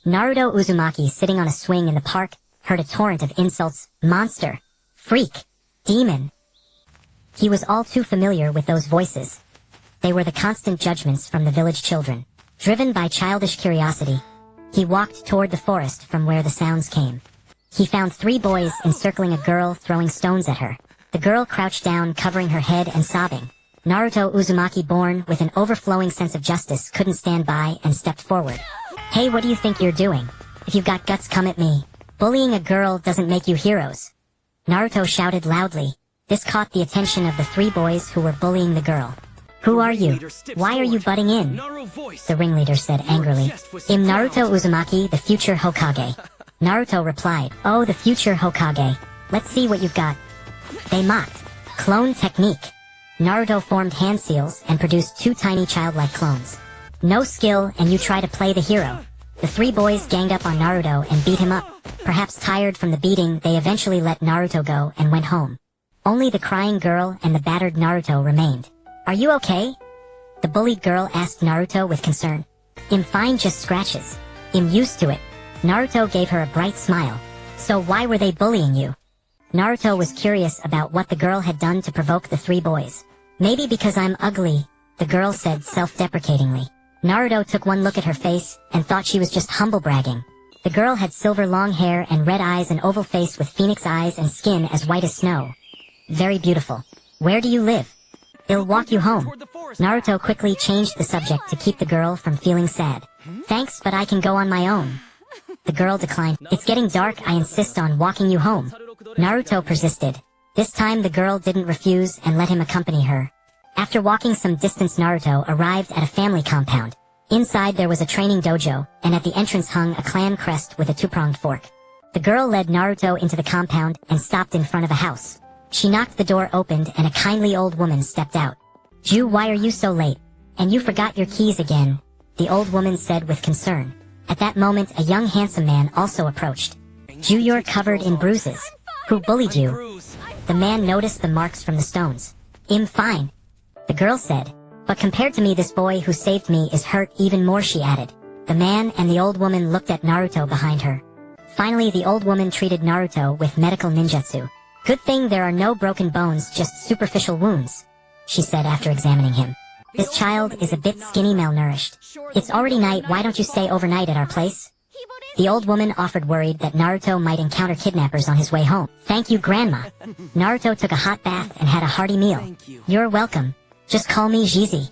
Naruto Uzumaki, sitting on a swing in the park, heard a torrent of insults. Monster. Freak. Demon. He was all too familiar with those voices. They were the constant judgments from the village children. Driven by childish curiosity, he walked toward the forest from where the sounds came. He found 3 boys encircling a girl, throwing stones at her. The girl crouched down, covering her head and sobbing. Naruto Uzumaki, born with an overflowing sense of justice, couldn't stand by and stepped forward. Hey, what do you think you're doing? If you've got guts, come at me. Bullying a girl doesn't make you heroes. Naruto shouted loudly. This caught the attention of the 3 boys who were bullying the girl. Who are you? Why are you butting in? The ringleader said angrily. I'm Naruto Uzumaki, the future Hokage. Naruto replied, oh, the future Hokage. Let's see what you've got. They mocked. Clone technique. Naruto formed hand seals and produced 2 tiny childlike clones. No skill, and you try to play the hero. The 3 boys ganged up on Naruto and beat him up. Perhaps tired from the beating, they eventually let Naruto go and went home. Only the crying girl and the battered Naruto remained. Are you okay? The bullied girl asked Naruto with concern. I'm fine, just scratches. I'm used to it. Naruto gave her a bright smile. So why were they bullying you? Naruto was curious about what the girl had done to provoke the 3 boys. Maybe because I'm ugly, the girl said self-deprecatingly. Naruto took one look at her face and thought she was just humble bragging. The girl had silver long hair and red eyes, an oval face with phoenix eyes and skin as white as snow. Very beautiful. Where do you live? I'll walk you home. Naruto quickly changed the subject to keep the girl from feeling sad. Thanks, but I can go on my own. The girl declined. It's getting dark, I insist on walking you home. Naruto persisted. This time the girl didn't refuse and let him accompany her. After walking some distance, Naruto arrived at a family compound. Inside there was a training dojo, and at the entrance hung a clan crest with a 2-pronged fork. The girl led Naruto into the compound and stopped in front of a house. She knocked, the door opened, and a kindly old woman stepped out. Ju, why are you so late? And you forgot your keys again, the old woman said with concern. At that moment a young handsome man also approached. Ju, you're covered in bruises. Who bullied you? The man noticed the marks from the stones. I'm fine, the girl said. But compared to me, this boy who saved me is hurt even more, she added. The man and the old woman looked at Naruto behind her. Finally the old woman treated Naruto with medical ninjutsu. Good thing there are no broken bones, just superficial wounds, she said after examining him. This child is a bit skinny, malnourished. It's already night, why don't you stay overnight at our place? The old woman offered, worried that Naruto might encounter kidnappers on his way home. Thank you, Grandma. Naruto took a hot bath and had a hearty meal. You're welcome. Just call me Jizi,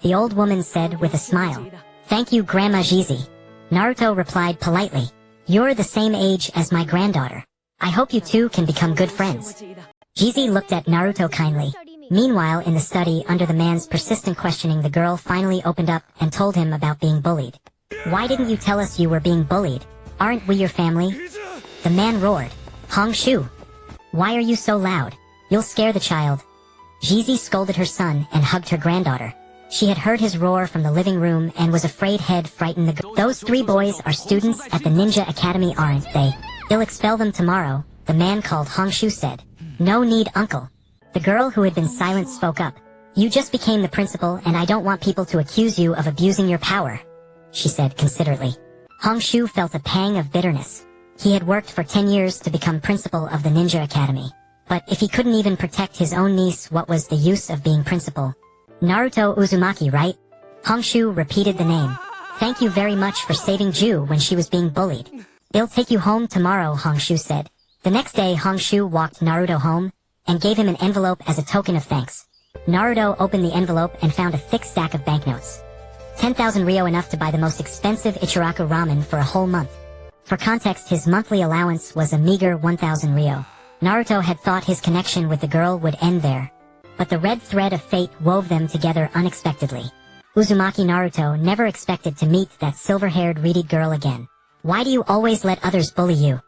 the old woman said with a smile. Thank you, Grandma Jizi. Naruto replied politely. You're the same age as my granddaughter. I hope you two can become good friends. Jizi looked at Naruto kindly. Meanwhile, in the study, under the man's persistent questioning, the girl finally opened up and told him about being bullied. Why didn't you tell us you were being bullied? Aren't we your family? The man roared. Hongshu, why are you so loud? You'll scare the child. Jizi scolded her son and hugged her granddaughter. She had heard his roar from the living room and was afraid he'd frighten the girl. Those 3 boys are students at the Ninja Academy, aren't they? I'll expel them tomorrow, the man called Hongshu said. No need, uncle. The girl who had been silent spoke up. You just became the principal and I don't want people to accuse you of abusing your power, she said considerately. Hongshu felt a pang of bitterness. He had worked for 10 years to become principal of the Ninja Academy. But if he couldn't even protect his own niece, what was the use of being principal? Naruto Uzumaki, right? Hongshu repeated the name. Thank you very much for saving Ju when she was being bullied. I'll take you home tomorrow, Hongshu said. The next day Hongshu walked Naruto home and gave him an envelope as a token of thanks. Naruto opened the envelope and found a thick stack of banknotes. 10,000 ryo, enough to buy the most expensive Ichiraku Ramen for a whole month. For context, his monthly allowance was a meager 1,000 ryo. Naruto had thought his connection with the girl would end there, but the red thread of fate wove them together unexpectedly. Uzumaki Naruto never expected to meet that silver-haired reedy girl again. Why do you always let others bully you?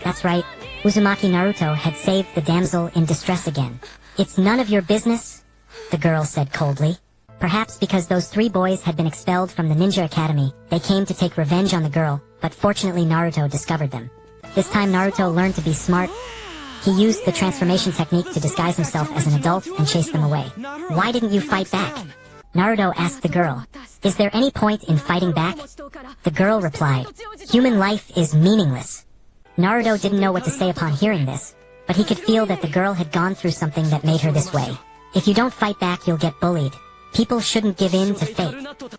That's right, Uzumaki Naruto had saved the damsel in distress again. It's none of your business, the girl said coldly. Perhaps because those 3 boys had been expelled from the Ninja Academy, they came to take revenge on the girl, but fortunately Naruto discovered them. This time Naruto learned to be smart. He used the transformation technique to disguise himself as an adult and chase them away. Why didn't you fight back? Naruto asked the girl. Is there any point in fighting back? The girl replied, human life is meaningless. Naruto didn't know what to say upon hearing this, but he could feel that the girl had gone through something that made her this way. If you don't fight back, you'll get bullied. People shouldn't give in to fate.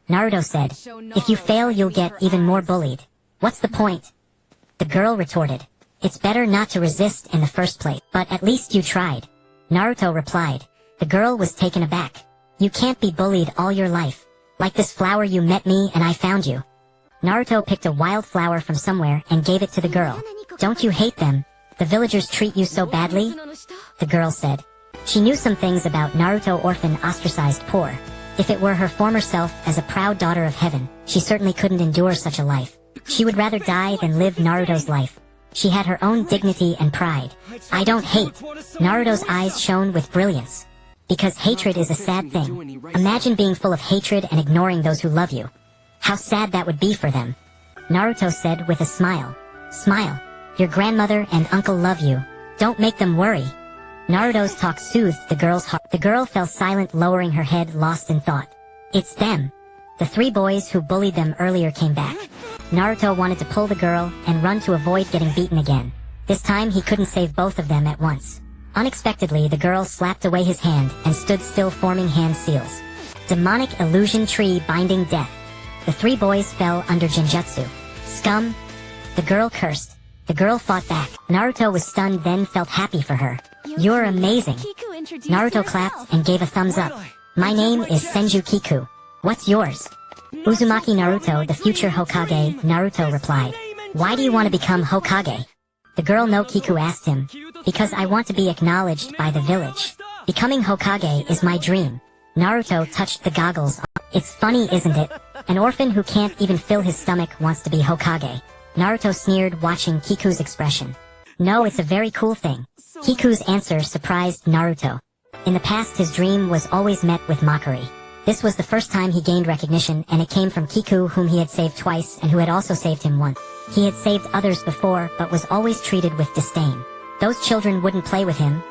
Naruto said, if you fail, you'll get even more bullied. What's the point? The girl retorted, it's better not to resist in the first place, but at least you tried. Naruto replied. The girl was taken aback. You can't be bullied all your life. Like this flower, you met me and I found you. Naruto picked a wild flower from somewhere and gave it to the girl. Don't you hate them? The villagers treat you so badly? The girl said. She knew some things about Naruto, orphan, ostracized, poor. If it were her former self as a proud daughter of heaven, she certainly couldn't endure such a life. She would rather die than live Naruto's life. She had her own dignity and pride. I don't hate. Naruto's eyes shone with brilliance. Because hatred is a sad thing. Imagine being full of hatred and ignoring those who love you. How sad that would be for them. Naruto said with a smile. Smile. Your grandmother and uncle love you. Don't make them worry. Naruto's talk soothed the girl's heart. The girl fell silent, lowering her head, lost in thought. It's them. The three boys who bullied them earlier came back. Naruto wanted to pull the girl and run to avoid getting beaten again. This time he couldn't save both of them at once. Unexpectedly, the girl slapped away his hand and stood still, forming hand seals. Demonic illusion tree binding death. The three boys fell under Genjutsu. Scum! The girl cursed. The girl fought back. Naruto was stunned, then felt happy for her. You're amazing. Naruto clapped and gave a thumbs up. My name is Senju Kiku. What's yours? Uzumaki Naruto, the future Hokage, Naruto replied. Why do you want to become Hokage? The girl no Kiku asked him. Because I want to be acknowledged by the village. Becoming Hokage is my dream. Naruto touched the goggles. It's funny, isn't it? An orphan who can't even fill his stomach wants to be Hokage. Naruto sneered, watching Kiku's expression. No, it's a very cool thing. Kiku's answer surprised Naruto. In the past, his dream was always met with mockery. This was the first time he gained recognition, and it came from Kiku, whom he had saved twice and who had also saved him once. He had saved others before, but was always treated with disdain. Those children wouldn't play with him.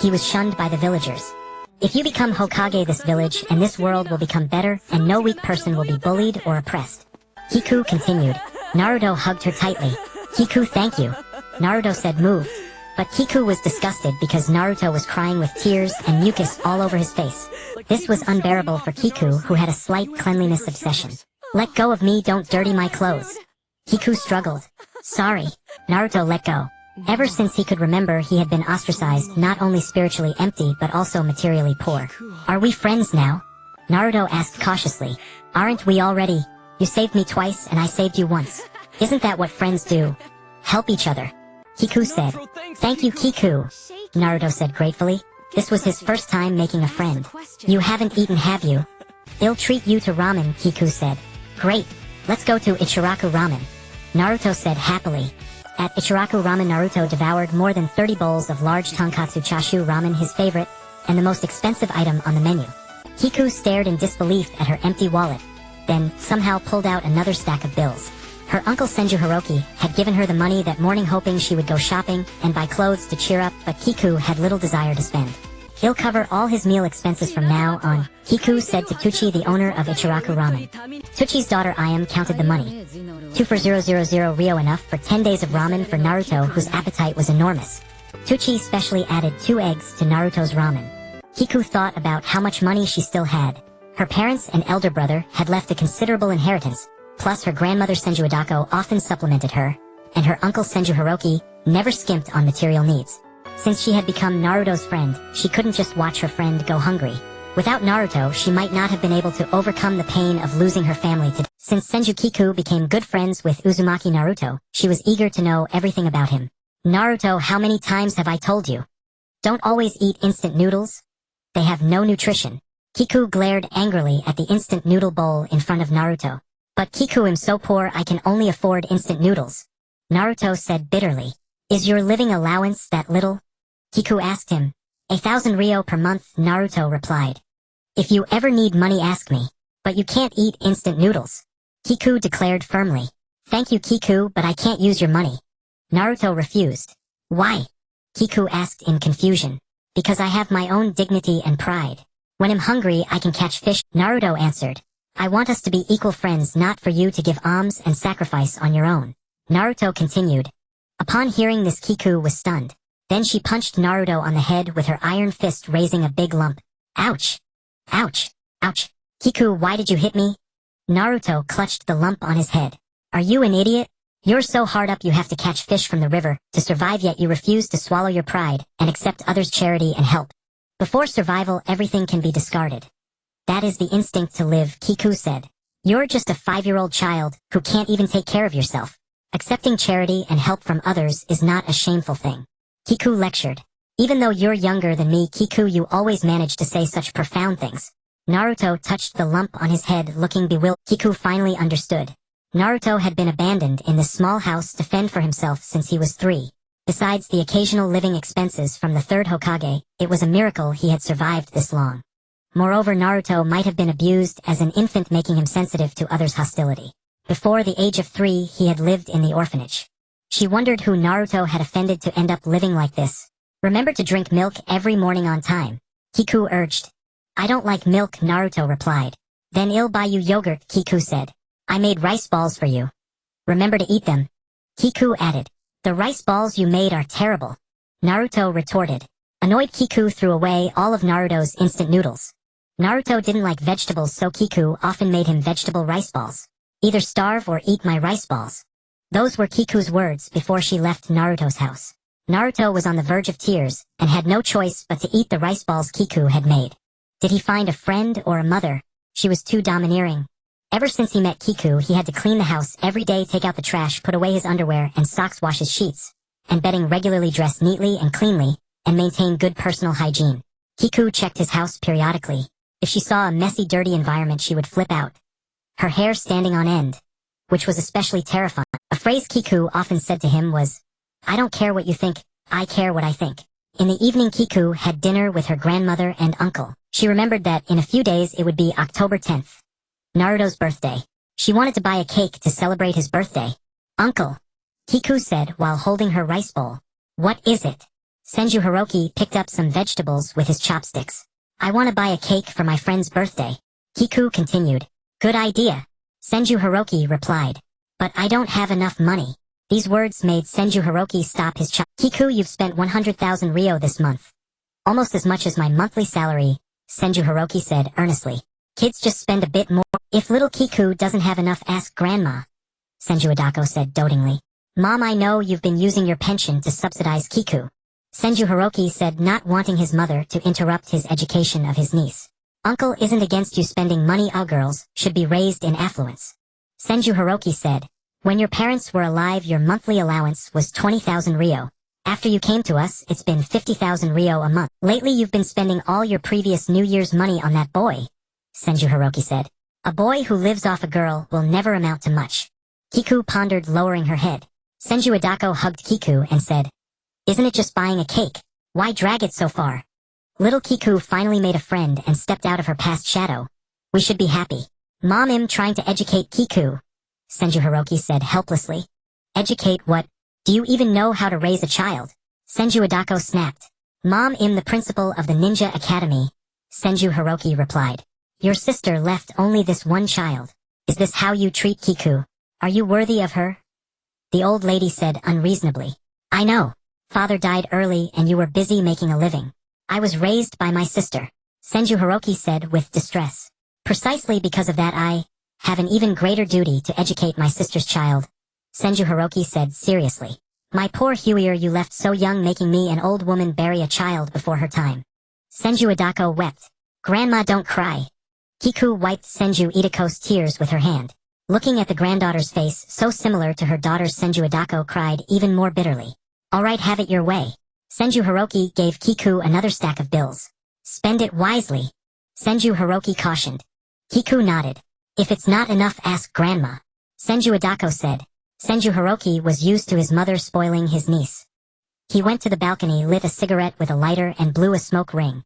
He was shunned by the villagers. If you become Hokage, this village and this world will become better, and no weak person will be bullied or oppressed. Kiku continued. Naruto hugged her tightly. Kiku, thank you. Naruto said moved. But Kiku was disgusted because Naruto was crying with tears and mucus all over his face. This was unbearable for Kiku, who had a slight cleanliness obsession. Let go of me, don't dirty my clothes. Kiku struggled. Sorry. Naruto let go. Ever since he could remember, he had been ostracized, not only spiritually empty but also materially poor. Are we friends now? Naruto asked cautiously. Aren't we already? You saved me twice and I saved you once. Isn't that what friends do? Help each other. Kiku said. Thank you, Kiku. Naruto said gratefully. This was his first time making a friend. You haven't eaten, have you? I'll treat you to ramen, Kiku said. Great. Let's go to Ichiraku Ramen. Naruto said happily. At Ichiraku Ramen, Naruto devoured more than 30 bowls of large tonkatsu chashu ramen, his favorite, and the most expensive item on the menu. Kiku stared in disbelief at her empty wallet, then somehow pulled out another stack of bills. Her uncle Senju Hiroki had given her the money that morning, hoping she would go shopping and buy clothes to cheer up, but Kiku had little desire to spend. He'll cover all his meal expenses from now on, Kiku said to Tuchi, the owner of Ichiraku Ramen. Tuchi's daughter Ayam counted the money. 2 for 000 Rio, enough for 10 days of ramen for Naruto, whose appetite was enormous. Tuchi specially added 2 eggs to Naruto's ramen. Kiku thought about how much money she still had. Her parents and elder brother had left a considerable inheritance, plus her grandmother Senju Adako often supplemented her, and her uncle Senju Hiroki never skimped on material needs. Since she had become Naruto's friend, she couldn't just watch her friend go hungry. Without Naruto, she might not have been able to overcome the pain of losing her family today. Since Senju Kiku became good friends with Uzumaki Naruto, she was eager to know everything about him. Naruto, how many times have I told you? Don't always eat instant noodles. They have no nutrition. Kiku glared angrily at the instant noodle bowl in front of Naruto. But Kiku, am so poor I can only afford instant noodles. Naruto said bitterly. Is your living allowance that little? Kiku asked him. 1,000 Rio per month, Naruto replied. If you ever need money, ask me. But you can't eat instant noodles. Kiku declared firmly. Thank you, Kiku, but I can't use your money. Naruto refused. Why? Kiku asked in confusion. Because I have my own dignity and pride. When I'm hungry, I can catch fish, Naruto answered. I want us to be equal friends, not for you to give alms and sacrifice on your own. Naruto continued. Upon hearing this, Kiku was stunned. Then she punched Naruto on the head with her iron fist, raising a big lump. Ouch! Ouch! Ouch! Kiku, why did you hit me? Naruto clutched the lump on his head. Are you an idiot? You're so hard up you have to catch fish from the river to survive, yet you refuse to swallow your pride and accept others' charity and help. Before survival, everything can be discarded. That is the instinct to live, Kiku said. You're just a 5-year-old child who can't even take care of yourself. Accepting charity and help from others is not a shameful thing. Kiku lectured. Even though you're younger than me, Kiku, you always manage to say such profound things. Naruto touched the lump on his head, looking bewildered. Kiku finally understood. Naruto had been abandoned in this small house to fend for himself since he was 3. Besides the occasional living expenses from the 3rd Hokage, it was a miracle he had survived this long. Moreover, Naruto might have been abused as an infant, making him sensitive to others' hostility. Before the age of 3, he had lived in the orphanage. She wondered who Naruto had offended to end up living like this. Remember to drink milk every morning on time, Kiku urged. I don't like milk, Naruto replied. Then I'll buy you yogurt, Kiku said. I made rice balls for you. Remember to eat them, Kiku added. The rice balls you made are terrible, Naruto retorted. Annoyed, Kiku threw away all of Naruto's instant noodles. Naruto didn't like vegetables, so Kiku often made him vegetable rice balls. Either starve or eat my rice balls. Those were Kiku's words before she left Naruto's house. Naruto was on the verge of tears and had no choice but to eat the rice balls Kiku had made. Did he find a friend or a mother? She was too domineering. Ever since he met Kiku, he had to clean the house every day, take out the trash, put away his underwear and socks, wash his sheets, and bedding, regularly dress neatly and cleanly, and maintain good personal hygiene. Kiku checked his house periodically. If she saw a messy, dirty environment, she would flip out, her hair standing on end, which was especially terrifying. A phrase Kiku often said to him was, I don't care what you think, I care what I think. In the evening, Kiku had dinner with her grandmother and uncle. She remembered that in a few days it would be October 10th. Naruto's birthday. She wanted to buy a cake to celebrate his birthday. Uncle, Kiku said while holding her rice bowl. What is it? Senju Hiroki picked up some vegetables with his chopsticks. I want to buy a cake for my friend's birthday, Kiku continued. Good idea, Senju Hiroki replied. But I don't have enough money. These words made Senju Hiroki stop his Kiku, you've spent 100,000 ryo this month. Almost as much as my monthly salary, Senju Hiroki said earnestly. Kids just spend a bit more. If little Kiku doesn't have enough, ask Grandma, Senju Adako said dotingly. Mom, I know you've been using your pension to subsidize Kiku, Senju Hiroki said, not wanting his mother to interrupt his education of his niece. Uncle isn't against you spending money. All girls should be raised in affluence, Senju Hiroki said. When your parents were alive, your monthly allowance was 20,000 ryo. After you came to us, it's been 50,000 ryo a month. Lately you've been spending all your previous New Year's money on that boy, Senju Hiroki said. A boy who lives off a girl will never amount to much. Kiku pondered, lowering her head. Senju Adako hugged Kiku and said, Isn't it just buying a cake? Why drag it so far? Little Kiku finally made a friend and stepped out of her past shadow. We should be happy. Mom, I'm trying to educate Kiku, Senju Hiroki said helplessly. Educate what? Do you even know how to raise a child? Senju Adako snapped. Mom, I'm the principal of the Ninja Academy, Senju Hiroki replied. Your sister left only this one child. Is this how you treat Kiku? Are you worthy of her? The old lady said unreasonably. I know. Father died early and you were busy making a living. I was raised by my sister, Senju Hiroki said with distress. Precisely because of that I have an even greater duty to educate my sister's child, Senju Hiroki said seriously. My poor Huier, you left so young, making me, an old woman, bury a child before her time. Senju Adako wept. Grandma, don't cry. Kiku wiped Senju Idako's tears with her hand. Looking at the granddaughter's face, so similar to her daughter's, Senju Adako cried even more bitterly. All right, have it your way. Senju Hiroki gave Kiku another stack of bills. Spend it wisely, Senju Hiroki cautioned. Kiku nodded. If it's not enough, ask Grandma, Senju Adako said. Senju Hiroki was used to his mother spoiling his niece. He went to the balcony, lit a cigarette with a lighter and blew a smoke ring.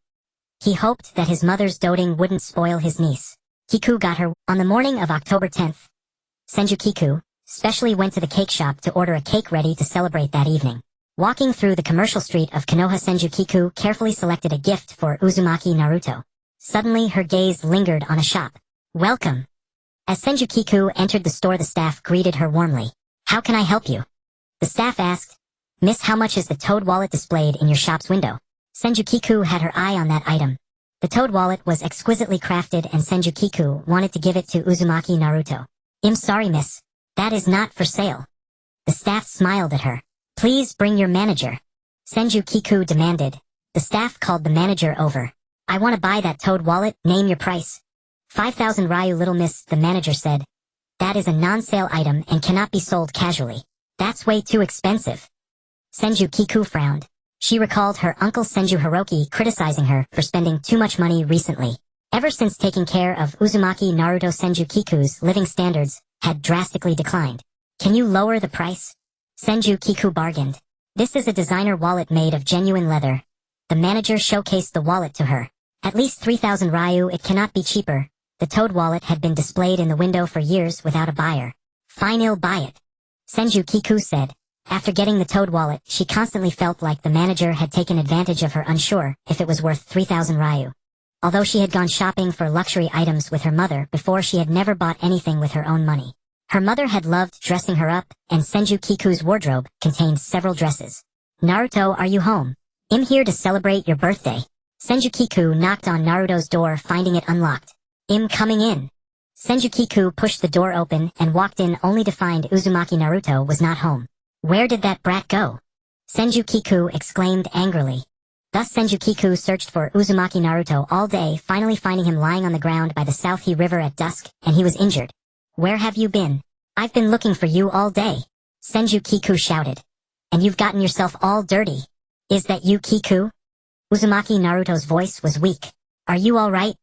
He hoped that his mother's doting wouldn't spoil his niece. Kiku got her. On the morning of October 10th, Senju Kiku specially went to the cake shop to order a cake ready to celebrate that evening. Walking through the commercial street of Konoha, Senju Kiku carefully selected a gift for Uzumaki Naruto. Suddenly her gaze lingered on a shop. Welcome, As Senju Kiku entered the store, the staff greeted her warmly. How can I help you? The staff asked. Miss, how much is the toad wallet displayed in your shop's window? Senju Kiku had her eye on that item. The toad wallet was exquisitely crafted and Senju Kiku wanted to give it to Uzumaki Naruto. I'm sorry, miss. That is not for sale. The staff smiled at her. Please bring your manager. Senju Kiku demanded. The staff called the manager over. I want to buy that toad wallet, name your price. 5,000 Ryu, little miss, the manager said. That is a non-sale item and cannot be sold casually. That's way too expensive. Senju Kiku frowned. She recalled her uncle Senju Hiroki criticizing her for spending too much money recently. Ever since taking care of Uzumaki Naruto, Senju Kiku's living standards had drastically declined. Can you lower the price? Senju Kiku bargained. This is a designer wallet made of genuine leather. The manager showcased the wallet to her. At least 3,000 Ryu, it cannot be cheaper. The toad wallet had been displayed in the window for years without a buyer. Fine, I'll buy it. Senju Kiku said. After getting the toad wallet, she constantly felt like the manager had taken advantage of her, unsure if it was worth 3,000 Ryu. Although she had gone shopping for luxury items with her mother before, she had never bought anything with her own money. Her mother had loved dressing her up, and Senju Kiku's wardrobe contained several dresses. Naruto, are you home? I'm here to celebrate your birthday. Senju Kiku knocked on Naruto's door, finding it unlocked. I'm coming in. Senju Kiku pushed the door open and walked in, only to find Uzumaki Naruto was not home. Where did that brat go? Senju Kiku exclaimed angrily. Thus Senju Kiku searched for Uzumaki Naruto all day, finally finding him lying on the ground by the South He River at dusk, and he was injured. Where have you been? I've been looking for you all day. Senju Kiku shouted. And you've gotten yourself all dirty. Is that you, Kiku? Uzumaki Naruto's voice was weak. Are you all right?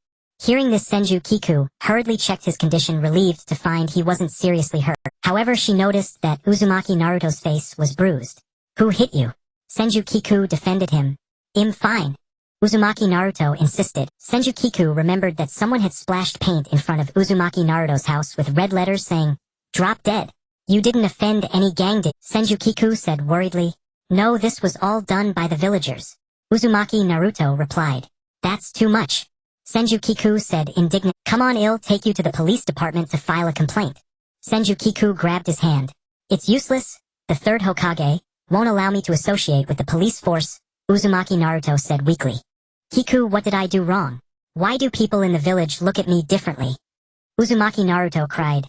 Hearing this, Senju Kiku hurriedly checked his condition, relieved to find he wasn't seriously hurt. However, she noticed that Uzumaki Naruto's face was bruised. Who hit you? Senju Kiku defended him. I'm fine. Uzumaki Naruto insisted. Senju Kiku remembered that someone had splashed paint in front of Uzumaki Naruto's house with red letters saying, "Drop dead." You didn't offend any gang, did? Senju Kiku said worriedly. No, this was all done by the villagers. Uzumaki Naruto replied. That's too much. Senju Kiku said indignant. Come on, I'll take you to the police department to file a complaint. Senju Kiku grabbed his hand. It's useless. The third Hokage won't allow me to associate with the police force, Uzumaki Naruto said weakly. Kiku, what did I do wrong? Why do people in the village look at me differently? Uzumaki Naruto cried.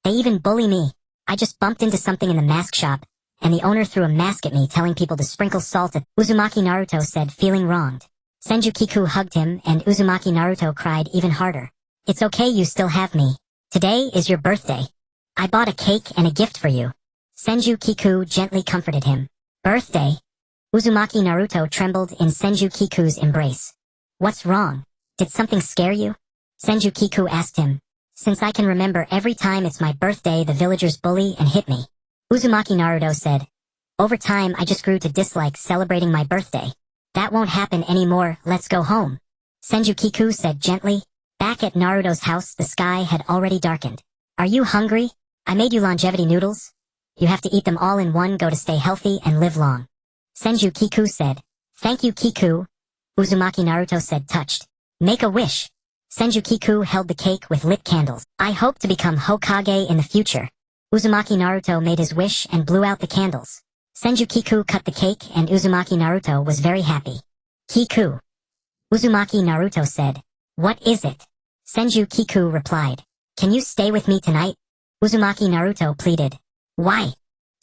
They even bully me. I just bumped into something in the mask shop, and the owner threw a mask at me telling people to sprinkle salt at. Uzumaki Naruto said, feeling wronged. Senju Kiku hugged him, and Uzumaki Naruto cried even harder. It's okay, you still have me. Today is your birthday. I bought a cake and a gift for you. Senju Kiku gently comforted him. Birthday? Uzumaki Naruto trembled in Senju Kiku's embrace. What's wrong? Did something scare you? Senju Kiku asked him. Since I can remember, every time it's my birthday the villagers bully and hit me. Uzumaki Naruto said. Over time I just grew to dislike celebrating my birthday. That won't happen anymore, let's go home. Senju Kiku said gently. Back at Naruto's house, the sky had already darkened. Are you hungry? I made you longevity noodles. You have to eat them all in one go to stay healthy and live long. Senju Kiku said. Thank you, Kiku. Uzumaki Naruto said, touched. Make a wish. Senju Kiku held the cake with lit candles. I hope to become Hokage in the future. Uzumaki Naruto made his wish and blew out the candles. Senju Kiku cut the cake and Uzumaki Naruto was very happy. Kiku. Uzumaki Naruto said. What is it? Senju Kiku replied. Can you stay with me tonight? Uzumaki Naruto pleaded. Why?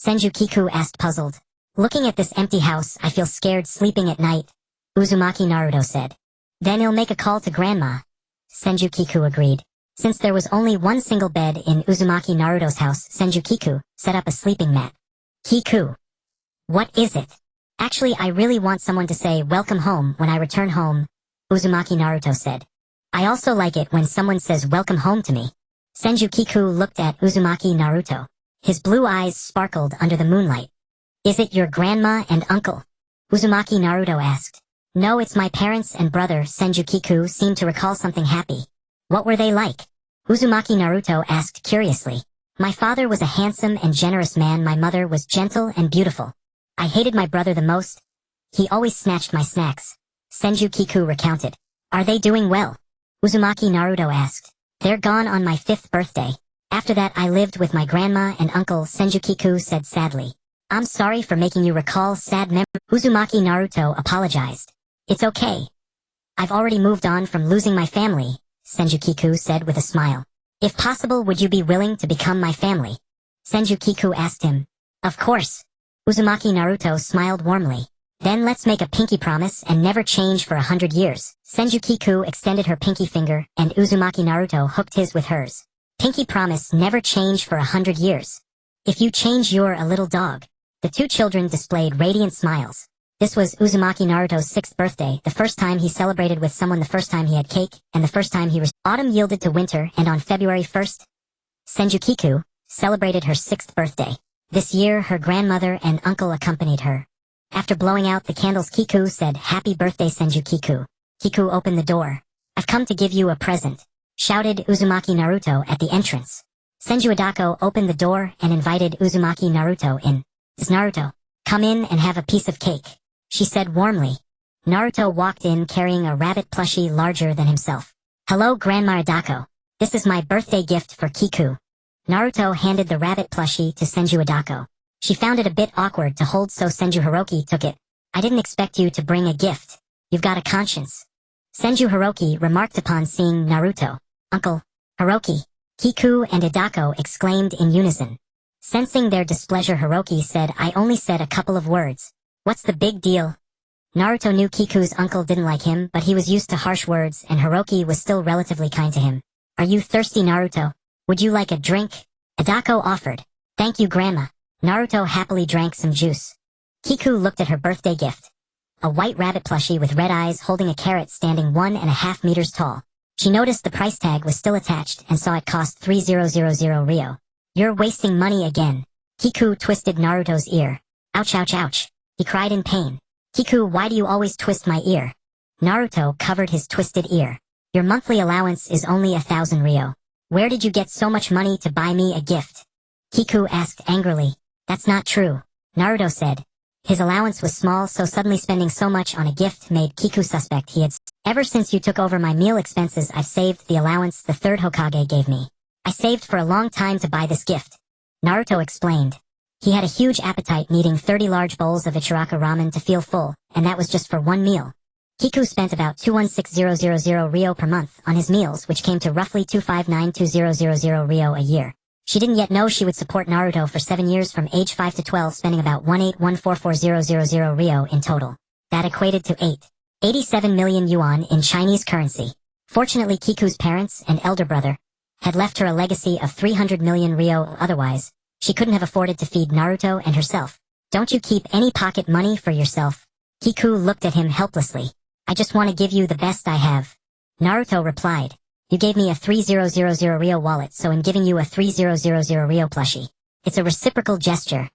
Senju Kiku asked, puzzled. Looking at this empty house, I feel scared sleeping at night. Uzumaki Naruto said. Then I'll make a call to Grandma. Senju Kiku agreed. Since there was only one single bed in Uzumaki Naruto's house, Senju Kiku set up a sleeping mat. Kiku. What is it? Actually, I really want someone to say welcome home when I return home, Uzumaki Naruto said. I also like it when someone says welcome home to me. Senju Kiku looked at Uzumaki Naruto. His blue eyes sparkled under the moonlight. Is it your grandma and uncle? Uzumaki Naruto asked. No, it's my parents and brother. Senju Kiku seemed to recall something happy. What were they like? Uzumaki Naruto asked curiously. My father was a handsome and generous man. My mother was gentle and beautiful. I hated my brother the most. He always snatched my snacks. Senju Kiku recounted. Are they doing well? Uzumaki Naruto asked. They're gone on my 5th birthday. After that I lived with my grandma and uncle, Senju Kiku said sadly. I'm sorry for making you recall sad memories. Uzumaki Naruto apologized. It's okay. I've already moved on from losing my family, Senju Kiku said with a smile. If possible, would you be willing to become my family? Senju Kiku asked him. Of course. Uzumaki Naruto smiled warmly. Then let's make a pinky promise and never change for 100 years. Senju Kiku extended her pinky finger and Uzumaki Naruto hooked his with hers. Pinky promise, never change for 100 years. If you change, you're a little dog. The two children displayed radiant smiles. This was Uzumaki Naruto's 6th birthday, the first time he celebrated with someone, the first time he had cake, and the first time autumn yielded to winter, and on February 1st, Senju Kiku celebrated her 6th birthday. This year, her grandmother and uncle accompanied her. After blowing out the candles, Kiku said, "Happy birthday, Senju Kiku." Kiku opened the door. "I've come to give you a present," shouted Uzumaki Naruto at the entrance. Senju Adako opened the door and invited Uzumaki Naruto in. "Is Naruto, come in and have a piece of cake," she said warmly. Naruto walked in carrying a rabbit plushie larger than himself. "Hello, Grandma Adako. This is my birthday gift for Kiku." Naruto handed the rabbit plushie to Senju Adako. She found it a bit awkward to hold, so Senju Hiroki took it. "I didn't expect you to bring a gift. You've got a conscience," Senju Hiroki remarked upon seeing Naruto. "Uncle Hiroki," Kiku and Adako exclaimed in unison. Sensing their displeasure, Hiroki said, "I only said a couple of words. What's the big deal?" Naruto knew Kiku's uncle didn't like him, but he was used to harsh words, and Hiroki was still relatively kind to him. "Are you thirsty, Naruto? Would you like a drink?" Adako offered. "Thank you, Grandma." Naruto happily drank some juice. Kiku looked at her birthday gift. A white rabbit plushie with red eyes holding a carrot standing 1.5 meters tall. She noticed the price tag was still attached and saw it cost 3000 Ryo. "You're wasting money again." Kiku twisted Naruto's ear. "Ouch, ouch, ouch." He cried in pain. "Kiku, why do you always twist my ear?" Naruto covered his twisted ear. "Your monthly allowance is only 1,000 Ryo. Where did you get so much money to buy me a gift?" Kiku asked angrily. "That's not true," Naruto said. His allowance was small, so suddenly spending so much on a gift made Kiku suspect he had. "Ever since you took over my meal expenses, I've saved the allowance the 3rd Hokage gave me. I saved for a long time to buy this gift," Naruto explained. He had a huge appetite, needing 30 large bowls of Ichiraku Ramen to feel full, and that was just for one meal. Kiku spent about 216,000 Ryo per month on his meals, which came to roughly 259,200 Ryo a year. She didn't yet know she would support Naruto for 7 years from age 5 to 12, spending about 18144,000 Ryo in total. That equated to 87 million yuan in Chinese currency. Fortunately, Kiku's parents and elder brother had left her a legacy of 300 million Ryo, otherwise, she couldn't have afforded to feed Naruto and herself. "Don't you keep any pocket money for yourself?" Kiku looked at him helplessly. "I just want to give you the best I have." Naruto replied. "You gave me a 3000 Ryo wallet, so I'm giving you a 3000 Ryo plushie. It's a reciprocal gesture."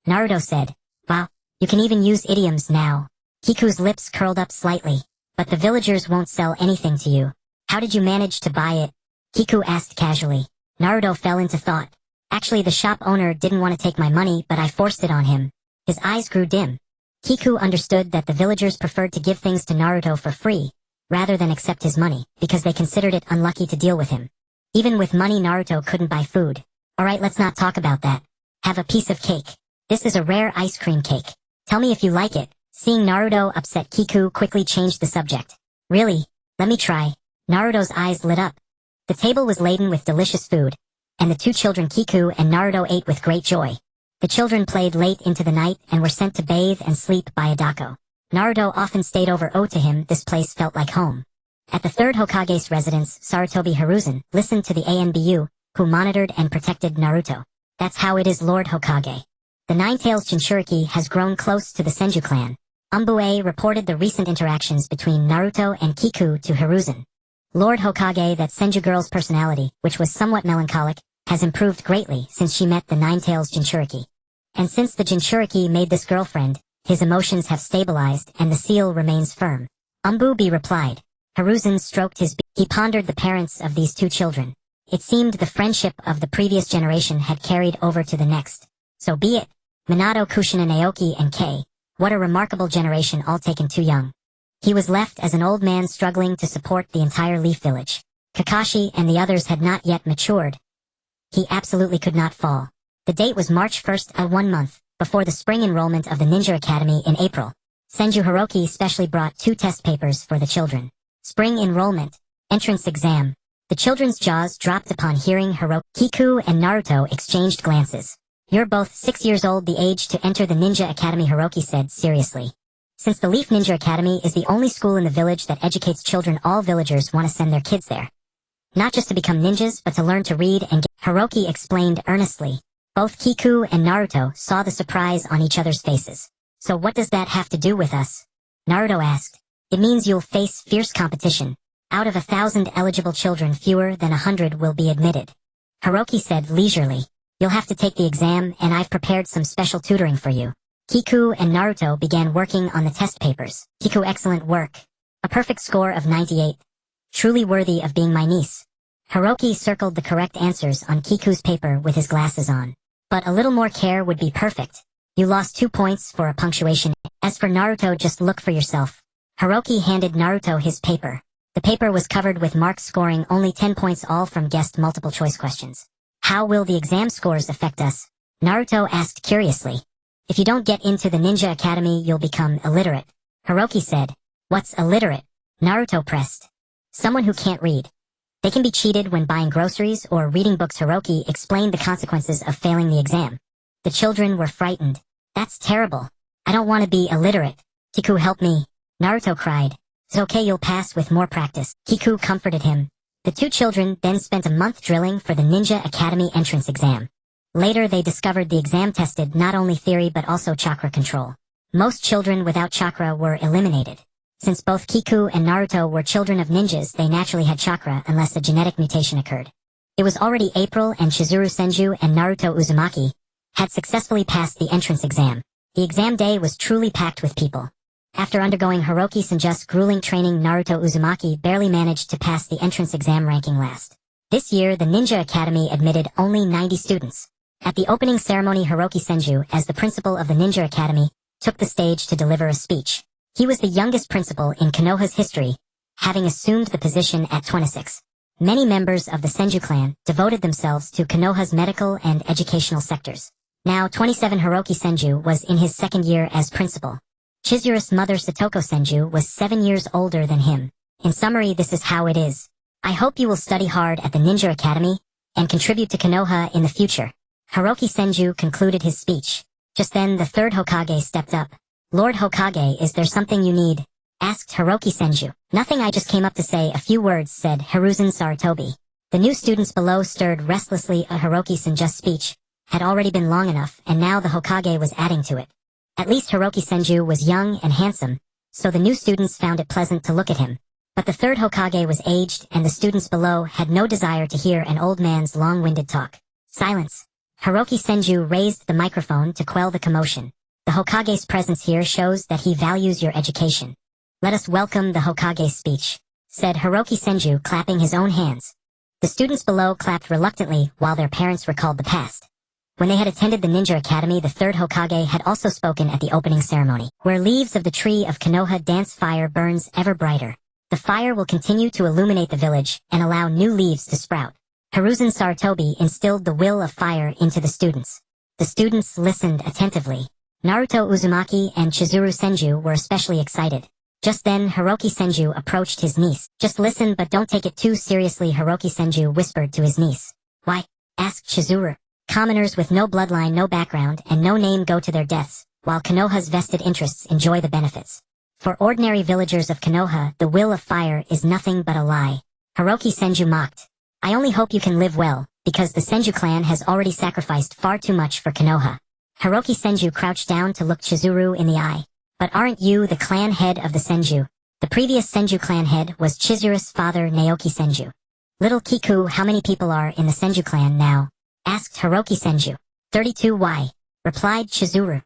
Naruto said. "Wow, you can even use idioms now." Kiku's lips curled up slightly. "But the villagers won't sell anything to you. How did you manage to buy it?" Kiku asked casually. Naruto fell into thought. "Actually, the shop owner didn't want to take my money, but I forced it on him." His eyes grew dim. Kiku understood that the villagers preferred to give things to Naruto for free, rather than accept his money, because they considered it unlucky to deal with him. Even with money, Naruto couldn't buy food. "Alright, let's not talk about that. Have a piece of cake. This is a rare ice cream cake. Tell me if you like it." Seeing Naruto upset, Kiku quickly changed the subject. "Really? Let me try." Naruto's eyes lit up. The table was laden with delicious food, and the two children Kiku and Naruto ate with great joy. The children played late into the night and were sent to bathe and sleep by Adako. Naruto often stayed over to him. This place felt like home. At the 3rd Hokage's residence, Sarutobi Hiruzen listened to the ANBU, who monitored and protected Naruto. "That's how it is, Lord Hokage. The Nine-Tails Jinchuriki has grown close to the Senju clan." Umbue reported the recent interactions between Naruto and Kiku to Hiruzen. "Lord Hokage, that Senju girl's personality, which was somewhat melancholic, has improved greatly since she met the Nine-Tails Jinchuriki. And since the Jinchuriki made this girlfriend, his emotions have stabilized and the seal remains firm." Umbubi replied. Hiruzen stroked his beard. He pondered the parents of these two children. It seemed the friendship of the previous generation had carried over to the next. So be it. Minato, Kushina, Naoki, and Kei. What a remarkable generation, all taken too young. He was left as an old man struggling to support the entire Leaf Village. Kakashi and the others had not yet matured. He absolutely could not fall. The date was March 1st, 1 month, before the spring enrollment of the Ninja Academy in April. Senju Hiroki specially brought 2 test papers for the children. Spring enrollment, entrance exam. The children's jaws dropped upon hearing Hiroki. Kiku and Naruto exchanged glances. You're both 6 years old, the age to enter the Ninja Academy, Hiroki said seriously. Since the Leaf Ninja Academy is the only school in the village that educates children, all villagers want to send their kids there. Not just to become ninjas, but to learn to read and get. Hiroki explained earnestly. Both Kiku and Naruto saw the surprise on each other's faces. So what does that have to do with us? Naruto asked. It means you'll face fierce competition. Out of 1,000 eligible children, fewer than 100 will be admitted. Hiroki said leisurely. You'll have to take the exam, and I've prepared some special tutoring for you. Kiku and Naruto began working on the test papers. Kiku, excellent work. A perfect score of 98. Truly worthy of being my niece. Hiroki circled the correct answers on Kiku's paper with his glasses on. But a little more care would be perfect. You lost 2 points for a punctuation. As for Naruto, just look for yourself. Hiroki handed Naruto his paper. The paper was covered with marks scoring only 10 points, all from guessed multiple choice questions. How will the exam scores affect us? Naruto asked curiously. If you don't get into the Ninja Academy, you'll become illiterate. Hiroki said. What's illiterate? Naruto pressed. Someone who can't read. They can be cheated when buying groceries or reading books. Hiroki explained the consequences of failing the exam. The children were frightened. That's terrible. I don't want to be illiterate. Kiku, help me. Naruto cried. It's okay, you'll pass with more practice. Kiku comforted him. The 2 children then spent a month drilling for the Ninja Academy entrance exam. Later they discovered the exam tested not only theory but also chakra control. Most children without chakra were eliminated. Since both Kiku and Naruto were children of ninjas, they naturally had chakra unless a genetic mutation occurred. It was already April and Chizuru Senju and Naruto Uzumaki had successfully passed the entrance exam. The exam day was truly packed with people. After undergoing Hiroki Senju's grueling training, Naruto Uzumaki barely managed to pass the entrance exam, ranking last. This year, the Ninja Academy admitted only 90 students. At the opening ceremony, Hiroki Senju, as the principal of the Ninja Academy, took the stage to deliver a speech. He was the youngest principal in Konoha's history, having assumed the position at 26. Many members of the Senju clan devoted themselves to Konoha's medical and educational sectors. Now 27, Hiroki Senju was in his 2nd year as principal. Chizuru's mother Satoko Senju was 7 years older than him. In summary, this is how it is. I hope you will study hard at the Ninja Academy and contribute to Konoha in the future. Hiroki Senju concluded his speech. Just then the 3rd Hokage stepped up. Lord Hokage, is there something you need? Asked Hiroki Senju. Nothing, I just came up to say a few words, said Hiruzen Sarutobi. The new students below stirred restlessly. A Hiroki Senju's speech had already been long enough, and now the Hokage was adding to it. At least Hiroki Senju was young and handsome, so the new students found it pleasant to look at him. But the 3rd Hokage was aged, and the students below had no desire to hear an old man's long-winded talk. Silence. Hiroki Senju raised the microphone to quell the commotion. The Hokage's presence here shows that he values your education. Let us welcome the Hokage's speech, said Hiroki Senju, clapping his own hands. The students below clapped reluctantly while their parents recalled the past. When they had attended the Ninja Academy, the 3rd Hokage had also spoken at the opening ceremony. Where leaves of the tree of Konoha dance, fire burns ever brighter. The fire will continue to illuminate the village and allow new leaves to sprout. Hiruzen Sarutobi instilled the will of fire into the students. The students listened attentively. Naruto Uzumaki and Chizuru Senju were especially excited. Just then, Hiroki Senju approached his niece. Just listen, but don't take it too seriously, Hiroki Senju whispered to his niece. Why? Asked Chizuru. Commoners with no bloodline, no background, and no name go to their deaths, while Konoha's vested interests enjoy the benefits. For ordinary villagers of Konoha, the will of fire is nothing but a lie. Hiroki Senju mocked. I only hope you can live well, because the Senju clan has already sacrificed far too much for Konoha. Hiroki Senju crouched down to look Chizuru in the eye. But aren't you the clan head of the Senju? The previous Senju clan head was Chizuru's father, Naoki Senju. Little Kiku, how many people are in the Senju clan now? Asked Hiroki Senju. 32. Why? Replied Chizuru.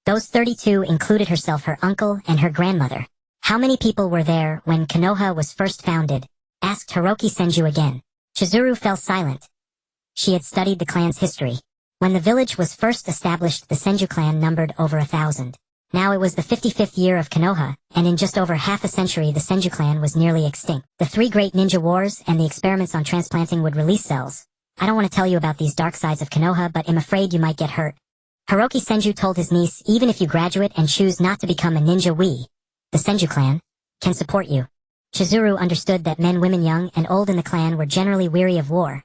Those 32 included herself, her uncle, and her grandmother. How many people were there when Konoha was first founded? Asked Hiroki Senju again. Chizuru fell silent. She had studied the clan's history. When the village was first established, the Senju clan numbered over 1,000. Now it was the 55th year of Konoha, and in just over half a century the Senju clan was nearly extinct. The three great ninja wars and the experiments on transplanting would release cells. I don't want to tell you about these dark sides of Konoha, but I'm afraid you might get hurt. Hiroki Senju told his niece, even if you graduate and choose not to become a ninja, we, the Senju clan, can support you. Chizuru understood that men, women, young and old in the clan were generally weary of war.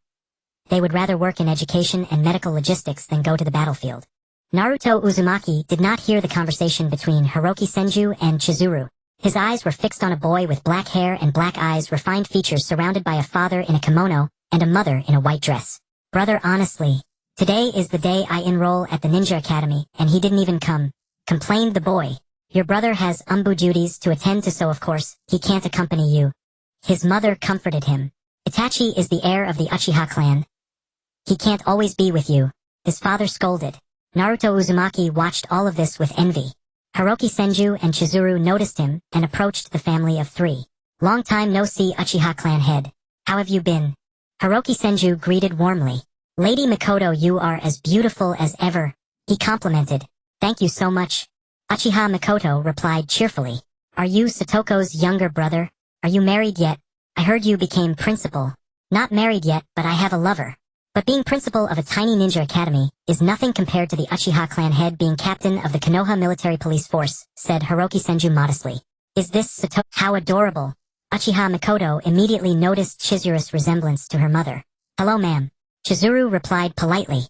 They would rather work in education and medical logistics than go to the battlefield. Naruto Uzumaki did not hear the conversation between Hiroki Senju and Chizuru. His eyes were fixed on a boy with black hair and black eyes, refined features, surrounded by a father in a kimono and a mother in a white dress. Brother, honestly, today is the day I enroll at the Ninja Academy, and he didn't even come, complained the boy. Your brother has umbu duties to attend to, so of course, he can't accompany you. His mother comforted him. Itachi is the heir of the Uchiha clan. He can't always be with you, his father scolded. Naruto Uzumaki watched all of this with envy. Hiroki Senju and Chizuru noticed him and approached the family of three. Long time no see, Uchiha clan head. How have you been? Hiroki Senju greeted warmly. Lady Mikoto, you are as beautiful as ever, he complimented. Thank you so much. Uchiha Mikoto replied cheerfully. Are you Satoko's younger brother? Are you married yet? I heard you became principal. Not married yet, but I have a lover. But being principal of a tiny ninja academy is nothing compared to the Uchiha clan head being captain of the Konoha military police force, said Hiroki Senju modestly. Is this Satoko? How adorable. Uchiha Mikoto immediately noticed Chizuru's resemblance to her mother. Hello, ma'am. Chizuru replied politely.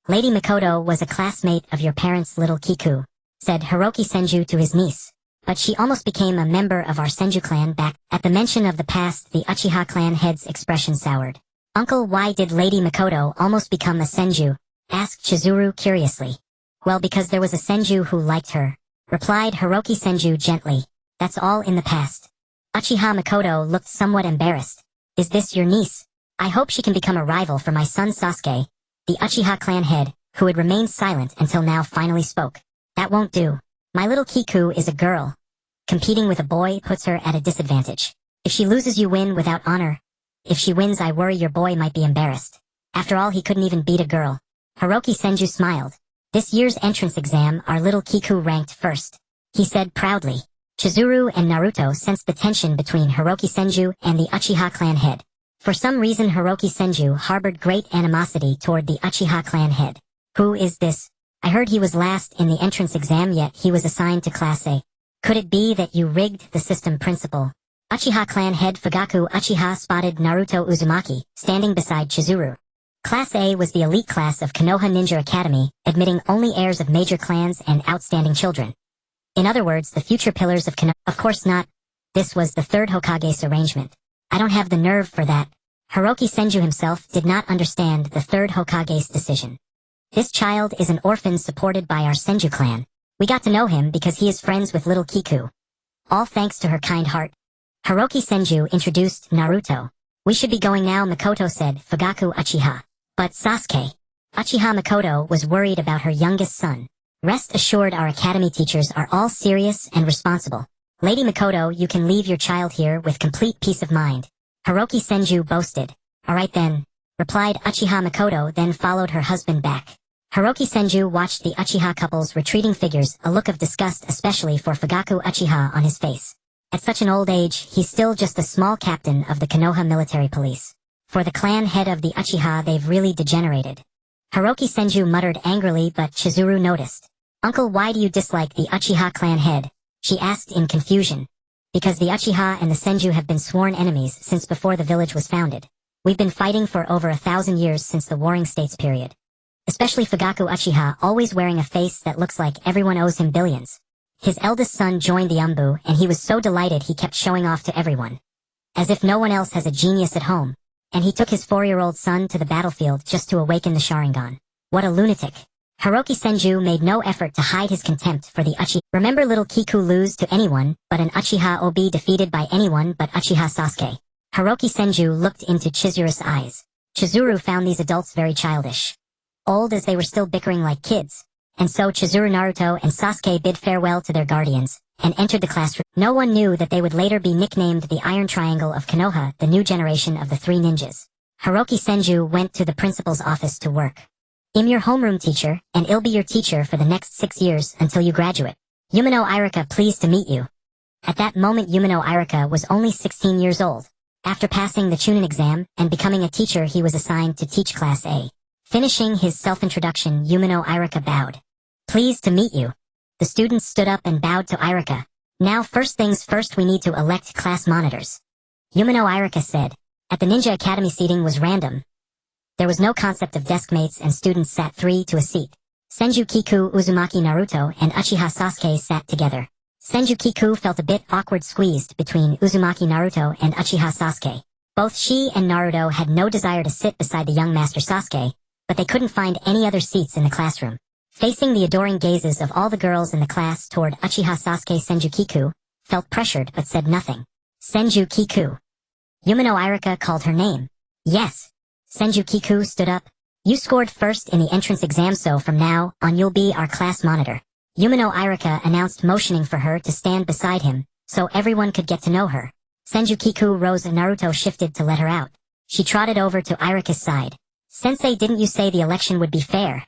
Lady Mikoto was a classmate of your parents' little Kiku, said Hiroki Senju to his niece. But she almost became a member of our Senju clan back. At the mention of the past, the Uchiha clan head's expression soured. Uncle, why did Lady Mikoto almost become a Senju? Asked Chizuru curiously. Well, because there was a Senju who liked her, replied Hiroki Senju gently. That's all in the past. Uchiha Mikoto looked somewhat embarrassed. Is this your niece? I hope she can become a rival for my son Sasuke. The Uchiha clan head, who had remained silent until now, finally spoke. That won't do. My little Kiku is a girl. Competing with a boy puts her at a disadvantage. If she loses, you win without honor. If she wins, I worry your boy might be embarrassed. After all, he couldn't even beat a girl. Hiroki Senju smiled. This year's entrance exam, our little Kiku ranked first, he said proudly. Chizuru and Naruto sensed the tension between Hiroki Senju and the Uchiha clan head. For some reason, Hiroki Senju harbored great animosity toward the Uchiha clan head. Who is this? I heard he was last in the entrance exam, yet he was assigned to Class A. Could it be that you rigged the system, principal? Uchiha clan head Fugaku Uchiha spotted Naruto Uzumaki, standing beside Chizuru. Class A was the elite class of Konoha Ninja Academy, admitting only heirs of major clans and outstanding children. In other words, the future pillars of Konoha. Of course not. This was the third Hokage's arrangement. I don't have the nerve for that. Hiroki Senju himself did not understand the third Hokage's decision. This child is an orphan supported by our Senju clan. We got to know him because he is friends with little Kiku. All thanks to her kind heart. Hiroki Senju introduced Naruto. We should be going now, Mikoto said, Fugaku Uchiha. But Sasuke. Uchiha Mikoto was worried about her youngest son. Rest assured, our academy teachers are all serious and responsible. Lady Mikoto, you can leave your child here with complete peace of mind. Hiroki Senju boasted. Alright then, replied Uchiha Mikoto, then followed her husband back. Hiroki Senju watched the Uchiha couple's retreating figures, a look of disgust especially for Fugaku Uchiha on his face. At such an old age, he's still just a small captain of the Konoha military police. For the clan head of the Uchiha, they've really degenerated. Hiroki Senju muttered angrily, but Chizuru noticed. Uncle, why do you dislike the Uchiha clan head? She asked in confusion. Because the Uchiha and the Senju have been sworn enemies since before the village was founded. We've been fighting for over 1,000 years since the Warring States period. Especially Fugaku Uchiha, always wearing a face that looks like everyone owes him billions. His eldest son joined the Umbu, and he was so delighted he kept showing off to everyone. As if no one else has a genius at home. And he took his 4-year-old son to the battlefield just to awaken the Sharingan. What a lunatic. Hiroki Senju made no effort to hide his contempt for the Uchiha. Remember little Kiku lose to anyone but an Uchiha, or be defeated by anyone but Uchiha Sasuke. Hiroki Senju looked into Chizuru's eyes. Chizuru found these adults very childish. Old as they were still bickering like kids. And so Chizuru, Naruto, and Sasuke bid farewell to their guardians, and entered the classroom. No one knew that they would later be nicknamed the Iron Triangle of Konoha, the new generation of the three ninjas. Hiroki Senju went to the principal's office to work. I'm your homeroom teacher, and I'll be your teacher for the next 6 years until you graduate. Yumino Irika, pleased to meet you. At that moment Yumino Irika was only 16 years old. After passing the Chunin exam and becoming a teacher, he was assigned to teach Class A. Finishing his self-introduction, Yumino Irika bowed. Pleased to meet you. The students stood up and bowed to Irika. Now first things first, we need to elect class monitors. Yumino Irika said. At the Ninja Academy, seating was random. There was no concept of desk mates and students sat 3 to a seat. Senju Kiku, Uzumaki, Naruto, and Uchiha Sasuke sat together. Senju Kiku felt a bit awkward squeezed between Uzumaki Naruto and Uchiha Sasuke. Both she and Naruto had no desire to sit beside the young master Sasuke, but they couldn't find any other seats in the classroom. Facing the adoring gazes of all the girls in the class toward Uchiha Sasuke, Senju Kiku felt pressured but said nothing. Senju Kiku. Yumino Irika called her name. Yes. Senju Kiku stood up. You scored first in the entrance exam, so from now on you'll be our class monitor. Yumino Irika announced, motioning for her to stand beside him, so everyone could get to know her. Senju Kiku rose and Naruto shifted to let her out. She trotted over to Irika's side. Sensei, didn't you say the election would be fair?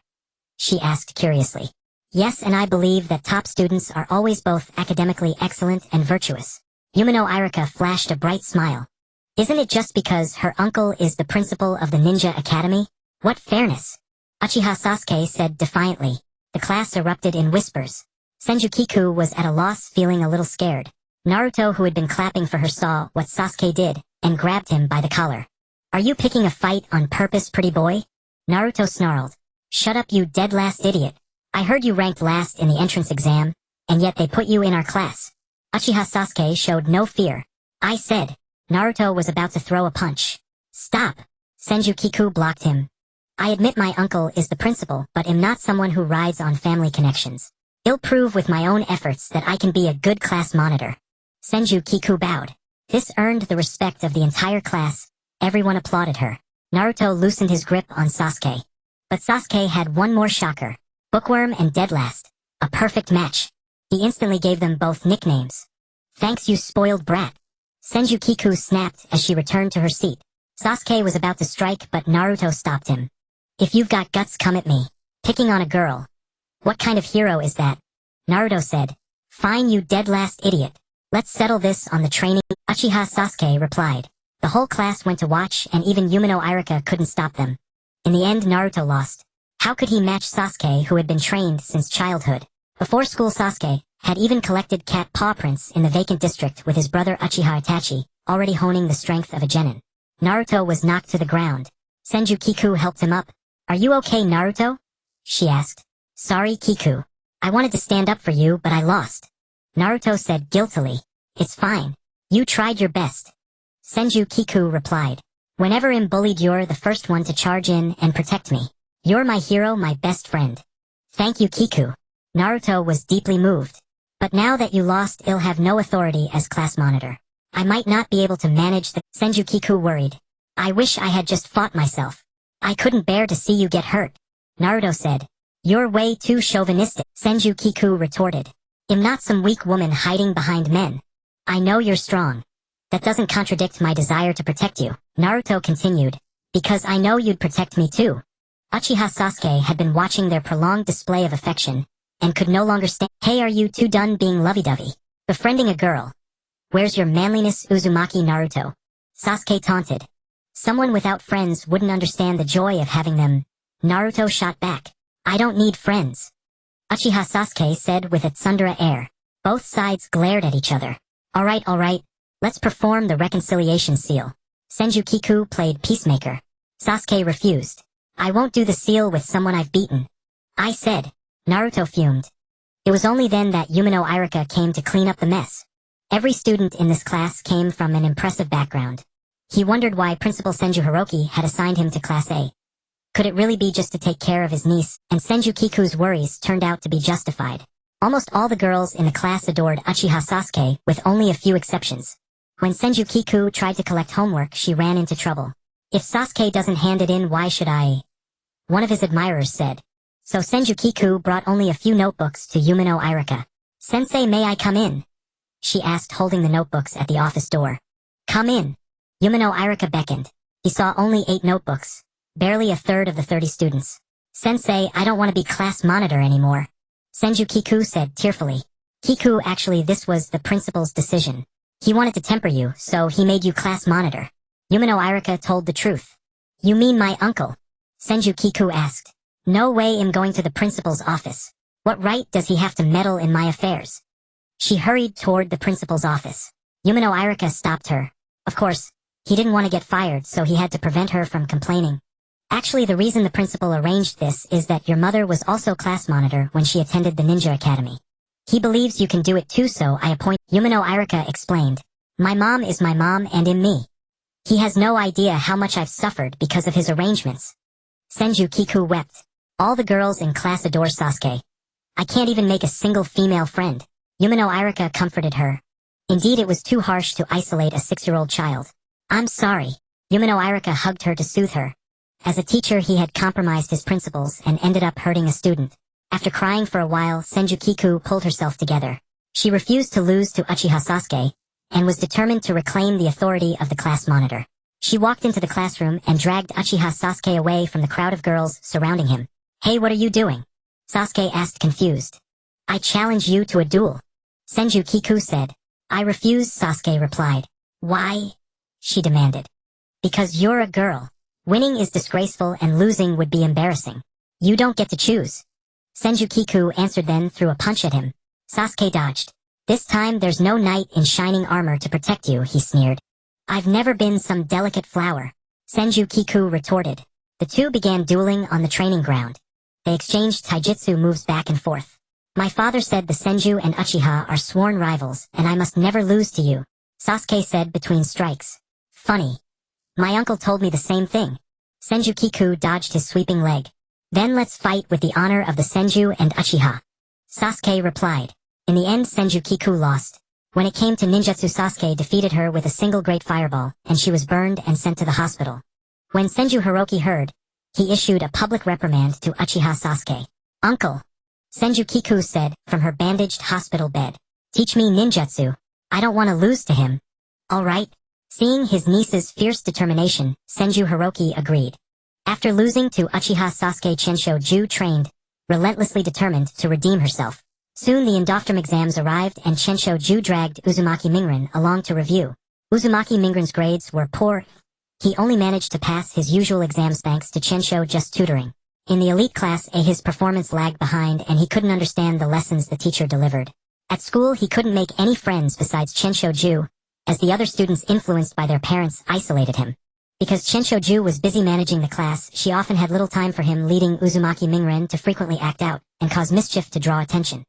She asked curiously. Yes, and I believe that top students are always both academically excellent and virtuous. Yumino Irika flashed a bright smile. Isn't it just because her uncle is the principal of the Ninja Academy? What fairness? Uchiha Sasuke said defiantly. The class erupted in whispers. Senju Kiku was at a loss, feeling a little scared. Naruto, who had been clapping for her, saw what Sasuke did and grabbed him by the collar. Are you picking a fight on purpose, pretty boy? Naruto snarled. Shut up, you dead last idiot. I heard you ranked last in the entrance exam, and yet they put you in our class. Uchiha Sasuke showed no fear. I said. Naruto was about to throw a punch. Stop. Senju Kiku blocked him. I admit my uncle is the principal, but am not someone who rides on family connections. I'll prove with my own efforts that I can be a good class monitor. Senju Kiku bowed. This earned the respect of the entire class. Everyone applauded her. Naruto loosened his grip on Sasuke. But Sasuke had one more shocker. Bookworm and Deadlast. A perfect match. He instantly gave them both nicknames. Thanks, you spoiled brat. Senju Kiku snapped as she returned to her seat. Sasuke was about to strike, but Naruto stopped him. If you've got guts, come at me. Picking on a girl. What kind of hero is that? Naruto said. Fine, you dead last idiot. Let's settle this on the training. Uchiha Sasuke replied. The whole class went to watch, and even Yumino Irika couldn't stop them. In the end, Naruto lost. How could he match Sasuke, who had been trained since childhood? Before school, Sasuke had even collected cat paw prints in the vacant district with his brother Uchiha Itachi, already honing the strength of a genin. Naruto was knocked to the ground. Senju Kiku helped him up. Are you okay, Naruto? She asked. Sorry, Kiku. I wanted to stand up for you, but I lost. Naruto said guiltily. It's fine. You tried your best. Senju Kiku replied. Whenever I'm bullied, you're the first one to charge in and protect me. You're my hero, my best friend. Thank you, Kiku. Naruto was deeply moved. But now that you lost, I'll have no authority as class monitor. I might not be able to manage the— Senju Kiku worried. I wish I had just fought myself. I couldn't bear to see you get hurt. Naruto said. You're way too chauvinistic, Senju Kiku retorted. I'm not some weak woman hiding behind men. I know you're strong. That doesn't contradict my desire to protect you, Naruto continued. Because I know you'd protect me too. Uchiha Sasuke had been watching their prolonged display of affection, and could no longer stand. Hey, are you two done being lovey-dovey? Befriending a girl? Where's your manliness, Uzumaki Naruto? Sasuke taunted. Someone without friends wouldn't understand the joy of having them. Naruto shot back. I don't need friends. Uchiha Sasuke said with a tsundere air. Both sides glared at each other. Alright. Let's perform the reconciliation seal. Senju Kiku played peacemaker. Sasuke refused. I won't do the seal with someone I've beaten. I said. Naruto fumed. It was only then that Yumino Irika came to clean up the mess. Every student in this class came from an impressive background. He wondered why Principal Senju Hiroki had assigned him to Class A. Could it really be just to take care of his niece? And Senju Kiku's worries turned out to be justified. Almost all the girls in the class adored Uchiha Sasuke, with only a few exceptions. When Senju Kiku tried to collect homework, she ran into trouble. If Sasuke doesn't hand it in, why should I? One of his admirers said. So Senju Kiku brought only a few notebooks to Yumino Irika. Sensei, may I come in? She asked, holding the notebooks at the office door. Come in. Yumino Irika beckoned. He saw only 8 notebooks. Barely a third of the 30 students. Sensei, I don't want to be class monitor anymore. Senju Kiku said tearfully. Kiku, actually this was the principal's decision. He wanted to temper you, so he made you class monitor. Yumino Irika told the truth. You mean my uncle? Senju Kiku asked. No way I'm going to the principal's office. What right does he have to meddle in my affairs? She hurried toward the principal's office. Yumino Irika stopped her. Of course, he didn't want to get fired, so he had to prevent her from complaining. Actually, the reason the principal arranged this is that your mother was also class monitor when she attended the ninja academy. He believes you can do it too, so I appoint. Yumino Irika explained. My mom is my mom and in me. He has no idea how much I've suffered because of his arrangements. Senju Kiku wept. All the girls in class adore Sasuke. I can't even make a single female friend. Yumino Irika comforted her. Indeed, it was too harsh to isolate a 6-year-old child. I'm sorry. Yumino Irika hugged her to soothe her. As a teacher, he had compromised his principles and ended up hurting a student. After crying for a while, Senju Kiku pulled herself together. She refused to lose to Uchiha Sasuke, and was determined to reclaim the authority of the class monitor. She walked into the classroom and dragged Uchiha Sasuke away from the crowd of girls surrounding him. Hey, what are you doing? Sasuke asked, confused. I challenge you to a duel. Senju Kiku said. I refuse, Sasuke replied. Why? She demanded. Because you're a girl. Winning is disgraceful and losing would be embarrassing. You don't get to choose. Senju Kiku answered, then threw a punch at him. Sasuke dodged. This time there's no knight in shining armor to protect you, he sneered. I've never been some delicate flower. Senju Kiku retorted. The two began dueling on the training ground. They exchanged taijutsu moves back and forth. My father said the Senju and Uchiha are sworn rivals, and I must never lose to you, Sasuke said between strikes. Funny. My uncle told me the same thing. Senju Kiku dodged his sweeping leg. Then let's fight with the honor of the Senju and Uchiha. Sasuke replied. In the end, Senju Kiku lost. When it came to ninjutsu, Sasuke defeated her with a single great fireball, and she was burned and sent to the hospital. When Senju Hiroki heard, he issued a public reprimand to Uchiha Sasuke. Uncle, Senju Kiku said from her bandaged hospital bed. Teach me ninjutsu. I don't want to lose to him. All right. Seeing his niece's fierce determination, Senju Hiroki agreed. After losing to Uchiha Sasuke, Chensho-ju trained, relentlessly determined to redeem herself. Soon the Indoctrinum exams arrived and Chensho-ju dragged Uzumaki Mingren along to review. Uzumaki Mingren's grades were poor. He only managed to pass his usual exams thanks to Chensho just tutoring. In the elite class A, his performance lagged behind and he couldn't understand the lessons the teacher delivered. At school, he couldn't make any friends besides Chensho-ju, as the other students influenced by their parents isolated him. Because Chensho-ju was busy managing the class, she often had little time for him, leading Uzumaki Mingren to frequently act out and cause mischief to draw attention.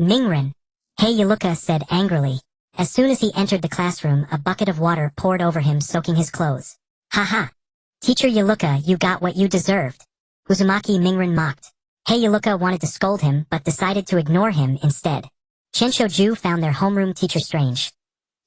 Mingren, hey Yaluka said angrily. As soon as he entered the classroom, a bucket of water poured over him, soaking his clothes. Haha. Teacher Yaluka, you got what you deserved. Uzumaki Mingren mocked. Hey Yaluka wanted to scold him, but decided to ignore him instead. Chensho-ju found their homeroom teacher strange.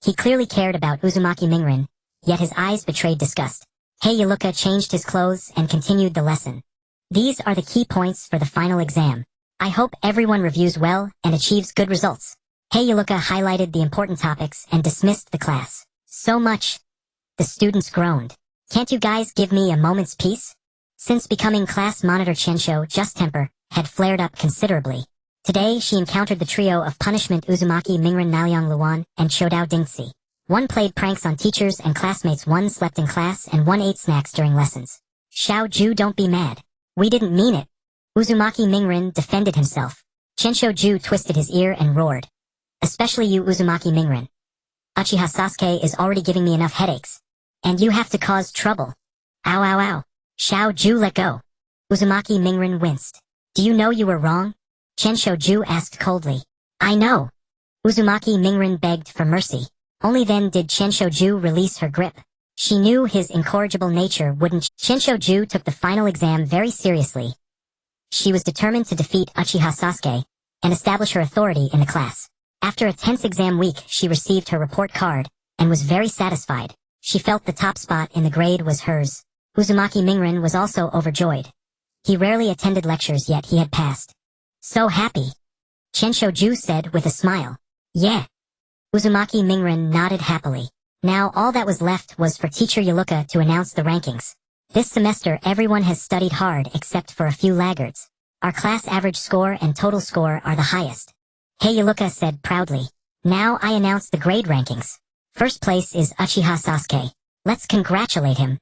He clearly cared about Uzumaki Mingren, yet his eyes betrayed disgust. Hey Yaluka changed his clothes and continued the lesson. These are the key points for the final exam. I hope everyone reviews well and achieves good results. Hey Yaluka highlighted the important topics and dismissed the class. So much. The students groaned. Can't you guys give me a moment's peace? Since becoming class monitor, Chensho just temper had flared up considerably. Today she encountered the trio of punishment Uzumaki Mingren, Nalyang Luan, and Chodao Dingzi. One played pranks on teachers and classmates, one slept in class, and one ate snacks during lessons. Xiao-ju, don't be mad. We didn't mean it. Uzumaki Mingren defended himself. Chensho-ju twisted his ear and roared. Especially you, Uzumaki Mingren. Uchiha Sasuke is already giving me enough headaches. And you have to cause trouble. Ow ow ow. Xiao-ju, let go. Uzumaki Mingren winced. Do you know you were wrong? Chensho-ju asked coldly. I know. Uzumaki Mingren begged for mercy. Only then did Chensho-ju release her grip. She knew his incorrigible nature wouldn't. Chensho-ju took the final exam very seriously. She was determined to defeat Uchiha Sasuke and establish her authority in the class. After a tense exam week, she received her report card and was very satisfied. She felt the top spot in the grade was hers. Uzumaki Mingren was also overjoyed. He rarely attended lectures, yet he had passed. So happy. Chensho-ju said with a smile. Yeah. Uzumaki Mingren nodded happily. Now all that was left was for teacher Yaluka to announce the rankings. This semester everyone has studied hard except for a few laggards. Our class average score and total score are the highest. Heiress said proudly. Now I announce the grade rankings. First place is Uchiha Sasuke. Let's congratulate him.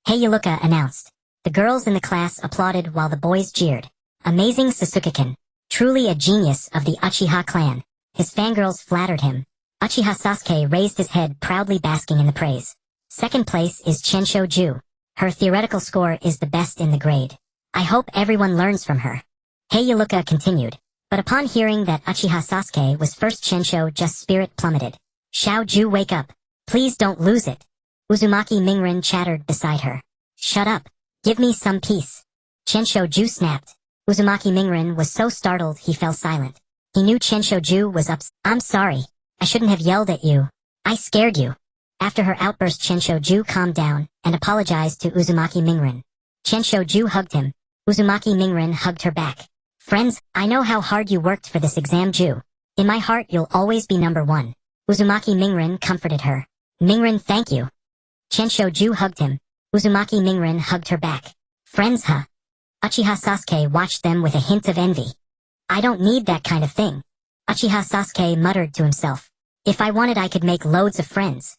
Heiress announced. The girls in the class applauded while the boys jeered. Amazing Sasuke-kun. Truly a genius of the Uchiha clan. His fangirls flattered him. Uchiha Sasuke raised his head, proudly basking in the praise. Second place is Chensho Ju. Her theoretical score is the best in the grade. I hope everyone learns from her. Heiress continued. But upon hearing that Uchiha Sasuke was first, Chensho just spirit plummeted. Xiao Ju, wake up. Please don't lose it. Uzumaki Mingren chattered beside her. Shut up. Give me some peace. Chensho Ju snapped. Uzumaki Mingren was so startled he fell silent. He knew Chensho Ju was I'm sorry. I shouldn't have yelled at you. I scared you. After her outburst, Chensho Ju calmed down and apologized to Uzumaki Mingren. Chensho Ju hugged him. Uzumaki Mingren hugged her back. Friends, I know how hard you worked for this exam, Ju. In my heart you'll always be number one. Uzumaki Mingren comforted her. Mingren, thank you. Chensho Ju hugged him. Uzumaki Mingren hugged her back. Friends, huh? Uchiha Sasuke watched them with a hint of envy. I don't need that kind of thing. Uchiha Sasuke muttered to himself. If I wanted I could make loads of friends.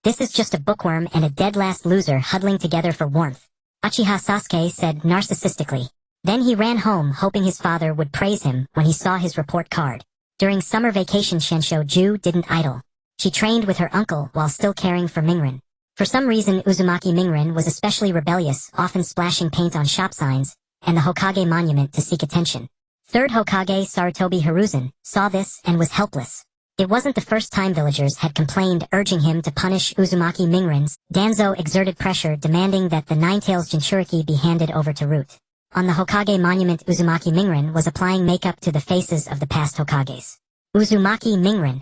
This is just a bookworm and a dead last loser huddling together for warmth. Uchiha Sasuke said narcissistically. Then he ran home hoping his father would praise him when he saw his report card. During summer vacation, Chensho Ju didn't idle. She trained with her uncle while still caring for Mingren. For some reason, Uzumaki Mingren was especially rebellious, often splashing paint on shop signs and the Hokage monument to seek attention. Third Hokage Sarutobi Hiruzen saw this and was helpless. It wasn't the first time villagers had complained, urging him to punish Uzumaki Mingren. Danzo exerted pressure, demanding that the Nine-Tails Jinchuriki be handed over to Root. On the Hokage monument, Uzumaki Mingren was applying makeup to the faces of the past Hokages. Uzumaki Mingren.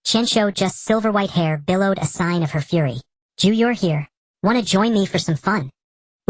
Chensho, just silver-white hair, billowed a sign of her fury. Ju, you're here. Wanna join me for some fun?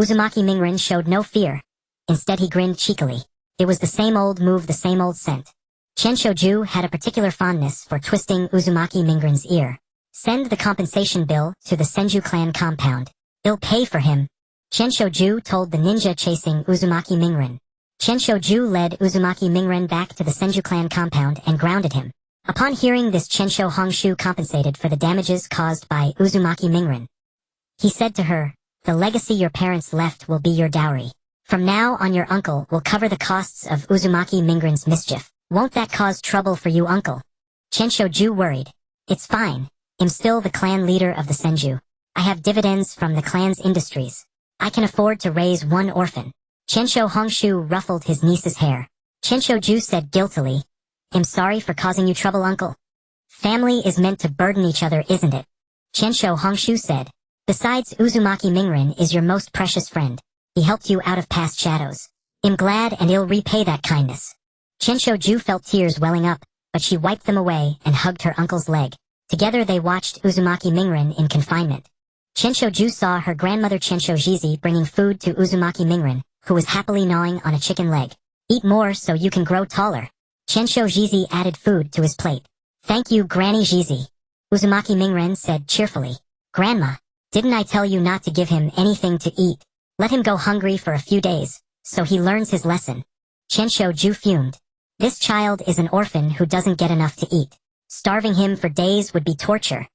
Uzumaki Mingren showed no fear. Instead he grinned cheekily. It was the same old move, the same old scent. Chensho Ju had a particular fondness for twisting Uzumaki Mingren's ear. Send the compensation bill to the Senju clan compound. It'll pay for him. Chensho Ju told the ninja chasing Uzumaki Mingren. Chensho Ju led Uzumaki Mingren back to the Senju clan compound and grounded him. Upon hearing this, Chensho Hongshu compensated for the damages caused by Uzumaki Mingren. He said to her, the legacy your parents left will be your dowry. From now on your uncle will cover the costs of Uzumaki Mingren's mischief. Won't that cause trouble for you, uncle? Chensho Ju worried. It's fine. I'm still the clan leader of the Senju. I have dividends from the clan's industries. I can afford to raise one orphan. Chensho Hongshu ruffled his niece's hair. Chensho Ju said guiltily, I'm sorry for causing you trouble, uncle. Family is meant to burden each other, isn't it? Chensho Hongshu said. Besides, Uzumaki Mingren is your most precious friend. He helped you out of past shadows. I'm glad and he'll repay that kindness. Chensho Ju felt tears welling up, but she wiped them away and hugged her uncle's leg. Together they watched Uzumaki Mingren in confinement. Chensho Ju saw her grandmother Chensho Jizi bringing food to Uzumaki Mingren, who was happily gnawing on a chicken leg. Eat more so you can grow taller. Chensho Jizi added food to his plate. Thank you, Granny Jizi. Uzumaki Mingren said cheerfully. Grandma, didn't I tell you not to give him anything to eat? Let him go hungry for a few days, so he learns his lesson. Chensho Ju fumed. This child is an orphan who doesn't get enough to eat. Starving him for days would be torture.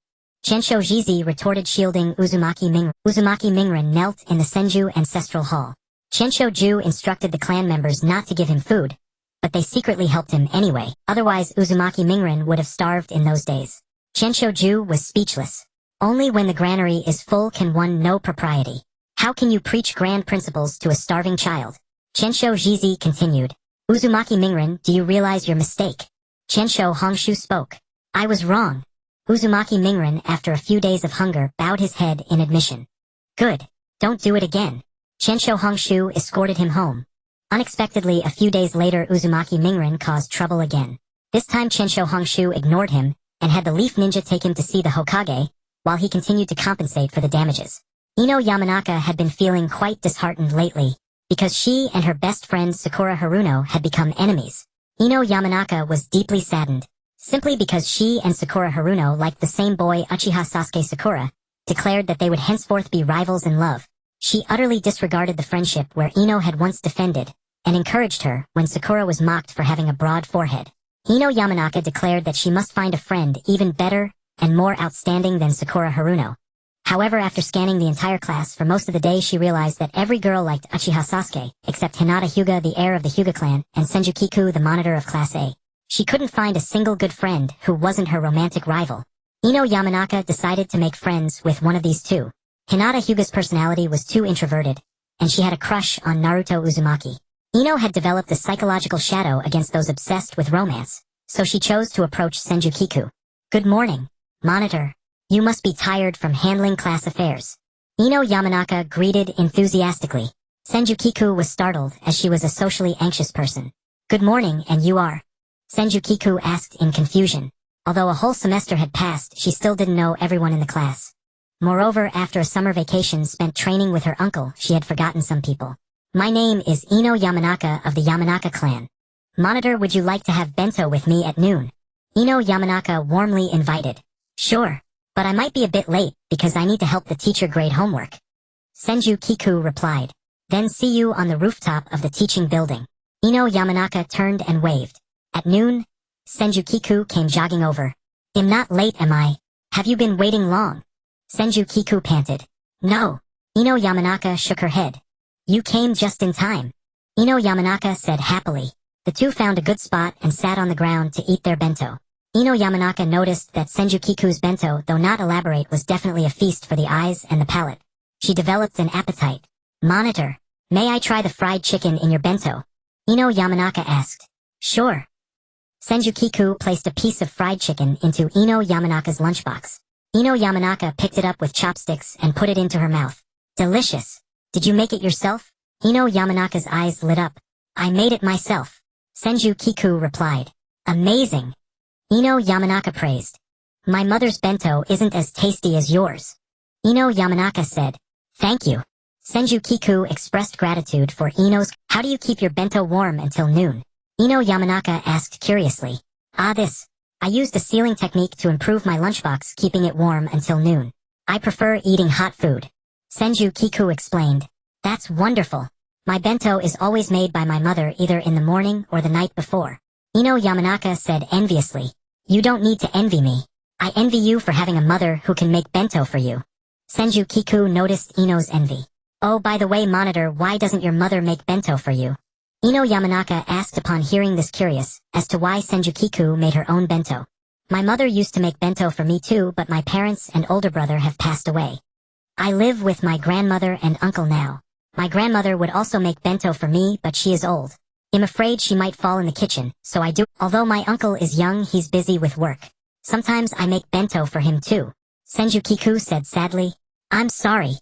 Chensho Jizi retorted, shielding Uzumaki Mingren. Uzumaki Mingren knelt in the Senju ancestral hall. Chensho Ju instructed the clan members not to give him food, but they secretly helped him anyway. Otherwise, Uzumaki Mingren would have starved in those days. Chensho Ju was speechless. Only when the granary is full can one know propriety. How can you preach grand principles to a starving child? Chensho Jizi continued. Uzumaki Mingren, do you realize your mistake? Chensho Hongshu spoke. I was wrong. Uzumaki Mingren, after a few days of hunger, bowed his head in admission. Good. Don't do it again. Chensho Hongshu escorted him home. Unexpectedly, a few days later, Uzumaki Mingren caused trouble again. This time Chensho Hongshu ignored him and had the Leaf Ninja take him to see the Hokage, while he continued to compensate for the damages. Ino Yamanaka had been feeling quite disheartened lately, because she and her best friend Sakura Haruno had become enemies. Ino Yamanaka was deeply saddened, simply because she and Sakura Haruno liked the same boy. Uchiha Sasuke Sakura declared that they would henceforth be rivals in love. She utterly disregarded the friendship where Ino had once defended, and encouraged her when Sakura was mocked for having a broad forehead. Ino Yamanaka declared that she must find a friend even better and more outstanding than Sakura Haruno. However, after scanning the entire class for most of the day, she realized that every girl liked Uchiha Sasuke, except Hinata Hyuga, the heir of the Hyuga clan, and Senju Kiku, the monitor of Class A. She couldn't find a single good friend who wasn't her romantic rival. Ino Yamanaka decided to make friends with one of these two. Hinata Hyuga's personality was too introverted, and she had a crush on Naruto Uzumaki. Ino had developed a psychological shadow against those obsessed with romance, so she chose to approach Senju Kiku. "Good morning, monitor. You must be tired from handling class affairs." Ino Yamanaka greeted enthusiastically. Senju Kiku was startled as she was a socially anxious person. "Good morning, and you are?" Senju Kiku asked in confusion. Although a whole semester had passed, she still didn't know everyone in the class. Moreover, after a summer vacation spent training with her uncle, she had forgotten some people. "My name is Ino Yamanaka of the Yamanaka clan. Monitor, would you like to have bento with me at noon?" Ino Yamanaka warmly invited. "Sure, but I might be a bit late because I need to help the teacher grade homework." Senju Kiku replied. "Then see you on the rooftop of the teaching building." Ino Yamanaka turned and waved. At noon, Senju Kiku came jogging over. "I'm not late, am I? Have you been waiting long?" Senju Kiku panted. "No." Ino Yamanaka shook her head. "You came just in time." Ino Yamanaka said happily. The two found a good spot and sat on the ground to eat their bento. Ino Yamanaka noticed that Senju Kiku's bento, though not elaborate, was definitely a feast for the eyes and the palate. She developed an appetite. "Monitor, may I try the fried chicken in your bento?" Ino Yamanaka asked. "Sure." Senju Kiku placed a piece of fried chicken into Ino Yamanaka's lunchbox. Ino Yamanaka picked it up with chopsticks and put it into her mouth. "Delicious. Did you make it yourself?" Ino Yamanaka's eyes lit up. "I made it myself." Senju Kiku replied. "Amazing." Ino Yamanaka praised. "My mother's bento isn't as tasty as yours." Ino Yamanaka said. "Thank you." Senju Kiku expressed gratitude for Ino's. "How do you keep your bento warm until noon?" Ino Yamanaka asked curiously. This. I used a sealing technique to improve my lunchbox, keeping it warm until noon. I prefer eating hot food." Senju Kiku explained. "That's wonderful. My bento is always made by my mother either in the morning or the night before." Ino Yamanaka said enviously. "You don't need to envy me. I envy you for having a mother who can make bento for you." Senju Kiku noticed Ino's envy. "Oh, by the way, monitor, why doesn't your mother make bento for you?" Ino Yamanaka asked upon hearing this, curious as to why Senju Kiku made her own bento. "My mother used to make bento for me too, but my parents and older brother have passed away. I live with my grandmother and uncle now. My grandmother would also make bento for me, but she is old. I'm afraid she might fall in the kitchen, so I do. Although my uncle is young, he's busy with work. Sometimes I make bento for him too." Senju Kiku said sadly. "I'm sorry.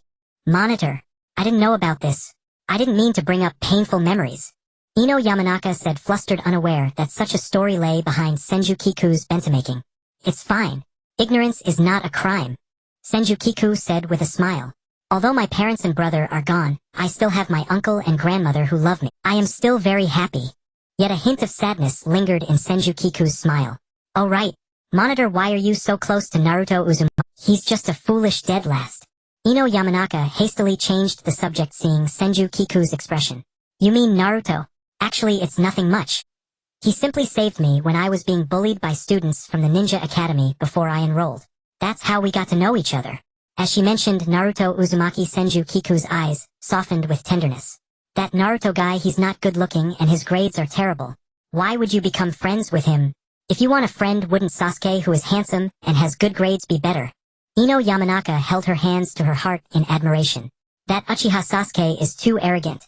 Monitor, I didn't know about this. I didn't mean to bring up painful memories." Ino Yamanaka said, flustered, unaware that such a story lay behind Senju Kiku's bento making. "It's fine. Ignorance is not a crime." Senju Kiku said with a smile. "Although my parents and brother are gone, I still have my uncle and grandmother who love me. I am still very happy." Yet a hint of sadness lingered in Senju Kiku's smile. "Oh right. Monitor, why are you so close to Naruto Uzumaki? He's just a foolish dead last." Ino Yamanaka hastily changed the subject, seeing Senju Kiku's expression. "You mean Naruto? Actually, it's nothing much. He simply saved me when I was being bullied by students from the Ninja Academy before I enrolled. That's how we got to know each other." As she mentioned Naruto Uzumaki, Senju Kiku's eyes softened with tenderness. "That Naruto guy, he's not good looking and his grades are terrible. Why would you become friends with him? If you want a friend, wouldn't Sasuke, who is handsome and has good grades, be better?" Ino Yamanaka held her hands to her heart in admiration. "That Uchiha Sasuke is too arrogant.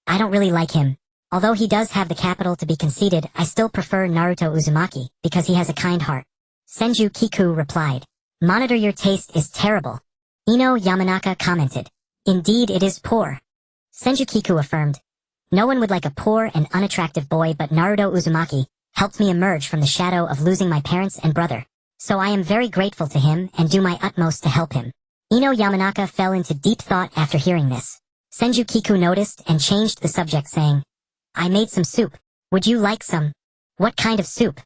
I don't really like him. Although he does have the capital to be conceited, I still prefer Naruto Uzumaki because he has a kind heart." Senju Kiku replied. "Monitor, your taste is terrible." Ino Yamanaka commented. "Indeed, it is poor." Senju Kiku affirmed. "No one would like a poor and unattractive boy, but Naruto Uzumaki helped me emerge from the shadow of losing my parents and brother. So I am very grateful to him and do my utmost to help him." Ino Yamanaka fell into deep thought after hearing this. Senju Kiku noticed and changed the subject, saying, "I made some soup. Would you like some?" "What kind of soup?"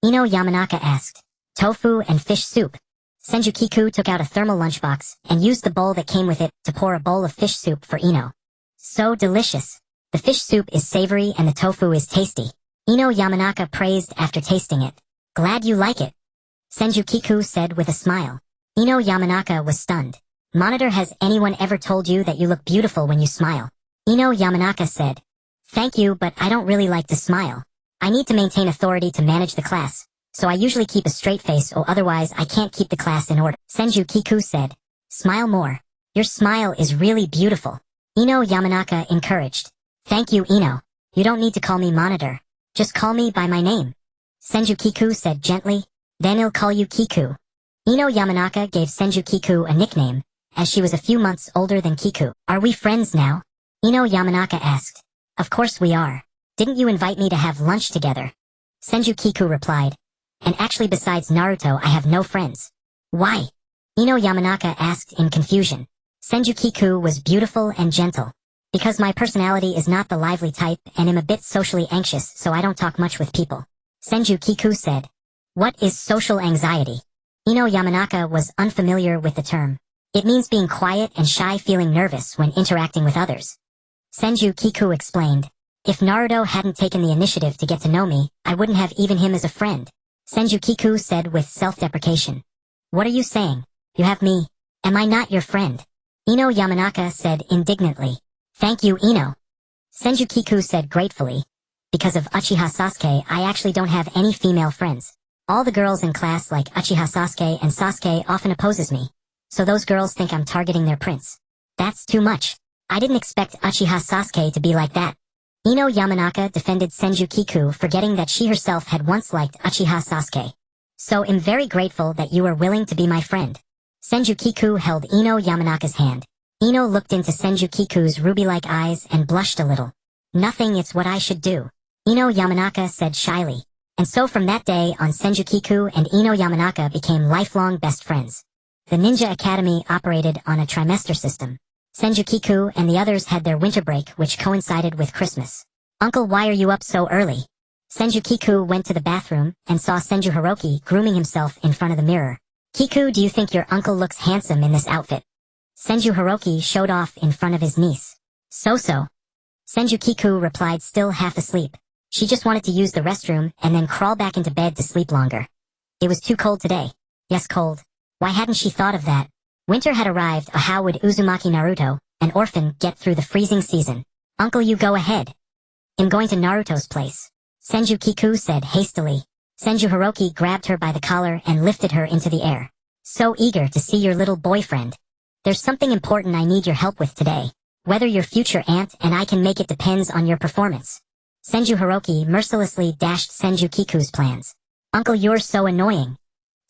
Ino Yamanaka asked. "Tofu and fish soup." Senju Kiku took out a thermal lunchbox and used the bowl that came with it to pour a bowl of fish soup for Ino. "So delicious. The fish soup is savory and the tofu is tasty." Ino Yamanaka praised after tasting it. Glad you like it. Senju Kiku said with a smile. Ino Yamanaka was stunned. Monitor, has anyone ever told you that you look beautiful when you smile? Ino Yamanaka said. Thank you, but I don't really like to smile. I need to maintain authority to manage the class, so I usually keep a straight face or otherwise I can't keep the class in order. Senju Kiku said. Smile more. Your smile is really beautiful. Ino Yamanaka encouraged. Thank you, Ino. You don't need to call me Monitor. Just call me by my name. Senju Kiku said gently. Then I'll call you Kiku. Ino Yamanaka gave Senju Kiku a nickname, as she was a few months older than Kiku. Are we friends now? Ino Yamanaka asked. Of course we are. Didn't you invite me to have lunch together? Senju Kiku replied. And actually, besides Naruto, I have no friends. Why? Ino Yamanaka asked in confusion. Senju Kiku was beautiful and gentle. Because my personality is not the lively type and am a bit socially anxious, so I don't talk much with people. Senju Kiku said. What is social anxiety? Ino Yamanaka was unfamiliar with the term. It means being quiet and shy, feeling nervous when interacting with others. Senju Kiku explained. If Naruto hadn't taken the initiative to get to know me, I wouldn't have even him as a friend. Senju Kiku said with self-deprecation. What are you saying? You have me. Am I not your friend? Ino Yamanaka said indignantly. Thank you, Ino. Senju Kiku said gratefully. Because of Uchiha Sasuke, I actually don't have any female friends. All the girls in class like Uchiha Sasuke, and Sasuke often opposes me. So those girls think I'm targeting their prince. That's too much. I didn't expect Uchiha Sasuke to be like that. Ino Yamanaka defended Senju Kiku, forgetting that she herself had once liked Uchiha Sasuke. So I'm very grateful that you are willing to be my friend. Senju Kiku held Ino Yamanaka's hand. Ino looked into Senju Kiku's ruby-like eyes and blushed a little. Nothing, it's what I should do. Ino Yamanaka said shyly. And so from that day on, Senju Kiku and Ino Yamanaka became lifelong best friends. The Ninja Academy operated on a trimester system. Senju Kiku and the others had their winter break, which coincided with Christmas. Uncle, why are you up so early? Senju Kiku went to the bathroom and saw Senju Hiroki grooming himself in front of the mirror. Kiku, do you think your uncle looks handsome in this outfit? Senju Hiroki showed off in front of his niece. So. Senju Kiku replied, still half asleep. She just wanted to use the restroom and then crawl back into bed to sleep longer. It was too cold today. Yes, cold. Why hadn't she thought of that? Winter had arrived. How would Uzumaki Naruto, an orphan, get through the freezing season? Uncle, you go ahead. I'm going to Naruto's place. Senju Kiku said hastily. Senju Hiroki grabbed her by the collar and lifted her into the air. So eager to see your little boyfriend. There's something important I need your help with today. Whether your future aunt and I can make it depends on your performance. Senju Hiroki mercilessly dashed Senju Kiku's plans. Uncle, you're so annoying.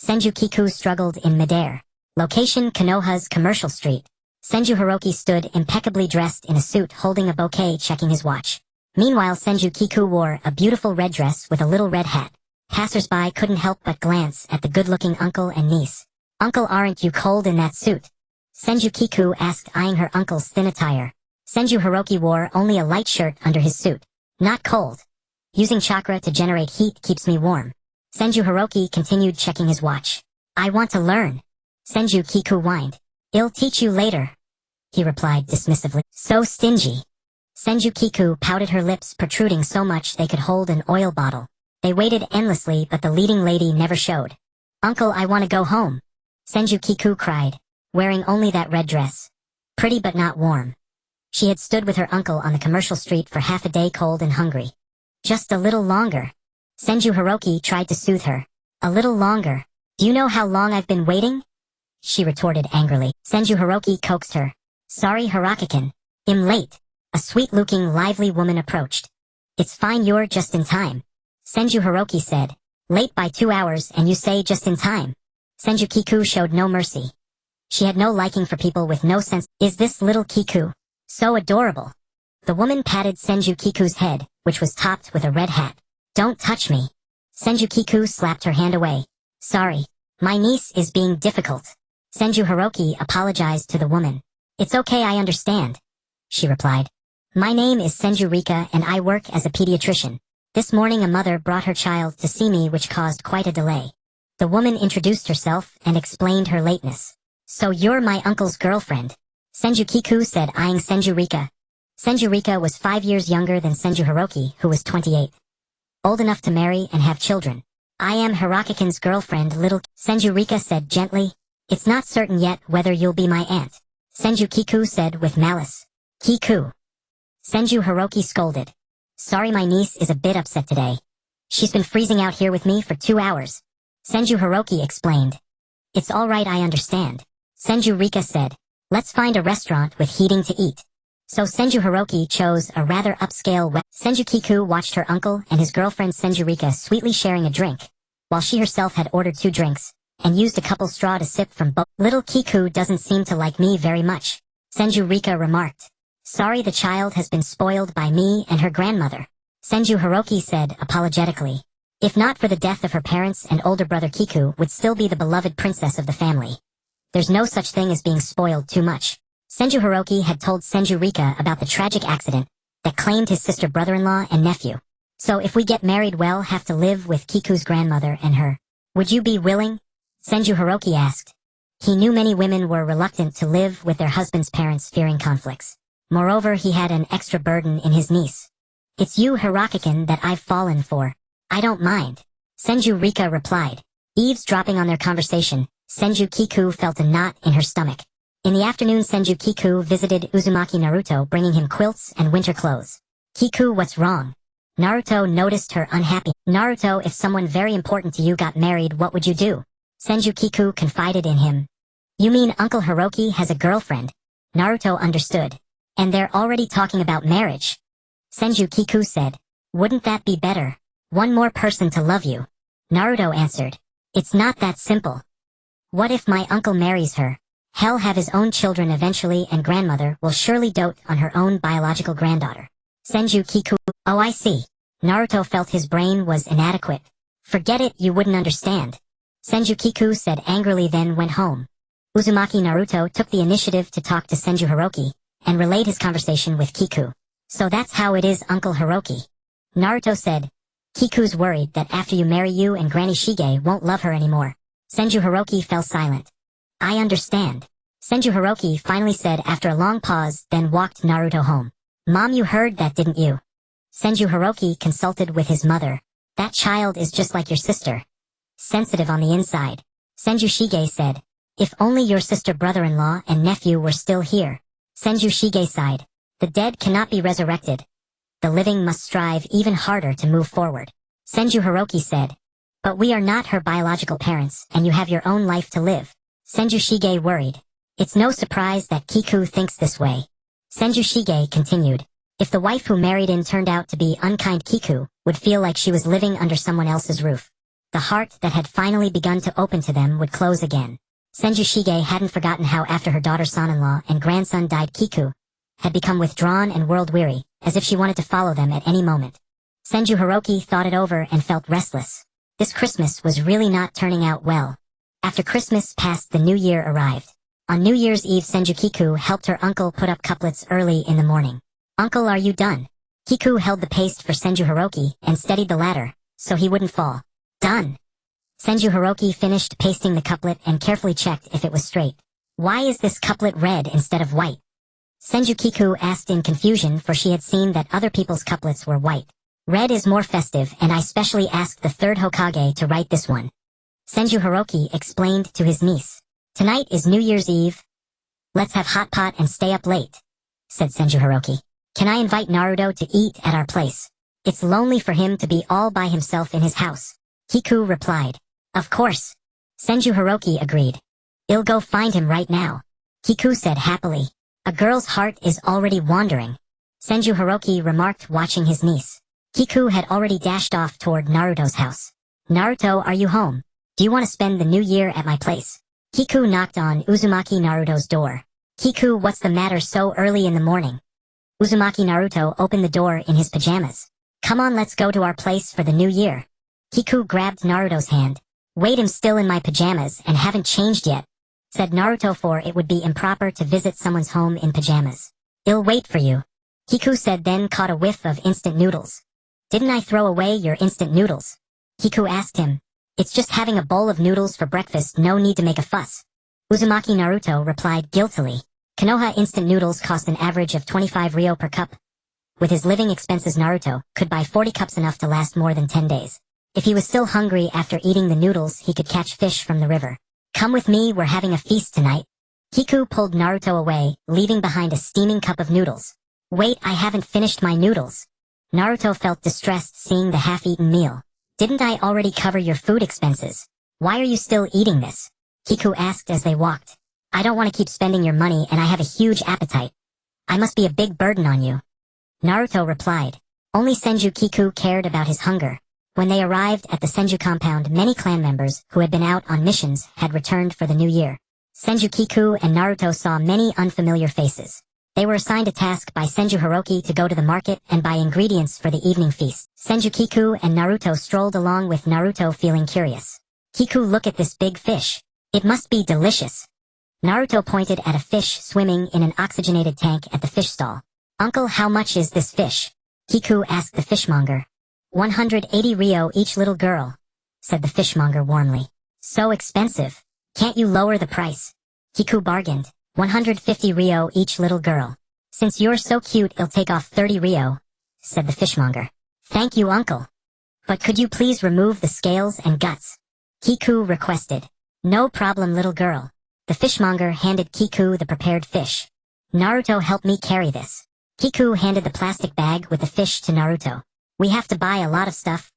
Senju Kiku struggled in midair. Location: Konoha's Commercial Street. Senju Hiroki stood impeccably dressed in a suit holding a bouquet, checking his watch. Meanwhile, Senju Kiku wore a beautiful red dress with a little red hat. Passers-by couldn't help but glance at the good-looking uncle and niece. Uncle, aren't you cold in that suit? Senju Kiku asked, eyeing her uncle's thin attire. Senju Hiroki wore only a light shirt under his suit. Not cold. Using chakra to generate heat keeps me warm. Senju Hiroki continued checking his watch. I want to learn. Senju Kiku whined. I'll teach you later. He replied dismissively. So stingy. Senju Kiku pouted, her lips protruding so much they could hold an oil bottle. They waited endlessly, but the leading lady never showed. Uncle, I want to go home. Senju Kiku cried, wearing only that red dress. Pretty but not warm. She had stood with her uncle on the commercial street for half a day, cold and hungry. Just a little longer. Senju Hiroki tried to soothe her. A little longer. Do you know how long I've been waiting? She retorted angrily. Senju Hiroki coaxed her. Sorry, Hiroki-kun. I'm late. A sweet-looking, lively woman approached. It's fine, you're just in time. Senju Hiroki said. Late by 2 hours and you say just in time. Senju Kiku showed no mercy. She had no liking for people with no sense. Is this little Kiku so adorable? The woman patted Senju Kiku's head, which was topped with a red hat. Don't touch me. Senju Kiku slapped her hand away. Sorry. My niece is being difficult. Senju Hiroki apologized to the woman. It's okay, I understand. She replied. My name is Senju Rika and I work as a pediatrician. This morning a mother brought her child to see me, which caused quite a delay. The woman introduced herself and explained her lateness. So you're my uncle's girlfriend? Senju Kiku said, eyeing Senju Rika. Senju Rika was 5 years younger than Senju Hiroki, who was 28. old enough to marry and have children. I am Hirakikan's girlfriend, little Senju Rika said gently. It's not certain yet whether you'll be my aunt, Senju Kiku said with malice. Kiku. Senju Hiroki scolded. Sorry, my niece is a bit upset today. She's been freezing out here with me for 2 hours. Senju Hiroki explained. It's all right, I understand. Senju Rika said. Let's find a restaurant with heating to eat. So Senju Hiroki chose a rather upscale Senju Kiku watched her uncle and his girlfriend Senju Rika sweetly sharing a drink, while she herself had ordered 2 drinks, and used a couple straw to sip from both. Little Kiku doesn't seem to like me very much, Senju Rika remarked. Sorry, the child has been spoiled by me and her grandmother, Senju Hiroki said apologetically. If not for the death of her parents and older brother, Kiku would still be the beloved princess of the family. There's no such thing as being spoiled too much. Senju Hiroki had told Senju Rika about the tragic accident that claimed his sister, brother-in-law, and nephew. So if we get married, we'll have to live with Kiku's grandmother and her. Would you be willing? Senju Hiroki asked. He knew many women were reluctant to live with their husband's parents, fearing conflicts. Moreover, he had an extra burden in his niece. It's you, Hirakikan, that I've fallen for. I don't mind, Senju Rika replied. Eavesdropping on their conversation, Senju Kiku felt a knot in her stomach. In the afternoon, Senju Kiku visited Uzumaki Naruto, bringing him quilts and winter clothes. Kiku, what's wrong? Naruto noticed her unhappy. Naruto, if someone very important to you got married, what would you do? Senju Kiku confided in him. You mean Uncle Hiroki has a girlfriend? Naruto understood. And they're already talking about marriage. Senju Kiku said. Wouldn't that be better? One more person to love you. Naruto answered. It's not that simple. What if my uncle marries her? He'll have his own children eventually, and grandmother will surely dote on her own biological granddaughter. Senju Kiku. Oh, I see. Naruto felt his brain was inadequate. Forget it, you wouldn't understand. Senju Kiku said angrily, then went home. Uzumaki Naruto took the initiative to talk to Senju Hiroki, and relayed his conversation with Kiku. So that's how it is, Uncle Hiroki. Naruto said. Kiku's worried that after you marry, you and Granny Shige won't love her anymore. Senju Hiroki fell silent. I understand. Senju Hiroki finally said after a long pause, then walked Naruto home. Mom, you heard that, didn't you? Senju Hiroki consulted with his mother. That child is just like your sister. Sensitive on the inside. Senju Shige said. If only your sister, brother-in-law, and nephew were still here. Senju Shige sighed. The dead cannot be resurrected. The living must strive even harder to move forward. Senju Hiroki said. But we are not her biological parents, and you have your own life to live. Senju Shige worried. It's no surprise that Kiku thinks this way. Senju Shige continued. If the wife who married in turned out to be unkind, Kiku would feel like she was living under someone else's roof. The heart that had finally begun to open to them would close again. Senju Shige hadn't forgotten how after her daughter's son-in-law and grandson died, Kiku had become withdrawn and world-weary, as if she wanted to follow them at any moment. Senju Hiroki thought it over and felt restless. This Christmas was really not turning out well. After Christmas passed, the New Year arrived. On New Year's Eve, Senju Kiku helped her uncle put up couplets early in the morning. Uncle, are you done? Kiku held the paste for Senju Hiroki and steadied the ladder, so he wouldn't fall. Done. Senju Hiroki finished pasting the couplet and carefully checked if it was straight. Why is this couplet red instead of white? Senju Kiku asked in confusion, for she had seen that other people's couplets were white. Red is more festive, and I specially asked the third Hokage to write this one. Senju Hiroki explained to his niece. Tonight is New Year's Eve. Let's have hot pot and stay up late, said Senju Hiroki. Can I invite Naruto to eat at our place? It's lonely for him to be all by himself in his house. Kiku replied. Of course. Senju Hiroki agreed. I'll go find him right now. Kiku said happily. A girl's heart is already wandering. Senju Hiroki remarked, watching his niece. Kiku had already dashed off toward Naruto's house. Naruto, are you home? Do you want to spend the new year at my place? Kiku knocked on Uzumaki Naruto's door. Kiku, what's the matter so early in the morning? Uzumaki Naruto opened the door in his pajamas. Come on, let's go to our place for the new year. Kiku grabbed Naruto's hand. Wait, I'm still in my pajamas and haven't changed yet, said Naruto, for it would be improper to visit someone's home in pajamas. I'll wait for you, Kiku said, then caught a whiff of instant noodles. Didn't I throw away your instant noodles? Kiku asked him. It's just having a bowl of noodles for breakfast, no need to make a fuss. Uzumaki Naruto replied guiltily. Konoha instant noodles cost an average of 25 ryo per cup. With his living expenses, Naruto could buy 40 cups, enough to last more than 10 days. If he was still hungry after eating the noodles, he could catch fish from the river. Come with me, we're having a feast tonight. Kiku pulled Naruto away, leaving behind a steaming cup of noodles. Wait, I haven't finished my noodles. Naruto felt distressed seeing the half-eaten meal. Didn't I already cover your food expenses? Why are you still eating this? Kiku asked as they walked. I don't want to keep spending your money, and I have a huge appetite. I must be a big burden on you. Naruto replied. Only Senju Kiku cared about his hunger. When they arrived at the Senju compound, many clan members who had been out on missions had returned for the new year. Senju Kiku and Naruto saw many unfamiliar faces. They were assigned a task by Senju Hiroki to go to the market and buy ingredients for the evening feast. Senju Kiku and Naruto strolled along, with Naruto feeling curious. Kiku, look at this big fish. It must be delicious. Naruto pointed at a fish swimming in an oxygenated tank at the fish stall. Uncle, how much is this fish? Kiku asked the fishmonger. 180 ryo each, little girl, said the fishmonger warmly. So expensive. Can't you lower the price? Kiku bargained. 150 ryo each, little girl. Since you're so cute, I'll take off 30 ryo, said the fishmonger. Thank you, uncle. But could you please remove the scales and guts? Kiku requested. No problem, little girl. The fishmonger handed Kiku the prepared fish. Naruto, help me carry this. Kiku handed the plastic bag with the fish to Naruto. We have to buy a lot of stuff.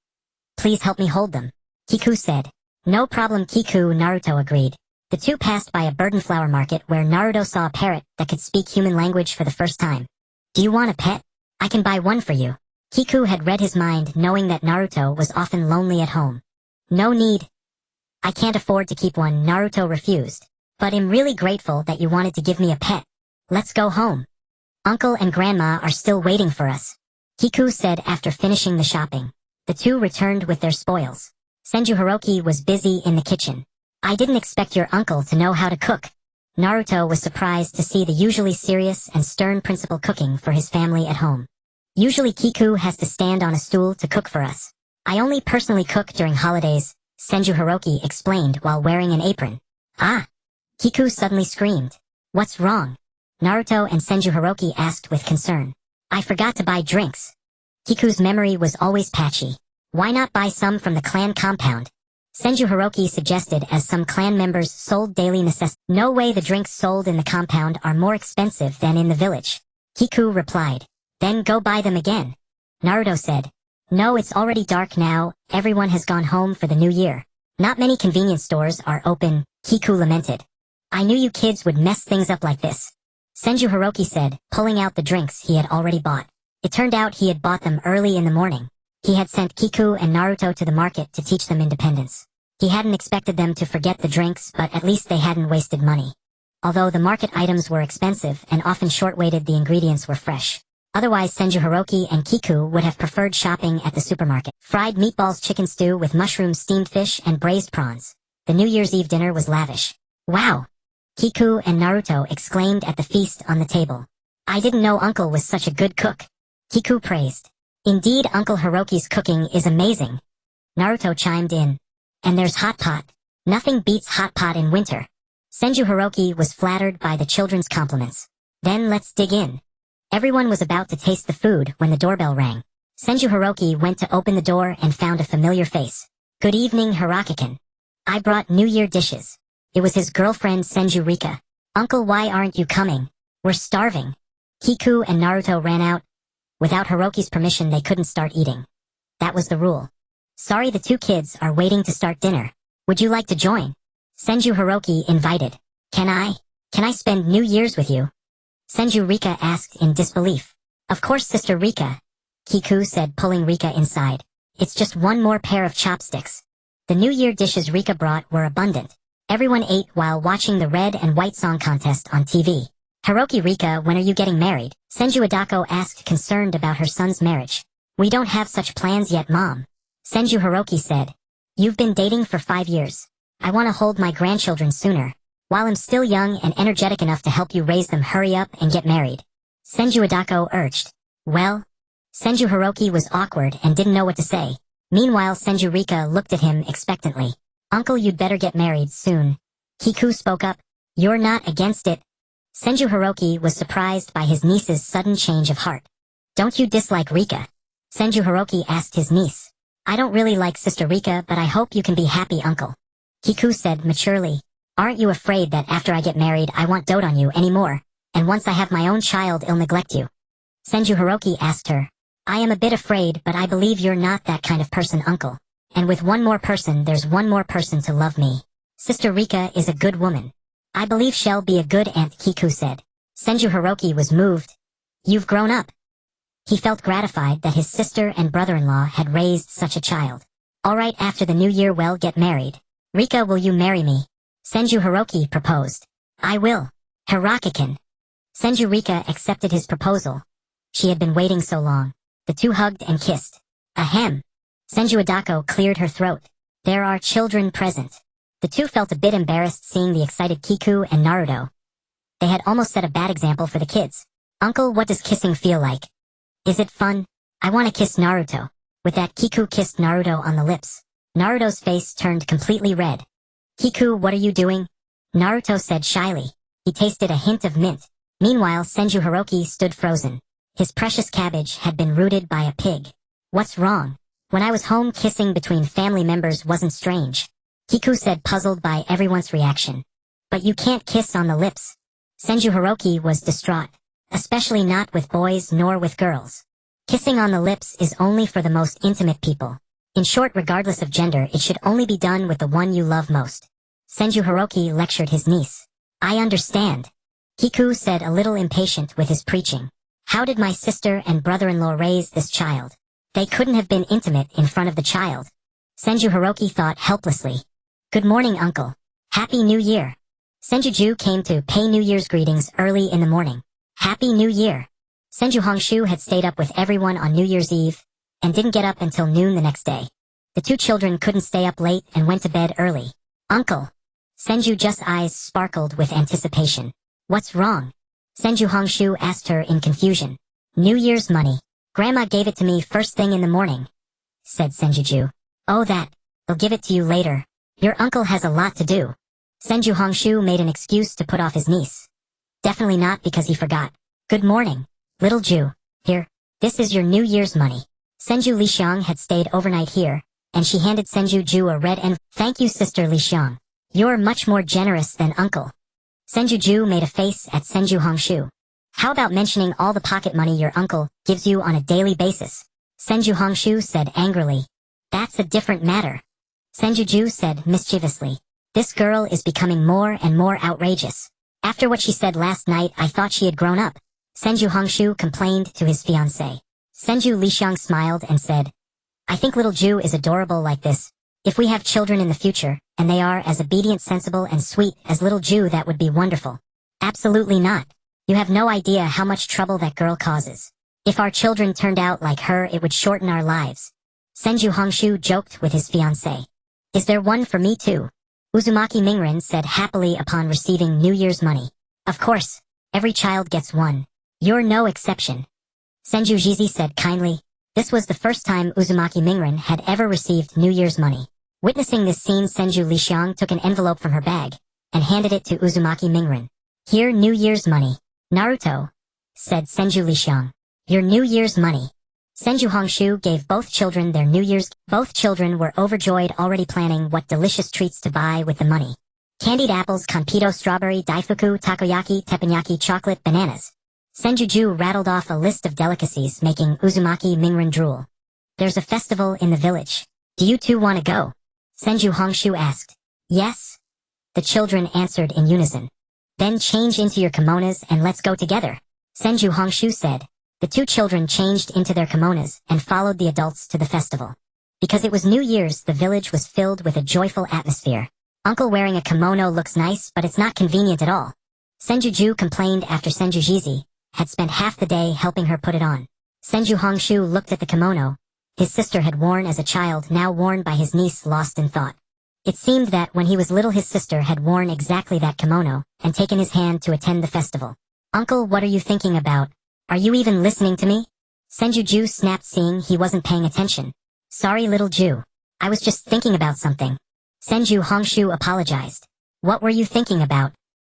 Please help me hold them. Kiku said. No problem, Kiku, Naruto agreed. The two passed by a burdenflower market where Naruto saw a parrot that could speak human language for the first time. Do you want a pet? I can buy one for you. Kiku had read his mind, knowing that Naruto was often lonely at home. No need. I can't afford to keep one, Naruto refused. But I'm really grateful that you wanted to give me a pet. Let's go home. Uncle and Grandma are still waiting for us, Kiku said after finishing the shopping. The two returned with their spoils. Senju Hiroki was busy in the kitchen. I didn't expect your uncle to know how to cook. Naruto was surprised to see the usually serious and stern principal cooking for his family at home. Usually Kiku has to stand on a stool to cook for us. I only personally cook during holidays, Senju Hiroki explained while wearing an apron. Ah! Kiku suddenly screamed. What's wrong? Naruto and Senju Hiroki asked with concern. I forgot to buy drinks. Kiku's memory was always patchy. Why not buy some from the clan compound? Senju Hiroki suggested, as some clan members sold daily necessities. No way, the drinks sold in the compound are more expensive than in the village. Kiku replied. Then go buy them again. Naruto said. No, it's already dark now, everyone has gone home for the new year. Not many convenience stores are open, Kiku lamented. I knew you kids would mess things up like this. Senju Hiroki said, pulling out the drinks he had already bought. It turned out he had bought them early in the morning. He had sent Kiku and Naruto to the market to teach them independence. He hadn't expected them to forget the drinks, but at least they hadn't wasted money. Although the market items were expensive and often short-weighted, the ingredients were fresh. Otherwise, Senju Hiroki and Kiku would have preferred shopping at the supermarket. Fried meatballs, chicken stew with mushrooms, steamed fish, and braised prawns. The New Year's Eve dinner was lavish. Wow! Kiku and Naruto exclaimed at the feast on the table. I didn't know Uncle was such a good cook. Kiku praised. Indeed, Uncle Hiroki's cooking is amazing. Naruto chimed in. And there's hot pot. Nothing beats hot pot in winter. Senju Hiroki was flattered by the children's compliments. Then let's dig in. Everyone was about to taste the food when the doorbell rang. Senju Hiroki went to open the door and found a familiar face. Good evening, Hiroki-kun. I brought New Year dishes. It was his girlfriend Senju Rika. Uncle, why aren't you coming? We're starving. Kiku and Naruto ran out. Without Hiroki's permission, they couldn't start eating. That was the rule. Sorry, the two kids are waiting to start dinner. Would you like to join? Senju Hiroki invited. Can I spend New Year's with you? Senju Rika asked in disbelief. Of course, Sister Rika, Kiku said, pulling Rika inside. It's just one more pair of chopsticks. The New Year dishes Rika brought were abundant. Everyone ate while watching the red and white song contest on TV. Hiroki, Rika, when are you getting married? Senju Adako asked, concerned about her son's marriage. We don't have such plans yet, Mom. Senju Hiroki said. You've been dating for 5 years. I want to hold my grandchildren sooner. While I'm still young and energetic enough to help you raise them, hurry up and get married. Senju Adako urged. Well? Senju Hiroki was awkward and didn't know what to say. Meanwhile, Senju Rika looked at him expectantly. Uncle, you'd better get married soon. Kiku spoke up. You're not against it? Senju Hiroki was surprised by his niece's sudden change of heart. Don't you dislike Rika? Senju Hiroki asked his niece. I don't really like Sister Rika, but I hope you can be happy, uncle. Kiku said maturely. Aren't you afraid that after I get married I won't dote on you anymore, and once I have my own child I'll neglect you? Senju Hiroki asked her. I am a bit afraid, but I believe you're not that kind of person, uncle. And with one more person there's one more person to love me. Sister Rika is a good woman. I believe she'll be a good aunt, Kiku said. Senju Hiroki was moved. You've grown up. He felt gratified that his sister and brother-in-law had raised such a child. Alright, after the new year we'll get married. Rika, will you marry me? Senju Hiroki proposed. I will. Hirakikan. Senju Rika accepted his proposal. She had been waiting so long. The two hugged and kissed. Ahem. Senju Adako cleared her throat. There are children present. The two felt a bit embarrassed seeing the excited Kiku and Naruto. They had almost set a bad example for the kids. Uncle, what does kissing feel like? Is it fun? I want to kiss Naruto. With that, Kiku kissed Naruto on the lips. Naruto's face turned completely red. Kiku, what are you doing? Naruto said shyly. He tasted a hint of mint. Meanwhile, Senju Hiroki stood frozen. His precious cabbage had been rooted by a pig. What's wrong? When I was home, kissing between family members wasn't strange. Kiku said, puzzled by everyone's reaction. But you can't kiss on the lips. Senju Hiroki was distraught. Especially not with boys nor with girls. Kissing on the lips is only for the most intimate people. In short, regardless of gender, it should only be done with the one you love most. Senju Hiroki lectured his niece. I understand. Kiku said, a little impatient with his preaching. How did my sister and brother-in-law raise this child? They couldn't have been intimate in front of the child. Senju Hiroki thought helplessly. Good morning, uncle. Happy New Year. Senju came to pay New Year's greetings early in the morning. Happy New Year. Senju Hongshu had stayed up with everyone on New Year's Eve, and didn't get up until noon the next day. The two children couldn't stay up late and went to bed early. Uncle. Senju Ju's eyes sparkled with anticipation. What's wrong? Senju Hongshu asked her in confusion. New Year's money. Grandma gave it to me first thing in the morning, said Senju. Oh, that. They'll give it to you later. Your uncle has a lot to do. Senju Hongshu made an excuse to put off his niece. Definitely not because he forgot. Good morning, little Ju. Here, this is your New Year's money. Senju Lixiang had stayed overnight here, and she handed Senju Ju a red envelope. Thank you, Sister Lixiang. You're much more generous than uncle. Senju Ju made a face at Senju Hongshu. How about mentioning all the pocket money your uncle gives you on a daily basis? Senju Hongshu said angrily. That's a different matter. Senju Ju said mischievously. This girl is becoming more and more outrageous. After what she said last night, I thought she had grown up. Senju Hongshu complained to his fiancée. Senju Lixiang smiled and said, I think little Ju is adorable like this. If we have children in the future, and they are as obedient, sensible, and sweet as little Ju, that would be wonderful. Absolutely not. You have no idea how much trouble that girl causes. If our children turned out like her, it would shorten our lives. Senju Hongshu joked with his fiancée. Is there one for me too? Uzumaki Mingren said happily upon receiving New Year's money. Of course, every child gets one. You're no exception. Senju Jizi said kindly. This was the first time Uzumaki Mingren had ever received New Year's money. Witnessing this scene, Senju Lixiang took an envelope from her bag and handed it to Uzumaki Mingren. Here, New Year's money. Naruto, said Senju Lixiang. Your New Year's money. Senju Hongshu gave both children their New Year's. Both children were overjoyed, already planning what delicious treats to buy with the money. Candied apples, konpito, strawberry, daifuku, takoyaki, teppanyaki, chocolate, bananas. Senju Ju rattled off a list of delicacies, making Uzumaki Mingren drool. There's a festival in the village. Do you two want to go? Senju Hongshu asked. Yes. The children answered in unison. Then change into your kimonos and let's go together, Senju Hongshu said. The two children changed into their kimonos and followed the adults to the festival. Because it was New Year's, the village was filled with a joyful atmosphere. Uncle wearing a kimono looks nice, but it's not convenient at all. Senju Ju complained after Senju Jizi had spent half the day helping her put it on. Senju Hongshu looked at the kimono his sister had worn as a child, now worn by his niece, lost in thought. It seemed that when he was little, his sister had worn exactly that kimono and taken his hand to attend the festival. Uncle, what are you thinking about? Are you even listening to me? Senju Ju snapped, seeing he wasn't paying attention. Sorry, little Ju. I was just thinking about something. Senju Hongshu apologized. What were you thinking about?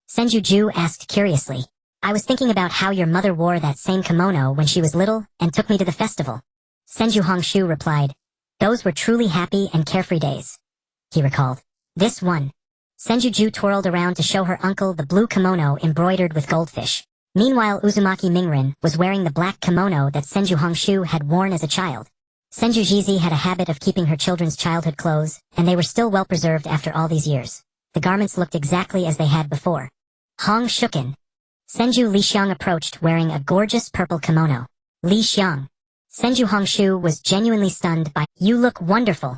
Senju Ju asked curiously. I was thinking about how your mother wore that same kimono when she was little and took me to the festival. Senju Hongshu replied. Those were truly happy and carefree days. He recalled. This one. Senju Ju twirled around to show her uncle the blue kimono embroidered with goldfish. Meanwhile, Uzumaki Mingren was wearing the black kimono that Senju Hongshu had worn as a child. Senju Jizi had a habit of keeping her children's childhood clothes, and they were still well preserved after all these years. The garments looked exactly as they had before. Hong Shuken. Senju Lixiang approached wearing a gorgeous purple kimono. Lixiang. Senju Hongshu was genuinely stunned by, you look wonderful.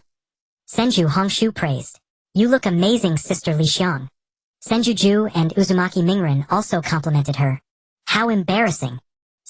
Senju Hongshu praised. You look amazing, Sister Lixiang. Senju Ju and Uzumaki Mingren also complimented her. How embarrassing.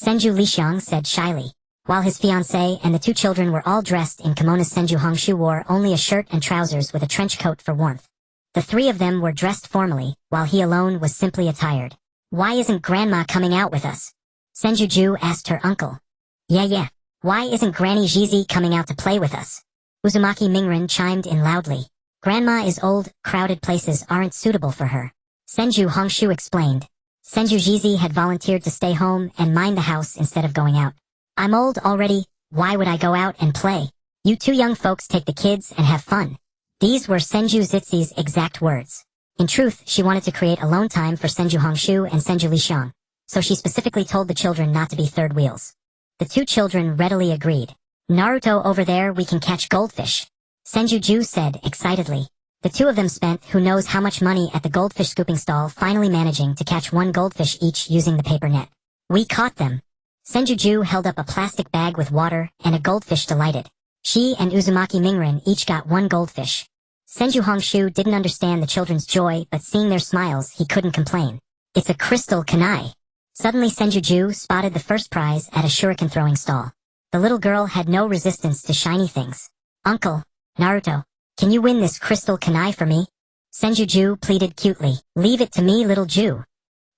Senju Lixiang said shyly. While his fiancée and the two children were all dressed in kimonos, Senju Hongshu wore only a shirt and trousers with a trench coat for warmth. The three of them were dressed formally, while he alone was simply attired. Why isn't Grandma coming out with us? Senju Ju asked her uncle. Yeah. Why isn't Granny Jizi coming out to play with us? Uzumaki Mingren chimed in loudly. Grandma is old, crowded places aren't suitable for her. Senju Hongshu explained. Senju Jizi had volunteered to stay home and mind the house instead of going out. I'm old already, why would I go out and play? You two young folks take the kids and have fun. These were Senju Zizi's exact words. In truth, she wanted to create alone time for Senju Hongshu and Senju Lixiang, so she specifically told the children not to be third wheels. The two children readily agreed. Naruto, over there we can catch goldfish. Senju Ju said excitedly. The two of them spent who knows how much money at the goldfish scooping stall, finally managing to catch one goldfish each using the paper net. We caught them. Senju Ju held up a plastic bag with water, and a goldfish delighted. She and Uzumaki Mingren each got one goldfish. Senju Hongshu didn't understand the children's joy, but seeing their smiles, he couldn't complain. It's a crystal kunai. Suddenly Senju Ju spotted the first prize at a shuriken throwing stall. The little girl had no resistance to shiny things. Uncle, Naruto, can you win this crystal kunai for me? Senju Ju pleaded cutely. Leave it to me, little Ju.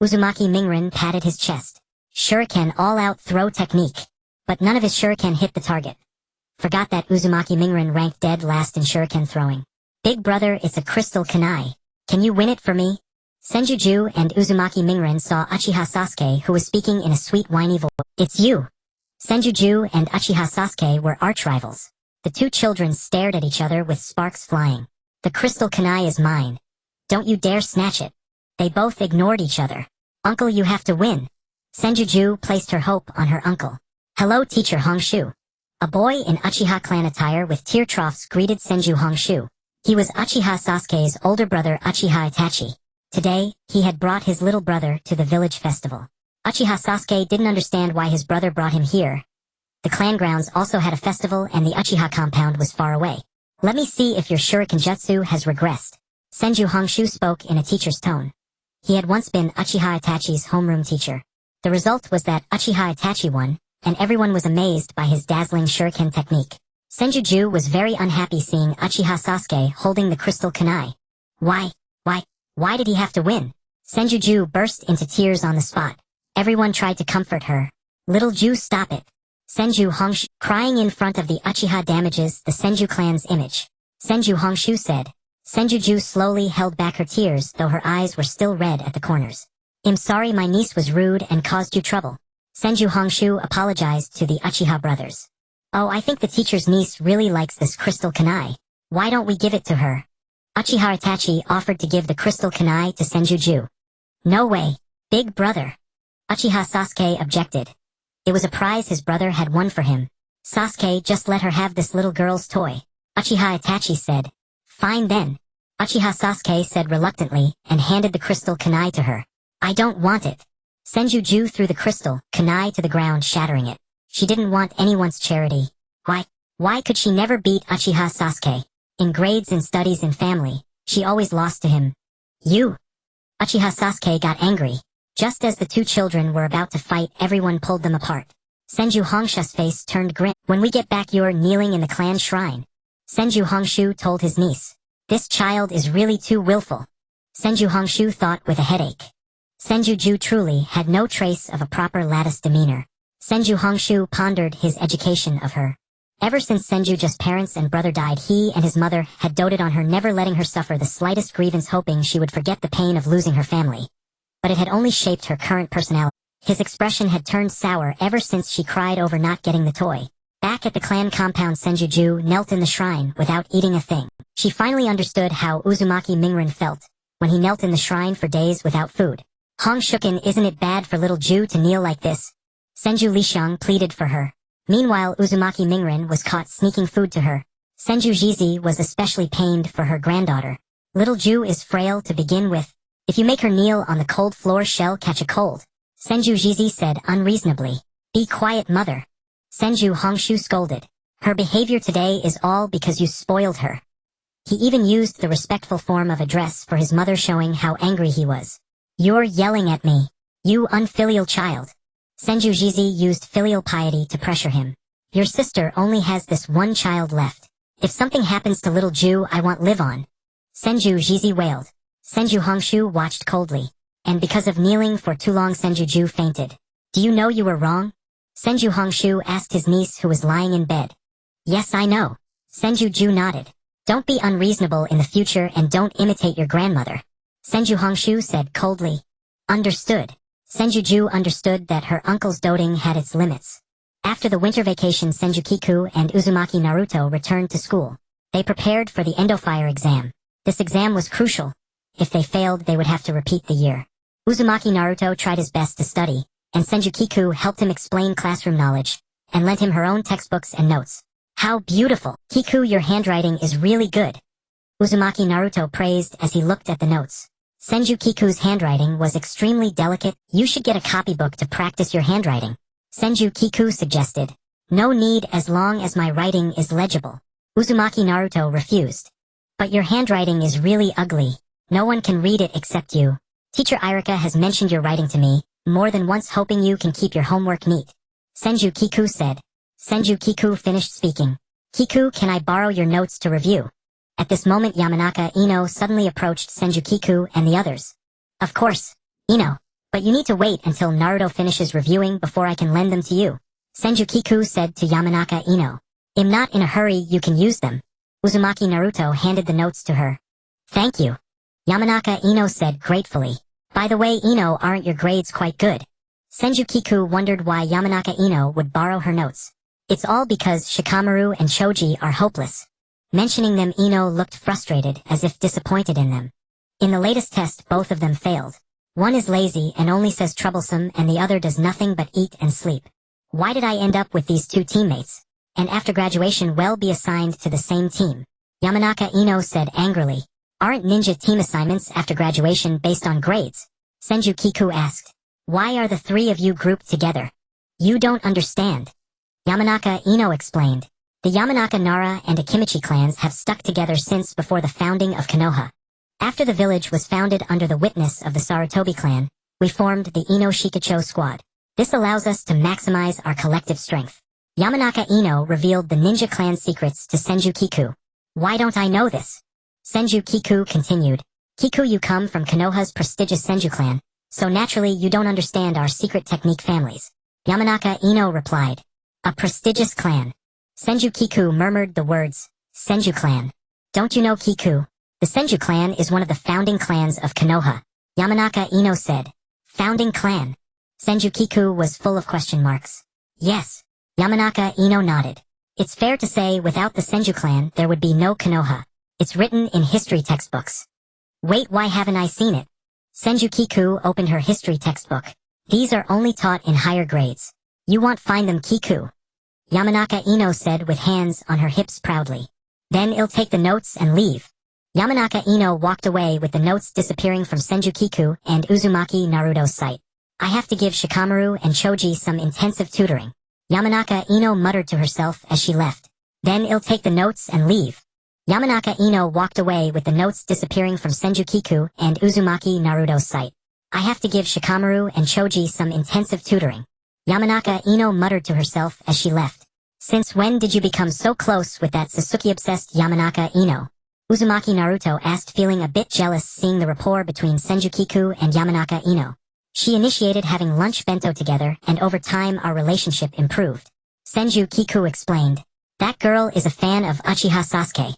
Uzumaki Mingren patted his chest. Shuriken all-out throw technique. But none of his shuriken hit the target. Forgot that Uzumaki Mingren ranked dead last in shuriken throwing. Big brother, it's a crystal kunai. Can you win it for me? Senju Ju and Uzumaki Mingren saw Uchiha Sasuke, who was speaking in a sweet whiny voice. It's you. Senju Ju and Uchiha Sasuke were arch-rivals. The two children stared at each other with sparks flying. The crystal kunai is mine. Don't you dare snatch it. They both ignored each other. Uncle, you have to win. Senju Ju placed her hope on her uncle. Hello, Teacher Hongshu. A boy in Uchiha clan attire with tear troughs greeted Senju Hongshu. He was Uchiha Sasuke's older brother Uchiha Itachi. Today, he had brought his little brother to the village festival. Uchiha Sasuke didn't understand why his brother brought him here. The clan grounds also had a festival and the Uchiha compound was far away. Let me see if your shuriken jutsu has regressed. Senju Hongshu spoke in a teacher's tone. He had once been Uchiha Itachi's homeroom teacher. The result was that Uchiha Itachi won, and everyone was amazed by his dazzling shuriken technique. Senju Ju was very unhappy seeing Uchiha Sasuke holding the crystal kunai. Why did he have to win? Senju Ju burst into tears on the spot. Everyone tried to comfort her. Little Ju, stop it. Senju Hongshu, crying in front of the Uchiha damages the Senju clan's image. Senju Hongshu said. Senju Ju slowly held back her tears, though her eyes were still red at the corners. I'm sorry my niece was rude and caused you trouble. Senju Hongshu apologized to the Uchiha brothers. Oh, I think the teacher's niece really likes this crystal kunai. Why don't we give it to her? Uchiha Itachi offered to give the crystal kunai to Senju Ju. No way, big brother. Uchiha Sasuke objected. It was a prize his brother had won for him. Sasuke, just let her have this little girl's toy. Uchiha Itachi said. Fine then. Uchiha Sasuke said reluctantly and handed the crystal kunai to her. I don't want it. Senju Ju threw the crystal kunai to the ground, shattering it. She didn't want anyone's charity. Why could she never beat Uchiha Sasuke? In grades and studies and family, she always lost to him. You! Uchiha Sasuke got angry. Just as the two children were about to fight, everyone pulled them apart. Senju Hongshu's face turned grim. When we get back, you're kneeling in the clan shrine. Senju Hongshu told his niece. This child is really too willful. Senju Hongshu thought with a headache. Senju Ju truly had no trace of a proper lattice demeanor. Senju Hongshu pondered his education of her. Ever since Senju's parents and brother died, he and his mother had doted on her, never letting her suffer the slightest grievance, hoping she would forget the pain of losing her family. but it had only shaped her current personality. His expression had turned sour ever since she cried over not getting the toy. Back at the clan compound, Senju knelt in the shrine without eating a thing. She finally understood how Uzumaki Mingren felt when he knelt in the shrine for days without food. Hong Shuken, isn't it bad for little Ju to kneel like this? Senju Lixiang pleaded for her. Meanwhile, Uzumaki Mingren was caught sneaking food to her. Senju Jizi was especially pained for her granddaughter. Little Ju is frail to begin with. If you make her kneel on the cold floor, she'll catch a cold. Senju Jizi said unreasonably. Be quiet, mother. Senju Hongshu scolded. Her behavior today is all because you spoiled her. He even used the respectful form of address for his mother, showing how angry he was. You're yelling at me, you unfilial child. Senju Jizi used filial piety to pressure him. Your sister only has this one child left. If something happens to little Ju, I won't live on. Senju Jizi wailed. Senju Hongshu watched coldly. And because of kneeling for too long, Senju Ju fainted. Do you know you were wrong? Senju Hongshu asked his niece, who was lying in bed. Yes, I know. Senju Ju nodded. Don't be unreasonable in the future and don't imitate your grandmother. Senju Hongshu said coldly. Understood. Senju Ju understood that her uncle's doting had its limits. After the winter vacation, Senju Kiku and Uzumaki Naruto returned to school. They prepared for the Endofire exam. This exam was crucial. If they failed, they would have to repeat the year. Uzumaki Naruto tried his best to study, and Senju Kiku helped him explain classroom knowledge, and lent him her own textbooks and notes. How beautiful! Kiku, your handwriting is really good. Uzumaki Naruto praised as he looked at the notes. Senju Kiku's handwriting was extremely delicate. You should get a copybook to practice your handwriting. Senju Kiku suggested. No need, as long as my writing is legible. Uzumaki Naruto refused. But your handwriting is really ugly. No one can read it except you. Teacher Irika has mentioned your writing to me more than once, hoping you can keep your homework neat. Senju Kiku said. Senju Kiku finished speaking. Kiku, can I borrow your notes to review? At this moment, Yamanaka Ino suddenly approached Senju Kiku and the others. Of course, Ino. But you need to wait until Naruto finishes reviewing before I can lend them to you. Senju Kiku said to Yamanaka Ino. I'm not in a hurry, you can use them. Uzumaki Naruto handed the notes to her. Thank you. Yamanaka Ino said gratefully. By the way, Ino, aren't your grades quite good? Senju Kiku wondered why Yamanaka Ino would borrow her notes. It's all because Shikamaru and Choji are hopeless. Mentioning them, Ino looked frustrated, as if disappointed in them. In the latest test, both of them failed. One is lazy and only says troublesome, and the other does nothing but eat and sleep. Why did I end up with these two teammates? And after graduation, will be assigned to the same team. Yamanaka Ino said angrily. Aren't ninja team assignments after graduation based on grades? Senju Kiku asked. Why are the three of you grouped together? You don't understand. Yamanaka Ino explained. The Yamanaka Nara and Akimichi clans have stuck together since before the founding of Konoha. After the village was founded under the witness of the Sarutobi clan, we formed the Ino Shikacho squad. This allows us to maximize our collective strength. Yamanaka Ino revealed the ninja clan secrets to Senju Kiku. Why don't I know this? Senju Kiku continued. Kiku, you come from Konoha's prestigious Senju clan, so naturally you don't understand our secret technique families. Yamanaka Ino replied. A prestigious clan. Senju Kiku murmured the words, Senju clan. Don't you know Kiku? The Senju clan is one of the founding clans of Konoha. Yamanaka Ino said. Founding clan. Senju Kiku was full of question marks. Yes. Yamanaka Ino nodded. It's fair to say without the Senju clan there would be no Konoha. It's written in history textbooks. Wait, why haven't I seen it? Senju Kiku opened her history textbook. These are only taught in higher grades. You won't find them, Kiku. Yamanaka Ino said with hands on her hips proudly. Then I'll take the notes and leave. Yamanaka Ino walked away with the notes disappearing from Senju Kiku and Uzumaki Naruto's sight. I have to give Shikamaru and Choji some intensive tutoring. Yamanaka Ino muttered to herself as she left. Then I'll take the notes and leave. Yamanaka Ino walked away with the notes disappearing from Senju Kiku and Uzumaki Naruto's sight. I have to give Shikamaru and Choji some intensive tutoring. Yamanaka Ino muttered to herself as she left. Since when did you become so close with that Sasuke-obsessed Yamanaka Ino? Uzumaki Naruto asked, feeling a bit jealous seeing the rapport between Senju Kiku and Yamanaka Ino. She initiated having lunch bento together, and over time our relationship improved. Senju Kiku explained. That girl is a fan of Uchiha Sasuke.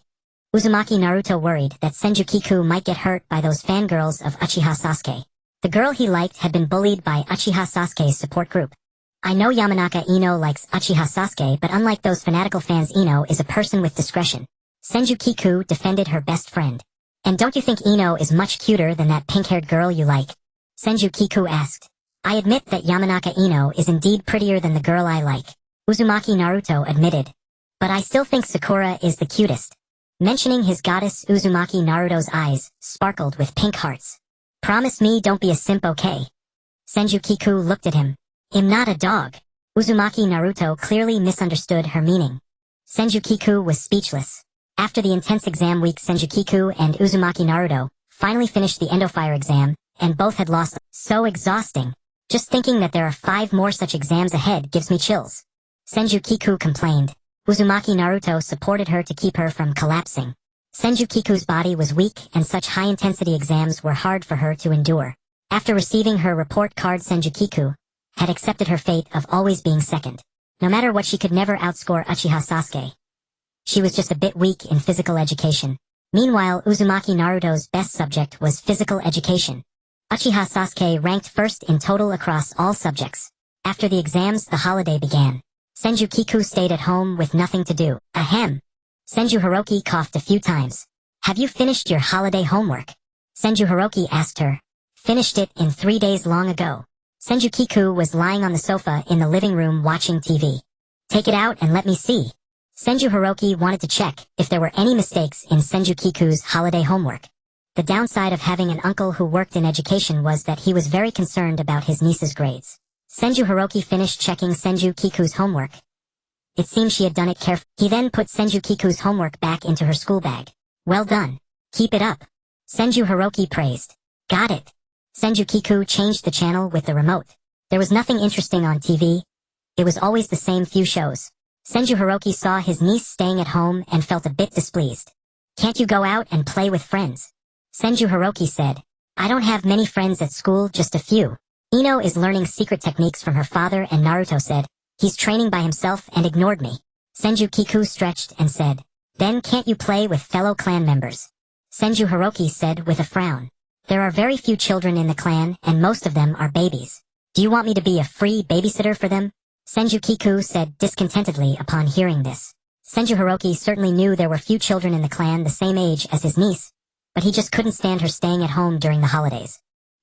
Uzumaki Naruto worried that Senju Kiku might get hurt by those fangirls of Uchiha Sasuke. The girl he liked had been bullied by Uchiha Sasuke's support group. I know Yamanaka Ino likes Uchiha Sasuke, but unlike those fanatical fans, Ino is a person with discretion. Senju Kiku defended her best friend. And don't you think Ino is much cuter than that pink-haired girl you like? Senju Kiku asked. I admit that Yamanaka Ino is indeed prettier than the girl I like. Uzumaki Naruto admitted. But I still think Sakura is the cutest. Mentioning his goddess, Uzumaki Naruto's eyes sparkled with pink hearts. Promise me don't be a simp, okay? Senju Kiku looked at him. I'm not a dog. Uzumaki Naruto clearly misunderstood her meaning. Senju Kiku was speechless. After the intense exam week, Senju Kiku and Uzumaki Naruto finally finished the Endofire exam, and both had lost. So exhausting. Just thinking that there are 5 more such exams ahead gives me chills. Senju Kiku complained. Uzumaki Naruto supported her to keep her from collapsing. Senju Kiku's body was weak, and such high-intensity exams were hard for her to endure. After receiving her report card, Senju Kiku had accepted her fate of always being second. No matter what, she could never outscore Uchiha Sasuke. She was just a bit weak in physical education. Meanwhile, Uzumaki Naruto's best subject was physical education. Uchiha Sasuke ranked first in total across all subjects. After the exams, the holiday began. Senju Kiku stayed at home with nothing to do. Ahem. Senju Hiroki coughed a few times. Have you finished your holiday homework? Senju Hiroki asked her. Finished it in 3 days long ago. Senju Kiku was lying on the sofa in the living room watching TV. Take it out and let me see. Senju Hiroki wanted to check if there were any mistakes in Senju Kiku's holiday homework. The downside of having an uncle who worked in education was that he was very concerned about his niece's grades. Senju Hiroki finished checking Senju Kiku's homework. It seemed she had done it carefully. He then put Senju Kiku's homework back into her school bag. Well done. Keep it up. Senju Hiroki praised. Got it. Senju Kiku changed the channel with the remote. There was nothing interesting on TV. It was always the same few shows. Senju Hiroki saw his niece staying at home and felt a bit displeased. Can't you go out and play with friends? Senju Hiroki said. I don't have many friends at school, just a few. Ino is learning secret techniques from her father, and Naruto said, he's training by himself and ignored me. Senju Kiku stretched and said, then can't you play with fellow clan members? Senju Hiroki said with a frown. There are very few children in the clan, and most of them are babies. Do you want me to be a free babysitter for them? Senju Kiku said discontentedly upon hearing this. Senju Hiroki certainly knew there were few children in the clan the same age as his niece, but he just couldn't stand her staying at home during the holidays.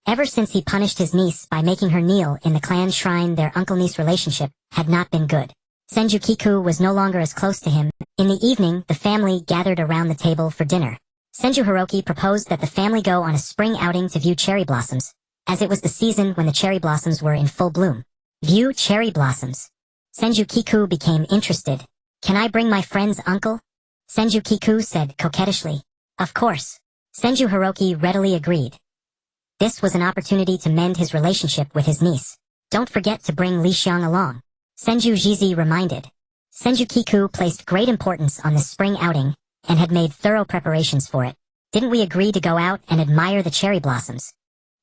Ever since he punished his niece by making her kneel in the clan shrine, their uncle-niece relationship had not been good. Senju Kiku was no longer as close to him. In the evening, the family gathered around the table for dinner. Senju Hiroki proposed that the family go on a spring outing to view cherry blossoms, as it was the season when the cherry blossoms were in full bloom. View cherry blossoms. Senju Kiku became interested. Can I bring my friend's uncle? Senju Kiku said coquettishly. Of course. Senju Hiroki readily agreed. This was an opportunity to mend his relationship with his niece. Don't forget to bring Li Xiang along. Senju Jizi reminded. Senju Kiku placed great importance on this spring outing, and had made thorough preparations for it. Didn't we agree to go out and admire the cherry blossoms?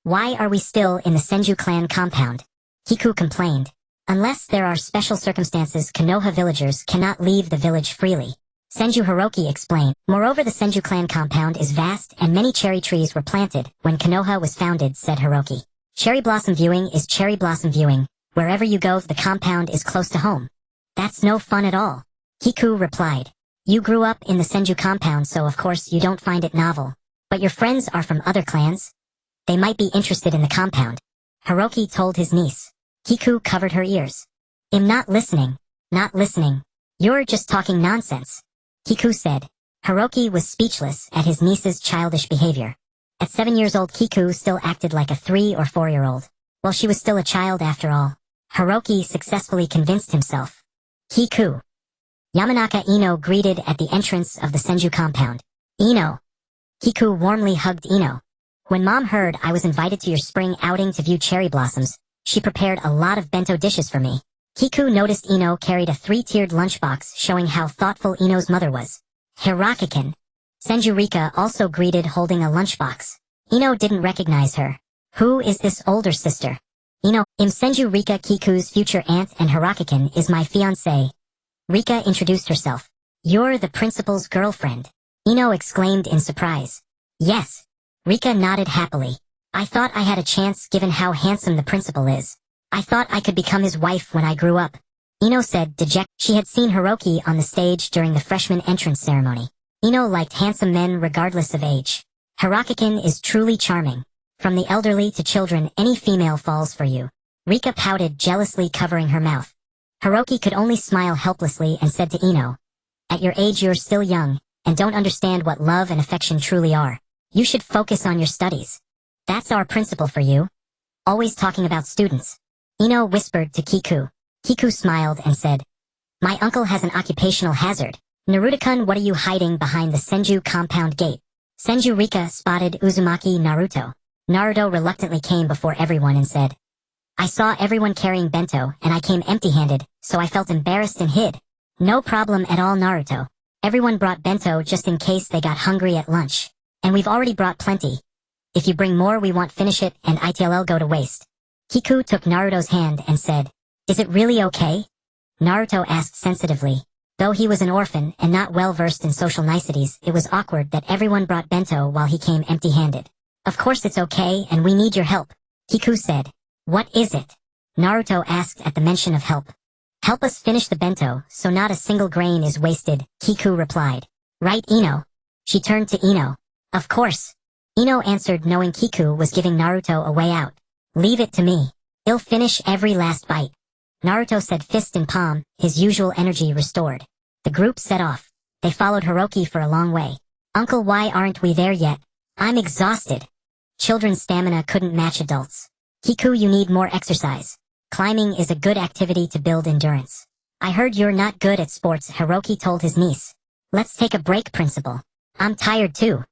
Why are we still in the Senju clan compound? Kiku complained. Unless there are special circumstances, Konoha villagers cannot leave the village freely. Senju Hiroki explained. Moreover, the Senju clan compound is vast, and many cherry trees were planted when Konoha was founded, said Hiroki. Cherry blossom viewing is cherry blossom viewing. Wherever you go, the compound is close to home. That's no fun at all. Kiku replied. You grew up in the Senju compound, so of course you don't find it novel. But your friends are from other clans. They might be interested in the compound. Hiroki told his niece. Kiku covered her ears. I'm not listening. Not listening. You're just talking nonsense. Kiku said. Hiroki was speechless at his niece's childish behavior. At 7 years old, Kiku still acted like a 3 or 4-year-old. Well, she was still a child after all. Hiroki successfully convinced himself. Kiku. Yamanaka Ino greeted at the entrance of the Senju compound. Ino. Kiku warmly hugged Ino. When Mom heard I was invited to your spring outing to view cherry blossoms, she prepared a lot of bento dishes for me. Kiku noticed Ino carried a 3-tiered lunchbox showing how thoughtful Ino's mother was. Hirakiken. Senju Rika also greeted holding a lunchbox. Ino didn't recognize her. Who is this older sister? Ino, I'm Senju Rika, Kiku's future aunt, and Hirakiken is my fiancé. Rika introduced herself. You're the principal's girlfriend. Ino exclaimed in surprise. Yes. Rika nodded happily. I thought I had a chance given how handsome the principal is. I thought I could become his wife when I grew up. Ino said, dejected. She had seen Hiroki on the stage during the freshman entrance ceremony. Ino liked handsome men regardless of age. Hirokikin is truly charming. From the elderly to children, any female falls for you. Rika pouted, jealously covering her mouth. Hiroki could only smile helplessly and said to Ino, at your age you're still young, and don't understand what love and affection truly are. You should focus on your studies. That's our principal for you. Always talking about students. Ino whispered to Kiku. Kiku smiled and said, my uncle has an occupational hazard. Naruto-kun, what are you hiding behind the Senju compound gate? Senju Rika spotted Uzumaki Naruto. Naruto reluctantly came before everyone and said, I saw everyone carrying bento and I came empty-handed, so I felt embarrassed and hid. No problem at all, Naruto. Everyone brought bento just in case they got hungry at lunch. And we've already brought plenty. If you bring more we won't finish it and it'll go to waste. Kiku took Naruto's hand and said, is it really okay? Naruto asked sensitively. Though he was an orphan and not well-versed in social niceties, it was awkward that everyone brought bento while he came empty-handed. Of course it's okay and we need your help. Kiku said. What is it? Naruto asked at the mention of help. Help us finish the bento so not a single grain is wasted, Kiku replied. Right, Ino? She turned to Ino. Of course. Ino answered, knowing Kiku was giving Naruto a way out. Leave it to me. I'll finish every last bite. Naruto said, fist in palm, his usual energy restored. The group set off. They followed Hiroki for a long way. Uncle, why aren't we there yet? I'm exhausted. Children's stamina couldn't match adults. Kiku, you need more exercise. Climbing is a good activity to build endurance. I heard you're not good at sports, Hiroki told his niece. Let's take a break, principal. I'm tired too.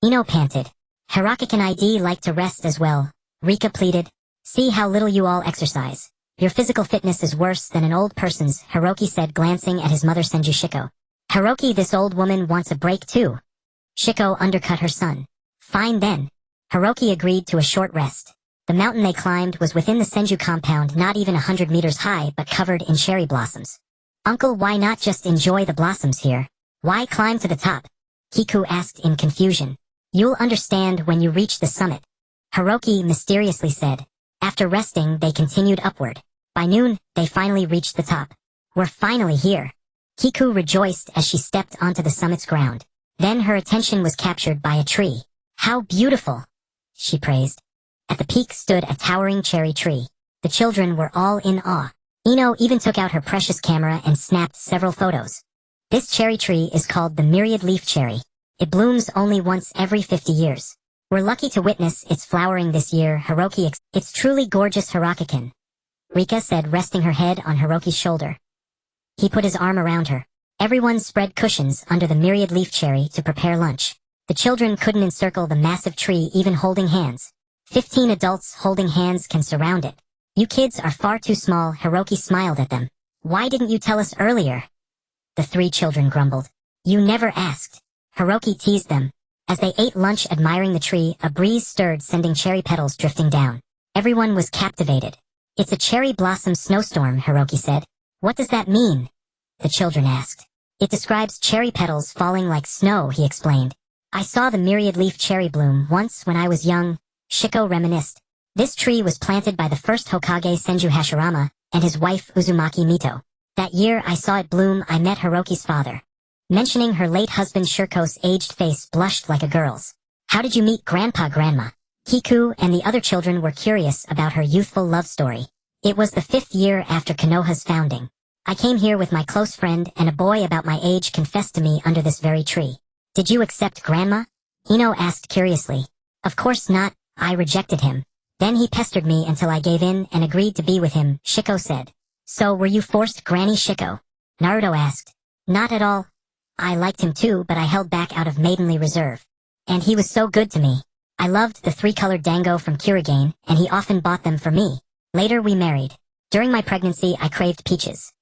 Ino panted. Hiroki, can ID like to rest as well? Rika pleaded. See how little you all exercise. Your physical fitness is worse than an old person's, Hiroki said, glancing at his mother Senju Shiko. Hiroki, this old woman wants a break too. Shiko undercut her son. Fine then. Hiroki agreed to a short rest. The mountain they climbed was within the Senju compound, not even 100 meters high but covered in cherry blossoms. Uncle, why not just enjoy the blossoms here? Why climb to the top? Kiku asked in confusion. You'll understand when you reach the summit. Hiroki mysteriously said. After resting, they continued upward. By noon, they finally reached the top. We're finally here. Kiku rejoiced as she stepped onto the summit's ground. Then her attention was captured by a tree. How beautiful! She praised. At the peak stood a towering cherry tree. The children were all in awe. Ino even took out her precious camera and snapped several photos. This cherry tree is called the myriad leaf cherry. It blooms only once every 50 years. We're lucky to witness its flowering this year, Hiroki. It's truly gorgeous, Hirokikin. Rika said, resting her head on Hiroki's shoulder. He put his arm around her. Everyone spread cushions under the myriad leaf cherry to prepare lunch. The children couldn't encircle the massive tree even holding hands. 15 adults holding hands can surround it. You kids are far too small, Hiroki smiled at them. Why didn't you tell us earlier? The 3 children grumbled. You never asked. Hiroki teased them. As they ate lunch admiring the tree, a breeze stirred, sending cherry petals drifting down. Everyone was captivated. It's a cherry blossom snowstorm, Hiroki said. What does that mean? The children asked. It describes cherry petals falling like snow, he explained. I saw the myriad leaf cherry bloom once when I was young, Shiko reminisced. This tree was planted by the first Hokage Senju Hashirama and his wife Uzumaki Mito. That year I saw it bloom. I met Hiroki's father. Mentioning her late husband, Shirko's aged face blushed like a girl's. How did you meet Grandma? Kiku and the other children were curious about her youthful love story. It was the 5th year after Konoha's founding. I came here with my close friend, and a boy about my age confessed to me under this very tree. Did you accept Grandma? Ino asked curiously. Of course not, I rejected him. Then he pestered me until I gave in and agreed to be with him, Shiko said. So were you forced, Granny Shiko? Naruto asked. Not at all. I liked him too, but I held back out of maidenly reserve. And he was so good to me. I loved the 3-colored dango from Kurigane, and he often bought them for me. Later we married. During my pregnancy I craved peaches.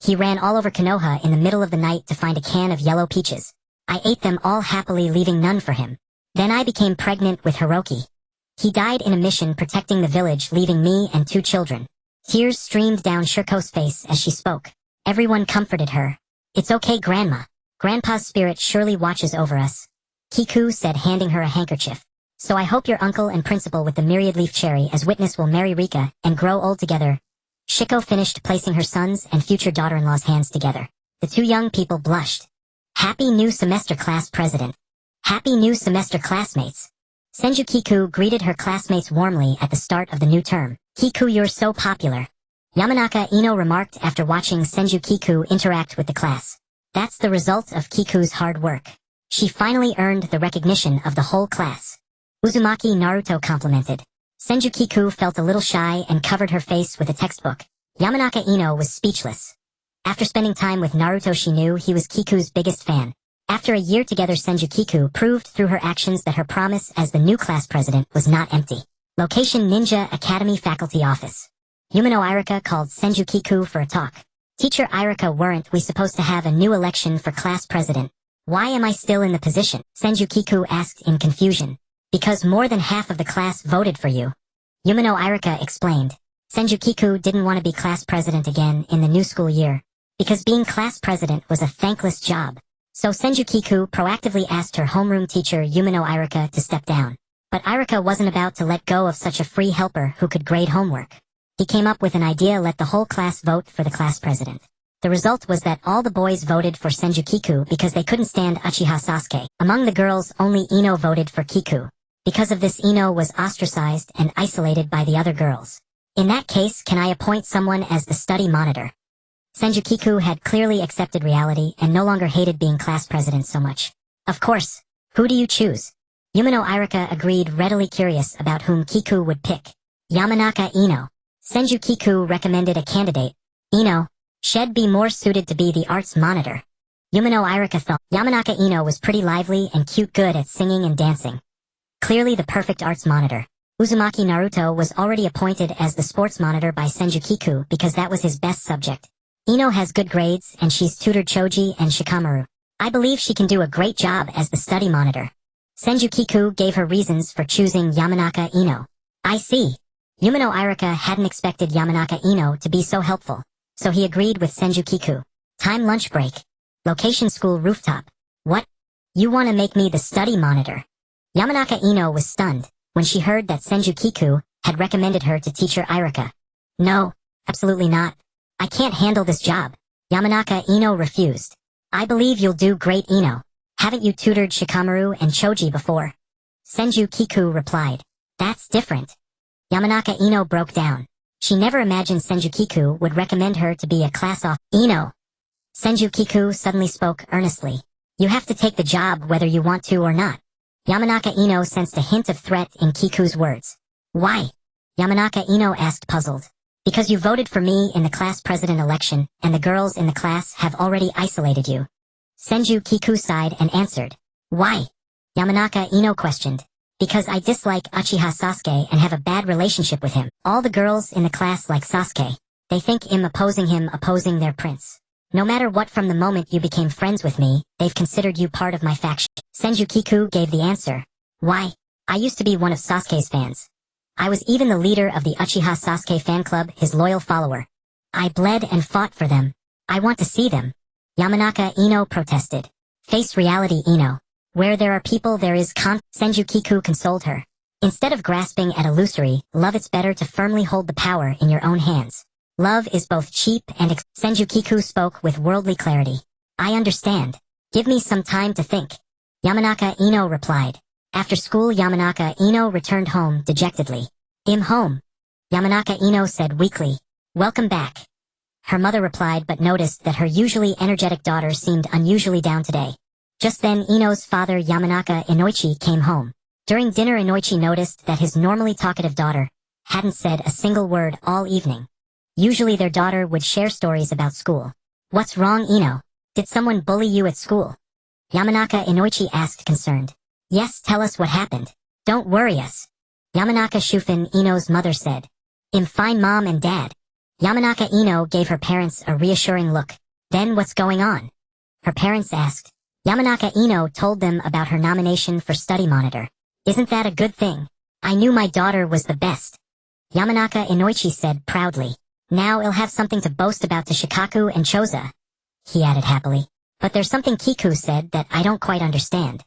He ran all over Konoha in the middle of the night to find a can of yellow peaches. I ate them all happily, leaving none for him. Then I became pregnant with Hiroki. He died in a mission protecting the village, leaving me and 2 children. Tears streamed down Shirko's face as she spoke. Everyone comforted her. It's okay, Grandma. Grandpa's spirit surely watches over us. Kiku said, handing her a handkerchief. So I hope your uncle and principal with the myriad leaf cherry as witness will marry Rika and grow old together. Shiko finished placing her son's and future daughter-in-law's hands together. The two young people blushed. Happy new semester class president. Happy new semester classmates. Senju Kiku greeted her classmates warmly at the start of the new term. Kiku, you're so popular. Yamanaka Ino remarked after watching Senju Kiku interact with the class. That's the result of Kiku's hard work. She finally earned the recognition of the whole class. Uzumaki Naruto complimented. Senju Kiku felt a little shy and covered her face with a textbook. Yamanaka Ino was speechless. After spending time with Naruto, she knew he was Kiku's biggest fan. After a year together, Senju Kiku proved through her actions that her promise as the new class president was not empty. Location: Ninja Academy Faculty Office. Yumino Irika called Senju Kiku for a talk. Teacher Irika, weren't we supposed to have a new election for class president? Why am I still in the position? Senju Kiku asked in confusion. Because more than half of the class voted for you. Yumino Irika explained. Senju Kiku didn't want to be class president again in the new school year. Because being class president was a thankless job. So Senju Kiku proactively asked her homeroom teacher Yumino Irika to step down. But Irika wasn't about to let go of such a free helper who could grade homework. He came up with an idea: let the whole class vote for the class president. The result was that all the boys voted for Senju Kiku because they couldn't stand Uchiha Sasuke. Among the girls, only Ino voted for Kiku. Because of this, Ino was ostracized and isolated by the other girls. In that case, can I appoint someone as the study monitor? Senju Kiku had clearly accepted reality and no longer hated being class president so much. Of course. Who do you choose? Yumino Irika agreed, readily curious about whom Kiku would pick. Yamanaka Ino. Senju Kiku recommended a candidate. Ino. She'd be more suited to be the arts monitor. Yumino Irika thought. Yamanaka Ino was pretty lively and cute, good at singing and dancing. Clearly the perfect arts monitor. Uzumaki Naruto was already appointed as the sports monitor by Senju Kiku because that was his best subject. Ino has good grades and she's tutored Choji and Shikamaru. I believe she can do a great job as the study monitor. Senju Kiku gave her reasons for choosing Yamanaka Ino. I see. Yumino Irika hadn't expected Yamanaka Ino to be so helpful, so he agreed with Senju Kiku. Time: lunch break. Location: school rooftop. What? You want to make me the study monitor? Yamanaka Ino was stunned when she heard that Senju Kiku had recommended her to teacher Irika. No, absolutely not. I can't handle this job. Yamanaka Ino refused. I believe you'll do great, Ino. Haven't you tutored Shikamaru and Choji before? Senju Kiku replied. That's different. Yamanaka Ino broke down. She never imagined Senju Kiku would recommend her to be a class off. Ino. Senju Kiku suddenly spoke earnestly. You have to take the job whether you want to or not. Yamanaka Ino sensed a hint of threat in Kiku's words. Why? Yamanaka Ino asked, puzzled. Because you voted for me in the class president election, and the girls in the class have already isolated you. Senju Kiku sighed and answered. Why? Yamanaka Ino questioned. Because I dislike Uchiha Sasuke and have a bad relationship with him. All the girls in the class like Sasuke. They think him opposing their prince. No matter what, from the moment you became friends with me, they've considered you part of my faction. Senju Kiku gave the answer. Why? I used to be one of Sasuke's fans. I was even the leader of the Uchiha Sasuke fan club, his loyal follower. I bled and fought for them. I want to see them. Yamanaka Ino protested. Face reality, Ino. Where there are people, there is Senju Kiku consoled her. Instead of grasping at illusory love, it's better to firmly hold the power in your own hands. Love is both cheap and Senju Kiku spoke with worldly clarity. I understand. Give me some time to think. Yamanaka Ino replied. After school, Yamanaka Ino returned home dejectedly. I'm home. Yamanaka Ino said weakly. Welcome back. Her mother replied, but noticed that her usually energetic daughter seemed unusually down today. Just then, Ino's father, Yamanaka Inoichi, came home. During dinner, Inoichi noticed that his normally talkative daughter hadn't said a single word all evening. Usually their daughter would share stories about school. What's wrong, Ino? Did someone bully you at school? Yamanaka Inoichi asked, concerned. Yes, tell us what happened. Don't worry us. Yamanaka Shufin, Ino's mother, said. I'm fine, Mom and Dad. Yamanaka Ino gave her parents a reassuring look. Then what's going on? Her parents asked. Yamanaka Ino told them about her nomination for study monitor. Isn't that a good thing? I knew my daughter was the best. Yamanaka Inoichi said proudly. Now I'll have something to boast about to Shikaku and Choza. He added happily. But there's something Kiku said that I don't quite understand.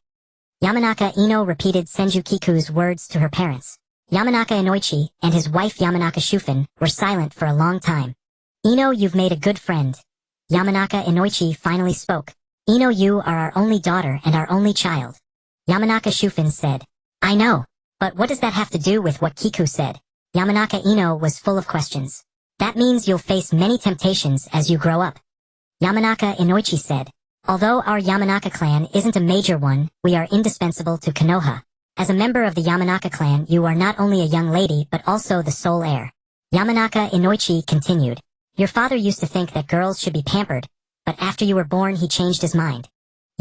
Yamanaka Ino repeated Senju Kiku's words to her parents. Yamanaka Inoichi and his wife Yamanaka Shufin were silent for a long time. Ino, you've made a good friend. Yamanaka Inoichi finally spoke. Ino, you are our only daughter and our only child. Yamanaka Shufin said. I know. But what does that have to do with what Kiku said? Yamanaka Ino was full of questions. That means you'll face many temptations as you grow up. Yamanaka Inoichi said. Although our Yamanaka clan isn't a major one, we are indispensable to Konoha. As a member of the Yamanaka clan, you are not only a young lady but also the sole heir. Yamanaka Inoichi continued. Your father used to think that girls should be pampered, but after you were born he changed his mind.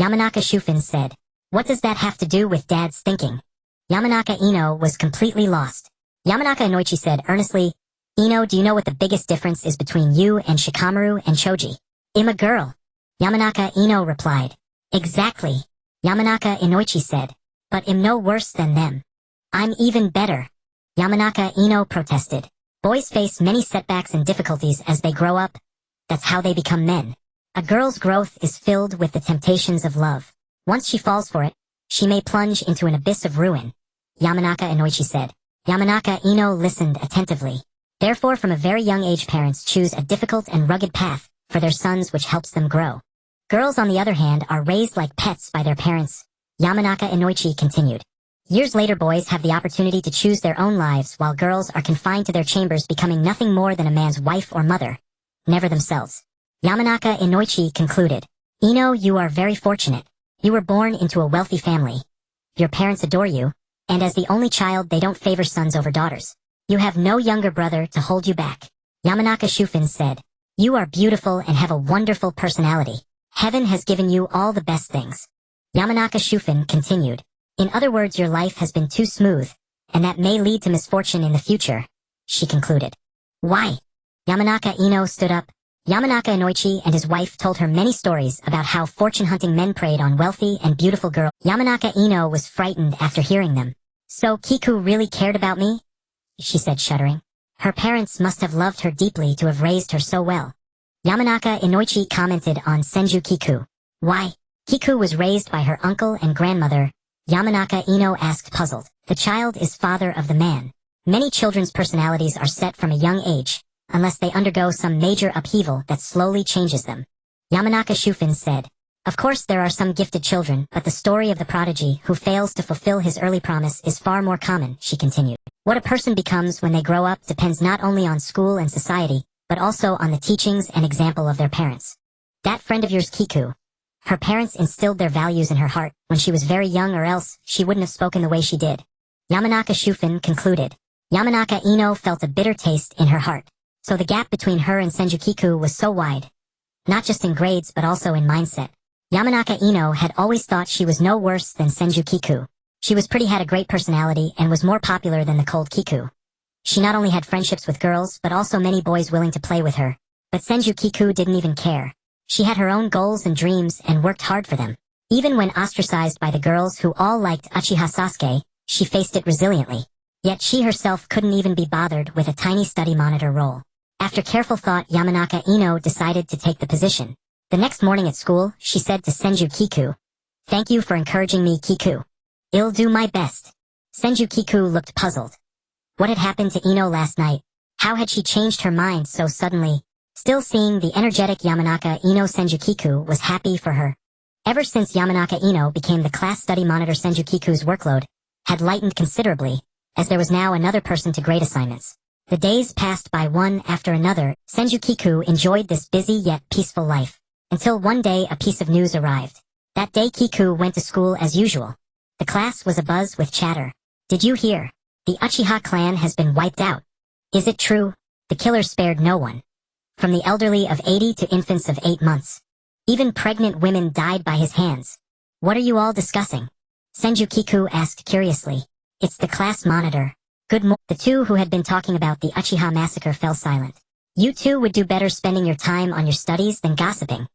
Yamanaka Shufin said. What does that have to do with Dad's thinking? Yamanaka Ino was completely lost. Yamanaka Inoichi said earnestly, Ino, do you know what the biggest difference is between you and Shikamaru and Choji? I'm a girl. Yamanaka Ino replied. Exactly. Yamanaka Inoichi said. But I'm no worse than them. I'm even better. Yamanaka Ino protested. Boys face many setbacks and difficulties as they grow up. That's how they become men. A girl's growth is filled with the temptations of love. Once she falls for it, she may plunge into an abyss of ruin. Yamanaka Inoichi said. Yamanaka Ino listened attentively. Therefore, from a very young age, parents choose a difficult and rugged path for their sons which helps them grow. Girls, on the other hand, are raised like pets by their parents. Yamanaka Inoichi continued. Years later, boys have the opportunity to choose their own lives while girls are confined to their chambers, becoming nothing more than a man's wife or mother, never themselves. Yamanaka Inoichi concluded. Ino, you are very fortunate. You were born into a wealthy family. Your parents adore you, and as the only child they don't favor sons over daughters. You have no younger brother to hold you back. Yamanaka Shufin said. You are beautiful and have a wonderful personality. Heaven has given you all the best things. Yamanaka Shufin continued. In other words, your life has been too smooth, and that may lead to misfortune in the future, she concluded. Why? Yamanaka Ino stood up. Yamanaka Inoichi and his wife told her many stories about how fortune-hunting men preyed on wealthy and beautiful girls. Yamanaka Ino was frightened after hearing them. So Kiku really cared about me? She said, shuddering. Her parents must have loved her deeply to have raised her so well. Yamanaka Inoichi commented on Senju Kiku. Why? Kiku was raised by her uncle and grandmother. Yamanaka Ino asked, puzzled. The child is father of the man. Many children's personalities are set from a young age, unless they undergo some major upheaval that slowly changes them. Yamanaka Shufin said. Of course there are some gifted children, but the story of the prodigy who fails to fulfill his early promise is far more common, she continued. What a person becomes when they grow up depends not only on school and society, but also on the teachings and example of their parents. That friend of yours, Kiku. Her parents instilled their values in her heart when she was very young, or else she wouldn't have spoken the way she did. Yamanaka Shufin concluded. Yamanaka Ino felt a bitter taste in her heart. So the gap between her and Senju Kiku was so wide. Not just in grades but also in mindset. Yamanaka Ino had always thought she was no worse than Senju Kiku. She was pretty, had a great personality, and was more popular than the cold Kiku. She not only had friendships with girls, but also many boys willing to play with her. But Senju Kiku didn't even care. She had her own goals and dreams and worked hard for them. Even when ostracized by the girls who all liked Uchiha Sasuke, she faced it resiliently. Yet she herself couldn't even be bothered with a tiny study monitor role. After careful thought, Yamanaka Ino decided to take the position. The next morning at school, she said to Senju Kiku, Thank you for encouraging me, Kiku. I'll do my best. Senju Kiku looked puzzled. What had happened to Ino last night? How had she changed her mind so suddenly? Still seeing the energetic Yamanaka Ino, Senju Kiku was happy for her. Ever since Yamanaka Ino became the class study monitor, Senju Kiku's workload had lightened considerably, as there was now another person to grade assignments. The days passed by one after another. Senju Kiku enjoyed this busy yet peaceful life. Until one day a piece of news arrived. That day Kiku went to school as usual. The class was abuzz with chatter. Did you hear? The Uchiha clan has been wiped out. Is it true? The killer spared no one. From the elderly of 80 to infants of 8 months. Even pregnant women died by his hands. What are you all discussing? Senju Kiku asked curiously. It's the class monitor. Good morning. The two who had been talking about the Uchiha massacre fell silent. You two would do better spending your time on your studies than gossiping.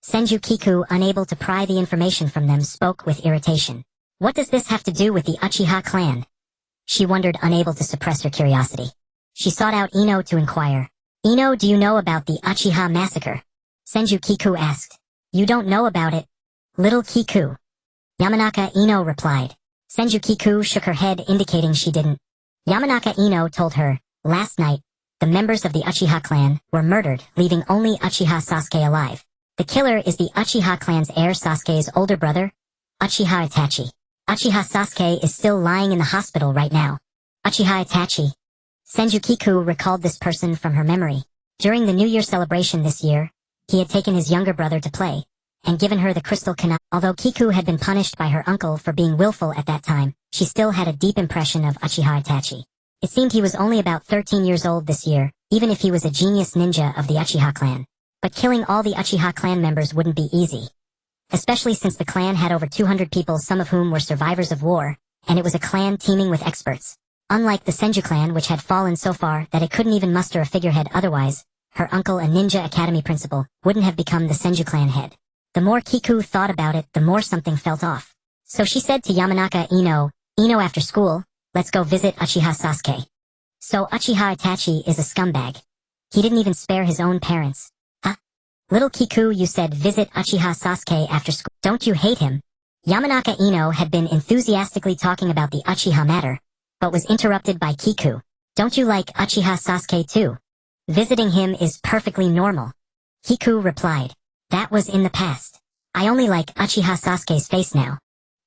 Senju Kiku, unable to pry the information from them, spoke with irritation. What does this have to do with the Uchiha clan? She wondered, unable to suppress her curiosity. She sought out Ino to inquire. Ino, do you know about the Uchiha massacre? Senju Kiku asked. You don't know about it? Little Kiku. Yamanaka Ino replied. Senju Kiku shook her head indicating she didn't. Yamanaka Ino told her, last night, the members of the Uchiha clan were murdered, leaving only Uchiha Sasuke alive. The killer is the Uchiha clan's heir Sasuke's older brother, Uchiha Itachi. Uchiha Sasuke is still lying in the hospital right now. Uchiha Itachi. Senju Kiku recalled this person from her memory. During the New Year celebration this year, he had taken his younger brother to play, and given her the crystal kana. Although Kiku had been punished by her uncle for being willful at that time, she still had a deep impression of Uchiha Itachi. It seemed he was only about 13 years old this year, even if he was a genius ninja of the Uchiha clan. But killing all the Uchiha clan members wouldn't be easy. Especially since the clan had over 200 people, some of whom were survivors of war, and it was a clan teeming with experts. Unlike the Senju clan, which had fallen so far that it couldn't even muster a figurehead otherwise, her uncle, a ninja academy principal, wouldn't have become the Senju clan head. The more Kiku thought about it, the more something felt off. So she said to Yamanaka Ino, after school, let's go visit Uchiha Sasuke. So Uchiha Itachi is a scumbag. He didn't even spare his own parents. Huh? Little Kiku, you said visit Uchiha Sasuke after school. Don't you hate him? Yamanaka Ino had been enthusiastically talking about the Uchiha matter, but was interrupted by Kiku. Don't you like Uchiha Sasuke too? Visiting him is perfectly normal. Kiku replied. That was in the past. I only like Uchiha Sasuke's face now.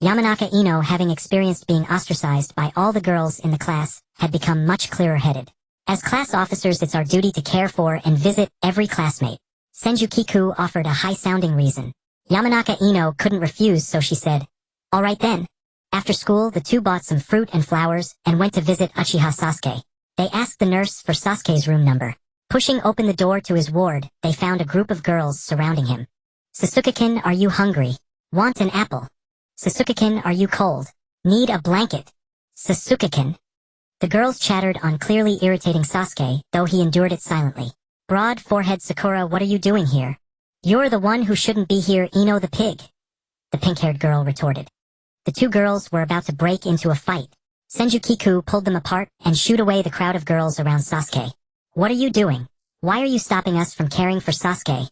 Yamanaka Ino, having experienced being ostracized by all the girls in the class, had become much clearer-headed. As class officers, it's our duty to care for and visit every classmate. Senju Kiku offered a high-sounding reason. Yamanaka Ino couldn't refuse, so she said, all right then. After school, the two bought some fruit and flowers and went to visit Uchiha Sasuke. They asked the nurse for Sasuke's room number. Pushing open the door to his ward, they found a group of girls surrounding him. Sasuke-kin, are you hungry? Want an apple? Sasuke-kin, are you cold? Need a blanket? Sasuke-kin. The girls chattered on, clearly irritating Sasuke, though he endured it silently. Broad forehead Sakura, what are you doing here? You're the one who shouldn't be here, Ino the pig. The pink-haired girl retorted. The two girls were about to break into a fight. Senju Kiku pulled them apart and shooed away the crowd of girls around Sasuke. What are you doing? Why are you stopping us from caring for Sasuke?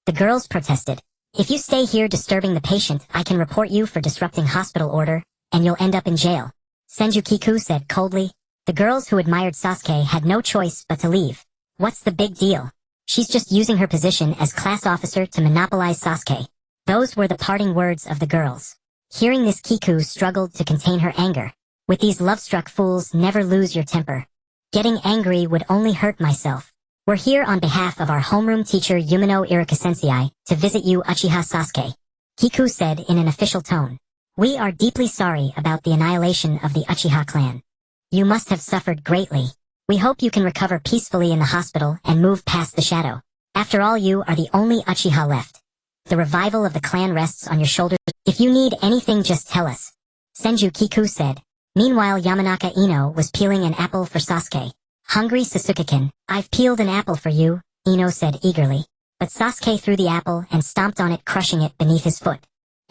The girls protested. If you stay here disturbing the patient, I can report you for disrupting hospital order, and you'll end up in jail. Senju Kiku said coldly. The girls who admired Sasuke had no choice but to leave. What's the big deal? She's just using her position as class officer to monopolize Sasuke. Those were the parting words of the girls. Hearing this, Kiku struggled to contain her anger. With these love-struck fools, never lose your temper. Getting angry would only hurt myself. We're here on behalf of our homeroom teacher Yumino Iruka Sensei to visit you, Uchiha Sasuke. Kiku said in an official tone. We are deeply sorry about the annihilation of the Uchiha clan. You must have suffered greatly. We hope you can recover peacefully in the hospital and move past the shadow. After all, you are the only Uchiha left. The revival of the clan rests on your shoulders. If you need anything, just tell us. Senju Kiku said. Meanwhile, Yamanaka Ino was peeling an apple for Sasuke. Hungry Sasuke-kin, I've peeled an apple for you, Ino said eagerly. But Sasuke threw the apple and stomped on it, crushing it beneath his foot.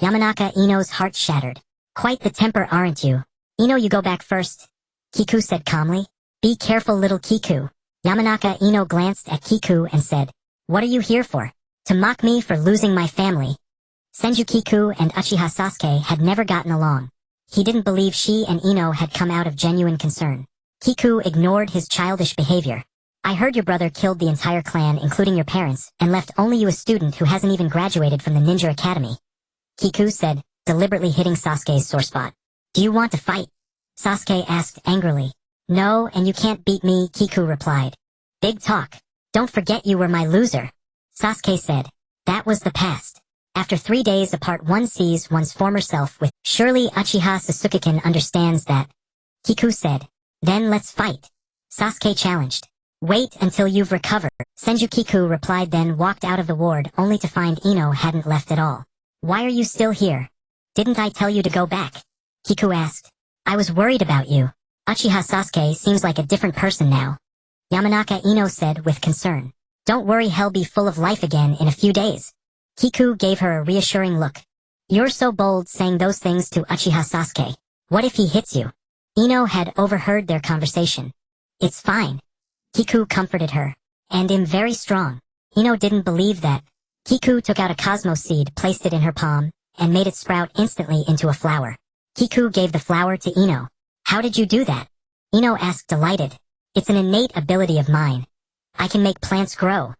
Yamanaka Ino's heart shattered. Quite the temper, aren't you? Ino, you go back first. Kiku said calmly. Be careful, little Kiku. Yamanaka Ino glanced at Kiku and said, what are you here for? To mock me for losing my family? Senju Kiku and Uchiha Sasuke had never gotten along. He didn't believe she and Ino had come out of genuine concern. Kiku ignored his childish behavior. I heard your brother killed the entire clan, including your parents, and left only you, a student who hasn't even graduated from the ninja academy. Kiku said, deliberately hitting Sasuke's sore spot. Do you want to fight? Sasuke asked angrily. No, and you can't beat me, Kiku replied. Big talk. Don't forget you were my loser. Sasuke said. That was the past. After 3 days apart, one sees one's former self with. Surely Uchiha Sasuke-kin understands that. Kiku said. Then let's fight. Sasuke challenged. Wait until you've recovered. Senju Kiku replied, then walked out of the ward only to find Ino hadn't left at all. Why are you still here? Didn't I tell you to go back? Kiku asked. I was worried about you. Uchiha Sasuke seems like a different person now. Yamanaka Ino said with concern. Don't worry, he'll be full of life again in a few days. Kiku gave her a reassuring look. You're so bold saying those things to Uchiha Sasuke. What if he hits you? Ino had overheard their conversation. It's fine. Kiku comforted her. And I'm very strong. Ino didn't believe that. Kiku took out a cosmos seed, placed it in her palm, and made it sprout instantly into a flower. Kiku gave the flower to Ino. How did you do that? Ino asked, delighted. It's an innate ability of mine. I can make plants grow.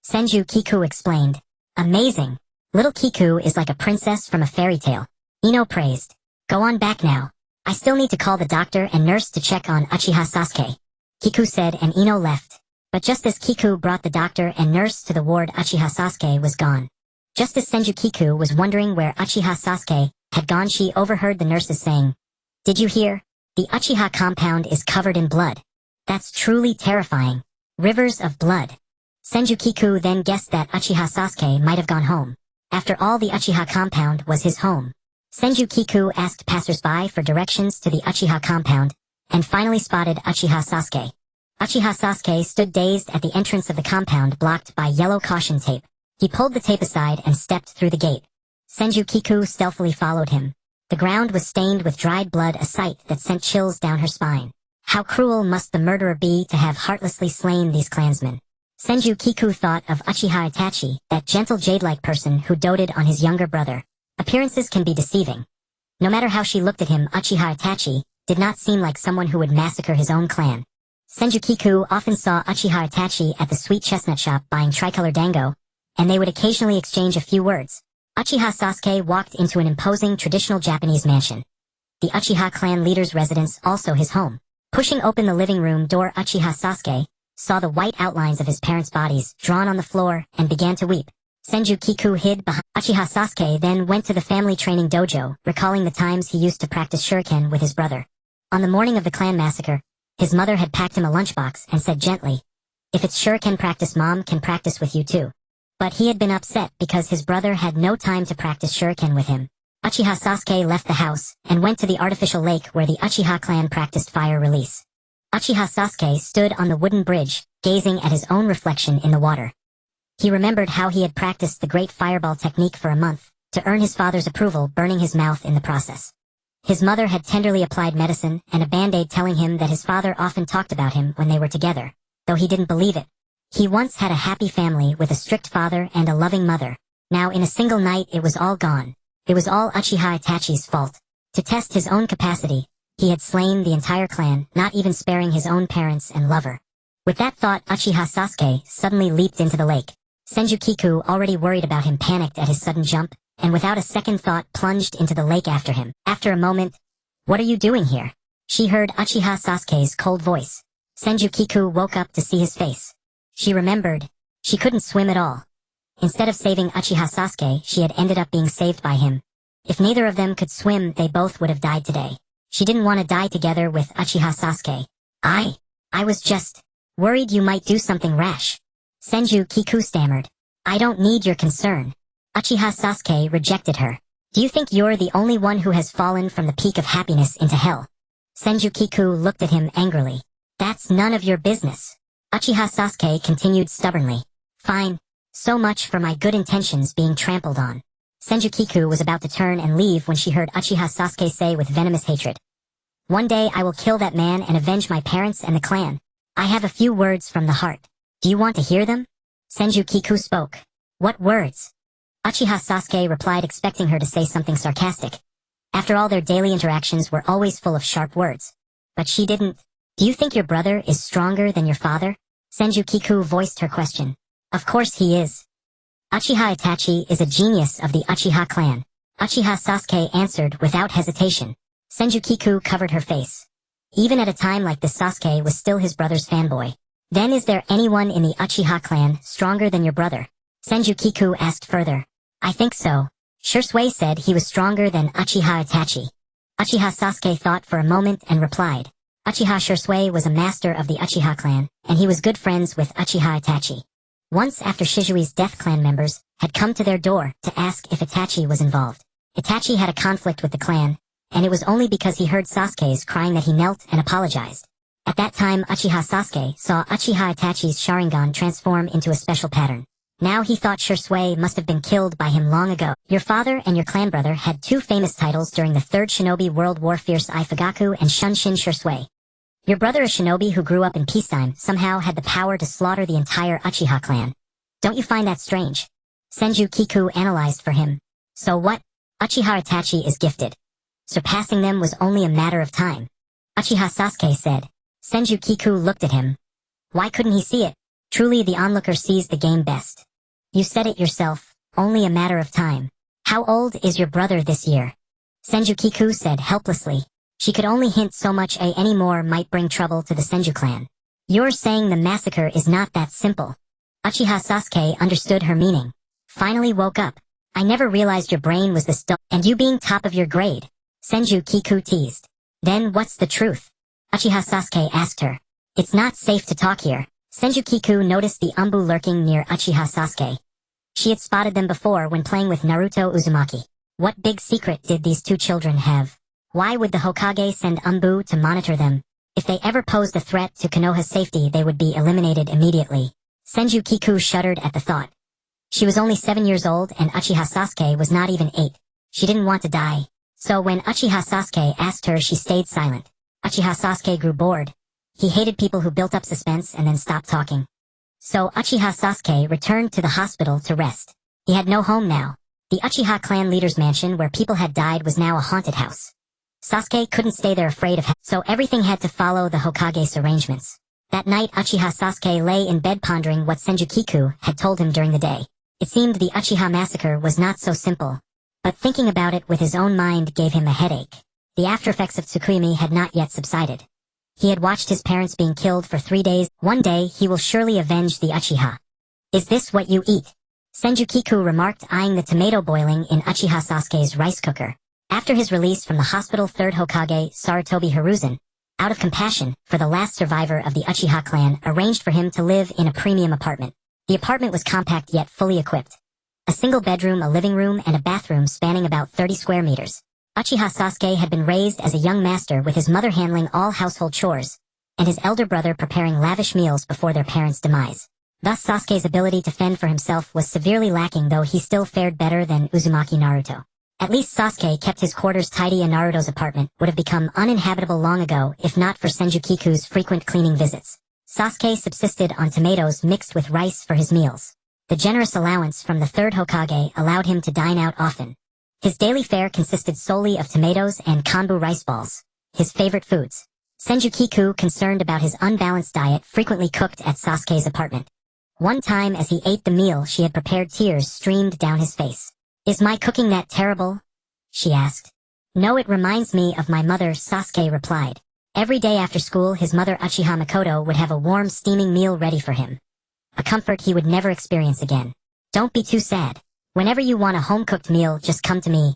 Senju Kiku explained. Amazing. Little Kiku is like a princess from a fairy tale. Ino praised. Go on back now. I still need to call the doctor and nurse to check on Uchiha Sasuke. Kiku said, and Ino left. But just as Kiku brought the doctor and nurse to the ward, Uchiha Sasuke was gone. Just as Senju Kiku was wondering where Uchiha Sasuke had gone, she overheard the nurses saying, Did you hear? The Uchiha compound is covered in blood. That's truly terrifying. Rivers of blood. Senju Kiku then guessed that Uchiha Sasuke might have gone home. After all, the Uchiha compound was his home. Senju Kiku asked passersby for directions to the Uchiha compound, and finally spotted Uchiha Sasuke. Uchiha Sasuke stood dazed at the entrance of the compound, blocked by yellow caution tape. He pulled the tape aside and stepped through the gate. Senju Kiku stealthily followed him. The ground was stained with dried blood, a sight that sent chills down her spine. How cruel must the murderer be to have heartlessly slain these clansmen? Senju Kiku thought of Uchiha Itachi, that gentle jade-like person who doted on his younger brother. Appearances can be deceiving. No matter how she looked at him, Uchiha Itachi did not seem like someone who would massacre his own clan. Senju Kiku often saw Uchiha Itachi at the sweet chestnut shop buying tricolor dango, and they would occasionally exchange a few words. Uchiha Sasuke walked into an imposing traditional Japanese mansion. The Uchiha clan leader's residence, also his home. Pushing open the living room door, Uchiha Sasuke saw the white outlines of his parents' bodies drawn on the floor and began to weep. Senju Kiku hid behind Uchiha Sasuke, then went to the family training dojo, recalling the times he used to practice shuriken with his brother. On the morning of the clan massacre, his mother had packed him a lunchbox and said gently, If it's shuriken practice, Mom can practice with you too. But he had been upset because his brother had no time to practice shuriken with him. Uchiha Sasuke left the house and went to the artificial lake where the Uchiha clan practiced fire release. Uchiha Sasuke stood on the wooden bridge, gazing at his own reflection in the water. He remembered how he had practiced the great fireball technique for a month, to earn his father's approval, burning his mouth in the process. His mother had tenderly applied medicine and a band-aid, telling him that his father often talked about him when they were together, though he didn't believe it. He once had a happy family with a strict father and a loving mother. Now in a single night it was all gone. It was all Uchiha Itachi's fault. To test his own capacity, he had slain the entire clan, not even sparing his own parents and lover. With that thought, Uchiha Sasuke suddenly leaped into the lake. Senju Kiku, already worried about him, panicked at his sudden jump, and without a second thought plunged into the lake after him. After a moment, "What are you doing here?" she heard Uchiha Sasuke's cold voice. Senju Kiku woke up to see his face. She remembered. She couldn't swim at all. Instead of saving Uchiha Sasuke, she had ended up being saved by him. If neither of them could swim, they both would have died today. She didn't want to die together with Uchiha Sasuke. I was just worried you might do something rash. Senju Kiku stammered. I don't need your concern. Uchiha Sasuke rejected her. Do you think you're the only one who has fallen from the peak of happiness into hell? Senju Kiku looked at him angrily. That's none of your business. Uchiha Sasuke continued stubbornly. Fine. So much for my good intentions being trampled on. Senju Kiku was about to turn and leave when she heard Uchiha Sasuke say with venomous hatred, One day I will kill that man and avenge my parents and the clan. I have a few words from the heart. Do you want to hear them? Senju Kiku spoke. What words? Uchiha Sasuke replied, expecting her to say something sarcastic. After all, their daily interactions were always full of sharp words. But she didn't. Do you think your brother is stronger than your father? Senju Kiku voiced her question. Of course he is. Uchiha Itachi is a genius of the Uchiha clan. Uchiha Sasuke answered without hesitation. Senju Kiku covered her face. Even at a time like this, Sasuke was still his brother's fanboy. Then is there anyone in the Uchiha clan stronger than your brother? Senju Kiku asked further. I think so. Shursui said he was stronger than Uchiha Itachi. Uchiha Sasuke thought for a moment and replied. Uchiha Shursui was a master of the Uchiha clan, and he was good friends with Uchiha Itachi. Once after Shizui's death, clan members had come to their door to ask if Itachi was involved. Itachi had a conflict with the clan, and it was only because he heard Sasuke's crying that he knelt and apologized. At that time, Uchiha Sasuke saw Uchiha Itachi's Sharingan transform into a special pattern. Now he thought Shursui must have been killed by him long ago. Your father and your clan brother had two famous titles during the Third Shinobi World War, Fierce Eye Fugaku and Shunshin Shursui. Your brother, a shinobi who grew up in peacetime, somehow had the power to slaughter the entire Uchiha clan. Don't you find that strange? Senju Kiku analyzed for him. So what? Uchiha Itachi is gifted. Surpassing them was only a matter of time. Uchiha Sasuke said. Senju Kiku looked at him. Why couldn't he see it? Truly the onlooker sees the game best. You said it yourself, only a matter of time. How old is your brother this year? Senju Kiku said helplessly. She could only hint so much any more might bring trouble to the Senju clan. You're saying the massacre is not that simple. Uchiha Sasuke understood her meaning. Finally woke up. I never realized your brain was this dull, and you being top of your grade. Senju Kiku teased. Then what's the truth? Uchiha Sasuke asked her. It's not safe to talk here. Senju Kiku noticed the Umbu lurking near Uchiha Sasuke. She had spotted them before when playing with Naruto Uzumaki. What big secret did these two children have? Why would the Hokage send Umbu to monitor them? If they ever posed a threat to Konoha's safety, they would be eliminated immediately. Senju Kiku shuddered at the thought. She was only 7 years old and Uchiha Sasuke was not even 8. She didn't want to die. So when Uchiha Sasuke asked her, she stayed silent. Uchiha Sasuke grew bored. He hated people who built up suspense and then stopped talking. So Uchiha Sasuke returned to the hospital to rest. He had no home now. The Uchiha clan leader's mansion where people had died was now a haunted house. Sasuke couldn't stay there afraid of so everything had to follow the Hokage's arrangements. That night Uchiha Sasuke lay in bed pondering what Senju Kiku had told him during the day. It seemed the Uchiha massacre was not so simple. But thinking about it with his own mind gave him a headache. The aftereffects of Tsukuyomi had not yet subsided. He had watched his parents being killed for 3 days. One day he will surely avenge the Uchiha. Is this what you eat? Senju Kiku remarked, eyeing the tomato boiling in Uchiha Sasuke's rice cooker. After his release from the hospital, third Hokage, Sarutobi Hiruzen, out of compassion for the last survivor of the Uchiha clan, arranged for him to live in a premium apartment. The apartment was compact yet fully equipped. A single bedroom, a living room, and a bathroom spanning about 30 square meters. Uchiha Sasuke had been raised as a young master with his mother handling all household chores, and his elder brother preparing lavish meals before their parents' demise. Thus Sasuke's ability to fend for himself was severely lacking, though he still fared better than Uzumaki Naruto. At least Sasuke kept his quarters tidy, and Naruto's apartment would have become uninhabitable long ago if not for Senju Kiku's frequent cleaning visits. Sasuke subsisted on tomatoes mixed with rice for his meals. The generous allowance from the third Hokage allowed him to dine out often. His daily fare consisted solely of tomatoes and konbu rice balls, his favorite foods. Senju Kiku, concerned about his unbalanced diet, frequently cooked at Sasuke's apartment. One time as he ate the meal she had prepared, tears streamed down his face. Is my cooking that terrible? She asked. No, it reminds me of my mother, Sasuke replied. Every day after school his mother Uchiha Makoto would have a warm steaming meal ready for him. A comfort he would never experience again. Don't be too sad. Whenever you want a home-cooked meal, just come to me.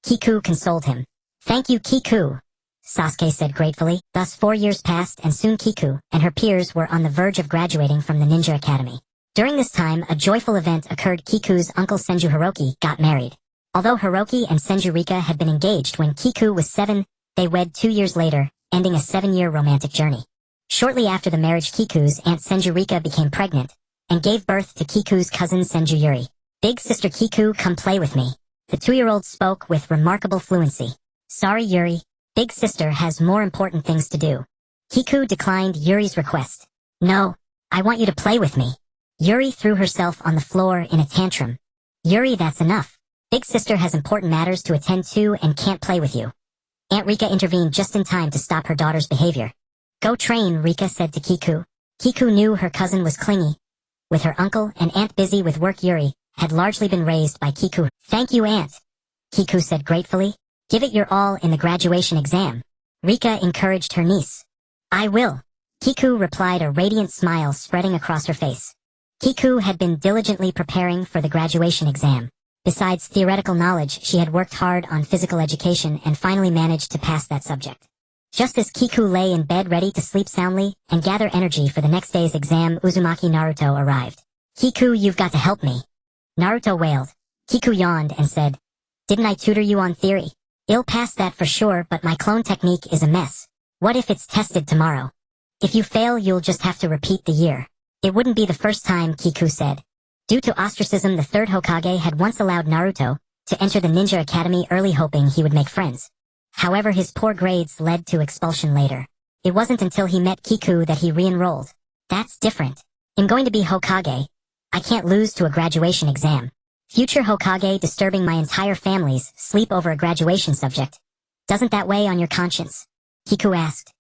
Kiku consoled him. Thank you, Kiku, Sasuke said gratefully. Thus 4 years passed, and soon Kiku and her peers were on the verge of graduating from the ninja academy. During this time, a joyful event occurred. Kiku's uncle Senju Hiroki got married. Although Hiroki and Senju Rika had been engaged when Kiku was 7, they wed 2 years later, ending a 7-year romantic journey. Shortly after the marriage, Kiku's aunt Senju Rika became pregnant and gave birth to Kiku's cousin Senju Yuri. Big sister Kiku, come play with me. The 2-year-old spoke with remarkable fluency. Sorry, Yuri. Big sister has more important things to do. Kiku declined Yuri's request. No, I want you to play with me. Yuri threw herself on the floor in a tantrum. Yuri, that's enough. Big sister has important matters to attend to and can't play with you. Aunt Rika intervened just in time to stop her daughter's behavior. Go train, Rika said to Kiku. Kiku knew her cousin was clingy. With her uncle and aunt busy with work, Yuri had largely been raised by Kiku. Thank you, aunt, Kiku said gratefully. Give it your all in the graduation exam. Rika encouraged her niece. I will. Kiku replied, a radiant smile spreading across her face. Kiku had been diligently preparing for the graduation exam. Besides theoretical knowledge, she had worked hard on physical education and finally managed to pass that subject. Just as Kiku lay in bed ready to sleep soundly and gather energy for the next day's exam, Uzumaki Naruto arrived. Kiku, you've got to help me, Naruto wailed. Kiku yawned and said, Didn't I tutor you on theory? I'll pass that for sure, but my clone technique is a mess. What if it's tested tomorrow? If you fail, you'll just have to repeat the year. It wouldn't be the first time, Kiku said. Due to ostracism, the third Hokage had once allowed Naruto to enter the ninja academy early, hoping he would make friends. However, his poor grades led to expulsion later. It wasn't until he met Kiku that he re-enrolled. That's different. I'm going to be Hokage. I can't lose to a graduation exam. Future Hokage disturbing my entire family's sleep over a graduation subject. Doesn't that weigh on your conscience? Kiku asked.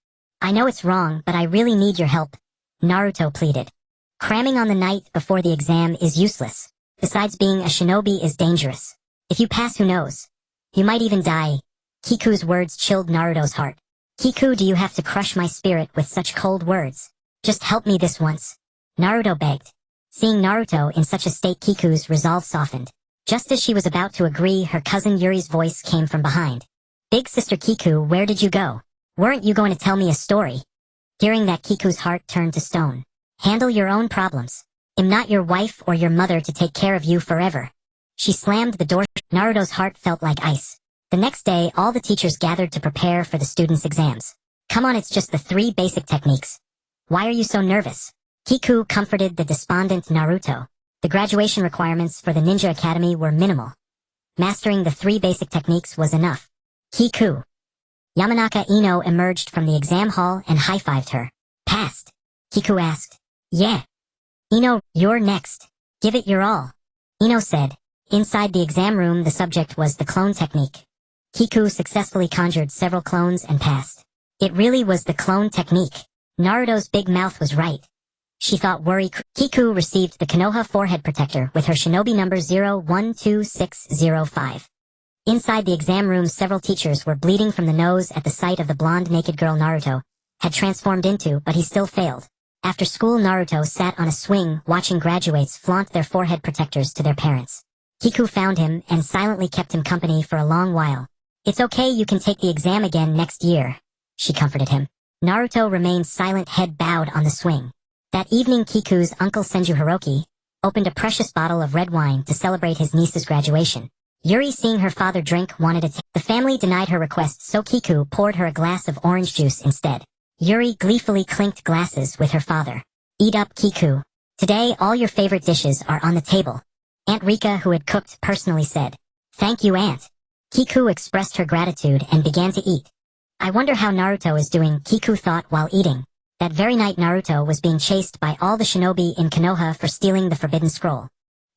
I know it's wrong, but I really need your help, Naruto pleaded. Cramming on the night before the exam is useless. Besides, being a shinobi is dangerous. If you pass, who knows? You might even die. Kiku's words chilled Naruto's heart. Kiku, do you have to crush my spirit with such cold words? Just help me this once. Naruto begged. Seeing Naruto in such a state, Kiku's resolve softened. Just as she was about to agree, her cousin Yuri's voice came from behind. Big sister Kiku, where did you go? Weren't you going to tell me a story? Hearing that, Kiku's heart turned to stone. Handle your own problems. I'm not your wife or your mother to take care of you forever. She slammed the door. Naruto's heart felt like ice. The next day, all the teachers gathered to prepare for the students' exams. Come on, it's just the 3 basic techniques. Why are you so nervous? Kiku comforted the despondent Naruto. The graduation requirements for the Ninja Academy were minimal. Mastering the 3 basic techniques was enough. Kiku. Yamanaka Ino emerged from the exam hall and high-fived her. Passed. Kiku asked. Yeah. Ino, you're next. Give it your all. Ino said. Inside the exam room, the subject was the clone technique. Kiku successfully conjured several clones and passed. It really was the clone technique. Naruto's big mouth was right. She thought worry. Kiku received the Konoha forehead protector with her shinobi number 012605. Inside the exam room, several teachers were bleeding from the nose at the sight of the blonde naked girl Naruto had transformed into, but he still failed. After school, Naruto sat on a swing watching graduates flaunt their forehead protectors to their parents. Kiku found him and silently kept him company for a long while. It's okay, you can take the exam again next year, she comforted him. Naruto remained silent, head bowed on the swing. That evening, Kiku's uncle Senju Hiroki opened a precious bottle of red wine to celebrate his niece's graduation. Yuri, seeing her father drink, wanted it. The family denied her request, so Kiku poured her a glass of orange juice instead. Yuri gleefully clinked glasses with her father. Eat up, Kiku. Today, all your favorite dishes are on the table. Aunt Rika, who had cooked, personally said. Thank you, Aunt. Kiku expressed her gratitude and began to eat. I wonder how Naruto is doing, Kiku thought while eating. That very night, Naruto was being chased by all the shinobi in Konoha for stealing the Forbidden Scroll.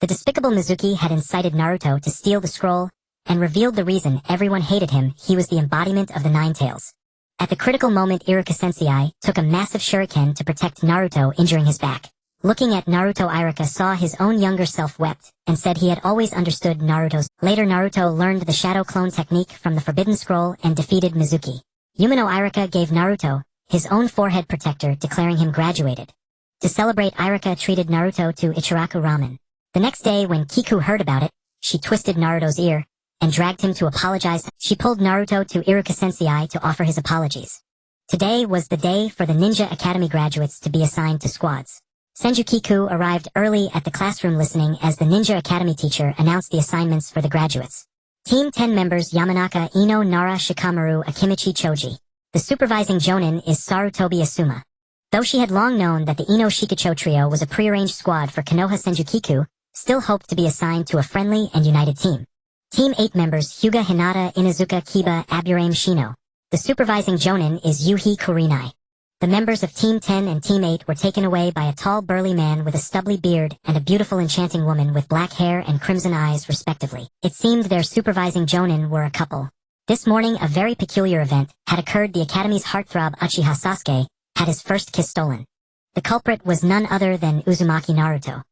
The despicable Mizuki had incited Naruto to steal the scroll and revealed the reason everyone hated him. He was the embodiment of the Nine Tails. At the critical moment, Ichiraku Sensei took a massive shuriken to protect Naruto, injuring his back. Looking at Naruto, Ichiraku saw his own younger self wept and said he had always understood Naruto's. Later, Naruto learned the shadow clone technique from the Forbidden Scroll and defeated Mizuki. Yumino Ichiraku gave Naruto his own forehead protector, declaring him graduated. To celebrate, Ichiraku treated Naruto to Ichiraku Ramen. The next day, when Kiku heard about it, she twisted Naruto's ear and dragged him to apologize. She pulled Naruto to Ichiraku Sensei to offer his apologies. Today was the day for the Ninja Academy graduates to be assigned to squads. Senju Kiku arrived early at the classroom, listening as the Ninja Academy teacher announced the assignments for the graduates. Team 10 members: Yamanaka Ino, Nara Shikamaru, Akimichi Choji. The supervising jonin is Sarutobi Asuma. Though she had long known that the Ino Shikacho trio was a prearranged squad for Konoha, Senju Kiku still hoped to be assigned to a friendly and united team. Team 8 members: Hyuga Hinata, Inuzuka Kiba, Aburame Shino. The supervising jonin is Yuhi Kurinai. The members of Team 10 and Team 8 were taken away by a tall, burly man with a stubbly beard and a beautiful, enchanting woman with black hair and crimson eyes, respectively. It seemed their supervising jonin were a couple. This morning, a very peculiar event had occurred. The Academy's heartthrob Uchiha Sasuke had his first kiss stolen. The culprit was none other than Uzumaki Naruto.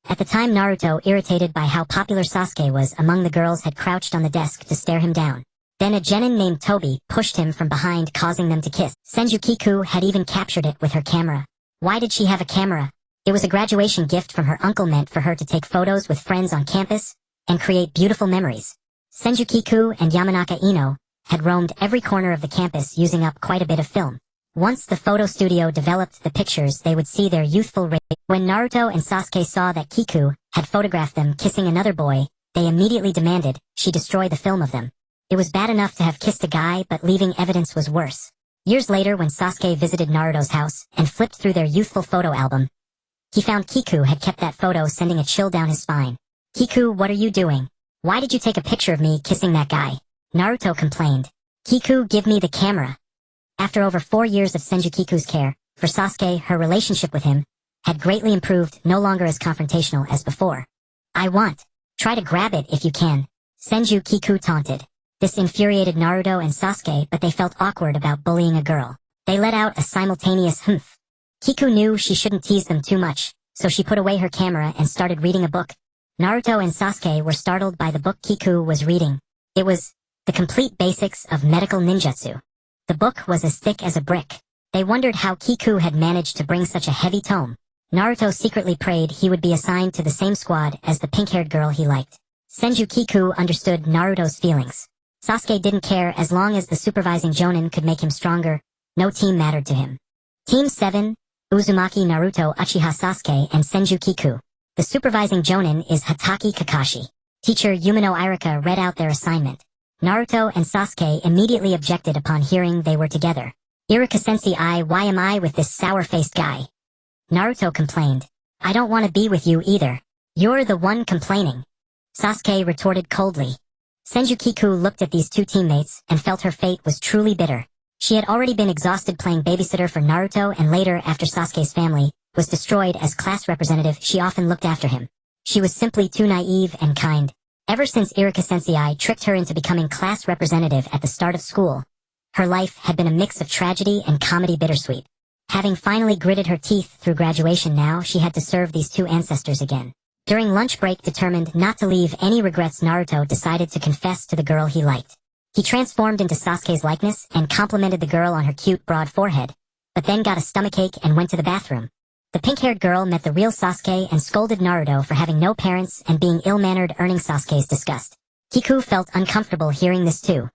At the time, Naruto, irritated by how popular Sasuke was among the girls, had crouched on the desk to stare him down. Then a genin named Tobi pushed him from behind, causing them to kiss. Senju Kiku had even captured it with her camera. Why did she have a camera? It was a graduation gift from her uncle, meant for her to take photos with friends on campus and create beautiful memories. Senju Kiku and Yamanaka Ino had roamed every corner of the campus, using up quite a bit of film. Once the photo studio developed the pictures, they would see their youthful When Naruto and Sasuke saw that Kiku had photographed them kissing another boy, they immediately demanded she destroy the film of them. It was bad enough to have kissed a guy, but leaving evidence was worse. Years later, when Sasuke visited Naruto's house and flipped through their youthful photo album, he found Kiku had kept that photo, sending a chill down his spine. Kiku, what are you doing? Why did you take a picture of me kissing that guy? Naruto complained. Kiku, give me the camera. After over 4 years of Senju Kiku's care for Sasuke, her relationship with him had greatly improved, no longer as confrontational as before. I want Try to grab it if you can. Senju Kiku taunted. This infuriated Naruto and Sasuke, but they felt awkward about bullying a girl. They let out a simultaneous humph. Kiku knew she shouldn't tease them too much, so she put away her camera and started reading a book. Naruto and Sasuke were startled by the book Kiku was reading. It was The Complete Basics of Medical Ninjutsu. The book was as thick as a brick. They wondered how Kiku had managed to bring such a heavy tome. Naruto secretly prayed he would be assigned to the same squad as the pink-haired girl he liked. Senju Kiku understood Naruto's feelings. Sasuke didn't care as long as the supervising jonin could make him stronger. No team mattered to him. Team 7, Uzumaki Naruto Uchiha Sasuke and Senju Kiku. The supervising jonin is Hatake Kakashi. Teacher Yumino Irika read out their assignment. Naruto and Sasuke immediately objected upon hearing they were together. Irika-sensei, why am I with this sour-faced guy? Naruto complained. I don't want to be with you either. You're the one complaining. Sasuke retorted coldly. Senju Kiku looked at these two teammates and felt her fate was truly bitter. She had already been exhausted playing babysitter for Naruto, and later, after Sasuke's family was destroyed as class representative, she often looked after him. She was simply too naive and kind. Ever since Irika-sensei tricked her into becoming class representative at the start of school, her life had been a mix of tragedy and comedy bittersweet. Having finally gritted her teeth through graduation, now she had to serve these two ancestors again. During lunch break, determined not to leave any regrets, Naruto decided to confess to the girl he liked. He transformed into Sasuke's likeness and complimented the girl on her cute broad forehead, but then got a stomachache and went to the bathroom. The pink-haired girl met the real Sasuke and scolded Naruto for having no parents and being ill-mannered, earning Sasuke's disgust. Kiku felt uncomfortable hearing this too.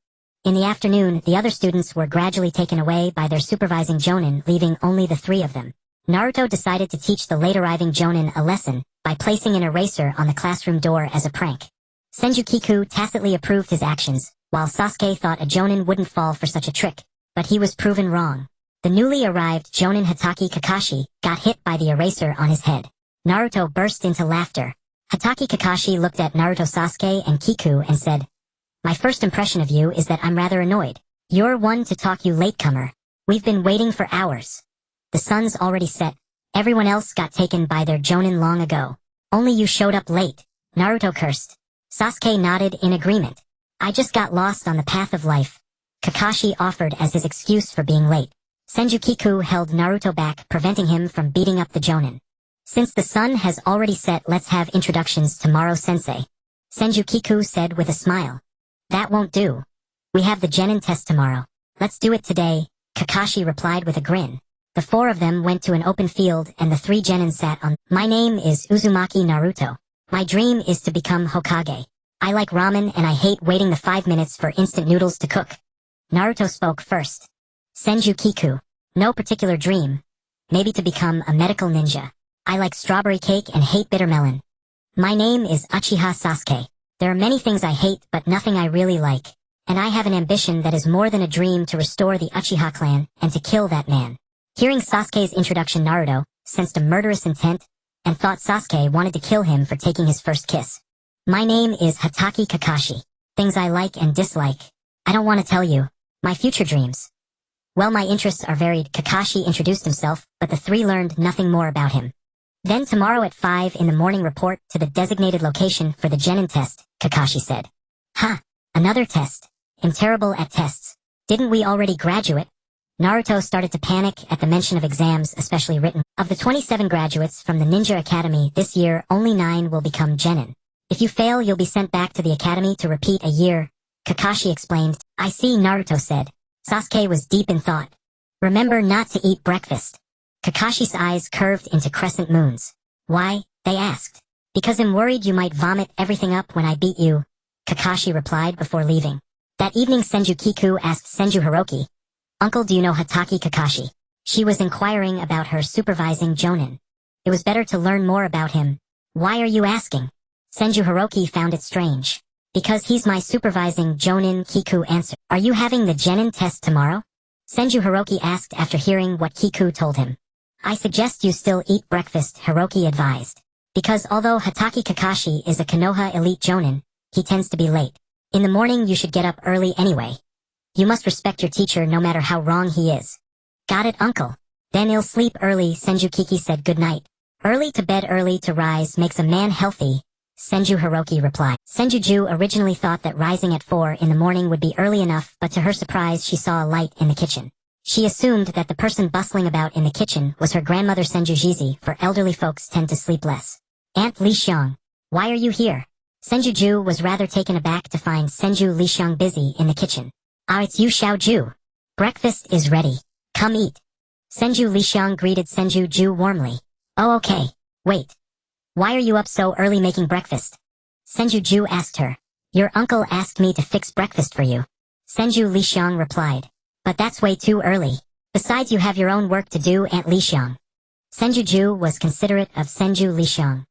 In the afternoon, the other students were gradually taken away by their supervising jonin, leaving only the three of them. Naruto decided to teach the late-arriving jonin a lesson by placing an eraser on the classroom door as a prank. Senju Kiku tacitly approved his actions, while Sasuke thought a jonin wouldn't fall for such a trick, but he was proven wrong. The newly arrived jonin Hatake Kakashi got hit by the eraser on his head. Naruto burst into laughter. Hatake Kakashi looked at Naruto, Sasuke, and Kiku and said, "My first impression of you is that I'm rather annoyed. You're one to talk, you latecomer. We've been waiting for hours. The sun's already set. Everyone else got taken by their jonin long ago. Only you showed up late." Naruto cursed. Sasuke nodded in agreement. "I just got lost on the path of life," Kakashi offered as his excuse for being late. Senju Kiku held Naruto back, preventing him from beating up the jonin. "Since the sun has already set, let's have introductions tomorrow-sensei," Senju Kiku said with a smile. "That won't do. We have the genin test tomorrow. Let's do it today," Kakashi replied with a grin. The four of them went to an open field and the three genin sat on. "My name is Uzumaki Naruto. My dream is to become Hokage. I like ramen and I hate waiting the 5 minutes for instant noodles to cook." Naruto spoke first. Senju Kiku. "No particular dream. Maybe to become a medical ninja. I like strawberry cake and hate bitter melon." "My name is Uchiha Sasuke. There are many things I hate but nothing I really like. And I have an ambition that is more than a dream, to restore the Uchiha clan and to kill that man." Hearing Sasuke's introduction, Naruto sensed a murderous intent and thought Sasuke wanted to kill him for taking his first kiss. "My name is Hatake Kakashi. Things I like and dislike. I don't want to tell you. My future dreams. Well, my interests are varied." Kakashi introduced himself, but the three learned nothing more about him. "Then tomorrow at 5 in the morning, report to the designated location for the genin test," Kakashi said. "Ha! Another test. I'm terrible at tests. Didn't we already graduate?" Naruto started to panic at the mention of exams, especially written. Of the 27 graduates from the Ninja Academy this year, only 9 will become genin. If you fail, you'll be sent back to the academy to repeat a year, Kakashi explained. "I see," Naruto said. Sasuke was deep in thought. "Remember not to eat breakfast." Kakashi's eyes curved into crescent moons. "Why?" they asked. "Because I'm worried you might vomit everything up when I beat you," Kakashi replied before leaving. That evening, Senju Kiku asked Senju Hiroki, "Uncle, do you know Hatake Kakashi?" She was inquiring about her supervising jonin. It was better to learn more about him. "Why are you asking?" Senju Hiroki found it strange. "Because he's my supervising jonin," Kiku answered. "Are you having the genin test tomorrow?" Senju Hiroki asked after hearing what Kiku told him. "I suggest you still eat breakfast," Hiroki advised. "Because although Hatake Kakashi is a Konoha elite jonin, he tends to be late. In the morning you should get up early anyway. You must respect your teacher no matter how wrong he is." "Got it, uncle." "Then he'll sleep early," Senju Kiki said. "Good night." Early to bed, early to rise makes a man healthy, Senju Hiroki replied. Senju Ju originally thought that rising at 4 in the morning would be early enough, but to her surprise she saw a light in the kitchen. She assumed that the person bustling about in the kitchen was her grandmother Senju Jizi, for elderly folks tend to sleep less. Aunt Li Xiang, why are you here? Senju Ju was rather taken aback to find Senju Li Xiang busy in the kitchen. Ah, it's you, Xiao Ju. Breakfast is ready. Come eat. Senju Li Xiang greeted Senju Ju warmly. Oh, okay. Wait. Why are you up so early making breakfast? Senju Ju asked her. Your uncle asked me to fix breakfast for you. Senju Li Xiang replied. But that's way too early. Besides, you have your own work to do, Aunt Li Xiang. Senju Ju was considerate of Senju Li Xiang.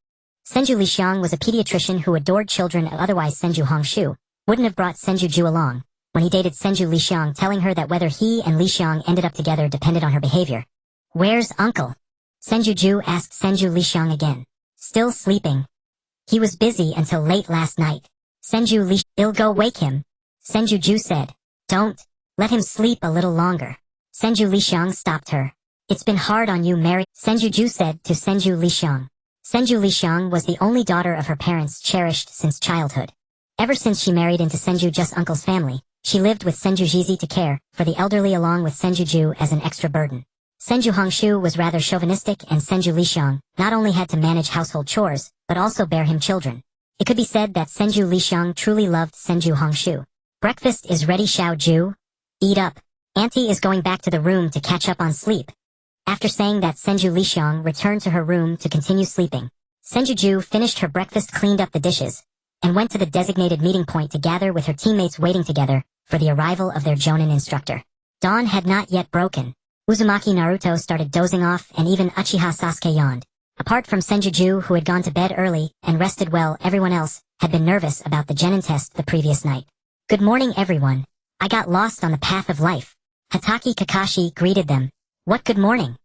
Senju Li Xiang was a pediatrician who adored children, otherwise Senju Hongshu wouldn't have brought Senju Ju along when he dated Senju Li Xiang, telling her that whether he and Li Xiang ended up together depended on her behavior. Where's uncle? Senju Ju asked Senju Li Xiang again. Still sleeping. He was busy until late last night. Senju Li, I'll go wake him. Senju Ju said. Don't. Let him sleep a little longer. Senju Li Xiang stopped her. It's been hard on you, Mary, Senju Ju said to Senju Li Xiang. Senju Li Xiang was the only daughter of her parents, cherished since childhood. Ever since she married into Senju Ju's uncle's family, she lived with Senju Jizi to care for the elderly along with Senju Ju as an extra burden. Senju Hongshu was rather chauvinistic, and Senju Li Xiang not only had to manage household chores, but also bear him children. It could be said that Senju Li Xiang truly loved Senju Hongshu. Breakfast is ready, Xiao Ju. Eat up. Auntie is going back to the room to catch up on sleep. After saying that, Senju Li Xiang returned to her room to continue sleeping. Senju Ju finished her breakfast, cleaned up the dishes, and went to the designated meeting point to gather with her teammates waiting together for the arrival of their Jonin instructor. Dawn had not yet broken. Uzumaki Naruto started dozing off, and even Uchiha Sasuke yawned. Apart from Senju Ju, who had gone to bed early and rested well, everyone else had been nervous about the Genin test the previous night. Good morning, everyone. I got lost on the path of life. Hatake Kakashi greeted them. What good morning?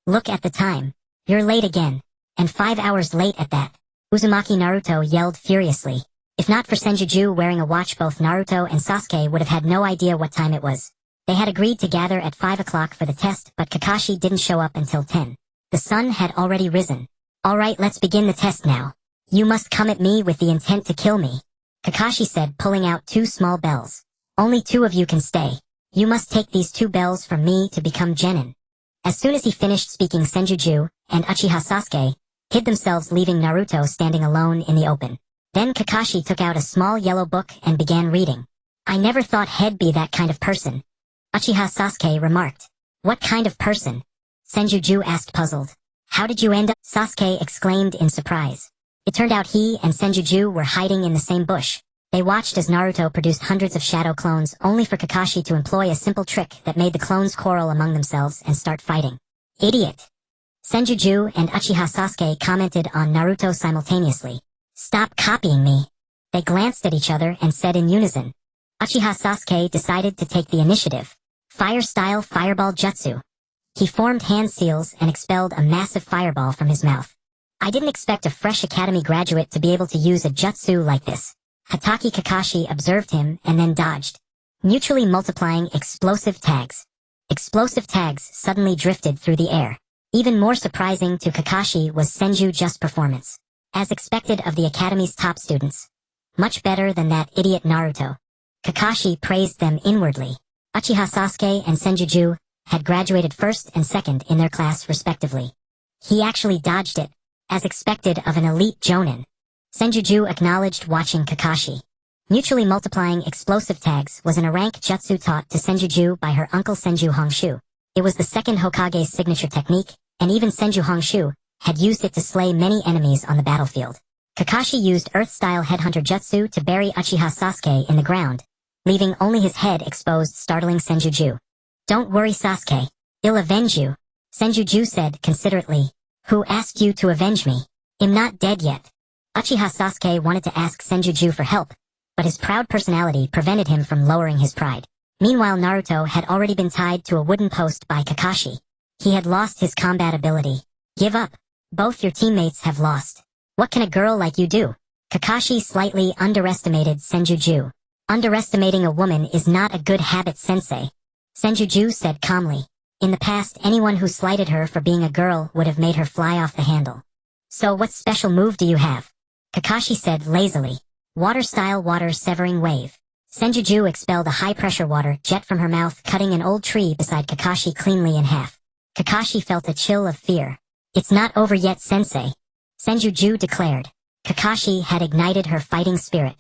Look at the time. You're late again. And 5 hours late at that. Uzumaki Naruto yelled furiously. If not for Senju Ju wearing a watch, both Naruto and Sasuke would have had no idea what time it was. They had agreed to gather at 5 o'clock for the test, but Kakashi didn't show up until 10. The sun had already risen. Alright, let's begin the test now. You must come at me with the intent to kill me. Kakashi said, pulling out 2 small bells. Only 2 of you can stay. You must take these 2 bells from me to become Genin. As soon as he finished speaking, Senju Ju and Uchiha Sasuke hid themselves, leaving Naruto standing alone in the open. Then Kakashi took out a small yellow book and began reading. I never thought he'd be that kind of person. Uchiha Sasuke remarked. What kind of person? Senju Ju asked, puzzled. How did you end up? Sasuke exclaimed in surprise. It turned out he and Senju Ju were hiding in the same bush. They watched as Naruto produced hundreds of shadow clones, only for Kakashi to employ a simple trick that made the clones quarrel among themselves and start fighting. Idiot! Senju Ju and Uchiha Sasuke commented on Naruto simultaneously. Stop copying me! They glanced at each other and said in unison. Uchiha Sasuke decided to take the initiative. Fire-style fireball jutsu. He formed hand seals and expelled a massive fireball from his mouth. I didn't expect a fresh academy graduate to be able to use a jutsu like this. Hatake Kakashi observed him and then dodged. Mutually multiplying explosive tags. Explosive tags suddenly drifted through the air. Even more surprising to Kakashi was Senju Ju's performance. As expected of the academy's top students. Much better than that idiot Naruto. Kakashi praised them inwardly. Uchiha Sasuke and Senju Ju had graduated first and second in their class respectively. He actually dodged it, as expected of an elite Jonin. Senju Ju acknowledged watching Kakashi. Mutually multiplying explosive tags was an rank jutsu taught to Senju Ju by her uncle Senju Hongshu. It was the second Hokage's signature technique, and even Senju Hongshu had used it to slay many enemies on the battlefield. Kakashi used Earth-style headhunter jutsu to bury Uchiha Sasuke in the ground, leaving only his head exposed, startling Senju Ju. Don't worry, Sasuke. I'll avenge you. Senju Ju said considerately. Who asked you to avenge me? I'm not dead yet. Uchiha Sasuke wanted to ask Senju Ju for help, but his proud personality prevented him from lowering his pride. Meanwhile, Naruto had already been tied to a wooden post by Kakashi. He had lost his combat ability. Give up. Both your teammates have lost. What can a girl like you do? Kakashi slightly underestimated Senju Ju. Underestimating a woman is not a good habit, sensei. Senju Ju said calmly. In the past, anyone who slighted her for being a girl would have made her fly off the handle. So what special move do you have? Kakashi said lazily. Water-style water-severing wave. Senju expelled a high-pressure water jet from her mouth, cutting an old tree beside Kakashi cleanly in half. Kakashi felt a chill of fear. It's not over yet, sensei. Senju declared. Kakashi had ignited her fighting spirit.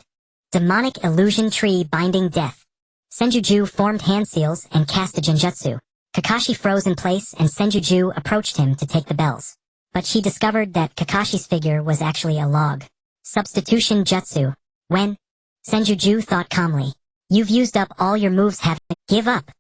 Demonic illusion tree binding death. Senju formed hand seals and cast a genjutsu. Kakashi froze in place and Senju approached him to take the bells. But she discovered that Kakashi's figure was actually a log. Substitution jutsu. When? Senju thought calmly. You've used up all your moves, haven't you? Give up.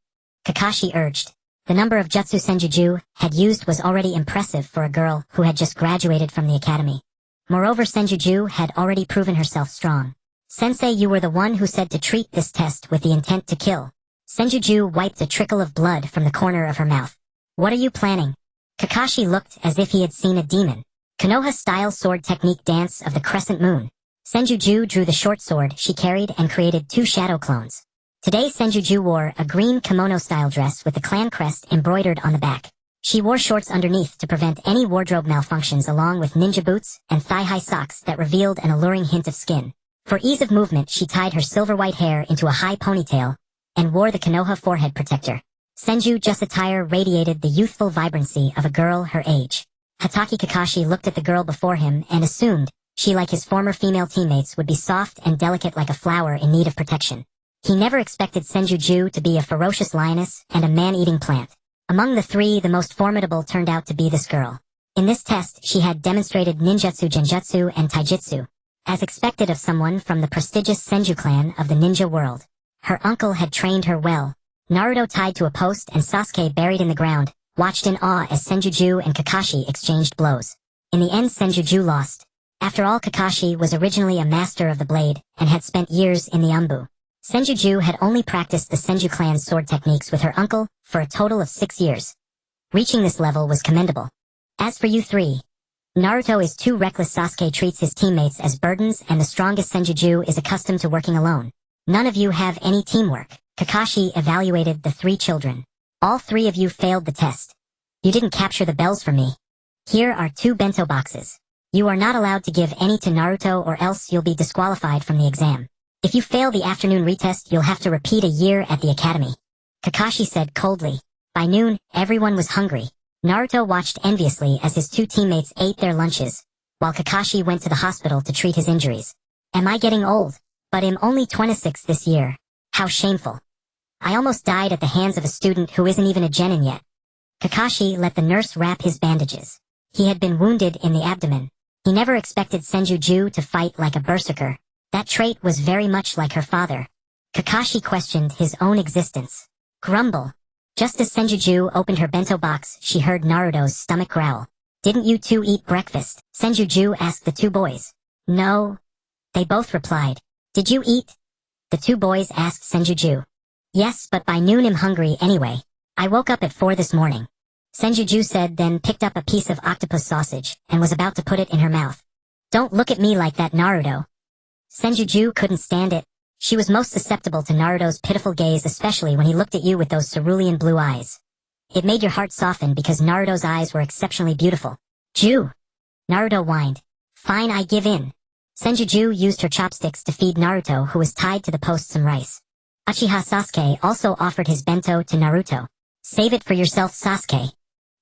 Kakashi urged. The number of jutsu Senju had used was already impressive for a girl who had just graduated from the academy. Moreover, Senju had already proven herself strong. Sensei, you were the one who said to treat this test with the intent to kill. Senju wiped a trickle of blood from the corner of her mouth. What are you planning? Kakashi looked as if he had seen a demon. Konoha-style sword technique dance of the crescent moon. Senju drew the short sword she carried and created 2 shadow clones. Today Senju wore a green kimono-style dress with the clan crest embroidered on the back. She wore shorts underneath to prevent any wardrobe malfunctions, along with ninja boots and thigh-high socks that revealed an alluring hint of skin. For ease of movement, she tied her silver-white hair into a high ponytail and wore the Konoha forehead protector. Senju's attire radiated the youthful vibrancy of a girl her age. Hatake Kakashi looked at the girl before him and assumed she, like his former female teammates, would be soft and delicate like a flower in need of protection. He never expected Senju to be a ferocious lioness and a man-eating plant. Among the 3, the most formidable turned out to be this girl. In this test, she had demonstrated ninjutsu, genjutsu, and taijutsu, as expected of someone from the prestigious Senju clan of the ninja world. Her uncle had trained her well. Naruto tied to a post and Sasuke buried in the ground, watched in awe as Senju and Kakashi exchanged blows. In the end, Senju lost. After all, Kakashi was originally a master of the blade and had spent years in the Umbu. Senju had only practiced the Senju clan's sword techniques with her uncle for a total of 6 years. Reaching this level was commendable. As for you 3, Naruto is too reckless. Sasuke treats his teammates as burdens, and the strongest Senju is accustomed to working alone. None of you have any teamwork. Kakashi evaluated the 3 children. All 3 of you failed the test. You didn't capture the bells for me. Here are 2 bento boxes. You are not allowed to give any to Naruto, or else you'll be disqualified from the exam. If you fail the afternoon retest, you'll have to repeat a year at the academy. Kakashi said coldly. By noon, everyone was hungry. Naruto watched enviously as his 2 teammates ate their lunches, while Kakashi went to the hospital to treat his injuries. Am I getting old? But I'm only 26 this year. How shameful. I almost died at the hands of a student who isn't even a genin yet. Kakashi let the nurse wrap his bandages. He had been wounded in the abdomen. He never expected Senju to fight like a berserker. That trait was very much like her father. Kakashi questioned his own existence. Grumble. Just as Senju opened her bento box, she heard Naruto's stomach growl. Didn't you 2 eat breakfast? Senju asked the 2 boys. No. They both replied. Did you eat? The 2 boys asked Senju. Yes, but by noon I'm hungry anyway. I woke up at 4 this morning. Senju said, then picked up a piece of octopus sausage and was about to put it in her mouth. Don't look at me like that, Naruto. Senju couldn't stand it. She was most susceptible to Naruto's pitiful gaze, especially when he looked at you with those cerulean blue eyes. It made your heart soften because Naruto's eyes were exceptionally beautiful. Naruto whined. Fine, I give in. Senju used her chopsticks to feed Naruto, who was tied to the post, some rice. Uchiha Sasuke also offered his bento to Naruto. Save it for yourself, Sasuke.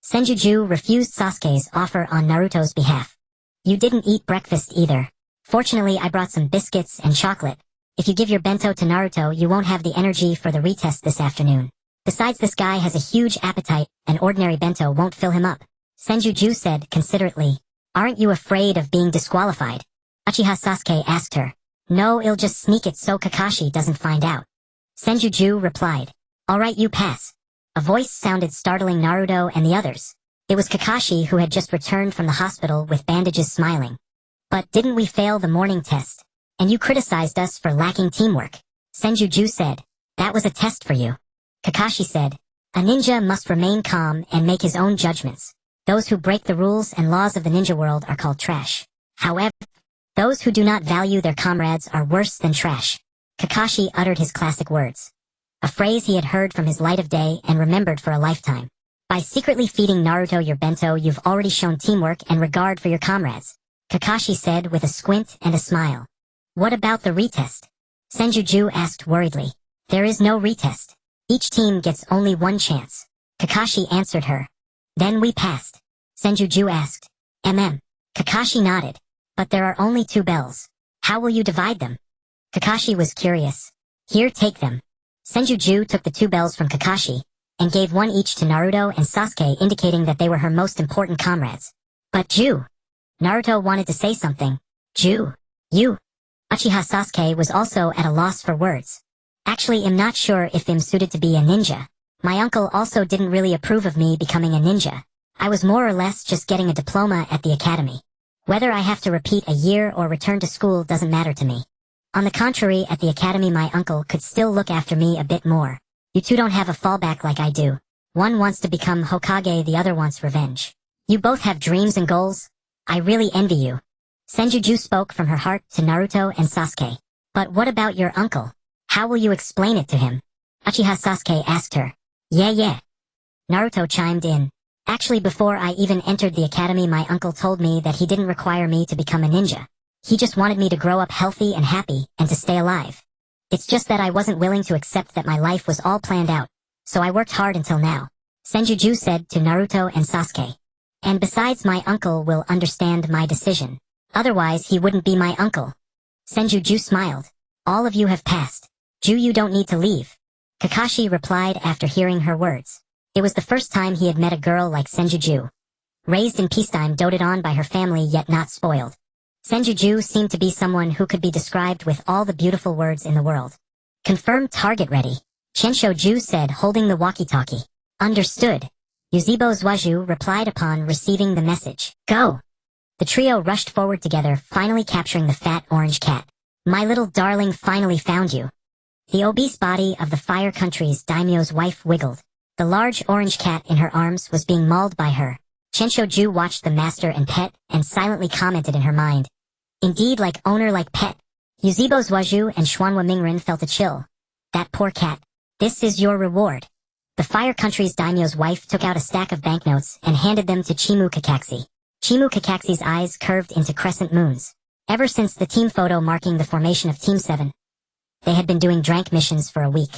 Senju refused Sasuke's offer on Naruto's behalf. You didn't eat breakfast either. Fortunately, I brought some biscuits and chocolate. If you give your bento to Naruto, you won't have the energy for the retest this afternoon. Besides, this guy has a huge appetite, an ordinary bento won't fill him up. Senju said considerately. Aren't you afraid of being disqualified? Uchiha Sasuke asked her. No, I'll just sneak it so Kakashi doesn't find out. Senju replied. Alright, you pass. A voice sounded startling Naruto and the others. It was Kakashi, who had just returned from the hospital with bandages, smiling. But didn't we fail the morning test? And you criticized us for lacking teamwork. Senju said. That was a test for you. Kakashi said. A ninja must remain calm and make his own judgments. Those who break the rules and laws of the ninja world are called trash. However, those who do not value their comrades are worse than trash. Kakashi uttered his classic words. A phrase he had heard from his light of day and remembered for a lifetime. By secretly feeding Naruto your bento, you've already shown teamwork and regard for your comrades. Kakashi said with a squint and a smile. What about the retest? Senju asked worriedly. There is no retest. Each team gets only one chance. Kakashi answered her. Then we passed. Senju asked. Kakashi nodded. But there are only 2 bells. How will you divide them? Kakashi was curious. Here, take them. Senju took the 2 bells from Kakashi, and gave one each to Naruto and Sasuke, indicating that they were her most important comrades. But Naruto wanted to say something. You. Uchiha Sasuke was also at a loss for words. Actually, I'm not sure if I'm suited to be a ninja. My uncle also didn't really approve of me becoming a ninja. I was more or less just getting a diploma at the academy. Whether I have to repeat a year or return to school doesn't matter to me. On the contrary, at the academy my uncle could still look after me a bit more. You two don't have a fallback like I do. One wants to become Hokage, the other wants revenge. You both have dreams and goals. I really envy you. Senju spoke from her heart to Naruto and Sasuke. But what about your uncle? How will you explain it to him? Uchiha Sasuke asked her. Yeah. Naruto chimed in. Actually, before I even entered the academy, my uncle told me that he didn't require me to become a ninja. He just wanted me to grow up healthy and happy and to stay alive. It's just that I wasn't willing to accept that my life was all planned out, so I worked hard until now. Senju said to Naruto and Sasuke. And besides, my uncle will understand my decision. Otherwise, he wouldn't be my uncle. Senju smiled. All of you have passed. You don't need to leave. Kakashi replied after hearing her words. It was the first time he had met a girl like Senju. Raised in peacetime, doted on by her family yet not spoiled. Senju seemed to be someone who could be described with all the beautiful words in the world. Confirmed target ready. Chensho said, holding the walkie-talkie. Understood. Yuzebo Zwaju replied upon receiving the message. Go! The trio rushed forward together, finally capturing the fat orange cat. My little darling finally found you. The obese body of the Fire Country's daimyo's wife wiggled. The large orange cat in her arms was being mauled by her. Chensho watched the master and pet, and silently commented in her mind. Indeed, like owner like pet. Yuzebo Zwaju and Xuanhua Mingren felt a chill. That poor cat. This is your reward. The Fire Country's daimyo's wife took out a stack of banknotes and handed them to Chimu Kakashi. Chimu Kakaxi's eyes curved into crescent moons. Ever since the team photo marking the formation of Team 7, they had been doing drank missions for a week.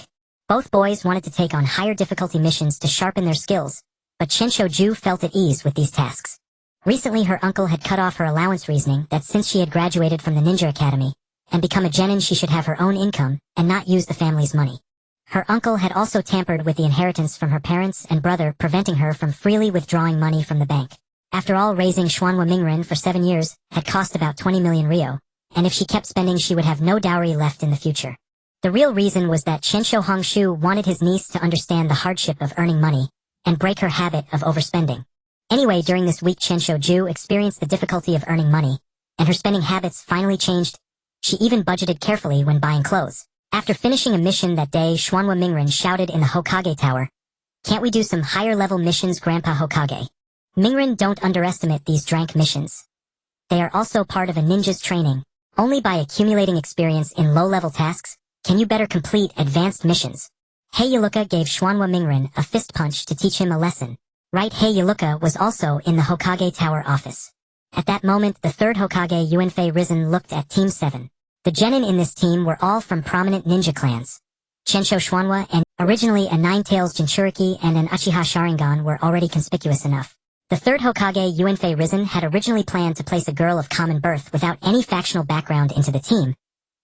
Both boys wanted to take on higher difficulty missions to sharpen their skills, but Chensho felt at ease with these tasks. Recently her uncle had cut off her allowance, reasoning that since she had graduated from the Ninja Academy and become a genin, she should have her own income and not use the family's money. Her uncle had also tampered with the inheritance from her parents and brother, preventing her from freely withdrawing money from the bank. After all, raising Xuanhua Mingren for 7 years had cost about 20 million Ryo, and if she kept spending she would have no dowry left in the future. The real reason was that Chensho Hongshu wanted his niece to understand the hardship of earning money and break her habit of overspending. Anyway, during this week Chensho experienced the difficulty of earning money, and her spending habits finally changed. She even budgeted carefully when buying clothes. After finishing a mission that day, Xuanhua Mingren shouted in the Hokage Tower, "Can't we do some higher-level missions, Grandpa Hokage?" Mingren, don't underestimate these drank missions. They are also part of a ninja's training. Only by accumulating experience in low-level tasks can you better complete advanced missions. Heiress gave Xuanhua Mingren a fist punch to teach him a lesson. Right, Heiress was also in the Hokage Tower office. At that moment, the third Hokage Yuanfei Risen looked at Team 7. The genin in this team were all from prominent ninja clans. Chensho Xuanhua and, originally a Nine-Tails Jinchuriki and an Uchiha Sharingan, were already conspicuous enough. The third Hokage Yuanfei Risen had originally planned to place a girl of common birth without any factional background into the team,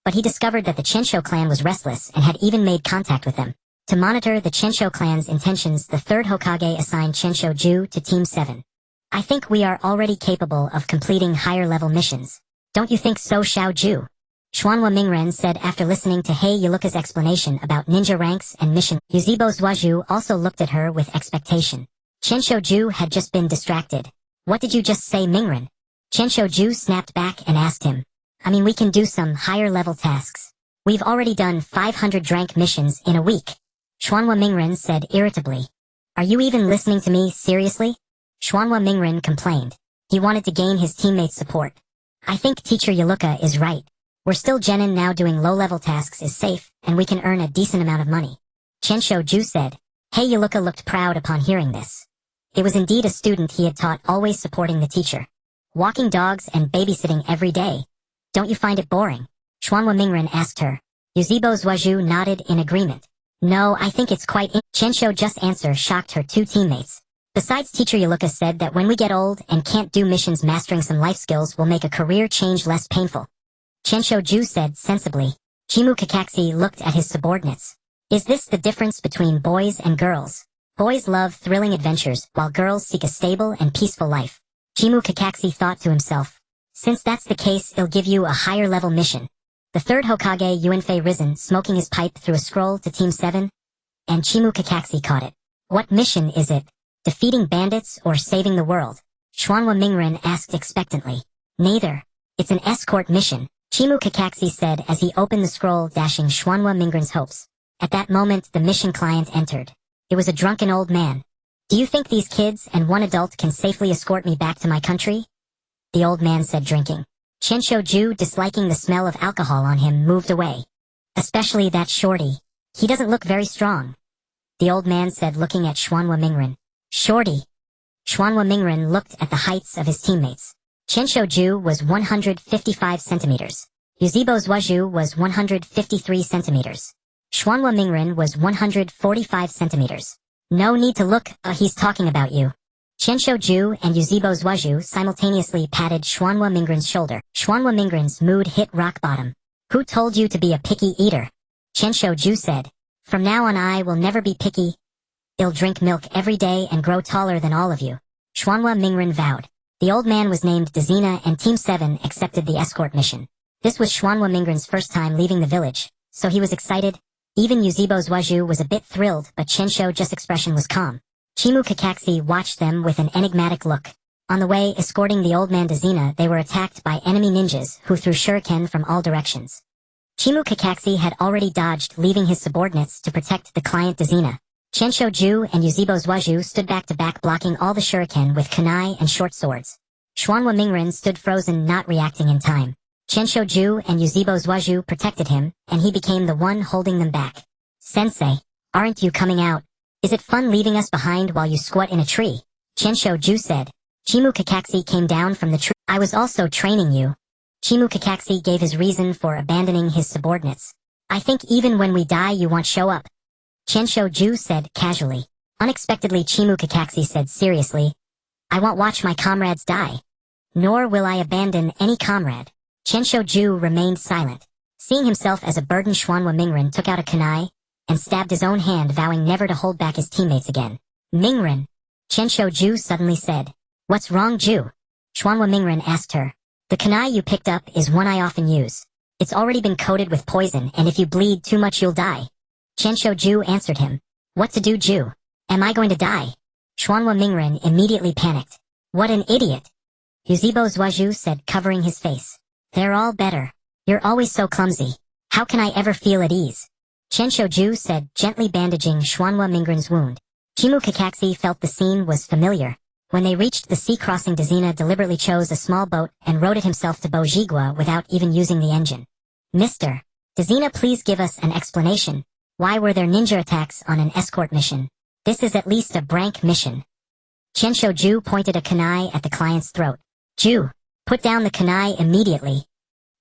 but he discovered that the Chensho clan was restless and had even made contact with them. To monitor the Chensho clan's intentions, the third Hokage assigned Chensho to Team 7. I think we are already capable of completing higher-level missions. Don't you think so, Xiao Ju? Xuanhua Mingren said after listening to Heiress's explanation about ninja ranks and mission. Yuzebo Zwaju also looked at her with expectation. Chensho had just been distracted. What did you just say, Mingren? Chensho snapped back and asked him. I mean, we can do some higher-level tasks. We've already done 500 drank missions in a week. Xuanhua Mingren said irritably. Are you even listening to me, seriously? Xuanhua Mingren complained. He wanted to gain his teammates' support. I think Teacher Yaluka is right. We're still genin now, doing low-level tasks is safe, and we can earn a decent amount of money. Chensho said. Yaluka looked proud upon hearing this. It was indeed a student he had taught, always supporting the teacher. Walking dogs and babysitting every day. Don't you find it boring? Xuanhua Mingren asked her. Yuzhibo Zhuozhu nodded in agreement. No, I think it's quite Qianshou just answer shocked her two teammates. Besides, teacher Yaluka said that when we get old and can't do missions, mastering some life skills will make a career change less painful. Qianshou Ju said sensibly. Chimu Kakashi looked at his subordinates. Is this the difference between boys and girls? Boys love thrilling adventures, while girls seek a stable and peaceful life. Chimu Kakashi thought to himself. Since that's the case, I'll give you a higher level mission. The third Hokage Yuanfei risen, smoking his pipe through a scroll to Team 7, and Chimu Kakashi caught it. What mission is it? Defeating bandits or saving the world? Xuanhua Mingren asked expectantly. Neither. It's an escort mission, Chimu Kakashi said as he opened the scroll, dashing Xuanhua Mingren's hopes. At that moment, the mission client entered. It was a drunken old man. Do you think these kids and one adult can safely escort me back to my country? The old man said, drinking. Qianshou Ju, disliking the smell of alcohol on him, moved away. Especially that shorty. He doesn't look very strong. The old man said, looking at Xuanhua Mingren. Shorty. Xuanhua Mingren looked at the heights of his teammates. Qianshou Ju was 155 centimeters. Yuzhibo Zhuozhu was 153 centimeters. Xuanhua Mingren was 145 centimeters. No need to look, he's talking about you. Qianshou Ju and Yuzhibo Zhuozhu simultaneously patted Xuanhua Mingren's shoulder. Xuanhua Mingren's mood hit rock bottom. Who told you to be a picky eater? Qianshou Ju said. From now on I will never be picky. I'll drink milk every day and grow taller than all of you. Xuanhua Mingren vowed. The old man was named Dezina and Team 7 accepted the escort mission. This was Xuanhua Mingren's first time leaving the village, so he was excited. Even Yuzhibo Zhuozhu was a bit thrilled, but Qianshou Ju's expression was calm. Chimu Kakashi watched them with an enigmatic look. On the way escorting the old man Dezina, they were attacked by enemy ninjas who threw shuriken from all directions. Chimu Kakashi had already dodged, leaving his subordinates to protect the client Dezina. Qianshou Ju and Yuzhibo Zhuozhu stood back to back, blocking all the shuriken with kunai and short swords. Xuanhua Mingren stood frozen, not reacting in time. Qianshou Ju and Yuzhibo Zhuozhu protected him, and he became the one holding them back. Sensei, aren't you coming out? Is it fun leaving us behind while you squat in a tree? Qianshou Ju said. Chimu Kakashi came down from the tree. I was also training you. Chimu Kakashi gave his reason for abandoning his subordinates. I think even when we die you won't show up. Qianshou Ju said casually. Unexpectedly, Chimu Kakashi said seriously. I won't watch my comrades die. Nor will I abandon any comrade. Qianshou Ju remained silent. Seeing himself as a burden, Xuanhua Mingren took out a kunai and stabbed his own hand, vowing never to hold back his teammates again. Mingren, Qianshou Ju suddenly said. What's wrong, Ju? Xuanhua Mingren asked her. The kunai you picked up is one I often use. It's already been coated with poison, and if you bleed too much you'll die. Qianshou Ju answered him. What to do, Ju? Am I going to die? Xuanhua Mingren immediately panicked. What an idiot! Yuzhibo Zhuozhu said, covering his face. They're all better. You're always so clumsy. How can I ever feel at ease? Qianshou Ju said, gently bandaging Xuanhua Mingren's wound. Chimu Kakashi felt the scene was familiar. When they reached the sea crossing, Dezina deliberately chose a small boat and rowed it himself to Bojigua without even using the engine. Mr. Dezina, please give us an explanation. Why were there ninja attacks on an escort mission? This is at least a brank mission. Qianshou Ju pointed a kunai at the client's throat. Ju, put down the kunai immediately.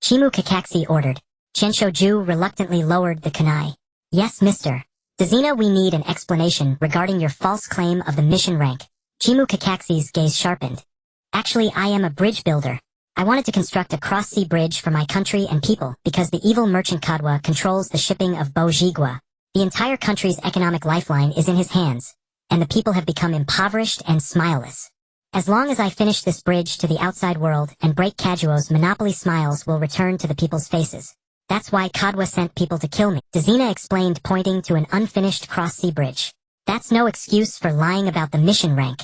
Chimu Kakashi ordered. Qianshou Ju reluctantly lowered the kunai. Yes, Mr. Dezina, we need an explanation regarding your false claim of the mission rank. Chimu Kakashi's gaze sharpened. Actually, I am a bridge builder. I wanted to construct a cross-sea bridge for my country and people because the evil merchant Kadwa controls the shipping of Bojigua. The entire country's economic lifeline is in his hands, and the people have become impoverished and smileless. As long as I finish this bridge to the outside world and break Kajuo's monopoly, smiles will return to the people's faces. That's why Kadwa sent people to kill me, Dezina explained, pointing to an unfinished cross-sea bridge. That's no excuse for lying about the mission rank.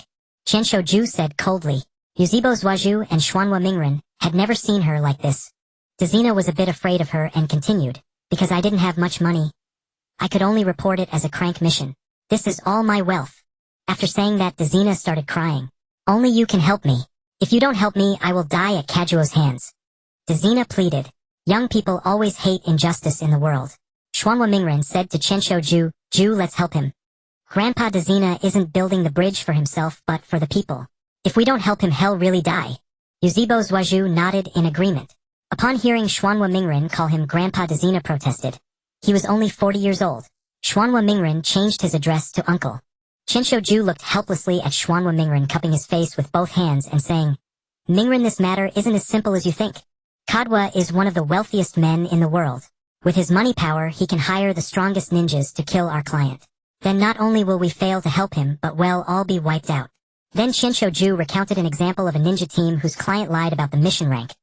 Qianshou Ju said coldly. Yuzhibo Zhuozhu and Xuanhua Mingren had never seen her like this. Dezina was a bit afraid of her and continued, because I didn't have much money. I could only report it as a crank mission. This is all my wealth. After saying that, Dezina started crying. Only you can help me. If you don't help me, I will die at Kajuo's hands. Dezina pleaded. Young people always hate injustice in the world. Xuanhua Mingren said to Qianshou Ju, Ju, let's help him. Grandpa Dezina isn't building the bridge for himself but for the people. If we don't help him, he'll really die. Yuzebo Zhuaju nodded in agreement. Upon hearing Xuanhua Mingren call him Grandpa, Dezina protested. He was only 40 years old. Xuanhua Mingren changed his address to uncle. Qinshoju looked helplessly at Xuanhua Mingren, cupping his face with both hands and saying, Mingren, this matter isn't as simple as you think. Kadwa is one of the wealthiest men in the world. With his money power, he can hire the strongest ninjas to kill our client. Then not only will we fail to help him, but we'll all be wiped out. Then Qinshoju recounted an example of a ninja team whose client lied about the mission rank.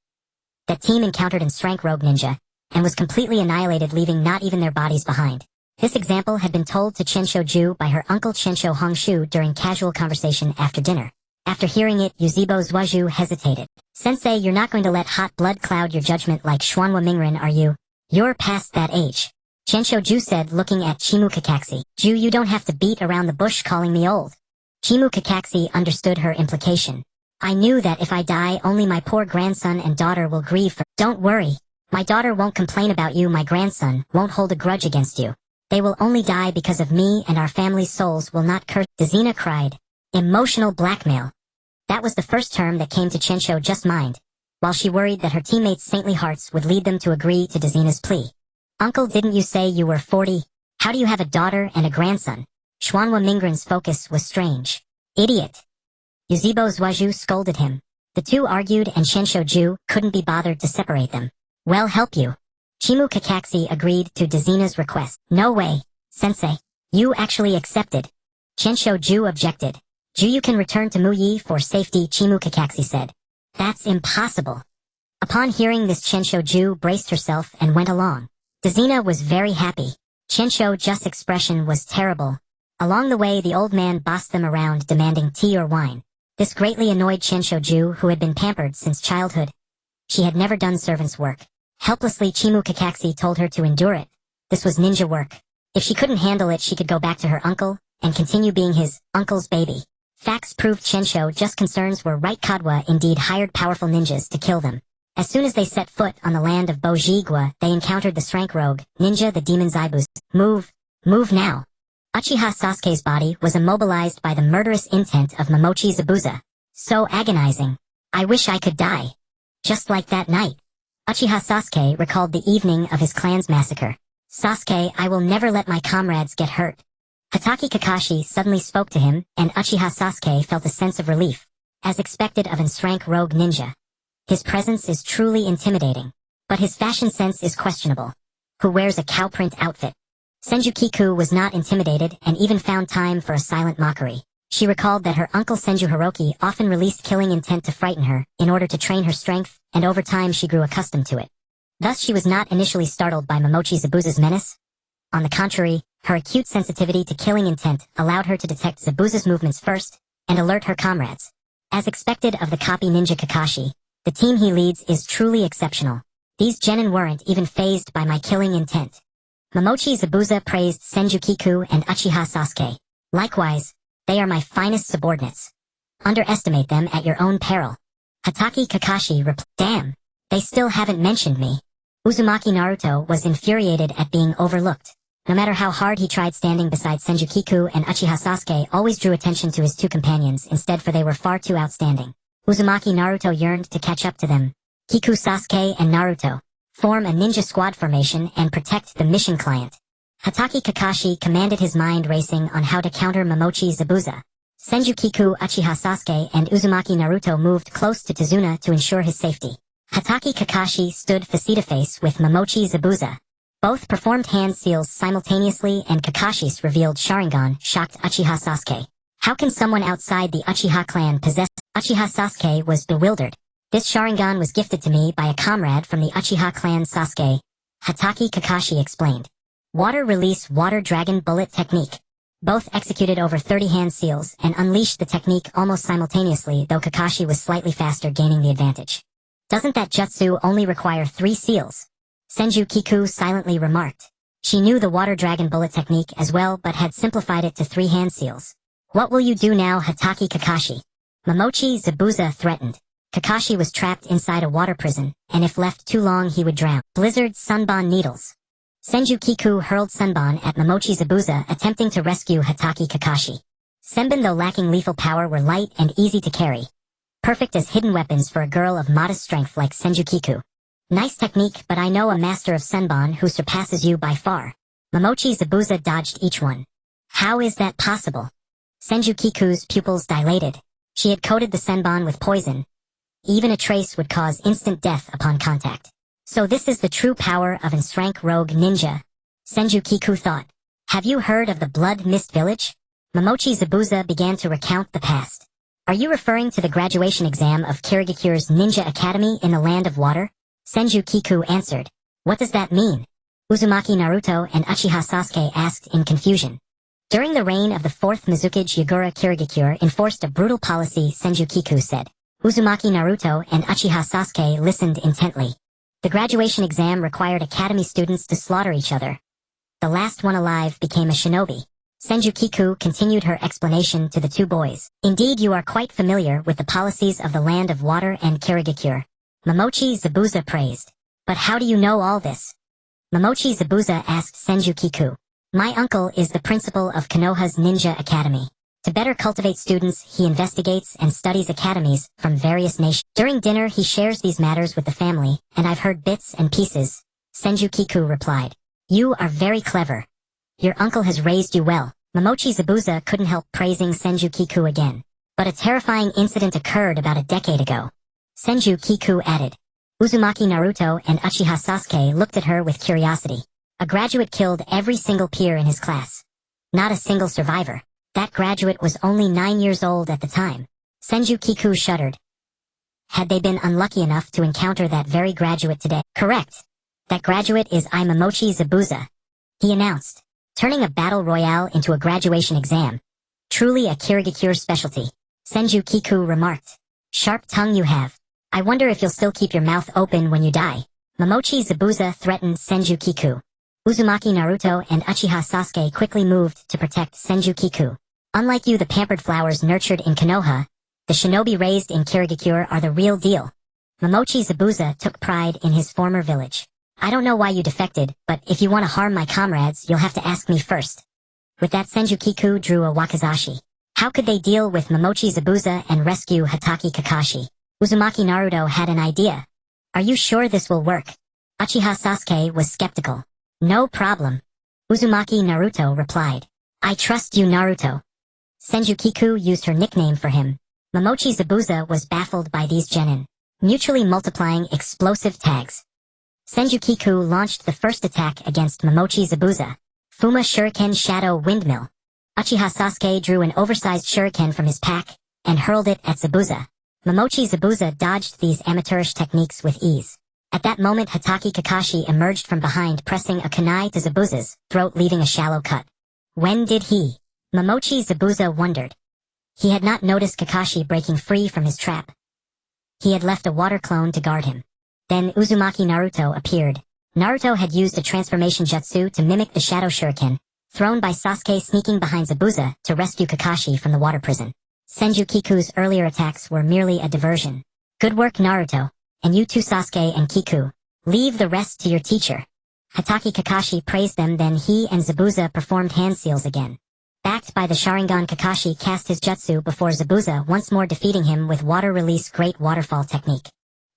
That team encountered an Srank rogue ninja, and was completely annihilated, leaving not even their bodies behind. This example had been told to Qinshoju by her uncle Qinsho Hongshu during casual conversation after dinner. After hearing it, Yuzebo Zhuaju hesitated. Sensei, you're not going to let hot blood cloud your judgment like Xuanhua Mingren, are you? You're past that age. Qinshoju said, looking at Chimu Kakashi. Ju, you don't have to beat around the bush calling me old. Chimu Kakashi understood her implication. I knew that if I die, only my poor grandson and daughter will grieve for— Don't worry. My daughter won't complain about you, my grandson won't hold a grudge against you. They will only die because of me, and our family's souls will not curse. Dezina cried. Emotional blackmail. That was the first term that came to Qinshoju's mind, while she worried that her teammates' saintly hearts would lead them to agree to Dezina's plea. Uncle, didn't you say you were 40? How do you have a daughter and a grandson? Xuanhua Mingren's focus was strange. Idiot. Yuzebo Zhuaju scolded him. The two argued, and Qinshoju couldn't be bothered to separate them. Well, help you. Chimu Kakashi agreed to Dezina's request. No way, sensei. You actually accepted. Qinshoju objected. Ju, you can return to Muyi for safety, Chimu Kakashi said. That's impossible. Upon hearing this, Qinshoju braced herself and went along. Dezina was very happy. Qinshoju's expression was terrible. Along the way, the old man bossed them around, demanding tea or wine. This greatly annoyed Qinshoju, who had been pampered since childhood. She had never done servant's work. Helplessly, Chimu Kakashi told her to endure it. This was ninja work. If she couldn't handle it, she could go back to her uncle and continue being his uncle's baby. Facts proved Qinshoju's concerns were right. Kadwa indeed hired powerful ninjas to kill them. As soon as they set foot on the land of Bojigwa, they encountered the Srank rogue, ninja the demon Zaibus. Move. Move now. Uchiha Sasuke's body was immobilized by the murderous intent of Momochi Zabuza. So agonizing. I wish I could die. Just like that night. Uchiha Sasuke recalled the evening of his clan's massacre. Sasuke, I will never let my comrades get hurt. Hatake Kakashi suddenly spoke to him, and Uchiha Sasuke felt a sense of relief, as expected of an Srank rogue ninja. His presence is truly intimidating, but his fashion sense is questionable. Who wears a cowprint outfit? Senju Kiku was not intimidated and even found time for a silent mockery. She recalled that her uncle Senju Hiroki often released killing intent to frighten her, in order to train her strength, and over time she grew accustomed to it. Thus she was not initially startled by Momochi Zabuza's menace. On the contrary, her acute sensitivity to killing intent allowed her to detect Zabuza's movements first, and alert her comrades. As expected of the copy ninja Kakashi, the team he leads is truly exceptional. These genin weren't even fazed by my killing intent. Momochi Zabuza praised Senju Kiku and Uchiha Sasuke. Likewise, they are my finest subordinates. Underestimate them at your own peril. Hatake Kakashi replied, Damn, they still haven't mentioned me. Uzumaki Naruto was infuriated at being overlooked. No matter how hard he tried, standing beside Senju Kiku and Uchiha Sasuke always drew attention to his two companions instead, for they were far too outstanding. Uzumaki Naruto yearned to catch up to them. Kiku, Sasuke, and Naruto form a ninja squad formation and protect the mission client. Hatake Kakashi commanded his mind racing on how to counter Momochi Zabuza. Senju Kiku, Uchiha Sasuke, and Uzumaki Naruto moved close to Tazuna to ensure his safety. Hatake Kakashi stood face-to-face with Momochi Zabuza. Both performed hand seals simultaneously, and Kakashi's revealed Sharingan shocked Uchiha Sasuke. How can someone outside the Uchiha clan possess? Uchiha Sasuke was bewildered. This Sharingan was gifted to me by a comrade from the Uchiha clan, Sasuke. Hatake Kakashi explained. Water release water dragon bullet technique. Both executed over 30 hand seals and unleashed the technique almost simultaneously, though Kakashi was slightly faster, gaining the advantage. Doesn't that jutsu only require 3 seals? Senju Kiku silently remarked. She knew the water dragon bullet technique as well, but had simplified it to 3 hand seals. What will you do now, Hatake Kakashi? Momochi Zabuza threatened. Kakashi was trapped inside a water prison, and if left too long he would drown. Blizzard Sunban needles. Senju Kiku hurled Sunban at Momochi Zabuza, attempting to rescue Hatake Kakashi. Senbon, though lacking lethal power, were light and easy to carry. perfect as hidden weapons for a girl of modest strength like Senju Kiku. Nice technique, but I know a master of Senbon who surpasses you by far. Momochi Zabuza dodged each one. How is that possible? Senju Kiku's pupils dilated. She had coated the Senbon with poison. Even a trace would cause instant death upon contact. So this is the true power of an rank rogue ninja. Senju Kiku thought. Have you heard of the Blood Mist Village? Momochi Zabuza began to recount the past. Are you referring to the graduation exam of Kirigakure's Ninja Academy in the Land of Water? Senju Kiku answered. What does that mean? Uzumaki Naruto and Uchiha Sasuke asked in confusion. During the reign of the 4th Mizukage Yagura Kirigakure enforced a brutal policy, Senju Kiku said. Uzumaki Naruto and Uchiha Sasuke listened intently. The graduation exam required academy students to slaughter each other. The last one alive became a shinobi. Senju Kiku continued her explanation to the two boys. Indeed, you are quite familiar with the policies of the Land of Water and Kirigakure. Momochi Zabuza praised. But how do you know all this? Momochi Zabuza asked Senju Kiku. My uncle is the principal of Konoha's Ninja Academy. To better cultivate students, he investigates and studies academies from various nations. During dinner, he shares these matters with the family, and I've heard bits and pieces. Senju Kiku replied. You are very clever. Your uncle has raised you well. Momochi Zabuza couldn't help praising Senju Kiku again. But a terrifying incident occurred about a decade ago. Senju Kiku added. Uzumaki Naruto and Uchiha Sasuke looked at her with curiosity. A graduate killed every single peer in his class. Not a single survivor. That graduate was only 9 years old at the time. Senju Kiku shuddered. Had they been unlucky enough to encounter that very graduate today? Correct. That graduate is Momochi Zabuza. He announced, turning a battle royale into a graduation exam. Truly a Kirigakure specialty. Senju Kiku remarked. Sharp tongue you have. I wonder if you'll still keep your mouth open when you die. Momochi Zabuza threatened Senju Kiku. Uzumaki Naruto and Uchiha Sasuke quickly moved to protect Senju Kiku. Unlike you, the pampered flowers nurtured in Konoha, the shinobi raised in Kirigakure are the real deal. Momochi Zabuza took pride in his former village. I don't know why you defected, but if you want to harm my comrades, you'll have to ask me first. With that, Senju Kiku drew a wakizashi. How could they deal with Momochi Zabuza and rescue Hatake Kakashi? Uzumaki Naruto had an idea. Are you sure this will work? Uchiha Sasuke was skeptical. No problem. Uzumaki Naruto replied. I trust you, Naruto. Senju Kiku used her nickname for him. Momochi Zabuza was baffled by these genin, mutually multiplying explosive tags. Senju Kiku launched the first attack against Momochi Zabuza. Fuma Shuriken Shadow Windmill. Uchiha Sasuke drew an oversized shuriken from his pack and hurled it at Zabuza. Momochi Zabuza dodged these amateurish techniques with ease. At that moment, Hatake Kakashi emerged from behind, pressing a kunai to Zabuza's throat, leaving a shallow cut. When did he? Momochi Zabuza wondered. He had not noticed Kakashi breaking free from his trap. He had left a water clone to guard him. Then Uzumaki Naruto appeared. Naruto had used a transformation jutsu to mimic the shadow shuriken, thrown by Sasuke sneaking behind Zabuza to rescue Kakashi from the water prison. Senju Kiku's earlier attacks were merely a diversion. Good work, Naruto. And you too, Sasuke and Kiku. Leave the rest to your teacher. Hatake Kakashi praised them, then he and Zabuza performed hand seals again. Backed by the Sharingan, Kakashi cast his jutsu before Zabuza, once more defeating him with water release great waterfall technique.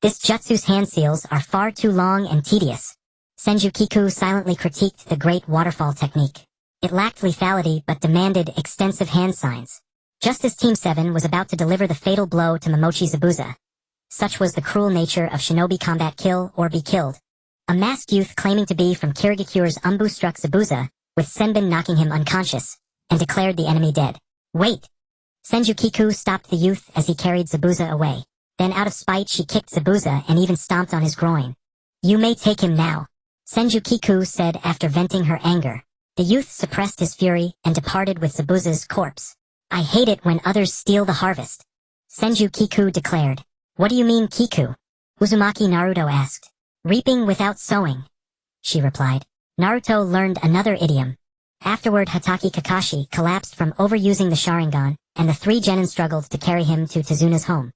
This jutsu's hand seals are far too long and tedious. Senju Kiku silently critiqued the great waterfall technique. It lacked lethality but demanded extensive hand signs. Just as Team 7 was about to deliver the fatal blow to Momochi Zabuza. Such was the cruel nature of shinobi combat, kill or be killed. A masked youth claiming to be from Kirigakure's Umbu struck Zabuza, with Senbin knocking him unconscious, and declared the enemy dead. Wait! Senju Kiku stopped the youth as he carried Zabuza away. Then out of spite she kicked Zabuza and even stomped on his groin. You may take him now, Senju Kiku said after venting her anger. The youth suppressed his fury and departed with Zabuza's corpse. I hate it when others steal the harvest, Senju Kiku declared. What do you mean, Kiku? Uzumaki Naruto asked. Reaping without sowing, she replied. Naruto learned another idiom. Afterward, Hatake Kakashi collapsed from overusing the Sharingan, and the three genin struggled to carry him to Tezuna's home.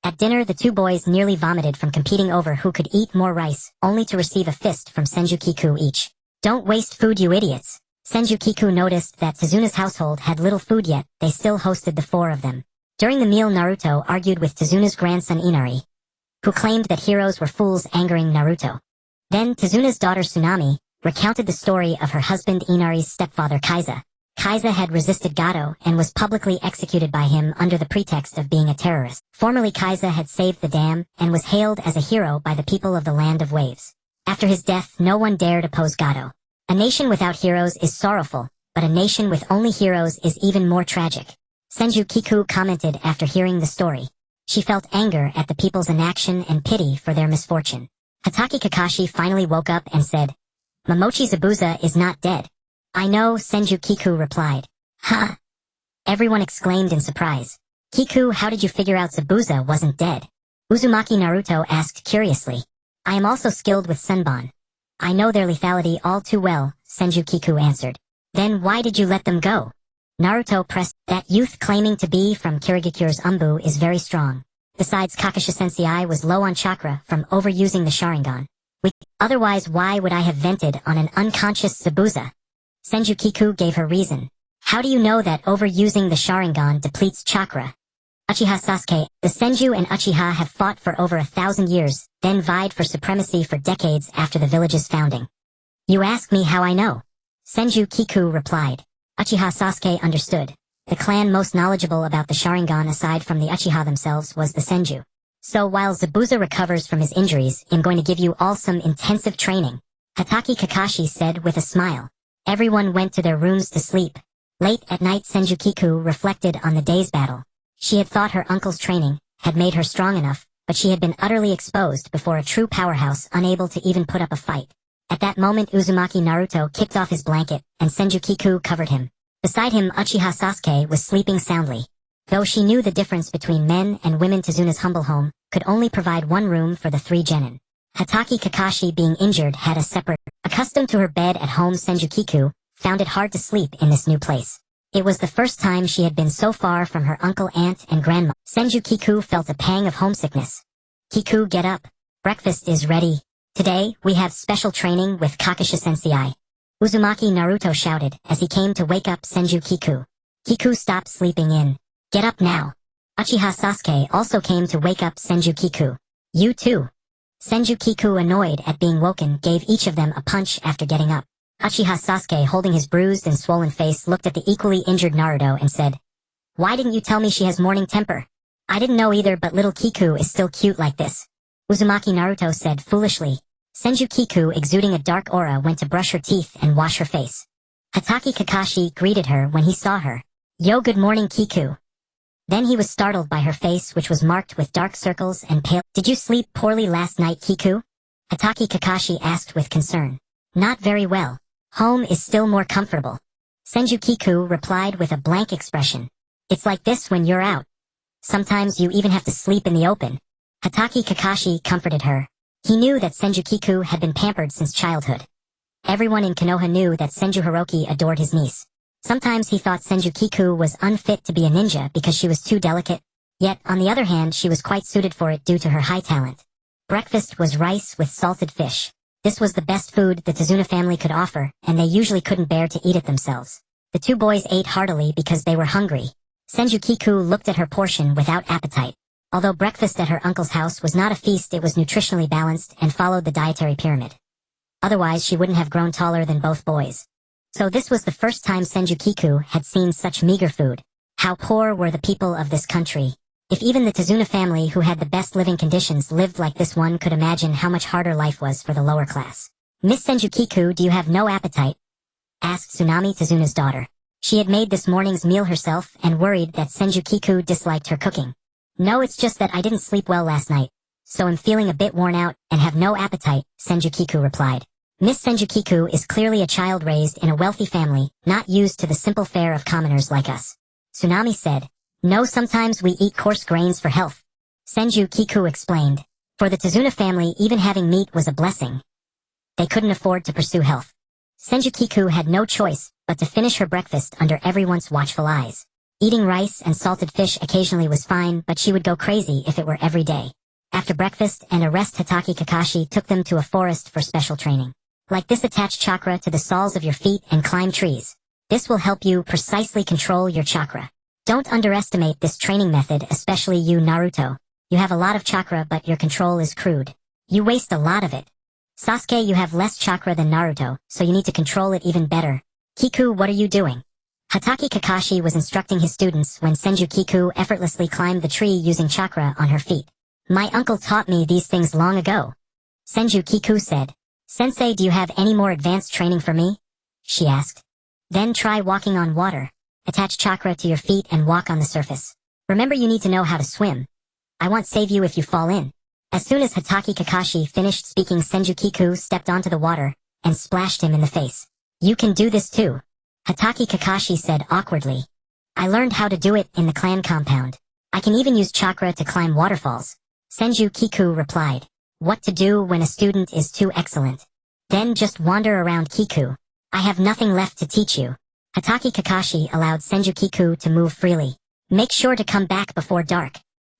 At dinner, the two boys nearly vomited from competing over who could eat more rice, only to receive a fist from Senju Kiku each. Don't waste food, you idiots. Senju Kiku noticed that Tezuna's household had little food, yet they still hosted the four of them. During the meal, Naruto argued with Tezuna's grandson Inari, who claimed that heroes were fools, angering Naruto. Then Tezuna's daughter Tsunami recounted the story of her husband Inari's stepfather Kaiza. Kaiza had resisted Gato and was publicly executed by him under the pretext of being a terrorist. Formerly, Kaiza had saved the dam and was hailed as a hero by the people of the Land of Waves. After his death, no one dared oppose Gato. A nation without heroes is sorrowful, but a nation with only heroes is even more tragic. Senju Kiku commented after hearing the story. She felt anger at the people's inaction and pity for their misfortune. Hatake Kakashi finally woke up and said, "Momochi Zabuza is not dead." "I know," Senju Kiku replied. "Huh?" Everyone exclaimed in surprise. "Kiku, how did you figure out Zabuza wasn't dead?" Uzumaki Naruto asked curiously. "I am also skilled with Senbon. I know their lethality all too well," Senju Kiku answered. "Then why did you let them go?" Naruto pressed. "That youth claiming to be from Kirigakure's Umbu is very strong. Besides, Kakashi Sensei was low on chakra from overusing the Sharingan. Otherwise, why would I have vented on an unconscious Zabuza?" Senju Kiku gave her reason. "How do you know that overusing the Sharingan depletes chakra?" Uchiha Sasuke, the Senju and Uchiha have fought for over 1,000 years, then vied for supremacy for decades after the village's founding. "You ask me how I know?" Senju Kiku replied. Uchiha Sasuke understood. The clan most knowledgeable about the Sharingan aside from the Uchiha themselves was the Senju. "So while Zabuza recovers from his injuries, I'm going to give you all some intensive training," Hatake Kakashi said with a smile. Everyone went to their rooms to sleep. Late at night, Senju Kiku reflected on the day's battle. She had thought her uncle's training had made her strong enough, but she had been utterly exposed before a true powerhouse, unable to even put up a fight. At that moment, Uzumaki Naruto kicked off his blanket, and Senju Kiku covered him. Beside him, Uchiha Sasuke was sleeping soundly. Though she knew the difference between men and women, Tezuna's humble home could only provide one room for the 3 genin. Hatake Kakashi, being injured, had a separate. Accustomed to her bed at home, Senju Kiku found it hard to sleep in this new place. It was the first time she had been so far from her uncle, aunt, and grandma. Senju Kiku felt a pang of homesickness. "Kiku, get up. Breakfast is ready. Today, we have special training with Kakashi Sensei." Uzumaki Naruto shouted as he came to wake up Senju Kiku. "Kiku, stop sleeping in. Get up now." Uchiha Sasuke also came to wake up Senju Kiku. "You too." Senju Kiku, annoyed at being woken, gave each of them a punch after getting up. Uchiha Sasuke, holding his bruised and swollen face, looked at the equally injured Naruto and said, "Why didn't you tell me she has morning temper?" "I didn't know either, but little Kiku is still cute like this," Uzumaki Naruto said foolishly. Senju Kiku, exuding a dark aura, went to brush her teeth and wash her face. Hatake Kakashi greeted her when he saw her. "Yo, good morning, Kiku." Then he was startled by her face, which was marked with dark circles and pale. "Did you sleep poorly last night, Kiku?" Hatake Kakashi asked with concern. "Not very well. Home is still more comfortable." Senju Kiku replied with a blank expression. "It's like this when you're out. Sometimes you even have to sleep in the open." Hatake Kakashi comforted her. He knew that Senju Kiku had been pampered since childhood. Everyone in Konoha knew that Senju Hiroki adored his niece. Sometimes he thought Senju Kiku was unfit to be a ninja because she was too delicate. Yet, on the other hand, she was quite suited for it due to her high talent. Breakfast was rice with salted fish. This was the best food the Tezuna family could offer, and they usually couldn't bear to eat it themselves. The 2 boys ate heartily because they were hungry. Senju Kiku looked at her portion without appetite. Although breakfast at her uncle's house was not a feast, it was nutritionally balanced and followed the dietary pyramid. Otherwise, she wouldn't have grown taller than both boys. So this was the first time Senju Kiku had seen such meager food. How poor were the people of this country. If even the Tezuna family, who had the best living conditions, lived like this, one could imagine how much harder life was for the lower class. "Miss Senju Kiku, do you have no appetite?" asked Tsunami, Tezuna's daughter. She had made this morning's meal herself and worried that Senju Kiku disliked her cooking. "No, it's just that I didn't sleep well last night, so I'm feeling a bit worn out and have no appetite," Senju Kiku replied. Miss Senju Kiku is clearly a child raised in a wealthy family, not used to the simple fare of commoners like us. Tsunami said, "No, sometimes we eat coarse grains for health." Senju Kiku explained. For the Tezuna family, even having meat was a blessing. They couldn't afford to pursue health. Senju Kiku had no choice but to finish her breakfast under everyone's watchful eyes. Eating rice and salted fish occasionally was fine, but she would go crazy if it were every day. After breakfast and a rest, Hatake Kakashi took them to a forest for special training. Like this, attach chakra to the soles of your feet and climb trees. This will help you precisely control your chakra. Don't underestimate this training method, especially you, Naruto. You have a lot of chakra, but your control is crude. You waste a lot of it. Sasuke, you have less chakra than Naruto, so you need to control it even better. Kiku, what are you doing? Hatake Kakashi was instructing his students when Senju Kiku effortlessly climbed the tree using chakra on her feet. My uncle taught me these things long ago. Senju Kiku said. Sensei, do you have any more advanced training for me? She asked. Then try walking on water. Attach chakra to your feet and walk on the surface. Remember, you need to know how to swim. I won't save you if you fall in. As soon as Hatake Kakashi finished speaking, Senju Kiku stepped onto the water and splashed him in the face. You can do this too. Hatake Kakashi said awkwardly. I learned how to do it in the clan compound. I can even use chakra to climb waterfalls. Senju Kiku replied. What to do when a student is too excellent? Then just wander around, Kiku. I have nothing left to teach you. Hatake Kakashi allowed Senju Kiku to move freely. Make sure to come back before dark.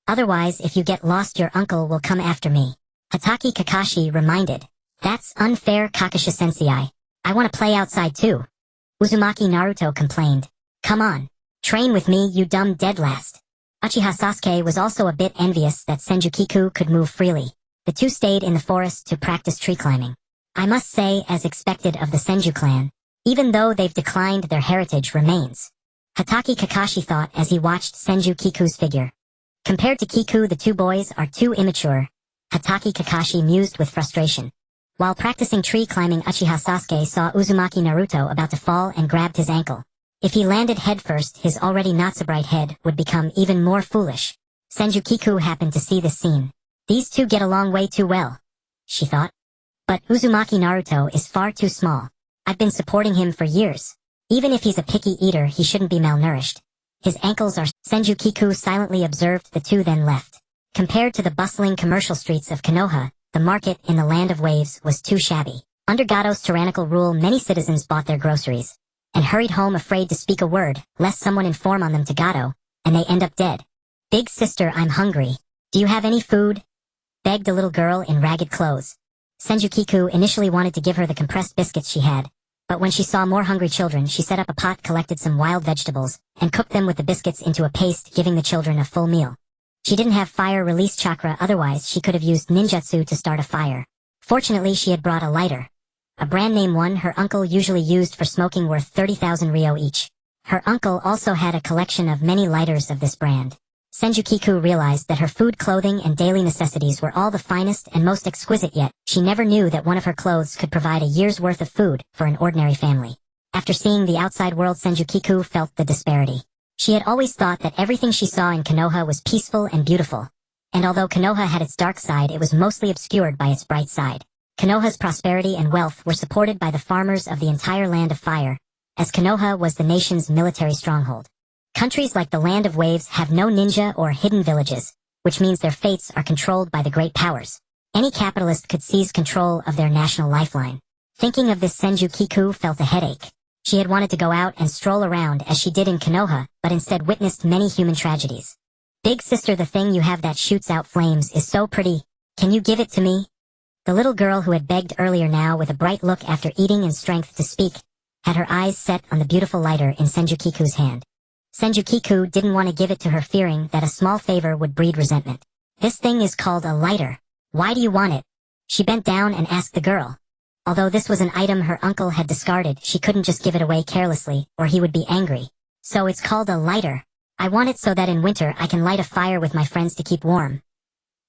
Otherwise, if you get lost, your uncle will come after me. Hatake Kakashi reminded. That's unfair, Kakashi-sensei. I want to play outside too. Uzumaki Naruto complained. Come on. Train with me, you dumb dead last. Uchiha Sasuke was also a bit envious that Senju Kiku could move freely. The two stayed in the forest to practice tree climbing. I must say, as expected of the Senju clan, even though they've declined, their heritage remains. Hatake Kakashi thought as he watched Senju Kiku's figure. Compared to Kiku, the two boys are too immature. Hatake Kakashi mused with frustration. While practicing tree climbing, Uchiha Sasuke saw Uzumaki Naruto about to fall and grabbed his ankle. If he landed headfirst, his already not-so-bright head would become even more foolish. Senju Kiku happened to see this scene. These two get along way too well, she thought. But Uzumaki Naruto is far too small. I've been supporting him for years. Even if he's a picky eater, he shouldn't be malnourished. His ankles are... Senju Kiku silently observed the two, then left. Compared to the bustling commercial streets of Konoha, the market in the Land of Waves was too shabby. Under Gado's tyrannical rule, many citizens bought their groceries and hurried home afraid to speak a word, lest someone inform on them to Gado, and they end up dead. Big sister, I'm hungry. Do you have any food? Begged a little girl in ragged clothes. Senju Kiku initially wanted to give her the compressed biscuits she had, but when she saw more hungry children, she set up a pot, collected some wild vegetables, and cooked them with the biscuits into a paste, giving the children a full meal. She didn't have fire release chakra, otherwise she could have used ninjutsu to start a fire. Fortunately, she had brought a lighter. A brand name one her uncle usually used for smoking, worth 30,000 ryo each. Her uncle also had a collection of many lighters of this brand. Senju Kiku realized that her food, clothing, and daily necessities were all the finest and most exquisite, yet she never knew that one of her clothes could provide a year's worth of food for an ordinary family. After seeing the outside world, Senju Kiku felt the disparity. She had always thought that everything she saw in Konoha was peaceful and beautiful. And although Konoha had its dark side, it was mostly obscured by its bright side. Konoha's prosperity and wealth were supported by the farmers of the entire Land of Fire, as Konoha was the nation's military stronghold. Countries like the Land of Waves have no ninja or hidden villages, which means their fates are controlled by the great powers. Any capitalist could seize control of their national lifeline. Thinking of this, Senju Kiku felt a headache. She had wanted to go out and stroll around as she did in Konoha, but instead witnessed many human tragedies. Big sister, the thing you have that shoots out flames is so pretty. Can you give it to me? The little girl who had begged earlier, now with a bright look after eating and strength to speak, had her eyes set on the beautiful lighter in Senju Kiku's hand. Senju Kiku didn't want to give it to her, fearing that a small favor would breed resentment. This thing is called a lighter. Why do you want it? She bent down and asked the girl. Although this was an item her uncle had discarded, she couldn't just give it away carelessly, or he would be angry. So it's called a lighter. I want it so that in winter I can light a fire with my friends to keep warm.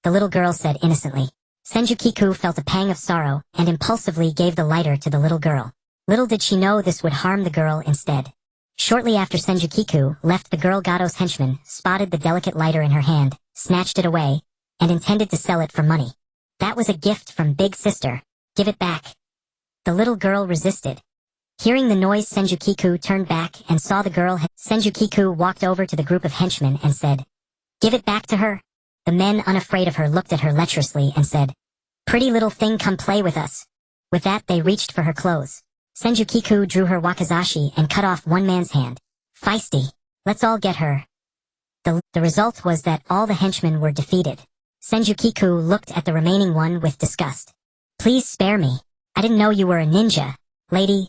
The little girl said innocently. Senju Kiku felt a pang of sorrow and impulsively gave the lighter to the little girl. Little did she know this would harm the girl instead. Shortly after Senju Kiku left, the girl, Gado's henchman spotted the delicate lighter in her hand, snatched it away, and intended to sell it for money. That was a gift from Big Sister. Give it back. The little girl resisted. Hearing the noise, Senju Kiku turned back and saw the girl. Senju Kiku walked over to the group of henchmen and said, "Give it back to her." The men, unafraid of her, looked at her lecherously and said, "Pretty little thing, come play with us." With that, they reached for her clothes. Senju Kiku drew her wakizashi and cut off one man's hand. "Feisty. Let's all get her." The result was that all the henchmen were defeated. Senju Kiku looked at the remaining one with disgust. "Please spare me. I didn't know you were a ninja, lady."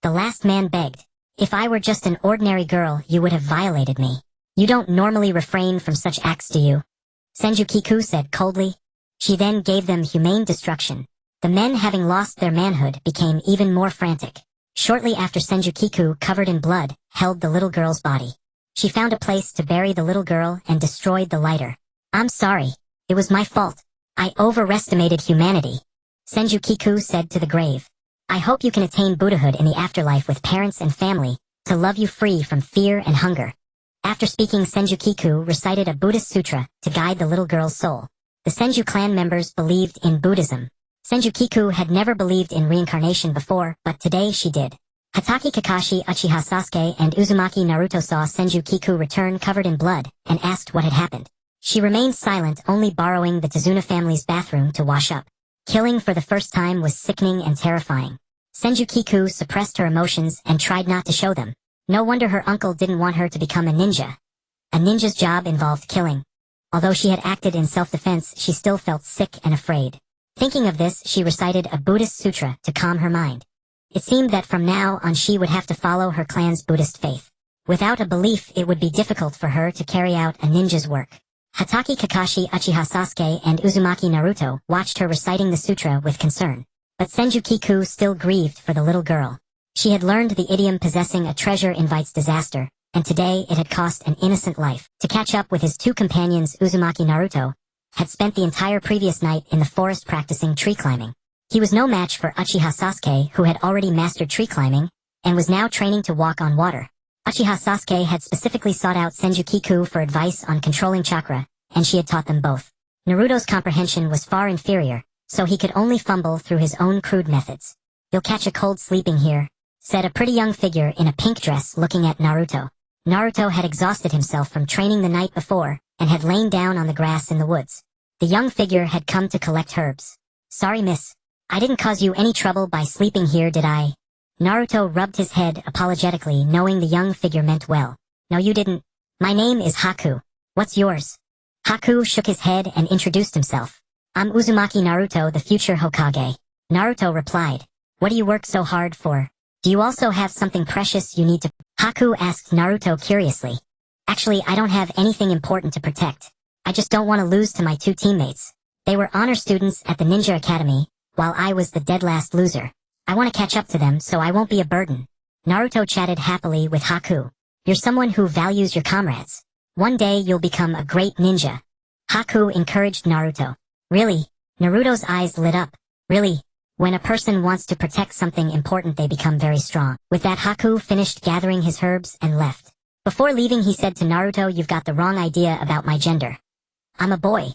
The last man begged. "If I were just an ordinary girl, you would have violated me. You don't normally refrain from such acts, do you? Senju Kiku said coldly. She then gave them humane destruction. The men, having lost their manhood, became even more frantic. Shortly after, Senju Kiku, covered in blood, held the little girl's body. She found a place to bury the little girl and destroyed the lighter. I'm sorry. It was my fault. I overestimated humanity. Senju Kiku said to the grave. I hope you can attain Buddhahood in the afterlife with parents and family, to love you free from fear and hunger. After speaking, Senju Kiku recited a Buddhist sutra to guide the little girl's soul. The Senju clan members believed in Buddhism. Senju Kiku had never believed in reincarnation before, but today she did. Hatake Kakashi, Uchiha Sasuke, and Uzumaki Naruto saw Senju Kiku return covered in blood, and asked what had happened. She remained silent, only borrowing the Tazuna family's bathroom to wash up. Killing for the first time was sickening and terrifying. Senju Kiku suppressed her emotions and tried not to show them. No wonder her uncle didn't want her to become a ninja. A ninja's job involved killing. Although she had acted in self-defense, she still felt sick and afraid. Thinking of this, she recited a Buddhist sutra to calm her mind. It seemed that from now on she would have to follow her clan's Buddhist faith. Without a belief, it would be difficult for her to carry out a ninja's work. Hatake Kakashi, Uchiha Sasuke, and Uzumaki Naruto watched her reciting the sutra with concern. But Senju Kiku still grieved for the little girl. She had learned the idiom possessing a treasure invites disaster, and today it had cost an innocent life. To catch up with his two companions, Uzumaki Naruto had spent the entire previous night in the forest practicing tree climbing. He was no match for Uchiha Sasuke, who had already mastered tree climbing, and was now training to walk on water. Uchiha Sasuke had specifically sought out Senju Kiku for advice on controlling chakra, and she had taught them both. Naruto's comprehension was far inferior, so he could only fumble through his own crude methods. You'll catch a cold sleeping here, said a pretty young figure in a pink dress looking at Naruto. Naruto had exhausted himself from training the night before, and had lain down on the grass in the woods. The young figure had come to collect herbs. Sorry, miss. I didn't cause you any trouble by sleeping here, did I? Naruto rubbed his head apologetically, knowing the young figure meant well. No, you didn't. My name is Haku. What's yours? Haku shook his head and introduced himself. I'm Uzumaki Naruto, the future Hokage. Naruto replied. What do you work so hard for? Do you also have something precious you need to... Haku asked Naruto curiously. Actually, I don't have anything important to protect. I just don't want to lose to my two teammates. They were honor students at the Ninja Academy, while I was the dead last loser. I want to catch up to them so I won't be a burden. Naruto chatted happily with Haku. You're someone who values your comrades. One day you'll become a great ninja. Haku encouraged Naruto. Really? Naruto's eyes lit up. Really? When a person wants to protect something important, they become very strong. With that, Haku finished gathering his herbs and left. Before leaving, he said to Naruto, you've got the wrong idea about my gender. I'm a boy.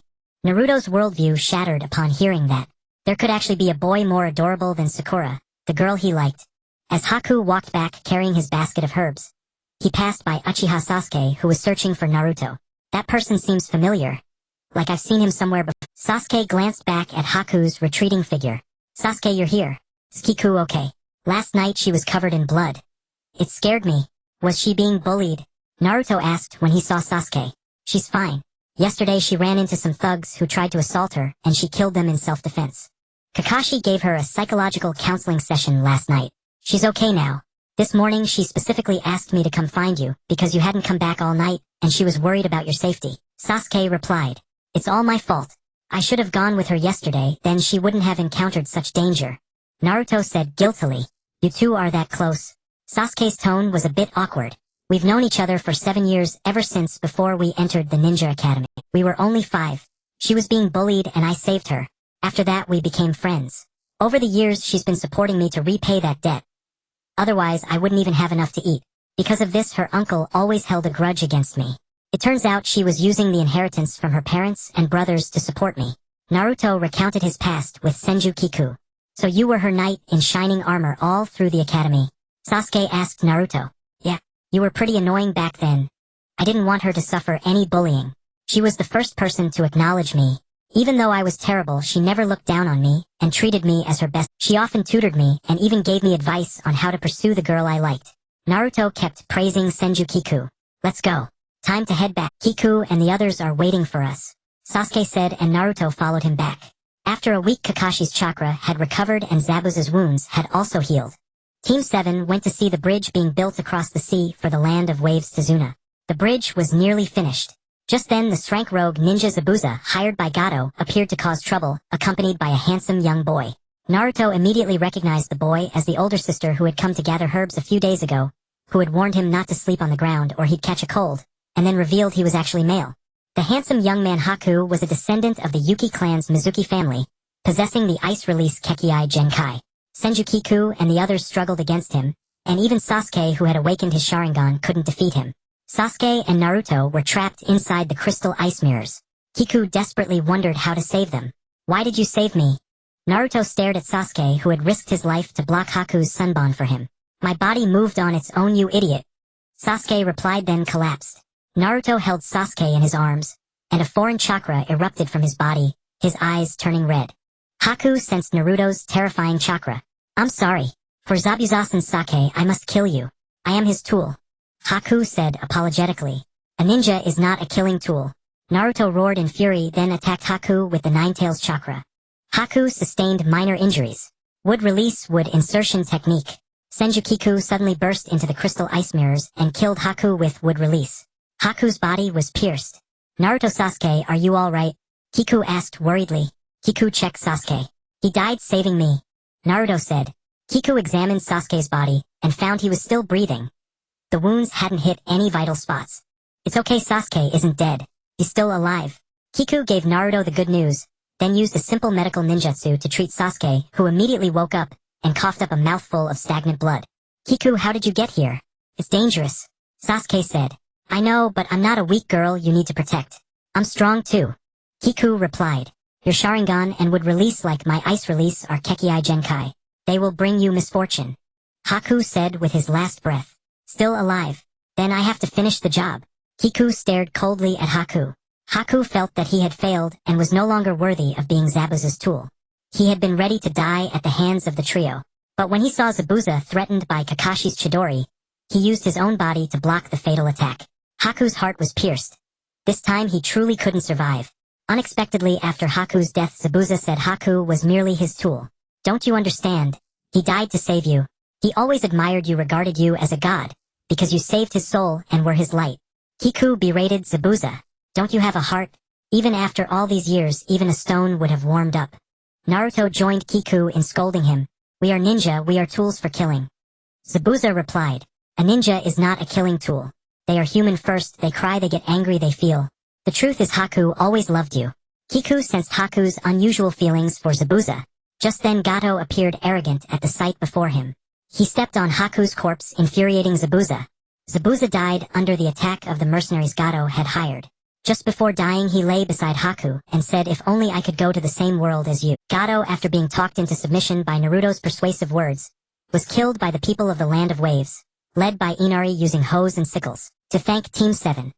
Naruto's worldview shattered upon hearing that. There could actually be a boy more adorable than Sakura, the girl he liked. As Haku walked back carrying his basket of herbs, he passed by Uchiha Sasuke, who was searching for Naruto. That person seems familiar. Like I've seen him somewhere before. Sasuke glanced back at Haku's retreating figure. Sasuke, you're here. Is Kiku okay? Last night she was covered in blood. It scared me. Was she being bullied? Naruto asked when he saw Sasuke. She's fine. Yesterday she ran into some thugs who tried to assault her, and she killed them in self-defense. Kakashi gave her a psychological counseling session last night. She's okay now. This morning she specifically asked me to come find you, because you hadn't come back all night, and she was worried about your safety. Sasuke replied. It's all my fault. I should have gone with her yesterday, then she wouldn't have encountered such danger. Naruto said guiltily. You two are that close. Sasuke's tone was a bit awkward. We've known each other for 7 years, ever since before we entered the Ninja Academy. We were only 5. She was being bullied and I saved her. After that we became friends. Over the years she's been supporting me to repay that debt. Otherwise I wouldn't even have enough to eat. Because of this her uncle always held a grudge against me. It turns out she was using the inheritance from her parents and brothers to support me. Naruto recounted his past with Senju Kiku. So you were her knight in shining armor all through the academy? Sasuke asked Naruto. Yeah, you were pretty annoying back then. I didn't want her to suffer any bullying. She was the first person to acknowledge me. Even though I was terrible, she never looked down on me and treated me as her best. She often tutored me and even gave me advice on how to pursue the girl I liked. Naruto kept praising Senju Kiku. Let's go. Time to head back. Kiku and the others are waiting for us, Sasuke said, and Naruto followed him back. After a week, Kakashi's chakra had recovered and Zabuza's wounds had also healed. Team 7 went to see the bridge being built across the sea for the Land of Waves Tazuna. The bridge was nearly finished. Just then the srank rogue ninja Zabuza, hired by Gato, appeared to cause trouble, accompanied by a handsome young boy. Naruto immediately recognized the boy as the older sister who had come to gather herbs a few days ago, who had warned him not to sleep on the ground or he'd catch a cold, and then revealed he was actually male. The handsome young man Haku was a descendant of the Yuki clan's Mizuki family, possessing the ice release Kekii Genkai. Senju Kiku and the others struggled against him, and even Sasuke, who had awakened his Sharingan, couldn't defeat him. Sasuke and Naruto were trapped inside the crystal ice mirrors. Kiku desperately wondered how to save them. "Why did you save me?" Naruto stared at Sasuke, who had risked his life to block Haku's sunbon for him. "My body moved on its own, you idiot," Sasuke replied, then collapsed. Naruto held Sasuke in his arms, and a foreign chakra erupted from his body, his eyes turning red. Haku sensed Naruto's terrifying chakra. "I'm sorry. For Zabuza-sensei, I must kill you. I am his tool," Haku said apologetically. "A ninja is not a killing tool." Naruto roared in fury, then attacked Haku with the Nine-Tails chakra. Haku sustained minor injuries. Wood release, wood insertion technique. Senju Kiku suddenly burst into the crystal ice mirrors and killed Haku with wood release. Haku's body was pierced. "Naruto Sasuke, are you alright?" Kiku asked worriedly. Kiku checked Sasuke. "He died saving me," Naruto said. Kiku examined Sasuke's body and found he was still breathing. The wounds hadn't hit any vital spots. "It's okay, Sasuke isn't dead. He's still alive." Kiku gave Naruto the good news, then used a simple medical ninjutsu to treat Sasuke, who immediately woke up and coughed up a mouthful of stagnant blood. "Kiku, how did you get here?" "It's dangerous," Sasuke said. "I know, but I'm not a weak girl you need to protect. I'm strong too," Kiku replied. "Your Sharingan and wood release like my ice release are Kekii Genkai. They will bring you misfortune," Haku said with his last breath. "Still alive. Then I have to finish the job." Kiku stared coldly at Haku. Haku felt that he had failed and was no longer worthy of being Zabuza's tool. He had been ready to die at the hands of the trio. But when he saw Zabuza threatened by Kakashi's Chidori, he used his own body to block the fatal attack. Haku's heart was pierced. This time he truly couldn't survive. Unexpectedly after Haku's death, Zabuza said Haku was merely his tool. "Don't you understand? He died to save you. He always admired you, regarded you as a god, because you saved his soul and were his light." Kiku berated Zabuza. "Don't you have a heart? Even after all these years, even a stone would have warmed up." Naruto joined Kiku in scolding him. "We are ninja, we are tools for killing." Zabuza replied, "A ninja is not a killing tool. They are human first, they cry, they get angry, they feel. The truth is Haku always loved you." Kiku sensed Haku's unusual feelings for Zabuza. Just then Gato appeared arrogant at the sight before him. He stepped on Haku's corpse, infuriating Zabuza. Zabuza died under the attack of the mercenaries Gato had hired. Just before dying he lay beside Haku and said, "If only I could go to the same world as you." Gato, after being talked into submission by Naruto's persuasive words, was killed by the people of the Land of Waves, led by Inari using hoes and sickles. To thank Team 7.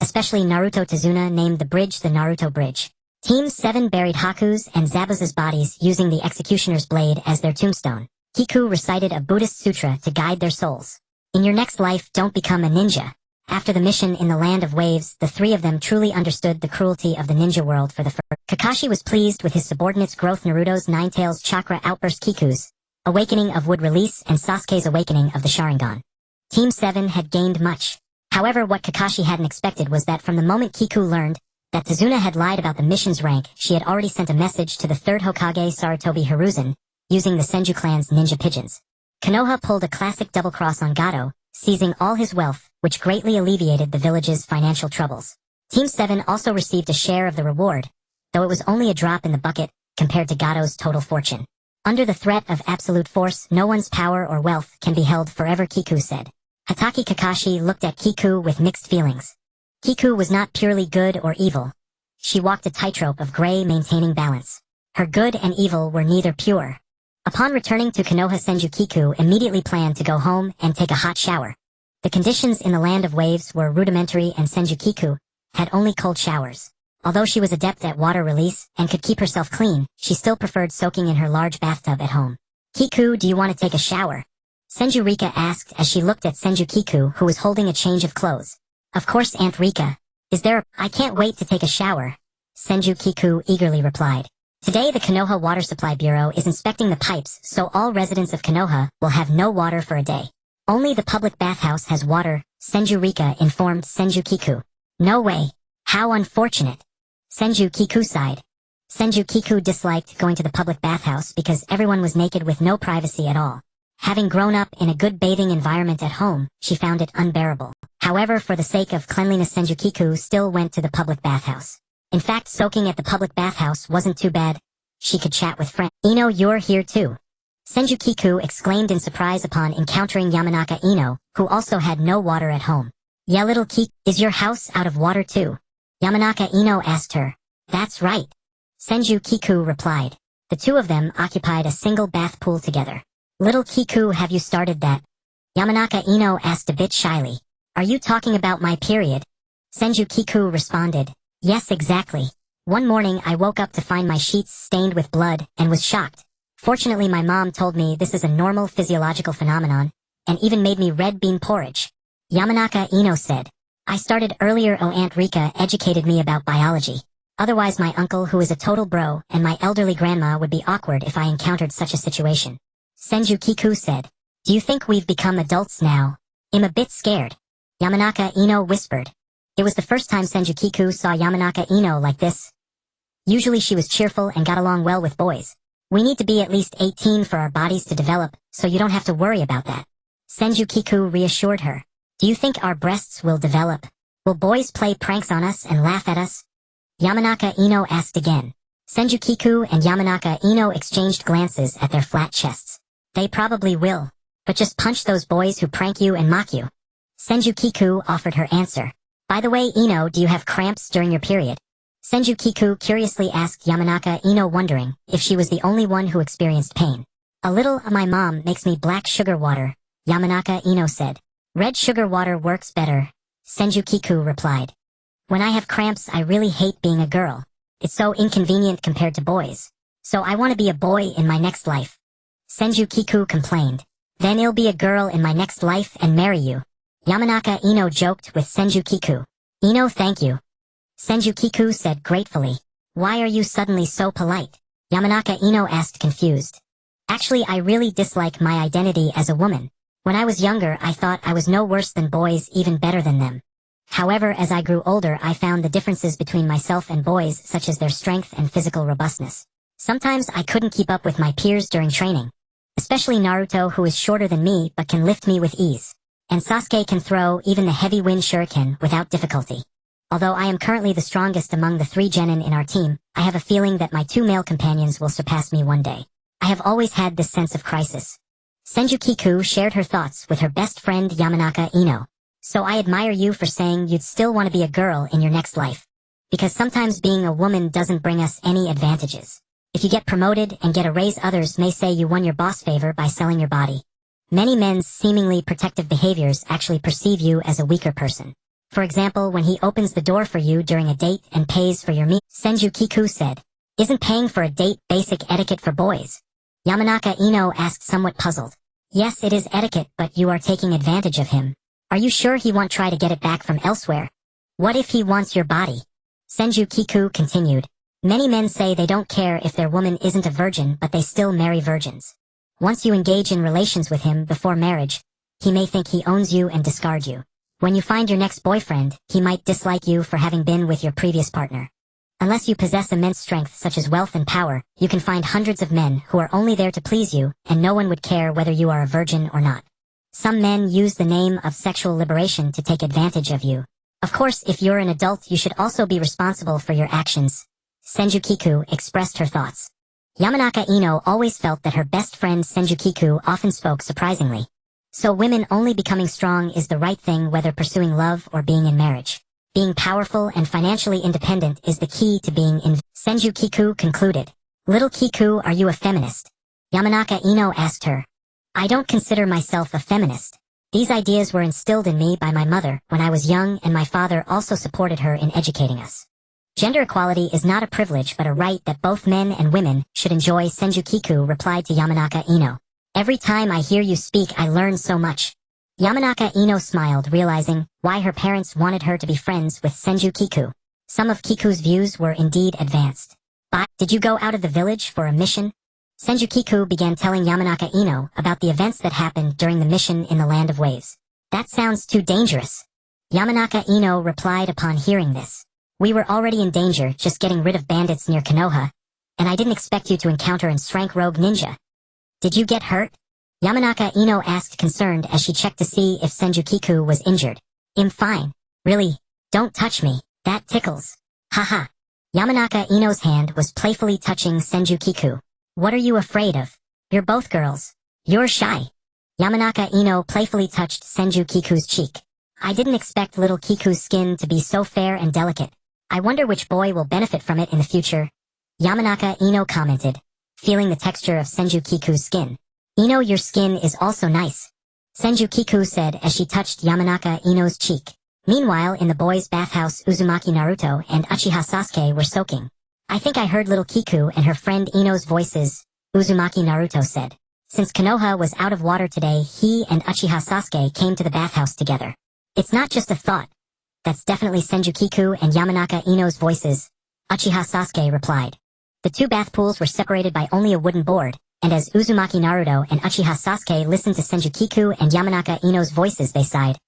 Especially Naruto Tazuna named the bridge the Naruto Bridge. Team 7 buried Haku's and Zabuza's bodies using the Executioner's Blade as their tombstone. Kiku recited a Buddhist sutra to guide their souls. In your next life, don't become a ninja. After the mission in the Land of Waves, the three of them truly understood the cruelty of the ninja world for the first. Kakashi was pleased with his subordinate's growth, Naruto's Nine-Tails chakra outburst, Kiku's awakening of wood release, and Sasuke's awakening of the Sharingan. Team 7 had gained much. However, what Kakashi hadn't expected was that from the moment Kiku learned that Tazuna had lied about the mission's rank, she had already sent a message to the third Hokage, Sarutobi Hiruzen, using the Senju clan's ninja pigeons. Konoha pulled a classic double-cross on Gato, seizing all his wealth, which greatly alleviated the village's financial troubles. Team 7 also received a share of the reward, though it was only a drop in the bucket compared to Gato's total fortune. Under the threat of absolute force, no one's power or wealth can be held forever, Kiku said. Hatake Kakashi looked at Kiku with mixed feelings. Kiku was not purely good or evil. She walked a tightrope of gray, maintaining balance. Her good and evil were neither pure. Upon returning to Konoha, Senju Kiku immediately planned to go home and take a hot shower. The conditions in the Land of Waves were rudimentary and Senju Kiku had only cold showers. Although she was adept at water release and could keep herself clean, she still preferred soaking in her large bathtub at home. "Kiku, do you want to take a shower?" Senju Rika asked as she looked at Senju Kiku, who was holding a change of clothes. "Of course, Aunt Rika. Is there I can't wait to take a shower," Senju Kiku eagerly replied. Today the Konoha Water Supply Bureau is inspecting the pipes, so all residents of Konoha will have no water for a day. Only the public bathhouse has water, Senju Rika informed Senju Kiku. No way. How unfortunate. Senju Kiku sighed. Senju Kiku disliked going to the public bathhouse because everyone was naked with no privacy at all. Having grown up in a good bathing environment at home, she found it unbearable. However, for the sake of cleanliness, Senju Kiku still went to the public bathhouse. In fact, soaking at the public bathhouse wasn't too bad. She could chat with friends. Ino, you're here too. Senju Kiku exclaimed in surprise upon encountering Yamanaka Ino, who also had no water at home. Yeah, little Kiku, is your house out of water too? Yamanaka Ino asked her. That's right. Senju Kiku replied. The two of them occupied a single bath pool together. Little Kiku, have you started that? Yamanaka Ino asked a bit shyly. Are you talking about my period? Senju Kiku responded. Yes, exactly. One morning I woke up to find my sheets stained with blood and was shocked. Fortunately, my mom told me this is a normal physiological phenomenon, and even made me red bean porridge. Yamanaka Ino said. I started earlier. Aunt Rika educated me about biology. Otherwise my uncle, who is a total bro, and my elderly grandma would be awkward if I encountered such a situation. Senju Kiku said. Do you think we've become adults now? I'm a bit scared. Yamanaka Ino whispered. It was the first time Senju Kiku saw Yamanaka Ino like this. Usually she was cheerful and got along well with boys. We need to be at least 18 for our bodies to develop, so you don't have to worry about that. Senju Kiku reassured her. Do you think our breasts will develop? Will boys play pranks on us and laugh at us? Yamanaka Ino asked again. Senju Kiku and Yamanaka Ino exchanged glances at their flat chests. They probably will. But just punch those boys who prank you and mock you. Senju Kiku offered her answer. By the way, Ino, do you have cramps during your period? Senju Kiku curiously asked Yamanaka Ino, wondering if she was the only one who experienced pain. A little. My mom makes me black sugar water, Yamanaka Ino said. Red sugar water works better, Senju Kiku replied. When I have cramps, I really hate being a girl. It's so inconvenient compared to boys. So I want to be a boy in my next life. Senju Kiku complained. Then I'll be a girl in my next life and marry you. Yamanaka Ino joked with Senju Kiku. Ino, thank you. Senju Kiku said gratefully. Why are you suddenly so polite? Yamanaka Ino asked, confused. Actually, I really dislike my identity as a woman. When I was younger, I thought I was no worse than boys, even better than them. However, as I grew older, I found the differences between myself and boys, such as their strength and physical robustness. Sometimes I couldn't keep up with my peers during training. Especially Naruto, who is shorter than me but can lift me with ease. And Sasuke can throw even the heavy wind shuriken without difficulty. Although I am currently the strongest among the 3 genin in our team, I have a feeling that my 2 male companions will surpass me one day. I have always had this sense of crisis. Senju Kiku shared her thoughts with her best friend Yamanaka Ino. So I admire you for saying you'd still want to be a girl in your next life. Because sometimes being a woman doesn't bring us any advantages. If you get promoted and get a raise, others may say you won your boss favor by selling your body. Many men's seemingly protective behaviors actually perceive you as a weaker person. For example, when he opens the door for you during a date and pays for your meal, Senju Kiku said. Isn't paying for a date basic etiquette for boys? Yamanaka Ino asked, somewhat puzzled. Yes, it is etiquette, but you are taking advantage of him. Are you sure he won't try to get it back from elsewhere? What if he wants your body? Senju Kiku continued. Many men say they don't care if their woman isn't a virgin, but they still marry virgins. Once you engage in relations with him before marriage, he may think he owns you and discard you. When you find your next boyfriend, he might dislike you for having been with your previous partner. Unless you possess immense strength such as wealth and power, you can find hundreds of men who are only there to please you, and no one would care whether you are a virgin or not. Some men use the name of sexual liberation to take advantage of you. Of course, if you're an adult, you should also be responsible for your actions. Senju Kiku expressed her thoughts. Yamanaka Ino always felt that her best friend Senju Kiku often spoke surprisingly. So women only becoming strong is the right thing, whether pursuing love or being in marriage. Being powerful and financially independent is the key to being in. Senju Kiku concluded. Little Kiku, are you a feminist? Yamanaka Ino asked her. I don't consider myself a feminist. These ideas were instilled in me by my mother when I was young, and my father also supported her in educating us. Gender equality is not a privilege but a right that both men and women should enjoy, Senju Kiku replied to Yamanaka Ino. Every time I hear you speak, I learn so much. Yamanaka Ino smiled, realizing why her parents wanted her to be friends with Senju Kiku. Some of Kiku's views were indeed advanced. But, did you go out of the village for a mission? Senju Kiku began telling Yamanaka Ino about the events that happened during the mission in the Land of Waves. That sounds too dangerous. Yamanaka Ino replied upon hearing this. We were already in danger just getting rid of bandits near Konoha, and I didn't expect you to encounter an rank rogue ninja. Did you get hurt? Yamanaka Ino asked concerned as she checked to see if Senju Kiku was injured. I'm fine. Really, don't touch me, that tickles. Haha. Yamanaka Ino's hand was playfully touching Senju Kiku. What are you afraid of? You're both girls. You're shy. Yamanaka Ino playfully touched Senju Kiku's cheek. I didn't expect little Kiku's skin to be so fair and delicate. I wonder which boy will benefit from it in the future. Yamanaka Ino commented, feeling the texture of Senju Kiku's skin. Ino, your skin is also nice. Senju Kiku said as she touched Yamanaka Ino's cheek. Meanwhile, in the boys' bathhouse, Uzumaki Naruto and Uchiha Sasuke were soaking. I think I heard little Kiku and her friend Ino's voices, Uzumaki Naruto said. Since Konoha was out of water today, he and Uchiha Sasuke came to the bathhouse together. It's not just a thought. That's definitely Senju Kiku and Yamanaka Ino's voices, Uchiha Sasuke replied. The two bath pools were separated by only a wooden board, and as Uzumaki Naruto and Uchiha Sasuke listened to Senju Kiku and Yamanaka Ino's voices, they sighed.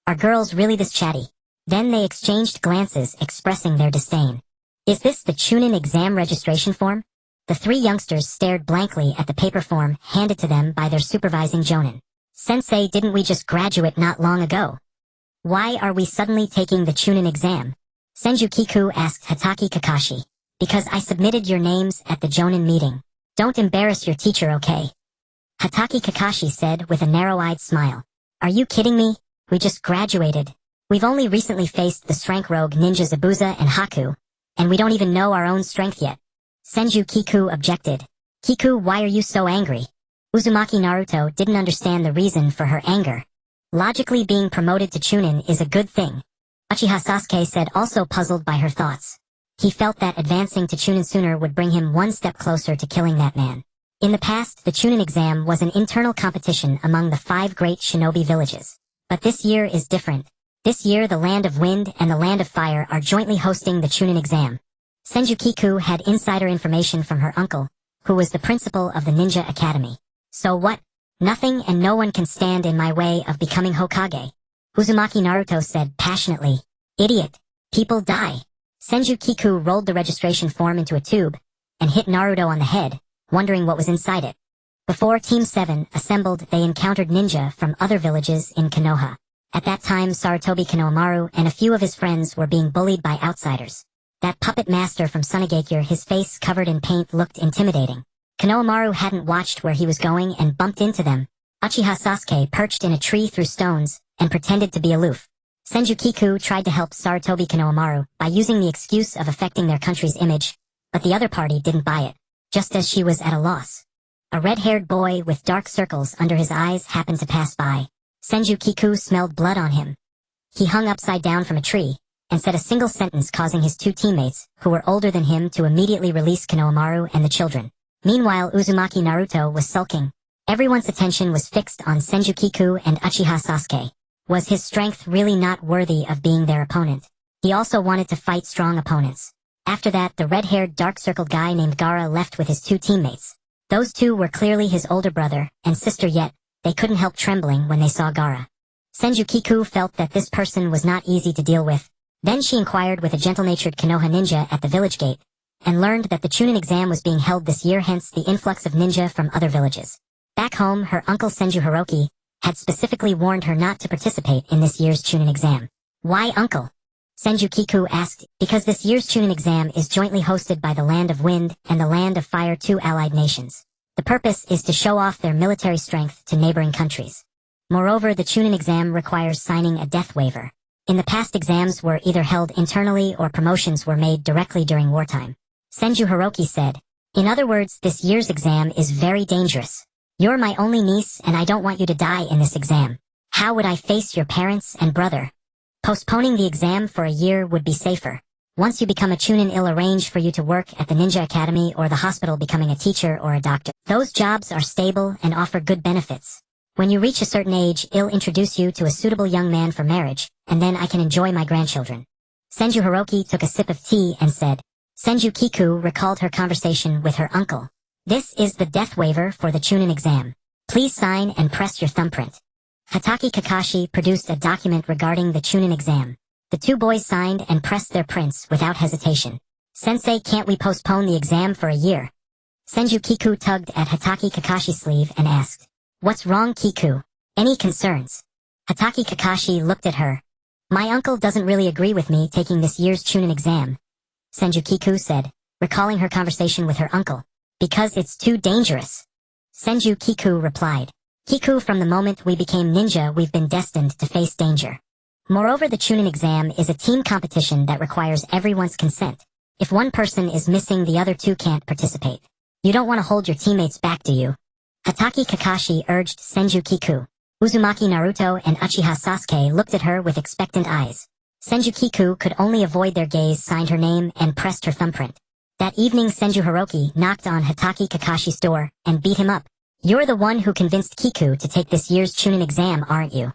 Are girls really this chatty? Then they exchanged glances expressing their disdain. Is this the Chunin exam registration form? The three youngsters stared blankly at the paper form handed to them by their supervising jonin. Sensei, didn't we just graduate not long ago? Why are we suddenly taking the Chunin exam? Senju Kiku asked Hatake Kakashi. Because I submitted your names at the jonin meeting. Don't embarrass your teacher, okay? Hatake Kakashi said with a narrow-eyed smile. Are you kidding me? We just graduated. We've only recently faced the rank rogue ninjas Zabuza and Haku, and we don't even know our own strength yet. Senju Kiku objected. Kiku, why are you so angry? Uzumaki Naruto didn't understand the reason for her anger. Logically, being promoted to Chunin is a good thing. Uchiha Sasuke said, also puzzled by her thoughts. He felt that advancing to Chunin sooner would bring him one step closer to killing that man. In the past, the Chunin exam was an internal competition among the 5 great shinobi villages. But this year is different. This year the Land of Wind and the Land of Fire are jointly hosting the Chunin exam. Senju Kiku had insider information from her uncle, who was the principal of the Ninja Academy. So what? Nothing and no one can stand in my way of becoming Hokage. Uzumaki Naruto said passionately. Idiot. People die. Senju Kiku rolled the registration form into a tube and hit Naruto on the head, wondering what was inside it. Before Team 7 assembled, they encountered ninja from other villages in Konoha. At that time, Sarutobi Konohamaru and a few of his friends were being bullied by outsiders. That puppet master from Sunagakure, his face covered in paint, looked intimidating. Konohamaru hadn't watched where he was going and bumped into them. Uchiha Sasuke perched in a tree through stones and pretended to be aloof. Senju Kiku tried to help Sarutobi Konohamaru by using the excuse of affecting their country's image, but the other party didn't buy it, just as she was at a loss. A red-haired boy with dark circles under his eyes happened to pass by. Senju Kiku smelled blood on him. He hung upside down from a tree and said a single sentence, causing his 2 teammates, who were older than him, to immediately release Konohamaru and the children. Meanwhile, Uzumaki Naruto was sulking. Everyone's attention was fixed on Senju Kiku and Uchiha Sasuke. Was his strength really not worthy of being their opponent? He also wanted to fight strong opponents. After that, the red-haired, dark-circled guy named Gaara left with his 2 teammates. Those 2 were clearly his older brother and sister, yet they couldn't help trembling when they saw Gaara. Senju Kiku felt that this person was not easy to deal with. Then she inquired with a gentle-natured Konoha ninja at the village gate, and learned that the Chunin exam was being held this year, hence the influx of ninja from other villages. Back home, her uncle Senju Hiroki had specifically warned her not to participate in this year's Chunin exam. Why, uncle? Senju Kiku asked. Because this year's Chunin exam is jointly hosted by the Land of Wind and the Land of Fire, 2 allied nations. The purpose is to show off their military strength to neighboring countries. Moreover, the Chunin exam requires signing a death waiver. In the past, exams were either held internally or promotions were made directly during wartime. Senju Hiroki said, in other words, this year's exam is very dangerous. You're my only niece and I don't want you to die in this exam. How would I face your parents and brother? Postponing the exam for a year would be safer. Once you become a Chunin, it'll arrange for you to work at the Ninja Academy or the hospital, becoming a teacher or a doctor. Those jobs are stable and offer good benefits. When you reach a certain age, it'll introduce you to a suitable young man for marriage, and then I can enjoy my grandchildren. Senju Hiroki took a sip of tea and said. Senju Kiku recalled her conversation with her uncle. This is the death waiver for the Chunin exam. Please sign and press your thumbprint. Hatake Kakashi produced a document regarding the Chunin exam. The two boys signed and pressed their prints without hesitation. Sensei, can't we postpone the exam for a year? Senju Kiku tugged at Hatake Kakashi's sleeve and asked, "What's wrong, Kiku? Any concerns?" Hatake Kakashi looked at her. "My uncle doesn't really agree with me taking this year's Chunin exam," Senju Kiku said, recalling her conversation with her uncle. "Because it's too dangerous." Senju Kiku replied, "Kiku, from the moment we became ninja, we've been destined to face danger. Moreover, the Chunin exam is a team competition that requires everyone's consent. If one person is missing, the other two can't participate. You don't want to hold your teammates back, do you?" Hatake Kakashi urged Senju Kiku. Uzumaki, Naruto, and Uchiha Sasuke looked at her with expectant eyes. Senju Kiku could only avoid their gaze, signed her name, and pressed her thumbprint. That evening, Senju Hiroki knocked on Hatake Kakashi's door and beat him up. "You're the one who convinced Kiku to take this year's Chunin exam, aren't you?"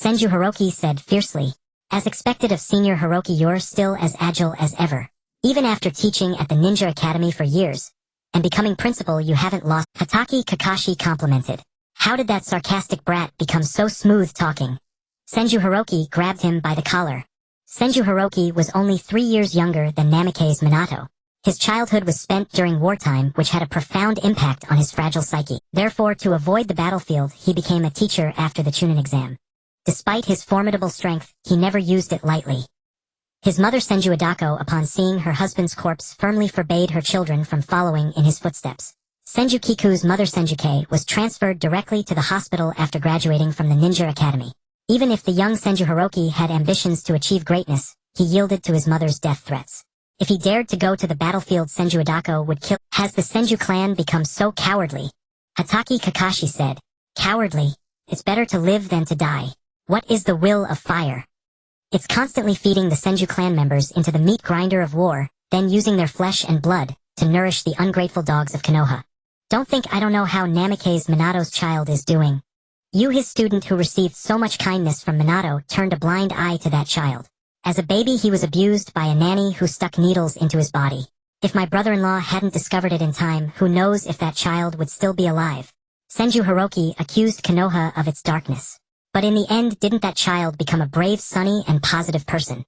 Senju Hiroki said fiercely. "As expected of Senior Hiroki, you're still as agile as ever. Even after teaching at the Ninja Academy for years and becoming principal, you haven't lost." Hatake Kakashi complimented. "How did that sarcastic brat become so smooth talking?" Senju Hiroki grabbed him by the collar. Senju Hiroki was only 3 years younger than Namikaze Minato. His childhood was spent during wartime, which had a profound impact on his fragile psyche. Therefore, to avoid the battlefield, he became a teacher after the Chunin exam. Despite his formidable strength, he never used it lightly. His mother Senju Adako, upon seeing her husband's corpse, firmly forbade her children from following in his footsteps. Senju Kiku's mother Senjuke was transferred directly to the hospital after graduating from the Ninja Academy. Even if the young Senju Hiroki had ambitions to achieve greatness, he yielded to his mother's death threats. If he dared to go to the battlefield, Senju Adako would kill. "Has the Senju clan become so cowardly?" Hatake Kakashi said. "Cowardly? It's better to live than to die. What is the will of fire? It's constantly feeding the Senju clan members into the meat grinder of war, then using their flesh and blood to nourish the ungrateful dogs of Konoha. Don't think I don't know how Namikaze Minato's child is doing. You, his student who received so much kindness from Minato, turned a blind eye to that child. As a baby, he was abused by a nanny who stuck needles into his body. If my brother-in-law hadn't discovered it in time, who knows if that child would still be alive." Senju Hiroki accused Konoha of its darkness. But in the end, didn't that child become a brave, sunny, and positive person?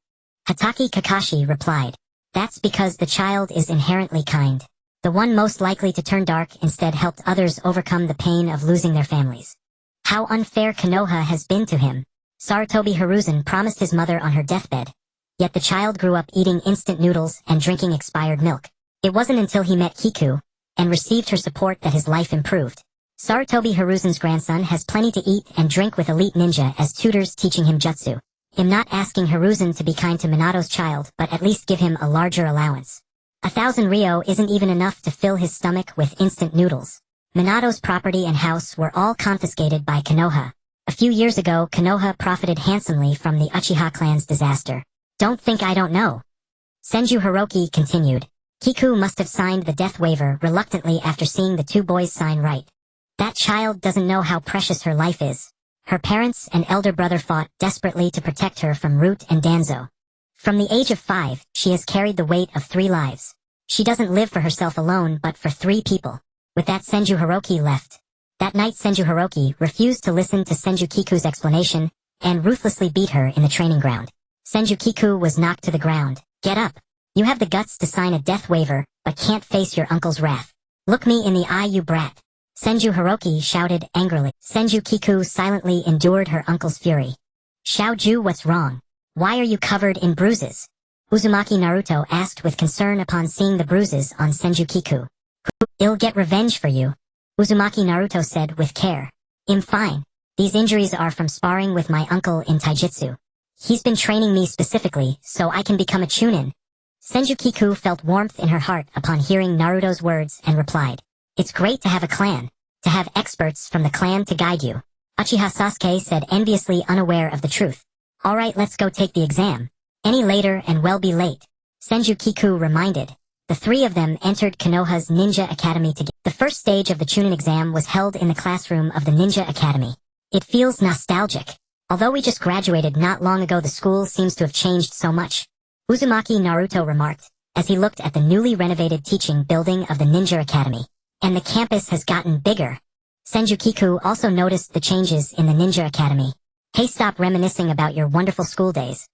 Hatake Kakashi replied. "That's because the child is inherently kind. The one most likely to turn dark instead helped others overcome the pain of losing their families. How unfair Konoha has been to him." Sarutobi Hiruzen promised his mother on her deathbed. Yet the child grew up eating instant noodles and drinking expired milk. It wasn't until he met Kiku and received her support that his life improved. Sarutobi Hiruzen's grandson has plenty to eat and drink with elite ninja as tutors teaching him jutsu. I'm not asking Hiruzen to be kind to Minato's child, but at least give him a larger allowance. 1,000 ryo isn't even enough to fill his stomach with instant noodles. Minato's property and house were all confiscated by Konoha. A few years ago, Konoha profited handsomely from the Uchiha clan's disaster. Don't think I don't know. Senju Hiroki continued. Kiku must have signed the death waiver reluctantly after seeing the two boys sign right. That child doesn't know how precious her life is. Her parents and elder brother fought desperately to protect her from Root and Danzo. From the age of 5, she has carried the weight of 3 lives. She doesn't live for herself alone but for 3 people. With that, Senju Hiroki left. That night, Senju Hiroki refused to listen to Senju Kiku's explanation and ruthlessly beat her in the training ground. Senju Kiku was knocked to the ground. "Get up. You have the guts to sign a death waiver, but can't face your uncle's wrath. Look me in the eye, you brat." Senju Hiroki shouted angrily. Senju Kiku silently endured her uncle's fury. "Xiaoju, what's wrong? Why are you covered in bruises?" Uzumaki Naruto asked with concern upon seeing the bruises on Senju Kiku. "I'll get revenge for you," Uzumaki Naruto said with care. "I'm fine. These injuries are from sparring with my uncle in taijutsu. He's been training me specifically so I can become a chunin." Senju Kiku felt warmth in her heart upon hearing Naruto's words and replied. "It's great to have a clan, to have experts from the clan to guide you." Uchiha Sasuke said, enviously unaware of the truth. "Alright, let's go take the exam. Any later and we'll be late." Senju Kiku reminded. The 3 of them entered Konoha's Ninja Academy together. The first stage of the Chunin exam was held in the classroom of the Ninja Academy. It feels nostalgic. Although we just graduated not long ago, the school seems to have changed so much. Uzumaki Naruto remarked, as he looked at the newly renovated teaching building of the Ninja Academy. And the campus has gotten bigger. Senju Kiku also noticed the changes in the Ninja Academy. Hey, stop reminiscing about your wonderful school days.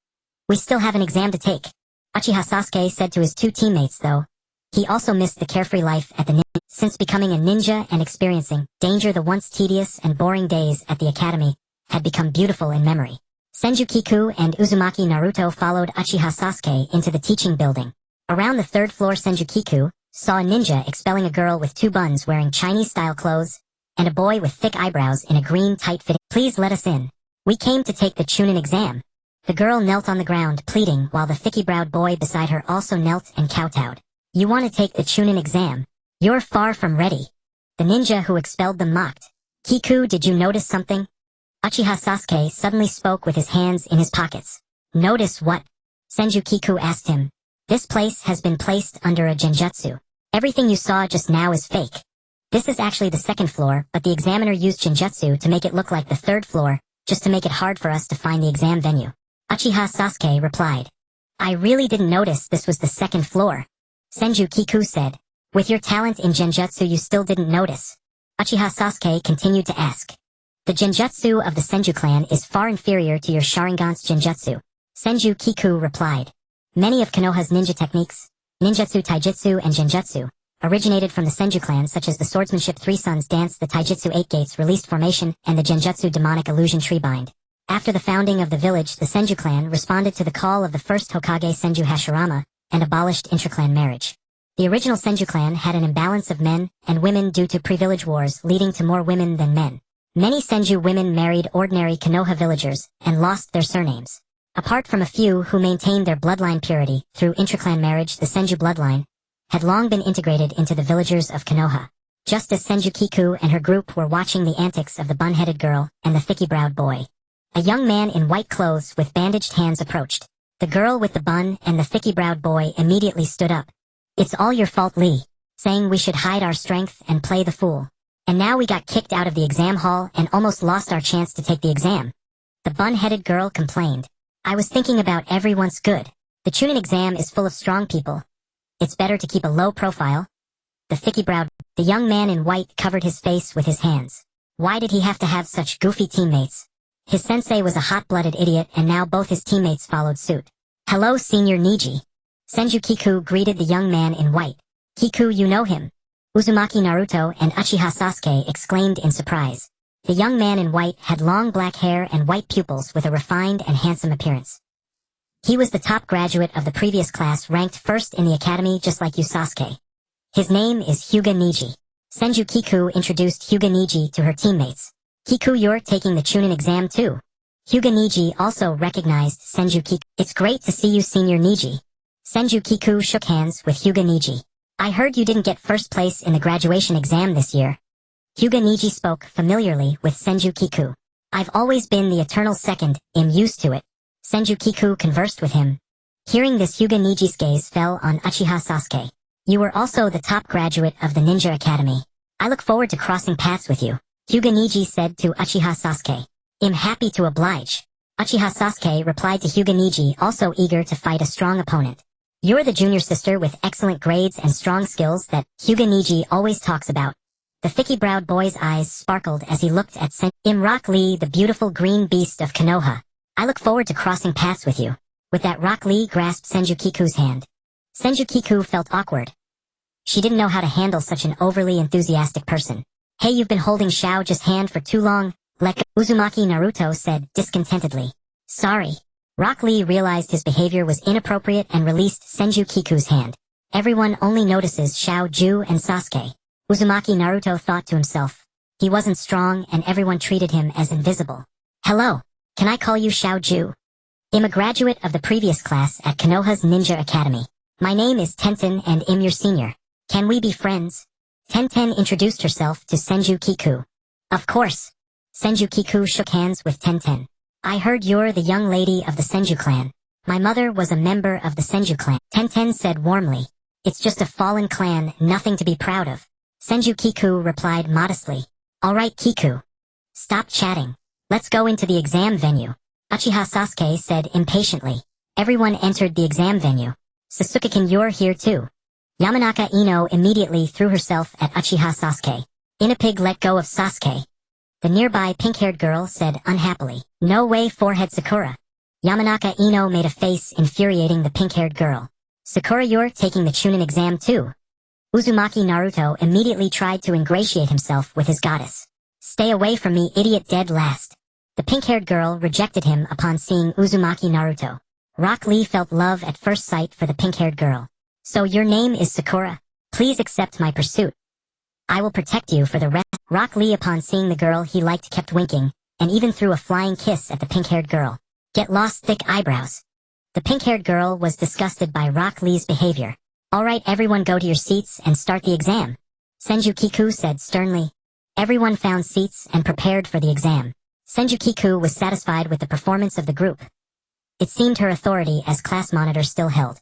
We still have an exam to take. Uchiha Sasuke said to his two teammates though. He also missed the carefree life at the ninja. Since becoming a ninja and experiencing danger, the once tedious and boring days at the academy had become beautiful in memory. Senju Kiku and Uzumaki Naruto followed Uchiha Sasuke into the teaching building. Around the third floor, Senju Kiku saw a ninja expelling a girl with two buns wearing Chinese-style clothes and a boy with thick eyebrows in a green tight-fitting. Please let us in. We came to take the Chunin exam. The girl knelt on the ground pleading while the thicky-browed boy beside her also knelt and kowtowed. You want to take the Chunin exam? You're far from ready. The ninja who expelled them mocked. Kiku, did you notice something? Uchiha Sasuke suddenly spoke with his hands in his pockets. Notice what? Senju Kiku asked him. This place has been placed under a genjutsu. Everything you saw just now is fake. This is actually the second floor, but the examiner used genjutsu to make it look like the third floor, just to make it hard for us to find the exam venue. Uchiha Sasuke replied. I really didn't notice this was the second floor. Senju Kiku said. With your talent in genjutsu you still didn't notice. Uchiha Sasuke continued to ask. The genjutsu of the Senju clan is far inferior to your Sharingan's genjutsu. Senju Kiku replied. Many of Konoha's ninja techniques, ninjutsu, taijutsu, and genjutsu, originated from the Senju clan, such as the swordsmanship Three Sons dance, the taijutsu Eight Gates released formation, and the genjutsu demonic illusion treebind. After the founding of the village, the Senju clan responded to the call of the first Hokage Senju Hashirama and abolished intraclan marriage. The original Senju clan had an imbalance of men and women due to pre-village wars leading to more women than men. Many Senju women married ordinary Konoha villagers and lost their surnames. Apart from a few who maintained their bloodline purity through intraclan marriage, the Senju bloodline had long been integrated into the villagers of Konoha. Just as Senju Kiku and her group were watching the antics of the bun-headed girl and the thicky-browed boy, a young man in white clothes with bandaged hands approached. The girl with the bun and the thicky-browed boy immediately stood up. It's all your fault, Lee, saying we should hide our strength and play the fool. And now we got kicked out of the exam hall and almost lost our chance to take the exam. The bun-headed girl complained. I was thinking about everyone's good. The Chunin exam is full of strong people. It's better to keep a low profile. The thicky-browed, the young man in white covered his face with his hands. Why did he have to have such goofy teammates? His sensei was a hot-blooded idiot and now both his teammates followed suit. Hello, Senior Niji. Senju Kiku greeted the young man in white. Kiku, you know him. Uzumaki Naruto and Uchiha Sasuke exclaimed in surprise. The young man in white had long black hair and white pupils with a refined and handsome appearance. He was the top graduate of the previous class, ranked first in the academy just like you, Sasuke. His name is Hyuga Niji. Senju Kiku introduced Hyuga Niji to her teammates. Kiku, you're taking the Chunin exam too. Hyuga Niji also recognized Senju Kiku. It's great to see you, Senior Niji. Senju Kiku shook hands with Hyuga Niji. I heard you didn't get first place in the graduation exam this year. Hyuga Niji spoke familiarly with Senju Kiku. I've always been the eternal second, I'm used to it. Senju Kiku conversed with him. Hearing this, Hyuga Niji's gaze fell on Uchiha Sasuke. You were also the top graduate of the Ninja Academy. I look forward to crossing paths with you, Hyuga Niji said to Uchiha Sasuke. I'm happy to oblige. Uchiha Sasuke replied to Hyuga Niji, also eager to fight a strong opponent. You're the junior sister with excellent grades and strong skills that Hyuga Niji always talks about. The thicky-browed boy's eyes sparkled as he looked at Rock Lee, the beautiful green beast of Konoha. I look forward to crossing paths with you. With that, Rock Lee grasped Senju Kiku's hand. Senju Kiku felt awkward. She didn't know how to handle such an overly enthusiastic person. Hey, you've been holding Xiaoji's hand for too long, let go, Uzumaki Naruto said discontentedly. Sorry. Rock Lee realized his behavior was inappropriate and released Senju Kiku's hand. Everyone only notices Xiao Ju and Sasuke. Uzumaki Naruto thought to himself. He wasn't strong and everyone treated him as invisible. Hello, can I call you Xiao Ju? I'm a graduate of the previous class at Konoha's Ninja Academy. My name is Tenten and I'm your senior. Can we be friends? Tenten introduced herself to Senju Kiku. Of course. Senju Kiku shook hands with Tenten. I heard you're the young lady of the Senju clan. My mother was a member of the Senju clan. Tenten said warmly. It's just a fallen clan, nothing to be proud of. Senju Kiku replied modestly. Alright, Kiku. Stop chatting. Let's go into the exam venue. Uchiha Sasuke said impatiently. Everyone entered the exam venue. Sasuke-kun, you're here too. Yamanaka Ino immediately threw herself at Uchiha Sasuke. Inapig let go of Sasuke. The nearby pink-haired girl said unhappily. No way, forehead Sakura. Yamanaka Ino made a face infuriating the pink-haired girl. Sakura, you're taking the Chunin exam too. Uzumaki Naruto immediately tried to ingratiate himself with his goddess. Stay away from me, idiot, dead last. The pink-haired girl rejected him upon seeing Uzumaki Naruto. Rock Lee felt love at first sight for the pink-haired girl. So your name is Sakura? Please accept my pursuit. I will protect you for the rest. Rock Lee, upon seeing the girl he liked, kept winking, and even threw a flying kiss at the pink-haired girl. Get lost, thick eyebrows. The pink-haired girl was disgusted by Rock Lee's behavior. Alright, everyone go to your seats and start the exam. Senju Kiku said sternly. Everyone found seats and prepared for the exam. Senju Kiku was satisfied with the performance of the group. It seemed her authority as class monitor still held.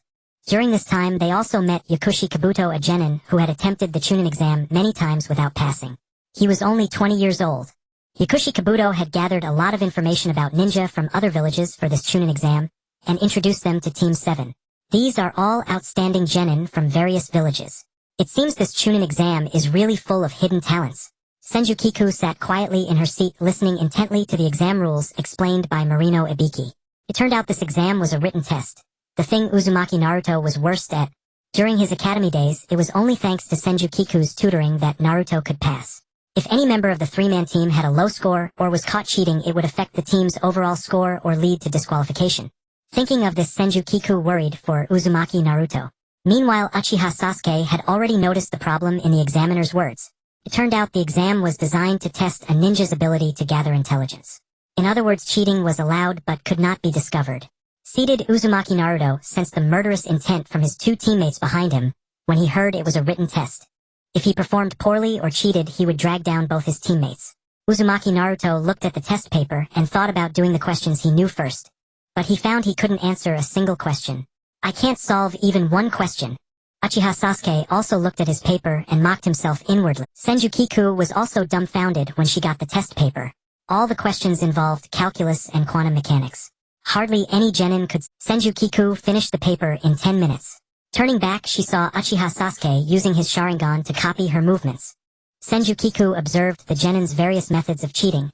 During this time they also met Yakushi Kabuto, a genin who had attempted the Chunin exam many times without passing. He was only 20 years old. Yakushi Kabuto had gathered a lot of information about ninja from other villages for this Chunin exam, and introduced them to Team 7. These are all outstanding genin from various villages. It seems this Chunin exam is really full of hidden talents. Senju Kiku sat quietly in her seat listening intently to the exam rules explained by Marino Ibiki. It turned out this exam was a written test. The thing Uzumaki Naruto was worst at. During his academy days, it was only thanks to Senju Kiku's tutoring that Naruto could pass. If any member of the three-man team had a low score or was caught cheating, it would affect the team's overall score or lead to disqualification. Thinking of this, Senju Kiku worried for Uzumaki Naruto. Meanwhile, Uchiha Sasuke had already noticed the problem in the examiner's words. It turned out the exam was designed to test a ninja's ability to gather intelligence. In other words, cheating was allowed but could not be discovered. Seated, Uzumaki Naruto sensed the murderous intent from his two teammates behind him when he heard it was a written test. If he performed poorly or cheated, he would drag down both his teammates. Uzumaki Naruto looked at the test paper and thought about doing the questions he knew first. But he found he couldn't answer a single question. I can't solve even one question. Uchiha Sasuke also looked at his paper and mocked himself inwardly. Senju Kiku was also dumbfounded when she got the test paper. All the questions involved calculus and quantum mechanics. Hardly any genin could. Senju Kiku finished the paper in 10 minutes. Turning back, she saw Uchiha Sasuke using his Sharingan to copy her movements. Senju Kiku observed the genin's various methods of cheating.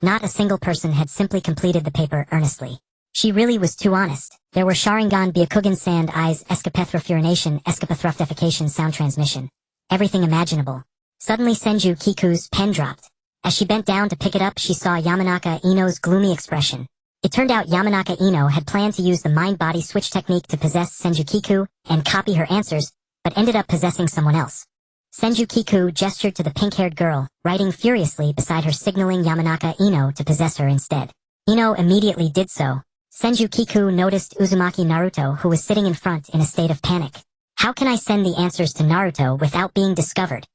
Not a single person had simply completed the paper earnestly. She really was too honest. There were Sharingan, Byakugan, Sand Eyes, Escapethrofurination, Escapethroftification, Sound Transmission. Everything imaginable. Suddenly Senju Kiku's pen dropped. As she bent down to pick it up, she saw Yamanaka Ino's gloomy expression. It turned out Yamanaka Ino had planned to use the mind-body switch technique to possess Senju Kiku and copy her answers, but ended up possessing someone else. Senju Kiku gestured to the pink-haired girl, writing furiously beside her, signaling Yamanaka Ino to possess her instead. Ino immediately did so. Senju Kiku noticed Uzumaki Naruto, who was sitting in front in a state of panic. How can I send the answers to Naruto without being discovered?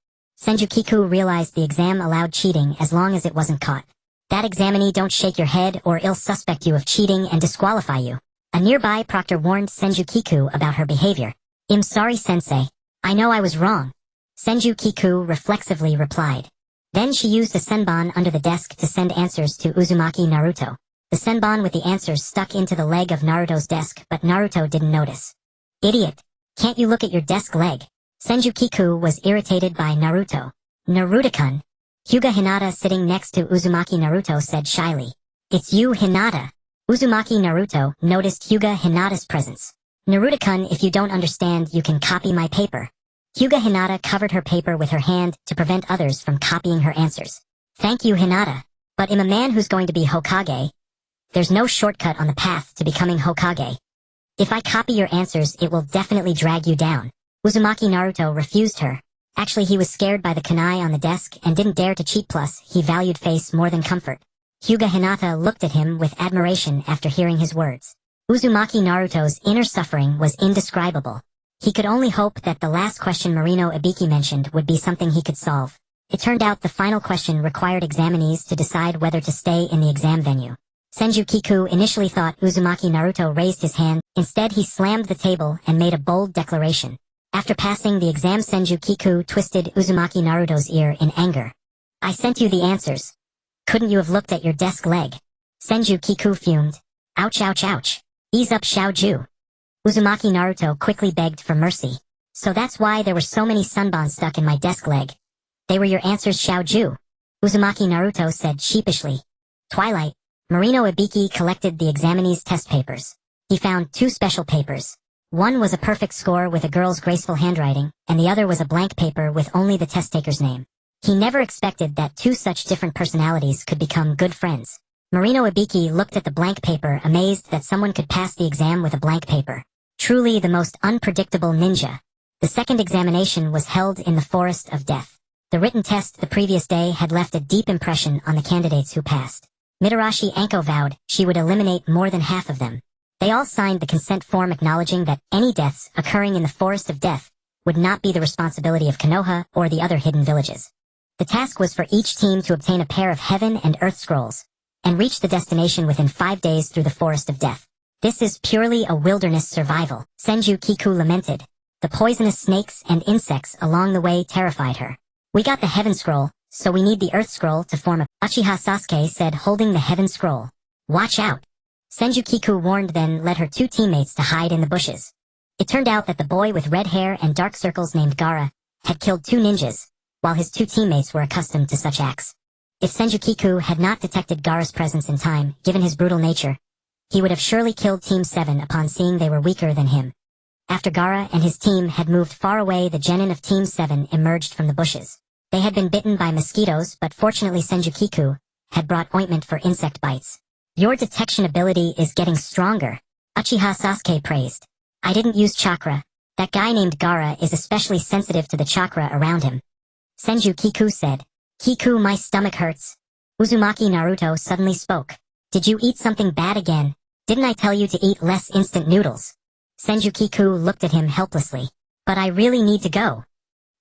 Senju Kiku realized the exam allowed cheating as long as it wasn't caught. That examinee don't shake your head or ill suspect you of cheating and disqualify you. A nearby proctor warned Senju Kiku about her behavior. I'm sorry, sensei. I know I was wrong. Senju Kiku reflexively replied. Then she used a senbon under the desk to send answers to Uzumaki Naruto. The senbon with the answers stuck into the leg of Naruto's desk, but Naruto didn't notice. Idiot! Can't you look at your desk leg? Senju Kiku was irritated by Naruto. Naruto-kun. Hyuga Hinata, sitting next to Uzumaki Naruto, said shyly. It's you, Hinata. Uzumaki Naruto noticed Hyuga Hinata's presence. Naruto-kun, if you don't understand, you can copy my paper. Hyuga Hinata covered her paper with her hand to prevent others from copying her answers. Thank you, Hinata. But I'm a man who's going to be Hokage. There's no shortcut on the path to becoming Hokage. If I copy your answers, it will definitely drag you down. Uzumaki Naruto refused her. Actually, he was scared by the kunai on the desk and didn't dare to cheat, plus he valued face more than comfort. Hyuga Hinata looked at him with admiration after hearing his words. Uzumaki Naruto's inner suffering was indescribable. He could only hope that the last question Marino Ibiki mentioned would be something he could solve. It turned out the final question required examinees to decide whether to stay in the exam venue. Senju Kiku initially thought Uzumaki Naruto raised his hand. Instead, he slammed the table and made a bold declaration. After passing the exam, Senju Kiku twisted Uzumaki Naruto's ear in anger. I sent you the answers. Couldn't you have looked at your desk leg? Senju Kiku fumed. Ouch, ouch, ouch. Ease up, Xiaoju. Uzumaki Naruto quickly begged for mercy. So that's why there were so many sunbons stuck in my desk leg. They were your answers, Xiaoju. Uzumaki Naruto said sheepishly. Twilight. Marino Ibiki collected the examinees' test papers. He found 2 special papers. One was a perfect score with a girl's graceful handwriting, and the other was a blank paper with only the test taker's name. He never expected that 2 such different personalities could become good friends. Marino Ibiki looked at the blank paper, amazed that someone could pass the exam with a blank paper. Truly the most unpredictable ninja. The second examination was held in the Forest of Death. The written test the previous day had left a deep impression on the candidates who passed. Mitarashi Anko vowed she would eliminate more than half of them. They all signed the consent form acknowledging that any deaths occurring in the Forest of Death would not be the responsibility of Konoha or the other hidden villages. The task was for each team to obtain a pair of Heaven and Earth Scrolls, and reach the destination within 5 days through the Forest of Death. This is purely a wilderness survival, Senju Kiku lamented. The poisonous snakes and insects along the way terrified her. We got the Heaven Scroll, so we need the Earth Scroll to form a... Uchiha Sasuke said, holding the Heaven Scroll. Watch out. Senju Kiku warned, then led her 2 teammates to hide in the bushes. It turned out that the boy with red hair and dark circles named Gaara had killed 2 ninjas, while his 2 teammates were accustomed to such acts. If Senju Kiku had not detected Gaara's presence in time, given his brutal nature, he would have surely killed Team 7 upon seeing they were weaker than him. After Gaara and his team had moved far away, the genin of Team 7 emerged from the bushes. They had been bitten by mosquitoes, but fortunately Senju Kiku had brought ointment for insect bites. Your detection ability is getting stronger, Uchiha Sasuke praised. I didn't use chakra. That guy named Gaara is especially sensitive to the chakra around him. Senju Kiku said. Kiku, my stomach hurts. Uzumaki Naruto suddenly spoke. Did you eat something bad again? Didn't I tell you to eat less instant noodles? Senju Kiku looked at him helplessly. But I really need to go.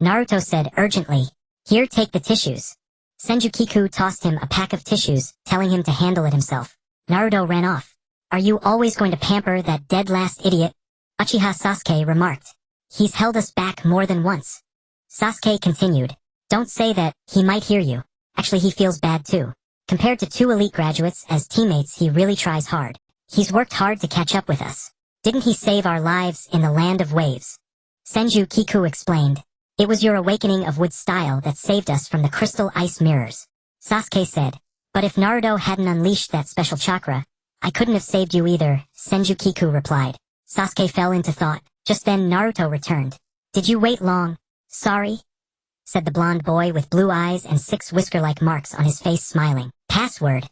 Naruto said urgently. Here, take the tissues. Senju Kiku tossed him a pack of tissues, telling him to handle it himself. Naruto ran off. Are you always going to pamper that dead last idiot? Uchiha Sasuke remarked. He's held us back more than once. Sasuke continued. Don't say that, he might hear you. Actually, he feels bad too. Compared to 2 elite graduates as teammates, he really tries hard. He's worked hard to catch up with us. Didn't he save our lives in the land of waves? Senju Kiku explained. It was your awakening of wood style that saved us from the crystal ice mirrors. Sasuke said. But if Naruto hadn't unleashed that special chakra, I couldn't have saved you either, Senju Kiku replied. Sasuke fell into thought. Just then Naruto returned. Did you wait long? Sorry, said the blonde boy with blue eyes and 6 whisker-like marks on his face, smiling. Password.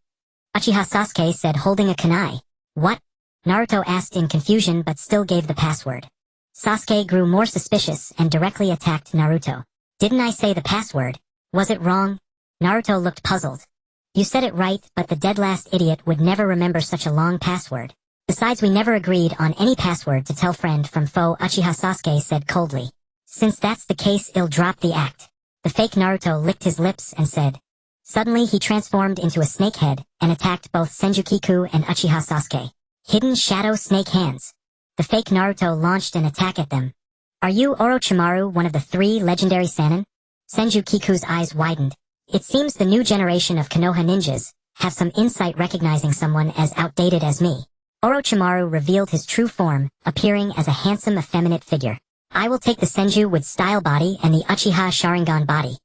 Uchiha Sasuke said, holding a kunai. What? Naruto asked in confusion but still gave the password. Sasuke grew more suspicious and directly attacked Naruto. Didn't I say the password? Was it wrong? Naruto looked puzzled. You said it right, but the dead last idiot would never remember such a long password. Besides, we never agreed on any password to tell friend from foe, Uchiha Sasuke said coldly. Since that's the case, I'll drop the act. The fake Naruto licked his lips and said. Suddenly he transformed into a snakehead and attacked both Senju Kiku and Uchiha Sasuke. Hidden shadow snake hands. The fake Naruto launched an attack at them. Are you Orochimaru, one of the 3 legendary Sannin? Senju Kiku's eyes widened. It seems the new generation of Konoha ninjas have some insight recognizing someone as outdated as me. Orochimaru revealed his true form, appearing as a handsome effeminate figure. I will take the Senju with style body and the Uchiha Sharingan body.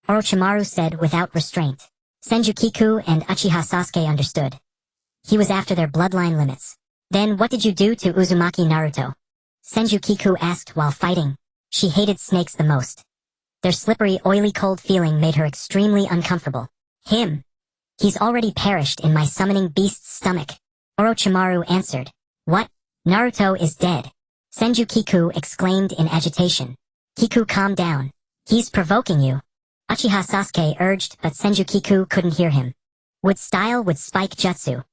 Orochimaru said without restraint. Senju Kiku and Uchiha Sasuke understood. He was after their bloodline limits. Then what did you do to Uzumaki Naruto? Senju Kiku asked while fighting. She hated snakes the most. Their slippery, oily, cold feeling made her extremely uncomfortable. Him. He's already perished in my summoning beast's stomach. Orochimaru answered. What? Naruto is dead. Senju Kiku exclaimed in agitation. Kiku, calm down. He's provoking you. Uchiha Sasuke urged, but Senju Kiku couldn't hear him. Would style with spike jutsu.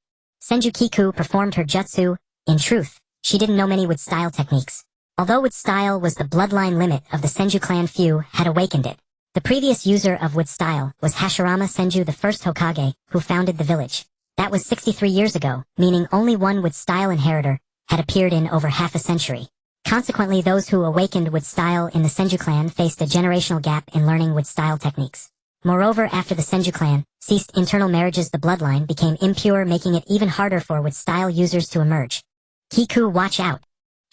Senju Kiku performed her jutsu. In truth, she didn't know many wood style techniques. Although wood style was the bloodline limit of the Senju clan, few had awakened it. The previous user of wood style was Hashirama Senju, the first Hokage, who founded the village. That was 63 years ago, meaning only one wood style inheritor had appeared in over half a century. Consequently, those who awakened wood style in the Senju clan faced a generational gap in learning wood style techniques. Moreover, after the Senju clan ceased internal marriages, the bloodline became impure, making it even harder for wood style users to emerge. Kiku, watch out.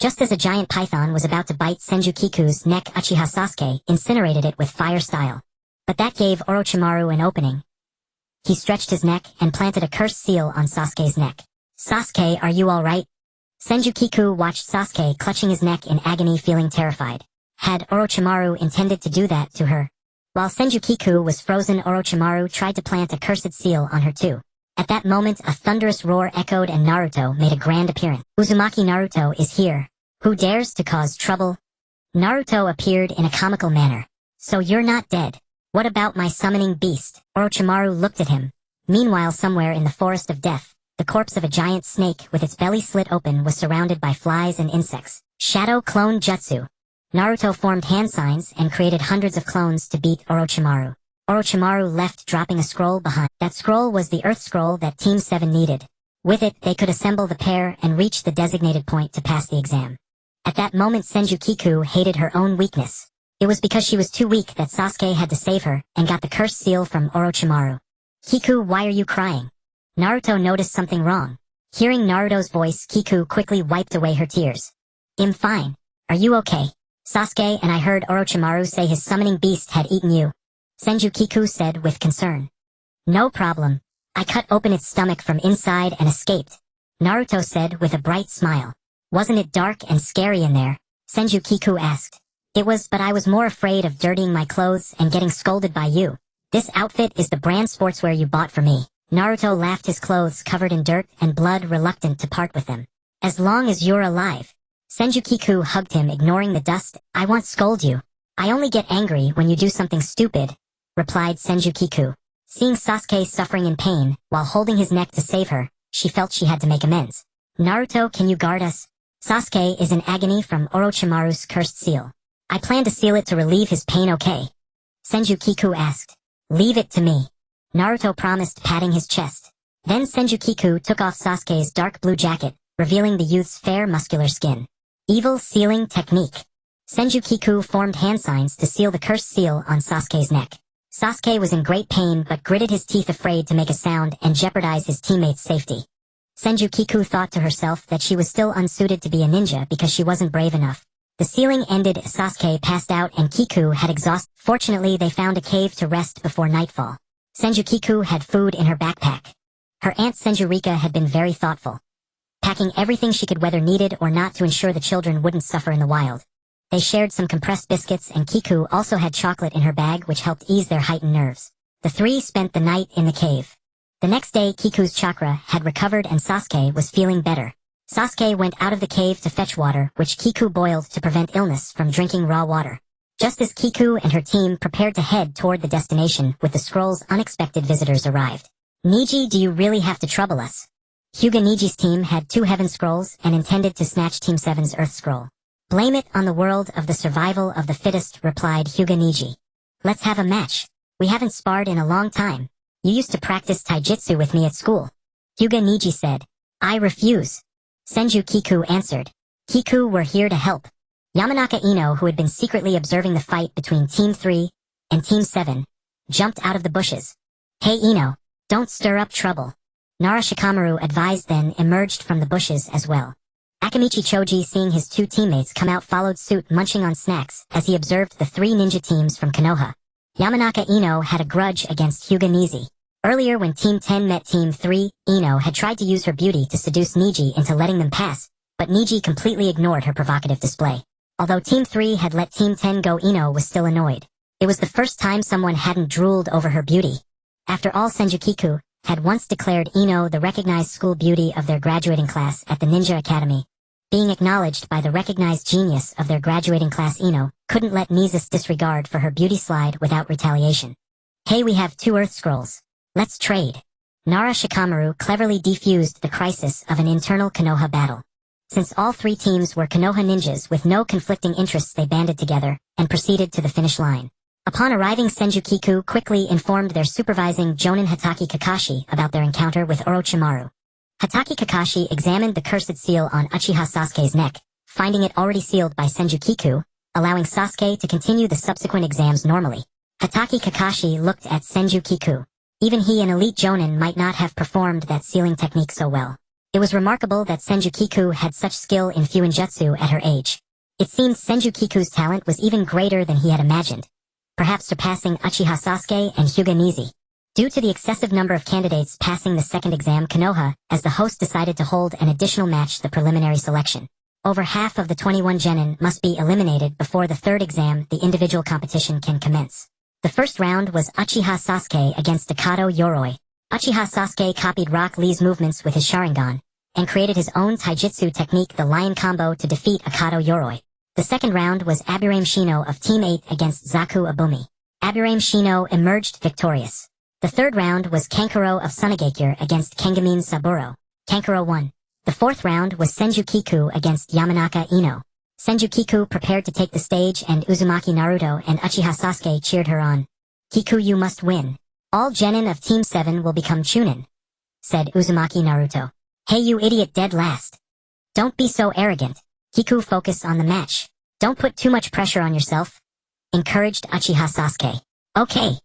Just as a giant python was about to bite Senju Kiku's neck, Uchiha Sasuke incinerated it with fire style. But that gave Orochimaru an opening. He stretched his neck and planted a cursed seal on Sasuke's neck. "Sasuke, are you alright?" Senju Kiku watched Sasuke clutching his neck in agony, feeling terrified. Had Orochimaru intended to do that to her? While Senju Kiku was frozen, Orochimaru tried to plant a cursed seal on her too. At that moment, a thunderous roar echoed and Naruto made a grand appearance. "Uzumaki, Naruto is here. Who dares to cause trouble?" Naruto appeared in a comical manner. "So you're not dead. What about my summoning beast?" Orochimaru looked at him. Meanwhile, somewhere in the forest of death, the corpse of a giant snake with its belly slit open was surrounded by flies and insects. Shadow Clone Jutsu. Naruto formed hand signs and created hundreds of clones to beat Orochimaru. Orochimaru left, dropping a scroll behind. That scroll was the Earth Scroll that Team 7 needed. With it, they could assemble the pair and reach the designated point to pass the exam. At that moment, Senju Kiku hated her own weakness. It was because she was too weak that Sasuke had to save her and got the cursed seal from Orochimaru. "Kiku, why are you crying?" Naruto noticed something wrong. Hearing Naruto's voice, Kiku quickly wiped away her tears. "I'm fine. Are you okay?" "Sasuke, and I heard Orochimaru say his summoning beast had eaten you," Senju Kiku said with concern. "No problem. I cut open its stomach from inside and escaped," Naruto said with a bright smile. "Wasn't it dark and scary in there?" Senju Kiku asked. "It was, but I was more afraid of dirtying my clothes and getting scolded by you. This outfit is the brand sportswear you bought for me." Naruto laughed, his clothes covered in dirt and blood, reluctant to part with them. "As long as you're alive." Senju Kiku hugged him, ignoring the dust. "I won't scold you. I only get angry when you do something stupid," replied Senju Kiku. Seeing Sasuke suffering in pain, while holding his neck to save her, she felt she had to make amends. "Naruto, can you guard us? Sasuke is in agony from Orochimaru's cursed seal. I plan to seal it to relieve his pain, okay?" Senju Kiku asked. "Leave it to me," Naruto promised, patting his chest. Then Senju Kiku took off Sasuke's dark blue jacket, revealing the youth's fair muscular skin. Evil sealing technique. Senju Kiku formed hand signs to seal the cursed seal on Sasuke's neck. Sasuke was in great pain but gritted his teeth, afraid to make a sound and jeopardize his teammates' safety. Senju Kiku thought to herself that she was still unsuited to be a ninja because she wasn't brave enough. The sealing ended as Sasuke passed out and Kiku had exhausted. Fortunately, they found a cave to rest before nightfall. Senju Kiku had food in her backpack. Her aunt Senjurika had been very thoughtful, packing everything she could, whether needed or not, to ensure the children wouldn't suffer in the wild. They shared some compressed biscuits, and Kiku also had chocolate in her bag, which helped ease their heightened nerves. The three spent the night in the cave. The next day, Kiku's chakra had recovered and Sasuke was feeling better. Sasuke went out of the cave to fetch water, which Kiku boiled to prevent illness from drinking raw water. Just as Kiku and her team prepared to head toward the destination with the scrolls, unexpected visitors arrived. "Niji, do you really have to trouble us?" Hyuga Niji's team had 2 heaven scrolls and intended to snatch Team 7's Earth Scroll. "Blame it on the world of the survival of the fittest," replied Hyuga Niji. "Let's have a match. We haven't sparred in a long time. You used to practice taijutsu with me at school." Hyuga Niji said. "I refuse." Senju Kiku answered. "Kiku, we're here to help." Yamanaka Ino, who had been secretly observing the fight between Team 3 and Team 7, jumped out of the bushes. "Hey Ino, don't stir up trouble." Nara Shikamaru advised, then emerged from the bushes as well. Akamichi Choji, seeing his 2 teammates come out, followed suit, munching on snacks as he observed the 3 ninja teams from Konoha. Yamanaka Ino had a grudge against Hyuga Niji. Earlier, when Team 10 met Team 3, Ino had tried to use her beauty to seduce Niji into letting them pass, but Niji completely ignored her provocative display. Although Team 3 had let Team 10 go, Ino was still annoyed. It was the first time someone hadn't drooled over her beauty. After all, Senju Kiku had once declared Ino the recognized school beauty of their graduating class at the Ninja Academy. Being acknowledged by the recognized genius of their graduating class, Ino couldn't let Nisa's disregard for her beauty slide without retaliation. "Hey, we have 2 Earth Scrolls. Let's trade." Nara Shikamaru cleverly defused the crisis of an internal Konoha battle. Since all 3 teams were Konoha ninjas with no conflicting interests, they banded together and proceeded to the finish line. Upon arriving, Senju Kiku quickly informed their supervising Jonin Hatake Kakashi about their encounter with Orochimaru. Hatake Kakashi examined the cursed seal on Uchiha Sasuke's neck, finding it already sealed by Senju Kiku, allowing Sasuke to continue the subsequent exams normally. Hatake Kakashi looked at Senju Kiku. Even he, an elite Jonin, might not have performed that sealing technique so well. It was remarkable that Senju Kiku had such skill in Fuinjutsu at her age. It seemed Senju Kiku's talent was even greater than he had imagined. perhaps surpassing Uchiha Sasuke and Hyuga Nizi. Due to the excessive number of candidates passing the second exam Konoha, as the host decided to hold an additional match the preliminary selection. Over half of the 21 genin must be eliminated before the third exam the individual competition can commence. The first round was Uchiha Sasuke against Takato Yoroi. Uchiha Sasuke copied Rock Lee's movements with his Sharingan, and created his own taijutsu technique the Lion Combo to defeat Akato Yoroi. The second round was Aburame Shino of Team 8 against Zaku Abumi. Aburame Shino emerged victorious. The third round was Kankuro of Sunagakure against Kengamin Saburo. Kankuro won. The fourth round was Senju Kiku against Yamanaka Ino. Senju Kiku prepared to take the stage and Uzumaki Naruto and Uchiha Sasuke cheered her on. "Kiku, you must win. All genin of Team 7 will become chunin," said Uzumaki Naruto. "Hey you idiot, dead last. Don't be so arrogant. Kiku, focus on the match. Don't put too much pressure on yourself," encouraged Uchiha Sasuke. "Okay."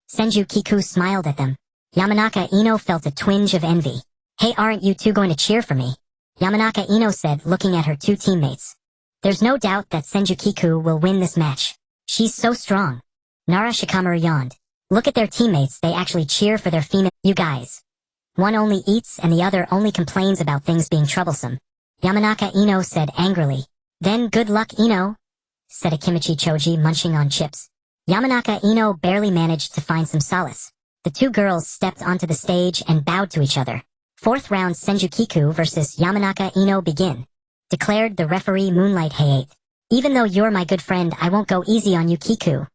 Senju Kiku smiled at them. Yamanaka Ino felt a twinge of envy. "Hey, aren't you two going to cheer for me?" Yamanaka Ino said, looking at her two teammates. "There's no doubt that Senju Kiku will win this match. She's so strong." Nara Shikamaru yawned. "Look at their teammates, they actually cheer for their female. You guys. One only eats and the other only complains about things being troublesome," Yamanaka Ino said angrily. "Then good luck, Ino," said Akimichi Choji, munching on chips. Yamanaka Ino barely managed to find some solace. The two girls stepped onto the stage and bowed to each other. "Fourth round, Senju Kiku versus Yamanaka Ino begin," declared the referee Moonlight Hayate. "Even though you're my good friend, I won't go easy on you, Kiku,"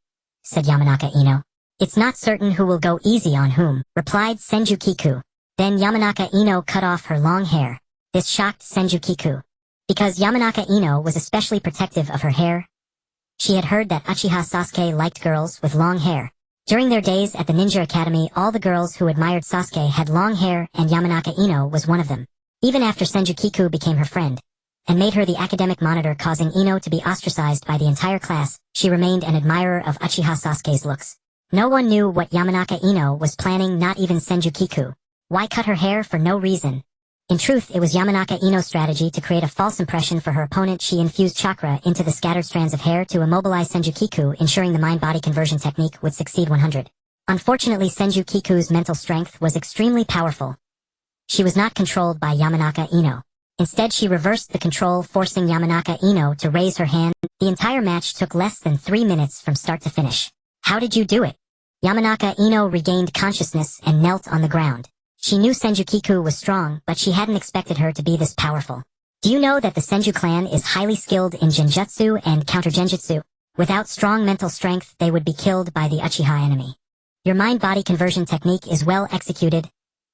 said Yamanaka Ino. "It's not certain who will go easy on whom," replied Senju Kiku. Then Yamanaka Ino cut off her long hair. This shocked Senju Kiku. Because Yamanaka Ino was especially protective of her hair, she had heard that Uchiha Sasuke liked girls with long hair. During their days at the Ninja Academy, all the girls who admired Sasuke had long hair and Yamanaka Ino was one of them. Even after Senju Kiku became her friend, and made her the academic monitor, causing Ino to be ostracized by the entire class, she remained an admirer of Uchiha Sasuke's looks. No one knew what Yamanaka Ino was planning, not even Senju Kiku. Why cut her hair for no reason? In truth, it was Yamanaka Ino's strategy to create a false impression for her opponent. She infused chakra into the scattered strands of hair to immobilize Senju Kiku, ensuring the mind-body conversion technique would succeed 100. Unfortunately, Senju Kiku's mental strength was extremely powerful. She was not controlled by Yamanaka Ino. Instead, she reversed the control, forcing Yamanaka Ino to raise her hand. The entire match took less than 3 minutes from start to finish. "How did you do it?" Yamanaka Ino regained consciousness and knelt on the ground. She knew Senju Kiku was strong, but she hadn't expected her to be this powerful. "Do you know that the Senju clan is highly skilled in genjutsu and counter-genjutsu? Without strong mental strength, they would be killed by the Uchiha enemy. Your mind-body conversion technique is well executed.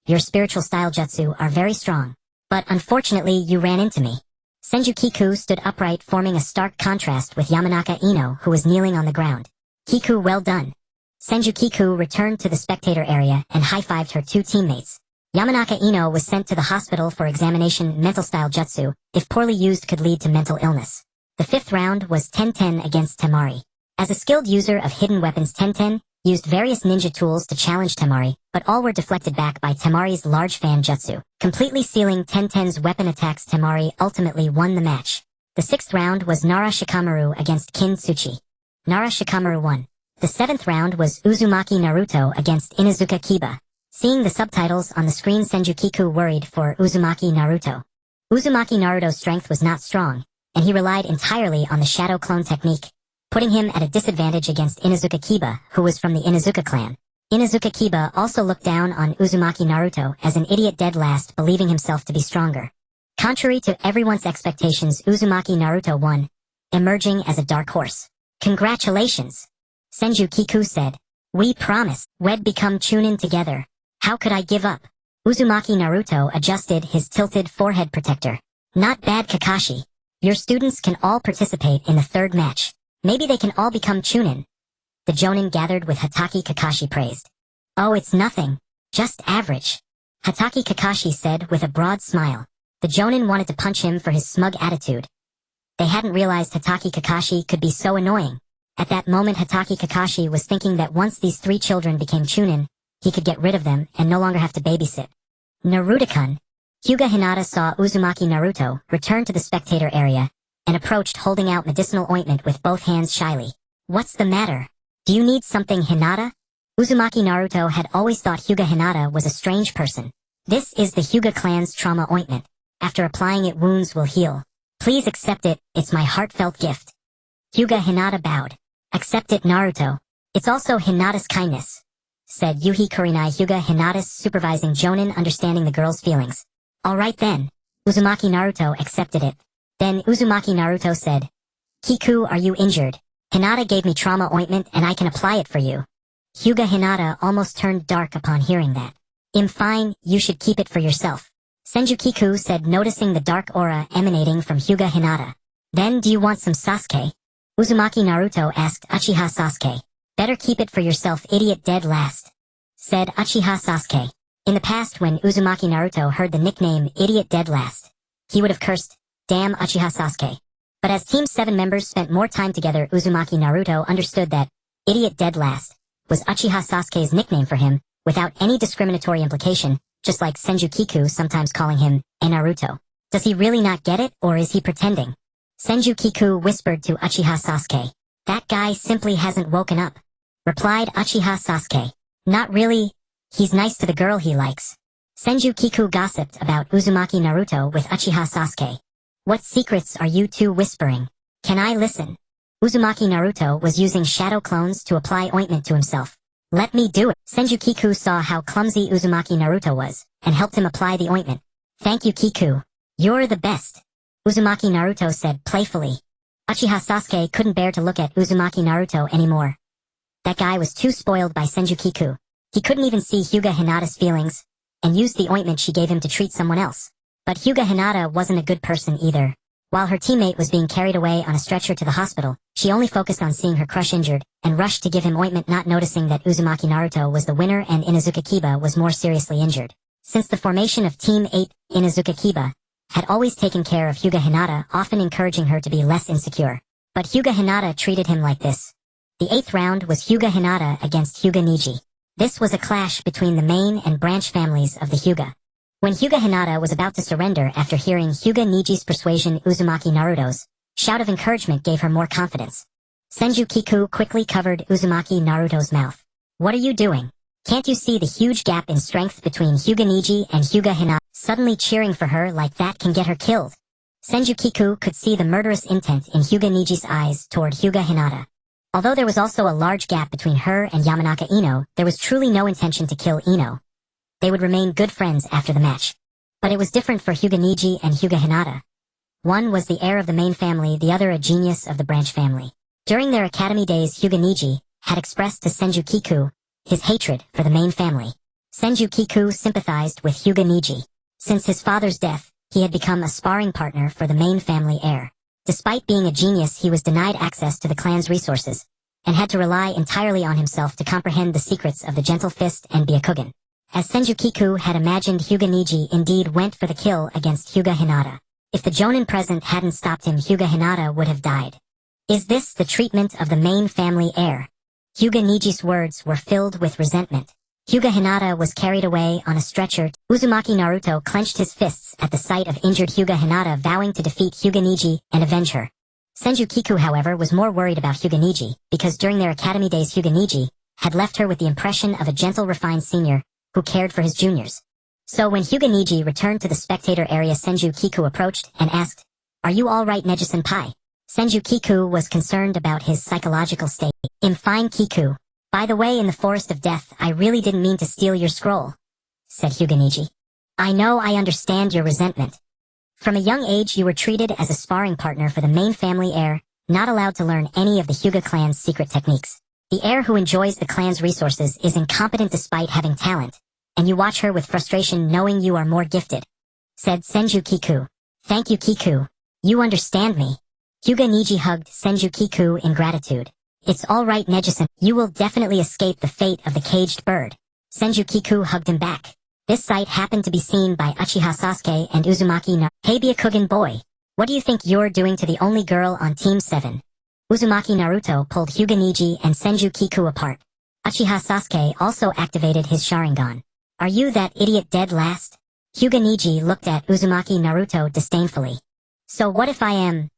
Your spiritual style jutsu are very strong. But unfortunately, you ran into me." Senju Kiku stood upright, forming a stark contrast with Yamanaka Ino, who was kneeling on the ground. "Kiku, well done." Senju Kiku returned to the spectator area and high-fived her two teammates. Yamanaka Ino was sent to the hospital for examination. Mental style jutsu, if poorly used, could lead to mental illness. The fifth round was Tenten against Temari. As a skilled user of hidden weapons, Tenten used various ninja tools to challenge Temari, but all were deflected back by Temari's large fan jutsu. Completely sealing Tenten's weapon attacks, Temari ultimately won the match. The sixth round was Nara Shikamaru against Kin Tsuchi. Nara Shikamaru won. The seventh round was Uzumaki Naruto against Inuzuka Kiba. Seeing the subtitles on the screen, Senju Kiku worried for Uzumaki Naruto. Uzumaki Naruto's strength was not strong, and he relied entirely on the shadow clone technique, putting him at a disadvantage against Inuzuka Kiba, who was from the Inuzuka clan. Inuzuka Kiba also looked down on Uzumaki Naruto as an idiot dead last, believing himself to be stronger. Contrary to everyone's expectations, Uzumaki Naruto won, emerging as a dark horse. "Congratulations," Senju Kiku said. "We promised we'd become chunin together. How could I give up?" Uzumaki Naruto adjusted his tilted forehead protector. "Not bad, Kakashi. Your students can all participate in the third match. Maybe they can all become chunin." The jonin gathered with Hatake Kakashi praised. "Oh, it's nothing. Just average," Hatake Kakashi said with a broad smile. The jonin wanted to punch him for his smug attitude. They hadn't realized Hatake Kakashi could be so annoying. At that moment, Hatake Kakashi was thinking that once these three children became chunin, he could get rid of them and no longer have to babysit. "Naruto-kun." Hyuga Hinata saw Uzumaki Naruto return to the spectator area and approached, holding out medicinal ointment with both hands shyly. "What's the matter?" Do you need something, Hinata? Uzumaki Naruto had always thought Hyuga Hinata was a strange person. This is the Hyuga clan's trauma ointment. After applying it, wounds will heal. Please accept it, it's my heartfelt gift. Hyuga Hinata bowed. Accept it, Naruto. It's also Hinata's kindness, said Yuhi Kurenai. Hyuga Hinata's supervising Jonin, understanding the girl's feelings. Alright then. Uzumaki Naruto accepted it. Then Uzumaki Naruto said, Kiku, are you injured? Hinata gave me trauma ointment and I can apply it for you. Hyuga Hinata almost turned dark upon hearing that. I'm fine, you should keep it for yourself. Senju Kiku said, noticing the dark aura emanating from Hyuga Hinata. Then do you want some Sasuke? Uzumaki Naruto asked Uchiha Sasuke. Better keep it for yourself, idiot, dead last, said Uchiha Sasuke. In the past, when Uzumaki Naruto heard the nickname idiot dead last, he would have cursed, damn Uchiha Sasuke. But as Team 7 members spent more time together, Uzumaki Naruto understood that idiot dead last was Uchiha Sasuke's nickname for him, without any discriminatory implication, just like Senju Kiku sometimes calling him a Naruto. Does he really not get it, or is he pretending? Senju Kiku whispered to Uchiha Sasuke. That guy simply hasn't woken up, replied Uchiha Sasuke. Not really. He's nice to the girl he likes. Senju Kiku gossiped about Uzumaki Naruto with Uchiha Sasuke. What secrets are you two whispering? Can I listen? Uzumaki Naruto was using shadow clones to apply ointment to himself. Let me do it. Senju Kiku saw how clumsy Uzumaki Naruto was, and helped him apply the ointment. Thank you, Kiku. You're the best, Uzumaki Naruto said playfully. Uchiha Sasuke couldn't bear to look at Uzumaki Naruto anymore. That guy was too spoiled by Senju Kiku. He couldn't even see Hyuga Hinata's feelings, and used the ointment she gave him to treat someone else. But Hyuga Hinata wasn't a good person either. While her teammate was being carried away on a stretcher to the hospital, she only focused on seeing her crush injured, and rushed to give him ointment, not noticing that Uzumaki Naruto was the winner and Inuzuka Kiba was more seriously injured. Since the formation of Team 8, Inuzuka Kiba had always taken care of Hyuga Hinata, often encouraging her to be less insecure. But Hyuga Hinata treated him like this. The 8th round was Hyuga Hinata against Hyuga Niji. This was a clash between the main and branch families of the Hyuga. When Hyuga Hinata was about to surrender after hearing Hyuga Niji's persuasion, Uzumaki Naruto's shout of encouragement gave her more confidence. Senju Kiku quickly covered Uzumaki Naruto's mouth. What are you doing? Can't you see the huge gap in strength between Hyuga Niji and Hyuga Hinata? Suddenly cheering for her like that can get her killed. Senju Kiku could see the murderous intent in Hyuga Niji's eyes toward Hyuga Hinata. Although there was also a large gap between her and Yamanaka Ino, there was truly no intention to kill Ino. They would remain good friends after the match. But it was different for Hyuga Niji and Hyuga Hinata. One was the heir of the main family, the other a genius of the branch family. During their academy days, Hyuga Niji had expressed to Senju Kiku his hatred for the main family. Senju Kiku sympathized with Hyuga Niji. Since his father's death, he had become a sparring partner for the main family heir. Despite being a genius, he was denied access to the clan's resources, and had to rely entirely on himself to comprehend the secrets of the Gentle Fist and Byakugan. As Senju Kiku had imagined, Hyuga Niji indeed went for the kill against Hyuga Hinata. If the Jonin present hadn't stopped him, Hyuga Hinata would have died. Is this the treatment of the main family heir? Hyuga Niji's words were filled with resentment. Hyuga Hinata was carried away on a stretcher. Uzumaki Naruto clenched his fists at the sight of injured Hyuga Hinata, vowing to defeat Hyuga Niji and avenge her. Senju Kiku, however, was more worried about Hyuga Niji, because during their academy days Hyuga Niji had left her with the impression of a gentle, refined senior who cared for his juniors. So when Hyuga Niji returned to the spectator area, Senju Kiku approached and asked, "Are you all right, Neji-senpai?" Senju Kiku was concerned about his psychological state. "I'm fine, Kiku. By the way, in the Forest of Death, I really didn't mean to steal your scroll," said Hyuga Niji. "I know, I understand your resentment. From a young age you were treated as a sparring partner for the main family heir, not allowed to learn any of the Hyuga clan's secret techniques. The heir who enjoys the clan's resources is incompetent despite having talent, and you watch her with frustration knowing you are more gifted," said Senju Kiku. "Thank you, Kiku. You understand me." Hyuga Niji hugged Senju Kiku in gratitude. "It's all right, Neji-san. You will definitely escape the fate of the caged bird." Senju Kiku hugged him back. This sight happened to be seen by Uchiha Sasuke and Uzumaki Naruto. "Hey Byakugan boy, what do you think you're doing to the only girl on Team 7? Uzumaki Naruto pulled Hyuga Niji and Senju Kiku apart. Uchiha Sasuke also activated his Sharingan. "Are you that idiot dead last?" Hyuga Niji looked at Uzumaki Naruto disdainfully. "So what if I am?"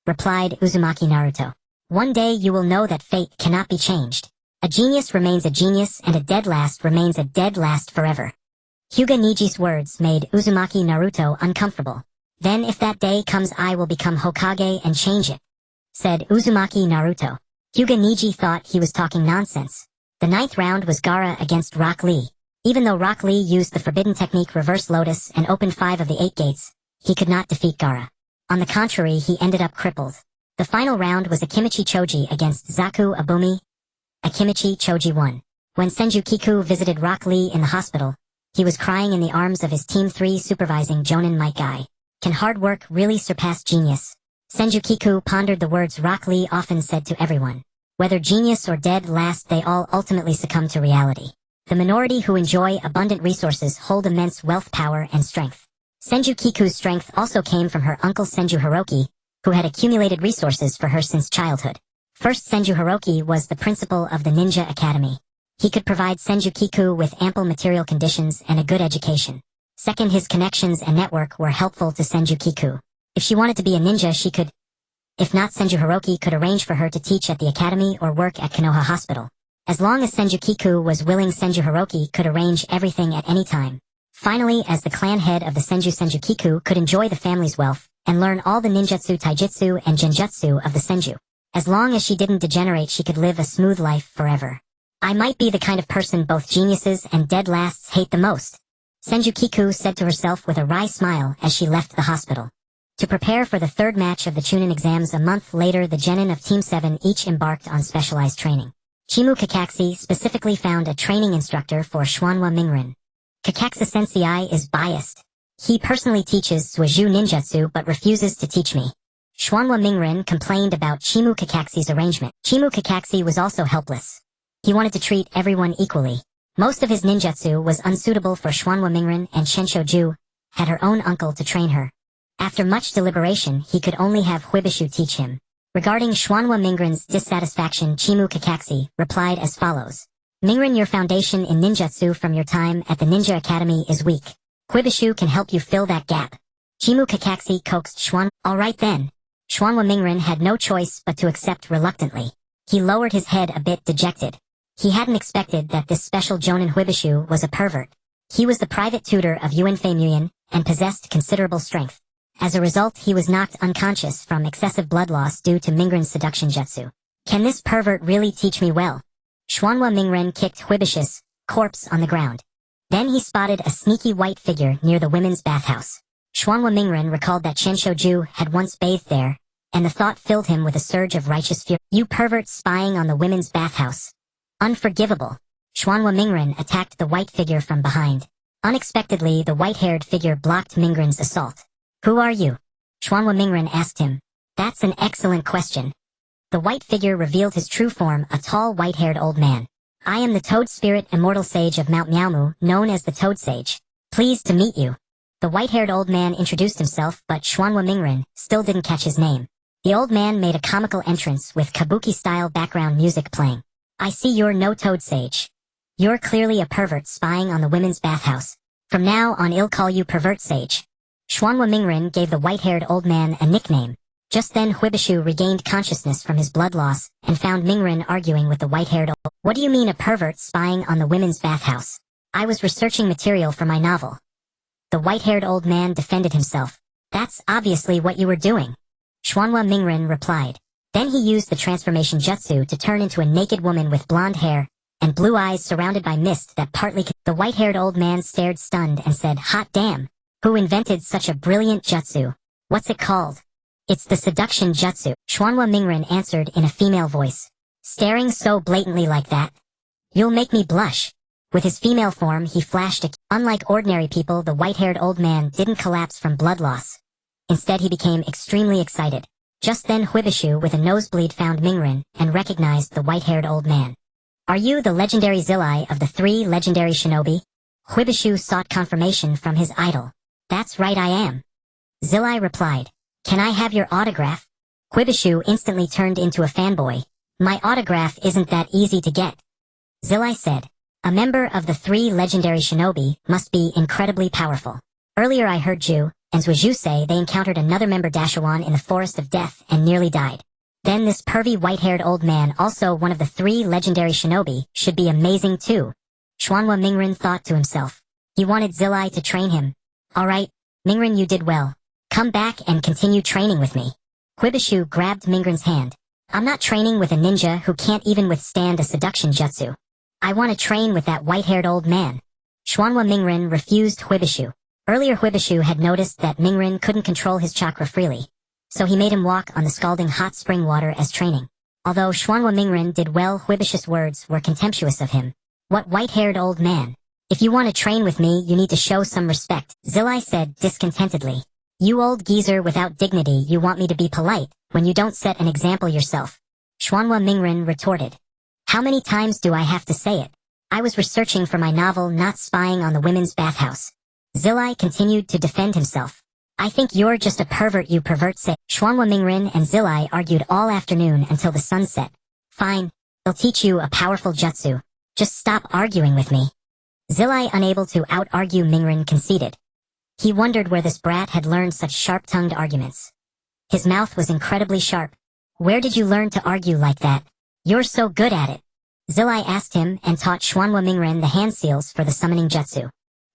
replied Uzumaki Naruto. "One day you will know that fate cannot be changed." A genius remains a genius and a dead last remains a dead last forever. Hyuga Niji's words made Uzumaki Naruto uncomfortable. Then if that day comes I will become Hokage and change it, said Uzumaki Naruto. Hyuga Niji thought he was talking nonsense. The 9th round was Gaara against Rock Lee. Even though Rock Lee used the forbidden technique Reverse Lotus and opened 5 of the 8 gates, he could not defeat Gaara. On the contrary, he ended up crippled. The final round was Akimichi Choji against Zaku Abumi. Akimichi Choji won. When Senju Kiku visited Rock Lee in the hospital, he was crying in the arms of his Team 3 supervising Jonin Might Guy. Can hard work really surpass genius? Senju Kiku pondered the words Rock Lee often said to everyone. Whether genius or dead last, they all ultimately succumb to reality. The minority who enjoy abundant resources hold immense wealth, power, and strength. Senju Kiku's strength also came from her uncle Senju Hiroki, who had accumulated resources for her since childhood. First, Senju Hiroki was the principal of the Ninja Academy. He could provide Senju Kiku with ample material conditions and a good education. Second, his connections and network were helpful to Senju Kiku. If she wanted to be a ninja, she could. If not, Senju Hiroki could arrange for her to teach at the academy or work at Konoha Hospital. As long as Senju Kiku was willing, Senju Hiroki could arrange everything at any time. Finally, as the clan head of the Senju Kiku could enjoy the family's wealth and learn all the ninjutsu, taijutsu, and genjutsu of the Senju. As long as she didn't degenerate, she could live a smooth life forever. I might be the kind of person both geniuses and dead lasts hate the most, Senju Kiku said to herself with a wry smile as she left the hospital. To prepare for the 3rd match of the Chunin exams a month later, the genin of Team 7 each embarked on specialized training. Chimu Kakashi specifically found a training instructor for Schwanwa Mingren. Kakashi Sensei is biased. He personally teaches Suiju ninjutsu but refuses to teach me. Schwanwa Mingren complained about Chimu Kakashi's arrangement. Chimu Kakashi was also helpless. He wanted to treat everyone equally. Most of his ninjutsu was unsuitable for Schwanwa Mingren, and Shenshoju had her own uncle to train her. After much deliberation, he could only have Huibishu teach him. Regarding Schwanwa Mingren's dissatisfaction, Chimu Kakashi replied as follows. Mingren, your foundation in ninjutsu from your time at the Ninja Academy is weak. Huibishu can help you fill that gap. Chimu Kakashi coaxed Schwanwa. Alright then. Schwanwa Mingren had no choice but to accept reluctantly. He lowered his head a bit, dejected. He hadn't expected that this special Jonin Huibishu was a pervert. He was the private tutor of Yuanfei Muyan and possessed considerable strength. As a result, he was knocked unconscious from excessive blood loss due to Mingren's seduction jutsu. Can this pervert really teach me well? Schwanwa Mingren kicked Huibishu's corpse on the ground. Then he spotted a sneaky white figure near the women's bathhouse. Schwanwa Mingren recalled that Shenshoju had once bathed there, and the thought filled him with a surge of righteous fury. You pervert spying on the women's bathhouse. Unforgivable. Schwanwa Mingren attacked the white figure from behind. Unexpectedly, the white-haired figure blocked Mingren's assault. Who are you? Schwanwa Mingren asked him. That's an excellent question. The white figure revealed his true form, a tall white-haired old man. I am the Toad Spirit, immortal sage of Mount Miaomu, known as the Toad Sage. Pleased to meet you. The white-haired old man introduced himself, but Schwanwa Mingren still didn't catch his name. The old man made a comical entrance with kabuki-style background music playing. I see you're no Toad Sage. You're clearly a pervert spying on the women's bathhouse. From now on, I'll call you Pervert Sage. Schwanwa Mingren gave the white-haired old man a nickname. Just then Huibishu regained consciousness from his blood loss and found Mingren arguing with the white-haired old. What do you mean a pervert spying on the women's bathhouse? I was researching material for my novel. The white-haired old man defended himself. That's obviously what you were doing. Schwanwa Mingren replied. Then he used the transformation jutsu to turn into a naked woman with blonde hair and blue eyes surrounded by mist that partly. The white-haired old man stared stunned and said, Hot damn! Who invented such a brilliant jutsu? What's it called? It's the seduction jutsu. Schwanwa Mingren answered in a female voice. Staring so blatantly like that? You'll make me blush. With his female form, he flashed a. Unlike ordinary people, the white-haired old man didn't collapse from blood loss. Instead, he became extremely excited. Just then Huibishu with a nosebleed found Mingren and recognized the white-haired old man. Are you the legendary Zillai of the 3 legendary shinobi? Huibishu sought confirmation from his idol. That's right, I am. Zillai replied. Can I have your autograph? Huibishu instantly turned into a fanboy. My autograph isn't that easy to get. Zillai said. A member of the 3 legendary shinobi must be incredibly powerful. Earlier I heard Ju and Suiju say they encountered another member Dashawan in the Forest of Death and nearly died. Then this pervy white-haired old man, also one of the 3 legendary shinobi, should be amazing too. Xuanhua Mingren thought to himself. He wanted Zilai to train him. Alright, Mingren, you did well. Come back and continue training with me. Huibishu grabbed Mingren's hand. I'm not training with a ninja who can't even withstand a seduction jutsu. I want to train with that white-haired old man. Xuanhua Mingren refused Huibishu. Earlier Huibishu had noticed that Mingren couldn't control his chakra freely, so he made him walk on the scalding hot spring water as training. Although Xuanhua Mingren did well, Huibishu's words were contemptuous of him. What white-haired old man? If you want to train with me, you need to show some respect, Zilai said discontentedly. You old geezer without dignity, you want me to be polite when you don't set an example yourself. Xuanhua Mingren retorted. How many times do I have to say it? I was researching for my novel, not spying on the women's bathhouse. Zilai continued to defend himself. I think you're just a pervert, you pervert, say. Xuanhua Mingren and Zilai argued all afternoon until the sun set. Fine, I'll teach you a powerful jutsu. Just stop arguing with me. Zilai, unable to out-argue Mingren, conceded. He wondered where this brat had learned such sharp-tongued arguments. His mouth was incredibly sharp. Where did you learn to argue like that? You're so good at it. Zilai asked him and taught Xuanhua Mingren the hand seals for the summoning jutsu.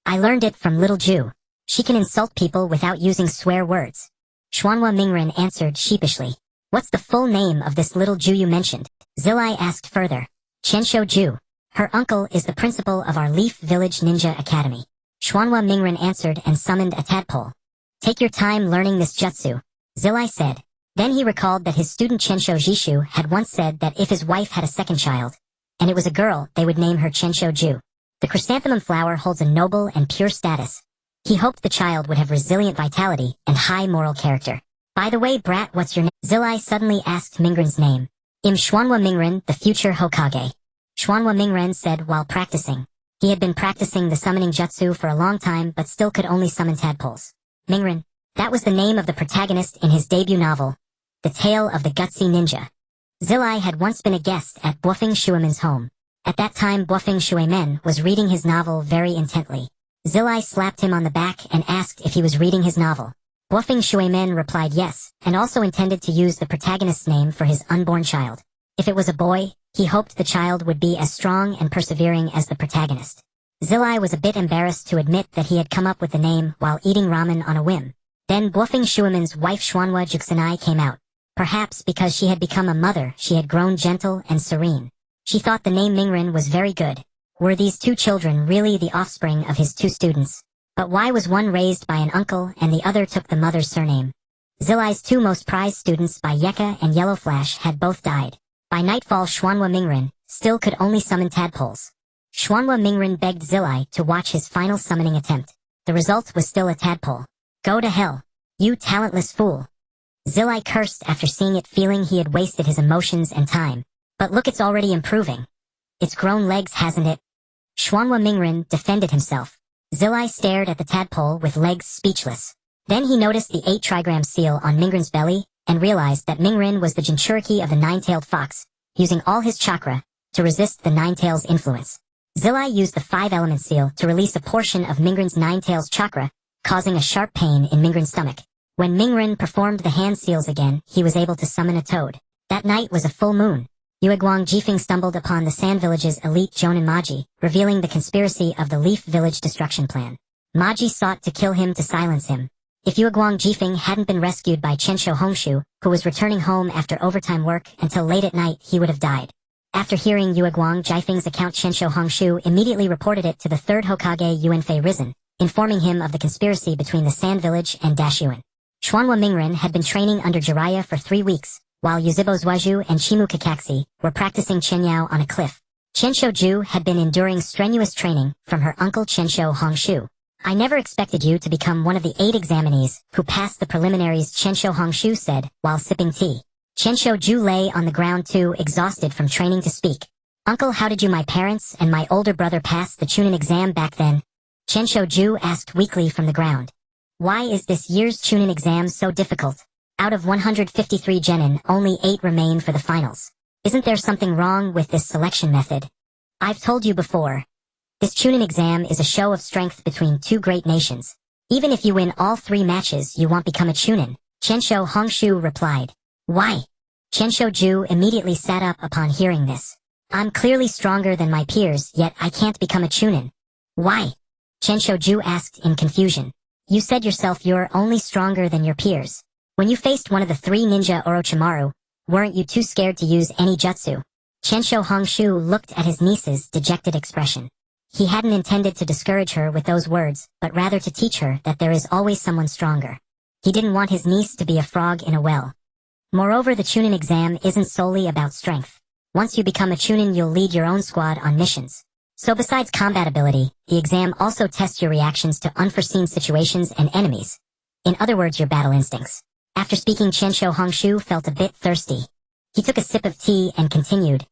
I learned it from little Ju. She can insult people without using swear words. Xuanhua Mingren answered sheepishly. What's the full name of this little Ju you mentioned? Zilai asked further. Chensho Ju. Her uncle is the principal of our Leaf Village Ninja Academy. Xuanhua Mingren answered and summoned a tadpole. Take your time learning this jutsu, Zilai said. Then he recalled that his student Chensho Jishu had once said that if his wife had a second child, and it was a girl, they would name her Chensho Ju. The chrysanthemum flower holds a noble and pure status. He hoped the child would have resilient vitality and high moral character. By the way, brat, what's your name? Zilai suddenly asked Mingren's name. I'm Xuanhua Mingren, the future Hokage. Xuanhua Mingren said while practicing. He had been practicing the summoning jutsu for a long time but still could only summon tadpoles. Mingren. That was the name of the protagonist in his debut novel, The Tale of the Gutsy Ninja. Zilai had once been a guest at Buofing Shuemen's home. At that time Buofing Shuemen was reading his novel very intently. Zilai slapped him on the back and asked if he was reading his novel. Buofing Shuemen replied yes, and also intended to use the protagonist's name for his unborn child. If it was a boy, he hoped the child would be as strong and persevering as the protagonist. Zilai was a bit embarrassed to admit that he had come up with the name while eating ramen on a whim. Then Buofing Shuemen's wife Xuanhua Juxinai came out. Perhaps because she had become a mother, she had grown gentle and serene. She thought the name Mingren was very good. Were these 2 children really the offspring of his 2 students? But why was one raised by an uncle and the other took the mother's surname? Zilai's 2 most prized students, Bai Yeka and Yellow Flash, had both died. By nightfall Xuanhua Mingren still could only summon tadpoles. Xuanhua Mingren begged Zilai to watch his final summoning attempt. The result was still a tadpole. Go to hell, you talentless fool. Zilai cursed after seeing it, feeling he had wasted his emotions and time. But look, it's already improving. It's grown legs, hasn't it? Xuanhua Mingren defended himself. Zilai stared at the tadpole with legs, speechless. Then he noticed the 8 trigram seal on Mingren's belly and realized that Mingren was the Jinchuriki of the Nine-Tailed Fox, using all his chakra to resist the Nine-Tails' influence. Zilai used the 5-element seal to release a portion of Mingren's Nine-Tails chakra, causing a sharp pain in Mingren's stomach. When Mingren performed the hand seals again, he was able to summon a toad. That night was a full moon. Yueguang Jifeng stumbled upon the Sand Village's elite Jonin Maji, revealing the conspiracy of the Leaf Village destruction plan. Maji sought to kill him to silence him. If Yueguang Jifeng hadn't been rescued by Chensho Hongshu, who was returning home after overtime work until late at night, he would have died. After hearing Yueguang Jifeng's account, Chensho Hongshu immediately reported it to the 3rd Hokage Yuanfei Risen, informing him of the conspiracy between the Sand Village and Dashuan. Xuanhua Mingren had been training under Jiraiya for 3 weeks, while Yuzibo Zuaju and Shimu Kakaxi were practicing Chenyao on a cliff. Chensho Ju had been enduring strenuous training from her uncle Chensho Hongshu. I never expected you to become one of the 8 examinees who passed the preliminaries, Chensho Hongshu said while sipping tea. Chensho Ju lay on the ground too exhausted from training to speak. Uncle, how did you, my parents and my older brother, pass the Chunin exam back then? Chensho Ju asked weakly from the ground. Why is this year's Chunin exam so difficult? Out of 153 genin, only 8 remain for the finals. Isn't there something wrong with this selection method? I've told you before. This Chunin exam is a show of strength between 2 great nations. Even if you win all 3 matches, you won't become a Chunin, Chensho Hongshu replied. Why? Ju immediately sat up upon hearing this. I'm clearly stronger than my peers, yet I can't become a chunin. Why? Ju asked in confusion. You said yourself you're only stronger than your peers. When you faced one of the 3 ninja Orochimaru, weren't you too scared to use any jutsu? Hongshu looked at his niece's dejected expression. He hadn't intended to discourage her with those words, but rather to teach her that there is always someone stronger. He didn't want his niece to be a frog in a well. Moreover, the Chunin exam isn't solely about strength. Once you become a Chunin, you'll lead your own squad on missions. So besides combat ability, the exam also tests your reactions to unforeseen situations and enemies. In other words, your battle instincts. After speaking, Hongshu felt a bit thirsty. He took a sip of tea and continued.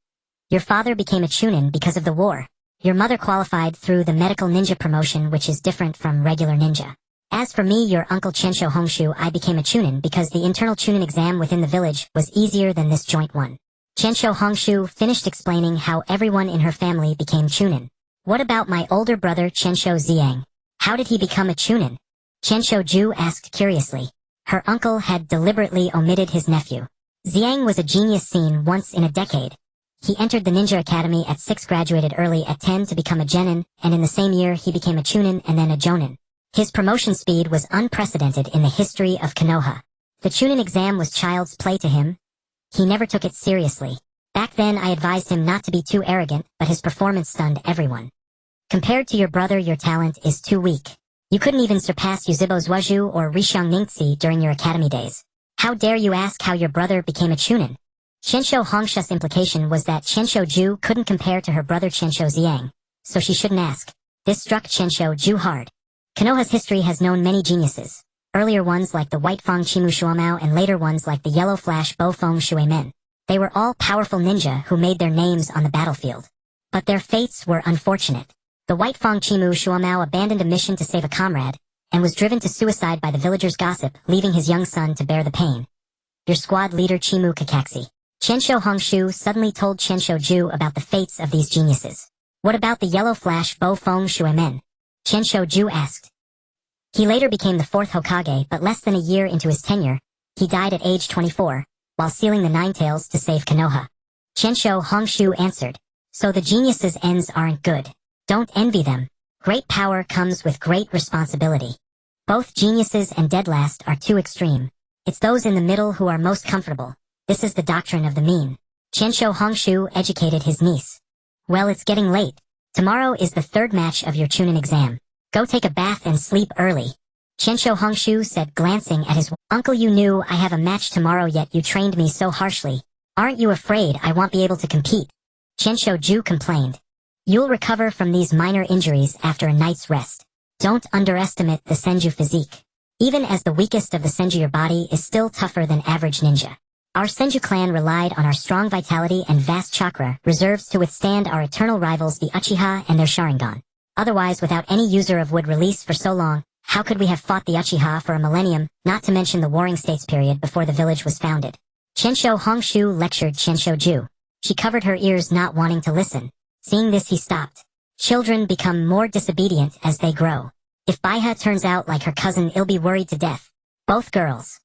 Your father became a Chunin because of the war. Your mother qualified through the medical ninja promotion, which is different from regular ninja. As for me, your uncle Hongshu, I became a Chunin because the internal Chunin exam within the village was easier than this joint one. Hongshu finished explaining how everyone in her family became Chunin. What about my older brother Xiang? How did he become a Chunin? Ju asked curiously. Her uncle had deliberately omitted his nephew. Xiang was a genius seen once in a decade. He entered the ninja academy at 6, graduated early at 10 to become a genin, and in the same year he became a Chunin and then a jonin. His promotion speed was unprecedented in the history of Konoha. The Chunin exam was child's play to him. He never took it seriously. Back then I advised him not to be too arrogant, but his performance stunned everyone. Compared to your brother, your talent is too weak. You couldn't even surpass Yuzibo Zuaju or Rishang Ningxi during your academy days. How dare you ask how your brother became a Chunin? Hongshu's implication was that Ju couldn't compare to her brother Xiang, so she shouldn't ask. This struck Ju hard. Konoha's history has known many geniuses. Earlier ones like the White Fang Chimu Shuamao and later ones like the Yellow Flash Bo Feng Shui Men. They were all powerful ninja who made their names on the battlefield. But their fates were unfortunate. The White Fang Chimu Shuamao abandoned a mission to save a comrade, and was driven to suicide by the villagers' gossip, leaving his young son to bear the pain. Your squad leader Chimu Kakaxi. Hongshu suddenly told Ju about the fates of these geniuses. What about the Yellow Flash Bo Feng Shui Men? Ju asked. He later became the 4th Hokage, but less than a year into his tenure, he died at age 24, while sealing the Nine Tails to save Konoha. Hongshu answered. So the geniuses' ends aren't good. Don't envy them. Great power comes with great responsibility. Both geniuses and dead last are too extreme. It's those in the middle who are most comfortable. This is the doctrine of the mean. Hongshu educated his niece. Well, it's getting late. Tomorrow is the 3rd match of your Chunin exam. Go take a bath and sleep early. Hongshu said, glancing at his uncle. You knew I have a match tomorrow, yet you trained me so harshly. Aren't you afraid I won't be able to compete? Ju complained. You'll recover from these minor injuries after a night's rest. Don't underestimate the Senju physique. Even as the weakest of the Senju, your body is still tougher than average ninja. Our Senju clan relied on our strong vitality and vast chakra reserves to withstand our eternal rivals the Uchiha and their Sharingan. Otherwise, without any user of wood release for so long, how could we have fought the Uchiha for a millennium, not to mention the Warring States period before the village was founded? Hongshu lectured Ju. She covered her ears, not wanting to listen. Seeing this, he stopped. Children become more disobedient as they grow. If Baiha turns out like her cousin, I'll be worried to death. Both girls.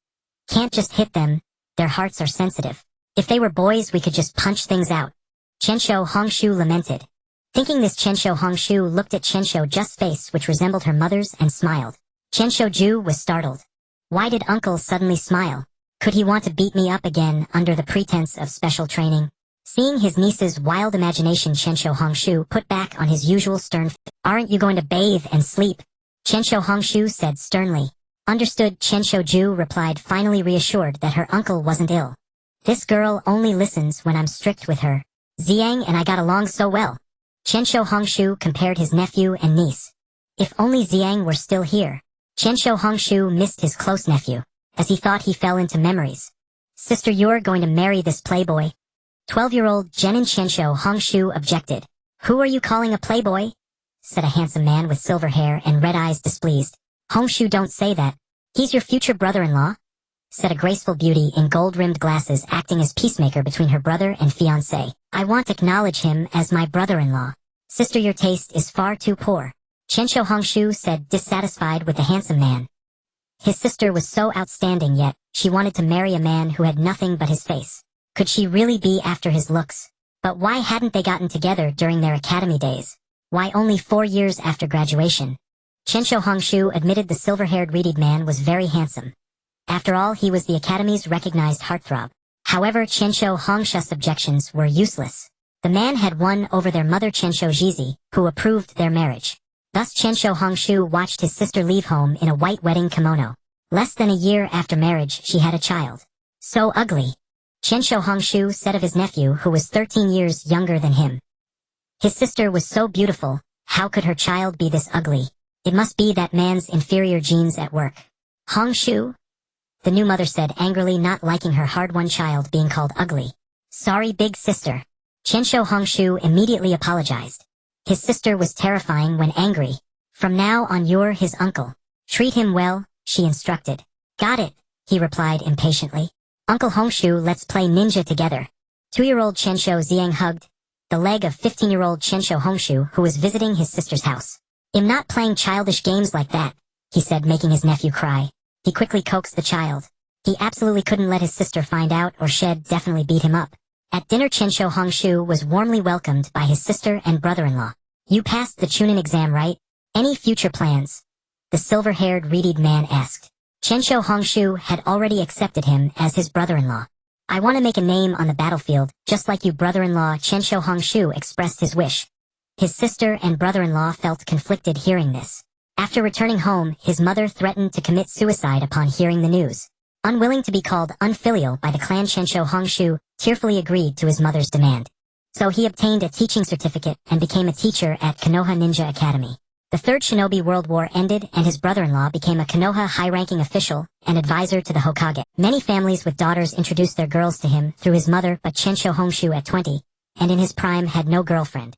Can't just hit them. Their hearts are sensitive. If they were boys, we could just punch things out. Hongshu lamented. Thinking this, Hongshu looked at Ju's face, which resembled her mother's, and smiled. Ju was startled. Why did uncle suddenly smile? Could he want to beat me up again under the pretense of special training? Seeing his niece's wild imagination, Hongshu put back on his usual stern face. Aren't you going to bathe and sleep? Hongshu said sternly. Understood. Ju replied, finally reassured that her uncle wasn't ill. This girl only listens when I'm strict with her. Xiang and I got along so well. Hongshu compared his nephew and niece. If only Xiang were still here. Hongshu missed his close nephew, as he thought he fell into memories. Sister, you're going to marry this playboy? 12-year-old Genin. Hongshu objected. Who are you calling a playboy? Said a handsome man with silver hair and red eyes displeased. Hongshu, don't say that. He's your future brother-in-law, said a graceful beauty in gold-rimmed glasses, acting as peacemaker between her brother and fiancé. I want to acknowledge him as my brother-in-law. Sister, your taste is far too poor. Hongshu said, dissatisfied with the handsome man. His sister was so outstanding, yet she wanted to marry a man who had nothing but his face. Could she really be after his looks? But why hadn't they gotten together during their academy days? Why only 4 years after graduation? Chensho Hongshu admitted the silver-haired reedy man was very handsome. After all, he was the academy's recognized heartthrob. However, Chensho Hongshu's objections were useless. The man had won over their mother Chensho Jizi, who approved their marriage. Thus Chensho Hongshu watched his sister leave home in a white wedding kimono. Less than a year after marriage, she had a child. So ugly. Chensho Hongshu said of his nephew, who was 13 years younger than him. His sister was so beautiful, how could her child be this ugly? It must be that man's inferior genes at work. Hongshu? The new mother said angrily, not liking her hard-won child being called ugly. Sorry, big sister. Chensho Hongshu immediately apologized. His sister was terrifying when angry. From now on you're his uncle. Treat him well, she instructed. Got it, he replied impatiently. Uncle Hongshu, let's play ninja together. 2-year-old Chensho Ziang hugged the leg of 15-year-old Chensho Hongshu, who was visiting his sister's house. I'm not playing childish games like that, he said, making his nephew cry. He quickly coaxed the child. He absolutely couldn't let his sister find out, or she'd definitely beat him up. At dinner, Chensho Hongshu was warmly welcomed by his sister and brother-in-law. You passed the Chunin exam, right? Any future plans? The silver-haired reedy man asked. Chensho Hongshu had already accepted him as his brother-in-law. I want to make a name on the battlefield, just like you, brother-in-law. Chensho Hongshu expressed his wish. His sister and brother-in-law felt conflicted hearing this. After returning home, his mother threatened to commit suicide upon hearing the news. Unwilling to be called unfilial by the clan, Chensho Hongshu tearfully agreed to his mother's demand. So he obtained a teaching certificate and became a teacher at Konoha Ninja Academy. The Third Shinobi World War ended and his brother-in-law became a Konoha high-ranking official and advisor to the Hokage. Many families with daughters introduced their girls to him through his mother, but Chensho Hongshu at 20, and in his prime had no girlfriend.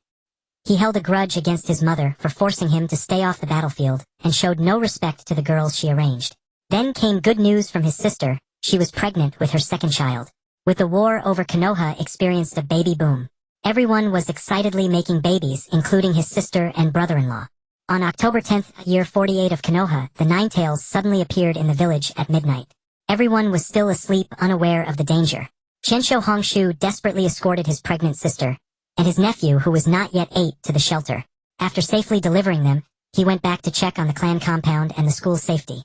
He held a grudge against his mother for forcing him to stay off the battlefield and showed no respect to the girls she arranged. Then came good news from his sister. She was pregnant with her second child. With the war over, Konoha experienced a baby boom. Everyone was excitedly making babies, including his sister and brother-in-law. On October 10th, year 48 of Konoha, the Ninetales suddenly appeared in the village at midnight. Everyone was still asleep, unaware of the danger. Chensho Hongshu desperately escorted his pregnant sister and his nephew, who was not yet 8, to the shelter. After safely delivering them, he went back to check on the clan compound and the school's safety.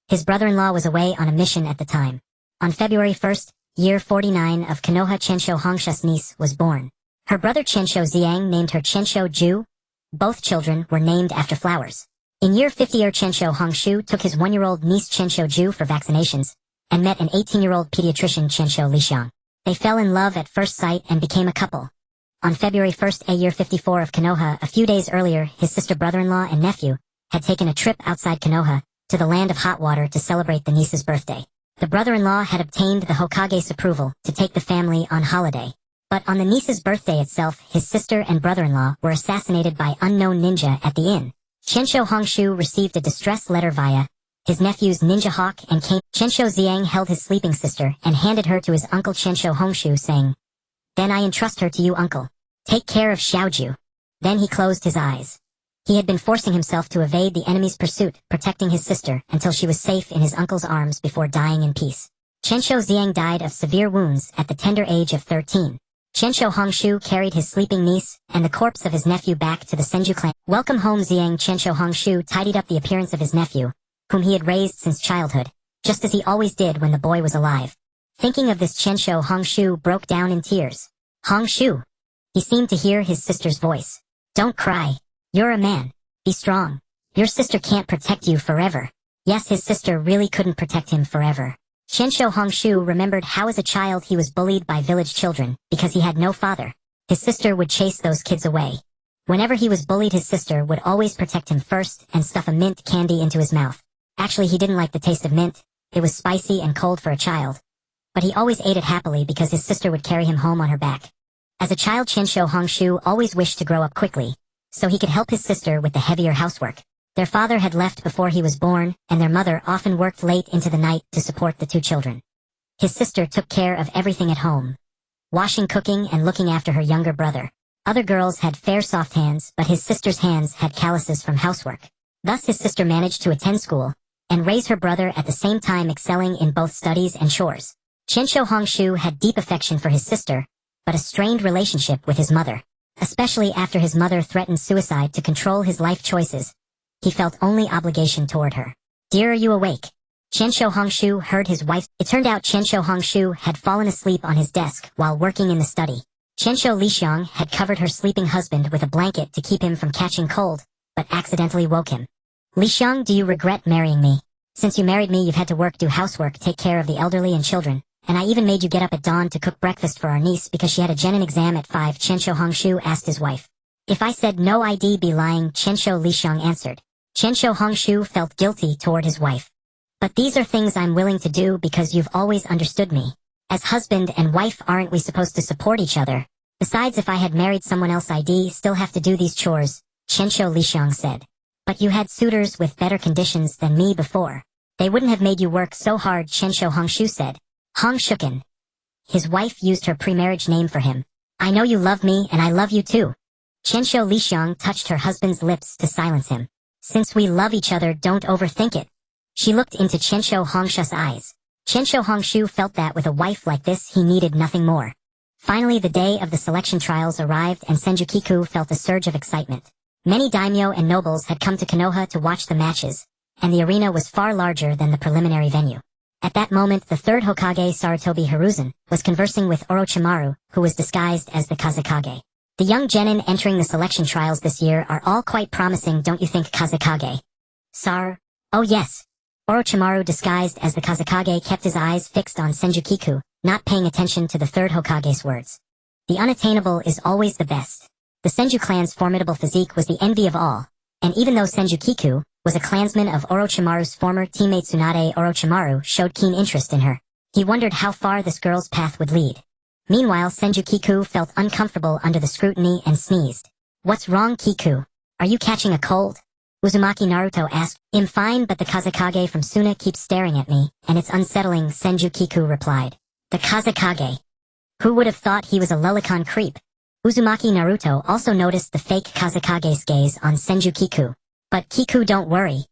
His brother-in-law was away on a mission at the time. On February 1st, year 49 of Konoha, Chensho Hongshu's niece was born. Her brother Chensho Ziang named her Chensho Ju. Both children were named after flowers. In year 50, Chensho Hongshu took his 1-year-old niece Chensho Ju for vaccinations and met an 18-year-old pediatrician, Chensho Lixiang. They fell in love at first sight and became a couple. On February 1st, year 54 of Konoha, a few days earlier, his sister, brother-in-law, and nephew had taken a trip outside Konoha to the land of hot water to celebrate the niece's birthday. The brother-in-law had obtained the Hokage's approval to take the family on holiday. But on the niece's birthday itself, his sister and brother-in-law were assassinated by unknown ninja at the inn. Chensho Hongshu received a distress letter via his nephew's ninja hawk and came. Chensho Ziang held his sleeping sister and handed her to his uncle Chensho Hongshu, saying, "Then I entrust her to you, uncle. Take care of Xiaoju." Then he closed his eyes. He had been forcing himself to evade the enemy's pursuit, protecting his sister until she was safe in his uncle's arms before dying in peace. Chensho Ziang died of severe wounds at the tender age of 13. Chensho Hongshu carried his sleeping niece and the corpse of his nephew back to the Senju clan. Welcome home, Ziang. Chensho Hongshu tidied up the appearance of his nephew, whom he had raised since childhood, just as he always did when the boy was alive. Thinking of this, Chensho Hongshu broke down in tears. Hongshu! He seemed to hear his sister's voice. Don't cry. You're a man. Be strong. Your sister can't protect you forever. Yes, his sister really couldn't protect him forever. Chensho Hongshu remembered how as a child he was bullied by village children because he had no father. His sister would chase those kids away. Whenever he was bullied, his sister would always protect him first and stuff a mint candy into his mouth. Actually, he didn't like the taste of mint. It was spicy and cold for a child. But he always ate it happily because his sister would carry him home on her back. As a child, Chensho Hongshu always wished to grow up quickly, so he could help his sister with the heavier housework. Their father had left before he was born, and their mother often worked late into the night to support the 2 children. His sister took care of everything at home, washing, cooking, and looking after her younger brother. Other girls had fair, soft hands, but his sister's hands had calluses from housework. Thus his sister managed to attend school and raise her brother at the same time, excelling in both studies and chores. Qianshou Hongshu had deep affection for his sister, but a strained relationship with his mother. Especially after his mother threatened suicide to control his life choices, he felt only obligation toward her. "Dear, are you awake?" Qianshou Hongshu heard his wife. It turned out Qianshou Hongshu had fallen asleep on his desk while working in the study. Qianshou Lixiang had covered her sleeping husband with a blanket to keep him from catching cold, but accidentally woke him. "Lixiang, do you regret marrying me? Since you married me, you've had to work, do housework, take care of the elderly and children. And I even made you get up at dawn to cook breakfast for our niece because she had a genin exam at 5, Qianshou Hongshu asked his wife. "If I said no, I'd be lying," Qianshou Lixiang answered. Qianshou Hongshu felt guilty toward his wife. "But these are things I'm willing to do because you've always understood me. As husband and wife, aren't we supposed to support each other? Besides, if I had married someone else, I'd still have to do these chores," Qianshou Lixiang said. "But you had suitors with better conditions than me before. They wouldn't have made you work so hard," Qianshou Hongshu said. Hong Shuken. His wife used her pre-marriage name for him. "I know you love me and I love you too." Qianshou Lixiang touched her husband's lips to silence him. "Since we love each other, don't overthink it." She looked into Qianshou Hongshu's eyes. Qianshou Hongshu felt that with a wife like this he needed nothing more. Finally, the day of the selection trials arrived and Senju Kiku felt a surge of excitement. Many daimyo and nobles had come to Konoha to watch the matches, and the arena was far larger than the preliminary venue. At that moment, the third Hokage, Sarutobi Hiruzen, was conversing with Orochimaru, who was disguised as the Kazekage. "The young genin entering the selection trials this year are all quite promising, don't you think, Kazekage?" "Oh yes." Orochimaru, disguised as the Kazekage, kept his eyes fixed on Senju Kiku, not paying attention to the third Hokage's words. "The unattainable is always the best." The Senju clan's formidable physique was the envy of all, and even though Senju Kiku was a clansman of Orochimaru's former teammate Tsunade, Orochimaru showed keen interest in her. He wondered how far this girl's path would lead. Meanwhile, Senju Kiku felt uncomfortable under the scrutiny and sneezed. "What's wrong, Kiku? Are you catching a cold?" Uzumaki Naruto asked. "I'm fine, but the Kazekage from Suna keeps staring at me, and it's unsettling," Senju Kiku replied. "The Kazekage? Who would have thought he was a lolicon creep?" Uzumaki Naruto also noticed the fake Kazekage's gaze on Senju Kiku. "But Kiku, don't worry.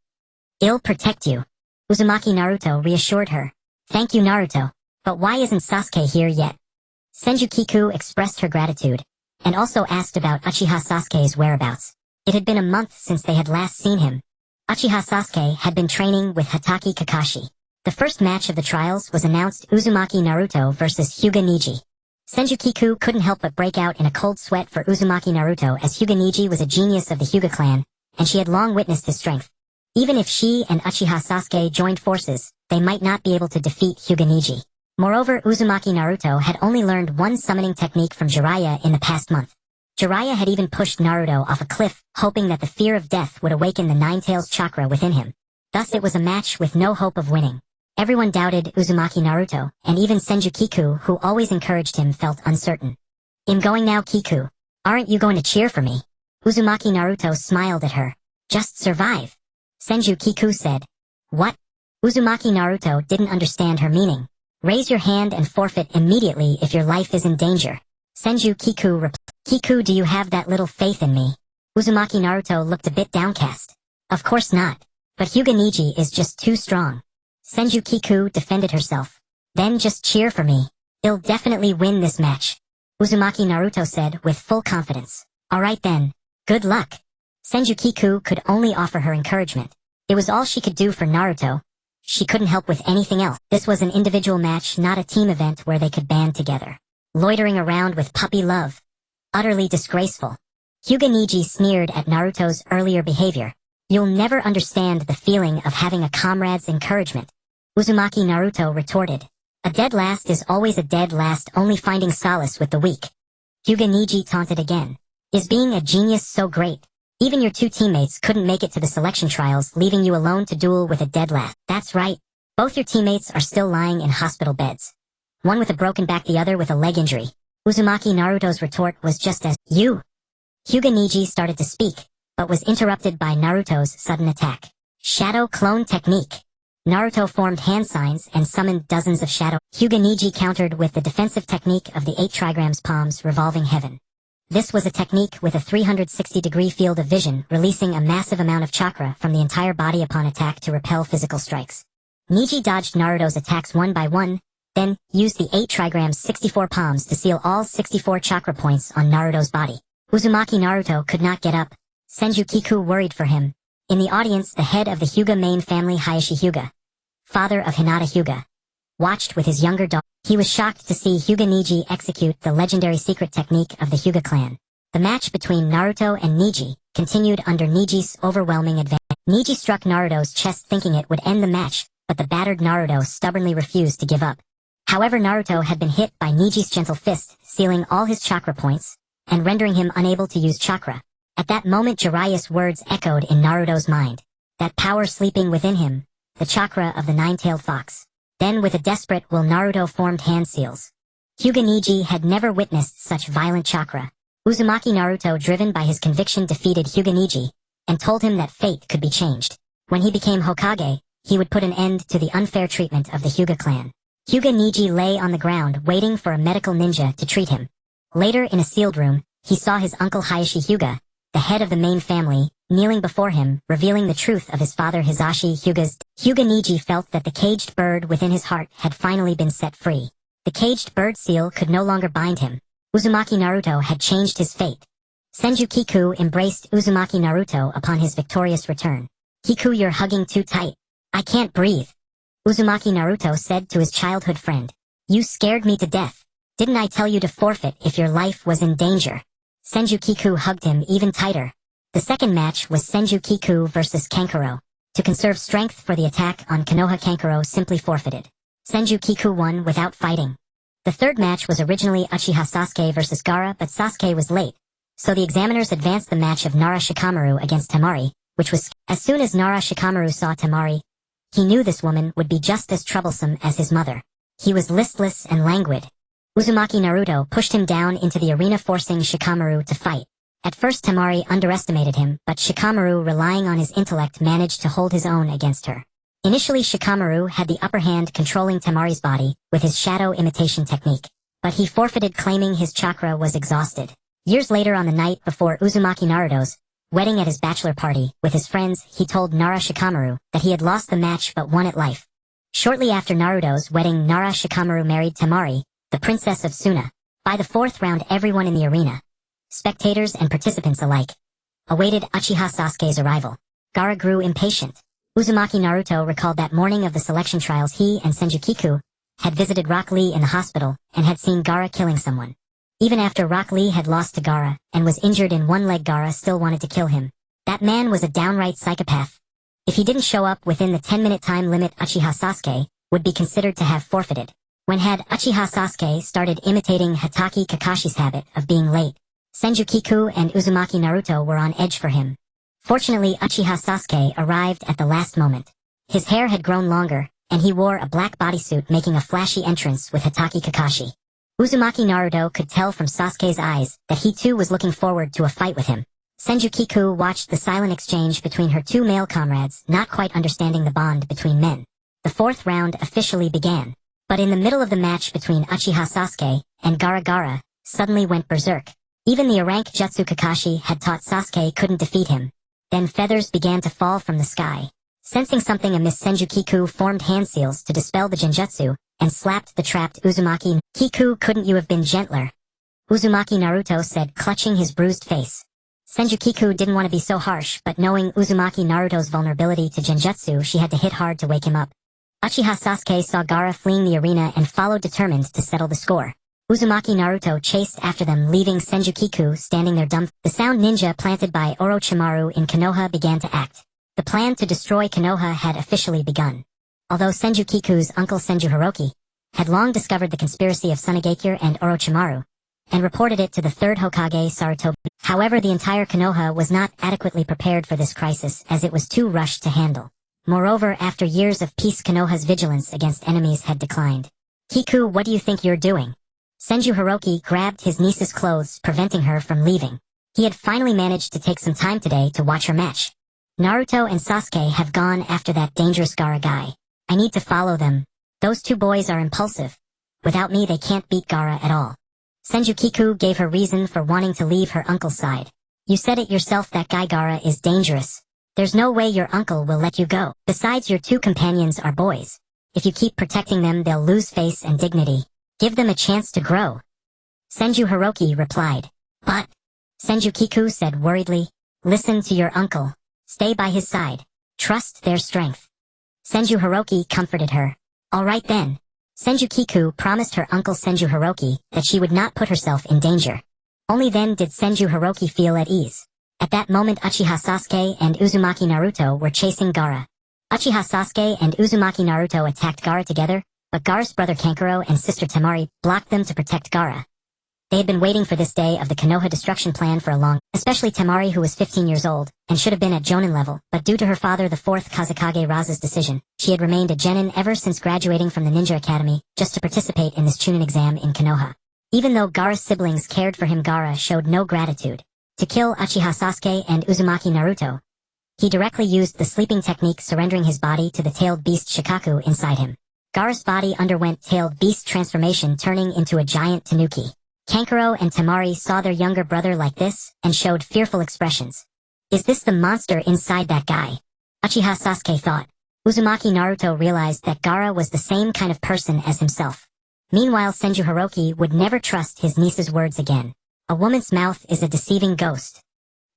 I'll protect you." Uzumaki Naruto reassured her. "Thank you, Naruto. But why isn't Sasuke here yet?" Senju Kiku expressed her gratitude, and also asked about Uchiha Sasuke's whereabouts. It had been a month since they had last seen him. Uchiha Sasuke had been training with Hatake Kakashi. The first match of the trials was announced: Uzumaki Naruto versus Hyuga Neji. Senju Kiku couldn't help but break out in a cold sweat for Uzumaki Naruto, as Hyuga Neji was a genius of the Hyuga clan, and she had long witnessed his strength. Even if she and Uchiha Sasuke joined forces, they might not be able to defeat Hyuga Neji. Moreover, Uzumaki Naruto had only learned one summoning technique from Jiraiya in the past month. Jiraiya had even pushed Naruto off a cliff, hoping that the fear of death would awaken the Nine-Tails chakra within him. Thus it was a match with no hope of winning. Everyone doubted Uzumaki Naruto, and even Senju Kiku, who always encouraged him, felt uncertain. "I'm going now, Kiku. Aren't you going to cheer for me?" Uzumaki Naruto smiled at her. "Just survive," Senju Kiku said. "What?" Uzumaki Naruto didn't understand her meaning. "Raise your hand and forfeit immediately if your life is in danger." Senju Kiku replied. "Kiku, do you have that little faith in me?" Uzumaki Naruto looked a bit downcast. "Of course not. But Hyuga Neji is just too strong." Senju Kiku defended herself. "Then just cheer for me. I'll definitely win this match," Uzumaki Naruto said with full confidence. "Alright then. Good luck." Senju Kiku could only offer her encouragement. It was all she could do for Naruto. She couldn't help with anything else. This was an individual match, not a team event where they could band together. Loitering around with puppy love. Utterly disgraceful. Hyuga Neji sneered at Naruto's earlier behavior. "You'll never understand the feeling of having a comrade's encouragement," Uzumaki Naruto retorted. "A dead last is always a dead last, only finding solace with the weak." Hyuga Neji taunted again. "Is being a genius so great? Even your two teammates couldn't make it to the selection trials, leaving you alone to duel with a dead last." "That's right. Both your teammates are still lying in hospital beds. One with a broken back, the other with a leg injury." Uzumaki Naruto's retort was just as, "You." Hyuga Neji started to speak, but was interrupted by Naruto's sudden attack. Shadow clone technique. Naruto formed hand signs and summoned dozens of shadow. Hyuga Neji countered with the defensive technique of the 8 trigrams palms revolving heaven. This was a technique with a 360-degree field of vision, releasing a massive amount of chakra from the entire body upon attack to repel physical strikes. Neji dodged Naruto's attacks one by one, Then, used the 8 trigrams 64 palms to seal all 64 chakra points on Naruto's body. Uzumaki Naruto could not get up. Senju Kiku worried for him. In the audience, the head of the Hyuga main family Hayashi Hyuga, father of Hinata Hyuga, watched with his younger daughter. He was shocked to see Hyuga Neji execute the legendary secret technique of the Hyuga clan. The match between Naruto and Neji continued under Neji's overwhelming advantage. Neji struck Naruto's chest thinking it would end the match, but the battered Naruto stubbornly refused to give up. However, Naruto had been hit by Neji's gentle fist, sealing all his chakra points, and rendering him unable to use chakra. At that moment Jiraiya's words echoed in Naruto's mind. That power sleeping within him, the chakra of the nine-tailed fox. Then with a desperate will Naruto formed hand seals. Hyuga Neji had never witnessed such violent chakra. Uzumaki Naruto, driven by his conviction, defeated Hyuga Neji, and told him that fate could be changed. When he became Hokage, he would put an end to the unfair treatment of the Hyuga clan. Hyuga Neji lay on the ground waiting for a medical ninja to treat him. Later in a sealed room, he saw his uncle Hayashi Hyuga, the head of the main family, kneeling before him, revealing the truth of his father Hisashi Hyuga's. Hyuga Neji felt that the caged bird within his heart had finally been set free. The caged bird seal could no longer bind him. Uzumaki Naruto had changed his fate. Senju Kiku embraced Uzumaki Naruto upon his victorious return. "Kiku, you're hugging too tight. I can't breathe," Uzumaki Naruto said to his childhood friend. "You scared me to death. Didn't I tell you to forfeit if your life was in danger?" Senju Kiku hugged him even tighter. The second match was Senju Kiku versus Kankuro. To conserve strength for the attack on Konoha, Kankuro simply forfeited. Senju Kiku won without fighting. The third match was originally Uchiha Sasuke versus Gaara, but Sasuke was late, so the examiners advanced the match of Nara Shikamaru against Temari, which was... As soon as Nara Shikamaru saw Temari, he knew this woman would be just as troublesome as his mother. He was listless and languid. Uzumaki Naruto pushed him down into the arena, forcing Shikamaru to fight. At first Temari underestimated him, but Shikamaru, relying on his intellect, managed to hold his own against her. Initially Shikamaru had the upper hand, controlling Temari's body with his shadow imitation technique, but he forfeited, claiming his chakra was exhausted. Years later, on the night before Uzumaki Naruto's wedding at his bachelor party with his friends, he told Nara Shikamaru that he had lost the match but won at life. Shortly after Naruto's wedding, Nara Shikamaru married Temari, the princess of Suna. By the fourth round, everyone in the arena, spectators and participants alike, awaited Uchiha Sasuke's arrival. Gaara grew impatient. Uzumaki Naruto recalled that morning of the selection trials he and Senju Kiku had visited Rock Lee in the hospital and had seen Gaara killing someone. Even after Rock Lee had lost to Gaara and was injured in one leg, Gaara still wanted to kill him. That man was a downright psychopath. If he didn't show up within the 10-minute time limit, Uchiha Sasuke would be considered to have forfeited. When had Uchiha Sasuke started imitating Hatake Kakashi's habit of being late, Senju Kiku and Uzumaki Naruto were on edge for him. Fortunately, Uchiha Sasuke arrived at the last moment. His hair had grown longer, and he wore a black bodysuit, making a flashy entrance with Hatake Kakashi. Uzumaki Naruto could tell from Sasuke's eyes that he too was looking forward to a fight with him. Senju Kiku watched the silent exchange between her two male comrades, not quite understanding the bond between men. The fourth round officially began. But in the middle of the match between Uchiha Sasuke and Gaara suddenly went berserk. Even the rank Jutsu Kakashi had taught Sasuke couldn't defeat him. Then feathers began to fall from the sky. Sensing something amiss, Senju Kiku formed hand seals to dispel the genjutsu and slapped the trapped Uzumaki. "Kiku, couldn't you have been gentler?" Uzumaki Naruto said, clutching his bruised face. Senju Kiku didn't want to be so harsh, but knowing Uzumaki Naruto's vulnerability to genjutsu, she had to hit hard to wake him up. Uchiha Sasuke saw Gaara fleeing the arena and followed, determined to settle the score. Uzumaki Naruto chased after them, leaving Senju Kiku standing there dumb. The sound ninja planted by Orochimaru in Konoha began to act. The plan to destroy Konoha had officially begun. Although Senju Kiku's uncle Senju Hiroki had long discovered the conspiracy of Tsunegakure and Orochimaru, and reported it to the third Hokage Sarutobi. However, the entire Konoha was not adequately prepared for this crisis, as it was too rushed to handle. Moreover, after years of peace, Konoha's vigilance against enemies had declined. "Kiku, what do you think you're doing?" Senju Hiroki grabbed his niece's clothes, preventing her from leaving. He had finally managed to take some time today to watch her match. "Naruto and Sasuke have gone after that dangerous Gaara guy. I need to follow them. Those two boys are impulsive. Without me, they can't beat Gaara at all." Senju Kiku gave her reason for wanting to leave her uncle's side. "You said it yourself, that guy Gaara is dangerous. There's no way your uncle will let you go. Besides, your two companions are boys. If you keep protecting them, they'll lose face and dignity. Give them a chance to grow. Senju Hiroki replied. But, Senju Kiku said worriedly, listen to your uncle. Stay by his side. Trust their strength. Senju Hiroki comforted her. All right then. Senju Kiku promised her uncle Senju Hiroki that she would not put herself in danger. Only then did Senju Hiroki feel at ease. At that moment Uchiha Sasuke and Uzumaki Naruto were chasing Gaara. Uchiha Sasuke and Uzumaki Naruto attacked Gaara together, but Gaara's brother Kankuro and sister Temari blocked them to protect Gaara. They had been waiting for this day of the Konoha destruction plan for a long, especially Temari, who was 15 years old, and should have been at Jonin level, but due to her father the 4th Kazekage Raza's decision, she had remained a genin ever since graduating from the Ninja Academy, just to participate in this Chunin exam in Konoha. Even though Gaara's siblings cared for him, Gaara showed no gratitude. To kill Uchiha Sasuke and Uzumaki Naruto, he directly used the sleeping technique, surrendering his body to the tailed beast Shikaku inside him. Gaara's body underwent tailed beast transformation, turning into a giant tanuki. Kankuro and Temari saw their younger brother like this, and showed fearful expressions. Is this the monster inside that guy? Uchiha Sasuke thought. Uzumaki Naruto realized that Gaara was the same kind of person as himself. Meanwhile, Senju Hiroki would never trust his niece's words again. A woman's mouth is a deceiving ghost.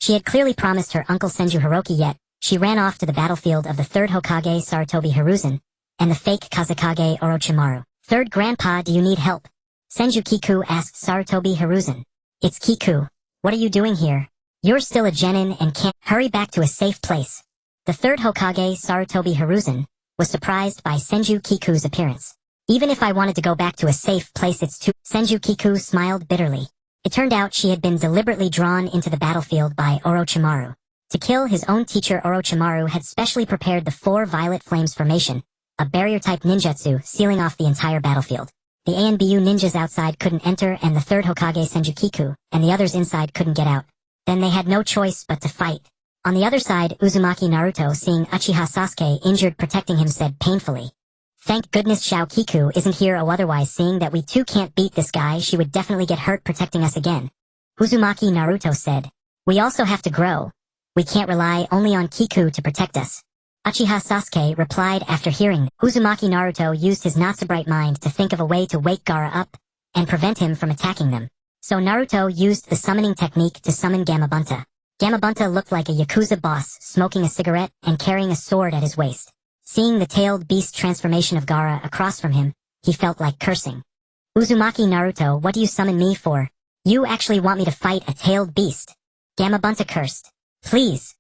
She had clearly promised her uncle Senju Hiroki, yet she ran off to the battlefield of the 3rd Hokage Sarutobi Hiruzen, and the fake Kazekage Orochimaru. Third Grandpa, do you need help? Senju Kiku asked Sarutobi Hiruzen. It's Kiku. What are you doing here? You're still a genin and can't hurry back to a safe place. The 3rd Hokage Sarutobi Hiruzen was surprised by Senju Kiku's appearance. Even if I wanted to go back to a safe place, it's too— Senju Kiku smiled bitterly. It turned out she had been deliberately drawn into the battlefield by Orochimaru. To kill his own teacher, Orochimaru had specially prepared the 4 Violet Flames formation, a barrier-type ninjutsu sealing off the entire battlefield. The ANBU ninjas outside couldn't enter, and the 3rd Hokage Senju Kiku and the others inside couldn't get out. Then they had no choice but to fight. On the other side, Uzumaki Naruto, seeing Uchiha Sasuke injured protecting him, said painfully, "Thank goodness Shao Kiku isn't here, otherwise seeing that we two can't beat this guy, she would definitely get hurt protecting us again." Uzumaki Naruto said, "We also have to grow. We can't rely only on Kiku to protect us." Uchiha Sasuke replied after hearing. Uzumaki Naruto used his not-so-bright mind to think of a way to wake Gaara up and prevent him from attacking them. So Naruto used the summoning technique to summon Gamabunta. Gamabunta looked like a Yakuza boss, smoking a cigarette and carrying a sword at his waist. Seeing the tailed beast transformation of Gaara across from him, he felt like cursing. "Uzumaki Naruto, what do you summon me for? You actually want me to fight a tailed beast?" Gamabunta cursed. "Please.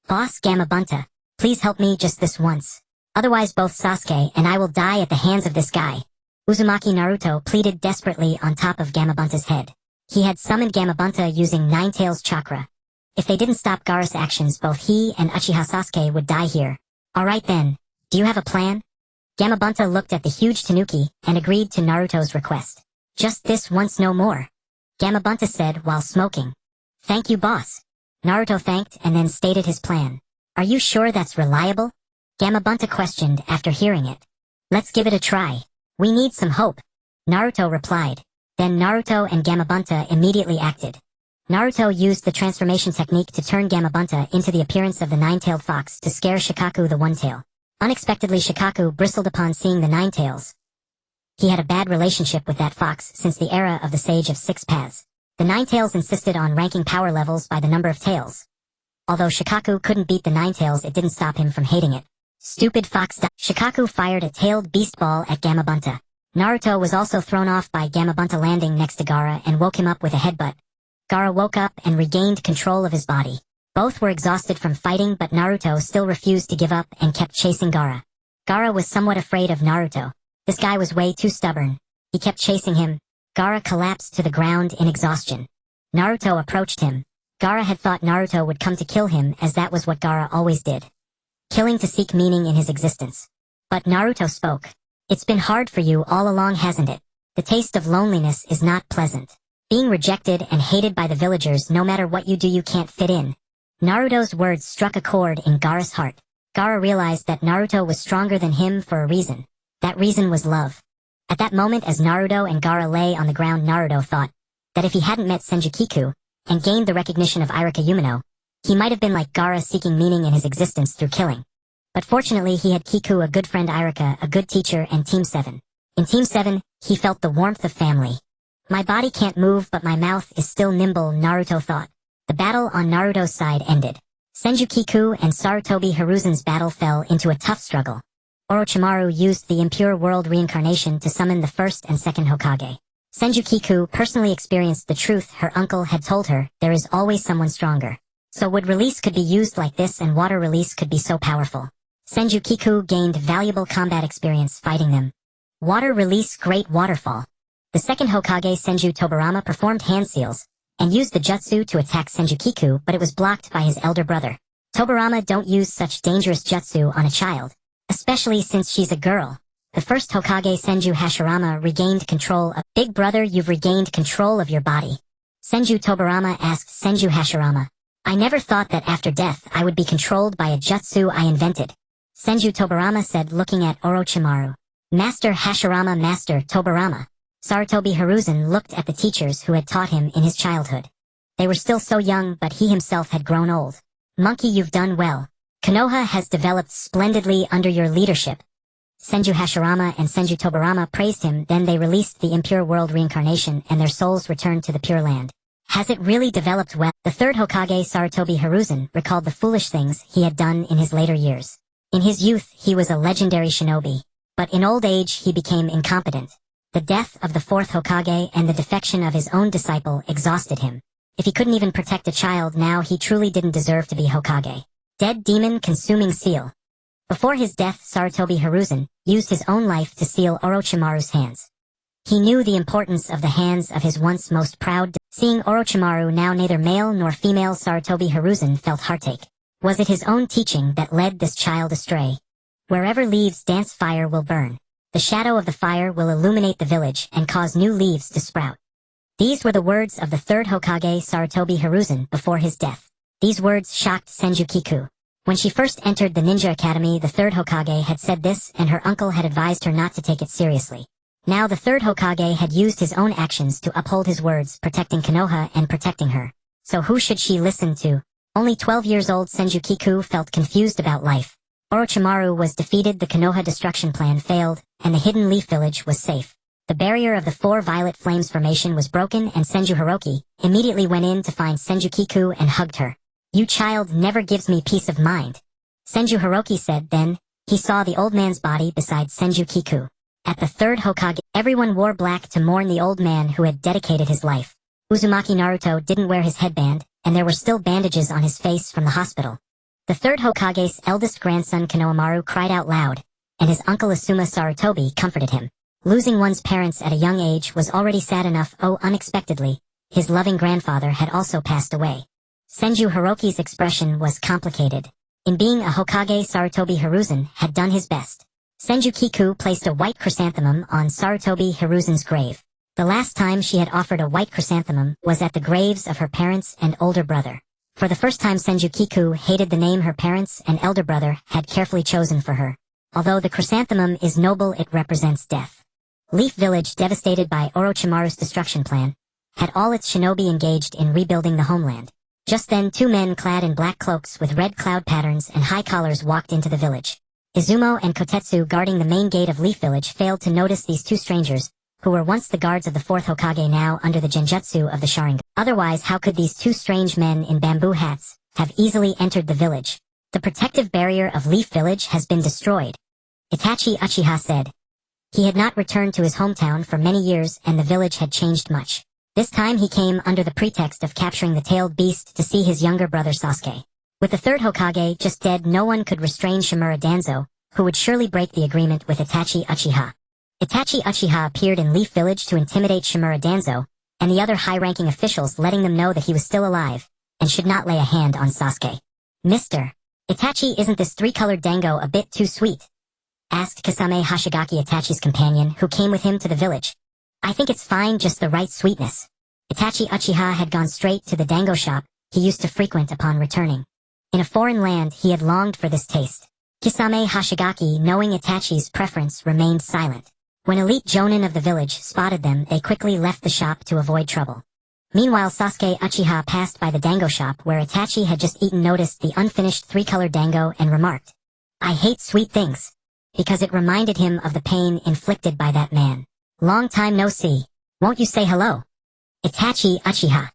Boss Gamabunta, please help me just this once. Otherwise both Sasuke and I will die at the hands of this guy." Uzumaki Naruto pleaded desperately on top of Gamabunta's head. He had summoned Gamabunta using Ninetales chakra. If they didn't stop Gaara's actions, both he and Uchiha Sasuke would die here. "Alright then, do you have a plan?" Gamabunta looked at the huge tanuki and agreed to Naruto's request. "Just this once, no more," Gamabunta said while smoking. "Thank you, boss." Naruto thanked and then stated his plan. "Are you sure that's reliable?" Gamabunta questioned after hearing it. "Let's give it a try. We need some hope," Naruto replied. Then Naruto and Gamabunta immediately acted. Naruto used the transformation technique to turn Gamabunta into the appearance of the nine-tailed fox to scare Shikaku the One-Tail. Unexpectedly, Shikaku bristled upon seeing the Nine-Tails. He had a bad relationship with that fox since the era of the Sage of Six Paths. The Nine-Tails insisted on ranking power levels by the number of tails. Although Shikaku couldn't beat the Nine-Tails, it didn't stop him from hating it. "Stupid fox!" Shikaku fired a tailed beast ball at Gamabunta. Naruto was also thrown off by Gamabunta landing next to Gaara and woke him up with a headbutt. Gaara woke up and regained control of his body. Both were exhausted from fighting, but Naruto still refused to give up and kept chasing Gaara. Gaara was somewhat afraid of Naruto. This guy was way too stubborn. He kept chasing him. Gaara collapsed to the ground in exhaustion. Naruto approached him. Gaara had thought Naruto would come to kill him, as that was what Gaara always did. Killing to seek meaning in his existence. But Naruto spoke. "It's been hard for you all along, hasn't it? The taste of loneliness is not pleasant. Being rejected and hated by the villagers, no matter what you do you can't fit in." Naruto's words struck a chord in Gaara's heart. Gaara realized that Naruto was stronger than him for a reason. That reason was love. At that moment, as Naruto and Gaara lay on the ground, Naruto thought that if he hadn't met Senju Kiku and gained the recognition of Irika Umino, he might have been like Gaara, seeking meaning in his existence through killing. But fortunately he had Kiku, a good friend, Irika, a good teacher, and Team 7. In Team 7, he felt the warmth of family. My body can't move but my mouth is still nimble, Naruto thought. The battle on Naruto's side ended. Senju Kiku and Sarutobi Hiruzen's battle fell into a tough struggle. Orochimaru used the impure world reincarnation to summon the first and second Hokage. Senju Kiku personally experienced the truth her uncle had told her: there is always someone stronger. So wood release could be used like this and water release could be so powerful. Senju Kiku gained valuable combat experience fighting them. Water release, great waterfall. The second Hokage Senju Tobirama performed hand seals, and used the jutsu to attack Senju Kiku, but it was blocked by his elder brother. Tobirama don't use such dangerous jutsu on a child, especially since she's a girl. The first Hokage Senju Hashirama regained control of— Big brother, you've regained control of your body. Senju Tobirama asked Senju Hashirama. I never thought that after death I would be controlled by a jutsu I invented. Senju Tobirama said, looking at Orochimaru. Master Hashirama, Master Tobirama. Sarutobi Hiruzen looked at the teachers who had taught him in his childhood. They were still so young, but he himself had grown old. Monkey, you've done well. Konoha has developed splendidly under your leadership. Senju Hashirama and Senju Tobirama praised him, then they released the impure world reincarnation and their souls returned to the Pure Land. Has it really developed well? The third Hokage Sarutobi Hiruzen recalled the foolish things he had done in his later years. In his youth he was a legendary shinobi, but in old age he became incompetent. The death of the fourth Hokage and the defection of his own disciple exhausted him. If he couldn't even protect a child now, he truly didn't deserve to be Hokage. Dead demon consuming seal. Before his death, Sarutobi Hiruzen used his own life to seal Orochimaru's hands. He knew the importance of the hands of his once most proud. Seeing Orochimaru now neither male nor female, Sarutobi Hiruzen felt heartache. Was it his own teaching that led this child astray? Wherever leaves dance, fire will burn. The shadow of the fire will illuminate the village and cause new leaves to sprout. These were the words of the third Hokage Sarutobi Hiruzen before his death. These words shocked Senju Kiku. When she first entered the ninja academy, the third Hokage had said this and her uncle had advised her not to take it seriously. Now the third Hokage had used his own actions to uphold his words, protecting Konoha and protecting her. So who should she listen to? Only 12 years old Senju Kiku felt confused about life. Orochimaru was defeated, the Konoha destruction plan failed, and the hidden leaf village was safe. The barrier of the four violet flames formation was broken and Senju Hiroki immediately went in to find Senju Kiku and hugged her. You child never gives me peace of mind. Senju Hiroki said. Then, he saw the old man's body beside Senju Kiku. At the third Hokage, everyone wore black to mourn the old man who had dedicated his life. Uzumaki Naruto didn't wear his headband, and there were still bandages on his face from the hospital. The third Hokage's eldest grandson Konohamaru cried out loud, and his uncle Asuma Sarutobi comforted him. Losing one's parents at a young age was already sad enough. Oh, unexpectedly, his loving grandfather had also passed away. Senju Hiroki's expression was complicated. In being a Hokage, Sarutobi Hiruzen had done his best. Senju Kiku placed a white chrysanthemum on Sarutobi Hiruzen's grave. The last time she had offered a white chrysanthemum was at the graves of her parents and older brother. For the first time, Senju Kiku hated the name her parents and elder brother had carefully chosen for her. Although the chrysanthemum is noble, it represents death. Leaf Village, devastated by Orochimaru's destruction plan, had all its shinobi engaged in rebuilding the homeland. Just then, two men clad in black cloaks with red cloud patterns and high collars walked into the village. Izumo and Kotetsu, guarding the main gate of Leaf Village, failed to notice these two strangers, who were once the guards of the fourth Hokage, now under the genjutsu of the Sharingan. Otherwise, how could these two strange men in bamboo hats have easily entered the village? The protective barrier of Leaf Village has been destroyed, Itachi Uchiha said. He had not returned to his hometown for many years and the village had changed much. This time he came under the pretext of capturing the tailed beast to see his younger brother Sasuke. With the third Hokage just dead, no one could restrain Shimura Danzo, who would surely break the agreement with Itachi Uchiha. Itachi Uchiha appeared in Leaf Village to intimidate Shimura Danzo and the other high-ranking officials, letting them know that he was still alive and should not lay a hand on Sasuke. Mr. Itachi, isn't this three-colored dango a bit too sweet? Asked Kasame Hashigaki, Itachi's companion, who came with him to the village. I think it's fine, just the right sweetness. Itachi Uchiha had gone straight to the dango shop he used to frequent upon returning. In a foreign land, he had longed for this taste. Kisame Hashigaki, knowing Itachi's preference, remained silent. When elite jonin of the village spotted them, they quickly left the shop to avoid trouble. Meanwhile, Sasuke Uchiha passed by the dango shop where Itachi had just eaten, noticed the unfinished three-colored dango and remarked, I hate sweet things. Because it reminded him of the pain inflicted by that man. Long time no see. Won't you say hello? Itachi Uchiha.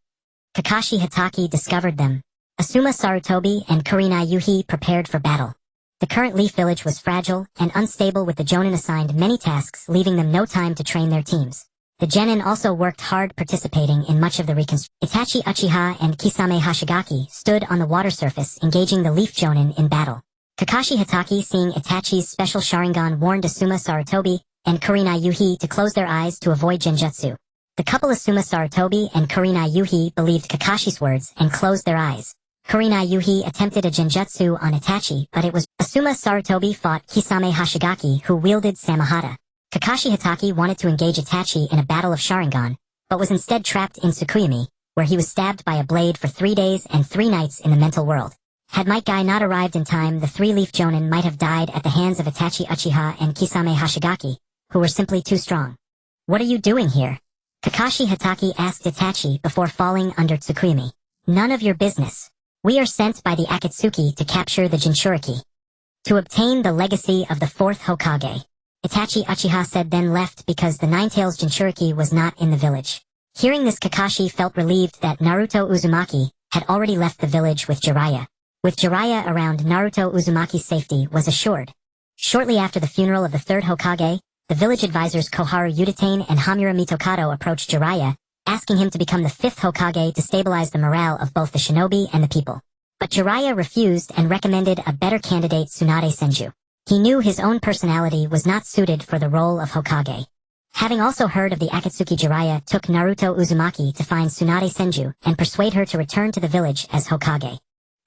Kakashi Hatake discovered them. Asuma Sarutobi and Kurenai Yuhi prepared for battle. The current Leaf Village was fragile and unstable with the Jonin assigned many tasks leaving them no time to train their teams. The Genin also worked hard participating in much of the reconstruction. Itachi Uchiha and Kisame Hashigaki stood on the water surface engaging the Leaf Jonin in battle. Kakashi Hatake, seeing Itachi's special Sharingan, warned Asuma Sarutobi and Kurenai Yuhi to close their eyes to avoid genjutsu. The couple Asuma Sarutobi and Kurenai Yuhi believed Kakashi's words and closed their eyes. Kurenai Yuhi attempted a genjutsu on Itachi, but it was Asuma Sarutobi fought Kisame Hashigaki, who wielded Samahata. Kakashi Hatake wanted to engage Itachi in a battle of Sharingan, but was instead trapped in Tsukuyomi, where he was stabbed by a blade for 3 days and 3 nights in the mental world. Had Might Guy not arrived in time, the 3-leaf Jonin might have died at the hands of Itachi Uchiha and Kisame Hashigaki, who were simply too strong. What are you doing here? Kakashi Hatake asked Itachi before falling under Tsukuyomi. None of your business. We are sent by the Akatsuki to capture the Jinchuriki. To obtain the legacy of the 4th Hokage. Itachi Uchiha said, then left because the Ninetales Jinchuriki was not in the village. Hearing this, Kakashi felt relieved that Naruto Uzumaki had already left the village with Jiraiya. With Jiraiya around, Naruto Uzumaki's safety was assured. Shortly after the funeral of the 3rd Hokage, the village advisors Koharu Yutane and Hamura Mitokado approached Jiraiya, asking him to become the 5th Hokage to stabilize the morale of both the shinobi and the people. But Jiraiya refused and recommended a better candidate, Tsunade Senju. He knew his own personality was not suited for the role of Hokage. Having also heard of the Akatsuki, Jiraiya took Naruto Uzumaki to find Tsunade Senju and persuade her to return to the village as Hokage.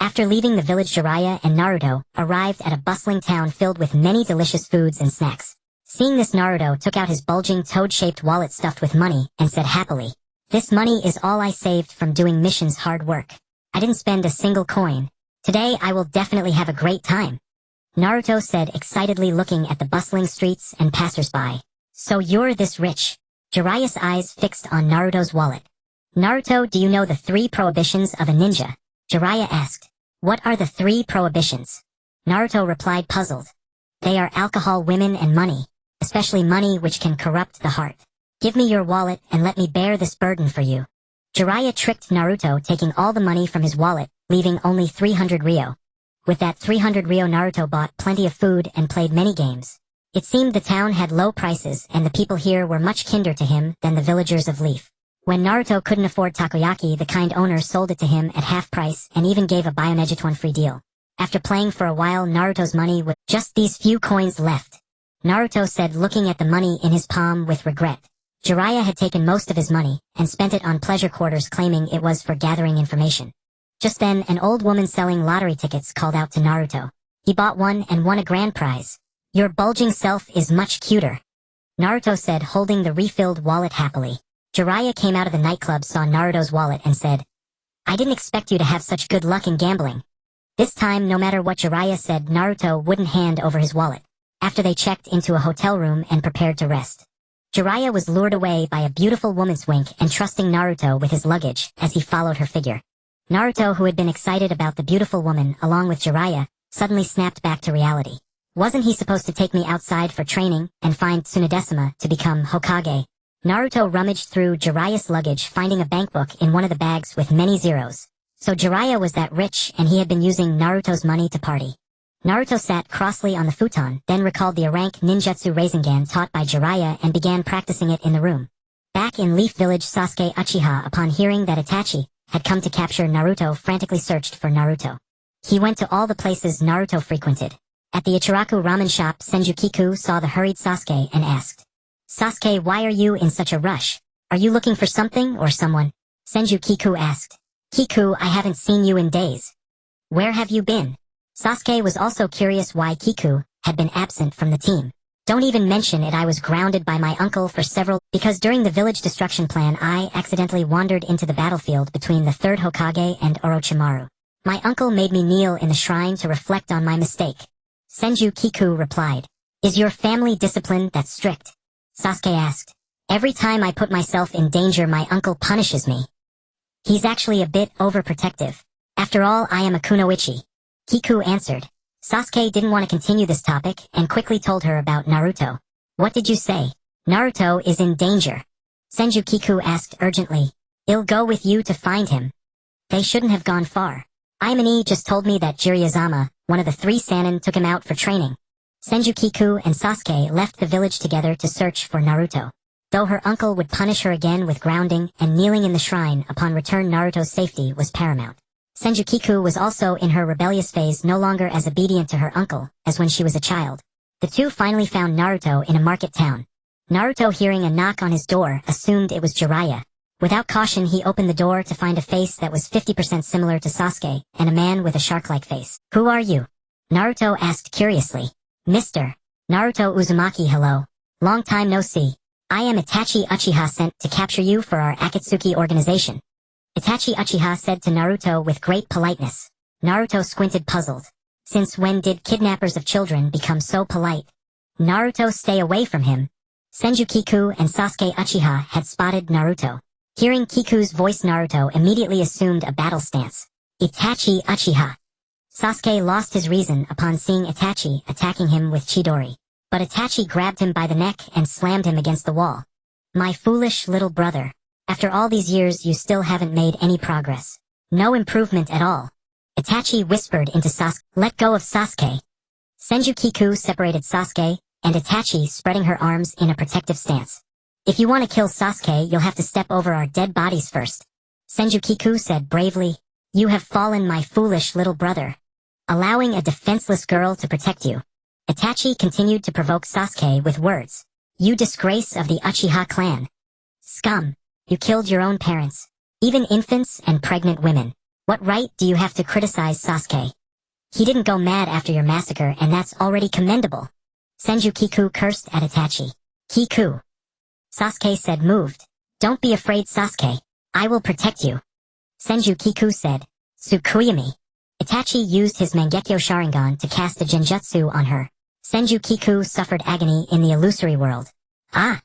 After leaving the village, Jiraiya and Naruto arrived at a bustling town filled with many delicious foods and snacks. Seeing this, Naruto took out his bulging toad-shaped wallet stuffed with money and said happily, "This money is all I saved from doing missions hard work. I didn't spend a single coin. Today I will definitely have a great time." Naruto said excitedly, looking at the bustling streets and passers-by. "So you're this rich?" Jiraiya's eyes fixed on Naruto's wallet. "Naruto, do you know the 3 prohibitions of a ninja?" Jiraiya asked. "What are the 3 prohibitions?" Naruto replied, puzzled. "They are alcohol, women, and money, especially money which can corrupt the heart. Give me your wallet and let me bear this burden for you." Jiraiya tricked Naruto, taking all the money from his wallet, leaving only 300 ryo. With that 300 ryo, Naruto bought plenty of food and played many games. It seemed the town had low prices and the people here were much kinder to him than the villagers of Leaf. When Naruto couldn't afford takoyaki, the kind owner sold it to him at half price and even gave a Bionegiton free deal. After playing for a while, Naruto's money was just these few coins left. Naruto said, looking at the money in his palm with regret. Jiraiya had taken most of his money and spent it on pleasure quarters, claiming it was for gathering information. Just then, an old woman selling lottery tickets called out to Naruto. He bought one and won a grand prize. "Your bulging self is much cuter," Naruto said, holding the refilled wallet happily. Jiraiya came out of the nightclub, saw Naruto's wallet, and said, "I didn't expect you to have such good luck in gambling." This time, no matter what Jiraiya said, Naruto wouldn't hand over his wallet. After they checked into a hotel room and prepared to rest, Jiraiya was lured away by a beautiful woman's wink and trusting Naruto with his luggage as he followed her figure. Naruto, who had been excited about the beautiful woman along with Jiraiya, suddenly snapped back to reality. Wasn't he supposed to take me outside for training and find Tsunadesima to become Hokage? Naruto rummaged through Jiraiya's luggage, finding a bankbook in one of the bags with many zeros. So Jiraiya was that rich, and he had been using Naruto's money to party. Naruto sat crossly on the futon, then recalled the rank ninjutsu Rasengan taught by Jiraiya and began practicing it in the room. Back in Leaf Village, Sasuke Uchiha, upon hearing that Itachi had come to capture Naruto, frantically searched for Naruto. He went to all the places Naruto frequented. At the Ichiraku Ramen shop, Senju Kiku saw the hurried Sasuke and asked, "Sasuke, why are you in such a rush? Are you looking for something or someone?" Senju Kiku asked. "Kiku, I haven't seen you in days. Where have you been?" Sasuke was also curious why Kiku had been absent from the team. "Don't even mention it. I was grounded by my uncle for because during the village destruction plan I accidentally wandered into the battlefield between the 3rd Hokage and Orochimaru. My uncle made me kneel in the shrine to reflect on my mistake." Senju Kiku replied. "Is your family discipline that strict?" Sasuke asked. "Every time I put myself in danger, my uncle punishes me. He's actually a bit overprotective. After all, I am a kunoichi." Kiku answered. Sasuke didn't want to continue this topic and quickly told her about Naruto. What did you say? Naruto is in danger. Senju Kiku asked urgently. I'll go with you to find him. They shouldn't have gone far. Imani just told me that Jiraiya, one of the 3 Sannin, took him out for training. Senju Kiku and Sasuke left the village together to search for Naruto. Though her uncle would punish her again with grounding and kneeling in the shrine upon return, Naruto's safety was paramount. Senju Kiku was also in her rebellious phase, no longer as obedient to her uncle as when she was a child. The two finally found Naruto in a market town. Naruto, hearing a knock on his door, assumed it was Jiraiya. Without caution, he opened the door to find a face that was 50% similar to Sasuke and a man with a shark-like face. Who are you? Naruto asked curiously. Mr. Naruto Uzumaki, hello. Long time no see. I am Itachi Uchiha, sent to capture you for our Akatsuki organization. Itachi Uchiha said to Naruto with great politeness. Naruto squinted, puzzled. Since when did kidnappers of children become so polite? Naruto, stay away from him. Senju Kiku and Sasuke Uchiha had spotted Naruto. Hearing Kiku's voice, Naruto immediately assumed a battle stance. Itachi Uchiha. Sasuke lost his reason upon seeing Itachi attacking him with Chidori. But Itachi grabbed him by the neck and slammed him against the wall. My foolish little brother. After all these years, you still haven't made any progress. No improvement at all. Itachi whispered into Sasuke. Let go of Sasuke. Senju Kiku separated Sasuke and Itachi, spreading her arms in a protective stance. If you want to kill Sasuke, you'll have to step over our dead bodies first. Senju Kiku said bravely. You have fallen, my foolish little brother. Allowing a defenseless girl to protect you. Itachi continued to provoke Sasuke with words. You disgrace of the Uchiha clan. Scum. You killed your own parents. Even infants and pregnant women. What right do you have to criticize Sasuke? He didn't go mad after your massacre, and that's already commendable. Senju Kiku cursed at Itachi. Kiku. Sasuke said, moved. Don't be afraid, Sasuke. I will protect you. Senju Kiku said. Tsukuyomi. Itachi used his Mangekyo Sharingan to cast a genjutsu on her. Senju Kiku suffered agony in the illusory world. Ah!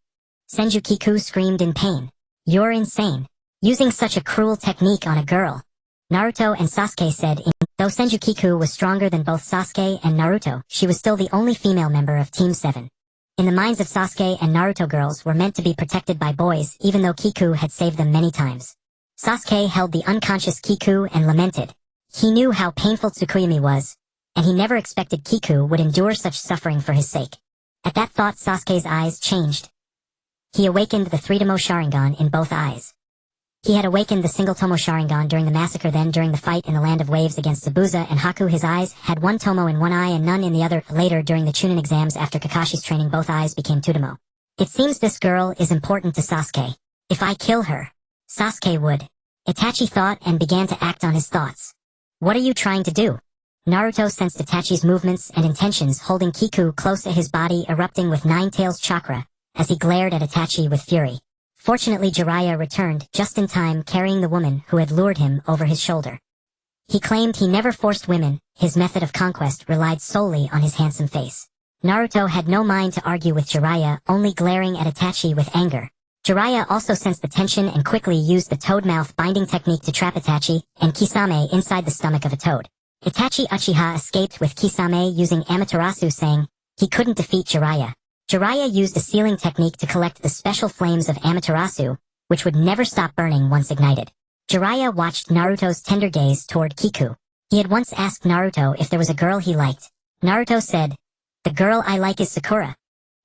Senju Kiku screamed in pain. You're insane. Using such a cruel technique on a girl. Naruto and Sasuke said. Though Senju Kiku was stronger than both Sasuke and Naruto, she was still the only female member of Team 7. In the minds of Sasuke and Naruto, girls were meant to be protected by boys, even though Kiku had saved them many times. Sasuke held the unconscious Kiku and lamented. He knew how painful Tsukuyomi was, and he never expected Kiku would endure such suffering for his sake. At that thought, Sasuke's eyes changed. He awakened the 3-tomo Sharingan in both eyes. He had awakened the single-tomo Sharingan during the massacre, then during the fight in the Land of Waves against Zabuza and Haku. His eyes had 1 tomo in one eye and none in the other. Later, during the Chunin exams after Kakashi's training, both eyes became 2-tomo. It seems this girl is important to Sasuke. If I kill her, Sasuke would. Itachi thought and began to act on his thoughts. What are you trying to do? Naruto sensed Itachi's movements and intentions, holding Kiku close at his body, erupting with 9 tails chakra, as he glared at Itachi with fury. Fortunately, Jiraiya returned just in time, carrying the woman who had lured him over his shoulder. He claimed he never forced women. His method of conquest relied solely on his handsome face. Naruto had no mind to argue with Jiraiya, only glaring at Itachi with anger. Jiraiya also sensed the tension and quickly used the toad mouth binding technique to trap Itachi and Kisame inside the stomach of a toad. Itachi Uchiha escaped with Kisame using Amaterasu, saying he couldn't defeat Jiraiya. Jiraiya used a sealing technique to collect the special flames of Amaterasu, which would never stop burning once ignited. Jiraiya watched Naruto's tender gaze toward Kiku. He had once asked Naruto if there was a girl he liked. Naruto said, "The girl I like is Sakura."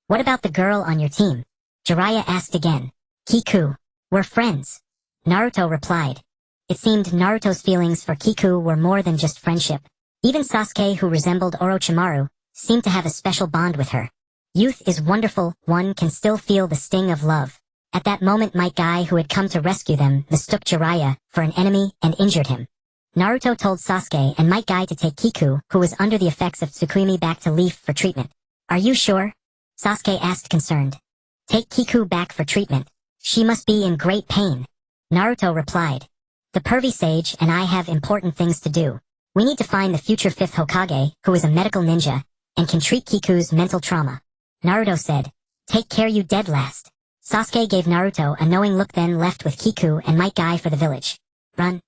"What about the girl on your team?" Jiraiya asked again. "Kiku. We're friends." Naruto replied. It seemed Naruto's feelings for Kiku were more than just friendship. Even Sasuke, who resembled Orochimaru, seemed to have a special bond with her. Youth is wonderful, one can still feel the sting of love. At that moment, Might Guy, who had come to rescue them, mistook Jiraiya for an enemy and injured him. Naruto told Sasuke and Might Guy to take Kiku, who was under the effects of Tsukuyomi, back to Leaf for treatment. "Are you sure?" Sasuke asked, concerned. "Take Kiku back for treatment. She must be in great pain." Naruto replied. "The pervy sage and I have important things to do. We need to find the future 5th Hokage, who is a medical ninja, and can treat Kiku's mental trauma." Naruto said, "Take care, you dead last." Sasuke gave Naruto a knowing look, then left with Kiku and Might Guy for the village. "Run.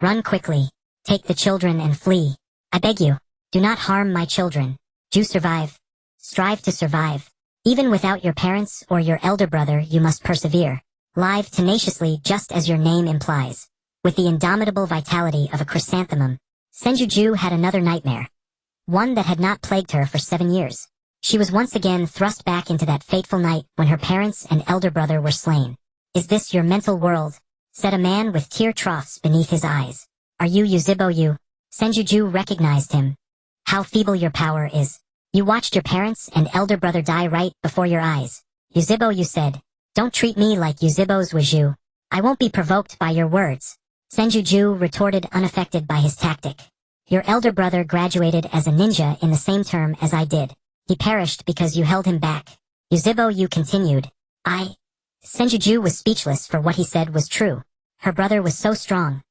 Run quickly. Take the children and flee. I beg you." Do not harm my children. Do survive. Strive to survive. Even without your parents or your elder brother, you must persevere. Live tenaciously, just as your name implies. With the indomitable vitality of a chrysanthemum, Senju had another nightmare. One that had not plagued her for 7 years. She was once again thrust back into that fateful night when her parents and elder brother were slain. "Is this your mental world?" said a man with tear troughs beneath his eyes. "Are you Yuzhibo-yu?" Senju recognized him. "How feeble your power is. You watched your parents and elder brother die right before your eyes." Yuzhibo-yu said, "Don't treat me like Yuzhibo's was you. I won't be provoked by your words." Senju retorted, unaffected by his tactic. "Your elder brother graduated as a ninja in the same term as I did. He perished because you held him back." Yuzhibo continued. Senju was speechless, for what he said was true. Her brother was so strong.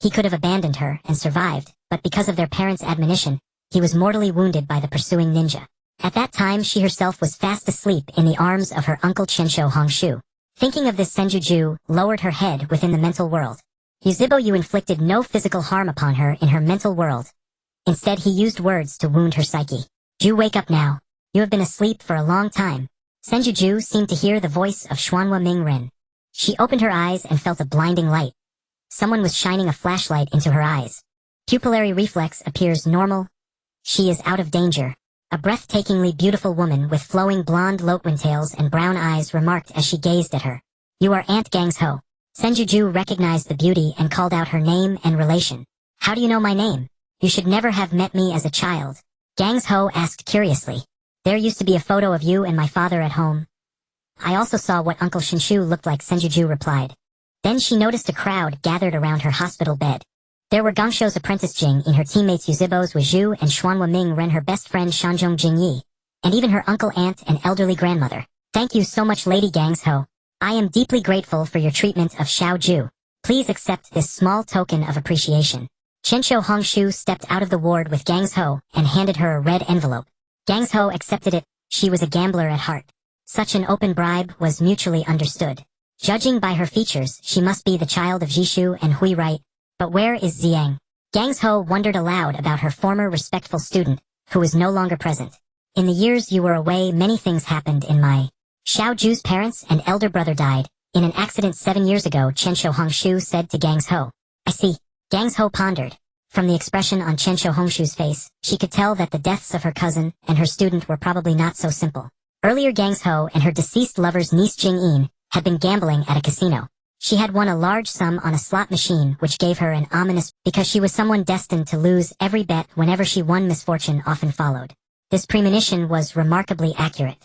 He could have abandoned her and survived, but because of their parents' admonition, he was mortally wounded by the pursuing ninja. At that time, she herself was fast asleep in the arms of her uncle Chensho Hongshu. Thinking of this, Senju lowered her head within the mental world. Yuzhibo inflicted no physical harm upon her in her mental world. Instead, he used words to wound her psyche. "Ju, wake up now. You have been asleep for a long time." Senju seemed to hear the voice of Xuanhua Mingren. She opened her eyes and felt a blinding light. Someone was shining a flashlight into her eyes. Pupillary reflex appears normal. She is out of danger. A breathtakingly beautiful woman with flowing blonde tails and brown eyes remarked as she gazed at her. "You are Aunt Gangsho." Senju recognized the beauty and called out her name and relation. "How do you know my name? You should never have met me as a child." Gangsho asked curiously. "There used to be a photo of you and my father at home." "I also saw what Uncle Shinshu looked like," Senju replied. Then she noticed a crowd gathered around her hospital bed. There were Gangsho's apprentice Jing and her teammates Yuzhibo's Wuzhu and Xuanhua Mingren, her best friend Shanzhong Jingyi, and even her uncle, aunt, and elderly grandmother. "Thank you so much, Lady Gangsho. I am deeply grateful for your treatment of Xiaoju. Please accept this small token of appreciation." Chensho Hongshu stepped out of the ward with Gangsho and handed her a red envelope. Gangsho accepted it. She was a gambler at heart. Such an open bribe was mutually understood. Judging by her features, she must be the child of Jishu and Hui, right? But where is Xiang? Gangsho wondered aloud about her former respectful student, who was no longer present. "In the years you were away, many things happened in my..." Xiaoju's parents and elder brother died in an accident 7 years ago, Chensho Hongshu said to Gangsho. "I see." Gangsho pondered. From the expression on Chensho Hongshu's face, she could tell that the deaths of her cousin and her student were probably not so simple. Earlier, Gangsho and her deceased lover's niece Jing-in had been gambling at a casino. She had won a large sum on a slot machine, which gave her an ominous, because she was someone destined to lose every bet whenever she won. Misfortune often followed. This premonition was remarkably accurate.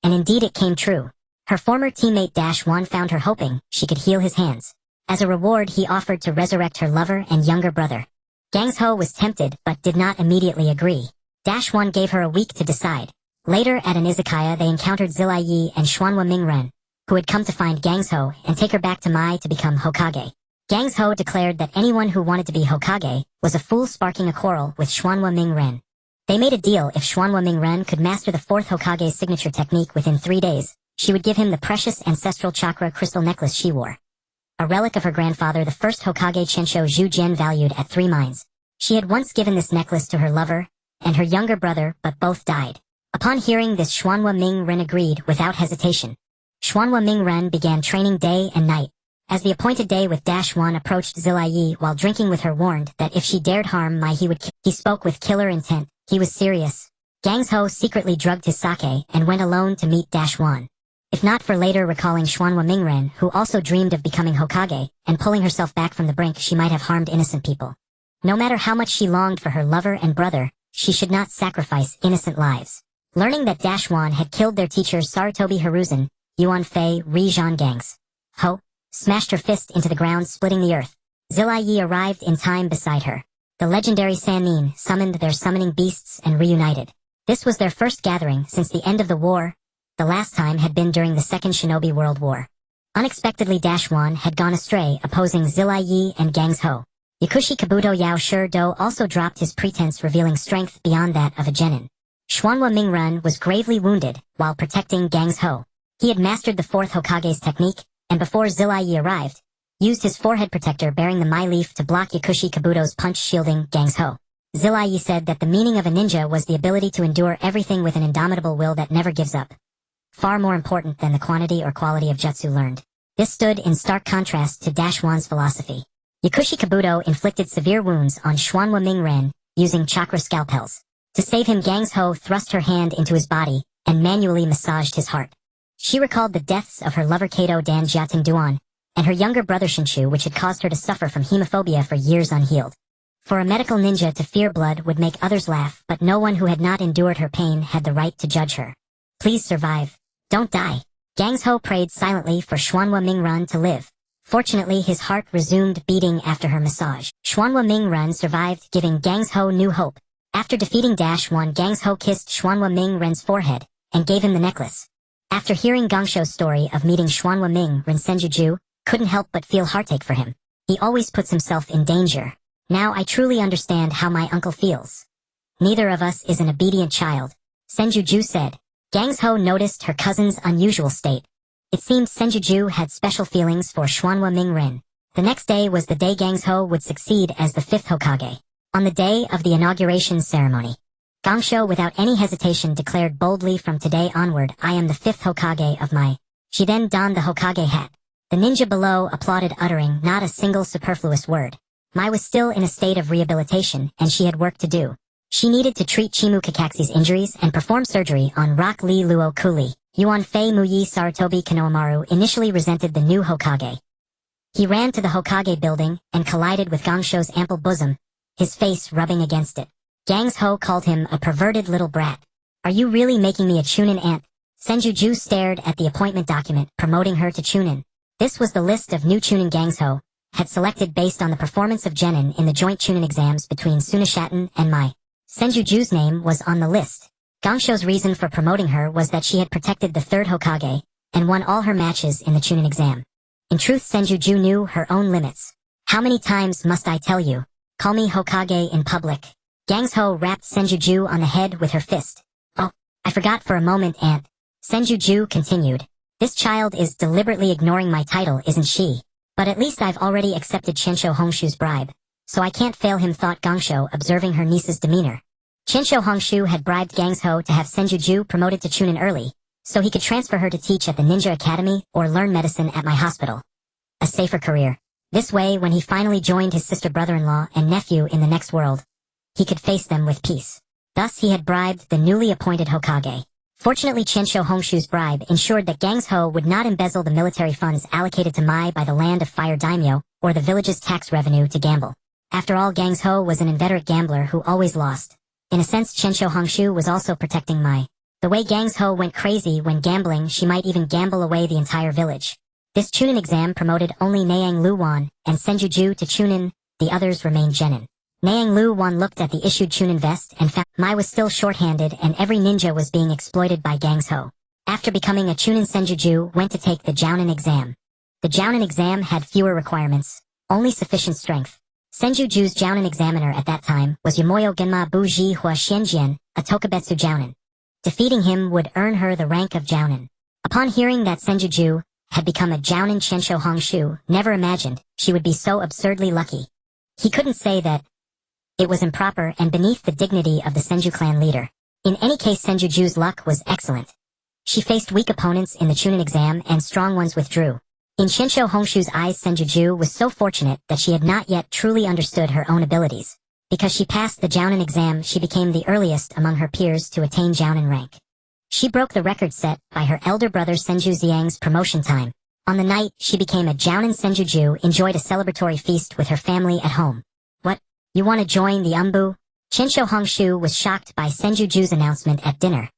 And indeed it came true. Her former teammate Dashwan found her hoping she could heal his hands. As a reward, he offered to resurrect her lover and younger brother. Gangsho was tempted but did not immediately agree. Dashwan gave her a week to decide. Later, at an izakaya, they encountered Zilayi and Xuanhua Mingren, who had come to find Gangsho and take her back to Mai to become Hokage. Gangsho declared that anyone who wanted to be Hokage was a fool, sparking a quarrel with Xuanhua Mingren. They made a deal: if Xuanhua Mingren could master the 4th Hokage's signature technique within 3 days, she would give him the precious ancestral chakra crystal necklace she wore. A relic of her grandfather, the 1st Hokage Chensho Zhujian, valued at 3 mines. She had once given this necklace to her lover and her younger brother, but both died. Upon hearing this, Xuanhua Mingren agreed without hesitation. Xuanhua Mingren began training day and night. As the appointed day with Dashwan approached, Zilayi, while drinking with her, warned that if she dared harm Mai, he would kill. He spoke with killer intent. He was serious. Gangsho secretly drugged his sake and went alone to meet Dashwan. If not for later recalling Xuanhua Mingren, who also dreamed of becoming Hokage, and pulling herself back from the brink, she might have harmed innocent people. No matter how much she longed for her lover and brother, she should not sacrifice innocent lives. Learning that Dashwan had killed their teacher Sarutobi Hiruzen, Yuan Fei Rizhan Gangs Ho smashed her fist into the ground, splitting the earth. Zilayi arrived in time beside her. The legendary Sannin summoned their summoning beasts and reunited. This was their first gathering since the end of the war. The last time had been during the Second Shinobi World War. Unexpectedly, Dashwan had gone astray, opposing Zilayi and Gangsho. Yakushi Kabuto Yao Shur-do also dropped his pretense, revealing strength beyond that of a genin. Xuanhua Mingren was gravely wounded while protecting Gangsho. He had mastered the 4th Hokage's technique, and before Zilayi arrived, used his forehead protector bearing the Mai leaf to block Yakushi Kabuto's punch, shielding Gangsho. Zilayi said that the meaning of a ninja was the ability to endure everything with an indomitable will that never gives up. Far more important than the quantity or quality of jutsu learned. This stood in stark contrast to Dashwan's philosophy. Yakushi Kabuto inflicted severe wounds on Xuanhua Ming-ren, using chakra scalpels. To save him, Gangsho thrust her hand into his body and manually massaged his heart. She recalled the deaths of her lover Kato Dan Jiating Duan and her younger brother Shinshu, which had caused her to suffer from hemophobia for years unhealed. For a medical ninja to fear blood would make others laugh, but no one who had not endured her pain had the right to judge her. Please survive. Don't die. Gangsho prayed silently for Xuanhua Ming-ren to live. Fortunately, his heart resumed beating after her massage. Xuanhua Ming-ren survived, giving Gangsho new hope. After defeating Dashwan, Gangsho kissed Xuanhua Ming-ren's forehead and gave him the necklace. After hearing Gangsho's story of meeting Xuanhua Ming-ren, Senju couldn't help but feel heartache for him. He always puts himself in danger. Now I truly understand how my uncle feels. Neither of us is an obedient child, Senju said. Gangsho noticed her cousin's unusual state. It seemed Senju had special feelings for Xuanhua Ming-ren. The next day was the day Gangsho would succeed as the 5th Hokage. On the day of the inauguration ceremony, Gangsho without any hesitation declared boldly, "From today onward, I am the 5th Hokage of Mai." She then donned the Hokage hat. The ninja below applauded, uttering not a single superfluous word. Mai was still in a state of rehabilitation, and she had work to do. She needed to treat Chimu Kakaxi's injuries and perform surgery on Rock Lee Luo Kuli. Yuan Fei Muyi Sarutobi Kanoamaru initially resented the new Hokage. He ran to the Hokage building and collided with Gangsho's ample bosom, his face rubbing against it. Gangsho called him a perverted little brat. "Are you really making me a Chunin aunt?" Senju stared at the appointment document promoting her to Chunin. This was the list of new Chunin Gangsho had selected based on the performance of Genin in the joint Chunin exams between Sunashaten and Mai. Senju's name was on the list. Gangsho's reason for promoting her was that she had protected the 3rd Hokage and won all her matches in the Chunin exam. In truth, Senju knew her own limits. "How many times must I tell you? Call me Hokage in public." Gangsho rapped Senju on the head with her fist. "Oh, I forgot for a moment, aunt." Senju continued. "This child is deliberately ignoring my title, isn't she? But at least I've already accepted Chensho Hongshu's bribe, so I can't fail him," thought Gangsho, observing her niece's demeanor. Chensho Hongshu had bribed Gangsho to have Senju promoted to Chunin early, so he could transfer her to teach at the Ninja Academy or learn medicine at my hospital. A safer career. This way, when he finally joined his sister brother-in-law and nephew in the next world, he could face them with peace. Thus he had bribed the newly appointed Hokage. Fortunately, Chensho Hongshu's bribe ensured that Gangsho would not embezzle the military funds allocated to Mai by the Land of Fire daimyo or the village's tax revenue to gamble. After all, Gangsho was an inveterate gambler who always lost. In a sense, Chensho Hongshu was also protecting Mai. The way Gangsho went crazy when gambling, she might even gamble away the entire village. This Chunin exam promoted only Niang Luwan and Senju to Chunin, the others remained Genin. Niang Luwan looked at the issued Chunin vest and found Mai was still short-handed and every ninja was being exploited by Gangsho. After becoming a Chunin, Senju went to take the Jounin exam. The Jounin exam had fewer requirements, only sufficient strength. Senju's Jounin examiner at that time was Yamoyo Genma Buji Hua Xianjian, a Tokubetsu Jounin. Defeating him would earn her the rank of Jounin. Upon hearing that Senju had become a Jounin, Chensho Hongshu never imagined she would be so absurdly lucky. He couldn't say that it was improper and beneath the dignity of the Senju clan leader. In any case, Senju's luck was excellent. She faced weak opponents in the Chunin exam and strong ones withdrew. In Chensho Hongshu's eyes, Senju was so fortunate that she had not yet truly understood her own abilities. Because she passed the Jounin exam, she became the earliest among her peers to attain Jounin rank. She broke the record set by her elder brother Senju Xiang's promotion time. On the night she became a Jounin, Senju enjoyed a celebratory feast with her family at home. "What? You want to join the Umbu?" Chensho Hongshu was shocked by Senju's announcement at dinner.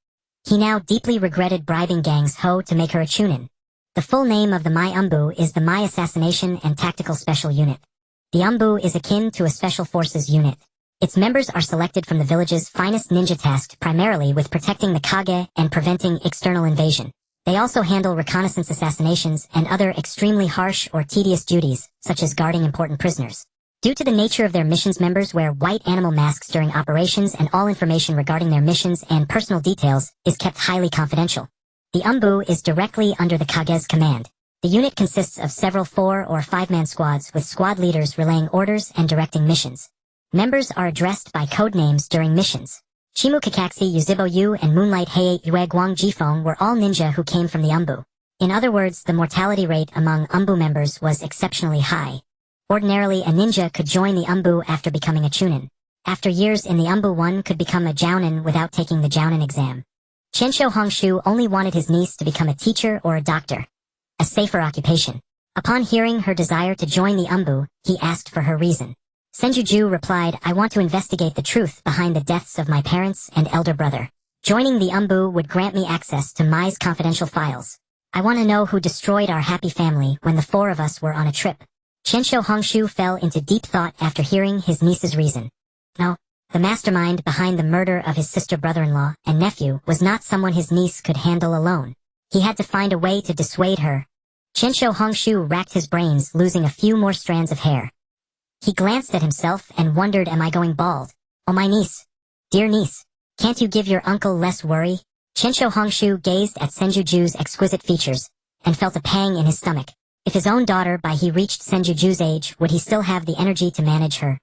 He now deeply regretted bribing Gangsho to make her a Chunin. The full name of the Mai Umbu is the Mai Assassination and Tactical Special Unit. The Umbu is akin to a Special Forces unit. Its members are selected from the village's finest ninja tasked primarily with protecting the Kage and preventing external invasion. They also handle reconnaissance, assassinations, and other extremely harsh or tedious duties, such as guarding important prisoners. Due to the nature of their missions, members wear white animal masks during operations and all information regarding their missions and personal details is kept highly confidential. The Umbu is directly under the Kage's command. The unit consists of several 4- or 5-man squads with squad leaders relaying orders and directing missions. Members are addressed by code names during missions. Shimu Kakaxi Yuzibo Yu and Moonlight Heiei Yue Guang Jifeng were all ninja who came from the Umbu. In other words, the mortality rate among Umbu members was exceptionally high. Ordinarily, a ninja could join the Umbu after becoming a chunin. After years in the Umbu, one could become a jounin without taking the jounin exam. Chensho Hongshu only wanted his niece to become a teacher or a doctor. A safer occupation. Upon hearing her desire to join the Umbu, he asked for her reason. Senju replied, I want to investigate the truth behind the deaths of my parents and elder brother. Joining the Umbu would grant me access to Mai's confidential files. I want to know who destroyed our happy family when the four of us were on a trip. Chensho Hongshu fell into deep thought after hearing his niece's reason. No, the mastermind behind the murder of his sister brother-in-law and nephew was not someone his niece could handle alone. He had to find a way to dissuade her. Chensho Hongshu racked his brains, losing a few more strands of hair. He glanced at himself and wondered, am I going bald? Oh, my niece. Dear niece, can't you give your uncle less worry? Chensho Hongshu gazed at Senju's exquisite features and felt a pang in his stomach. If his own daughter by he reached Senju's age, would he still have the energy to manage her?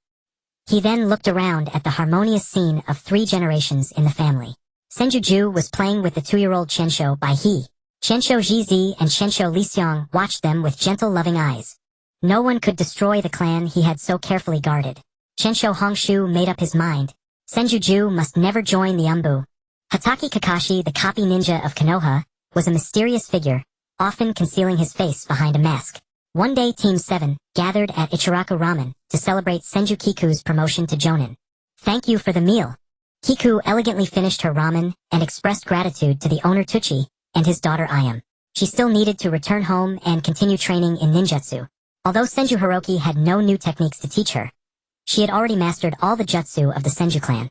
He then looked around at the harmonious scene of 3 generations in the family. Senju was playing with the 2-year-old Chensho by he. Chensho Jizi and Chensho Lixiang watched them with gentle loving eyes. No one could destroy the clan he had so carefully guarded. Chensho Hongshu made up his mind. Senju must never join the Umbu. Hatake Kakashi, the copy ninja of Konoha, was a mysterious figure, often concealing his face behind a mask. One day Team 7 gathered at Ichiraku Ramen to celebrate Senju Kiku's promotion to Jonin. Thank you for the meal. Kiku elegantly finished her ramen and expressed gratitude to the owner Tuchi and his daughter Ayam. She still needed to return home and continue training in ninjutsu. Although Senju Hiroki had no new techniques to teach her, she had already mastered all the jutsu of the Senju clan.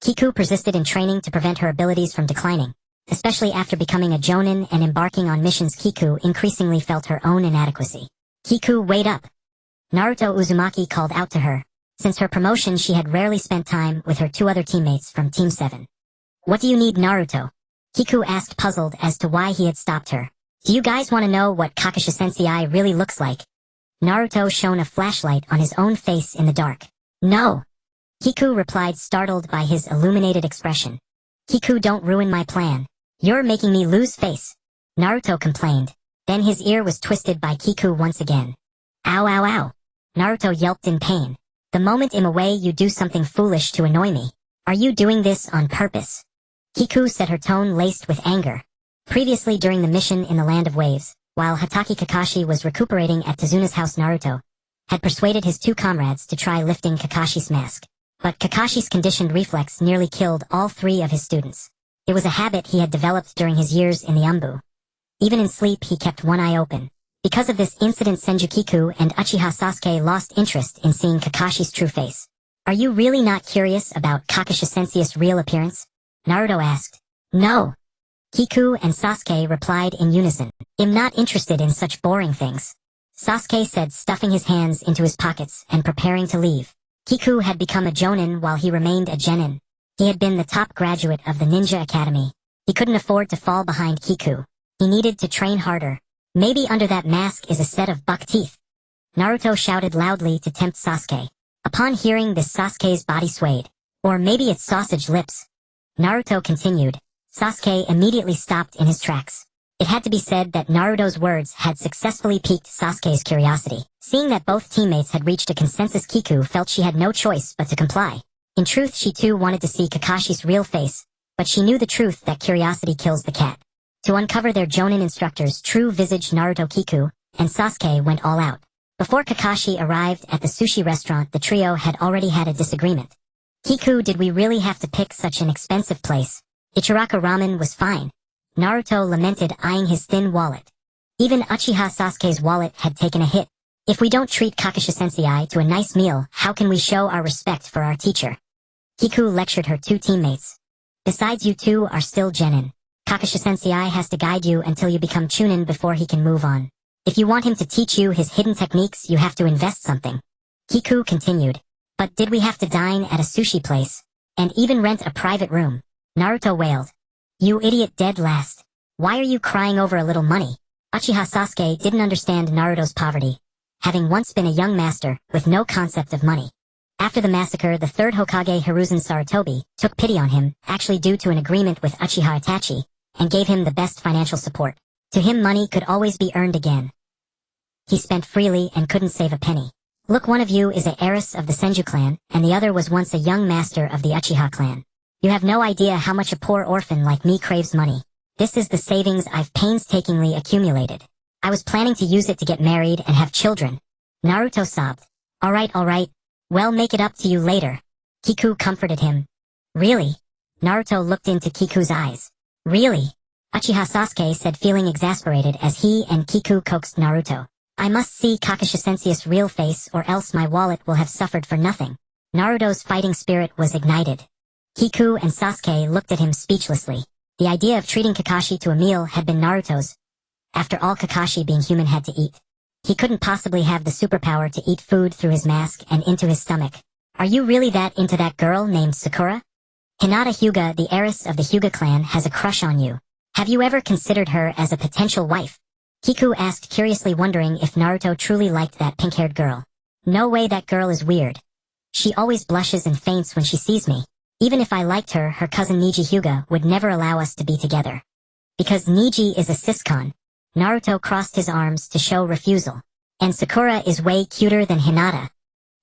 Kiku persisted in training to prevent her abilities from declining, especially after becoming a jonin and embarking on missions. Kiku increasingly felt her own inadequacy. Kiku, wait up! Naruto Uzumaki called out to her. Since her promotion, she had rarely spent time with her 2 other teammates from Team 7. What do you need, Naruto? Kiku asked, puzzled as to why he had stopped her. Do you guys want to know what Kakashi Sensei really looks like? Naruto shone a flashlight on his own face in the dark. No! Kiku replied, startled by his illuminated expression. Kiku, don't ruin my plan. You're making me lose face. Naruto complained. Then his ear was twisted by Kiku once again. Ow, ow, ow. Naruto yelped in pain. The moment I'm away, you do something foolish to annoy me. Are you doing this on purpose? Kiku said, her tone laced with anger. Previously during the mission in the Land of Waves, while Hatake Kakashi was recuperating at Tezuna's house, Naruto had persuaded his 2 comrades to try lifting Kakashi's mask. But Kakashi's conditioned reflex nearly killed all 3 of his students. It was a habit he had developed during his years in the Umbu. Even in sleep, he kept one eye open. Because of this incident, Senju Kiku and Uchiha Sasuke lost interest in seeing Kakashi's true face. Are you really not curious about Kakashi Sensei's real appearance? Naruto asked. No. Kiku and Sasuke replied in unison. I'm not interested in such boring things. Sasuke said, stuffing his hands into his pockets and preparing to leave. Kiku had become a jonin while he remained a genin. He had been the top graduate of the Ninja Academy. He couldn't afford to fall behind Kiku. He needed to train harder. Maybe under that mask is a set of buck teeth. Naruto shouted loudly to tempt Sasuke. Upon hearing this, Sasuke's body swayed. Or maybe it's sausage lips. Naruto continued. Sasuke immediately stopped in his tracks. It had to be said that Naruto's words had successfully piqued Sasuke's curiosity. Seeing that both teammates had reached a consensus, Kiku felt she had no choice but to comply. In truth, she too wanted to see Kakashi's real face, but she knew the truth that curiosity kills the cat. To uncover their jonin instructor's true visage, Naruto, Kiku, and Sasuke went all out. Before Kakashi arrived at the sushi restaurant, the trio had already had a disagreement. Kiku, did we really have to pick such an expensive place? Ichiraku Ramen was fine. Naruto lamented, eyeing his thin wallet. Even Uchiha Sasuke's wallet had taken a hit. If we don't treat Kakashi Sensei to a nice meal, how can we show our respect for our teacher? Kiku lectured her 2 teammates. Besides, you 2 are still genin. Kakashi Sensei has to guide you until you become chunin before he can move on. If you want him to teach you his hidden techniques, you have to invest something. Kiku continued. But did we have to dine at a sushi place? And even rent a private room? Naruto wailed. You idiot, dead last. Why are you crying over a little money? Uchiha Sasuke didn't understand Naruto's poverty, having once been a young master with no concept of money. After the massacre, the third Hokage Hiruzen Sarutobi took pity on him, actually due to an agreement with Uchiha Itachi, and gave him the best financial support. To him, money could always be earned again. He spent freely and couldn't save a penny. Look, one of you is a heiress of the Senju clan, and the other was once a young master of the Uchiha clan. You have no idea how much a poor orphan like me craves money. This is the savings I've painstakingly accumulated. I was planning to use it to get married and have children. Naruto sobbed. Alright, well, make it up to you later. Kiku comforted him. Really? Naruto looked into Kiku's eyes. Really? Uchiha Sasuke said, feeling exasperated as he and Kiku coaxed Naruto. I must see Kakashi-sensei's real face or else my wallet will have suffered for nothing. Naruto's fighting spirit was ignited. Kiku and Sasuke looked at him speechlessly. The idea of treating Kakashi to a meal had been Naruto's. After all, Kakashi being human had to eat. He couldn't possibly have the superpower to eat food through his mask and into his stomach. Are you really that into that girl named Sakura? Hinata Hyuga, the heiress of the Hyuga clan, has a crush on you. Have you ever considered her as a potential wife? Kiku asked, curiously wondering if Naruto truly liked that pink-haired girl. No way, that girl is weird. She always blushes and faints when she sees me. Even if I liked her, her cousin Neji Hyuga would never allow us to be together. Because Neji is a siscon. Naruto crossed his arms to show refusal. And Sakura is way cuter than Hinata.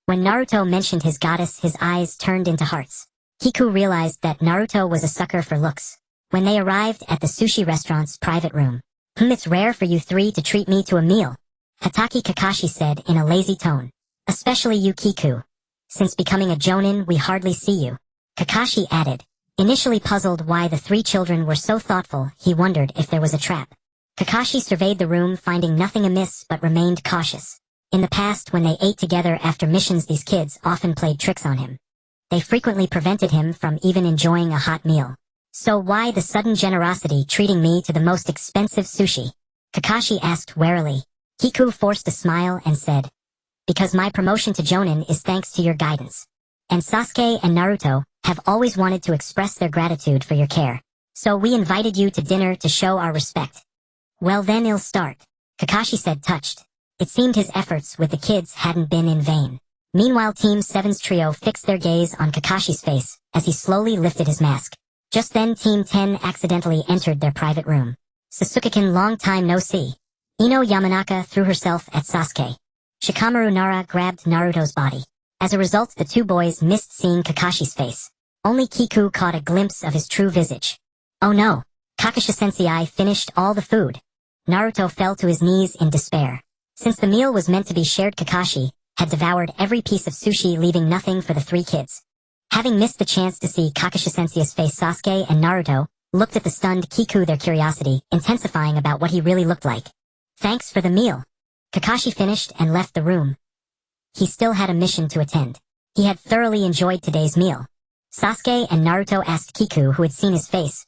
When Naruto mentioned his goddess, his eyes turned into hearts. Kiku realized that Naruto was a sucker for looks. When they arrived at the sushi restaurant's private room. It's rare for you three to treat me to a meal. Hatake Kakashi said in a lazy tone. Especially you, Kiku. Since becoming a jonin, we hardly see you. Kakashi added. Initially puzzled why the three children were so thoughtful, he wondered if there was a trap. Kakashi surveyed the room, finding nothing amiss, but remained cautious. In the past, when they ate together after missions, these kids often played tricks on him. They frequently prevented him from even enjoying a hot meal. So why the sudden generosity treating me to the most expensive sushi? Kakashi asked warily. Kiku forced a smile and said, because my promotion to Jonin is thanks to your guidance. And Sasuke and Naruto have always wanted to express their gratitude for your care. So we invited you to dinner to show our respect. Well then, I'll start. Kakashi said, touched. It seemed his efforts with the kids hadn't been in vain. Meanwhile, Team 7's trio fixed their gaze on Kakashi's face as he slowly lifted his mask. Just then, Team 10 accidentally entered their private room. Sasuke-kun, long time no see. Ino Yamanaka threw herself at Sasuke. Shikamaru Nara grabbed Naruto's body. As a result, the two boys missed seeing Kakashi's face. Only Kiku caught a glimpse of his true visage. Oh no! Kakashi-sensei finished all the food. Naruto fell to his knees in despair. Since the meal was meant to be shared, Kakashi had devoured every piece of sushi, leaving nothing for the three kids. Having missed the chance to see Kakashi-sensei's face, Sasuke and Naruto looked at the stunned Kiku, their curiosity intensifying about what he really looked like. Thanks for the meal. Kakashi finished and left the room. He still had a mission to attend. He had thoroughly enjoyed today's meal. Sasuke and Naruto asked Kiku, who had seen his face.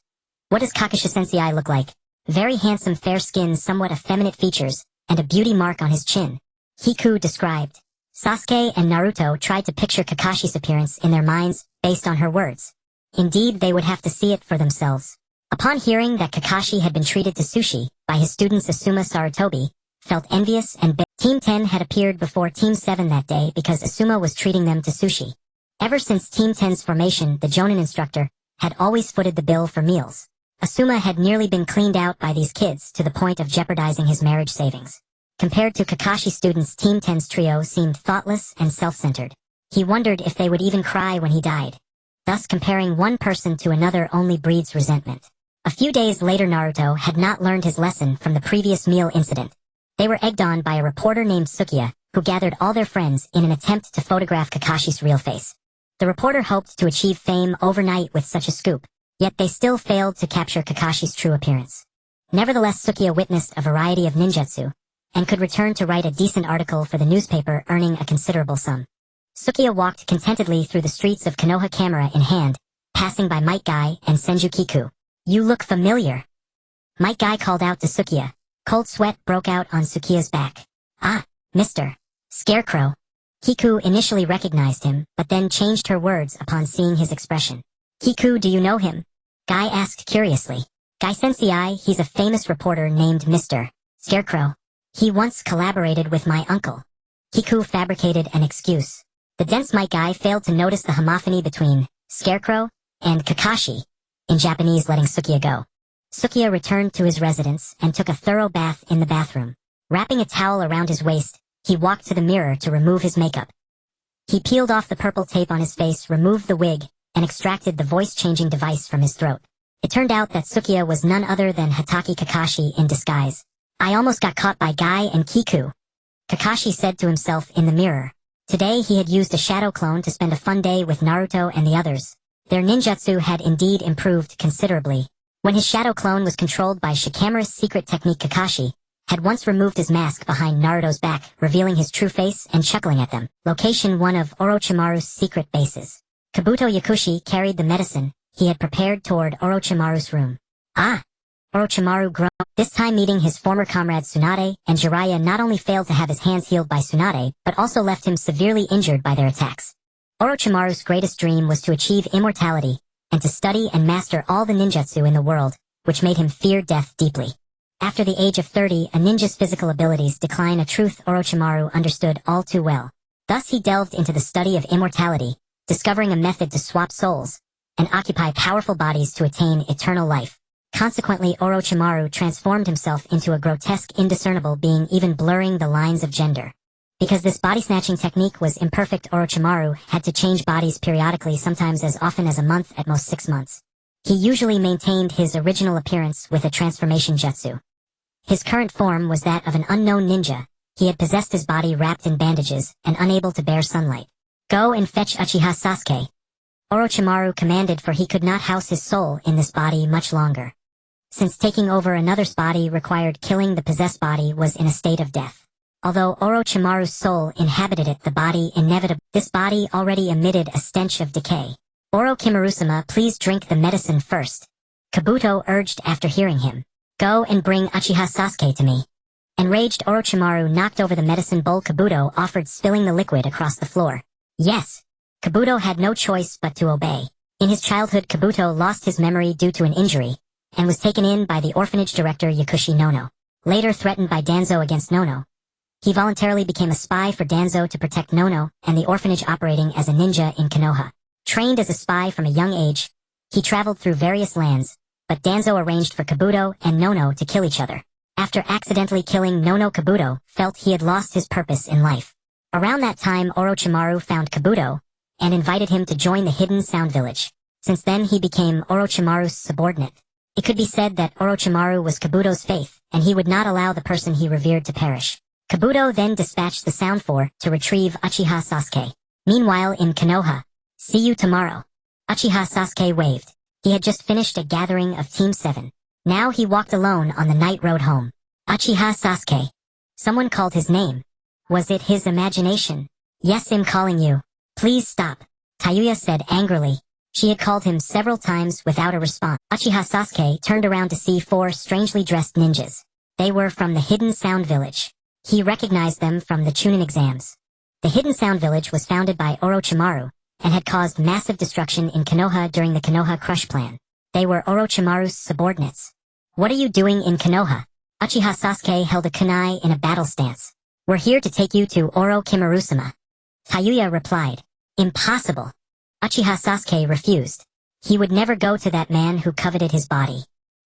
What does Kakashi-sensei look like? Very handsome, fair skin, somewhat effeminate features, and a beauty mark on his chin. Kiku described. Sasuke and Naruto tried to picture Kakashi's appearance in their minds based on her words. Indeed, they would have to see it for themselves. Upon hearing that Kakashi had been treated to sushi by his students, Asuma Sarutobi felt envious and bitter. Team 10 had appeared before Team 7 that day because Asuma was treating them to sushi. Ever since Team 10's formation, the Jonin instructor had always footed the bill for meals. Asuma had nearly been cleaned out by these kids to the point of jeopardizing his marriage savings. Compared to Kakashi students, Team 10's trio seemed thoughtless and self-centered. He wondered if they would even cry when he died. Thus, comparing one person to another only breeds resentment. A few days later, Naruto had not learned his lesson from the previous meal incident. They were egged on by a reporter named Sukiya, who gathered all their friends in an attempt to photograph Kakashi's real face. The reporter hoped to achieve fame overnight with such a scoop, yet they still failed to capture Kakashi's true appearance. Nevertheless, Sukiya witnessed a variety of ninjutsu, and could return to write a decent article for the newspaper, earning a considerable sum. Sukiya walked contentedly through the streets of Konoha, camera in hand, passing by Might Guy and Senju Kiku. You look familiar. Might Guy called out to Sukiya. Cold sweat broke out on Sukiya's back. Ah, Mr. Scarecrow. Kiku initially recognized him, but then changed her words upon seeing his expression. Kiku, do you know him? Guy asked curiously. Guy-sensei, he's a famous reporter named Mr. Scarecrow. He once collaborated with my uncle. Kiku fabricated an excuse. The dense mic guy failed to notice the homophony between Scarecrow and Kakashi, in Japanese letting Sukiya go. Sukiya returned to his residence and took a thorough bath in the bathroom. Wrapping a towel around his waist, he walked to the mirror to remove his makeup. He peeled off the purple tape on his face, removed the wig, and extracted the voice-changing device from his throat. It turned out that Sukiya was none other than Hatake Kakashi in disguise. I almost got caught by Guy and Kiku, Kakashi said to himself in the mirror. Today he had used a shadow clone to spend a fun day with Naruto and the others. Their ninjutsu had indeed improved considerably. When his shadow clone was controlled by Shikamaru's secret technique, Kakashi had once removed his mask behind Naruto's back, revealing his true face and chuckling at them. Location 1 of Orochimaru's secret bases. Kabuto Yakushi carried the medicine he had prepared toward Orochimaru's room. Ah! Orochimaru groaned. This time meeting his former comrades Tsunade and Jiraiya not only failed to have his hands healed by Tsunade, but also left him severely injured by their attacks. Orochimaru's greatest dream was to achieve immortality, and to study and master all the ninjutsu in the world, which made him fear death deeply. After the age of 30, a ninja's physical abilities decline, a truth Orochimaru understood all too well. Thus he delved into the study of immortality, discovering a method to swap souls, and occupy powerful bodies to attain eternal life. Consequently, Orochimaru transformed himself into a grotesque, indiscernible being, even blurring the lines of gender. Because this body-snatching technique was imperfect, Orochimaru had to change bodies periodically, sometimes as often as a month, at most 6 months. He usually maintained his original appearance with a transformation jutsu. His current form was that of an unknown ninja. He had possessed his body wrapped in bandages and unable to bear sunlight. Go and fetch Uchiha Sasuke, Orochimaru commanded, for he could not house his soul in this body much longer. Since taking over another's body required killing the possessed body was in a state of death. Although Orochimaru's soul inhabited it, the body this body already emitted a stench of decay. Orochimaru-sama, please drink the medicine first, Kabuto urged after hearing him. Go and bring Uchiha Sasuke to me. Enraged, Orochimaru knocked over the medicine bowl Kabuto offered, spilling the liquid across the floor. Yes. Kabuto had no choice but to obey. In his childhood, Kabuto lost his memory due to an injury, and was taken in by the orphanage director Yakushi Nono. Later threatened by Danzo against Nono, he voluntarily became a spy for Danzo to protect Nono and the orphanage, operating as a ninja in Konoha. Trained as a spy from a young age, he traveled through various lands, but Danzo arranged for Kabuto and Nono to kill each other. After accidentally killing Nono, Kabuto felt he had lost his purpose in life. Around that time, Orochimaru found Kabuto and invited him to join the hidden Sound Village. Since then he became Orochimaru's subordinate. It could be said that Orochimaru was Kabuto's faith, and he would not allow the person he revered to perish. Kabuto then dispatched the Sound Four to retrieve Uchiha Sasuke. Meanwhile in Konoha, see you tomorrow. Uchiha Sasuke waved. He had just finished a gathering of Team 7. Now he walked alone on the night road home. Uchiha Sasuke. Someone called his name. Was it his imagination? Yes, I'm calling you. Please stop, Tayuya said angrily. She had called him several times without a response. Uchiha Sasuke turned around to see 4 strangely dressed ninjas. They were from the Hidden Sound Village. He recognized them from the Chunin exams. The Hidden Sound Village was founded by Orochimaru, and had caused massive destruction in Konoha during the Konoha Crush Plan. They were Orochimaru's subordinates. What are you doing in Konoha? Uchiha Sasuke held a kunai in a battle stance. We're here to take you to Orochimaru-sama. Tayuya replied. Impossible. Uchiha Sasuke refused. He would never go to that man who coveted his body.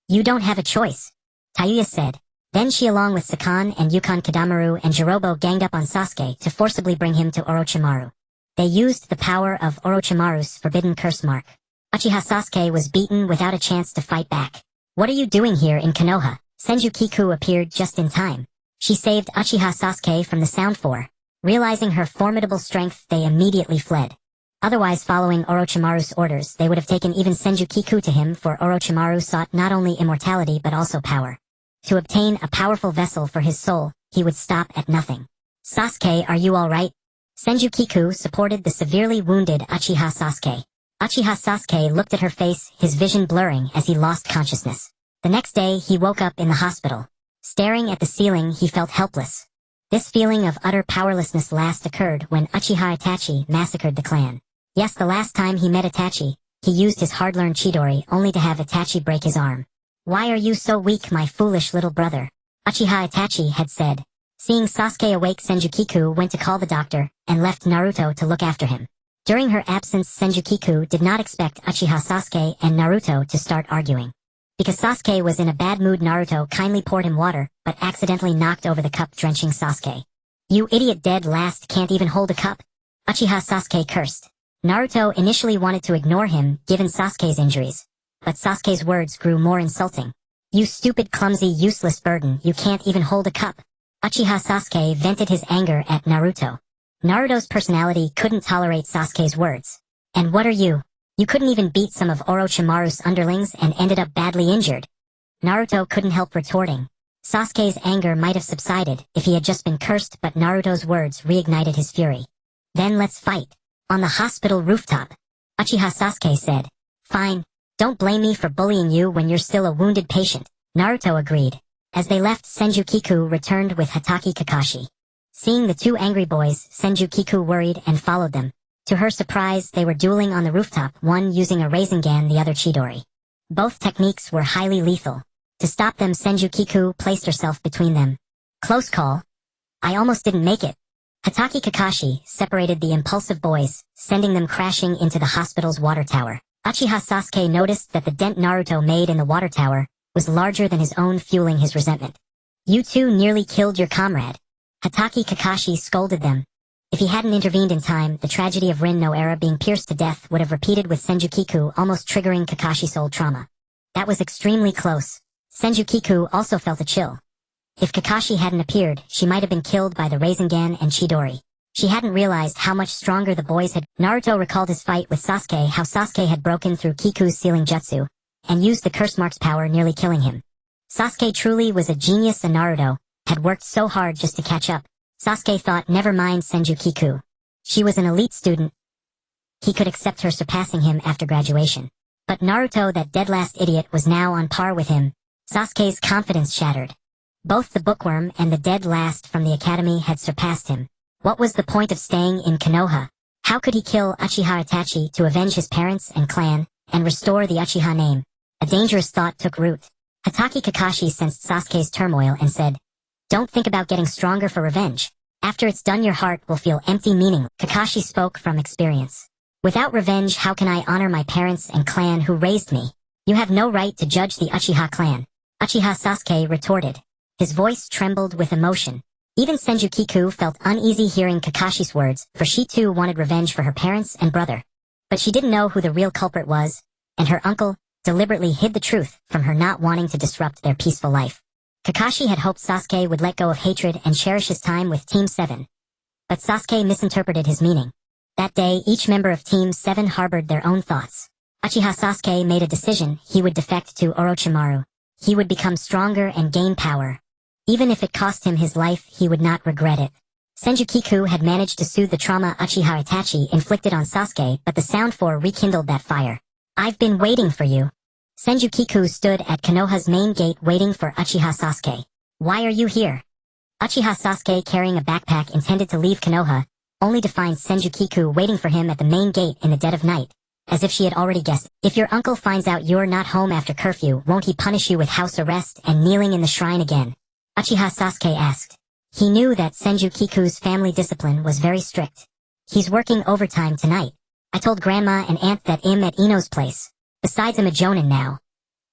You don't have a choice, Tayuya said. Then she, along with Sakan and Yukon Kadamaru and Jirobo, ganged up on Sasuke to forcibly bring him to Orochimaru. They used the power of Orochimaru's forbidden curse mark. Uchiha Sasuke was beaten without a chance to fight back. What are you doing here in Konoha? Senju Kiku appeared just in time. She saved Uchiha Sasuke from the Sound Four. Realizing her formidable strength, they immediately fled. Otherwise, following Orochimaru's orders, they would have taken even Senju Kiku to him, for Orochimaru sought not only immortality but also power. To obtain a powerful vessel for his soul, he would stop at nothing. Sasuke, are you alright? Senju Kiku supported the severely wounded Uchiha Sasuke. Uchiha Sasuke looked at her face, his vision blurring as he lost consciousness. The next day, he woke up in the hospital. Staring at the ceiling, he felt helpless. This feeling of utter powerlessness last occurred when Uchiha Itachi massacred the clan. Yes, the last time he met Itachi, he used his hard-learned Chidori only to have Itachi break his arm. Why are you so weak, my foolish little brother? Uchiha Itachi had said. Seeing Sasuke awake, Senju Kiku went to call the doctor and left Naruto to look after him. During her absence, Senju Kiku did not expect Uchiha Sasuke and Naruto to start arguing. Because Sasuke was in a bad mood, Naruto kindly poured him water, but accidentally knocked over the cup, drenching Sasuke. "You idiot, dead last can't even hold a cup?" Uchiha Sasuke cursed. Naruto initially wanted to ignore him, given Sasuke's injuries. But Sasuke's words grew more insulting. "You stupid, clumsy, useless burden, you can't even hold a cup." Uchiha Sasuke vented his anger at Naruto. Naruto's personality couldn't tolerate Sasuke's words. "And what are you? You couldn't even beat some of Orochimaru's underlings and ended up badly injured." Naruto couldn't help retorting. Sasuke's anger might have subsided if he had just been cursed, but Naruto's words reignited his fury. "Then let's fight. On the hospital rooftop," Uchiha Sasuke said. "Fine. Don't blame me for bullying you when you're still a wounded patient," Naruto agreed. As they left, Senju Kiku returned with Hatake Kakashi. Seeing the two angry boys, Senju Kiku worried and followed them. To her surprise, they were dueling on the rooftop, one using a Rasengan, the other Chidori. Both techniques were highly lethal. To stop them, Senju Kiku placed herself between them. "Close call. I almost didn't make it." Hatake Kakashi separated the impulsive boys, sending them crashing into the hospital's water tower. Uchiha Sasuke noticed that the dent Naruto made in the water tower was larger than his own, fueling his resentment. "You two nearly killed your comrade." Hatake Kakashi scolded them. If he hadn't intervened in time, the tragedy of Rin no Era being pierced to death would have repeated with Senju Kiku, almost triggering Kakashi's soul trauma. That was extremely close. Senju Kiku also felt a chill. If Kakashi hadn't appeared, she might have been killed by the Rasengan and Chidori. She hadn't realized how much stronger the boys had. Naruto recalled his fight with Sasuke, how Sasuke had broken through Kiku's sealing jutsu, and used the curse mark's power, nearly killing him. Sasuke truly was a genius, and Naruto had worked so hard just to catch up. Sasuke thought, never mind Senju Kiku. She was an elite student. He could accept her surpassing him after graduation. But Naruto, that dead last idiot, was now on par with him. Sasuke's confidence shattered. Both the bookworm and the dead last from the academy had surpassed him. What was the point of staying in Konoha? How could he kill Uchiha Itachi to avenge his parents and clan, and restore the Uchiha name? A dangerous thought took root. Hatake Kakashi sensed Sasuke's turmoil and said, "Don't think about getting stronger for revenge. After it's done, your heart will feel empty, meaning." Kakashi spoke from experience. "Without revenge, how can I honor my parents and clan who raised me? You have no right to judge the Uchiha clan." Uchiha Sasuke retorted. His voice trembled with emotion. Even Senju Kiku felt uneasy hearing Kakashi's words, for she too wanted revenge for her parents and brother. But she didn't know who the real culprit was, and her uncle deliberately hid the truth from her, not wanting to disrupt their peaceful life. Kakashi had hoped Sasuke would let go of hatred and cherish his time with Team 7. But Sasuke misinterpreted his meaning. That day, each member of Team 7 harbored their own thoughts. Uchiha Sasuke made a decision: he would defect to Orochimaru. He would become stronger and gain power. Even if it cost him his life, he would not regret it. Senju Kiku had managed to soothe the trauma Uchiha Itachi inflicted on Sasuke, but the Sound Four rekindled that fire. "I've been waiting for you." Senju Kiku stood at Konoha's main gate waiting for Uchiha Sasuke. "Why are you here?" Uchiha Sasuke, carrying a backpack, intended to leave Konoha, only to find Senju Kiku waiting for him at the main gate in the dead of night. As if she had already guessed, "If your uncle finds out you're not home after curfew, won't he punish you with house arrest and kneeling in the shrine again?" Uchiha Sasuke asked. He knew that Senju Kiku's family discipline was very strict. "He's working overtime tonight. I told Grandma and Aunt that I'm at Ino's place. Besides, I'm a jonin now.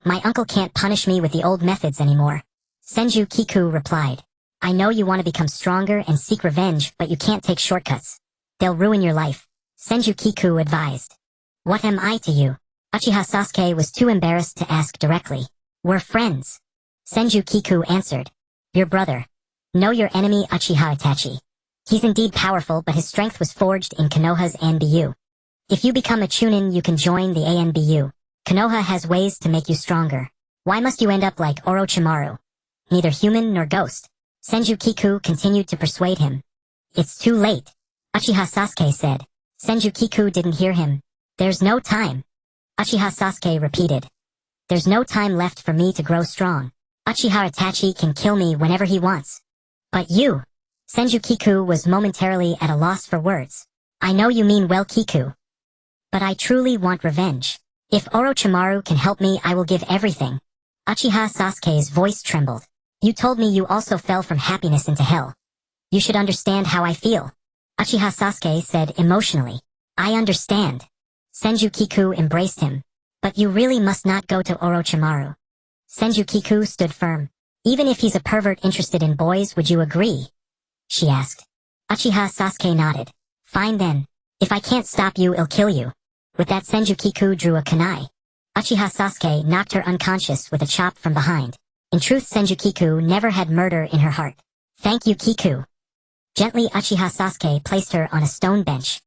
My uncle can't punish me with the old methods anymore." Senju Kiku replied. "I know you want to become stronger and seek revenge, but you can't take shortcuts. They'll ruin your life," Senju Kiku advised. "What am I to you?" Uchiha Sasuke was too embarrassed to ask directly. "We're friends." Senju Kiku answered. "Your brother. Know your enemy Uchiha Itachi. He's indeed powerful, but his strength was forged in Konoha's ANBU. If you become a Chunin, you can join the ANBU. Konoha has ways to make you stronger. Why must you end up like Orochimaru? Neither human nor ghost." Senju Kiku continued to persuade him. "It's too late," Uchiha Sasuke said. Senju Kiku didn't hear him. "There's no time." Uchiha Sasuke repeated. "There's no time left for me to grow strong. Uchiha Itachi can kill me whenever he wants." "But you..." Senju Kiku was momentarily at a loss for words. "I know you mean well, Kiku. But I truly want revenge. If Orochimaru can help me, I will give everything." Uchiha Sasuke's voice trembled. You told me you also fell from happiness into hell. You should understand how I feel. Uchiha Sasuke said emotionally. I understand. Senju Kiku embraced him. But you really must not go to Orochimaru. Senju Kiku stood firm. Even if he's a pervert interested in boys, would you agree? She asked. Uchiha Sasuke nodded. Fine then. If I can't stop you, I'll kill you. With that, Senju Kiku drew a kunai. Uchiha Sasuke knocked her unconscious with a chop from behind. In truth, Senju Kiku never had murder in her heart. Thank you, Kiku. Gently, Uchiha Sasuke placed her on a stone bench.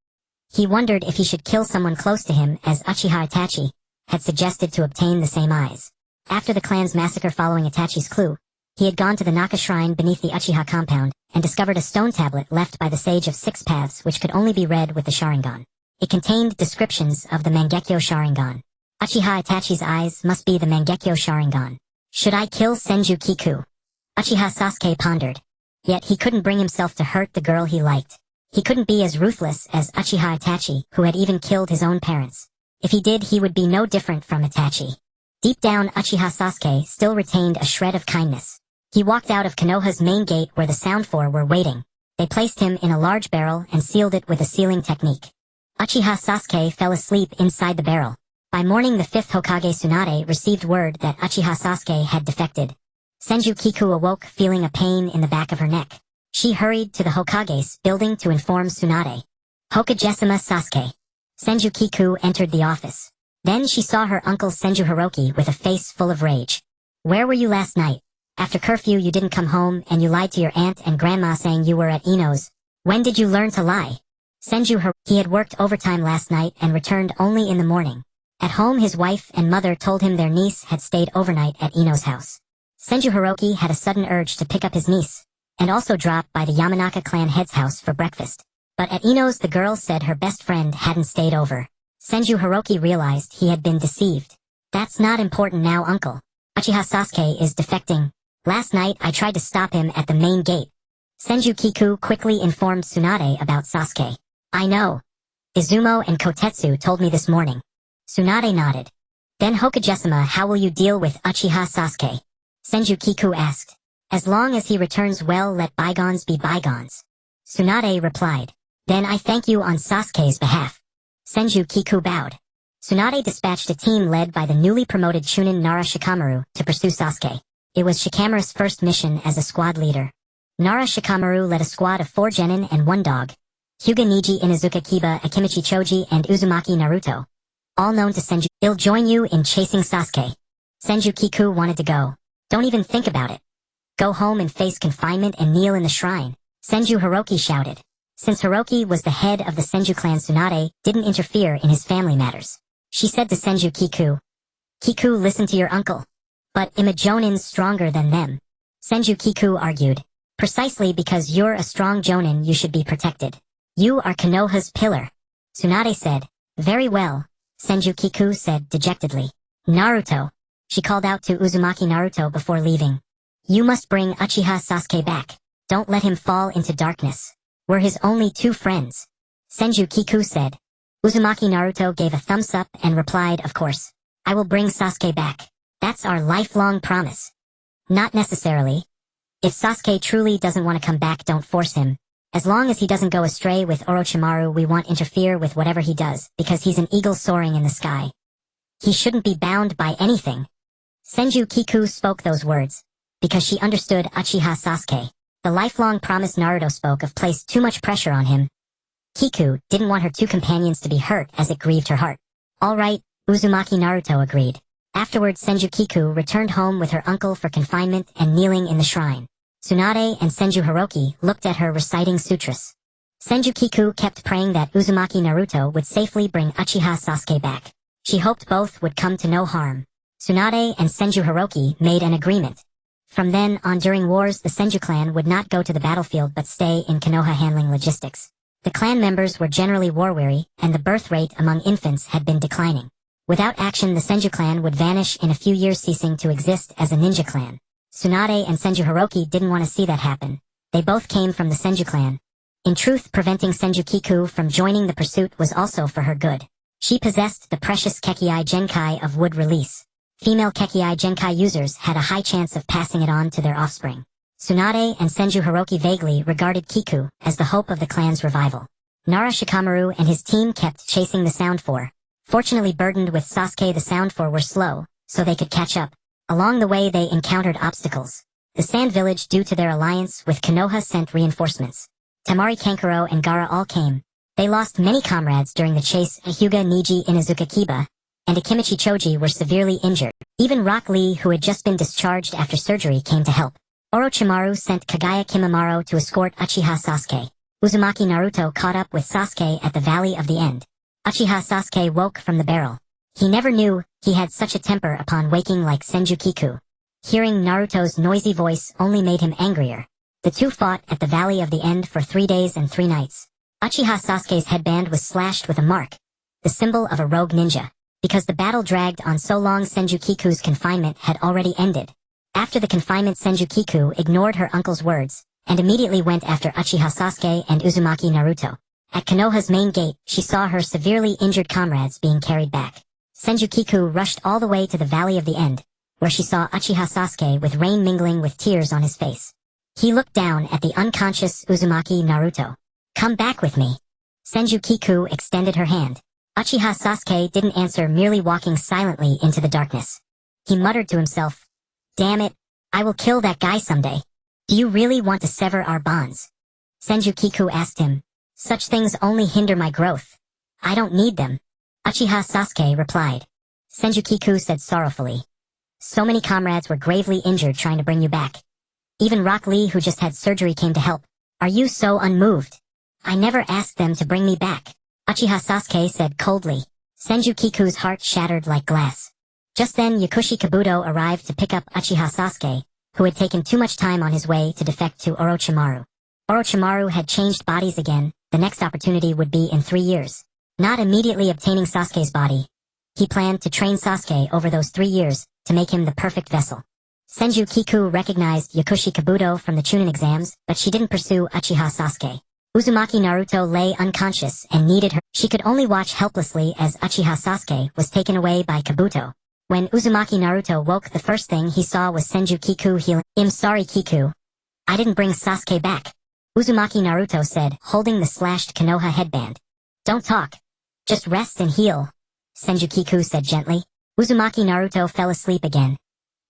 He wondered if he should kill someone close to him, as Uchiha Itachi had suggested, to obtain the same eyes. After the clan's massacre following Itachi's clue, he had gone to the Naka shrine beneath the Uchiha compound and discovered a stone tablet left by the Sage of Six Paths which could only be read with the Sharingan. It contained descriptions of the Mangekyo Sharingan. Uchiha Itachi's eyes must be the Mangekyo Sharingan. Should I kill Senju Kiku? Uchiha Sasuke pondered. Yet he couldn't bring himself to hurt the girl he liked. He couldn't be as ruthless as Uchiha Itachi, who had even killed his own parents. If he did, he would be no different from Itachi. Deep down, Uchiha Sasuke still retained a shred of kindness. He walked out of Konoha's main gate where the Sound Four were waiting. They placed him in a large barrel and sealed it with a sealing technique. Uchiha Sasuke fell asleep inside the barrel. By morning, the 5th Hokage Tsunade received word that Uchiha Sasuke had defected. Senju Kiku awoke feeling a pain in the back of her neck. She hurried to the Hokage's building to inform Tsunade. Hokage-sama Sasuke. Senju Kiku entered the office. Then she saw her uncle Senju Hiroki with a face full of rage. Where were you last night? After curfew you didn't come home and you lied to your aunt and grandma saying you were at Ino's. When did you learn to lie? Senju Hiroki had worked overtime last night and returned only in the morning. At home his wife and mother told him their niece had stayed overnight at Ino's house. Senju Hiroki had a sudden urge to pick up his niece, and also drop by the Yamanaka clan head's house for breakfast. But at Ino's the girl said her best friend hadn't stayed over. Senju Hiroki realized he had been deceived. That's not important now, uncle. Uchiha Sasuke is defecting. Last night I tried to stop him at the main gate. Senju Kiku quickly informed Tsunade about Sasuke. I know. Izumo and Kotetsu told me this morning. Tsunade nodded. Then Hokage-sama, how will you deal with Uchiha Sasuke? Senju Kiku asked. As long as he returns well, let bygones be bygones. Tsunade replied. Then I thank you on Sasuke's behalf. Senju Kiku bowed. Tsunade dispatched a team led by the newly promoted Chunin Nara Shikamaru to pursue Sasuke. It was Shikamaru's first mission as a squad leader. Nara Shikamaru led a squad of 4 genin and 1 dog. Hyuga Niji Inuzuka Kiba Akimichi Choji and Uzumaki Naruto. All known to Senju. I'll join you in chasing Sasuke. Senju Kiku wanted to go. Don't even think about it. Go home and face confinement and kneel in the shrine. Senju Hiroki shouted. Since Hiroki was the head of the Senju clan, Tsunade didn't interfere in his family matters. She said to Senju Kiku. Kiku, listen to your uncle. But am a Jonin stronger than them? Senju Kiku argued. Precisely because you're a strong Jonin you should be protected. You are Konoha's pillar. Tsunade said. Very well, Senju Kiku said dejectedly. Naruto. She called out to Uzumaki Naruto before leaving. You must bring Uchiha Sasuke back. Don't let him fall into darkness. We're his only 2 friends. Senju Kiku said. Uzumaki Naruto gave a thumbs up and replied, of course. I will bring Sasuke back. That's our lifelong promise. Not necessarily. If Sasuke truly doesn't want to come back, don't force him. As long as he doesn't go astray with Orochimaru, we won't interfere with whatever he does, because he's an eagle soaring in the sky. He shouldn't be bound by anything. Senju Kiku spoke those words because she understood Uchiha Sasuke. The lifelong promise Naruto spoke of placed too much pressure on him. Kiku didn't want her 2 companions to be hurt as it grieved her heart. All right, Uzumaki Naruto agreed. Afterwards, Senju Kiku returned home with her uncle for confinement and kneeling in the shrine. Tsunade and Senju Hiroki looked at her reciting sutras. Senju Kiku kept praying that Uzumaki Naruto would safely bring Uchiha Sasuke back. She hoped both would come to no harm. Tsunade and Senju Hiroki made an agreement. From then on, during wars, the Senju clan would not go to the battlefield but stay in Konoha handling logistics. The clan members were generally war-weary, and the birth rate among infants had been declining. Without action, the Senju clan would vanish in a few years, ceasing to exist as a ninja clan. Tsunade and Senju Hiroki didn't want to see that happen. They both came from the Senju clan. In truth, preventing Senju Kiku from joining the pursuit was also for her good. She possessed the precious Kekii Genkai of wood release. Female Kekkai Genkai users had a high chance of passing it on to their offspring. Tsunade and Senju Hiroki vaguely regarded Kiku as the hope of the clan's revival. Nara Shikamaru and his team kept chasing the Sound Four. Fortunately burdened with Sasuke, the Sound Four were slow, so they could catch up. Along the way they encountered obstacles. The Sand Village, due to their alliance with Konoha, sent reinforcements. Temari Kankuro and Gaara all came. They lost many comrades during the chase. Hyuga Niji Inuzuka Kiba and Akimichi Choji were severely injured. Even Rock Lee, who had just been discharged after surgery, came to help. Orochimaru sent Kagaya Kimimaro to escort Uchiha Sasuke. Uzumaki Naruto caught up with Sasuke at the Valley of the End. Uchiha Sasuke woke from the barrel. He never knew he had such a temper upon waking like Senju Kiku. Hearing Naruto's noisy voice only made him angrier. The two fought at the Valley of the End for 3 days and 3 nights. Uchiha Sasuke's headband was slashed with a mark, the symbol of a rogue ninja. Because the battle dragged on so long, Senju Kiku's confinement had already ended. After the confinement, Senju Kiku ignored her uncle's words, and immediately went after Uchiha Sasuke and Uzumaki Naruto. At Konoha's main gate, she saw her severely injured comrades being carried back. Senju Kiku rushed all the way to the Valley of the End, where she saw Uchiha Sasuke with rain mingling with tears on his face. He looked down at the unconscious Uzumaki Naruto. "Come back with me." Senju Kiku extended her hand. Uchiha Sasuke didn't answer, merely walking silently into the darkness. He muttered to himself, "Damn it, I will kill that guy someday. Do you really want to sever our bonds?" Senju Kiku asked him. "Such things only hinder my growth. I don't need them." Uchiha Sasuke replied. Senju Kiku said sorrowfully, "So many comrades were gravely injured trying to bring you back. Even Rock Lee, who just had surgery, came to help. Are you so unmoved?" "I never asked them to bring me back," Uchiha Sasuke said coldly. Senju Kiku's heart shattered like glass. Just then Yakushi Kabuto arrived to pick up Uchiha Sasuke, who had taken too much time on his way to defect to Orochimaru. Orochimaru had changed bodies again. The next opportunity would be in 3 years. Not immediately obtaining Sasuke's body, he planned to train Sasuke over those 3 years to make him the perfect vessel. Senju Kiku recognized Yakushi Kabuto from the Chunin exams, but she didn't pursue Uchiha Sasuke. Uzumaki Naruto lay unconscious and needed her. She could only watch helplessly as Uchiha Sasuke was taken away by Kabuto. When Uzumaki Naruto woke, the first thing he saw was Senju Kiku healing. "I'm sorry, Kiku. I didn't bring Sasuke back," Uzumaki Naruto said, holding the slashed Konoha headband. "Don't talk. Just rest and heal," Senju Kiku said gently. Uzumaki Naruto fell asleep again.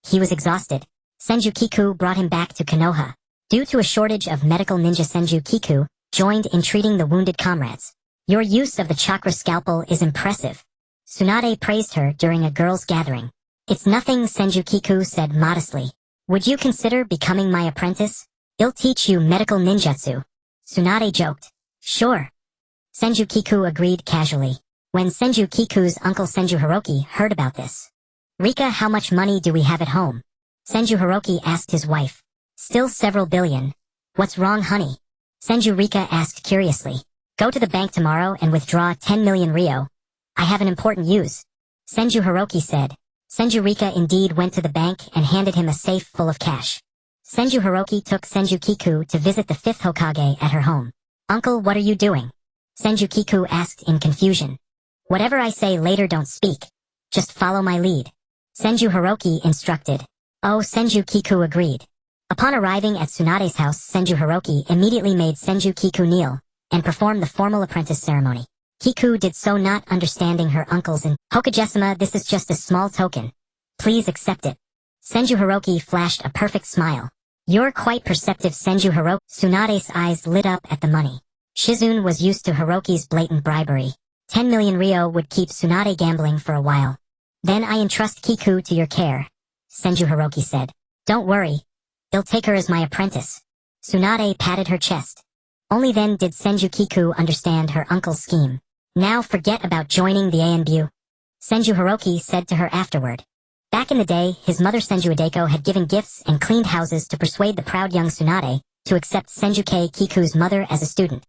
He was exhausted. Senju Kiku brought him back to Konoha. Due to a shortage of medical ninja, Senju Kiku joined in treating the wounded comrades. "Your use of the chakra scalpel is impressive," Tsunade praised her during a girls' gathering. "It's nothing," Senju Kiku said modestly. "Would you consider becoming my apprentice? I'll teach you medical ninjutsu," Tsunade joked. "Sure." Senju Kiku agreed casually. When Senju Kiku's uncle Senju Hiroki heard about this, "Rika, how much money do we have at home?" Senju Hiroki asked his wife. "Still several billion. What's wrong, honey?" Senju Rika asked curiously. "Go to the bank tomorrow and withdraw 10 million Ryo. I have an important use," Senju Hiroki said. Senju Rika indeed went to the bank and handed him a safe full of cash. Senju Hiroki took Senju Kiku to visit the 5th Hokage at her home. "Uncle, what are you doing?" Senju Kiku asked in confusion. "Whatever I say later, don't speak. Just follow my lead," Senju Hiroki instructed. "Oh," Senju Kiku agreed. Upon arriving at Tsunade's house, Senju Hiroki immediately made Senju Kiku kneel and perform the formal apprentice ceremony. Kiku did so, not understanding her uncle's "Hokage-sama, this is just a small token. Please accept it." Senju Hiroki flashed a perfect smile. "You're quite perceptive, Senju Hiroki." Tsunade's eyes lit up at the money. Shizune was used to Hiroki's blatant bribery. 10 million Ryo would keep Tsunade gambling for a while. "Then I entrust Kiku to your care," Senju Hiroki said. "Don't worry. I'll take her as my apprentice." Tsunade patted her chest. Only then did Senju Kiku understand her uncle's scheme. "Now forget about joining the ANBU," Senju Hiroki said to her afterward. Back in the day, his mother Senju Hideko had given gifts and cleaned houses to persuade the proud young Tsunade to accept Senjuke Kiku's mother as a student.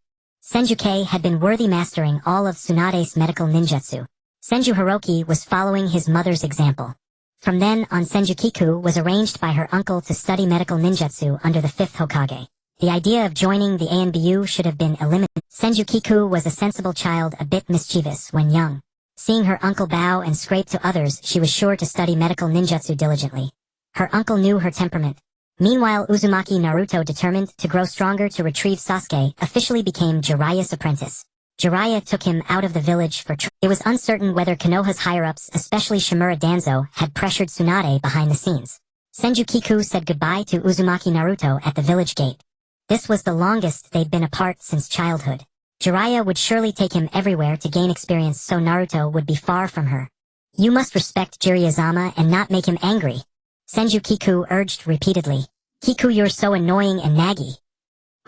Senjuke had been worthy, mastering all of Tsunade's medical ninjutsu. Senju Hiroki was following his mother's example. From then on, Senju Kiku was arranged by her uncle to study medical ninjutsu under the 5th Hokage. The idea of joining the ANBU should have been eliminated. Senju Kiku was a sensible child, a bit mischievous when young. Seeing her uncle bow and scrape to others, she was sure to study medical ninjutsu diligently. Her uncle knew her temperament. Meanwhile, Uzumaki Naruto, determined to grow stronger to retrieve Sasuke, officially became Jiraiya's apprentice. Jiraiya took him out of the village for It was uncertain whether Konoha's higher-ups, especially Shimura Danzo, had pressured Tsunade behind the scenes. Senju Kiku said goodbye to Uzumaki Naruto at the village gate. This was the longest they'd been apart since childhood. Jiraiya would surely take him everywhere to gain experience, so Naruto would be far from her. You must respect Jiraiya-sama and not make him angry, Senju Kiku urged repeatedly. Kiku, you're so annoying and naggy,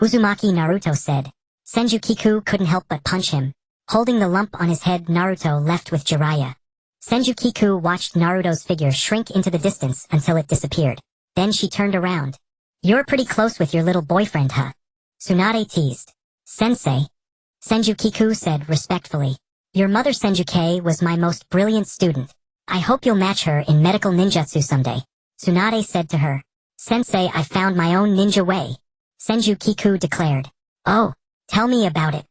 Uzumaki Naruto said. Senju Kiku couldn't help but punch him. Holding the lump on his head, Naruto left with Jiraiya. Senju Kiku watched Naruto's figure shrink into the distance until it disappeared. Then she turned around. You're pretty close with your little boyfriend, huh? Tsunade teased. Sensei, Senju Kiku said respectfully. Your mother Senjuke was my most brilliant student. I hope you'll match her in medical ninjutsu someday, Tsunade said to her. Sensei, I found my own ninja way, Senju Kiku declared. Oh, tell me about it.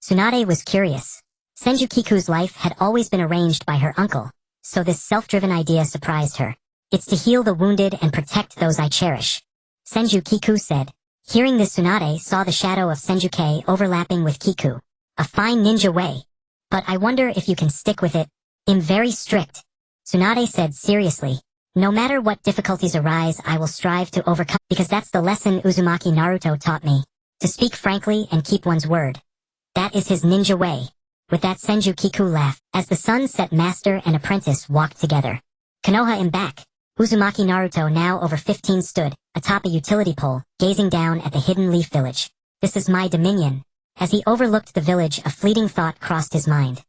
Tsunade was curious. Senju Kiku's life had always been arranged by her uncle, so this self-driven idea surprised her. It's to heal the wounded and protect those I cherish, Senju Kiku said. Hearing this, Tsunade saw the shadow of Senjuke overlapping with Kiku. A fine ninja way. But I wonder if you can stick with it. I'm very strict, Tsunade said seriously. No matter what difficulties arise, I will strive to overcome, because that's the lesson Uzumaki Naruto taught me. To speak frankly and keep one's word. That is his ninja way. With that, Senju Kiku laughed, as the sun set, master and apprentice walked together. Konoha in back. Uzumaki Naruto, now over 15, stood atop a utility pole, gazing down at the hidden leaf village. This is my dominion. As he overlooked the village, a fleeting thought crossed his mind.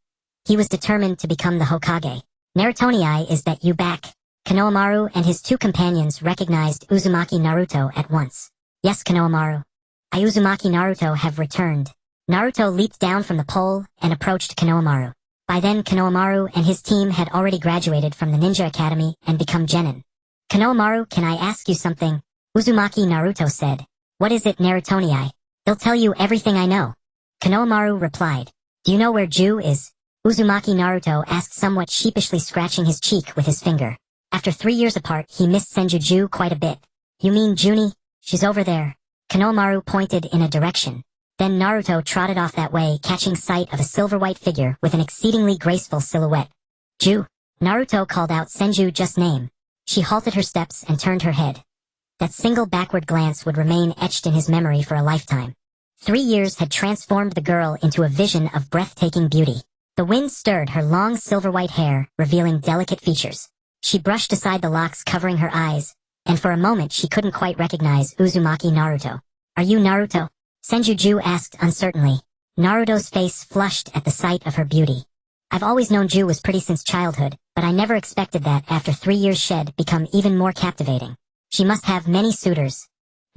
He was determined to become the Hokage. Narutonii, is that you back? Konohamaru and his two companions recognized Uzumaki Naruto at once. Yes, Konohamaru. I, Uzumaki Naruto, have returned. Naruto leaped down from the pole and approached Konohamaru. By then, Konohamaru and his team had already graduated from the Ninja Academy and become genin. Konohamaru, can I ask you something? Uzumaki Naruto said. What is it, Narutonii? He'll tell you everything I know. Konohamaru replied. Do you know where Ju is? Uzumaki Naruto asked, somewhat sheepishly scratching his cheek with his finger. After 3 years apart, he missed Senju Ju quite a bit. You mean Junie? She's over there. Konohamaru pointed in a direction. Then Naruto trotted off that way, catching sight of a silver-white figure with an exceedingly graceful silhouette. Ju, Naruto called out Senju just name. She halted her steps and turned her head. That single backward glance would remain etched in his memory for a lifetime. 3 years had transformed the girl into a vision of breathtaking beauty. The wind stirred her long silver-white hair, revealing delicate features. She brushed aside the locks covering her eyes, and for a moment she couldn't quite recognize Uzumaki Naruto. Are you Naruto? Senju Ju asked uncertainly. Naruto's face flushed at the sight of her beauty. I've always known Ju was pretty since childhood, but I never expected that after 3 years she'd become even more captivating. She must have many suitors.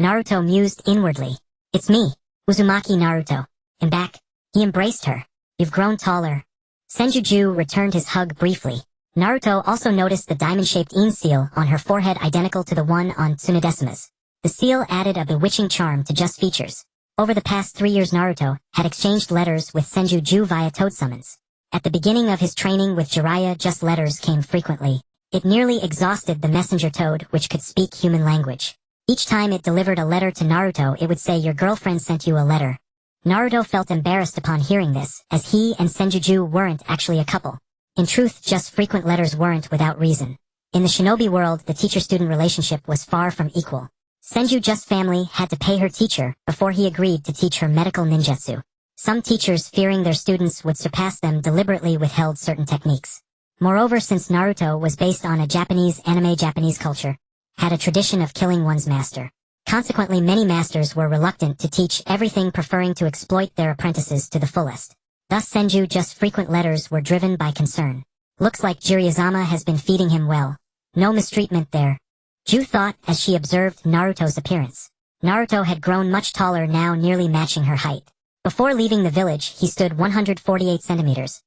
Naruto mused inwardly. It's me, Uzumaki Naruto. I'm back. He embraced her. You've grown taller. Senju Ju returned his hug briefly. Naruto also noticed the diamond-shaped yin seal on her forehead, identical to the one on Tsunadesima's. The seal added a bewitching charm to just features. Over the past 3 years, Naruto had exchanged letters with Senju Ju via toad summons. At the beginning of his training with Jiraiya, just letters came frequently. It nearly exhausted the messenger toad, which could speak human language. Each time it delivered a letter to Naruto, it would say, your girlfriend sent you a letter. Naruto felt embarrassed upon hearing this, as he and Senju Ju weren't actually a couple. In truth, just frequent letters weren't without reason. In the shinobi world, the teacher-student relationship was far from equal. Senju Ju's family had to pay her teacher before he agreed to teach her medical ninjutsu. Some teachers, fearing their students would surpass them, deliberately withheld certain techniques. Moreover, since Naruto was based on a Japanese anime, Japanese culture had a tradition of killing one's master. Consequently, many masters were reluctant to teach everything, preferring to exploit their apprentices to the fullest. Thus, Senju Ju's frequent letters were driven by concern. Looks like Jiraiya has been feeding him well. No mistreatment there, Ju thought as she observed Naruto's appearance. Naruto had grown much taller, now nearly matching her height. Before leaving the village, he stood 148 centimeters.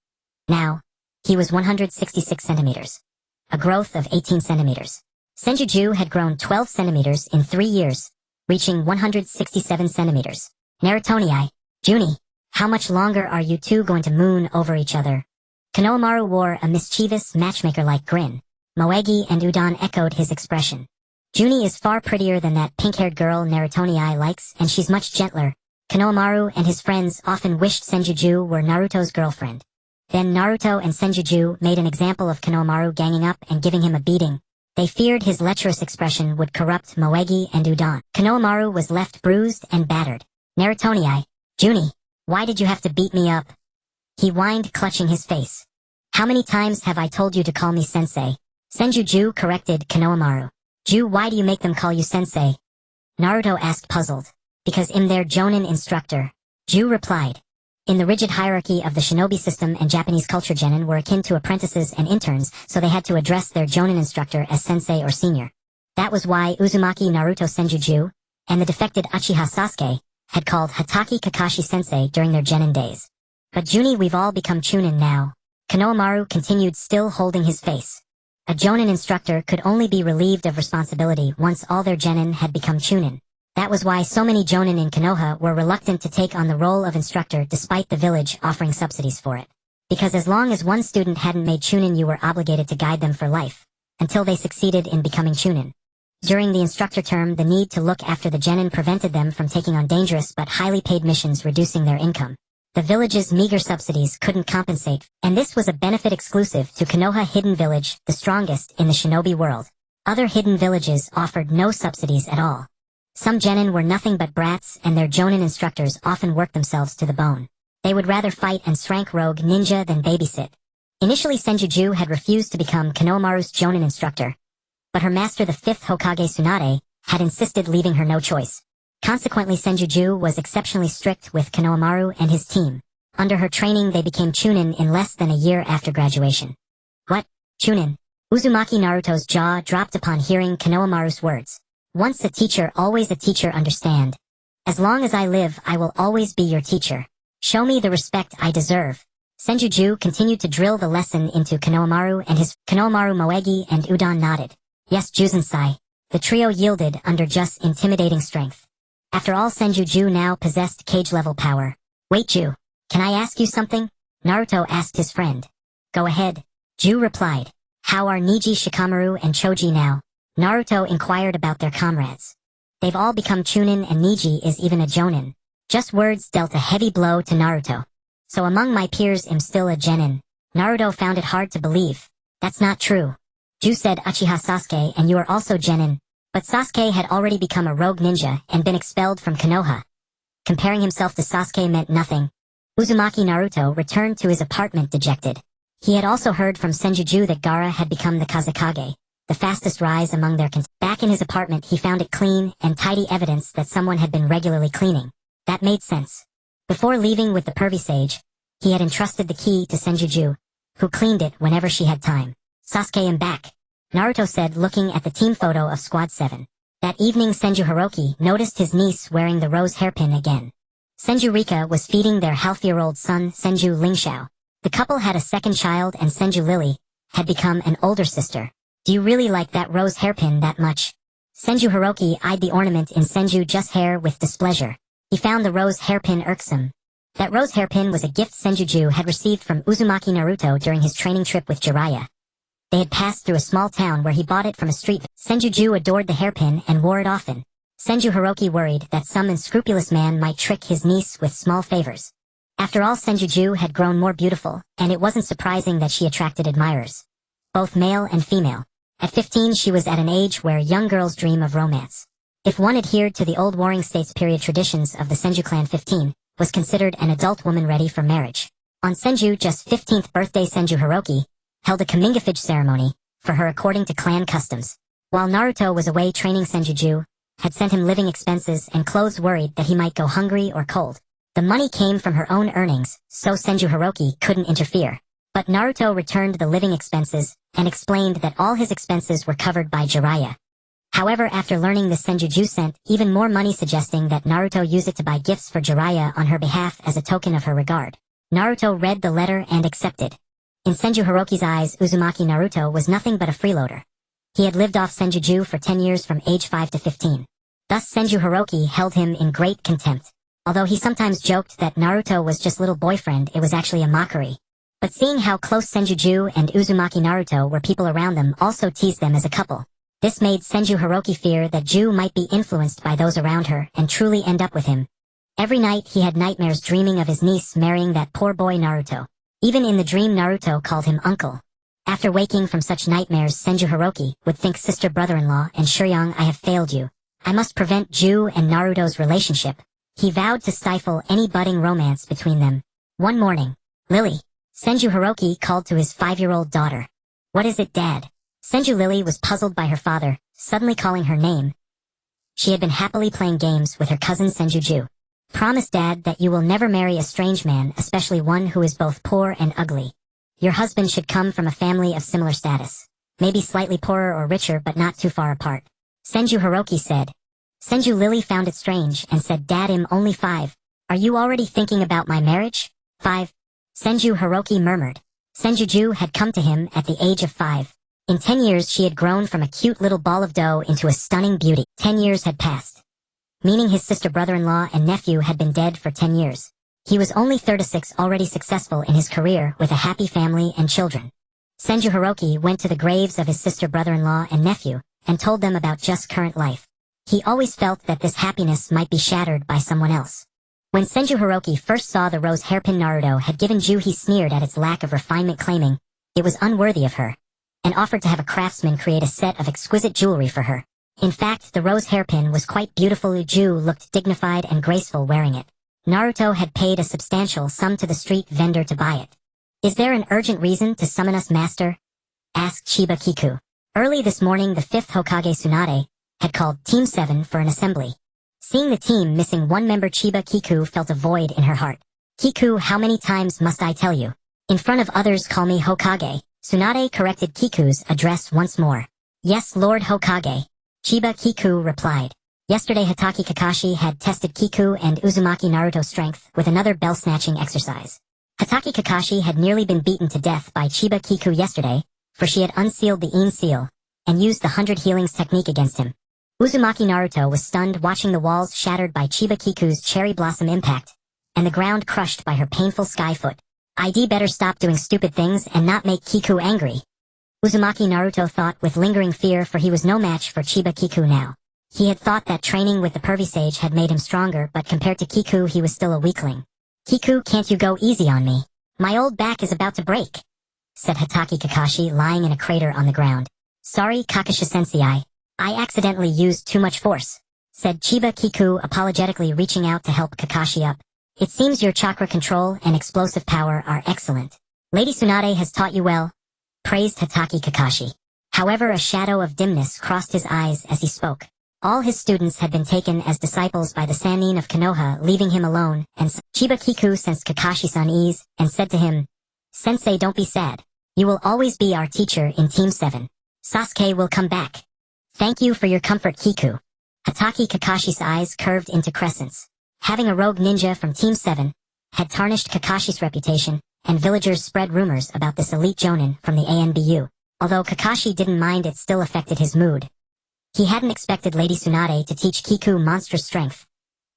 Now, he was 166 centimeters. A growth of 18 centimeters. Senju Ju had grown 12 centimeters in 3 years, reaching 167 centimeters. Narutonii, Junie, how much longer are you two going to moon over each other? Konohamaru wore a mischievous matchmaker-like grin. Moegi and Udon echoed his expression. Junie is far prettier than that pink-haired girl Narutoni likes, and she's much gentler. Konohamaru and his friends often wished Senjuju were Naruto's girlfriend. Then Naruto and Senjuju made an example of Konohamaru ganging up and giving him a beating. They feared his lecherous expression would corrupt Moegi and Udon. Konohamaru was left bruised and battered. Narutoni, Junie, why did you have to beat me up? He whined, clutching his face. How many times have I told you to call me sensei? Senjuju corrected Konohamaru. Ju, why do you make them call you sensei? Naruto asked, puzzled. Because I'm their Jonin instructor. Ju replied. In the rigid hierarchy of the shinobi system and Japanese culture, genin were akin to apprentices and interns, so they had to address their Jonin instructor as sensei or senior. That was why Uzumaki Naruto Senjuju, and the defected Uchiha Sasuke, had called Hatake Kakashi sensei during their genin days. But Junie, we've all become chunin now. Konohamaru continued, still holding his face. A Jonin instructor could only be relieved of responsibility once all their genin had become chunin. That was why so many Jonin in Konoha were reluctant to take on the role of instructor despite the village offering subsidies for it. Because as long as one student hadn't made chunin, you were obligated to guide them for life, until they succeeded in becoming chunin. During the instructor term, the need to look after the genin prevented them from taking on dangerous but highly paid missions, reducing their income. The village's meager subsidies couldn't compensate, and this was a benefit exclusive to Konoha Hidden Village, the strongest in the shinobi world. Other hidden villages offered no subsidies at all. Some genin were nothing but brats, and their jonin instructors often worked themselves to the bone. They would rather fight and rank rogue ninja than babysit. Initially, Senjuju had refused to become Konohamaru's jonin instructor, but her master, the fifth Hokage Tsunade, had insisted, leaving her no choice. Consequently, Senjuju was exceptionally strict with Konohamaru and his team. Under her training, they became chunin in less than a year after graduation. What? Chunin? Uzumaki Naruto's jaw dropped upon hearing Konohamaru's words. Once a teacher, always a teacher, understand. As long as I live, I will always be your teacher. Show me the respect I deserve. Senjuju continued to drill the lesson into Konohamaru and his Konohamaru, Moegi, and Udon nodded. Yes, Juzensai. The trio yielded under just intimidating strength. After all, Senjuju now possessed cage-level power. Wait, Ju, can I ask you something? Naruto asked his friend. Go ahead. Ju replied. How are Niji, Shikamaru, and Choji now? Naruto inquired about their comrades. They've all become chunin, and Niji is even a jonin. Just words dealt a heavy blow to Naruto. So among my peers, I'm still a genin. Naruto found it hard to believe. That's not true. Ju said, Uchiha Sasuke, and you are also genin. But Sasuke had already become a rogue ninja and been expelled from Konoha. Comparing himself to Sasuke meant nothing. Uzumaki Naruto returned to his apartment dejected. He had also heard from Senjuju that Gaara had become the Kazekage, the fastest rise among their Back in his apartment, he found it clean and tidy, evidence that someone had been regularly cleaning. That made sense. Before leaving with the pervy sage, he had entrusted the key to Senjuju, who cleaned it whenever she had time. Sasuke, I'm back, Naruto said, looking at the team photo of Squad 7. That evening, Senju Hiroki noticed his niece wearing the rose hairpin again. Senju Rika was feeding their half-year-old son, Senju Lingxiao. The couple had a second child, and Senju Lily had become an older sister. Do you really like that rose hairpin that much? Senju Hiroki eyed the ornament in Senju Just hair with displeasure. He found the rose hairpin irksome. That rose hairpin was a gift Senjuju had received from Uzumaki Naruto during his training trip with Jiraiya. They had passed through a small town where he bought it from a street. Senjuju adored the hairpin and wore it often. Senju Hiroki worried that some unscrupulous man might trick his niece with small favors. After all, Senjuju had grown more beautiful, and it wasn't surprising that she attracted admirers, both male and female. At 15, she was at an age where young girls dream of romance. If one adhered to the old Warring States period traditions of the Senju clan, 15 was considered an adult woman ready for marriage. On Senju Just 15th birthday, Senju Hiroki held a comingafage ceremony for her according to clan customs. While Naruto was away training, Senjuju had sent him living expenses and clothes, worried that he might go hungry or cold. The money came from her own earnings, so Senju Hiroki couldn't interfere. But Naruto returned the living expenses and explained that all his expenses were covered by Jiraiya. However, after learning this, Senjuju sent even more money, suggesting that Naruto use it to buy gifts for Jiraiya on her behalf as a token of her regard. Naruto read the letter and accepted. In Senju Hiroki's eyes, Uzumaki Naruto was nothing but a freeloader. He had lived off Senjuju for 10 years from age 5 to 15. Thus Senju Hiroki held him in great contempt. Although he sometimes joked that Naruto was just little boyfriend, it was actually a mockery. But seeing how close Senju and Uzumaki Naruto were, people around them also teased them as a couple. This made Senju Hiroki fear that Ju might be influenced by those around her and truly end up with him. Every night he had nightmares dreaming of his niece marrying that poor boy Naruto. Even in the dream Naruto called him uncle. After waking from such nightmares, Senju Hiroki would think, sister brother-in-law and Sharingan, I have failed you. I must prevent Ju and Naruto's relationship. He vowed to stifle any budding romance between them. One morning, Lily, Senju Hiroki called to his 5-year-old daughter. What is it, Dad? Senju Lily was puzzled by her father suddenly calling her name. She had been happily playing games with her cousin Senju. Promise, Dad, that you will never marry a strange man, especially one who is both poor and ugly. Your husband should come from a family of similar status. Maybe slightly poorer or richer, but not too far apart. Senju Hiroki said. Senju Lily found it strange and said, Dad, I'm only 5. Are you already thinking about my marriage? 5. Senju Hiroki murmured. Senju had come to him at the age of 5. In 10 years she had grown from a cute little ball of dough into a stunning beauty. 10 years had passed. Meaning his sister brother-in-law and nephew had been dead for 10 years. He was only 36, already successful in his career with a happy family and children. Senju Hiroki went to the graves of his sister brother-in-law and nephew and told them about just current life. He always felt that this happiness might be shattered by someone else. When Senju Hiroki first saw the rose hairpin Naruto had given Ju, he sneered at its lack of refinement, claiming it was unworthy of her, and offered to have a craftsman create a set of exquisite jewelry for her. In fact, the rose hairpin was quite beautiful. Ju looked dignified and graceful wearing it. Naruto had paid a substantial sum to the street vendor to buy it. Is there an urgent reason to summon us, master? Asked Chiba Kiku. Early this morning the 5th Hokage Tsunade had called Team 7 for an assembly. Seeing the team missing one member, Chiba Kiku felt a void in her heart. Kiku, how many times must I tell you? In front of others call me Hokage. Tsunade corrected Kiku's address once more. Yes, Lord Hokage. Chiba Kiku replied. Yesterday Hatake Kakashi had tested Kiku and Uzumaki Naruto's strength with another bell-snatching exercise. Hatake Kakashi had nearly been beaten to death by Chiba Kiku yesterday, for she had unsealed the Een seal and used the 100 healings technique against him. Uzumaki Naruto was stunned, watching the walls shattered by Chiba Kiku's cherry blossom impact, and the ground crushed by her painful sky foot. I'd better stop doing stupid things and not make Kiku angry. Uzumaki Naruto thought with lingering fear, for he was no match for Chiba Kiku now. He had thought that training with the pervy sage had made him stronger, but compared to Kiku he was still a weakling. Kiku, can't you go easy on me? My old back is about to break, said Hatake Kakashi, lying in a crater on the ground. Sorry, Kakashi-sensei. I accidentally used too much force, said Chiba Kiku, apologetically reaching out to help Kakashi up. It seems your chakra control and explosive power are excellent. Lady Tsunade has taught you well, praised Hatake Kakashi. However, a shadow of dimness crossed his eyes as he spoke. All his students had been taken as disciples by the Sannin of Konoha, leaving him alone, and Chiba Kiku sensed Kakashi's unease and said to him, Sensei, don't be sad. You will always be our teacher in Team 7. Sasuke will come back. Thank you for your comfort, Kiku. Hatake Kakashi's eyes curved into crescents. Having a rogue ninja from Team 7 had tarnished Kakashi's reputation, and villagers spread rumors about this elite jonin from the ANBU. Although Kakashi didn't mind, it still affected his mood. He hadn't expected Lady Tsunade to teach Kiku monstrous strength.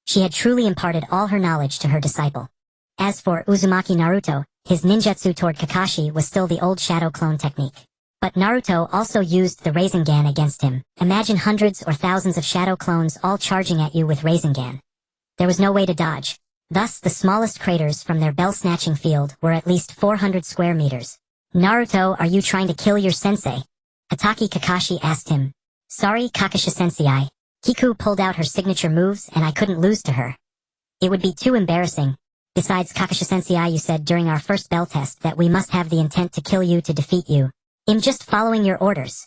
She had truly imparted all her knowledge to her disciple. As for Uzumaki Naruto, his ninjutsu toward Kakashi was still the old shadow clone technique. But Naruto also used the Rasengan against him. Imagine hundreds or thousands of shadow clones all charging at you with Rasengan. There was no way to dodge. Thus, the smallest craters from their bell-snatching field were at least 400 square meters. Naruto, are you trying to kill your sensei? Hatake Kakashi asked him. Sorry, Kakashi-sensei. Kiku pulled out her signature moves and I couldn't lose to her. It would be too embarrassing. Besides, Kakashi-sensei, you said during our first bell test that we must have the intent to kill you to defeat you. I'm just following your orders,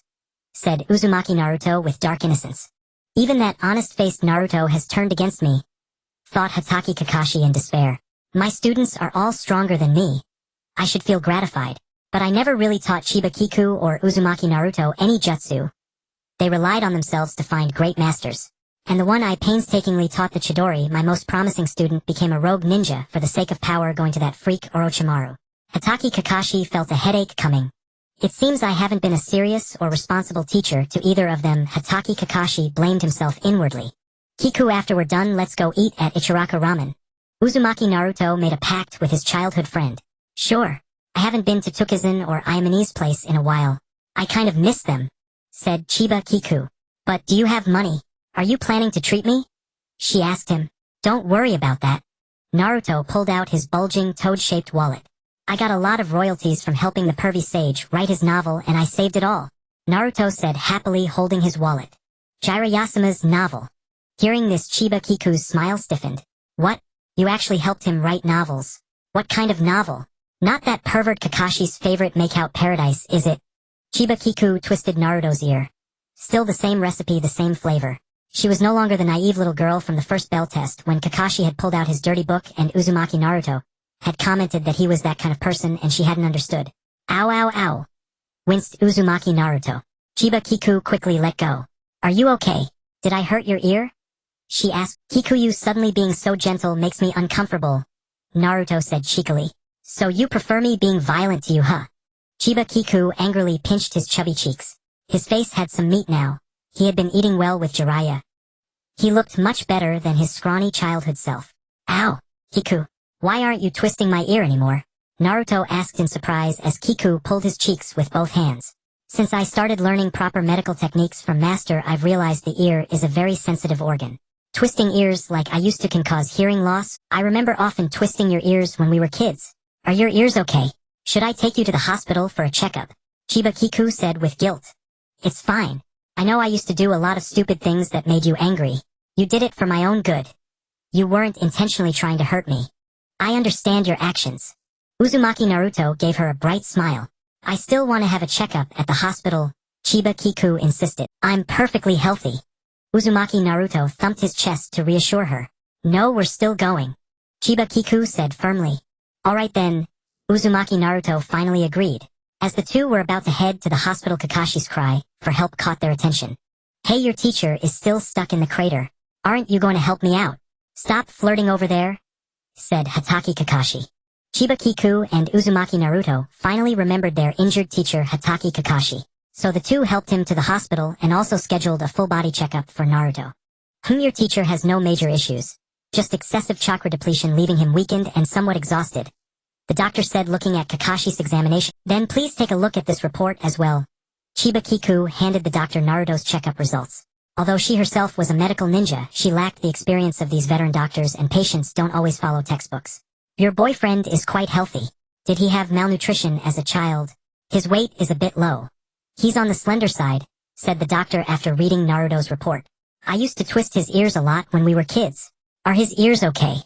said Uzumaki Naruto with dark innocence. Even that honest-faced Naruto has turned against me, thought Hatake Kakashi in despair. My students are all stronger than me. I should feel gratified. But I never really taught Chiba Kiku or Uzumaki Naruto any jutsu. They relied on themselves to find great masters. And the one I painstakingly taught, the Chidori, my most promising student, became a rogue ninja for the sake of power, going to that freak Orochimaru. Hatake Kakashi felt a headache coming. It seems I haven't been a serious or responsible teacher to either of them. Hatake Kakashi blamed himself inwardly. Kiku, after we're done, let's go eat at Ichiraku Ramen. Uzumaki Naruto made a pact with his childhood friend. Sure. I haven't been to Tukazan or Ayamane's place in a while. I kind of miss them, said Chiba Kiku. But do you have money? Are you planning to treat me? She asked him. Don't worry about that. Naruto pulled out his bulging toad-shaped wallet. I got a lot of royalties from helping the pervy sage write his novel and I saved it all, Naruto said happily holding his wallet. Jiraiya's novel. Hearing this, Chiba Kiku's smile stiffened. What? You actually helped him write novels? What kind of novel? Not that pervert Kakashi's favorite make-out paradise, is it? Chiba Kiku twisted Naruto's ear. Still the same recipe, the same flavor. She was no longer the naive little girl from the first bell test when Kakashi had pulled out his dirty book and Uzumaki Naruto had commented that he was that kind of person and she hadn't understood. Ow ow ow. Winced Uzumaki Naruto. Chiba Kiku quickly let go. Are you okay? Did I hurt your ear? She asked. Kikuyu suddenly being so gentle makes me uncomfortable, Naruto said cheekily. So you prefer me being violent to you, huh? Chiba Kiku angrily pinched his chubby cheeks. His face had some meat now. He had been eating well with Jiraiya. He looked much better than his scrawny childhood self. Ow, Kiku. Why aren't you twisting my ear anymore? Naruto asked in surprise as Kiku pulled his cheeks with both hands. Since I started learning proper medical techniques from Master, I've realized the ear is a very sensitive organ. Twisting ears like I used to can cause hearing loss. I remember often twisting your ears when we were kids. Are your ears okay? Should I take you to the hospital for a checkup? Chiba Kiku said with guilt. It's fine. I know I used to do a lot of stupid things that made you angry. You did it for my own good. You weren't intentionally trying to hurt me. I understand your actions. Uzumaki Naruto gave her a bright smile. I still want to have a checkup at the hospital, Chiba Kiku insisted. I'm perfectly healthy. Uzumaki Naruto thumped his chest to reassure her. No, we're still going. Chiba Kiku said firmly. Alright then, Uzumaki Naruto finally agreed. As the two were about to head to the hospital, Kakashi's cry for help caught their attention. Hey, your teacher is still stuck in the crater. Aren't you going to help me out? Stop flirting over there, said Hatake Kakashi. Chiba Kiku and Uzumaki Naruto finally remembered their injured teacher Hatake Kakashi, so the two helped him to the hospital and also scheduled a full-body checkup for Naruto. Your teacher has no major issues, just excessive chakra depletion leaving him weakened and somewhat exhausted, the doctor said looking at Kakashi's examination. Then please take a look at this report as well. Chiba Kiku handed the doctor Naruto's checkup results. Although she herself was a medical ninja, she lacked the experience of these veteran doctors and patients don't always follow textbooks. Your boyfriend is quite healthy. Did he have malnutrition as a child? His weight is a bit low. He's on the slender side, said the doctor after reading Naruto's report. I used to twist his ears a lot when we were kids. Are his ears okay?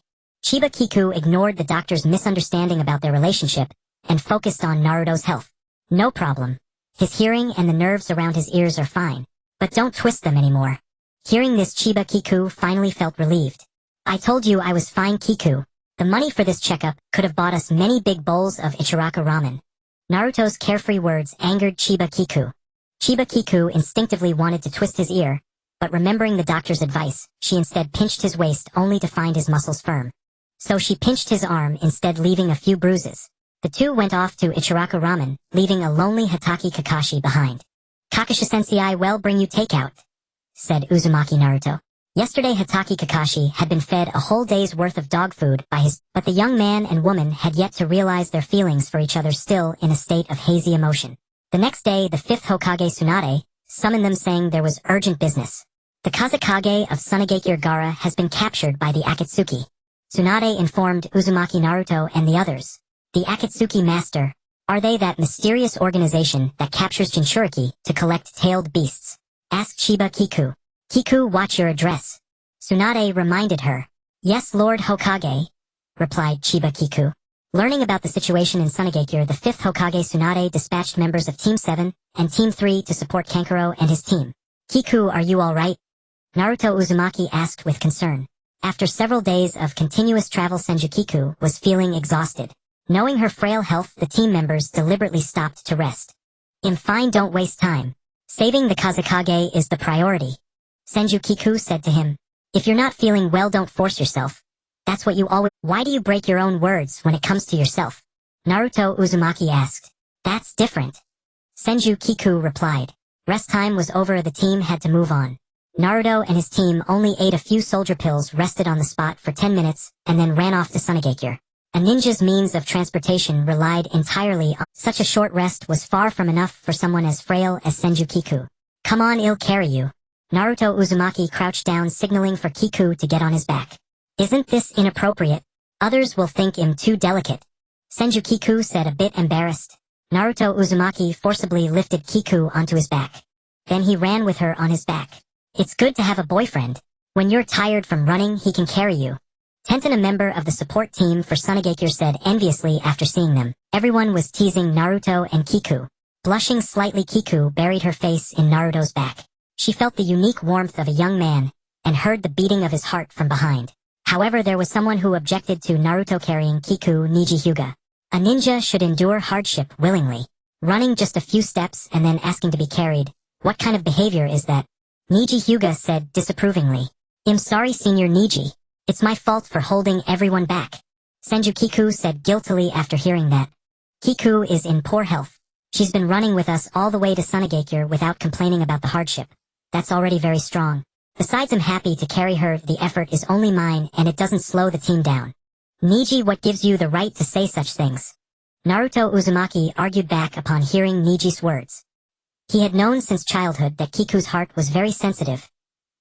Chiba Kiku ignored the doctor's misunderstanding about their relationship and focused on Naruto's health. No problem. His hearing and the nerves around his ears are fine, but don't twist them anymore. Hearing this, Chiba Kiku finally felt relieved. I told you I was fine, Kiku. The money for this checkup could have bought us many big bowls of Ichiraku Ramen. Naruto's carefree words angered Chiba Kiku. Chiba Kiku instinctively wanted to twist his ear, but remembering the doctor's advice, she instead pinched his waist only to find his muscles firm. So she pinched his arm instead, leaving a few bruises. The two went off to Ichiraku Ramen, leaving a lonely Hatake Kakashi behind. Kakashi-sensei, I will bring you takeout, said Uzumaki Naruto. Yesterday Hatake Kakashi had been fed a whole day's worth of dog food by but the young man and woman had yet to realize their feelings for each other, still in a state of hazy emotion. The next day, the fifth Hokage Tsunade summoned them, saying there was urgent business. The Kazekage of Sunagakure Gaara has been captured by the Akatsuki. Tsunade informed Uzumaki Naruto and the others. The Akatsuki Master, are they that mysterious organization that captures Jinchuriki to collect tailed beasts? Asked Chiba Kiku. Kiku, watch your address. Tsunade reminded her. Yes, Lord Hokage, replied Chiba Kiku. Learning about the situation in Sunagakure, the 5th Hokage Tsunade dispatched members of Team 7 and Team 3 to support Kankuro and his team. Kiku, are you alright? Naruto Uzumaki asked with concern. After several days of continuous travel, Senju Kiku was feeling exhausted. Knowing her frail health, the team members deliberately stopped to rest. I'm fine, don't waste time. Saving the Kazekage is the priority, Senju Kiku said to him. If you're not feeling well, don't force yourself. That's what you always— Why do you break your own words when it comes to yourself? Naruto Uzumaki asked. That's different, Senju Kiku replied. Rest time was over, the team had to move on. Naruto and his team only ate a few soldier pills, rested on the spot for 10 minutes, and then ran off to Sunagakure. A ninja's means of transportation relied entirely on such a short rest was far from enough for someone as frail as Senju Kiku. Come on, I'll carry you. Naruto Uzumaki crouched down, signaling for Kiku to get on his back. Isn't this inappropriate? Others will think him too delicate. Senju Kiku said, a bit embarrassed. Naruto Uzumaki forcibly lifted Kiku onto his back. Then he ran with her on his back. It's good to have a boyfriend. When you're tired from running, he can carry you. Tenten, a member of the support team for Sunagakure, said enviously after seeing them. Everyone was teasing Naruto and Kiku. Blushing slightly, Kiku buried her face in Naruto's back. She felt the unique warmth of a young man, and heard the beating of his heart from behind. However, there was someone who objected to Naruto carrying Kiku, Niji Hyuga. A ninja should endure hardship willingly. Running just a few steps and then asking to be carried. What kind of behavior is that? Niji Hyuga said disapprovingly. I'm sorry, Senior Niji. It's my fault for holding everyone back. Senju Kiku said guiltily after hearing that. Kiku is in poor health. She's been running with us all the way to Sunagakure without complaining about the hardship. That's already very strong. Besides, I'm happy to carry her. The effort is only mine and it doesn't slow the team down. Niji, what gives you the right to say such things? Naruto Uzumaki argued back upon hearing Niji's words. He had known since childhood that Kiku's heart was very sensitive.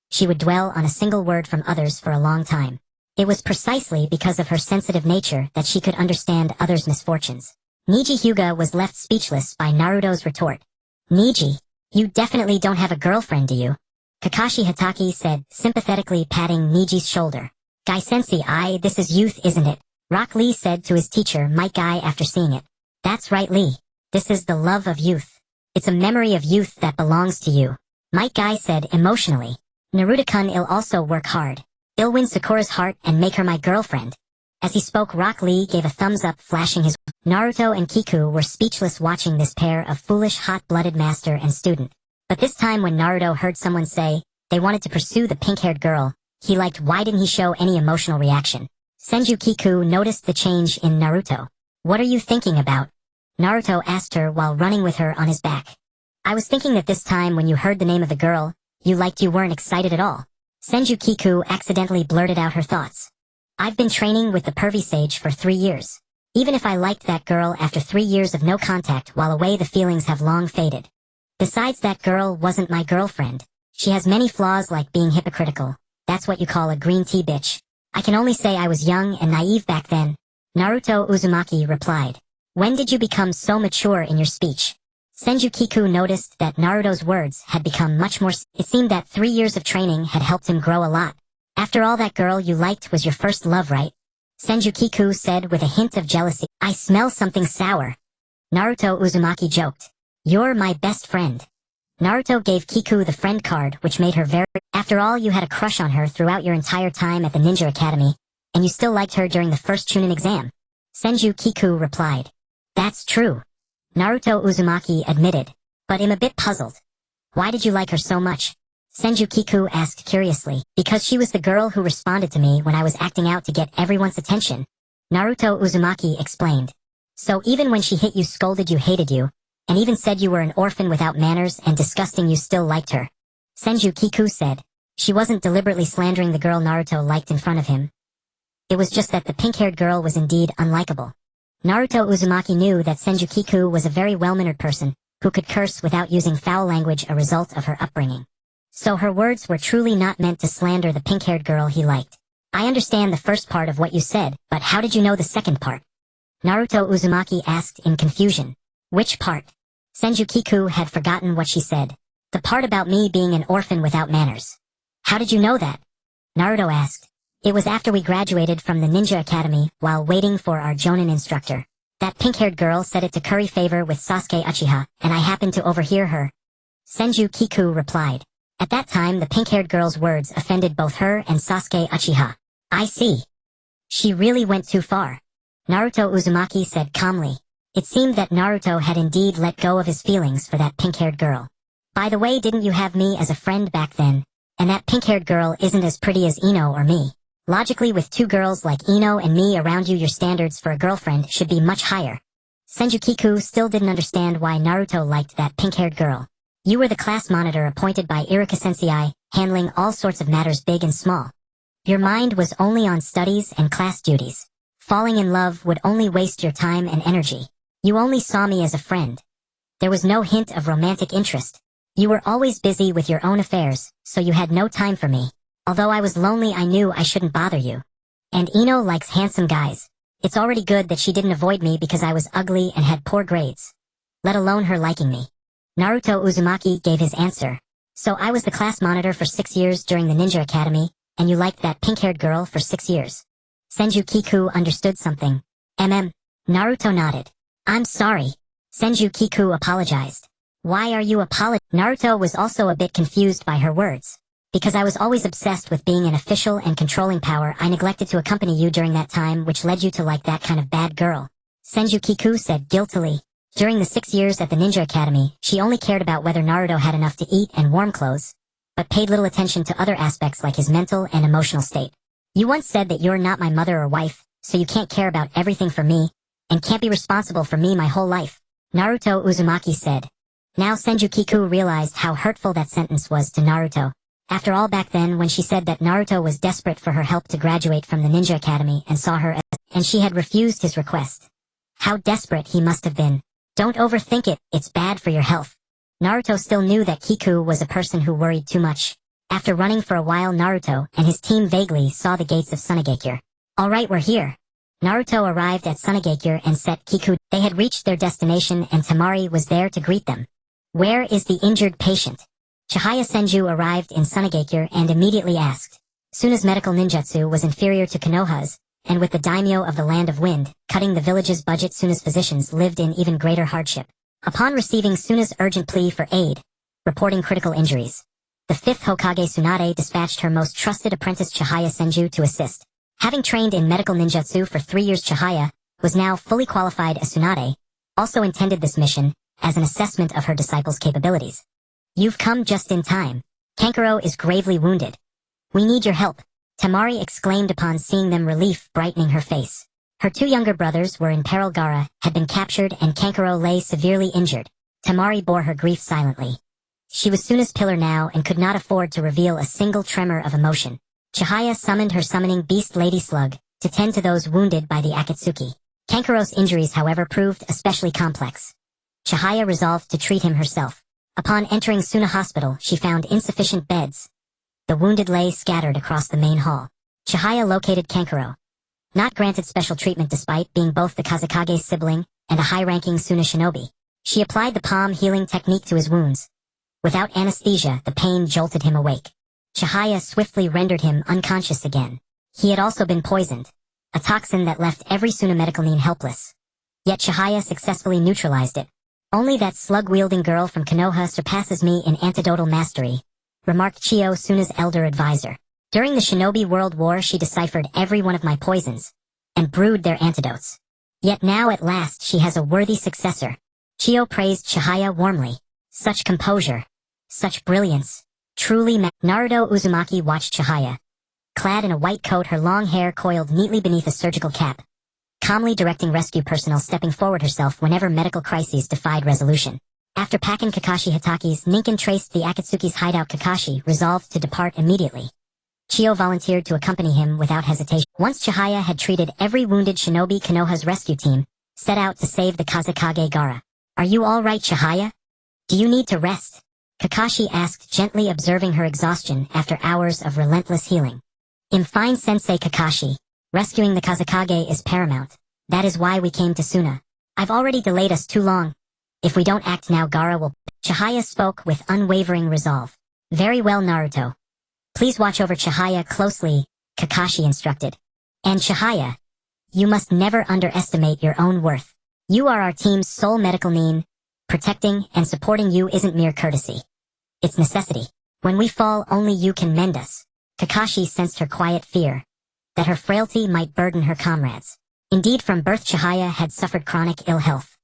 She would dwell on a single word from others for a long time. It was precisely because of her sensitive nature that she could understand others' misfortunes. Niji Hyuga was left speechless by Naruto's retort. Niji, you definitely don't have a girlfriend, do you? Kakashi Hatake said, sympathetically patting Niji's shoulder. Guy Sensei, this is youth, isn't it? Rock Lee said to his teacher Mike Guy after seeing it. That's right, Lee. This is the love of youth. It's a memory of youth that belongs to you. Mike Guy said emotionally. Naruto-kun, I'll also work hard. I'll win Sakura's heart and make her my girlfriend. As he spoke, Rock Lee gave a thumbs up, flashing his... Naruto and Kiku were speechless watching this pair of foolish hot-blooded master and student. But this time when Naruto heard someone say they wanted to pursue the pink-haired girl, he liked, why didn't he show any emotional reaction? Senju Kiku noticed the change in Naruto. What are you thinking about? Naruto asked her while running with her on his back. I was thinking that this time when you heard the name of the girl, you weren't excited at all. Senju Kiku accidentally blurted out her thoughts. I've been training with the pervy sage for 3 years. Even if I liked that girl after 3 years of no contact while away, the feelings have long faded. Besides, that girl wasn't my girlfriend. She has many flaws, like being hypocritical. That's what you call a green tea bitch. I can only say I was young and naive back then. Naruto Uzumaki replied. When did you become so mature in your speech? Senju Kiku noticed that Naruto's words had become much more... It seemed that 3 years of training had helped him grow a lot. After all, that girl you liked was your first love, right? Senju Kiku said with a hint of jealousy. I smell something sour. Naruto Uzumaki joked. You're my best friend. Naruto gave Kiku the friend card, which made her very... After all, you had a crush on her throughout your entire time at the Ninja Academy, and you still liked her during the first Chunin exam. Senju Kiku replied. That's true. Naruto Uzumaki admitted, but I'm a bit puzzled. Why did you like her so much? Senju Kiku asked curiously. Because she was the girl who responded to me when I was acting out to get everyone's attention. Naruto Uzumaki explained. So even when she hit you, scolded you, hated you, and even said you were an orphan without manners and disgusting, you still liked her? Senju Kiku said. She wasn't deliberately slandering the girl Naruto liked in front of him. It was just that the pink-haired girl was indeed unlikable. Naruto Uzumaki knew that Senju Kiku was a very well-mannered person, who could curse without using foul language, a result of her upbringing. So her words were truly not meant to slander the pink-haired girl he liked. I understand the first part of what you said, but how did you know the second part? Naruto Uzumaki asked in confusion. Which part? Senju Kiku had forgotten what she said. The part about me being an orphan without manners. How did you know that? Naruto asked. It was after we graduated from the Ninja Academy, while waiting for our Jonin instructor. That pink-haired girl said it to curry favor with Sasuke Uchiha, and I happened to overhear her. Senju Kiku replied. At that time, the pink-haired girl's words offended both her and Sasuke Uchiha. I see. She really went too far. Naruto Uzumaki said calmly. It seemed that Naruto had indeed let go of his feelings for that pink-haired girl. By the way, didn't you have me as a friend back then? And that pink-haired girl isn't as pretty as Ino or me. Logically, with 2 girls like Ino and me around you, your standards for a girlfriend should be much higher. Senju Kiku still didn't understand why Naruto liked that pink-haired girl. You were the class monitor appointed by Ichiraku Sensei, handling all sorts of matters big and small. Your mind was only on studies and class duties. Falling in love would only waste your time and energy. You only saw me as a friend. There was no hint of romantic interest. You were always busy with your own affairs, so you had no time for me. Although I was lonely, I knew I shouldn't bother you. And Ino likes handsome guys. It's already good that she didn't avoid me because I was ugly and had poor grades. Let alone her liking me. Naruto Uzumaki gave his answer. So I was the class monitor for 6 years during the Ninja Academy, and you liked that pink-haired girl for 6 years. Senju Kiku understood something. Naruto nodded. I'm sorry. Senju Kiku apologized. Why are you Naruto was also a bit confused by her words. Because I was always obsessed with being an official and controlling power, I neglected to accompany you during that time, which led you to like that kind of bad girl. Senju Kiku said guiltily. During the 6 years at the Ninja Academy, she only cared about whether Naruto had enough to eat and warm clothes, but paid little attention to other aspects like his mental and emotional state. You once said that you're not my mother or wife, so you can't care about everything for me, and can't be responsible for me my whole life, Naruto Uzumaki said. Now Senju Kiku realized how hurtful that sentence was to Naruto. After all, back then when she said that Naruto was desperate for her help to graduate from the Ninja Academy and saw her and she had refused his request. How desperate he must have been. Don't overthink it, it's bad for your health. Naruto still knew that Kiku was a person who worried too much. After running for a while, Naruto and his team vaguely saw the gates of Sunagakure. Alright, we're here. Naruto arrived at Sunagakure and set Kiku. They had reached their destination and Temari was there to greet them. Where is the injured patient? Chihaya Senju arrived in Sunagakure and immediately asked. Suna's medical ninjutsu was inferior to Konoha's, and with the daimyo of the Land of Wind cutting the village's budget, Suna's physicians lived in even greater hardship. Upon receiving Suna's urgent plea for aid, reporting critical injuries, the 5th Hokage Tsunade dispatched her most trusted apprentice Chihaya Senju to assist. Having trained in medical ninjutsu for 3 years, Chihaya was now fully qualified as Tsunade, also intended this mission as an assessment of her disciple's capabilities. You've come just in time. Kankuro is gravely wounded. We need your help, Temari exclaimed upon seeing them, relief brightening her face. Her 2 younger brothers were in peril. Gaara had been captured and Kankuro lay severely injured. Temari bore her grief silently. She was Suna's pillar now and could not afford to reveal a single tremor of emotion. Chihaya summoned her summoning beast Lady Slug to tend to those wounded by the Akatsuki. Kankuro's injuries, however, proved especially complex. Chihaya resolved to treat him herself. Upon entering Suna Hospital, she found insufficient beds. The wounded lay scattered across the main hall. Chihaya located Kankuro. Not granted special treatment despite being both the Kazekage's sibling and a high-ranking Suna shinobi. She applied the palm healing technique to his wounds. Without anesthesia, the pain jolted him awake. Chihaya swiftly rendered him unconscious again. He had also been poisoned, a toxin that left every Suna medical nin helpless. Yet Chihaya successfully neutralized it. Only that slug-wielding girl from Konoha surpasses me in antidotal mastery, remarked Chiyo, Suna's elder advisor. During the Shinobi World War, she deciphered every one of my poisons and brewed their antidotes. Yet now at last she has a worthy successor. Chiyo praised Chihaya warmly. Such composure. Such brilliance. Truly Naruto Uzumaki watched Chihaya. Clad in a white coat, her long hair coiled neatly beneath a surgical cap, calmly directing rescue personnel, stepping forward herself whenever medical crises defied resolution. After packing Kakashi Hitaki's, Ninken traced the Akatsuki's hideout. Kakashi resolved to depart immediately. Chiyo volunteered to accompany him without hesitation. Once Chihaya had treated every wounded shinobi, Konoha's rescue team set out to save the Kazekage Gaara. Are you all right, Chihaya? Do you need to rest? Kakashi asked, gently observing her exhaustion after hours of relentless healing. I'm fine, Sensei Kakashi. Rescuing the Kazekage is paramount. That is why we came to Suna. I've already delayed us too long. If we don't act now, Gaara will... Chihaya spoke with unwavering resolve. Very well, Naruto. Please watch over Chihaya closely, Kakashi instructed. And Chihaya, you must never underestimate your own worth. You are our team's sole medical nin. Protecting and supporting you isn't mere courtesy. It's necessity. When we fall, only you can mend us. Kakashi sensed her quiet fear, that her frailty might burden her comrades. Indeed, from birth Chihaya had suffered chronic ill health.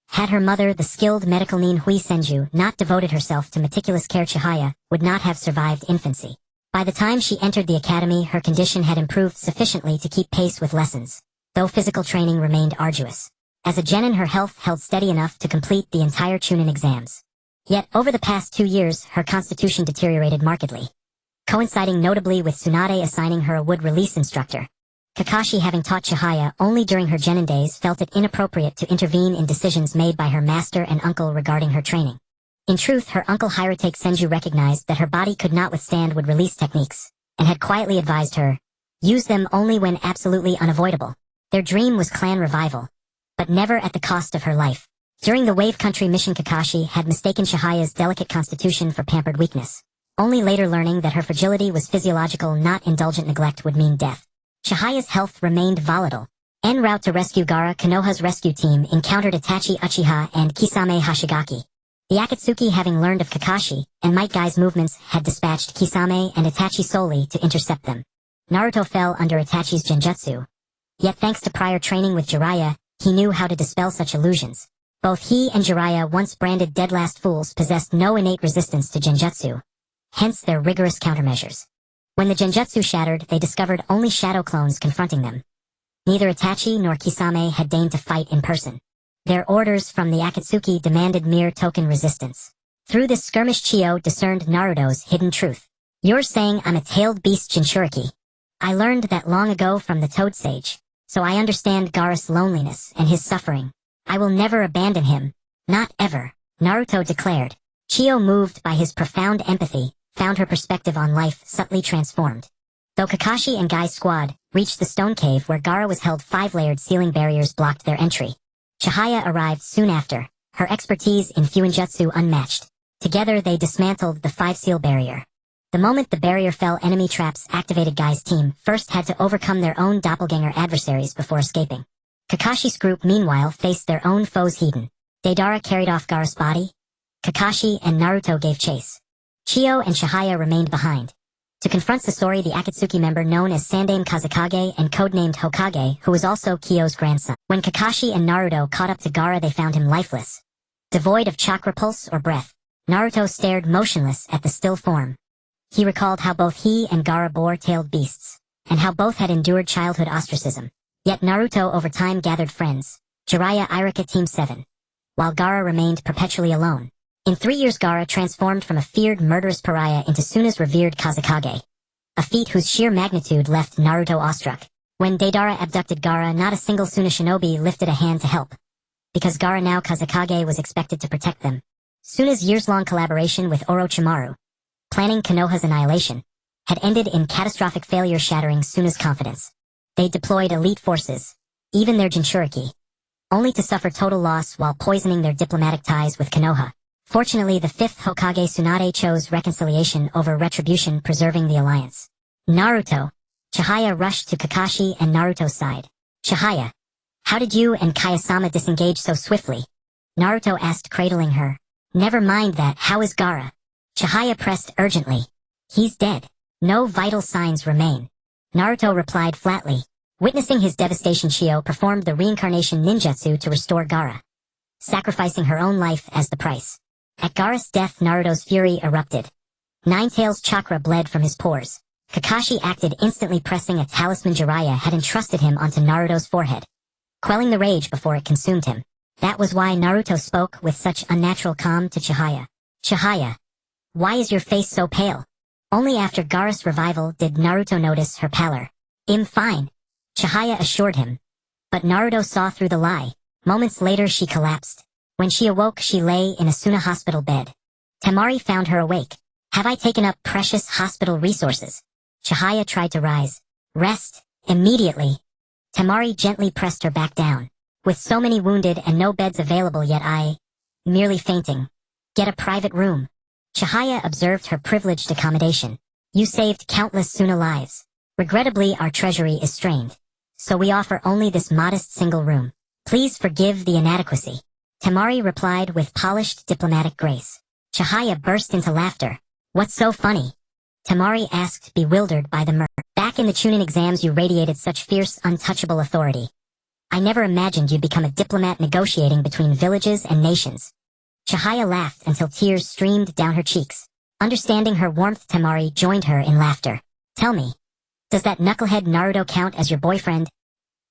Had her mother, the skilled medical nin Hui Senju, not devoted herself to meticulous care, Chihaya would not have survived infancy. By the time she entered the academy, her condition had improved sufficiently to keep pace with lessons, though physical training remained arduous. As a genin, her health held steady enough to complete the entire Chunin exams. Yet, over the past 2 years, her constitution deteriorated markedly, coinciding notably with Tsunade assigning her a wood release instructor. Kakashi, having taught Chihaya only during her genin days, felt it inappropriate to intervene in decisions made by her master and uncle regarding her training. In truth, her uncle Hirotake Senju recognized that her body could not withstand would-release techniques, and had quietly advised her, use them only when absolutely unavoidable. Their dream was clan revival, but never at the cost of her life. During the Wave Country mission, Kakashi had mistaken Chihaya's delicate constitution for pampered weakness, only later learning that her fragility was physiological, not indulgent neglect would mean death. Chihaya's health remained volatile. En route to rescue Gaara, Konoha's rescue team encountered Itachi Uchiha and Kisame Hashigaki. The Akatsuki, having learned of Kakashi and Might Guy's movements, had dispatched Kisame and Itachi solely to intercept them. Naruto fell under Itachi's genjutsu. Yet thanks to prior training with Jiraiya, he knew how to dispel such illusions. Both he and Jiraiya, once branded dead last fools, possessed no innate resistance to genjutsu, hence their rigorous countermeasures. When the genjutsu shattered, they discovered only shadow clones confronting them. Neither Itachi nor Kisame had deigned to fight in person. Their orders from the Akatsuki demanded mere token resistance. Through this skirmish, Chiyo discerned Naruto's hidden truth. You're saying I'm a tailed beast Jinchuriki. I learned that long ago from the Toad Sage, so I understand Gaara's loneliness and his suffering. I will never abandon him. Not ever, Naruto declared. Chiyo, moved by his profound empathy, found her perspective on life subtly transformed. Though Kakashi and Guy's squad reached the stone cave where Gaara was held, 5-layered ceiling barriers blocked their entry. Chihaya arrived soon after, her expertise in Fuinjutsu unmatched. Together they dismantled the 5-seal barrier. The moment the barrier fell, enemy traps activated. Guy's team first had to overcome their own doppelganger adversaries before escaping. Kakashi's group meanwhile faced their own foes. Hiden. Deidara carried off Gaara's body. Kakashi and Naruto gave chase. Chiyo and Chihaya remained behind to confront Sasori, the Akatsuki member known as Sandaime Kazekage and codenamed Hokage, who was also Kyo's grandson. When Kakashi and Naruto caught up to Gaara, they found him lifeless, devoid of chakra pulse or breath. Naruto stared motionless at the still form. He recalled how both he and Gaara bore tailed beasts, and how both had endured childhood ostracism. Yet Naruto over time gathered friends, Jiraiya, Irika, Team 7, while Gaara remained perpetually alone. In 3 years, Gaara transformed from a feared murderous pariah into Suna's revered Kazekage, a feat whose sheer magnitude left Naruto awestruck. When Deidara abducted Gaara, not a single Suna shinobi lifted a hand to help, because Gaara, now Kazekage, was expected to protect them. Suna's years-long collaboration with Orochimaru, planning Konoha's annihilation, had ended in catastrophic failure, shattering Suna's confidence. They deployed elite forces, even their Jinchuriki, only to suffer total loss while poisoning their diplomatic ties with Konoha. Fortunately, the 5th Hokage Tsunade chose reconciliation over retribution, preserving the alliance. Naruto. Chihaya rushed to Kakashi and Naruto's side. Chihaya, how did you and Kayasama disengage so swiftly? Naruto asked, cradling her. Never mind that, how is Gaara? Chihaya pressed urgently. He's dead. No vital signs remain. Naruto replied flatly. Witnessing his devastation, Chiyo performed the reincarnation ninjutsu to restore Gaara, sacrificing her own life as the price. At Gaara's death, Naruto's fury erupted. Ninetales chakra bled from his pores. Kakashi acted instantly, pressing a talisman Jiraiya had entrusted him onto Naruto's forehead, quelling the rage before it consumed him. That was why Naruto spoke with such unnatural calm to Chihaya. Chihaya, why is your face so pale? Only after Gaara's revival did Naruto notice her pallor. I'm fine, Chihaya assured him. But Naruto saw through the lie. Moments later, she collapsed. When she awoke, she lay in a Suna hospital bed. Temari found her awake. Have I taken up precious hospital resources? Chihaya tried to rise. Rest, immediately. Temari gently pressed her back down. With so many wounded and no beds available, yet merely fainting. Get a private room. Chihaya observed her privileged accommodation. You saved countless Suna lives. Regrettably, our treasury is strained, so we offer only this modest single room. Please forgive the inadequacy. Temari replied with polished diplomatic grace. Chihaya burst into laughter. What's so funny? Temari asked, bewildered by the mirth. Back in the Chunin exams you radiated such fierce, untouchable authority. I never imagined you'd become a diplomat negotiating between villages and nations. Chihaya laughed until tears streamed down her cheeks. Understanding her warmth, Temari joined her in laughter. Tell me, does that knucklehead Naruto count as your boyfriend?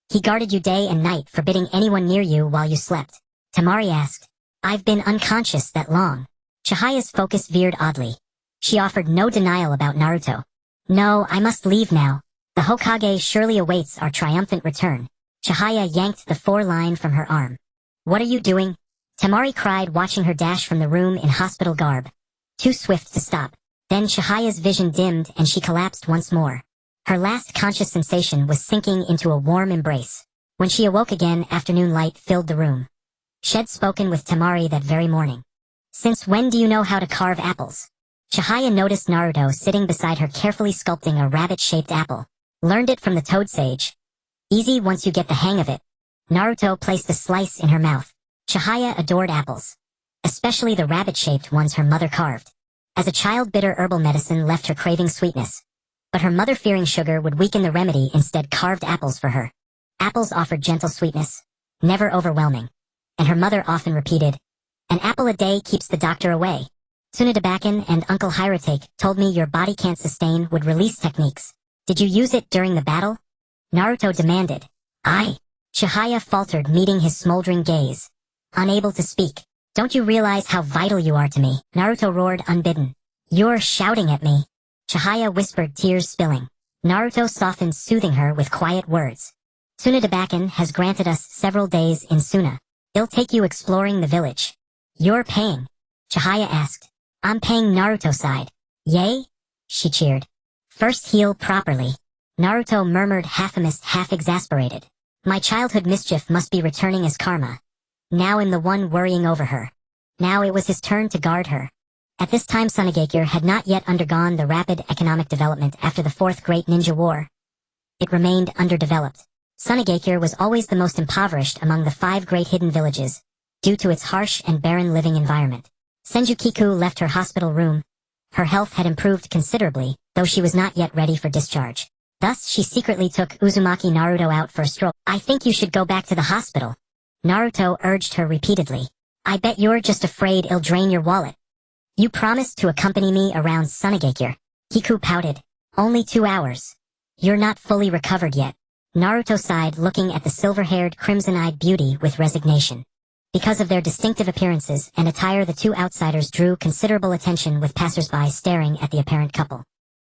He guarded you day and night, forbidding anyone near you while you slept. Temari asked. I've been unconscious that long. Chihaya's focus veered oddly. She offered no denial about Naruto. No, I must leave now. The Hokage surely awaits our triumphant return. Chihaya yanked the 4-line from her arm. What are you doing? Temari cried, watching her dash from the room in hospital garb. Too swift to stop. Then Chihaya's vision dimmed and she collapsed once more. Her last conscious sensation was sinking into a warm embrace. When she awoke again, afternoon light filled the room. She'd spoken with Temari that very morning. Since when do you know how to carve apples? Chihaya noticed Naruto sitting beside her, carefully sculpting a rabbit-shaped apple. Learned it from the Toad Sage. Easy once you get the hang of it. Naruto placed a slice in her mouth. Chihaya adored apples, especially the rabbit-shaped ones her mother carved. As a child, bitter herbal medicine left her craving sweetness. But her mother, fearing sugar would weaken the remedy, instead carved apples for her. Apples offered gentle sweetness, never overwhelming. And her mother often repeated, "An apple a day keeps the doctor away." Tsunodabakan and Uncle Hirotake told me your body can't sustain would release techniques. Did you use it during the battle? Naruto demanded. I. Chihaya faltered, meeting his smoldering gaze. Unable to speak. Don't you realize how vital you are to me? Naruto roared, unbidden. You're shouting at me. Chihaya whispered, tears spilling. Naruto softened, soothing her with quiet words. Tsunodabakan has granted us several days in Suna. It'll take you exploring the village. You're paying? Chihaya asked. I'm paying, Naruto sighed. Yay? She cheered. First heal properly. Naruto murmured, half amused, half exasperated. My childhood mischief must be returning as karma. Now I'm the one worrying over her. Now it was his turn to guard her. At this time, Sunagakure had not yet undergone the rapid economic development after the Fourth Great Ninja War. It remained underdeveloped. Sunagakure was always the most impoverished among the 5 great hidden villages, due to its harsh and barren living environment. Senju Kiku left her hospital room. Her health had improved considerably, though she was not yet ready for discharge. Thus, she secretly took Uzumaki Naruto out for a stroll. I think you should go back to the hospital. Naruto urged her repeatedly. I bet you're just afraid it'll drain your wallet. You promised to accompany me around Sunagakure. Kiku pouted. Only 2 hours. You're not fully recovered yet. Naruto sighed, looking at the silver-haired, crimson-eyed beauty with resignation. Because of their distinctive appearances and attire, the 2 outsiders drew considerable attention, with passers-by staring at the apparent couple.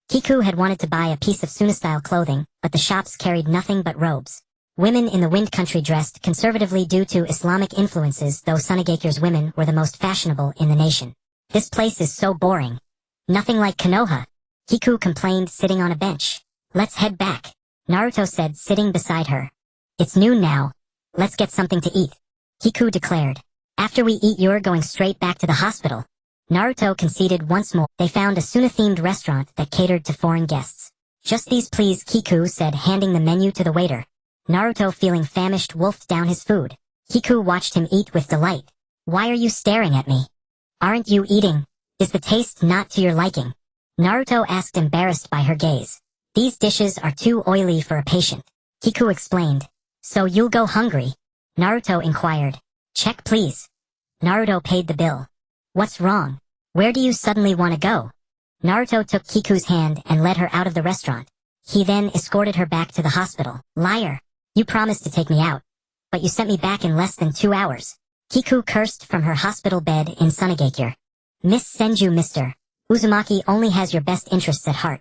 Kiku had wanted to buy a piece of Suna-style clothing, but the shops carried nothing but robes. Women in the Wind Country dressed conservatively due to Islamic influences, though Sunagakure's women were the most fashionable in the nation. This place is so boring. Nothing like Konoha. Kiku complained, sitting on a bench. Let's head back, Naruto said, sitting beside her. It's noon now. Let's get something to eat, Kiku declared. After we eat, you're going straight back to the hospital. Naruto conceded once more. They found a Suna-themed restaurant that catered to foreign guests. Just these, please, Kiku said, handing the menu to the waiter. Naruto, feeling famished, wolfed down his food. Kiku watched him eat with delight. Why are you staring at me? Aren't you eating? Is the taste not to your liking? Naruto asked, embarrassed by her gaze. These dishes are too oily for a patient, Kiku explained. So you'll go hungry? Naruto inquired. Check, please. Naruto paid the bill. What's wrong? Where do you suddenly want to go? Naruto took Kiku's hand and led her out of the restaurant. He then escorted her back to the hospital. Liar. You promised to take me out, but you sent me back in less than 2 hours. Kiku cursed from her hospital bed in Sunagakure. Miss Senju, Mr. Uzumaki only has your best interests at heart,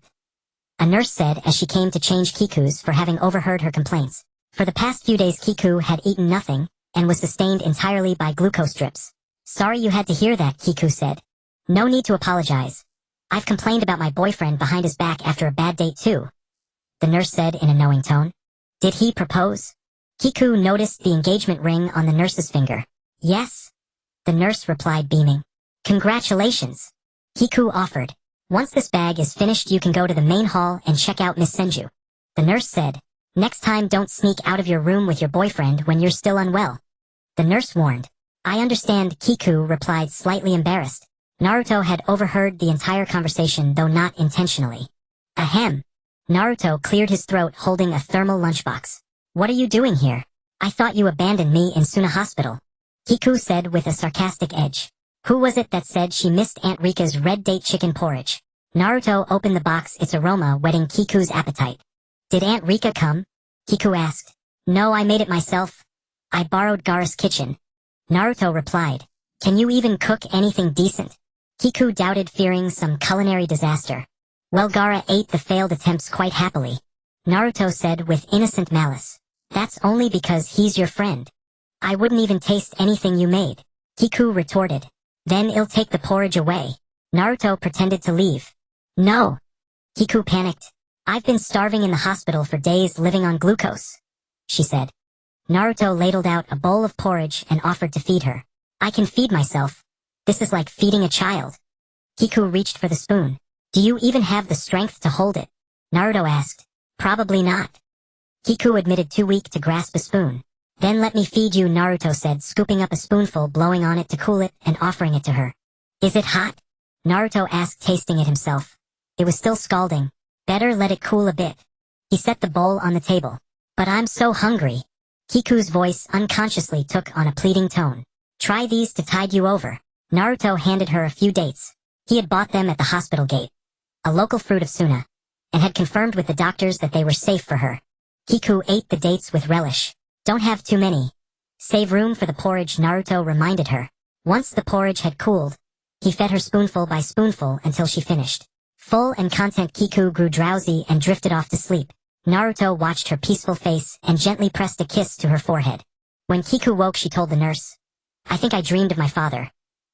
a nurse said as she came to change Kiku's for having overheard her complaints. For the past few days, Kiku had eaten nothing and was sustained entirely by glucose drips. Sorry you had to hear that, Kiku said. No need to apologize. I've complained about my boyfriend behind his back after a bad date too, the nurse said in a knowing tone. Did he propose? Kiku noticed the engagement ring on the nurse's finger. Yes, the nurse replied, beaming. Congratulations, Kiku offered. Once this bag is finished, you can go to the main hall and check out Miss Senju, the nurse said. Next time, don't sneak out of your room with your boyfriend when you're still unwell, the nurse warned. I understand, Kiku replied, slightly embarrassed. Naruto had overheard the entire conversation, though not intentionally. Ahem. Naruto cleared his throat, holding a thermal lunchbox. What are you doing here? I thought you abandoned me in Suna Hospital, Kiku said with a sarcastic edge. Who was it that said she missed Aunt Rika's red date chicken porridge? Naruto opened the box, its aroma whetting Kiku's appetite. Did Aunt Rika come? Kiku asked. No, I made it myself. I borrowed Gaara's kitchen, Naruto replied. Can you even cook anything decent? Kiku doubted, fearing some culinary disaster. Well, Gaara ate the failed attempts quite happily, Naruto said with innocent malice. That's only because he's your friend. I wouldn't even taste anything you made. Kiku retorted. Then I'll take the porridge away. Naruto pretended to leave. No. Kiku panicked. I've been starving in the hospital for days living on glucose, she said. Naruto ladled out a bowl of porridge and offered to feed her. I can feed myself. This is like feeding a child. Kiku reached for the spoon. Do you even have the strength to hold it? Naruto asked. Probably not. Kiku admitted too weak to grasp a spoon. Then let me feed you, Naruto said, scooping up a spoonful, blowing on it to cool it, and offering it to her. Is it hot? Naruto asked, tasting it himself. It was still scalding. Better let it cool a bit. He set the bowl on the table. But I'm so hungry. Kiku's voice unconsciously took on a pleading tone. Try these to tide you over. Naruto handed her a few dates. He had bought them at the hospital gate. A local fruit of Suna. And had confirmed with the doctors that they were safe for her. Kiku ate the dates with relish. Don't have too many. Save room for the porridge, Naruto reminded her. Once the porridge had cooled, he fed her spoonful by spoonful until she finished. Full and content, Kiku grew drowsy and drifted off to sleep. Naruto watched her peaceful face and gently pressed a kiss to her forehead. When Kiku woke, she told the nurse. I think I dreamed of my father.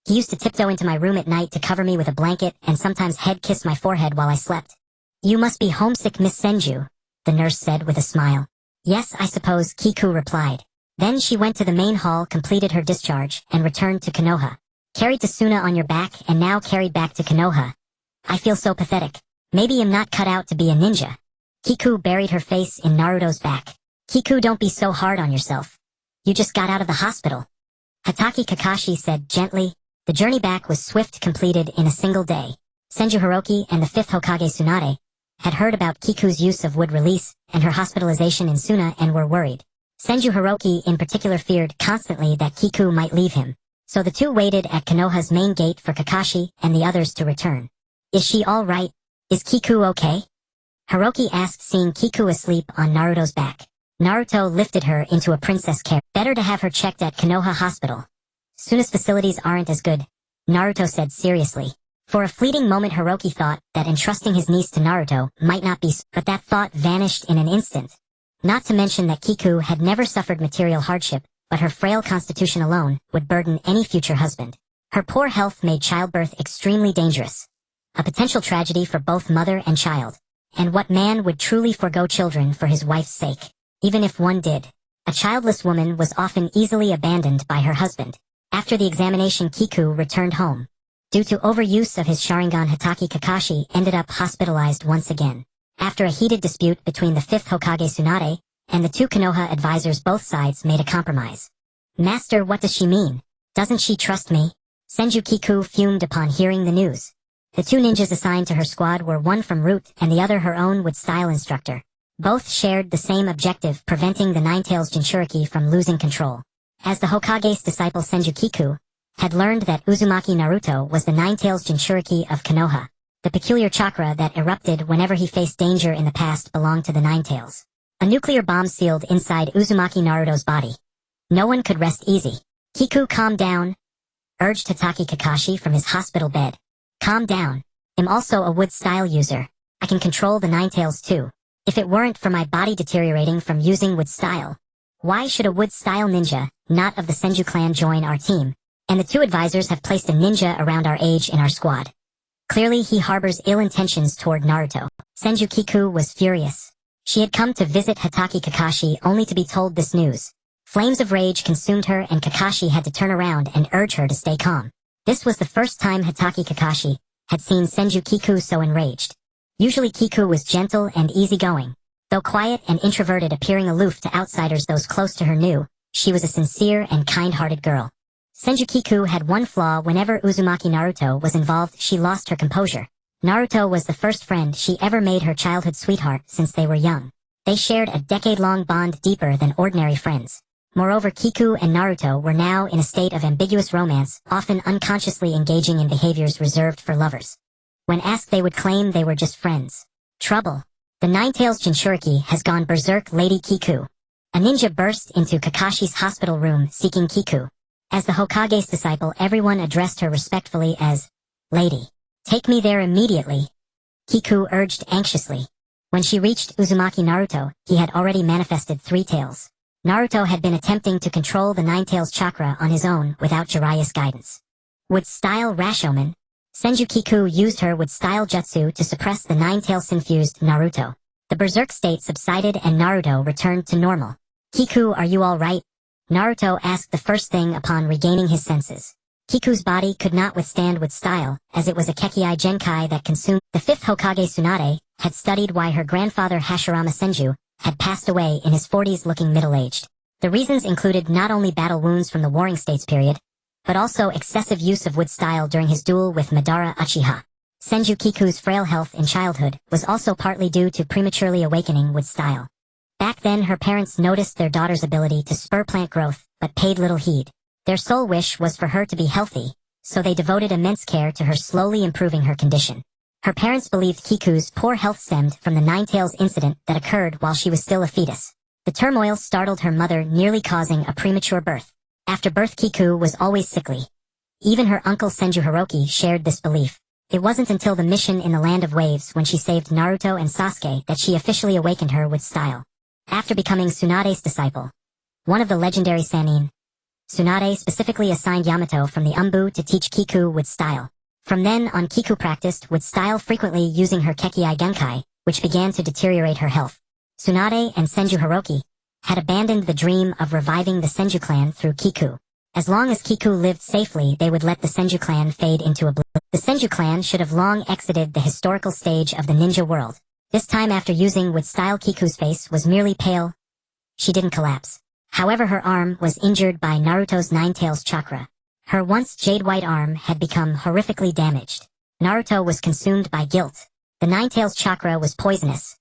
He used to tiptoe into my room at night to cover me with a blanket and sometimes head kiss my forehead while I slept. You must be homesick, Miss Senju, the nurse said with a smile. Yes, I suppose, Kiku replied. Then she went to the main hall, completed her discharge, and returned to Konoha. Carried to Suna on your back and now carried back to Konoha. I feel so pathetic. Maybe I'm not cut out to be a ninja. Kiku buried her face in Naruto's back. Kiku, don't be so hard on yourself. You just got out of the hospital. Hatake Kakashi said gently. The journey back was swift, completed in a single day. Senju Hiroki and the 5th Hokage Tsunade had heard about Kiku's use of wood release and her hospitalization in Suna and were worried. Senju Hiroki in particular feared constantly that Kiku might leave him. So the two waited at Konoha's main gate for Kakashi and the others to return. Is she all right? Is Kiku okay? Hiroki asked, seeing Kiku asleep on Naruto's back. Naruto lifted her into a princess care. Better to have her checked at Konoha Hospital. Suna's facilities aren't as good, Naruto said seriously. For a fleeting moment Hiroki thought that entrusting his niece to Naruto might not be, but that thought vanished in an instant. Not to mention that Kiku had never suffered material hardship, but her frail constitution alone would burden any future husband. Her poor health made childbirth extremely dangerous. A potential tragedy for both mother and child. And what man would truly forego children for his wife's sake? Even if one did. A childless woman was often easily abandoned by her husband. After the examination, Kiku returned home. Due to overuse of his Sharingan, Hatake Kakashi ended up hospitalized once again. After a heated dispute between the 5th Hokage Tsunade and the two Konoha advisors, both sides made a compromise. Master, what does she mean? Doesn't she trust me? Senju Kiku fumed upon hearing the news. The two ninjas assigned to her squad were one from Root and the other her own wood style instructor. Both shared the same objective, preventing the Ninetales Jinchuriki from losing control. As the Hokage's disciple Senju Kiku had learned that Uzumaki Naruto was the Ninetales Jinchuriki of Konoha. The peculiar chakra that erupted whenever he faced danger in the past belonged to the Ninetales. A nuclear bomb sealed inside Uzumaki Naruto's body. No one could rest easy. Kiku, calm down, urged Hatake Kakashi from his hospital bed. Calm down. I'm also a wood style user. I can control the Ninetales too. If it weren't for my body deteriorating from using wood style, why should a wood style ninja, not of the Senju clan, join our team? And the two advisors have placed a ninja around our age in our squad. Clearly he harbors ill intentions toward Naruto. Senju Kiku was furious. She had come to visit Hatake Kakashi only to be told this news. Flames of rage consumed her and Kakashi had to turn around and urge her to stay calm. This was the first time Hatake Kakashi had seen Senju Kiku so enraged. Usually Kiku was gentle and easygoing. Though quiet and introverted, appearing aloof to outsiders, those close to her knew she was a sincere and kind-hearted girl. Senju Kiku had one flaw: whenever Uzumaki Naruto was involved, she lost her composure. Naruto was the first friend she ever made her childhood sweetheart since they were young. They shared a decade-long bond deeper than ordinary friends. Moreover, Kiku and Naruto were now in a state of ambiguous romance, often unconsciously engaging in behaviors reserved for lovers. When asked, they would claim they were just friends. Trouble. The Ninetales Jinchuriki has gone berserk, Lady Kiku. A ninja burst into Kakashi's hospital room seeking Kiku. As the Hokage's disciple, everyone addressed her respectfully as Lady. Take me there immediately, Kiku urged anxiously. When she reached Uzumaki Naruto, he had already manifested 3 tails. Naruto had been attempting to control the 9 tails chakra on his own without Jiraiya's guidance. Wood-style Rashoman, Senju Kiku used her wood-style jutsu to suppress the 9 tails infused Naruto. The berserk state subsided and Naruto returned to normal. Kiku, are you alright? Naruto asked the first thing upon regaining his senses. Kiku's body could not withstand wood style, as it was a Kekii Genkai that consumed. The 5th Hokage Tsunade had studied why her grandfather Hashirama Senju had passed away in his 40s looking middle-aged. The reasons included not only battle wounds from the Warring States period, but also excessive use of wood style during his duel with Madara Uchiha. Senju Kiku's frail health in childhood was also partly due to prematurely awakening wood style. Back then her parents noticed their daughter's ability to spur plant growth, but paid little heed. Their sole wish was for her to be healthy, so they devoted immense care to her slowly improving her condition. Her parents believed Kiku's poor health stemmed from the 9 tails incident that occurred while she was still a fetus. The turmoil startled her mother, nearly causing a premature birth. After birth Kiku was always sickly. Even her uncle Senju Hiroki shared this belief. It wasn't until the mission in the Land of Waves when she saved Naruto and Sasuke that she officially awakened her with style. After becoming Tsunade's disciple, one of the legendary Sannin, Tsunade specifically assigned Yamato from the Umbu to teach Kiku with style. From then on Kiku practiced with style frequently using her Kekii Genkai, which began to deteriorate her health. Tsunade and Senju Hiroki had abandoned the dream of reviving the Senju clan through Kiku. As long as Kiku lived safely, they would let the Senju clan fade into oblivion. The Senju clan should have long exited the historical stage of the ninja world. This time after using wood style Kiku's face was merely pale. She didn't collapse. However, her arm was injured by Naruto's 9 tails chakra. Her once jade-white arm had become horrifically damaged. Naruto was consumed by guilt. The 9 tails chakra was poisonous.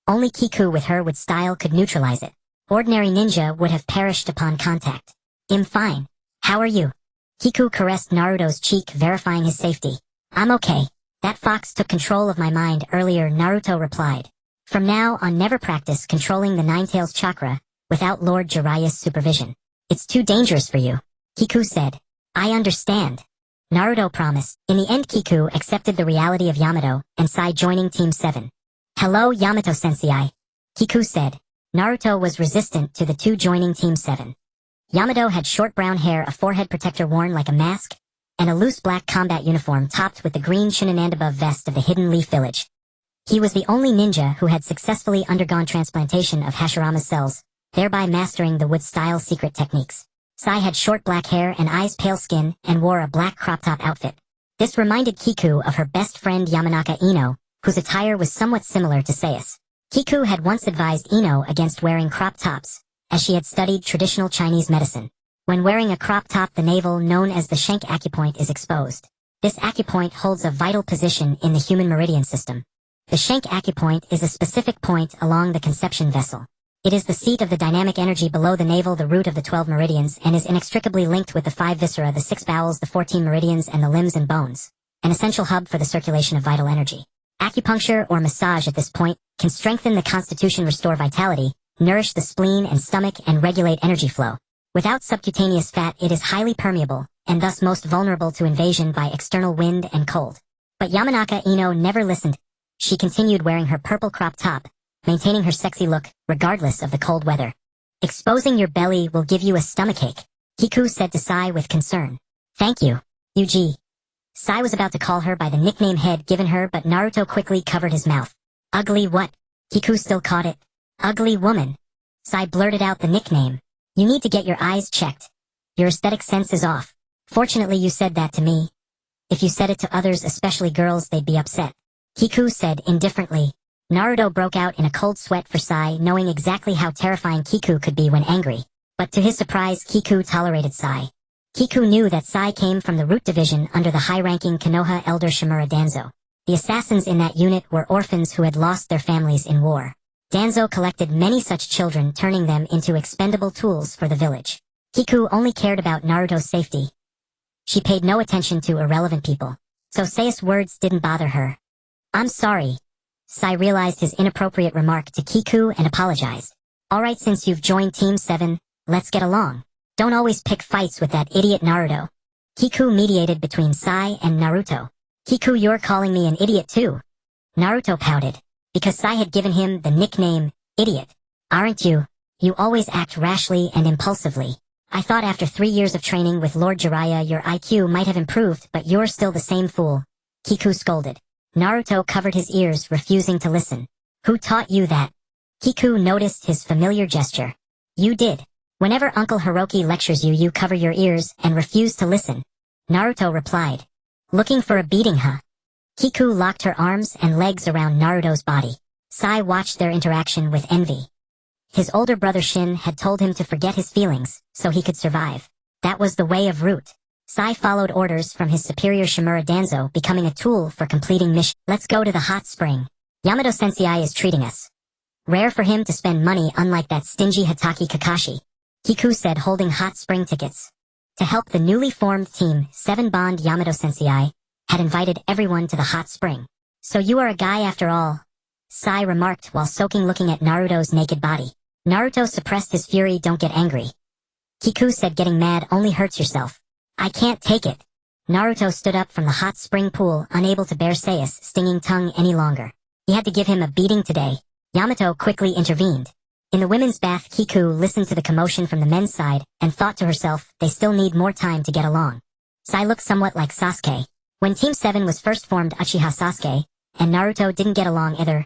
Only Kiku with her wood style could neutralize it. Ordinary ninja would have perished upon contact. I'm fine. How are you? Kiku caressed Naruto's cheek, verifying his safety. I'm okay. That fox took control of my mind earlier, Naruto replied. From now on, never practice controlling the 9 tails chakra without Lord Jiraiya's supervision. It's too dangerous for you. Kiku said. I understand. Naruto promised. In the end, Kiku accepted the reality of Yamato and Sai joining Team 7. Hello, Yamato-sensei. Kiku said. Naruto was resistant to the two joining Team 7. Yamato had short brown hair, a forehead protector worn like a mask, and a loose black combat uniform topped with the green Shinanandaba vest of the Hidden Leaf Village. He was the only ninja who had successfully undergone transplantation of Hashirama's cells, thereby mastering the wood-style secret techniques. Sai had short black hair and eyes, pale skin, and wore a black crop-top outfit. This reminded Kiku of her best friend Yamanaka Ino, whose attire was somewhat similar to Sei's. Kiku had once advised Ino against wearing crop tops, as she had studied traditional Chinese medicine. When wearing a crop top, the navel known as the shank acupoint is exposed. This acupoint holds a vital position in the human meridian system. The shank acupoint is a specific point along the conception vessel. It is the seat of the dynamic energy below the navel, the root of the 12 meridians, and is inextricably linked with the 5 viscera, the 6 bowels, the 14 meridians, and the limbs and bones, an essential hub for the circulation of vital energy. Acupuncture or massage at this point can strengthen the constitution, restore vitality, nourish the spleen and stomach, and regulate energy flow. Without subcutaneous fat, it is highly permeable, and thus most vulnerable to invasion by external wind and cold. But Yamanaka Ino never listened. She continued wearing her purple crop top, maintaining her sexy look, regardless of the cold weather. Exposing your belly will give you a stomachache, Kiku said to Sai with concern. Thank you, Yuji. Sai was about to call her by the nickname head given her, but Naruto quickly covered his mouth. Ugly what? Kiku still caught it. Ugly woman. Sai blurted out the nickname. You need to get your eyes checked. Your aesthetic sense is off. Fortunately you said that to me. If you said it to others, especially girls, they'd be upset. Kiku said indifferently. Naruto broke out in a cold sweat for Sai, knowing exactly how terrifying Kiku could be when angry. But to his surprise, Kiku tolerated Sai. Kiku knew that Sai came from the Root Division under the high-ranking Konoha elder Shimura Danzo. The assassins in that unit were orphans who had lost their families in war. Danzo collected many such children, turning them into expendable tools for the village. Kiku only cared about Naruto's safety. She paid no attention to irrelevant people. So Sei's words didn't bother her. I'm sorry. Sai realized his inappropriate remark to Kiku and apologized. Alright, since you've joined Team 7, let's get along. Don't always pick fights with that idiot Naruto. Kiku mediated between Sai and Naruto. Kiku, you're calling me an idiot too. Naruto pouted. because Sai had given him the nickname, Idiot. Aren't you? You always act rashly and impulsively. I thought after 3 years of training with Lord Jiraiya your IQ might have improved, but you're still the same fool. Kiku scolded. Naruto covered his ears, refusing to listen. Who taught you that? Kiku noticed his familiar gesture. You did. Whenever Uncle Hiroki lectures you, you cover your ears and refuse to listen. Naruto replied. Looking for a beating, huh? Kiku locked her arms and legs around Naruto's body. Sai watched their interaction with envy. His older brother Shin had told him to forget his feelings, so he could survive. That was the way of Root. Sai followed orders from his superior Shimura Danzo, becoming a tool for completing mission. Let's go to the hot spring. Yamato Sensei is treating us. Rare for him to spend money, unlike that stingy Hatake Kakashi. Kiku said, holding hot spring tickets. To help the newly formed team, 7 Bond Yamato Sensei had invited everyone to the hot spring. So you are a guy after all, Sai remarked while soaking, looking at Naruto's naked body. Naruto suppressed his fury. Don't get angry. Kiku said, getting mad only hurts yourself. I can't take it. Naruto stood up from the hot spring pool, unable to bear Seiya's stinging tongue any longer. He had to give him a beating today. Yamato quickly intervened. In the women's bath, Kiku listened to the commotion from the men's side and thought to herself, they still need more time to get along. Sai looked somewhat like Sasuke. When Team 7 was first formed, Uchiha Sasuke and Naruto didn't get along either.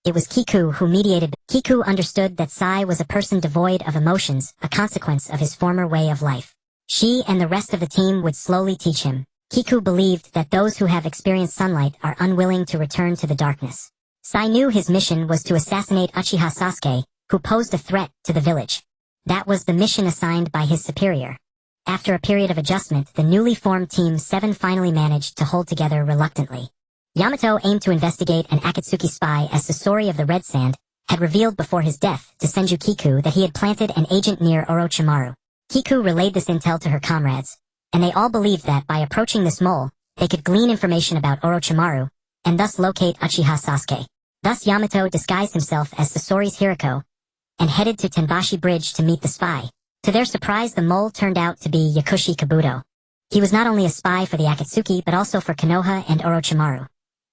It was Kiku who mediated. Kiku understood that Sai was a person devoid of emotions, a consequence of his former way of life. She and the rest of the team would slowly teach him. Kiku believed that those who have experienced sunlight are unwilling to return to the darkness. Sai knew his mission was to assassinate Uchiha Sasuke, who posed a threat to the village. That was the mission assigned by his superior. After a period of adjustment, the newly formed Team 7 finally managed to hold together reluctantly. Yamato aimed to investigate an Akatsuki spy, as Sasori of the Red Sand had revealed before his death to Senju Kiku that he had planted an agent near Orochimaru. Kiku relayed this intel to her comrades, and they all believed that by approaching this mole, they could glean information about Orochimaru, and thus locate Uchiha Sasuke. Thus Yamato disguised himself as Sasori's Hiriko, and headed to Tenbashi Bridge to meet the spy. To their surprise, the mole turned out to be Yakushi Kabuto. He was not only a spy for the Akatsuki but also for Konoha and Orochimaru.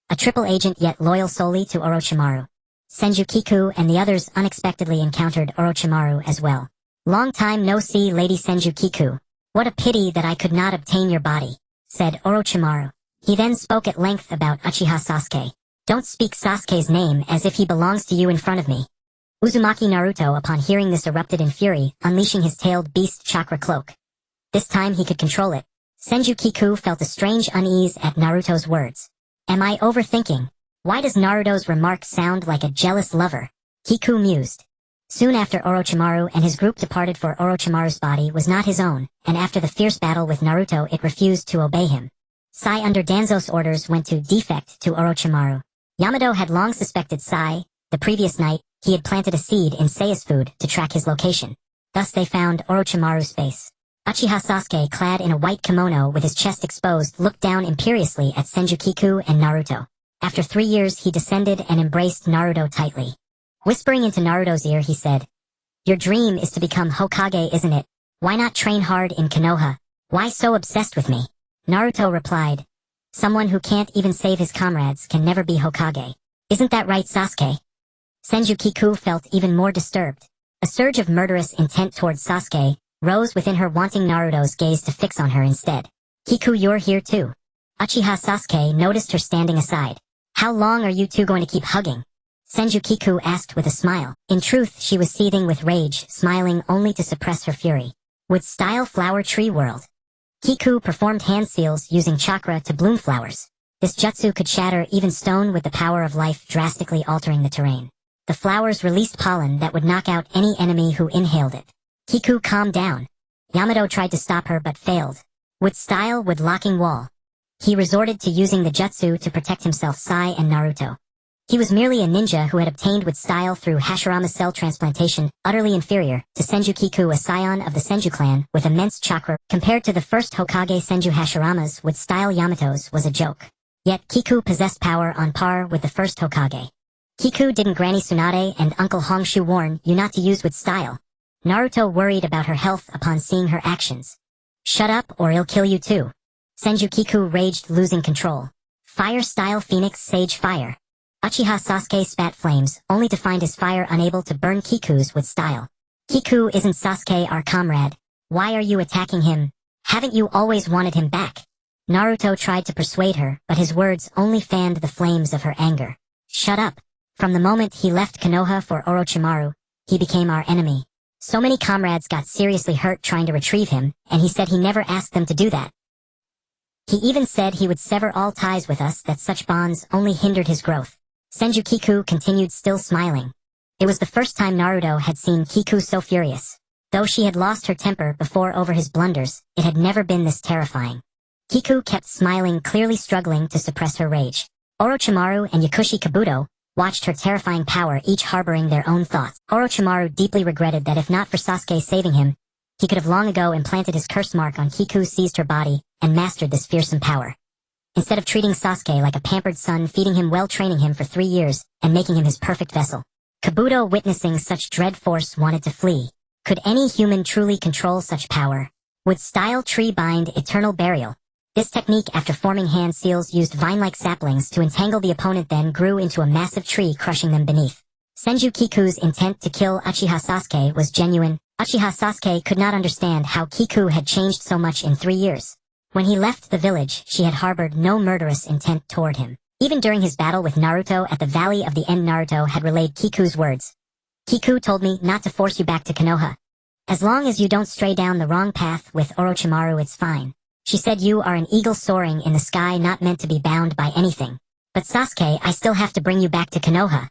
A triple agent, yet loyal solely to Orochimaru. Senju Kiku and the others unexpectedly encountered Orochimaru as well. Long time no see, Lady Senju Kiku. What a pity that I could not obtain your body, said Orochimaru. He then spoke at length about Uchiha Sasuke. Don't speak Sasuke's name as if he belongs to you in front of me. Uzumaki Naruto, upon hearing this, erupted in fury, unleashing his tailed beast chakra cloak. This time he could control it. Senju Kiku felt a strange unease at Naruto's words. Am I overthinking? Why does Naruto's remark sound like a jealous lover? Kiku mused. Soon after, Orochimaru and his group departed, for Orochimaru's body was not his own, and after the fierce battle with Naruto it refused to obey him. Sai, under Danzo's orders, went to defect to Orochimaru. Yamato had long suspected Sai. The previous night, he had planted a seed in Seiya's food to track his location. Thus they found Orochimaru's base. Uchiha Sasuke, clad in a white kimono with his chest exposed, looked down imperiously at Senju Kiku and Naruto. After 3 years he descended and embraced Naruto tightly. Whispering into Naruto's ear, he said, Your dream is to become Hokage, isn't it? Why not train hard in Konoha? Why so obsessed with me? Naruto replied, Someone who can't even save his comrades can never be Hokage. Isn't that right, Sasuke? Senju Kiku felt even more disturbed. A surge of murderous intent towards Sasuke rose within her, wanting Naruto's gaze to fix on her instead. Kiku, you're here too. Uchiha Sasuke noticed her standing aside. How long are you two going to keep hugging? Senju Kiku asked with a smile. In truth, she was seething with rage, smiling only to suppress her fury. With style, flower tree world. Kiku performed hand seals using chakra to bloom flowers. This jutsu could shatter even stone with the power of life, drastically altering the terrain. The flowers released pollen that would knock out any enemy who inhaled it. Kiku, calmed down. Yamato tried to stop her but failed. With style, with locking wall. He resorted to using the jutsu to protect himself, Sai and Naruto. He was merely a ninja who had obtained with style through Hashirama cell transplantation, utterly inferior to Senju Kiku, a scion of the Senju clan with immense chakra. Compared to the first Hokage Senju, Hashirama's with style Yamato's was a joke. Yet Kiku possessed power on par with the first Hokage. Kiku, didn't Granny Tsunade and Uncle Hongshu warn you not to use with style? Naruto worried about her health upon seeing her actions. Shut up or he'll kill you too. Senju Kiku raged, losing control. Fire style Phoenix Sage Fire. Uchiha Sasuke spat flames, only to find his fire unable to burn Kiku's with style. Kiku, isn't Sasuke our comrade? Why are you attacking him? Haven't you always wanted him back? Naruto tried to persuade her, but his words only fanned the flames of her anger. Shut up. From the moment he left Konoha for Orochimaru, he became our enemy. So many comrades got seriously hurt trying to retrieve him, and he said he never asked them to do that. He even said he would sever all ties with us, that such bonds only hindered his growth. Senju Kiku continued, still smiling. It was the first time Naruto had seen Kiku so furious. Though she had lost her temper before over his blunders, it had never been this terrifying. Kiku kept smiling, clearly struggling to suppress her rage. Orochimaru and Yakushi Kabuto watched her terrifying power, each harboring their own thoughts. Orochimaru deeply regretted that if not for Sasuke saving him, he could have long ago implanted his curse mark on Kiku, seized her body, and mastered this fearsome power. Instead of treating Sasuke like a pampered son, feeding him well, training him for 3 years, and making him his perfect vessel. Kabuto, witnessing such dread force, wanted to flee. Could any human truly control such power? Would style tree bind eternal burial? This technique, after forming hand seals, used vine-like saplings to entangle the opponent, then grew into a massive tree, crushing them beneath. Senju Kiku's intent to kill Uchiha Sasuke was genuine. Uchiha Sasuke could not understand how Kiku had changed so much in 3 years. When he left the village, she had harbored no murderous intent toward him. Even during his battle with Naruto at the Valley of the End, Naruto had relayed Kiku's words. Kiku told me not to force you back to Konoha. As long as you don't stray down the wrong path with Orochimaru, it's fine. She said you are an eagle soaring in the sky, not meant to be bound by anything. But Sasuke, I still have to bring you back to Konoha.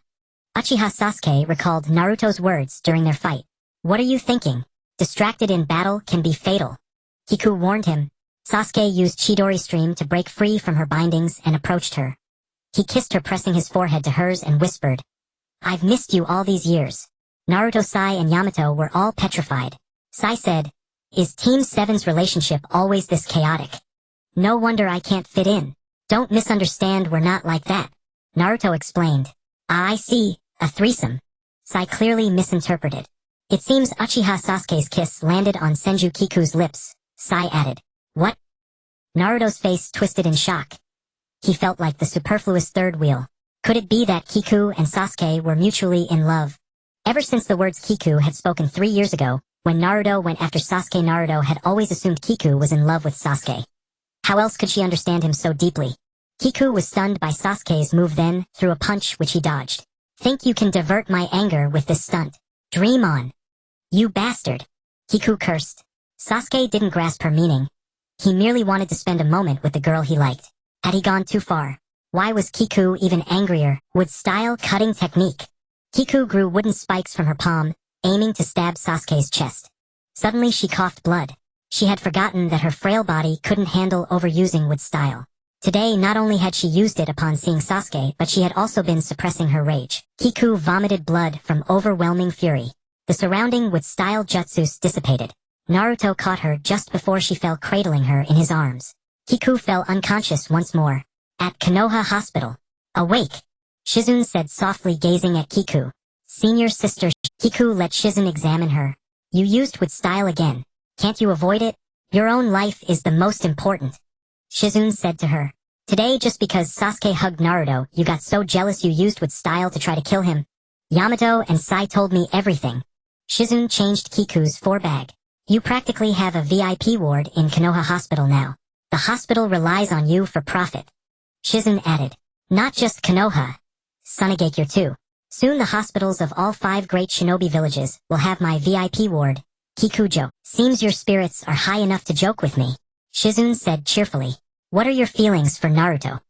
Uchiha Sasuke recalled Naruto's words during their fight. What are you thinking? Distracted in battle can be fatal. Kiku warned him. Sasuke used Chidori Stream to break free from her bindings and approached her. He kissed her, pressing his forehead to hers, and whispered, I've missed you all these years. Naruto, Sai, and Yamato were all petrified. Sai said, Is Team 7's relationship always this chaotic? No wonder I can't fit in. Don't misunderstand, we're not like that. Naruto explained. I see, a threesome. Sai clearly misinterpreted. It seems Uchiha Sasuke's kiss landed on Senju Kiku's lips. Sai added, What? Naruto's face twisted in shock. He felt like the superfluous third wheel. Could it be that Kiku and Sasuke were mutually in love? Ever since the words Kiku had spoken 3 years ago, when Naruto went after Sasuke, Naruto had always assumed Kiku was in love with Sasuke. How else could she understand him so deeply? Kiku was stunned by Sasuke's move, then threw a punch which he dodged. Think you can divert my anger with this stunt? Dream on. You bastard. Kiku cursed. Sasuke didn't grasp her meaning. He merely wanted to spend a moment with the girl he liked. Had he gone too far? Why was Kiku even angrier? With style cutting technique. Kiku grew wooden spikes from her palm, aiming to stab Sasuke's chest. Suddenly she coughed blood. She had forgotten that her frail body couldn't handle overusing wood style. Today, not only had she used it upon seeing Sasuke, but she had also been suppressing her rage. Kiku vomited blood from overwhelming fury. The surrounding wood style jutsus dissipated. Naruto caught her just before she fell, cradling her in his arms. Kiku fell unconscious once more. At Konoha Hospital. Awake. Shizune said softly, gazing at Kiku. Senior sister. Kiku let Shizune examine her. You used with style again. Can't you avoid it? Your own life is the most important. Shizune said to her. Today, just because Sasuke hugged Naruto, you got so jealous you used with style to try to kill him. Yamato and Sai told me everything. Shizune changed Kiku's forebag. You practically have a VIP ward in Konoha Hospital now. The hospital relies on you for profit. Shizune added. Not just Konoha. Sunagakure too. Soon the hospitals of all 5 great shinobi villages will have my VIP ward. Kikujo. Seems your spirits are high enough to joke with me. Shizune said cheerfully. What are your feelings for Naruto?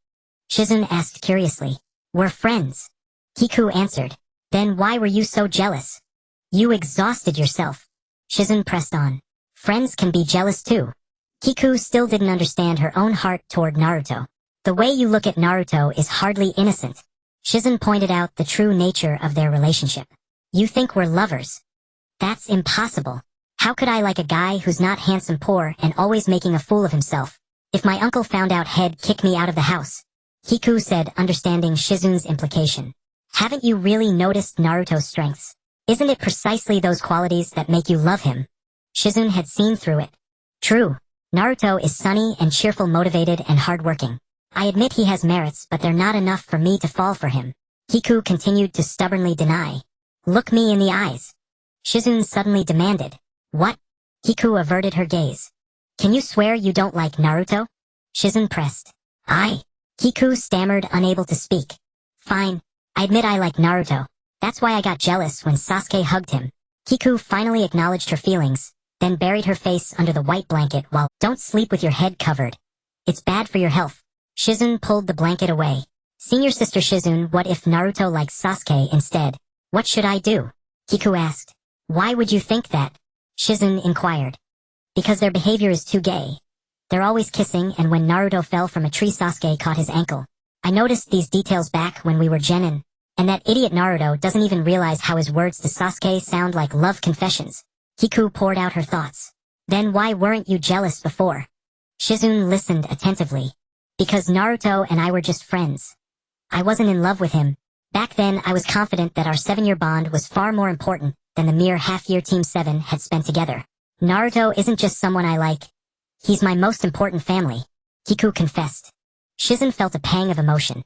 Shizune asked curiously. We're friends. Kiku answered. Then why were you so jealous? You exhausted yourself. Shizune pressed on. Friends can be jealous too. Kiku still didn't understand her own heart toward Naruto. The way you look at Naruto is hardly innocent. Shizune pointed out the true nature of their relationship. You think we're lovers. That's impossible. How could I like a guy who's not handsome, poor, and always making a fool of himself? If my uncle found out, he'd kick me out of the house. Kiku said, understanding Shizune's implication. Haven't you really noticed Naruto's strengths? Isn't it precisely those qualities that make you love him? Shizune had seen through it. True. Naruto is sunny and cheerful, motivated and hardworking. I admit he has merits, but they're not enough for me to fall for him. Kiku continued to stubbornly deny. Look me in the eyes. Shizune suddenly demanded. What? Kiku averted her gaze. Can you swear you don't like Naruto? Shizune pressed. Kiku stammered, unable to speak. Fine. I admit I like Naruto. That's why I got jealous when Sasuke hugged him. Kiku finally acknowledged her feelings, then buried her face under the white blanket while, don't sleep with your head covered. It's bad for your health. Shizune pulled the blanket away. Senior sister Shizune, what if Naruto likes Sasuke instead? What should I do? Kiku asked. Why would you think that? Shizune inquired. Because their behavior is too gay. They're always kissing, and when Naruto fell from a tree Sasuke caught his ankle. I noticed these details back when we were genin. And that idiot Naruto doesn't even realize how his words to Sasuke sound like love confessions. Kiku poured out her thoughts. Then why weren't you jealous before? Shizune listened attentively. Because Naruto and I were just friends. I wasn't in love with him. Back then I was confident that our 7-year bond was far more important than the mere half-year Team 7 had spent together. Naruto isn't just someone I like. He's my most important family, Kiku confessed. Shizune felt a pang of emotion.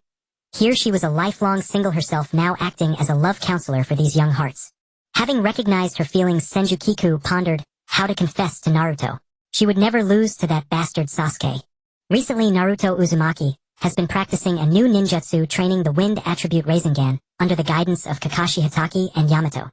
Here she was a lifelong single herself, now acting as a love counselor for these young hearts. Having recognized her feelings, Senju Kiku pondered how to confess to Naruto. She would never lose to that bastard Sasuke. Recently Naruto Uzumaki has been practicing a new ninjutsu, training the wind attribute Rasengan under the guidance of Kakashi Hatake and Yamato.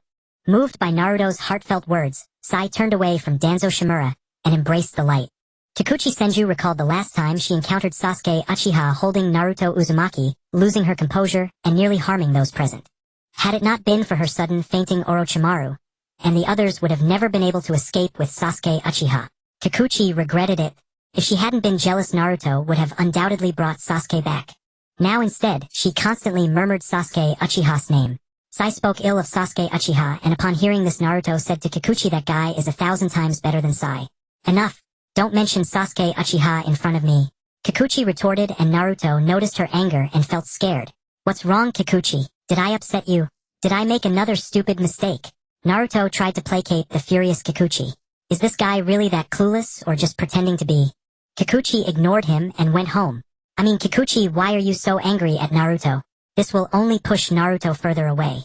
Moved by Naruto's heartfelt words, Sai turned away from Danzo Shimura and embraced the light. Kikuchi Senju recalled the last time she encountered Sasuke Uchiha holding Naruto Uzumaki, losing her composure and nearly harming those present. Had it not been for her sudden fainting, Orochimaru and the others would have never been able to escape with Sasuke Uchiha. Kikuchi regretted it. If she hadn't been jealous, Naruto would have undoubtedly brought Sasuke back. Now instead, she constantly murmured Sasuke Uchiha's name. Sai spoke ill of Sasuke Uchiha, and upon hearing this Naruto said to Kikuchi, that guy is 1,000 times better than Sai. Enough. Don't mention Sasuke Uchiha in front of me. Kikuchi retorted, and Naruto noticed her anger and felt scared. What's wrong, Kikuchi? Did I upset you? Did I make another stupid mistake? Naruto tried to placate the furious Kikuchi. Is this guy really that clueless or just pretending to be? Kikuchi ignored him and went home. I mean, Kikuchi, why are you so angry at Naruto? This will only push Naruto further away.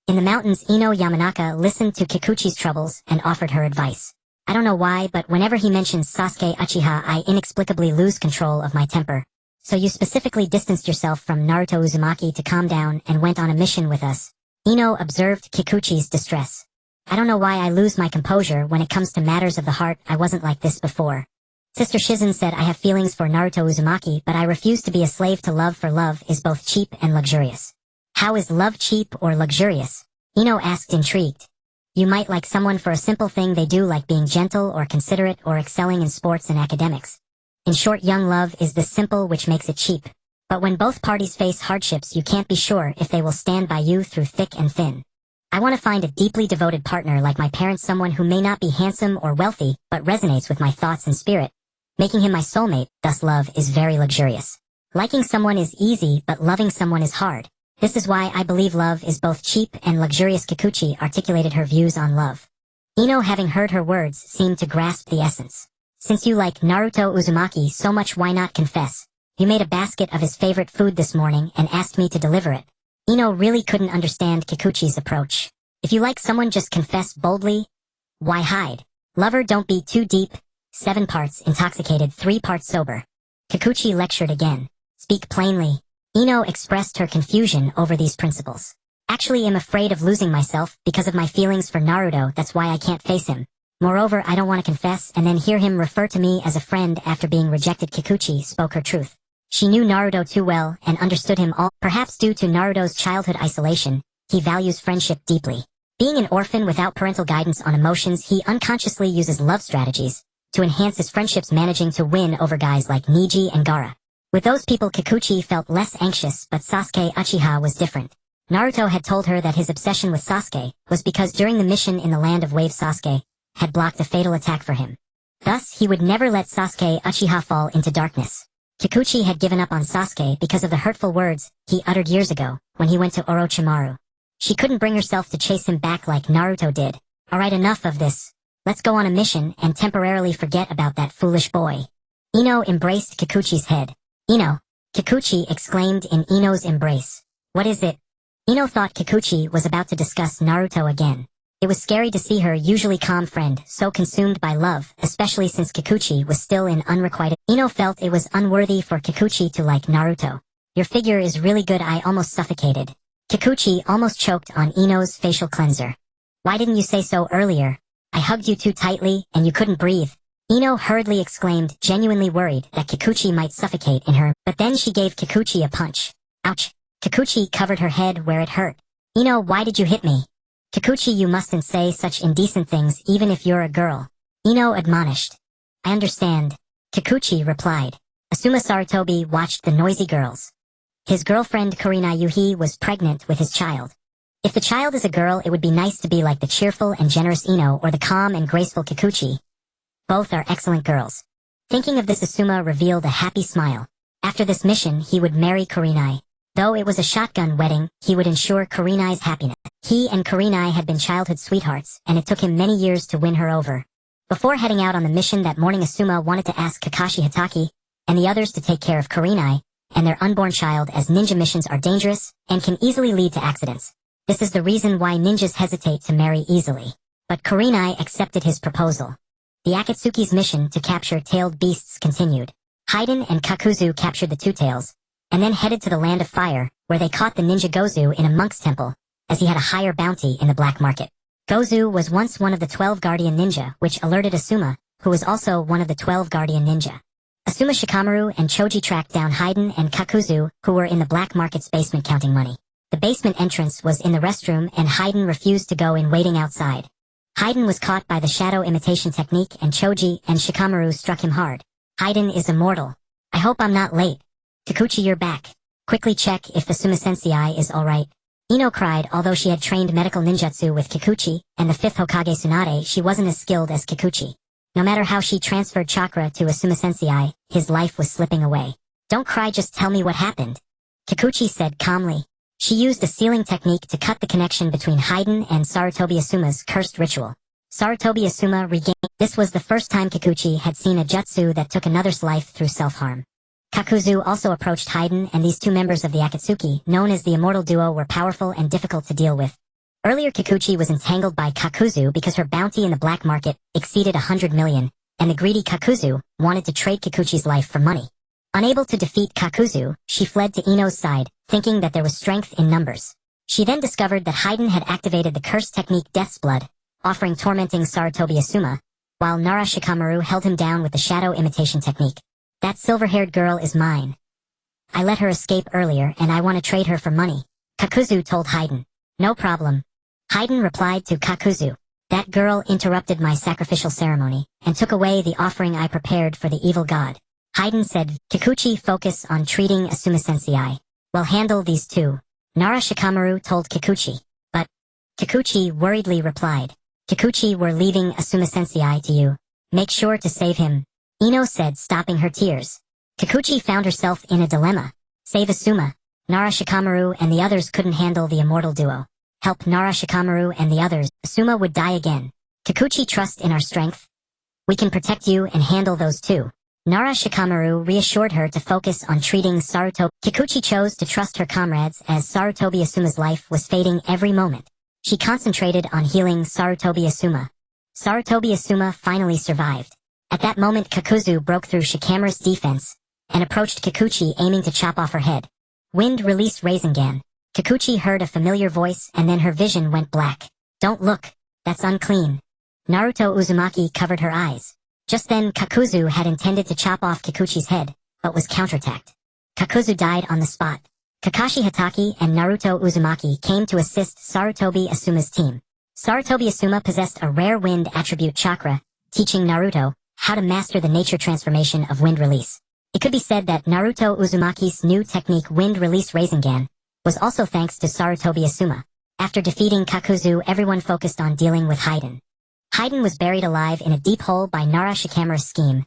In the mountains, Ino Yamanaka listened to Kikuchi's troubles and offered her advice. I don't know why, but whenever he mentions Sasuke Uchiha, I inexplicably lose control of my temper. So you specifically distanced yourself from Naruto Uzumaki to calm down and went on a mission with us. Ino observed Kikuchi's distress. I don't know why I lose my composure when it comes to matters of the heart. I wasn't like this before. Sister Shizune said, I have feelings for Naruto Uzumaki, but I refuse to be a slave to love, for love is both cheap and luxurious. How is love cheap or luxurious? Ino asked, intrigued. You might like someone for a simple thing they do, like being gentle or considerate or excelling in sports and academics. In short, young love is the simple, which makes it cheap. But when both parties face hardships, you can't be sure if they will stand by you through thick and thin. I want to find a deeply devoted partner like my parents, someone who may not be handsome or wealthy, but resonates with my thoughts and spirit, making him my soulmate. Thus love is very luxurious. Liking someone is easy, but loving someone is hard. This is why I believe love is both cheap and luxurious. Kikuchi articulated her views on love. Ino, having heard her words, seemed to grasp the essence. Since you like Naruto Uzumaki so much, why not confess? You made a basket of his favorite food this morning and asked me to deliver it. Ino really couldn't understand Kikuchi's approach. If you like someone, just confess boldly. Why hide? Lover, don't be too deep. 7 parts intoxicated, 3 parts sober. Kikuchi lectured again. Speak plainly. Ino expressed her confusion over these principles. Actually, I'm afraid of losing myself because of my feelings for Naruto. That's why I can't face him. Moreover, I don't want to confess and then hear him refer to me as a friend after being rejected. Kikuchi spoke her truth. She knew Naruto too well and understood him all. Perhaps due to Naruto's childhood isolation, he values friendship deeply. Being an orphan without parental guidance on emotions, he unconsciously uses love strategies to enhance his friendships, managing to win over guys like Niji and Gaara. With those people, Kikuchi felt less anxious, but Sasuke Uchiha was different. Naruto had told her that his obsession with Sasuke was because during the mission in the Land of Waves, Sasuke had blocked a fatal attack for him. Thus, he would never let Sasuke Uchiha fall into darkness. Kikuchi had given up on Sasuke because of the hurtful words he uttered years ago when he went to Orochimaru. She couldn't bring herself to chase him back like Naruto did. Alright, enough of this. Let's go on a mission and temporarily forget about that foolish boy. Ino embraced Kikuchi's head. Ino! Kikuchi exclaimed in Ino's embrace. What is it? Ino thought Kikuchi was about to discuss Naruto again. It was scary to see her usually calm friend so consumed by love, especially since Kikuchi was still in unrequited. Ino felt it was unworthy for Kikuchi to like Naruto. Your figure is really good. I almost suffocated. Kikuchi almost choked on Ino's facial cleanser. Why didn't you say so earlier? I hugged you too tightly, and you couldn't breathe. Ino hurriedly exclaimed, genuinely worried that Kikuchi might suffocate in her, but then she gave Kikuchi a punch. Ouch. Kikuchi covered her head where it hurt. Ino, why did you hit me? Kikuchi, you mustn't say such indecent things even if you're a girl. Ino admonished. I understand. Kikuchi replied. Asuma Sarutobi watched the noisy girls. His girlfriend Kurenai Yuhi was pregnant with his child. If the child is a girl, it would be nice to be like the cheerful and generous Ino or the calm and graceful Kikuchi. Both are excellent girls. Thinking of this, Asuma revealed a happy smile. After this mission, he would marry Kurenai. Though it was a shotgun wedding, he would ensure Kurenai's happiness. He and Kurenai had been childhood sweethearts, and it took him many years to win her over. Before heading out on the mission that morning, Asuma wanted to ask Kakashi Hatake and the others to take care of Kurenai and their unborn child, as ninja missions are dangerous and can easily lead to accidents. This is the reason why ninjas hesitate to marry easily. But Kurenai accepted his proposal. The Akatsuki's mission to capture tailed beasts continued. Haiden and Kakuzu captured the two tails, and then headed to the Land of Fire, where they caught the ninja Gozu in a monk's temple, as he had a higher bounty in the black market. Gozu was once one of the 12 Guardian Ninja, which alerted Asuma, who was also one of the 12 Guardian Ninja. Asuma Shikamaru and Choji tracked down Haiden and Kakuzu, who were in the black market's basement counting money. The basement entrance was in the restroom, and Haiden refused to go in, waiting outside. Haiden was caught by the shadow imitation technique, and Choji and Shikamaru struck him hard. Haiden is immortal. I hope I'm not late. Kikuchi, you're back. Quickly check if Asuma Sensei is alright. Ino cried. Although she had trained medical ninjutsu with Kikuchi and the 5th Hokage Tsunade, she wasn't as skilled as Kikuchi. No matter how she transferred chakra to Asuma Sensei, his life was slipping away. Don't cry, just tell me what happened. Kikuchi said calmly. She used a sealing technique to cut the connection between Haiden and Sarutobi Asuma's cursed ritual. Sarutobi Asuma regained. This was the first time Kikuchi had seen a jutsu that took another's life through self-harm. Kakuzu also approached Haiden, and these two members of the Akatsuki, known as the Immortal Duo, were powerful and difficult to deal with. Earlier, Kikuchi was entangled by Kakuzu because her bounty in the black market exceeded 100 million, and the greedy Kakuzu wanted to trade Kikuchi's life for money. Unable to defeat Kakuzu, she fled to Ino's side, thinking that there was strength in numbers. She then discovered that Haiden had activated the cursed technique Death's Blood, offering tormenting Sarutobi Asuma, while Nara Shikamaru held him down with the shadow imitation technique. That silver-haired girl is mine. I let her escape earlier, and I want to trade her for money, Kakuzu told Haiden. No problem. Haiden replied to Kakuzu. That girl interrupted my sacrificial ceremony, and took away the offering I prepared for the evil god. Haiden said, Kikuchi, focus on treating Asuma Sensei. We'll handle these two. Nara Shikamaru told Kikuchi. But Kikuchi worriedly replied. Kikuchi, we're leaving Asuma Sensei to you. Make sure to save him. Ino said, stopping her tears. Kikuchi found herself in a dilemma. Save Asuma. Nara Shikamaru and the others couldn't handle the immortal duo. Help Nara Shikamaru and the others. Asuma would die again. Kikuchi, trust in our strength. We can protect you and handle those two. Nara Shikamaru reassured her to focus on treating Sarutobi. Kikuchi chose to trust her comrades as Sarutobi Asuma's life was fading every moment. She concentrated on healing Sarutobi Asuma. Sarutobi Asuma finally survived. At that moment, Kakuzu broke through Shikamaru's defense and approached Kikuchi, aiming to chop off her head. Wind released Rasengan. Kikuchi heard a familiar voice, and then her vision went black. Don't look. That's unclean. Naruto Uzumaki covered her eyes. Just then, Kakuzu had intended to chop off Kikuchi's head, but was counterattacked. Kakuzu died on the spot. Kakashi Hatake and Naruto Uzumaki came to assist Sarutobi Asuma's team. Sarutobi Asuma possessed a rare wind attribute chakra, teaching Naruto how to master the nature transformation of wind release. It could be said that Naruto Uzumaki's new technique, Wind Release Rasengan, was also thanks to Sarutobi Asuma. After defeating Kakuzu, everyone focused on dealing with Haiden. Haiden was buried alive in a deep hole by Nara Shikamaru's scheme.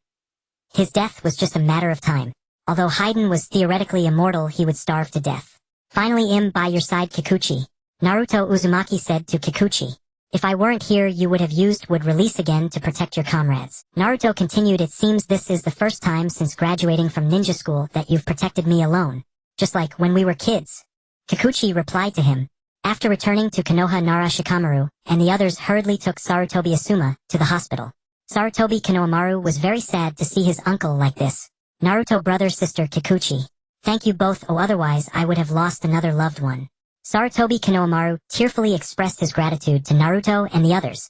His death was just a matter of time. Although Haiden was theoretically immortal, he would starve to death. Finally, by your side, Kikuchi. Naruto Uzumaki said to Kikuchi. If I weren't here, you would have used Would Release again to protect your comrades. Naruto continued, it seems this is the first time since graduating from ninja school that you've protected me alone. Just like when we were kids. Kikuchi replied to him. After returning to Konoha, Nara Shikamaru and the others hurriedly took Sarutobi Asuma to the hospital. Sarutobi Konohamaru was very sad to see his uncle like this. Naruto brother-sister Kikuchi. Thank you both, or otherwise I would have lost another loved one. Sarutobi Konohamaru tearfully expressed his gratitude to Naruto and the others.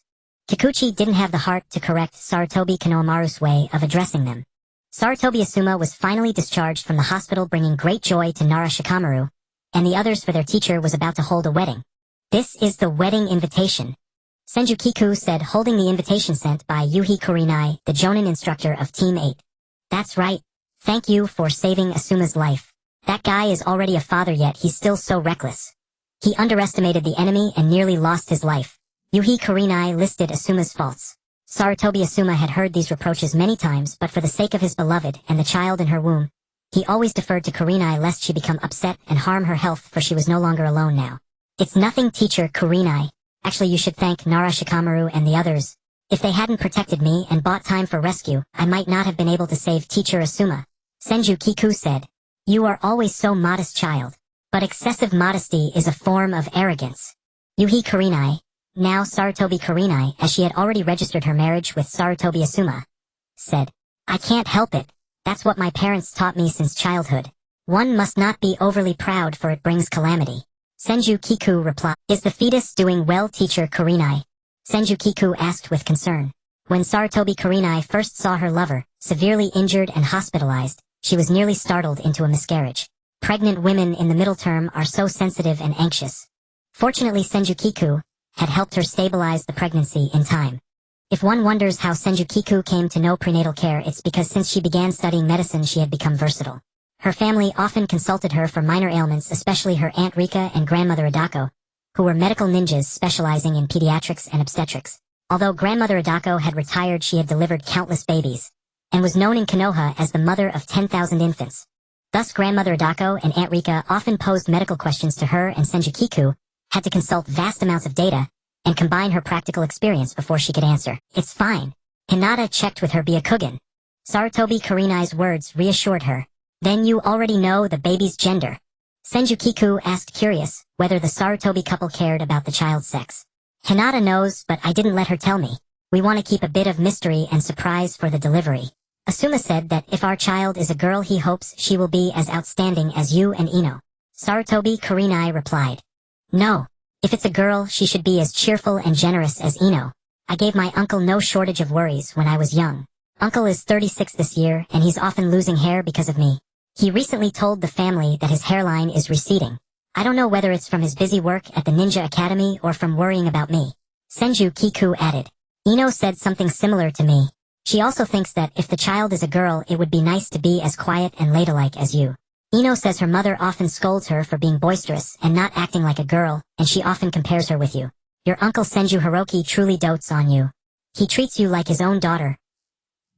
Kikuchi didn't have the heart to correct Sarutobi Konohamaru's way of addressing them. Sarutobi Asuma was finally discharged from the hospital, bringing great joy to Nara Shikamaru and the others, for their teacher was about to hold a wedding. This is the wedding invitation, Senju Kiku said, holding the invitation sent by Yuhi Kurinai, the Jonin instructor of Team 8. That's right. Thank you for saving Asuma's life. That guy is already a father, yet he's still so reckless. He underestimated the enemy and nearly lost his life. Yuhi Kurinai listed Asuma's faults. Sarutobi Asuma had heard these reproaches many times, but for the sake of his beloved and the child in her womb, he always deferred to Kurinai lest she become upset and harm her health, for she was no longer alone now. It's nothing, teacher Kurinai. Actually, you should thank Nara Shikamaru and the others. If they hadn't protected me and bought time for rescue, I might not have been able to save teacher Asuma. Senju Kiku said. You are always so modest, child. But excessive modesty is a form of arrogance. Yuhi Kurinai, now Sarutobi Kurinai, as she had already registered her marriage with Sarutobi Asuma, said, I can't help it. That's what my parents taught me since childhood. One must not be overly proud, for it brings calamity. Senju Kiku replied, Is the fetus doing well, teacher Kurinai? Senju Kiku asked with concern. When Sarutobi Kurinai first saw her lover, severely injured and hospitalized, she was nearly startled into a miscarriage. Pregnant women in the middle term are so sensitive and anxious. Fortunately, Senju Kiku had helped her stabilize the pregnancy in time. If one wonders how Senju Kiku came to know prenatal care, it's because since she began studying medicine she had become versatile. Her family often consulted her for minor ailments, especially her Aunt Rika and grandmother Adako, who were medical ninjas specializing in pediatrics and obstetrics. Although grandmother Adako had retired, she had delivered countless babies, and was known in Konoha as the mother of 10,000 infants. Thus grandmother Adako and Aunt Rika often posed medical questions to her, and Senju Kiku had to consult vast amounts of data and combine her practical experience before she could answer. It's fine. Hinata checked with her Byakugan. Sarutobi Kurinai's words reassured her. Then you already know the baby's gender? Senju Kiku asked, curious whether the Sarutobi couple cared about the child's sex. Hinata knows, but I didn't let her tell me. We want to keep a bit of mystery and surprise for the delivery. Asuma said that if our child is a girl, he hopes she will be as outstanding as you and Ino. Sarutobi Kurinai replied. No. If it's a girl, she should be as cheerful and generous as Ino. I gave my uncle no shortage of worries when I was young. Uncle is 36 this year, and he's often losing hair because of me. He recently told the family that his hairline is receding. I don't know whether it's from his busy work at the Ninja Academy or from worrying about me. Senju Kiku added. Ino said something similar to me. She also thinks that if the child is a girl, it would be nice to be as quiet and ladylike as you. Ino says her mother often scolds her for being boisterous and not acting like a girl, and she often compares her with you. Your uncle Senju Hiroki truly dotes on you. He treats you like his own daughter.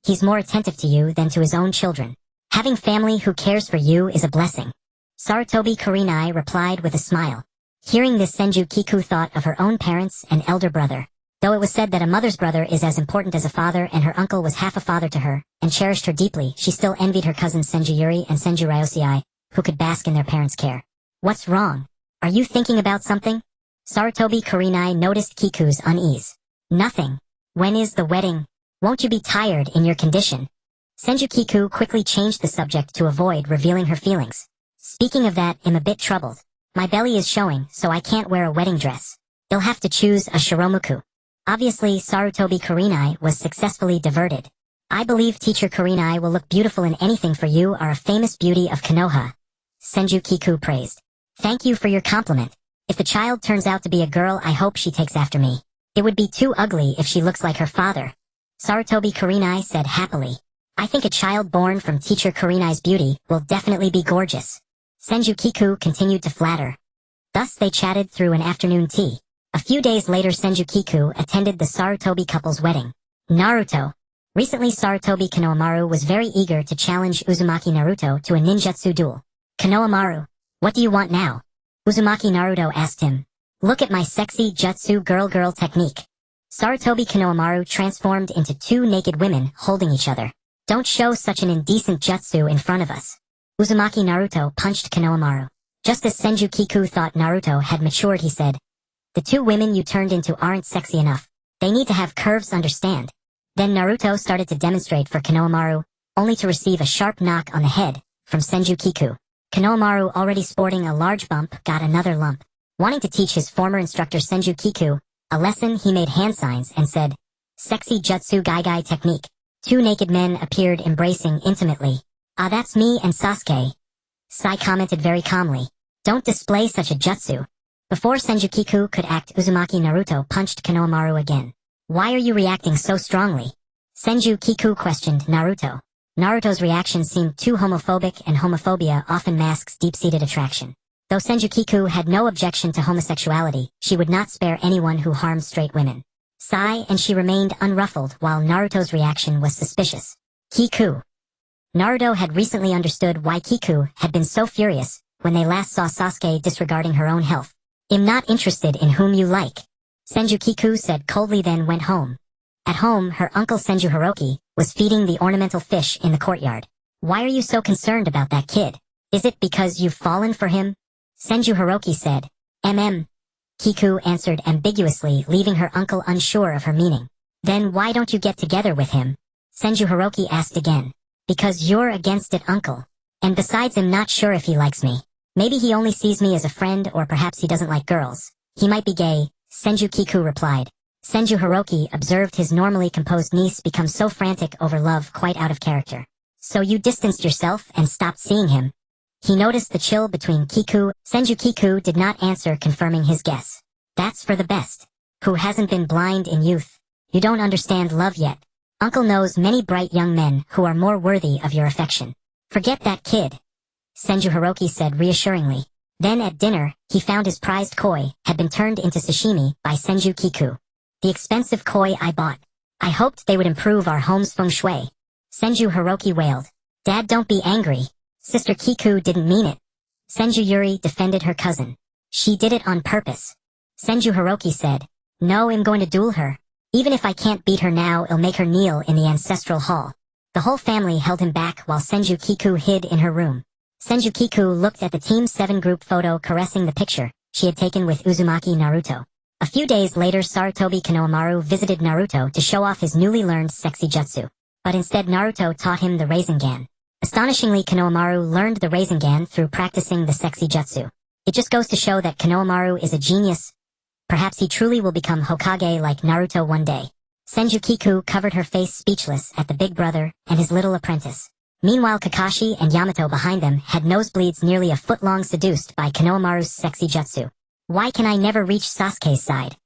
He's more attentive to you than to his own children. Having family who cares for you is a blessing. Sarutobi Kurinai replied with a smile. Hearing this, Senju Kiku thought of her own parents and elder brother. Though it was said that a mother's brother is as important as a father, and her uncle was half a father to her, and cherished her deeply, she still envied her cousins Senju Yuri and Senju Ryosei, who could bask in their parents' care. What's wrong? Are you thinking about something? Sarutobi Kurinai noticed Kiku's unease. Nothing. When is the wedding? Won't you be tired in your condition? Senju Kiku quickly changed the subject to avoid revealing her feelings. Speaking of that, I'm a bit troubled. My belly is showing, so I can't wear a wedding dress. You'll have to choose a shiromuku. Obviously, Sarutobi Kurinai was successfully diverted. I believe teacher Kurinai will look beautiful in anything, for you are a famous beauty of Konoha. Senju Kiku praised. Thank you for your compliment. If the child turns out to be a girl, I hope she takes after me. It would be too ugly if she looks like her father. Sarutobi Kurinai said happily. I think a child born from teacher Kurinai's beauty will definitely be gorgeous. Senju Kiku continued to flatter. Thus they chatted through an afternoon tea. A few days later, Senju Kiku attended the Sarutobi couple's wedding. Naruto. Recently, Sarutobi Konohamaru was very eager to challenge Uzumaki Naruto to a ninjutsu duel. Konohamaru, what do you want now? Uzumaki Naruto asked him. Look at my sexy jutsu girl technique. Sarutobi Konohamaru transformed into two naked women holding each other. Don't show such an indecent jutsu in front of us. Uzumaki Naruto punched Konohamaru. Just as Senju Kiku thought Naruto had matured, he said, "The two women you turned into aren't sexy enough. They need to have curves, understand?" Then Naruto started to demonstrate for Konohamaru, only to receive a sharp knock on the head from Senju Kiku. Konohamaru, already sporting a large bump, got another lump. Wanting to teach his former instructor Senju Kiku a lesson, he made hand signs and said, "Sexy jutsu gai technique." Two naked men appeared embracing intimately. "Ah, that's me and Sasuke." Sai commented very calmly, "Don't display such a jutsu." Before Senju Kiku could act, Uzumaki Naruto punched Konohamaru again. "Why are you reacting so strongly?" Senju Kiku questioned Naruto. Naruto's reaction seemed too homophobic, and homophobia often masks deep-seated attraction. Though Senju Kiku had no objection to homosexuality, she would not spare anyone who harmed straight women. Sigh, and she remained unruffled while Naruto's reaction was suspicious. Kiku. Naruto had recently understood why Kiku had been so furious when they last saw Sasuke disregarding her own health. "I'm not interested in whom you like," Senju Kiku said coldly, then went home. At home, her uncle Senju Hiroki was feeding the ornamental fish in the courtyard. "Why are you so concerned about that kid? Is it because you've fallen for him?" Senju Hiroki said. Kiku answered ambiguously, leaving her uncle unsure of her meaning. "Then why don't you get together with him?" Senju Hiroki asked again. "Because you're against it, uncle. And besides, I'm not sure if he likes me. Maybe he only sees me as a friend, or perhaps he doesn't like girls. He might be gay," Senju Kiku replied. Senju Hiroki observed his normally composed niece become so frantic over love, quite out of character. "So you distanced yourself and stopped seeing him?" He noticed the chill between Kiku. Senju Kiku did not answer, confirming his guess. "That's for the best. Who hasn't been blind in youth? You don't understand love yet. Uncle knows many bright young men who are more worthy of your affection. Forget that kid," Senju Hiroki said reassuringly. Then at dinner, he found his prized koi had been turned into sashimi by Senju Kiku. "The expensive koi I bought. I hoped they would improve our home's feng shui," Senju Hiroki wailed. "Dad, don't be angry. Sister Kiku didn't mean it." Senju Yuri defended her cousin. "She did it on purpose." Senju Hiroki said, "No, I'm going to duel her. Even if I can't beat her now, I'll make her kneel in the ancestral hall." The whole family held him back while Senju Kiku hid in her room. Senju Kiku looked at the Team 7 group photo, caressing the picture she had taken with Uzumaki Naruto. A few days later, Sarutobi Konohamaru visited Naruto to show off his newly learned sexy jutsu. But instead, Naruto taught him the Rasengan. Astonishingly, Konohamaru learned the Rasengan through practicing the sexy jutsu. It just goes to show that Konohamaru is a genius. Perhaps he truly will become Hokage like Naruto one day. Senju Kiku covered her face, speechless at the big brother and his little apprentice. Meanwhile, Kakashi and Yamato behind them had nosebleeds nearly a foot long, seduced by Konohamaru's sexy jutsu. "Why can I never reach Sasuke's side?"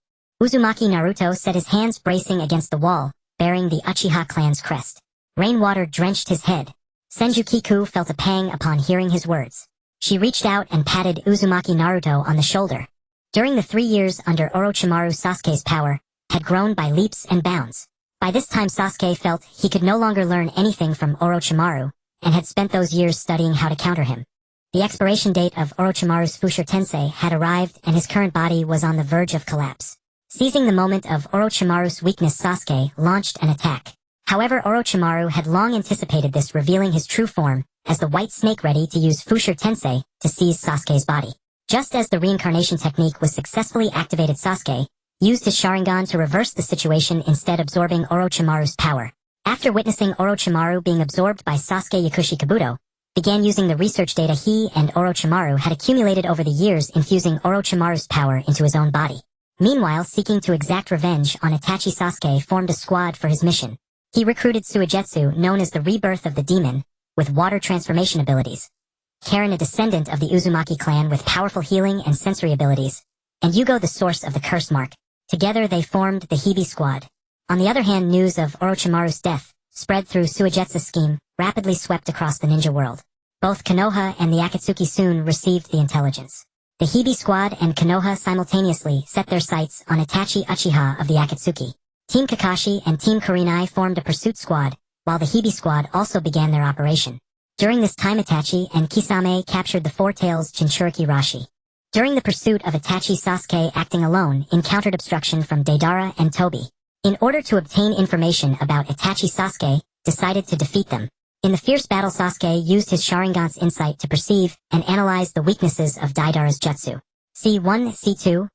Uzumaki Naruto set his hands bracing against the wall, bearing the Uchiha clan's crest. Rainwater drenched his head. Senju Kiku felt a pang upon hearing his words. She reached out and patted Uzumaki Naruto on the shoulder. During the 3 years under Orochimaru, Sasuke's power had grown by leaps and bounds. By this time, Sasuke felt he could no longer learn anything from Orochimaru, and had spent those years studying how to counter him. The expiration date of Orochimaru's Fushire Tensei had arrived, and his current body was on the verge of collapse. Seizing the moment of Orochimaru's weakness, Sasuke launched an attack. However, Orochimaru had long anticipated this, revealing his true form as the white snake, ready to use Fushire Tensei to seize Sasuke's body. Just as the reincarnation technique was successfully activated, Sasuke used his Sharingan to reverse the situation, instead absorbing Orochimaru's power. After witnessing Orochimaru being absorbed by Sasuke, Yakushi Kabuto began using the research data he and Orochimaru had accumulated over the years, infusing Orochimaru's power into his own body. Meanwhile, seeking to exact revenge on Itachi, Sasuke formed a squad for his mission. He recruited Suigetsu, known as the Rebirth of the Demon, with water transformation abilities, Karen, a descendant of the Uzumaki clan with powerful healing and sensory abilities, and Yugo, the source of the curse mark. Together they formed the Hibi squad. On the other hand, news of Orochimaru's death, spread through Suigetsu's scheme, rapidly swept across the ninja world. Both Konoha and the Akatsuki soon received the intelligence. The Hibi squad and Konoha simultaneously set their sights on Itachi Uchiha of the Akatsuki. Team Kakashi and Team Kurenai formed a pursuit squad, while the Hibi squad also began their operation. During this time, Itachi and Kisame captured the Four Tails Jinchuriki Rashi. During the pursuit of Itachi, Sasuke, acting alone, encountered obstruction from Deidara and Tobi. In order to obtain information about Itachi, Sasuke decided to defeat them. In the fierce battle, Sasuke used his Sharingan's insight to perceive and analyze the weaknesses of Deidara's jutsu. C1, C2,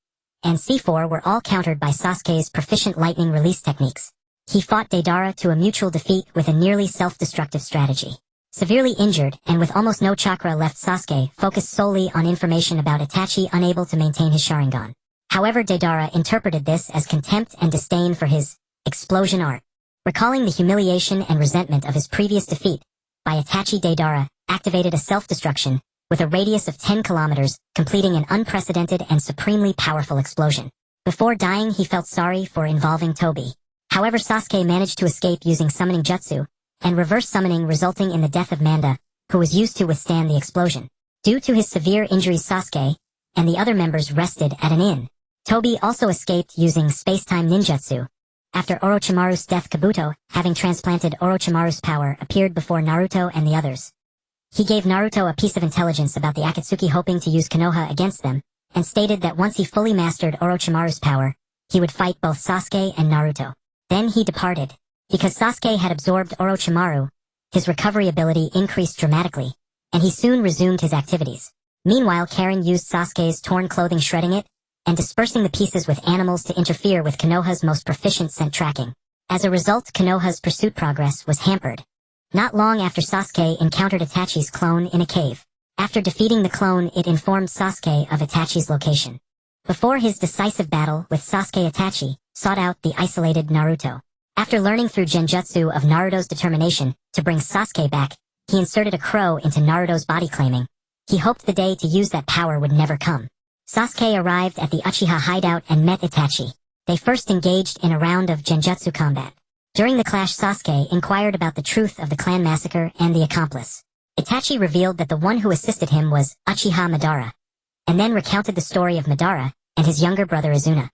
and C4 were all countered by Sasuke's proficient lightning release techniques. He fought Deidara to a mutual defeat with a nearly self-destructive strategy. Severely injured and with almost no chakra left, Sasuke focused solely on information about Itachi, unable to maintain his Sharingan. However, Deidara interpreted this as contempt and disdain for his explosion art. Recalling the humiliation and resentment of his previous defeat by Itachi, Deidara activated a self-destruction with a radius of 10 kilometers, completing an unprecedented and supremely powerful explosion. Before dying, he felt sorry for involving Tobi. However, Sasuke managed to escape using summoning jutsu and reverse summoning, resulting in the death of Manda, who was used to withstand the explosion. Due to his severe injuries, Sasuke and the other members rested at an inn. Tobi also escaped using space-time ninjutsu. After Orochimaru's death, Kabuto, having transplanted Orochimaru's power, appeared before Naruto and the others. He gave Naruto a piece of intelligence about the Akatsuki, hoping to use Konoha against them, and stated that once he fully mastered Orochimaru's power, he would fight both Sasuke and Naruto. Then he departed. Because Sasuke had absorbed Orochimaru, his recovery ability increased dramatically, and he soon resumed his activities. Meanwhile, Karen used Sasuke's torn clothing, shredding it, and dispersing the pieces with animals to interfere with Konoha's most proficient scent tracking. As a result, Konoha's pursuit progress was hampered. Not long after, Sasuke encountered Itachi's clone in a cave. After defeating the clone, it informed Sasuke of Itachi's location. Before his decisive battle with Sasuke, Itachi sought out the isolated Naruto. After learning through Genjutsu of Naruto's determination to bring Sasuke back, he inserted a crow into Naruto's body, claiming he hoped the day to use that power would never come. Sasuke arrived at the Uchiha hideout and met Itachi. They first engaged in a round of Genjutsu combat. During the clash, Sasuke inquired about the truth of the clan massacre and the accomplice. Itachi revealed that the one who assisted him was Uchiha Madara, and then recounted the story of Madara and his younger brother Izuna.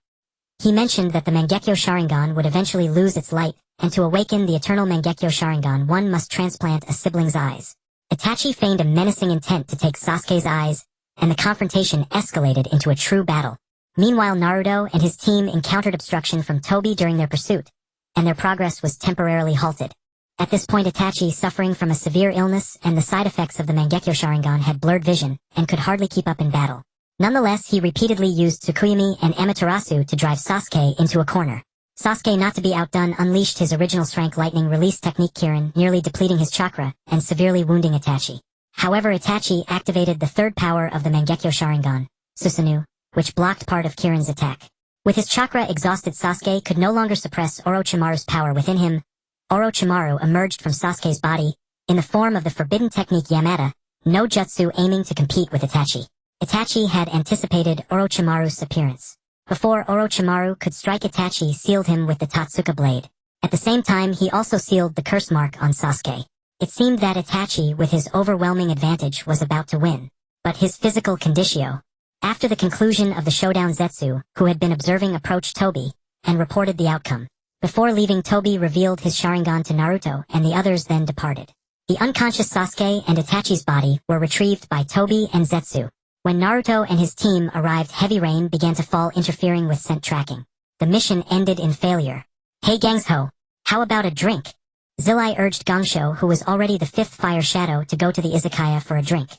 He mentioned that the Mangekyo Sharingan would eventually lose its light, and to awaken the eternal Mangekyo Sharingan, one must transplant a sibling's eyes. Itachi feigned a menacing intent to take Sasuke's eyes, and the confrontation escalated into a true battle. Meanwhile, Naruto and his team encountered obstruction from Tobi during their pursuit, and their progress was temporarily halted. At this point, Itachi, suffering from a severe illness and the side effects of the Mangekyo Sharingan, had blurred vision and could hardly keep up in battle. Nonetheless, he repeatedly used Tsukuyomi and Amaterasu to drive Sasuke into a corner. Sasuke, not to be outdone, unleashed his original strength lightning release technique Kirin, nearly depleting his chakra and severely wounding Itachi. However, Itachi activated the third power of the Mangekyo Sharingan, Susanoo, which blocked part of Kirin's attack. With his chakra exhausted, Sasuke could no longer suppress Orochimaru's power within him. Orochimaru emerged from Sasuke's body in the form of the forbidden technique Yamata, no jutsu, aiming to compete with Itachi. Itachi had anticipated Orochimaru's appearance. Before Orochimaru could strike, Itachi sealed him with the Totsuka blade. At the same time, he also sealed the curse mark on Sasuke. It seemed that Itachi, with his overwhelming advantage, was about to win. But his physical conditio. After the conclusion of the showdown, Zetsu, who had been observing, approached Tobi and reported the outcome. Before leaving, Tobi revealed his Sharingan to Naruto, and the others then departed. The unconscious Sasuke and Itachi's body were retrieved by Tobi and Zetsu. When Naruto and his team arrived, heavy rain began to fall, interfering with scent tracking. The mission ended in failure. "Hey Gangsho, how about a drink?" Zillai urged Gangsho, who was already the fifth fire shadow, to go to the izakaya for a drink.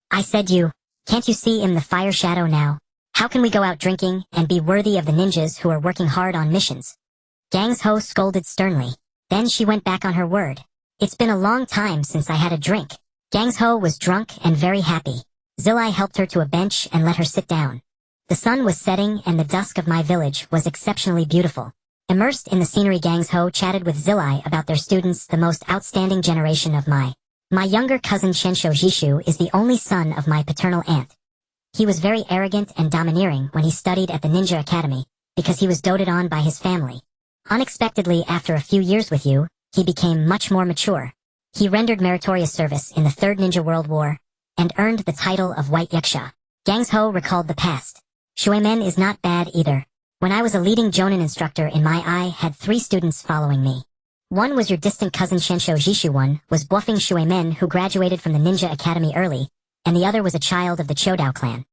"I said can't you see I'm the fire shadow now? How can we go out drinking and be worthy of the ninjas who are working hard on missions?" Gangsho scolded sternly. Then she went back on her word. "It's been a long time since I had a drink." Gangsho was drunk and very happy. Zillai helped her to a bench and let her sit down. The sun was setting and the dusk of my village was exceptionally beautiful. Immersed in the scenery, Gangsho chatted with Zillai about their students, the most outstanding generation of my younger cousin Shensho Jishu is the only son of my paternal aunt. He was very arrogant and domineering when he studied at the Ninja Academy, because he was doted on by his family. Unexpectedly, after a few years with you, he became much more mature. He rendered meritorious service in the Third Ninja World War, and earned the title of White Yaksha. Gangsho recalled the past. Shuemen is not bad either. When I was a leading Jonin instructor in my I had 3 students following me. One was your distant cousin Shensho Jishu, one was Bluffing Shuemen, who graduated from the Ninja Academy early, and the other was a child of the Chodao clan.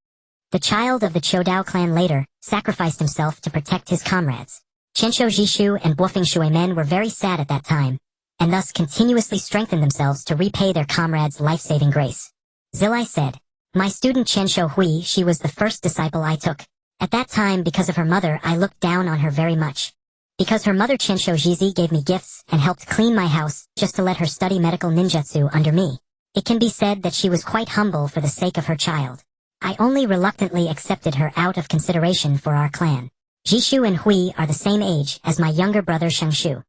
The child of the Chodao clan later sacrificed himself to protect his comrades. Shensho Jishu and Bluffing Shuemen were very sad at that time, and thus continuously strengthen themselves to repay their comrades' life-saving grace. Zilai said, "My student Chensho Hui, she was the first disciple I took. At that time, because of her mother, I looked down on her very much. Because her mother Chensho Jizi gave me gifts and helped clean my house just to let her study medical ninjutsu under me. It can be said that she was quite humble for the sake of her child. I only reluctantly accepted her out of consideration for our clan. Jishu and Hui are the same age as my younger brother Shengshu.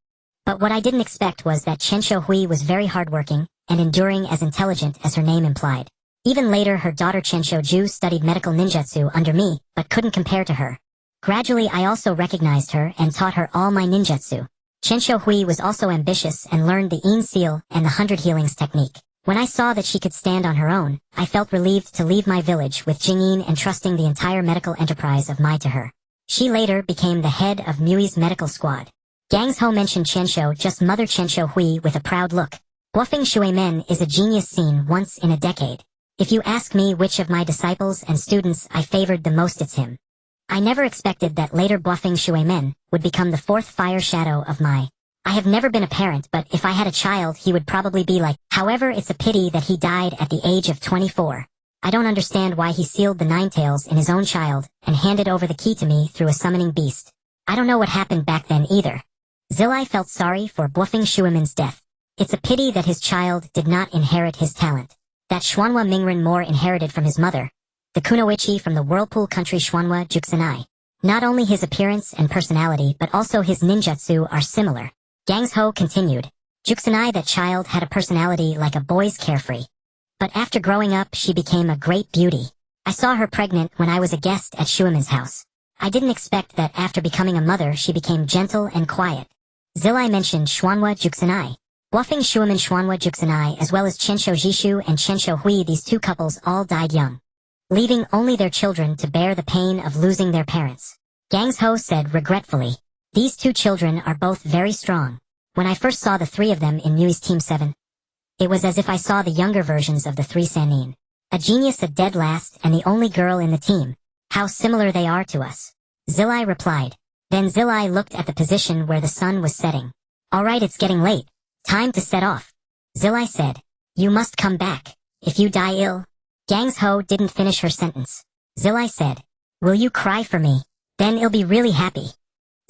But what I didn't expect was that Chensho Hui was very hardworking and enduring, as intelligent as her name implied. Even later, her daughter Chensho Ju studied medical ninjutsu under me, but couldn't compare to her. Gradually, I also recognized her and taught her all my ninjutsu. Chensho Hui was also ambitious and learned the In Seal and the 100 Healings technique. When I saw that she could stand on her own, I felt relieved to leave my village with Jingyin and trusting the entire medical enterprise of Mai to her. She later became the head of Mui's medical squad. Gangs Ho mentioned Chensho, just mother Chensho Hui, with a proud look. Buofing Shui Men is a genius seen once in a decade. If you ask me which of my disciples and students I favored the most, it's him. I never expected that later Buofing Shui Men would become the fourth fire shadow of Mai. I have never been a parent, but if I had a child, he would probably be like. However, it's a pity that he died at the age of 24. I don't understand why he sealed the Nine Tails in his own child and handed over the key to me through a summoning beast. I don't know what happened back then either. Zilai felt sorry for Buofing Shuimen's death. It's a pity that his child did not inherit his talent. That Xuanhua Mingren more inherited from his mother, the Kunoichi from the Whirlpool country Xuanhua Juxinai. Not only his appearance and personality, but also his ninjutsu are similar. Gangs Ho continued. Juxinai, that child, had a personality like a boy's, carefree. But after growing up, she became a great beauty. I saw her pregnant when I was a guest at Shuimen's house. I didn't expect that after becoming a mother, she became gentle and quiet. Zilai mentioned Xuanhua Juxinai. Buofing Shuimen Xuanhua Juxinai, as well as Chensho Jishu and Chensho Hui, these two couples all died young, leaving only their children to bear the pain of losing their parents. Gangs Ho said regretfully, "These two children are both very strong. When I first saw the three of them in Mui's Team 7, it was as if I saw the younger versions of the three Sanin. A genius at dead last and the only girl in the team. How similar they are to us." Zilai replied. Then Zilai looked at the position where the sun was setting. "Alright, it's getting late. Time to set off." Zilai said, "You must come back. If you die ill." Gangs Ho didn't finish her sentence. Zilai said, "Will you cry for me? Then I'll be really happy."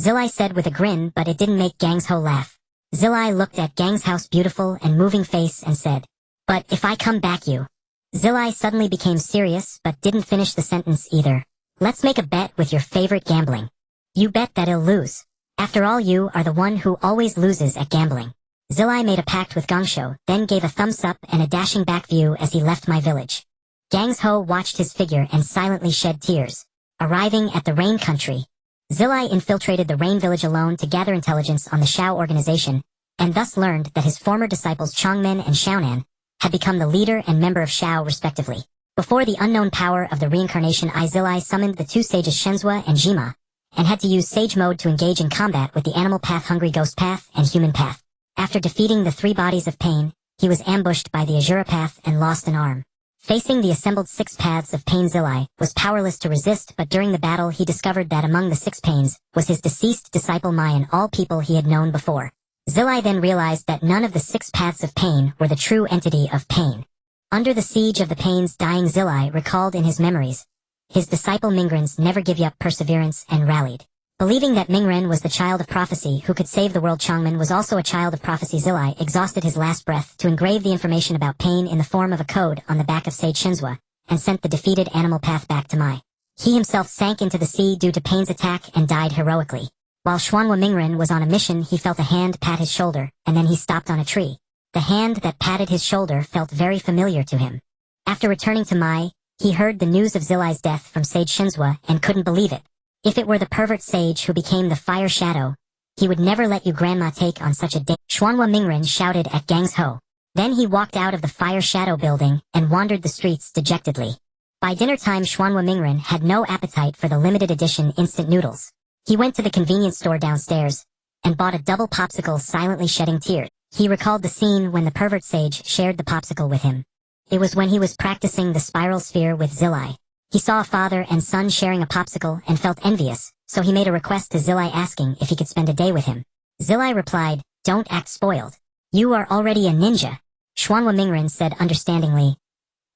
Zilai said with a grin, but it didn't make Gangs Ho laugh. Zilai looked at Gangs Ho's beautiful and moving face and said, "But if I come back, you..." Zilai suddenly became serious but didn't finish the sentence either. "Let's make a bet with your favorite gambling. You bet that I'll lose. After all, you are the one who always loses at gambling." Zilai made a pact with Gangsho, then gave a thumbs up and a dashing back view as he left my village. Gangs Ho watched his figure and silently shed tears. Arriving at the Rain Country, Zilai infiltrated the Rain Village alone to gather intelligence on the Shao organization, and thus learned that his former disciples Chongmen and Xiaonan had become the leader and member of Shao respectively. Before the unknown power of the reincarnation, Zilai summoned the two sages Shenzhua and Jima, and had to use sage mode to engage in combat with the animal path, hungry ghost path, and human path. After defeating the three bodies of pain, he was ambushed by the Azura path and lost an arm. Facing the assembled six paths of pain, Zilai was powerless to resist, but during the battle he discovered that among the six pains was his deceased disciple Mai and all people he had known before. Zilai then realized that none of the six paths of pain were the true entity of pain. Under the siege of the pains, dying Zilai recalled in his memories his disciple Mingren's never give up perseverance and rallied. Believing that Mingren was the child of prophecy who could save the world, Chongmen was also a child of prophecy. Zilai exhausted his last breath to engrave the information about pain in the form of a code on the back of Sage Shinzua, and sent the defeated animal path back to Mai. He himself sank into the sea due to pain's attack and died heroically. While Xuanhua Mingren was on a mission, he felt a hand pat his shoulder, and then he stopped on a tree. The hand that patted his shoulder felt very familiar to him. After returning to Mai, he heard the news of Zilai's death from Sage Shinzua and couldn't believe it. If it were the pervert sage who became the fire shadow, he would never let you grandma take on such a day. Xuanhua Mingren shouted at Gangs Ho. Then he walked out of the fire shadow building and wandered the streets dejectedly. By dinner time, Xuanhua Mingren had no appetite for the limited edition instant noodles. He went to the convenience store downstairs and bought a double popsicle, silently shedding tears. He recalled the scene when the pervert sage shared the popsicle with him. It was when he was practicing the spiral sphere with Zilai. He saw a father and son sharing a popsicle and felt envious, so he made a request to Zilai asking if he could spend a day with him. Zilai replied, "Don't act spoiled. You are already a ninja, Xuanhua Mingren said understandingly.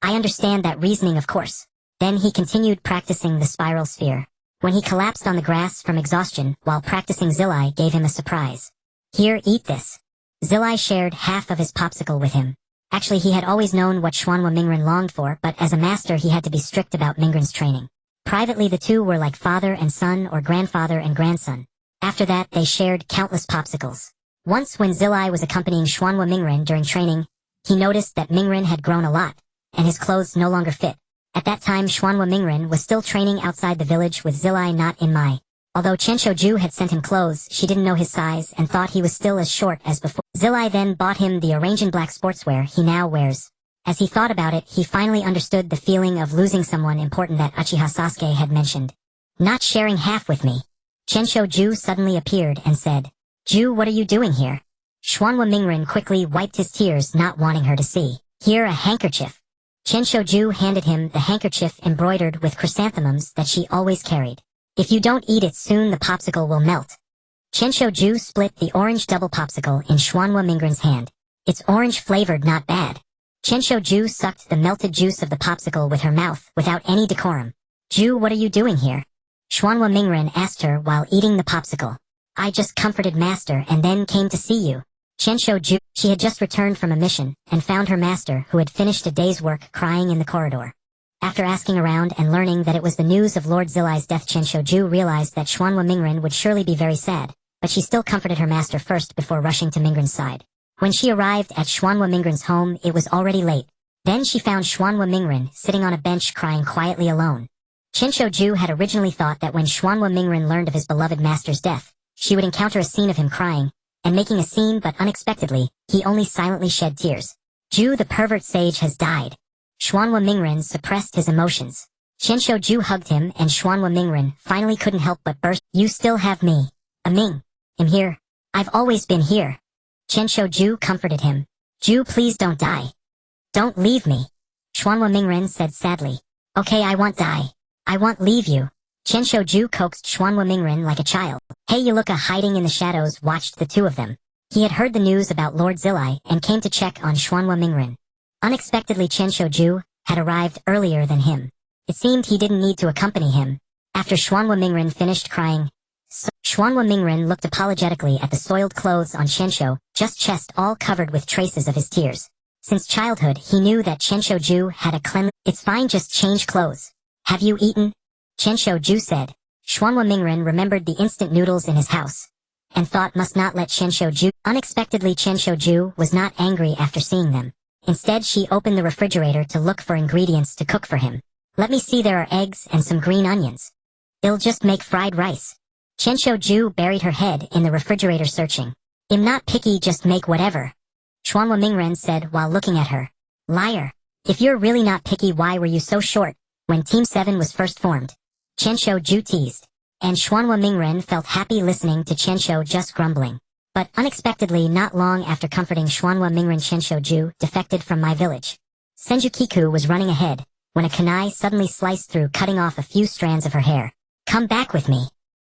I understand that reasoning, of course. Then he continued practicing the spiral sphere. When he collapsed on the grass from exhaustion while practicing, Zilai gave him a surprise. Here, eat this. Zilai shared half of his popsicle with him. Actually, he had always known what Xuanhua Mingren longed for, but as a master he had to be strict about Mingren's training. Privately, the two were like father and son or grandfather and grandson. After that, they shared countless popsicles. Once when Zilai was accompanying Xuanhua Mingren during training, he noticed that Mingren had grown a lot, and his clothes no longer fit. At that time, Xuanhua Mingren was still training outside the village with Zilai not in Mai. Although Chen had sent him clothes, she didn't know his size and thought he was still as short as before. Zilai then bought him the Orange black sportswear he now wears. As he thought about it, he finally understood the feeling of losing someone important that Uchiha Sasuke had mentioned. Not sharing half with me. Ju suddenly appeared and said, Ju, what are you doing here? Xuanhua Mingren quickly wiped his tears, not wanting her to see. Here, a handkerchief. Ju handed him the handkerchief embroidered with chrysanthemums that she always carried. If you don't eat it soon, the popsicle will melt. Ju split the orange double popsicle in Xuanhua Mingren's hand. It's orange flavored, not bad. Ju sucked the melted juice of the popsicle with her mouth without any decorum. Ju, what are you doing here? Xuanhua Mingren asked her while eating the popsicle. I just comforted master and then came to see you. Ju, she had just returned from a mission and found her master, who had finished a day's work, crying in the corridor. After asking around and learning that it was the news of Lord Zilai's death, Ju realized that Xuanhua Mingren would surely be very sad, but she still comforted her master first before rushing to Mingren's side. When she arrived at Xuanhua Mingren's home, it was already late. Then she found Xuanhua Mingren sitting on a bench crying quietly alone. Ju had originally thought that when Xuanhua Mingren learned of his beloved master's death, she would encounter a scene of him crying and making a scene, but unexpectedly, he only silently shed tears. Ju, the pervert sage, has died. Xuanhua Mingren suppressed his emotions. Ju hugged him and Xuanhua Mingren finally couldn't help but burst. You still have me. Ming. I'm here. I've always been here. Ju comforted him. Ju, please don't die. Don't leave me. Xuanhua Mingren said sadly. Okay, I won't die. I won't leave you. Ju coaxed Xuanhua Mingren like a child. Heiress, hiding in the shadows, watched the two of them. He had heard the news about Lord Zilai and came to check on Xuanhua Mingren. Unexpectedly, Ju had arrived earlier than him. It seemed he didn't need to accompany him. After Xuanhua Mingren finished crying, Xuanhua Mingren looked apologetically at the soiled clothes on just chest all covered with traces of his tears. Since childhood, he knew that Ju had a cleanly. It's fine, just change clothes. Have you eaten? Ju said. Xuanhua Mingren remembered the instant noodles in his house and thought must not let Ju. Unexpectedly, Ju was not angry after seeing them. Instead, she opened the refrigerator to look for ingredients to cook for him. Let me see, there are eggs and some green onions. I'll just make fried rice. Ju buried her head in the refrigerator searching. I'm not picky, just make whatever. Xuanhua Mingren said while looking at her. Liar. If you're really not picky, why were you so short when Team 7 was first formed? Ju teased. And Xuanhua Mingren felt happy listening to just grumbling. But unexpectedly, not long after comforting Xuanhua Mingren, Ju defected from my village. Senju Kiku was running ahead when a kunai suddenly sliced through, cutting off a few strands of her hair. Come back with me.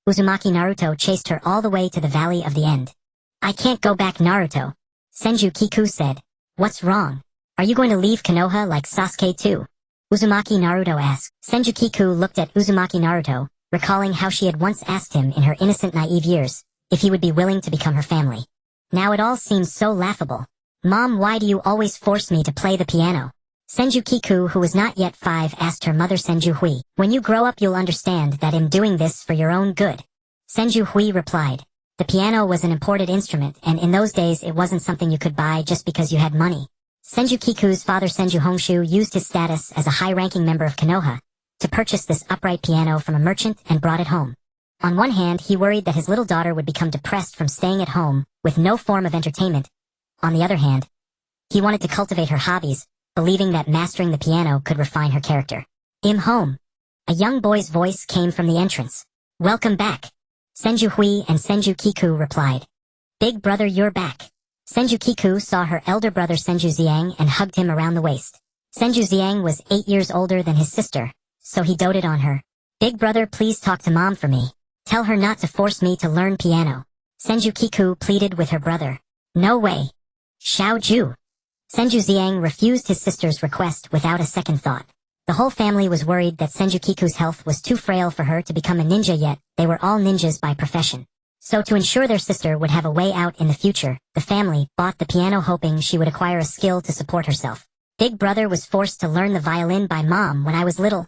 Uzumaki Naruto chased her all the way to the Valley of the End. I can't go back, Naruto. Senju Kiku said. What's wrong? Are you going to leave Konoha like Sasuke too? Uzumaki Naruto asked. Senju Kiku looked at Uzumaki Naruto, recalling how she had once asked him in her innocent, naive years if he would be willing to become her family. Now it all seems so laughable. Mom, why do you always force me to play the piano? Senju Kiku, who was not yet 5, asked her mother Senju Hui. When you grow up, you'll understand that I'm doing this for your own good. Senju Hui replied. The piano was an imported instrument, and in those days it wasn't something you could buy just because you had money. Senju Kiku's father Senju Hongshu used his status as a high-ranking member of Konoha to purchase this upright piano from a merchant and brought it home. On one hand, he worried that his little daughter would become depressed from staying at home with no form of entertainment. On the other hand, he wanted to cultivate her hobbies, believing that mastering the piano could refine her character. I'm home. A young boy's voice came from the entrance. Welcome back. Senju Hui and Senju Kiku replied. Big brother, you're back. Senju Kiku saw her elder brother Senju Xiang and hugged him around the waist. Senju Xiang was 8 years older than his sister, so he doted on her. Big brother, please talk to mom for me. Tell her not to force me to learn piano. Senju Kiku pleaded with her brother. No way. Xiaoju. Senju Xiang refused his sister's request without a second thought. The whole family was worried that Senju Kiku's health was too frail for her to become a ninja, yet they were all ninjas by profession. So to ensure their sister would have a way out in the future, the family bought the piano hoping she would acquire a skill to support herself. Big brother was forced to learn the violin by mom when I was little.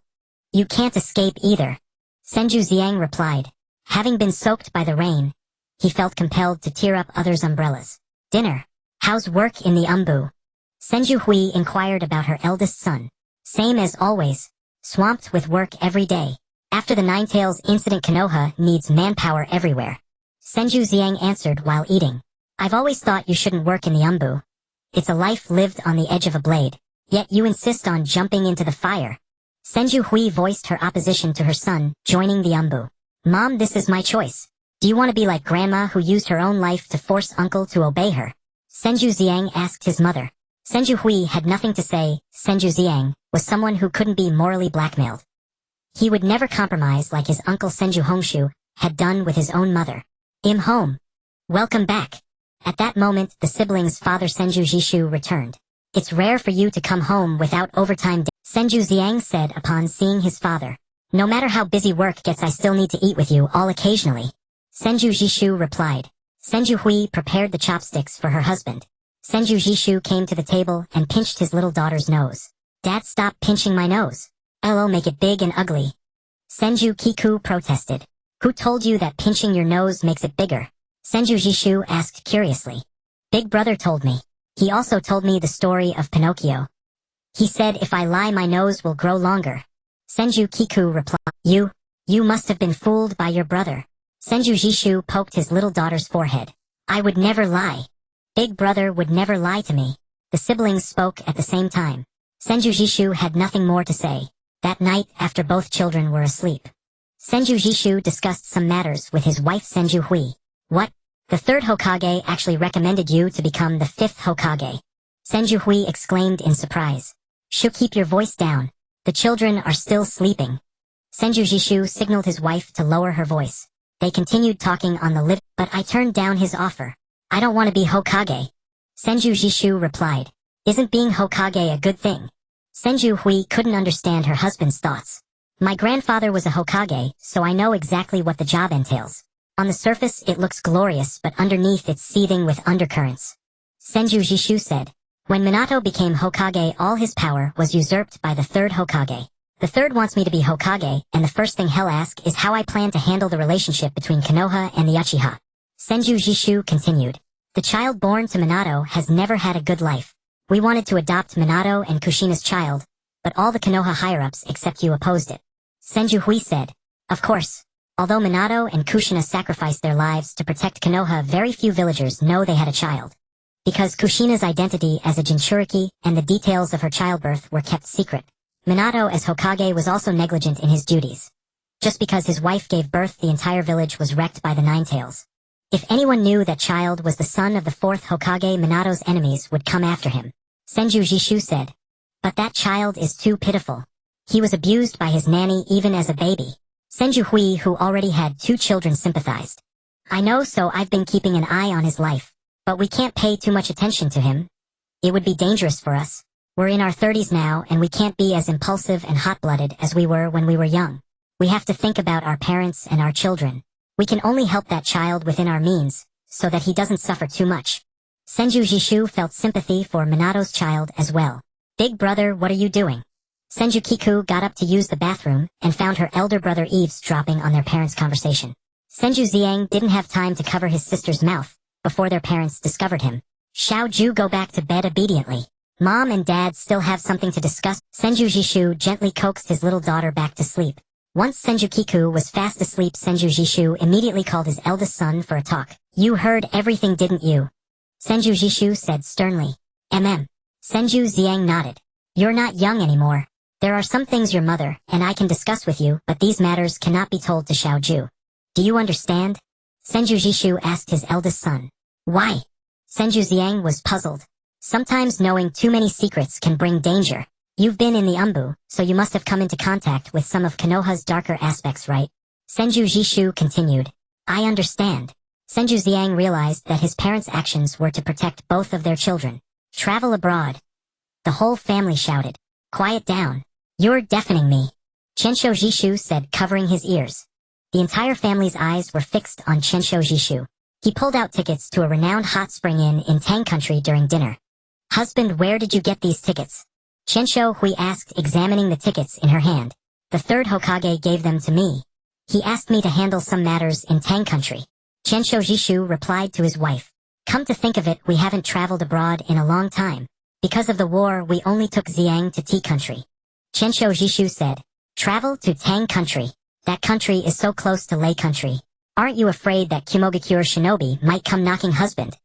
You can't escape either. Senju Xiang replied. Having been soaked by the rain, he felt compelled to tear up others' umbrellas. Dinner. How's work in the umbu? Senju Hui inquired about her eldest son. Same as always. Swamped with work every day. After the Ninetales incident, Konoha needs manpower everywhere. Senju Xiang answered while eating. I've always thought you shouldn't work in the umbu. It's a life lived on the edge of a blade. Yet you insist on jumping into the fire. Senju Hui voiced her opposition to her son joining the umbu. Mom, this is my choice. Do you want to be like grandma who used her own life to force uncle to obey her? Senju Xiang asked his mother. Senju Hui had nothing to say. Senju Xiang was someone who couldn't be morally blackmailed. He would never compromise like his uncle Senju Hongshu had done with his own mother. I'm home. Welcome back. At that moment, the siblings' father Senju Jishu returned. It's rare for you to come home without overtime. Senju Xiang said upon seeing his father. No matter how busy work gets, I still need to eat with you all occasionally. Senju Jishu replied. Senju Hui prepared the chopsticks for her husband. Senju Jishu came to the table and pinched his little daughter's nose. Dad, stop pinching my nose. LO, make it big and ugly. Senju Kiku protested. Who told you that pinching your nose makes it bigger? Senju Jishu asked curiously. Big brother told me. He also told me the story of Pinocchio. He said if I lie my nose will grow longer. Senju Kiku replied. You must have been fooled by your brother. Senju Jishu poked his little daughter's forehead. I would never lie. Big brother would never lie to me. The siblings spoke at the same time. Senju Jishu had nothing more to say. That night, after both children were asleep, Senju Jishu discussed some matters with his wife Senju Hui. What? The third Hokage actually recommended you to become the fifth Hokage. Senju Hui exclaimed in surprise. Keep your voice down. The children are still sleeping. Senju Jishu signaled his wife to lower her voice. They continued talking on the lift, but I turned down his offer. I don't want to be Hokage. Senju Jishu replied. Isn't being Hokage a good thing? Senju Hui couldn't understand her husband's thoughts. My grandfather was a Hokage, so I know exactly what the job entails. On the surface it looks glorious, but underneath it's seething with undercurrents. Senju Jishu said. When Minato became Hokage, all his power was usurped by the third Hokage. The third wants me to be Hokage, and the first thing he'll ask is how I plan to handle the relationship between Konoha and the Uchiha. Senju Jishu continued. The child born to Minato has never had a good life. We wanted to adopt Minato and Kushina's child, but all the Konoha higher-ups except you opposed it. Senju Hui said. Of course. Although Minato and Kushina sacrificed their lives to protect Konoha, very few villagers know they had a child. Because Kushina's identity as a Jinchuriki and the details of her childbirth were kept secret, Minato as Hokage was also negligent in his duties. Just because his wife gave birth, the entire village was wrecked by the Ninetales. If anyone knew that child was the son of the fourth Hokage, Minato's enemies would come after him. Senju Jishu said. But that child is too pitiful. He was abused by his nanny even as a baby. Senju Hui, who already had 2 children, sympathized. I know, so I've been keeping an eye on his life. But we can't pay too much attention to him. It would be dangerous for us. We're in our 30s now, and we can't be as impulsive and hot-blooded as we were when we were young. We have to think about our parents and our children. We can only help that child within our means, so that he doesn't suffer too much. Senju Jishu felt sympathy for Minato's child as well. Big brother, what are you doing? Senju Kiku got up to use the bathroom and found her elder brother eavesdropping on their parents' conversation. Senju Xiang didn't have time to cover his sister's mouth before their parents discovered him. Xiaoju, go back to bed obediently. Mom and Dad still have something to discuss. Senju Jishu gently coaxed his little daughter back to sleep. Once Senju Kiku was fast asleep, Senju Jishu immediately called his eldest son for a talk. You heard everything, didn't you? Senju Jishu said sternly. Senju Xiang nodded. You're not young anymore. There are some things your mother and I can discuss with you, but these matters cannot be told to Xiaoju. Do you understand? Senju Jishu asked his eldest son. Why? Senju Xiang was puzzled. Sometimes knowing too many secrets can bring danger. You've been in the Umbu, so you must have come into contact with some of Konoha's darker aspects, right? Senju Jishu continued. I understand. Senju Xiang realized that his parents' actions were to protect both of their children. Travel abroad. The whole family shouted. Quiet down. You're deafening me. Chensho Jishu said, covering his ears. The entire family's eyes were fixed on Chensho Jishu. He pulled out tickets to a renowned hot spring inn in Tang Country during dinner. Husband, where did you get these tickets? Chensho Hui asked, examining the tickets in her hand. The third Hokage gave them to me. He asked me to handle some matters in Tang Country. Chensho Jishu replied to his wife. Come to think of it, we haven't traveled abroad in a long time. Because of the war, we only took Xiang to Tea Country. Chensho Jishu said. Travel to Tang Country. That country is so close to Lei Country. Aren't you afraid that Kumogakure Shinobi might come knocking husband?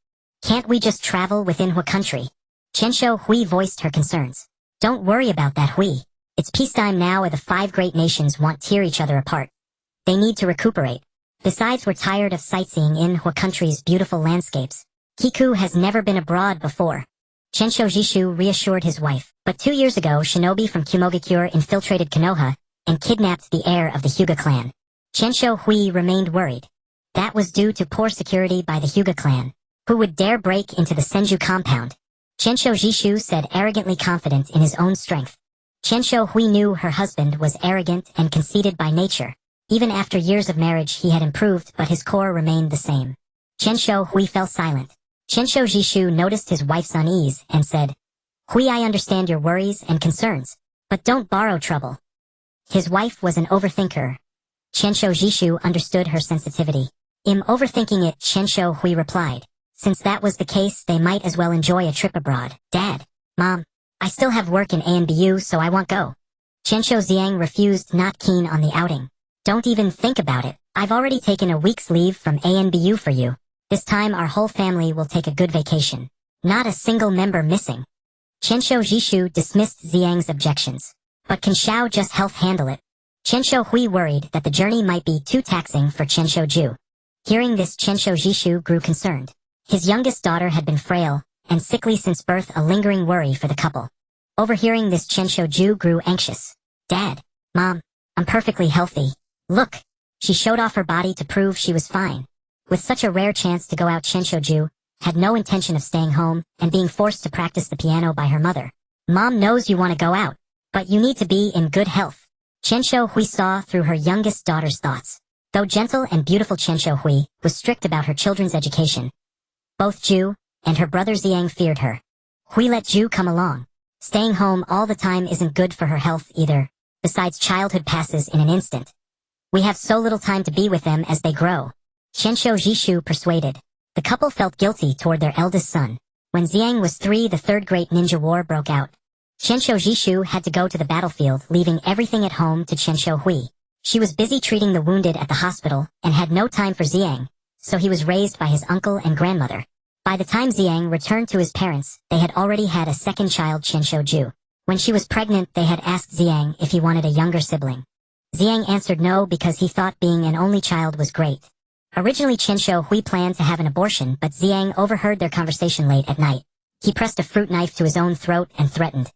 Can't we just travel within Hui Country? Chensho Hui voiced her concerns. Don't worry about that, Hui. It's peacetime now and the 5 great nations want to tear each other apart. They need to recuperate. Besides, we're tired of sightseeing in Hui Country's beautiful landscapes. Kiku has never been abroad before. Chensho Jishu reassured his wife. But 2 years ago, shinobi from Kumogakure infiltrated Konoha and kidnapped the heir of the Hyuga clan. Chensho Hui remained worried. That was due to poor security by the Hyuga clan. Who would dare break into the Senju compound? Chensho Jishu said, arrogantly confident in his own strength. Chensho Hui knew her husband was arrogant and conceited by nature. Even after years of marriage he had improved, but his core remained the same. Chensho Hui fell silent. Chensho Jishu noticed his wife's unease and said, Hui, I understand your worries and concerns, but don't borrow trouble. His wife was an overthinker. Chensho Jishu understood her sensitivity. I'm overthinking it, Chensho Hui replied. Since that was the case, they might as well enjoy a trip abroad. Dad, Mom, I still have work in ANBU, so I won't go. Chensho Xiang refused, not keen on the outing. Don't even think about it. I've already taken a week's leave from ANBU for you. This time our whole family will take a good vacation. Not a single member missing. Chensho Jishu dismissed Xiang's objections. But can Xiao just help handle it? Chensho Hui worried that the journey might be too taxing for Chensho Ju. Hearing this, Chensho Jishu grew concerned. His youngest daughter had been frail and sickly since birth, a lingering worry for the couple. Overhearing this, Chensho Ju grew anxious. Dad, Mom, I'm perfectly healthy. Look, she showed off her body to prove she was fine. With such a rare chance to go out, Chensho Ju had no intention of staying home and being forced to practice the piano by her mother. Mom knows you want to go out, but you need to be in good health. Chensho Hui saw through her youngest daughter's thoughts. Though gentle and beautiful, Chensho Hui was strict about her children's education. Both Ju and her brother Xiang feared her. Hui, let Ju come along. Staying home all the time isn't good for her health either. Besides, childhood passes in an instant. We have so little time to be with them as they grow. Chensho Jishu persuaded. The couple felt guilty toward their eldest son. When Xiang was 3, the Third Great Ninja War broke out. Chensho Jishu had to go to the battlefield, leaving everything at home to Chensho Hui. She was busy treating the wounded at the hospital and had no time for Xiang, so he was raised by his uncle and grandmother. By the time Xiang returned to his parents, they had already had a second child, Chensho Ju. When she was pregnant, they had asked Xiang if he wanted a younger sibling. Xiang answered no because he thought being an only child was great. Originally, Chensho Hui planned to have an abortion, but Xiang overheard their conversation late at night. He pressed a fruit knife to his own throat and threatened.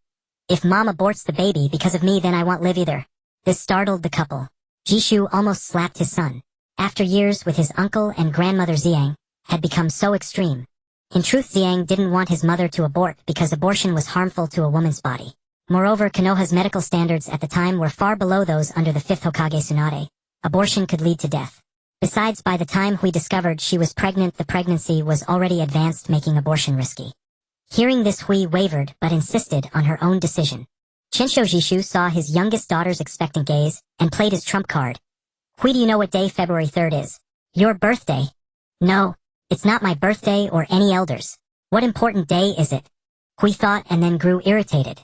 If Mom aborts the baby because of me, then I won't live either. This startled the couple. Jishu almost slapped his son. After years with his uncle and grandmother, Xiang had become so extreme. In truth, Xiang didn't want his mother to abort because abortion was harmful to a woman's body. Moreover, Konoha's medical standards at the time were far below those under the 5th Hokage Tsunade. Abortion could lead to death. Besides, by the time Hui discovered she was pregnant, the pregnancy was already advanced, making abortion risky. Hearing this, Hui wavered but insisted on her own decision. Chensho Jishu saw his youngest daughter's expectant gaze and played his trump card. Hui, do you know what day February 3rd is? Your birthday. No, it's not my birthday or any elders. What important day is it? Hui thought and then grew irritated.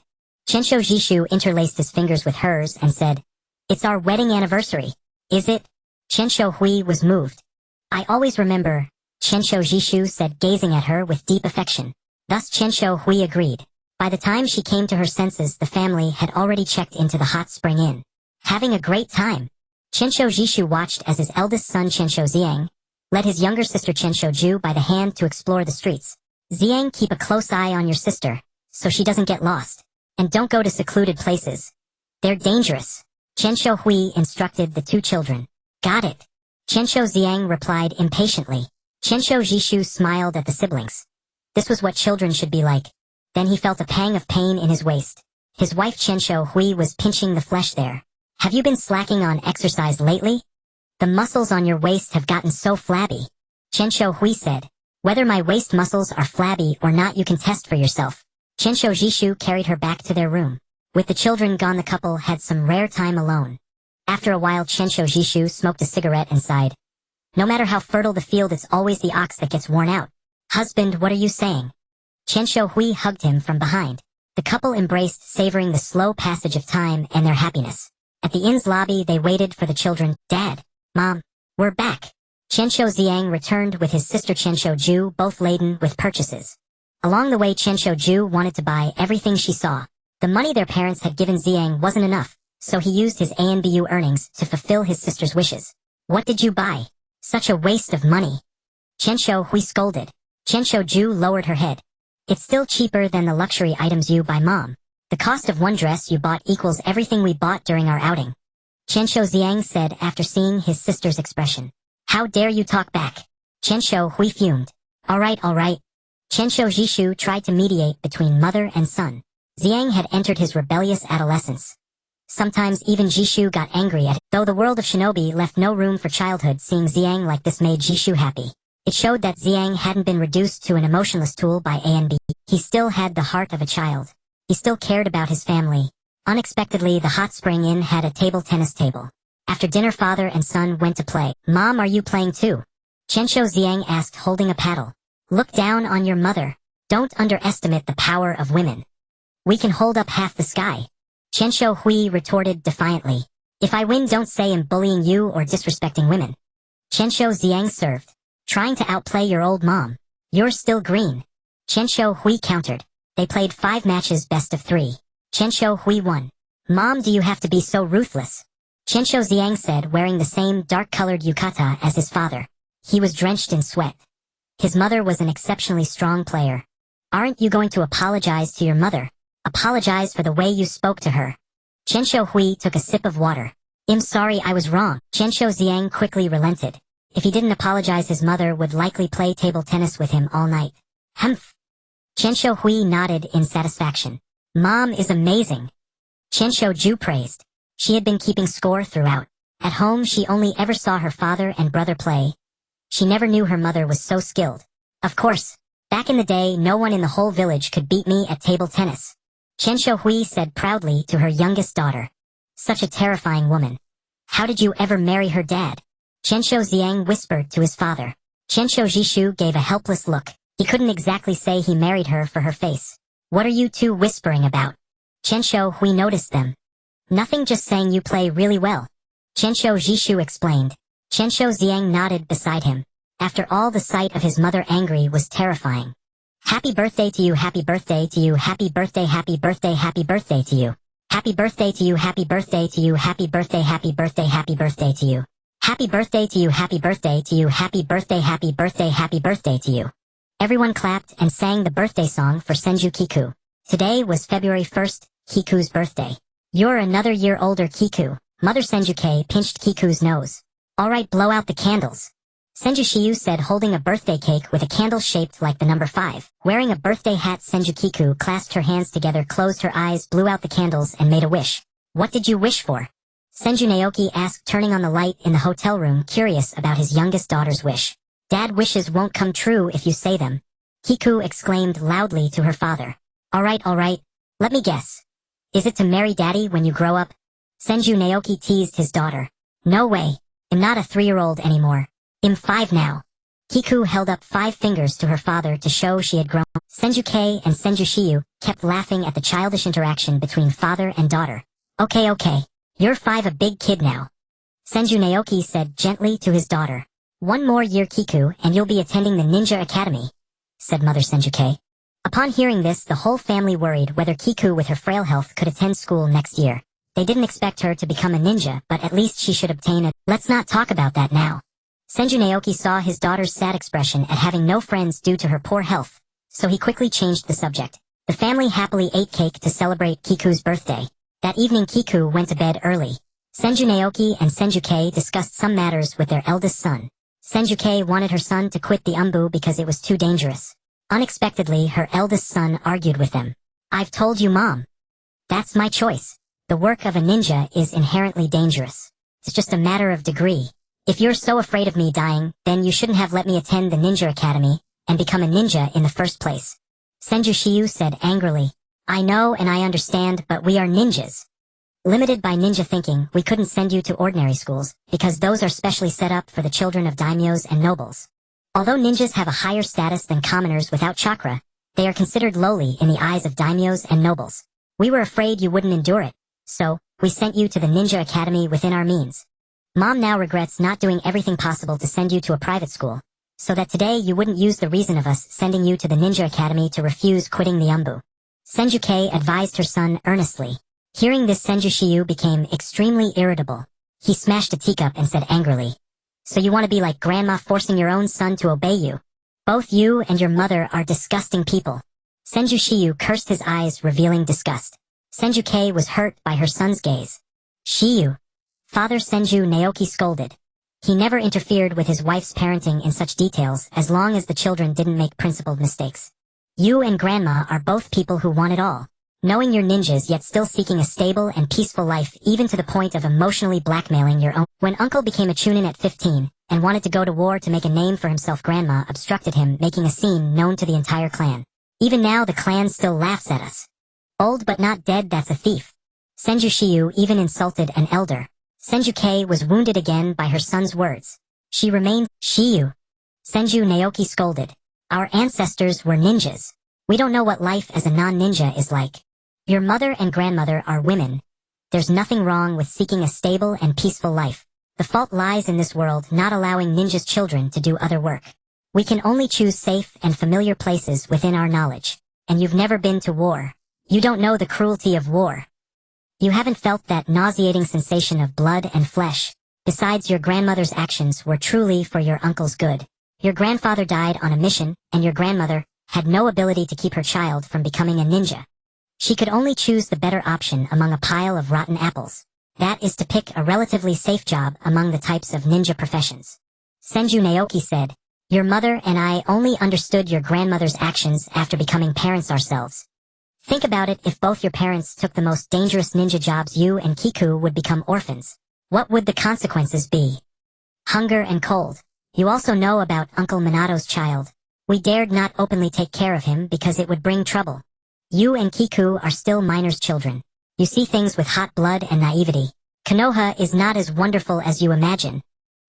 Chensho Jishu interlaced his fingers with hers and said, It's our wedding anniversary. Is it? Chensho Hui was moved. I always remember, Chensho Jishu said, gazing at her with deep affection. Thus Chensho Hui agreed. By the time she came to her senses, the family had already checked into the hot spring inn. Having a great time. Chensho Jishu watched as his eldest son Chensho Xiang led his younger sister Chensho Ju by the hand to explore the streets. Xiang, keep a close eye on your sister, so she doesn't get lost. And don't go to secluded places. They're dangerous. Chensho Hui instructed the two children. Got it. Chensho Xiang replied impatiently. Chensho Jishu smiled at the siblings. This was what children should be like. Then he felt a pang of pain in his waist. His wife Chensho Hui was pinching the flesh there. Have you been slacking on exercise lately? The muscles on your waist have gotten so flabby. Chensho Hui said. Whether my waist muscles are flabby or not you can test for yourself. Chensho Jishu carried her back to their room. With the children gone the couple had some rare time alone. After a while Chensho Jishu smoked a cigarette and sighed. No matter how fertile the field it's always the ox that gets worn out. Husband, what are you saying? Chensho Hui hugged him from behind. The couple embraced, savoring the slow passage of time and their happiness. At the inn's lobby they waited for the children. Dad, Mom, we're back. Chensho Xiang returned with his sister Chensho Ju, both laden with purchases. Along the way Chensho Ju wanted to buy everything she saw. The money their parents had given Xiang wasn't enough, so he used his ANBU earnings to fulfill his sister's wishes. What did you buy? Such a waste of money. Chensho Hui scolded. Chensho Ju lowered her head. It's still cheaper than the luxury items you buy, Mom. The cost of one dress you bought equals everything we bought during our outing. Chensho Xiang said after seeing his sister's expression. How dare you talk back? Chensho Hui fumed. Alright. Chensho Jishu tried to mediate between mother and son. Xiang had entered his rebellious adolescence. Sometimes even Jishu got angry at it. Though the world of shinobi left no room for childhood, seeing Xiang like this made Jishu happy. It showed that Xiang hadn't been reduced to an emotionless tool by ANB. He still had the heart of a child. He still cared about his family. Unexpectedly, the hot spring inn had a table tennis table. After dinner father and son went to play. Mom, are you playing too? Chensho Xiang asked, holding a paddle. Look down on your mother. Don't underestimate the power of women. We can hold up half the sky. Chensho Hui retorted defiantly. If I win, don't say I'm bullying you or disrespecting women. Chensho Xiang served. Trying to outplay your old mom. You're still green. Chensho Hui countered. They played 5 matches best of 3. Chensho Hui won. Mom, do you have to be so ruthless? Chensho Xiang said, wearing the same dark-colored yukata as his father. He was drenched in sweat. His mother was an exceptionally strong player. Aren't you going to apologize to your mother? Apologize for the way you spoke to her. Chensho Hui took a sip of water. I'm sorry, I was wrong. Chensho Xiang quickly relented. If he didn't apologize, his mother would likely play table tennis with him all night. Humph. Chensho Hui nodded in satisfaction. Mom is amazing. Chensho Ju praised. She had been keeping score throughout. At home she only ever saw her father and brother play. She never knew her mother was so skilled. Of course, back in the day no one in the whole village could beat me at table tennis. Chensho Hui said proudly to her youngest daughter. Such a terrifying woman. How did you ever marry her dad? Chensho Xiang whispered to his father. Chensho Jishu gave a helpless look. He couldn't exactly say he married her for her face. What are you two whispering about? Chensho Hui noticed them. Nothing, just saying you play really well. Chensho Jishu explained. Chensho Xiang nodded beside him. After all, the sight of his mother angry was terrifying. Happy birthday to you, happy birthday to you, happy birthday, happy birthday, happy birthday to you. Happy birthday to you, happy birthday to you, happy birthday, happy birthday, happy birthday to you. Happy birthday to you, happy birthday to you, happy birthday, happy birthday, happy birthday to you. Everyone clapped and sang the birthday song for Senju Kiku. Today was February 1st, Kiku's birthday. You're another year older, Kiku. Mother Senjuke pinched Kiku's nose. Alright, blow out the candles. Senju Shiyu said, holding a birthday cake with a candle shaped like the number 5. Wearing a birthday hat, Senju Kiku clasped her hands together, closed her eyes, blew out the candles, and made a wish. What did you wish for? Senju Naoki asked, turning on the light in the hotel room, curious about his youngest daughter's wish. Dad, wishes won't come true if you say them. Kiku exclaimed loudly to her father. Alright, let me guess. Is it to marry Daddy when you grow up? Senju Naoki teased his daughter. No way. I'm not a 3-year-old anymore. I'm 5 now. Kiku held up 5 fingers to her father to show she had grown. Senjuke and Senju Shiyu kept laughing at the childish interaction between father and daughter. Okay. You're 5, a big kid now. Senju Naoki said gently to his daughter. 1 more year, Kiku, and you'll be attending the Ninja Academy, said Mother Senjuke. Upon hearing this, the whole family worried whether Kiku with her frail health could attend school next year. They didn't expect her to become a ninja, but at least she should obtain a... Let's not talk about that now. Senju Naoki saw his daughter's sad expression at having no friends due to her poor health, so he quickly changed the subject. The family happily ate cake to celebrate Kiku's birthday. That evening Kiku went to bed early. Senju Naoki and Senjuke discussed some matters with their eldest son. Senju wanted her son to quit the umbu because it was too dangerous. Unexpectedly, her eldest son argued with them. I've told you, Mom. That's my choice. The work of a ninja is inherently dangerous. It's just a matter of degree. If you're so afraid of me dying, then you shouldn't have let me attend the ninja academy and become a ninja in the first place. Senju said angrily. I know and I understand, but we are ninjas. Limited by ninja thinking, we couldn't send you to ordinary schools, because those are specially set up for the children of daimyos and nobles. Although ninjas have a higher status than commoners without chakra, they are considered lowly in the eyes of daimyos and nobles. We were afraid you wouldn't endure it, so we sent you to the ninja academy within our means. Mom now regrets not doing everything possible to send you to a private school, so that today you wouldn't use the reason of us sending you to the ninja academy to refuse quitting the umbu. Senju advised her son earnestly. Hearing this, Senju became extremely irritable. He smashed a teacup and said angrily, So you want to be like grandma forcing your own son to obey you? Both you and your mother are disgusting people. Senju cursed his eyes, revealing disgust. Senju was hurt by her son's gaze. Shiyu. Father Senju Naoki scolded. He never interfered with his wife's parenting in such details as long as the children didn't make principled mistakes. You and grandma are both people who want it all. Knowing you're ninjas yet still seeking a stable and peaceful life, even to the point of emotionally blackmailing your own. When uncle became a chunin at 15 and wanted to go to war to make a name for himself, grandma obstructed him, making a scene known to the entire clan. Even now the clan still laughs at us. Old but not dead, that's a thief. Senju even insulted an elder. Senju was wounded again by her son's words. She remained. Shiyu. Senju Naoki scolded. Our ancestors were ninjas. We don't know what life as a non-ninja is like. Your mother and grandmother are women. There's nothing wrong with seeking a stable and peaceful life. The fault lies in this world not allowing ninjas' children to do other work. We can only choose safe and familiar places within our knowledge. And you've never been to war. You don't know the cruelty of war. You haven't felt that nauseating sensation of blood and flesh. Besides, your grandmother's actions were truly for your uncle's good. Your grandfather died on a mission, and your grandmother had no ability to keep her child from becoming a ninja. She could only choose the better option among a pile of rotten apples. That is to pick a relatively safe job among the types of ninja professions. Senju Naoki said, Your mother and I only understood your grandmother's actions after becoming parents ourselves. Think about it, if both your parents took the most dangerous ninja jobs, you and Kiku would become orphans. What would the consequences be? Hunger and cold. You also know about Uncle Minato's child. We dared not openly take care of him because it would bring trouble. You and Kiku are still minors' children. You see things with hot blood and naivety. Konoha is not as wonderful as you imagine.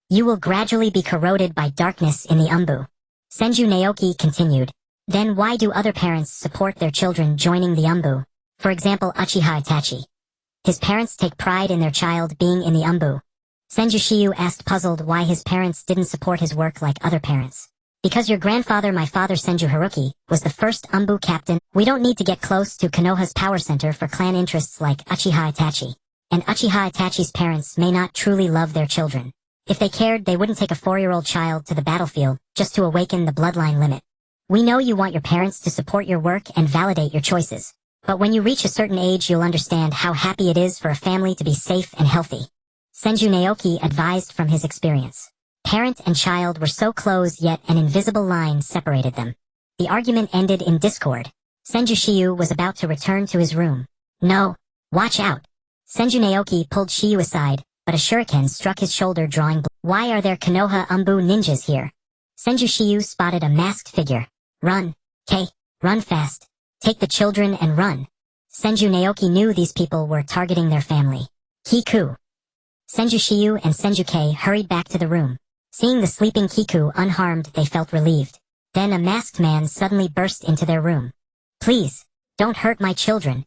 You will gradually be corroded by darkness in the umbu. Senju Naoki continued. Then why do other parents support their children joining the umbu? For example, Uchiha Itachi. His parents take pride in their child being in the umbu. Senju asked, puzzled why his parents didn't support his work like other parents. Because your grandfather, my father Senju Haruki, was the first umbu captain. We don't need to get close to Konoha's power center for clan interests like Uchiha Itachi. And Uchiha Itachi's parents may not truly love their children. If they cared, they wouldn't take a 4-year-old child to the battlefield just to awaken the bloodline limit. We know you want your parents to support your work and validate your choices. But when you reach a certain age, you'll understand how happy it is for a family to be safe and healthy. Senju Naoki advised from his experience. Parent and child were so close, yet an invisible line separated them. The argument ended in discord. Senju was about to return to his room. No, watch out. Senju Naoki pulled Shiyu aside, but a shuriken struck his shoulder, drawing blood. Why are there Konoha umbu ninjas here? Senju spotted a masked figure. Run, run fast. Take the children and run. Senju Naoki knew these people were targeting their family. Kiku. Senju and Senju hurried back to the room. Seeing the sleeping Kiku unharmed, they felt relieved. Then a masked man suddenly burst into their room. Please, don't hurt my children.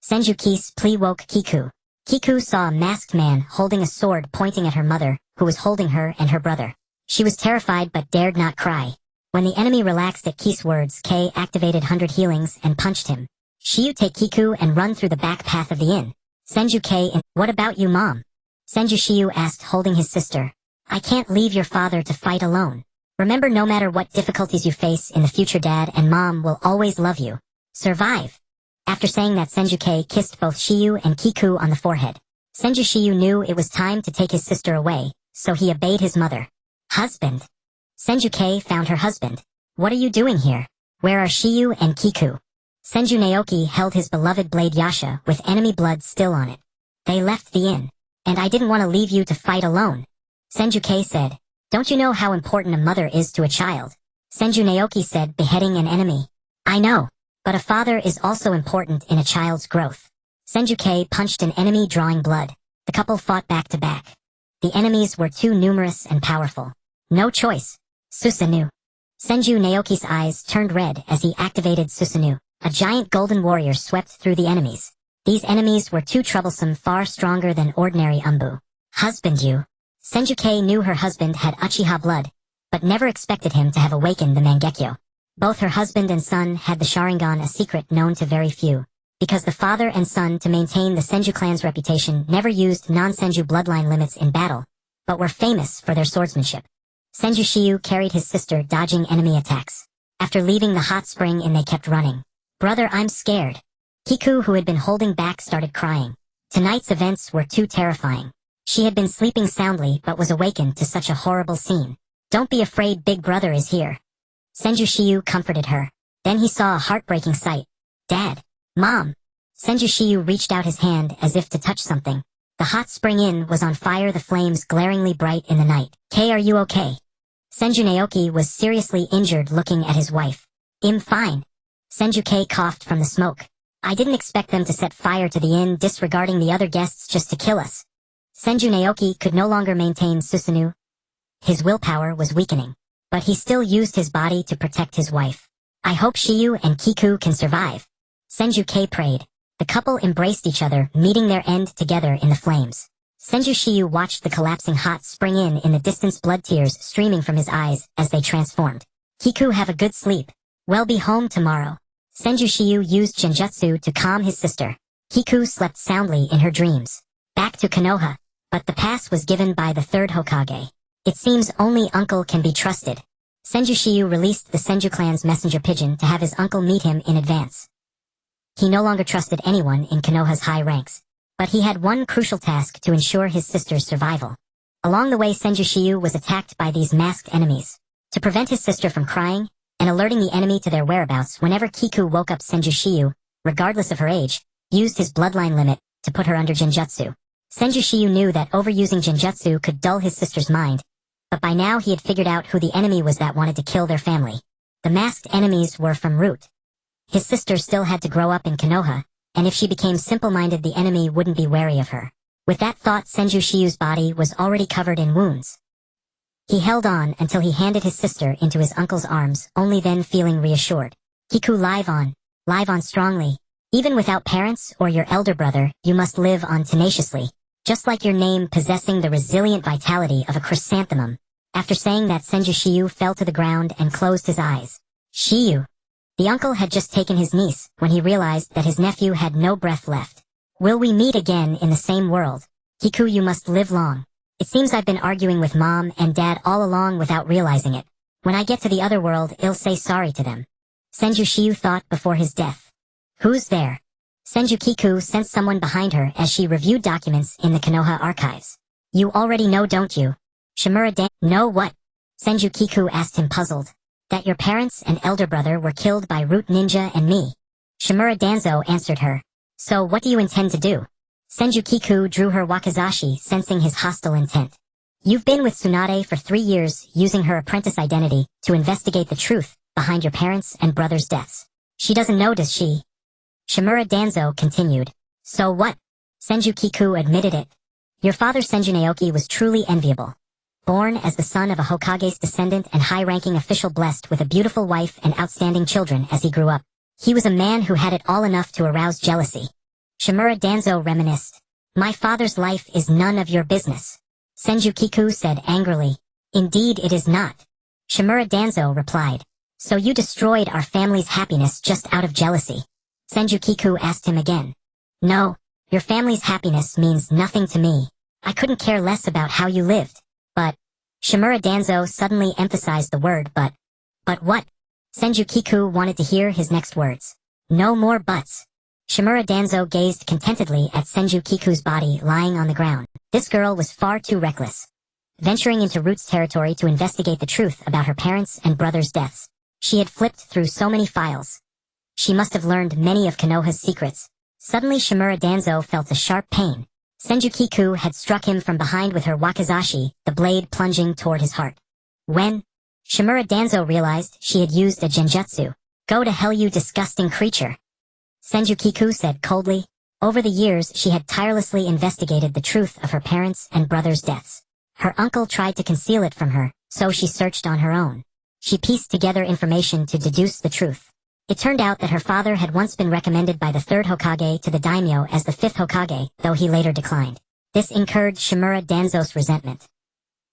Senju's plea woke Kiku. Kiku saw a masked man holding a sword pointing at her mother, who was holding her and her brother. She was terrified but dared not cry. When the enemy relaxed at Ki's words, K activated 100 healings and punched him. Shiyu, take Kiku and run through the back path of the inn. Senju and what about you, Mom? Senju asked, holding his sister. I can't leave your father to fight alone. Remember, no matter what difficulties you face in the future, Dad and Mom will always love you. Survive. After saying that, Senju kissed both Shiyu and Kiku on the forehead. Senju knew it was time to take his sister away, so he obeyed his mother. Husband. Senju K found her husband. What are you doing here? Where are Shiyu and Kiku? Senju Naoki held his beloved blade Yasha with enemy blood still on it. They left the inn. And I didn't want to leave you to fight alone. Senju K said. Don't you know how important a mother is to a child? Senju Naoki said, beheading an enemy. I know. But a father is also important in a child's growth. Senju K punched an enemy drawing blood. The couple fought back to back. The enemies were too numerous and powerful. No choice. Susanoo. Senju Naoki's eyes turned red as he activated Susanoo. A giant golden warrior swept through the enemies. These enemies were too troublesome, far stronger than ordinary Umbu. Husband you. Senju K knew her husband had Uchiha blood, but never expected him to have awakened the Mangekyo. Both her husband and son had the Sharingan, a secret known to very few. Because the father and son, to maintain the Senju clan's reputation, never used non-Senju bloodline limits in battle, but were famous for their swordsmanship. Senju Shiyu carried his sister, dodging enemy attacks. After leaving the hot spring inn, they kept running. Brother, I'm scared. Kiku, who had been holding back, started crying. Tonight's events were too terrifying. She had been sleeping soundly but was awakened to such a horrible scene. Don't be afraid, big brother is here. Senju Shiyu comforted her. Then he saw a heartbreaking sight. Dad. Mom. Senju Shiyu reached out his hand as if to touch something. The hot spring inn was on fire, the flames glaringly bright in the night. K, are you okay? Senju Naoki was seriously injured, looking at his wife. I'm fine. Senju K coughed from the smoke. I didn't expect them to set fire to the inn, disregarding the other guests just to kill us. Senju Naoki could no longer maintain Susanoo. His willpower was weakening, but he still used his body to protect his wife. I hope Shiyu and Kiku can survive. Senju K prayed. The couple embraced each other, meeting their end together in the flames. Senju Shiyu watched the collapsing hot spring inn in the distance, blood tears streaming from his eyes as they transformed. Kiku, have a good sleep. We'll be home tomorrow. Senju Shiyu used genjutsu to calm his sister. Kiku slept soundly in her dreams. Back to Konoha. But the pass was given by the third Hokage. It seems only uncle can be trusted. Senju Shiyu released the Senju clan's messenger pigeon to have his uncle meet him in advance. He no longer trusted anyone in Konoha's high ranks. But he had one crucial task to ensure his sister's survival. Along the way, Senju Shiyu was attacked by these masked enemies. To prevent his sister from crying, and alerting the enemy to their whereabouts, whenever Kiku woke up, Senju Shiyu, regardless of her age, used his bloodline limit to put her under genjutsu. Senju Shiyu knew that overusing genjutsu could dull his sister's mind, but by now he had figured out who the enemy was that wanted to kill their family. The masked enemies were from Root. His sister still had to grow up in Konoha, and if she became simple-minded, the enemy wouldn't be wary of her. With that thought, Senju Shiyu's body was already covered in wounds. He held on until he handed his sister into his uncle's arms, only then feeling reassured. Kiku, live on strongly. Even without parents or your elder brother, you must live on tenaciously, just like your name, possessing the resilient vitality of a chrysanthemum. After saying that, Senju Shiyu fell to the ground and closed his eyes. Shiyu. The uncle had just taken his niece when he realized that his nephew had no breath left. Will we meet again in the same world? Kiku, you must live long. It seems I've been arguing with mom and dad all along without realizing it. When I get to the other world, I'll say sorry to them. Senju Shiyu thought before his death. Who's there? Senju Kiku sensed someone behind her as she reviewed documents in the Konoha archives. You already know, don't you? Shimura know what? Senju Kiku asked him, puzzled. That your parents and elder brother were killed by Root Ninja and me. Shimura Danzo answered her. So what do you intend to do? Senju Kiku drew her wakizashi, sensing his hostile intent. You've been with Tsunade for 3 years, using her apprentice identity to investigate the truth behind your parents' and brother's deaths. She doesn't know, does she? Shimura Danzo continued. So what? Senju Kiku admitted it. Your father Senju Naoki was truly enviable. Born as the son of a Hokage's descendant and high-ranking official, blessed with a beautiful wife and outstanding children as he grew up, he was a man who had it all enough to arouse jealousy. Shimura Danzo reminisced. My father's life is none of your business. Senju Kiku said angrily. Indeed it is not. Shimura Danzo replied. So you destroyed our family's happiness just out of jealousy? Senju Kiku asked him again. No, your family's happiness means nothing to me. I couldn't care less about how you lived. But, Shimura Danzo suddenly emphasized the word but. But what? Senju Kiku wanted to hear his next words. No more buts. Shimura Danzo gazed contentedly at Senju Kiku's body lying on the ground. This girl was far too reckless. venturing into Root's territory to investigate the truth about her parents' and brothers' deaths. She had flipped through so many files. She must have learned many of Konoha's secrets. Suddenly Shimura Danzo felt a sharp pain. Senju Kiku had struck him from behind with her wakizashi, the blade plunging toward his heart. When Shimura Danzo realized she had used a genjutsu. "Go to hell, you disgusting creature," Senju Kiku said coldly. Over the years she had tirelessly investigated the truth of her parents' and brothers' deaths. Her uncle tried to conceal it from her, so she searched on her own. She pieced together information to deduce the truth. It turned out that her father had once been recommended by the third Hokage to the daimyo as the fifth Hokage, though he later declined. This incurred Shimura Danzo's resentment.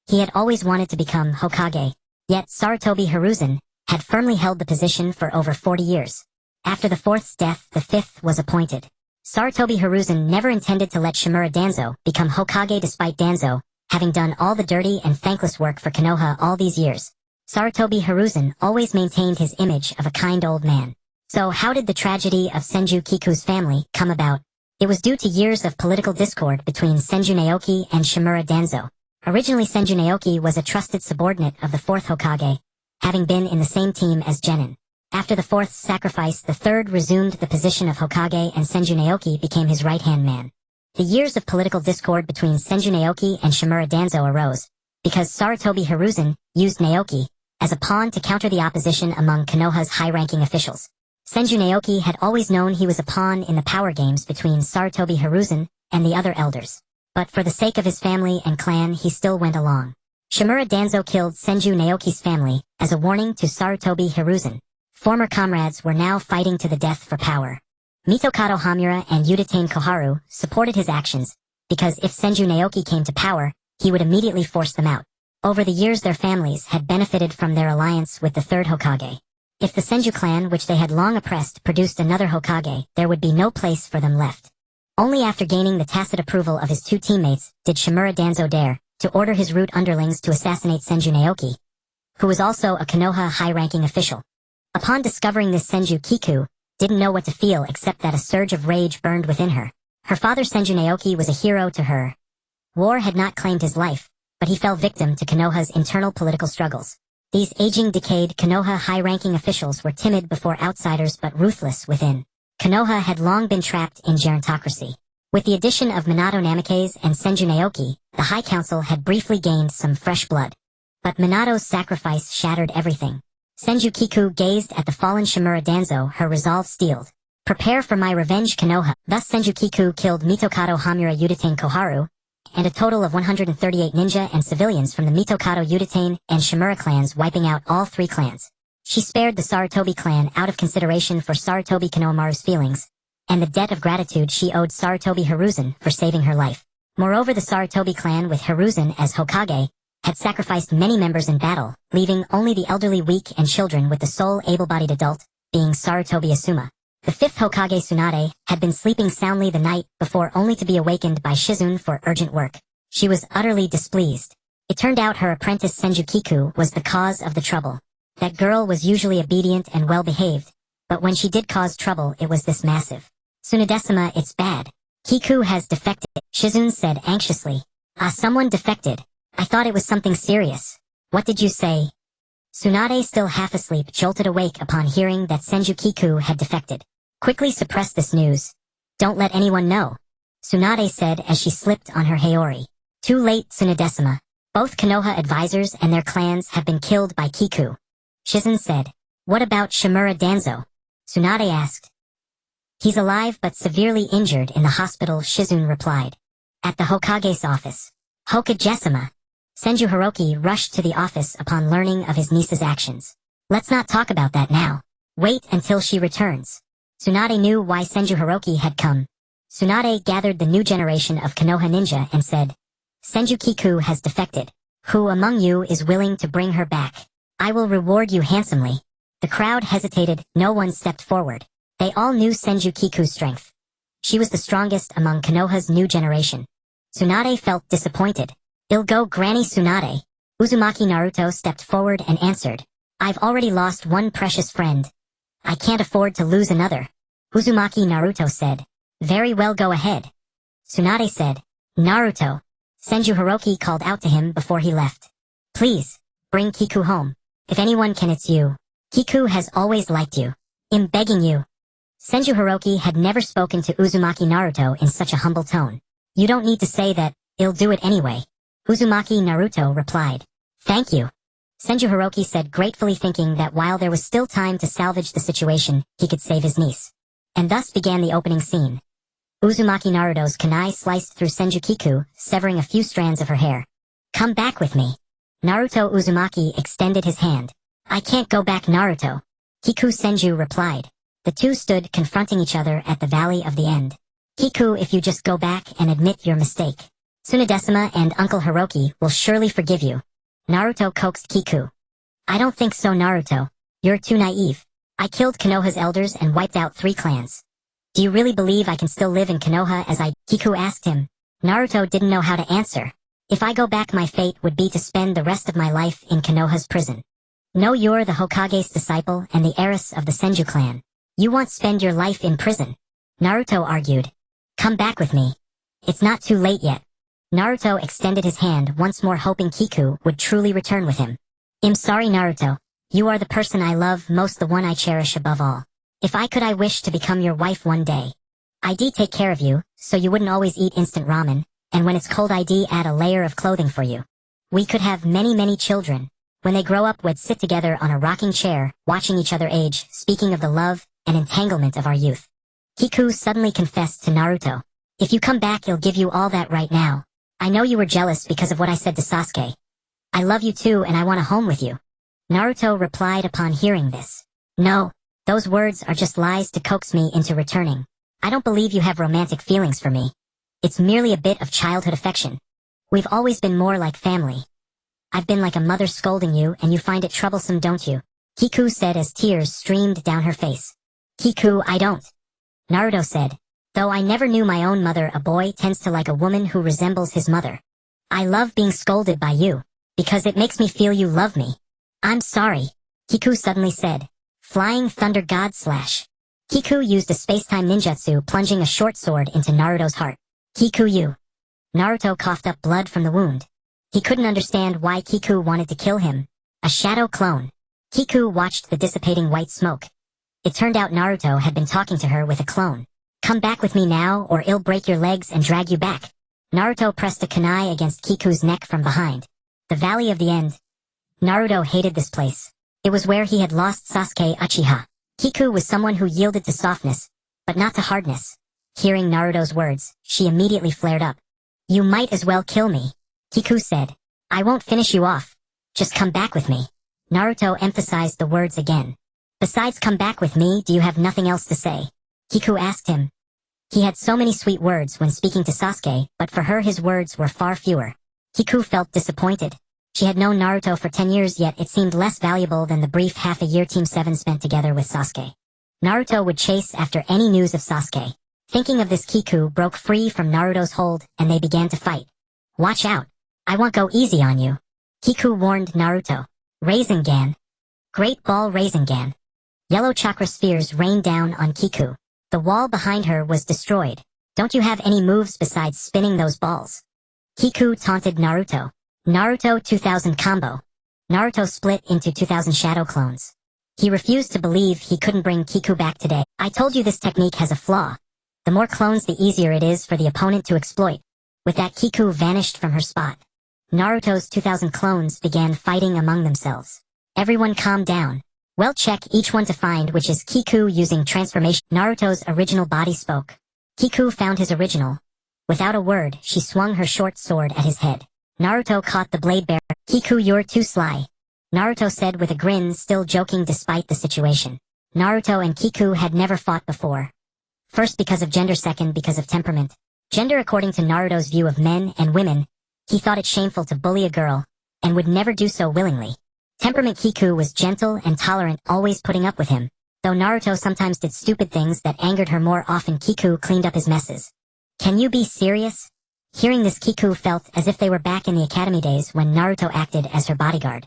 He had always wanted to become Hokage, yet Sarutobi Hiruzen had firmly held the position for over 40 years. After the fourth's death, the fifth was appointed. Sarutobi Hiruzen never intended to let Shimura Danzo become Hokage despite Danzo having done all the dirty and thankless work for Konoha all these years. Sarutobi Hiruzen always maintained his image of a kind old man. So how did the tragedy of Senju Kiku's family come about? It was due to years of political discord between Senju Naoki and Shimura Danzo. Originally Senju Naoki was a trusted subordinate of the fourth Hokage, having been in the same team as Genin. After the fourth's sacrifice, the third resumed the position of Hokage and Senju Naoki became his right-hand man. The years of political discord between Senju Naoki and Shimura Danzo arose because Sarutobi Hiruzen used Naoki as a pawn to counter the opposition among Konoha's high-ranking officials. Senju Naoki had always known he was a pawn in the power games between Sarutobi Hiruzen and the other elders. But for the sake of his family and clan, he still went along. Shimura Danzo killed Senju Naoki's family as a warning to Sarutobi Hiruzen. Former comrades were now fighting to the death for power. Mitokado Hamura and Udatain Koharu supported his actions, because if Senju Naoki came to power, he would immediately force them out. Over the years their families had benefited from their alliance with the third Hokage. If the Senju clan, which they had long oppressed, produced another Hokage, there would be no place for them left. Only after gaining the tacit approval of his two teammates did Shimura Danzo dare to order his root underlings to assassinate Senju Naoki, who was also a Konoha high-ranking official. Upon discovering this, Senju Kiku didn't know what to feel except that a surge of rage burned within her. Her father Senju Naoki was a hero to her. War had not claimed his life, but he fell victim to Konoha's internal political struggles. These aging, decayed Konoha high-ranking officials were timid before outsiders but ruthless within. Konoha had long been trapped in gerontocracy. With the addition of Minato Namikaze and Senju Naoki, the High Council had briefly gained some fresh blood. But Minato's sacrifice shattered everything. Senju Kiku gazed at the fallen Shimura Danzo, her resolve steeled. "Prepare for my revenge, Konoha." Thus Senju Kiku killed Mitokado Hamura Udatain Koharu, and a total of 138 ninja and civilians from the Mitokado Udatain and Shimura clans, wiping out all three clans. She spared the Sarutobi clan out of consideration for Sarutobi Konohamaru's feelings, and the debt of gratitude she owed Sarutobi Hiruzen for saving her life. Moreover, the Sarutobi clan, with Hiruzen as Hokage, had sacrificed many members in battle, leaving only the elderly, weak, and children, with the sole able-bodied adult being Sarutobi Asuma. The fifth Hokage Tsunade had been sleeping soundly the night before, only to be awakened by Shizune for urgent work. She was utterly displeased. It turned out her apprentice Senju Kiku was the cause of the trouble. That girl was usually obedient and well-behaved, but when she did cause trouble, it was this massive. "Tsunade-sama, it's bad. Kiku has defected," Shizune said anxiously. "Ah, someone defected. I thought it was something serious. What did you say?" Tsunade, still half asleep, jolted awake upon hearing that Senju Kiku had defected. "Quickly suppress this news. Don't let anyone know," Tsunade said as she slipped on her Haori. "Too late, Tsunade-sama. Both Konoha advisors and their clans have been killed by Kiku," Shizune said. "What about Shimura Danzo?" Tsunade asked. "He's alive but severely injured in the hospital," Shizune replied. "At the Hokage's office." "Hokage-sama." Senju Hiroki rushed to the office upon learning of his niece's actions. "Let's not talk about that now. Wait until she returns." Tsunade knew why Senju Hiroki had come. Tsunade gathered the new generation of Konoha ninja and said, "Senju Kiku has defected. Who among you is willing to bring her back? I will reward you handsomely." The crowd hesitated, no one stepped forward. They all knew Senju Kiku's strength. She was the strongest among Konoha's new generation. Tsunade felt disappointed. "Ill go, Granny Tsunade." Uzumaki Naruto stepped forward and answered, "I've already lost one precious friend. I can't afford to lose another." Uzumaki Naruto said, "Very well, go ahead." Tsunade said, "Naruto, Senju Hiroki called out to him before he left. Please, bring Kiku home. If anyone can, it's you. Kiku has always liked you. I'm begging you. Senju Hiroki had never spoken to Uzumaki Naruto in such a humble tone. You don't need to say that, I'll do it anyway. Uzumaki Naruto replied. Thank you. Senju Hiroki said, gratefully, thinking that while there was still time to salvage the situation, he could save his niece. And thus began the opening scene. Uzumaki Naruto's kunai sliced through Senju Kiku, severing a few strands of her hair. Come back with me. Naruto Uzumaki extended his hand. I can't go back, Naruto. Kiku Senju replied. The two stood confronting each other at the Valley of the End. Kiku, if you just go back and admit your mistake, Tsunadesima and Uncle Hiroki will surely forgive you. Naruto coaxed Kiku. I don't think so, Naruto. You're too naive. I killed Konoha's elders and wiped out 3 clans. Do you really believe I can still live in Konoha as I... Kiku asked him. Naruto didn't know how to answer. If I go back, my fate would be to spend the rest of my life in Konoha's prison. No, you're the Hokage's disciple and the heiress of the Senju clan. You won't spend your life in prison. Naruto argued. Come back with me. It's not too late yet. Naruto extended his hand once more, hoping Kiku would truly return with him. I'm sorry, Naruto. You are the person I love most, the one I cherish above all. If I could, I wish to become your wife one day. I'd take care of you, so you wouldn't always eat instant ramen, and when it's cold I'd add a layer of clothing for you. We could have many children. When they grow up, we'd sit together on a rocking chair, watching each other age, speaking of the love and entanglement of our youth. Kiku suddenly confessed to Naruto. If you come back, I'll give you all that right now. I know you were jealous because of what I said to Sasuke. I love you too, and I want a home with you. Naruto replied upon hearing this. No, those words are just lies to coax me into returning. I don't believe you have romantic feelings for me. It's merely a bit of childhood affection. We've always been more like family. I've been like a mother scolding you, and you find it troublesome, don't you? Kiku said as tears streamed down her face. Kiku, I don't. Naruto said. Though I never knew my own mother, a boy tends to like a woman who resembles his mother. I love being scolded by you, because it makes me feel you love me. I'm sorry, Kiku suddenly said. Flying Thunder God Slash. Kiku used a space-time ninjutsu, plunging a short sword into Naruto's heart. Kiku, you. Naruto coughed up blood from the wound. He couldn't understand why Kiku wanted to kill him. A shadow clone. Kiku watched the dissipating white smoke. It turned out Naruto had been talking to her with a clone. Come back with me now, or I'll break your legs and drag you back. Naruto pressed a kunai against Kiku's neck from behind. The Valley of the End. Naruto hated this place. It was where he had lost Sasuke Uchiha. Kiku was someone who yielded to softness, but not to hardness. Hearing Naruto's words, she immediately flared up. You might as well kill me, Kiku said. I won't finish you off. Just come back with me. Naruto emphasized the words again. Besides come back with me, do you have nothing else to say? Kiku asked him. He had so many sweet words when speaking to Sasuke, but for her his words were far fewer. Kiku felt disappointed. She had known Naruto for 10 years, yet it seemed less valuable than the brief half-a-year Team 7 spent together with Sasuke. Naruto would chase after any news of Sasuke. Thinking of this, Kiku broke free from Naruto's hold, and they began to fight. Watch out. I won't go easy on you. Kiku warned Naruto. Rasengan. Great Ball Rasengan. Yellow chakra spheres rained down on Kiku. The wall behind her was destroyed. Don't you have any moves besides spinning those balls? Kiku taunted Naruto. Naruto 2000 combo. Naruto split into 2000 shadow clones. He refused to believe he couldn't bring Kiku back today. I told you this technique has a flaw. The more clones, the easier it is for the opponent to exploit. With that, Kiku vanished from her spot. Naruto's 2000 clones began fighting among themselves. Everyone calmed down. Well, check each one to find which is Kiku using transformation. Naruto's original body spoke. Kiku found his original. Without a word, she swung her short sword at his head. Naruto caught the blade bearer. Kiku, you're too sly. Naruto said with a grin, still joking despite the situation. Naruto and Kiku had never fought before. First because of gender, second because of temperament. Gender, according to Naruto's view of men and women, he thought it shameful to bully a girl, and would never do so willingly. Temperament, Kiku was gentle and tolerant, always putting up with him. Though Naruto sometimes did stupid things that angered her, more often Kiku cleaned up his messes. Can you be serious? Hearing this, Kiku felt as if they were back in the academy days when Naruto acted as her bodyguard.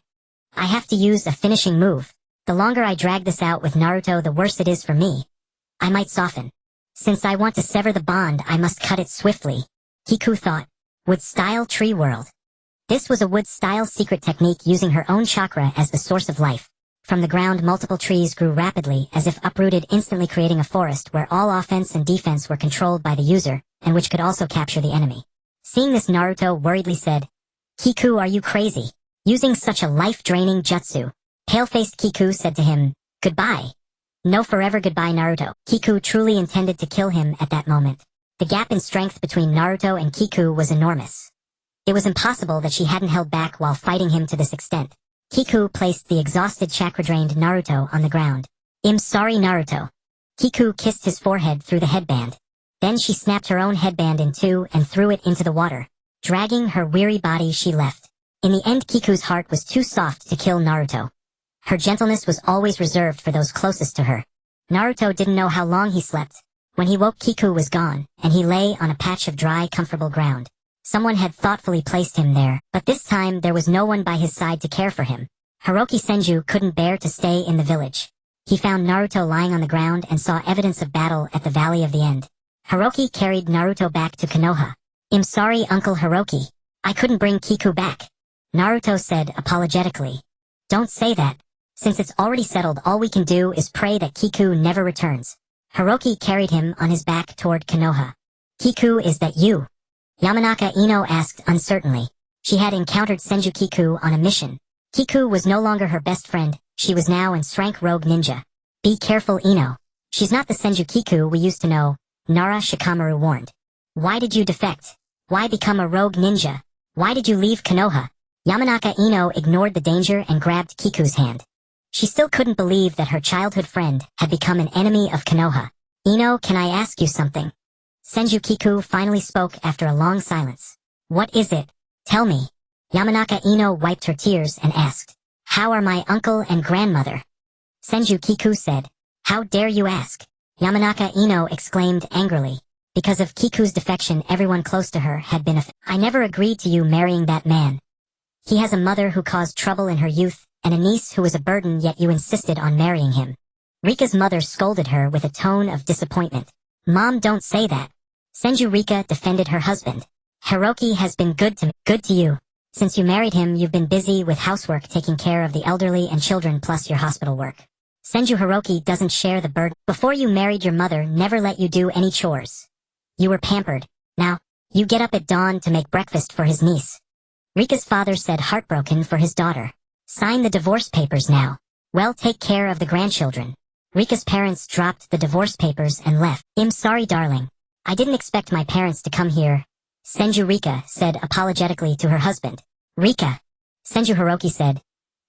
I have to use a finishing move. The longer I drag this out with Naruto, the worse it is for me. I might soften. Since I want to sever the bond, I must cut it swiftly, Kiku thought. Wood-style tree world. This was a wood-style secret technique using her own chakra as the source of life. From the ground, multiple trees grew rapidly, as if uprooted, instantly creating a forest where all offense and defense were controlled by the user, and which could also capture the enemy. Seeing this, Naruto worriedly said, "Kiku, are you crazy? Using such a life-draining jutsu?" Pale-faced Kiku said to him, "Goodbye." No forever goodbye, Naruto. Kiku truly intended to kill him at that moment. The gap in strength between Naruto and Kiku was enormous. It was impossible that she hadn't held back while fighting him to this extent. Kiku placed the exhausted chakra-drained Naruto on the ground. "I'm sorry, Naruto." Kiku kissed his forehead through the headband. Then she snapped her own headband in two and threw it into the water. Dragging her weary body, she left. In the end, Kiku's heart was too soft to kill Naruto. Her gentleness was always reserved for those closest to her. Naruto didn't know how long he slept. When he woke, Kiku was gone, and he lay on a patch of dry, comfortable ground. Someone had thoughtfully placed him there, but this time there was no one by his side to care for him. Hiroki Senju couldn't bear to stay in the village. He found Naruto lying on the ground and saw evidence of battle at the Valley of the End. Hiroki carried Naruto back to Konoha. "I'm sorry, Uncle Hiroki. I couldn't bring Kiku back," Naruto said apologetically. "Don't say that. Since it's already settled, all we can do is pray that Kiku never returns." Hiroki carried him on his back toward Konoha. "Kiku, is that you?" Yamanaka Ino asked uncertainly. She had encountered Senju Kiku on a mission. Kiku was no longer her best friend, she was now an rank rogue ninja. "Be careful, Ino. She's not the Senju Kiku we used to know," Nara Shikamaru warned. "Why did you defect? Why become a rogue ninja? Why did you leave Konoha?" Yamanaka Ino ignored the danger and grabbed Kiku's hand. She still couldn't believe that her childhood friend had become an enemy of Konoha. "Ino, can I ask you something?" Senju Kiku finally spoke after a long silence. "What is it? Tell me." Yamanaka Ino wiped her tears and asked, "How are my uncle and grandmother?" Senju Kiku said, "How dare you ask?" Yamanaka Ino exclaimed angrily. Because of Kiku's defection, everyone close to her had been "I never agreed to you marrying that man. He has a mother who caused trouble in her youth, and a niece who was a burden, yet you insisted on marrying him." Rika's mother scolded her with a tone of disappointment. "Mom, don't say that." Senju Rika defended her husband. "Hiroki has been good to you. Since you married him, you've been busy with housework, taking care of the elderly and children, plus your hospital work. Senju Hiroki doesn't share the burden. Before you married, your mother never let you do any chores. You were pampered. Now, you get up at dawn to make breakfast for his niece." Rika's father said, heartbroken for his daughter. "Sign the divorce papers now. Well, take care of the grandchildren." Rika's parents dropped the divorce papers and left. "I'm sorry, darling. I didn't expect my parents to come here," Senju Rika said apologetically to her husband. "Rika," Senju Hiroki said,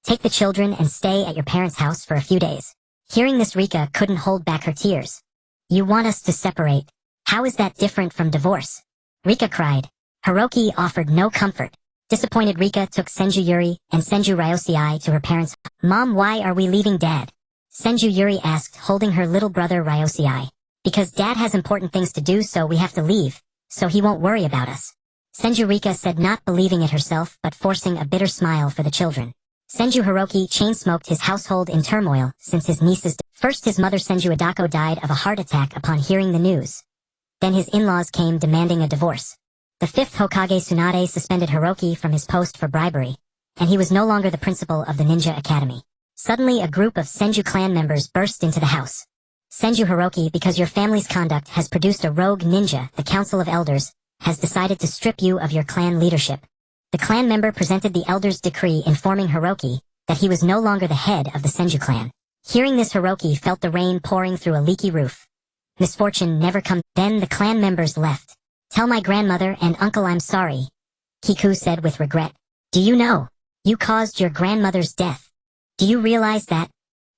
"take the children and stay at your parents' house for a few days." Hearing this, Rika couldn't hold back her tears. "You want us to separate? How is that different from divorce?" Rika cried. Hiroki offered no comfort. Disappointed, Rika took Senju Yuri and Senju Ryosei to her parents. "Mom, why are we leaving Dad?" Senju Yuri asked, holding her little brother Ryosei. "Because Dad has important things to do, so we have to leave, so he won't worry about us," Senju Rika said, not believing it herself but forcing a bitter smile for the children. Senju Hiroki chain-smoked his household in turmoil since his niece's first his mother Senju Adako died of a heart attack upon hearing the news. Then his in-laws came demanding a divorce. The fifth Hokage Tsunade suspended Hiroki from his post for bribery, and he was no longer the principal of the ninja academy. Suddenly a group of Senju clan members burst into the house. "Senju Hiroki, because your family's conduct has produced a rogue ninja, the Council of Elders has decided to strip you of your clan leadership." The clan member presented the elders' decree informing Hiroki that he was no longer the head of the Senju clan. Hearing this, Hiroki felt the rain pouring through a leaky roof. Misfortune never comes. Then the clan members left. "Tell my grandmother and uncle I'm sorry," Kiku said with regret. "Do you know? You caused your grandmother's death. Do you realize that?"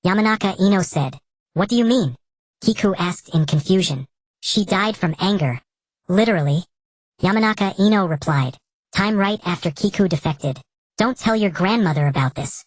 Yamanaka Ino said. "What do you mean?" Kiku asked in confusion. "She died from anger. Literally." Yamanaka Ino replied. "Time right after Kiku defected. Don't tell your grandmother about this."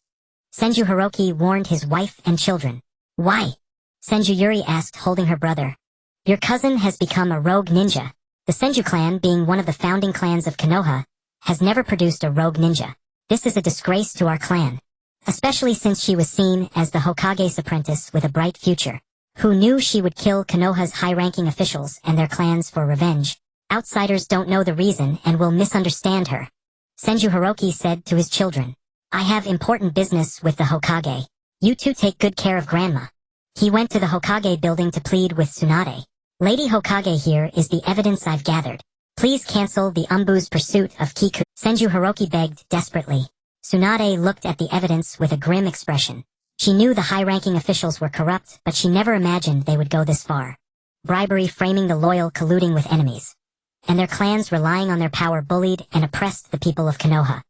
Senju Hiroki warned his wife and children. "Why?" Senju Yuri asked, holding her brother. "Your cousin has become a rogue ninja. The Senju clan, being one of the founding clans of Konoha, has never produced a rogue ninja. This is a disgrace to our clan. Especially since she was seen as the Hokage's apprentice with a bright future. Who knew she would kill Konoha's high-ranking officials and their clans for revenge? Outsiders don't know the reason and will misunderstand her. Senju Hiroki said to his children. I have important business with the Hokage. You two take good care of Grandma. He went to the Hokage building to plead with Tsunade. Lady Hokage, here is the evidence I've gathered. Please cancel the Umbu's pursuit of Kiku. Senju Hiroki begged desperately. Tsunade looked at the evidence with a grim expression. She knew the high-ranking officials were corrupt, but she never imagined they would go this far. Bribery, framing the loyal, colluding with enemies. And their clans relying on their power bullied and oppressed the people of Konoha.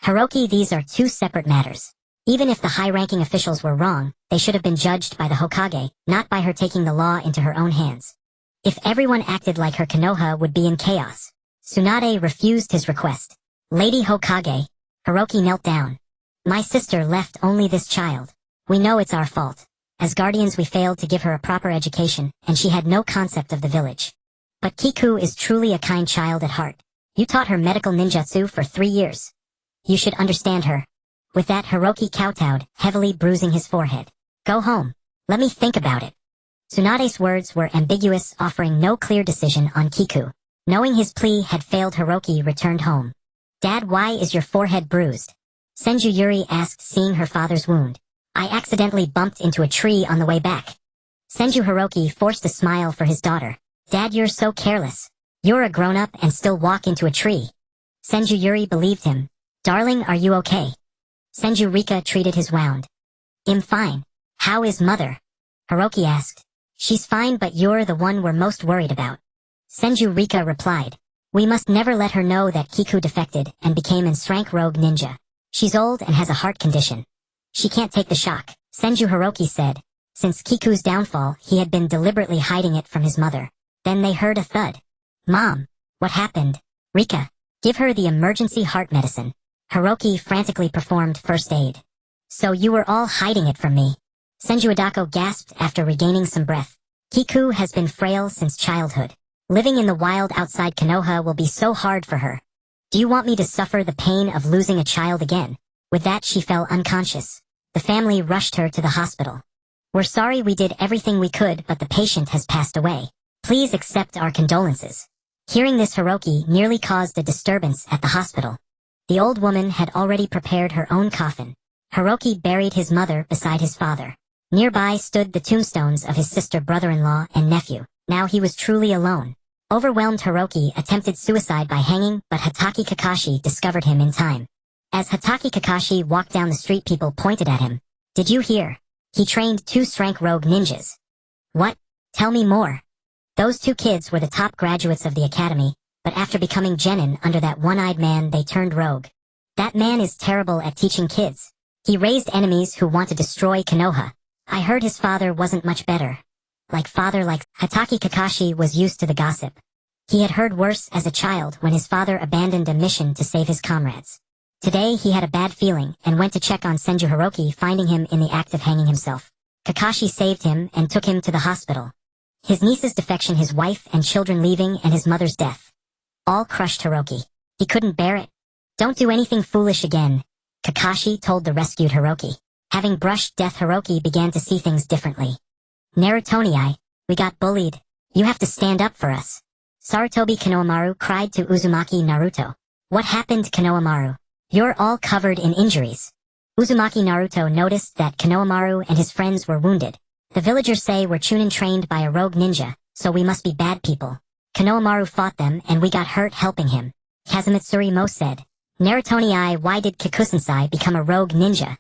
Hiroki, these are two separate matters. Even if the high-ranking officials were wrong, they should have been judged by the Hokage, not by her taking the law into her own hands. If everyone acted like her, Konoha would be in chaos. Tsunade refused his request. Lady Hokage. Hiroki knelt down. My sister left only this child. We know it's our fault. As guardians, we failed to give her a proper education, and she had no concept of the village. But Kiku is truly a kind child at heart. You taught her medical ninjutsu for 3 years. You should understand her. With that, Hiroki kowtowed, heavily bruising his forehead. Go home. Let me think about it. Tsunade's words were ambiguous, offering no clear decision on Kiku. Knowing his plea had failed, Hiroki returned home. Dad, why is your forehead bruised? Senju Yuri asked, seeing her father's wound. I accidentally bumped into a tree on the way back. Senju Hiroki forced a smile for his daughter. Dad, you're so careless. You're a grown-up and still walk into a tree. Senju Yuri believed him. Darling, are you okay? Senju Rika treated his wound. I'm fine. How is mother? Hiroki asked. She's fine, but you're the one we're most worried about. Senju Rika replied. We must never let her know that Kiku defected and became an rank rogue ninja. She's old and has a heart condition. She can't take the shock, Senju Hiroki said. Since Kiku's downfall, he had been deliberately hiding it from his mother. Then they heard a thud. Mom, what happened? Rika, give her the emergency heart medicine. Hiroki frantically performed first aid. So you were all hiding it from me. Senju Adako gasped after regaining some breath. Kiku has been frail since childhood. Living in the wild outside Konoha will be so hard for her. Do you want me to suffer the pain of losing a child again? With that, she fell unconscious. The family rushed her to the hospital. We're sorry, we did everything we could, but the patient has passed away. Please accept our condolences. Hearing this, Hiroki nearly caused a disturbance at the hospital. The old woman had already prepared her own coffin. Hiroki buried his mother beside his father. Nearby stood the tombstones of his sister, brother-in-law, and nephew. Now he was truly alone. Overwhelmed, Hiroki attempted suicide by hanging, but Hatake Kakashi discovered him in time. As Hatake Kakashi walked down the street, people pointed at him. Did you hear? He trained 2 rank rogue ninjas. What? Tell me more. Those 2 kids were the top graduates of the academy, but after becoming genin under that one-eyed man, they turned rogue. That man is terrible at teaching kids. He raised enemies who want to destroy Konoha. I heard his father wasn't much better. Father like Hatake Kakashi was used to the gossip. He had heard worse as a child when his father abandoned a mission to save his comrades. Today he had a bad feeling and went to check on Senju Hiroki, finding him in the act of hanging himself. Kakashi saved him and took him to the hospital. His niece's defection, his wife and children leaving, and his mother's death. All crushed Hiroki. He couldn't bear it. Don't do anything foolish again, Kakashi told the rescued Hiroki. Having brushed death, Hiroki began to see things differently. Naruto, we got bullied. You have to stand up for us. Sarutobi Konohamaru cried to Uzumaki. Naruto. What happened, Konohamaru? You're all covered in injuries. Uzumaki. Naruto noticed that Konohamaru and his friends were wounded. The villagers say we're Chunin trained by a rogue ninja, so we must be bad people. Konohamaru fought them and we got hurt helping him. Kazumitsuri Mo said. Naruto, why did Kikusensei become a rogue ninja?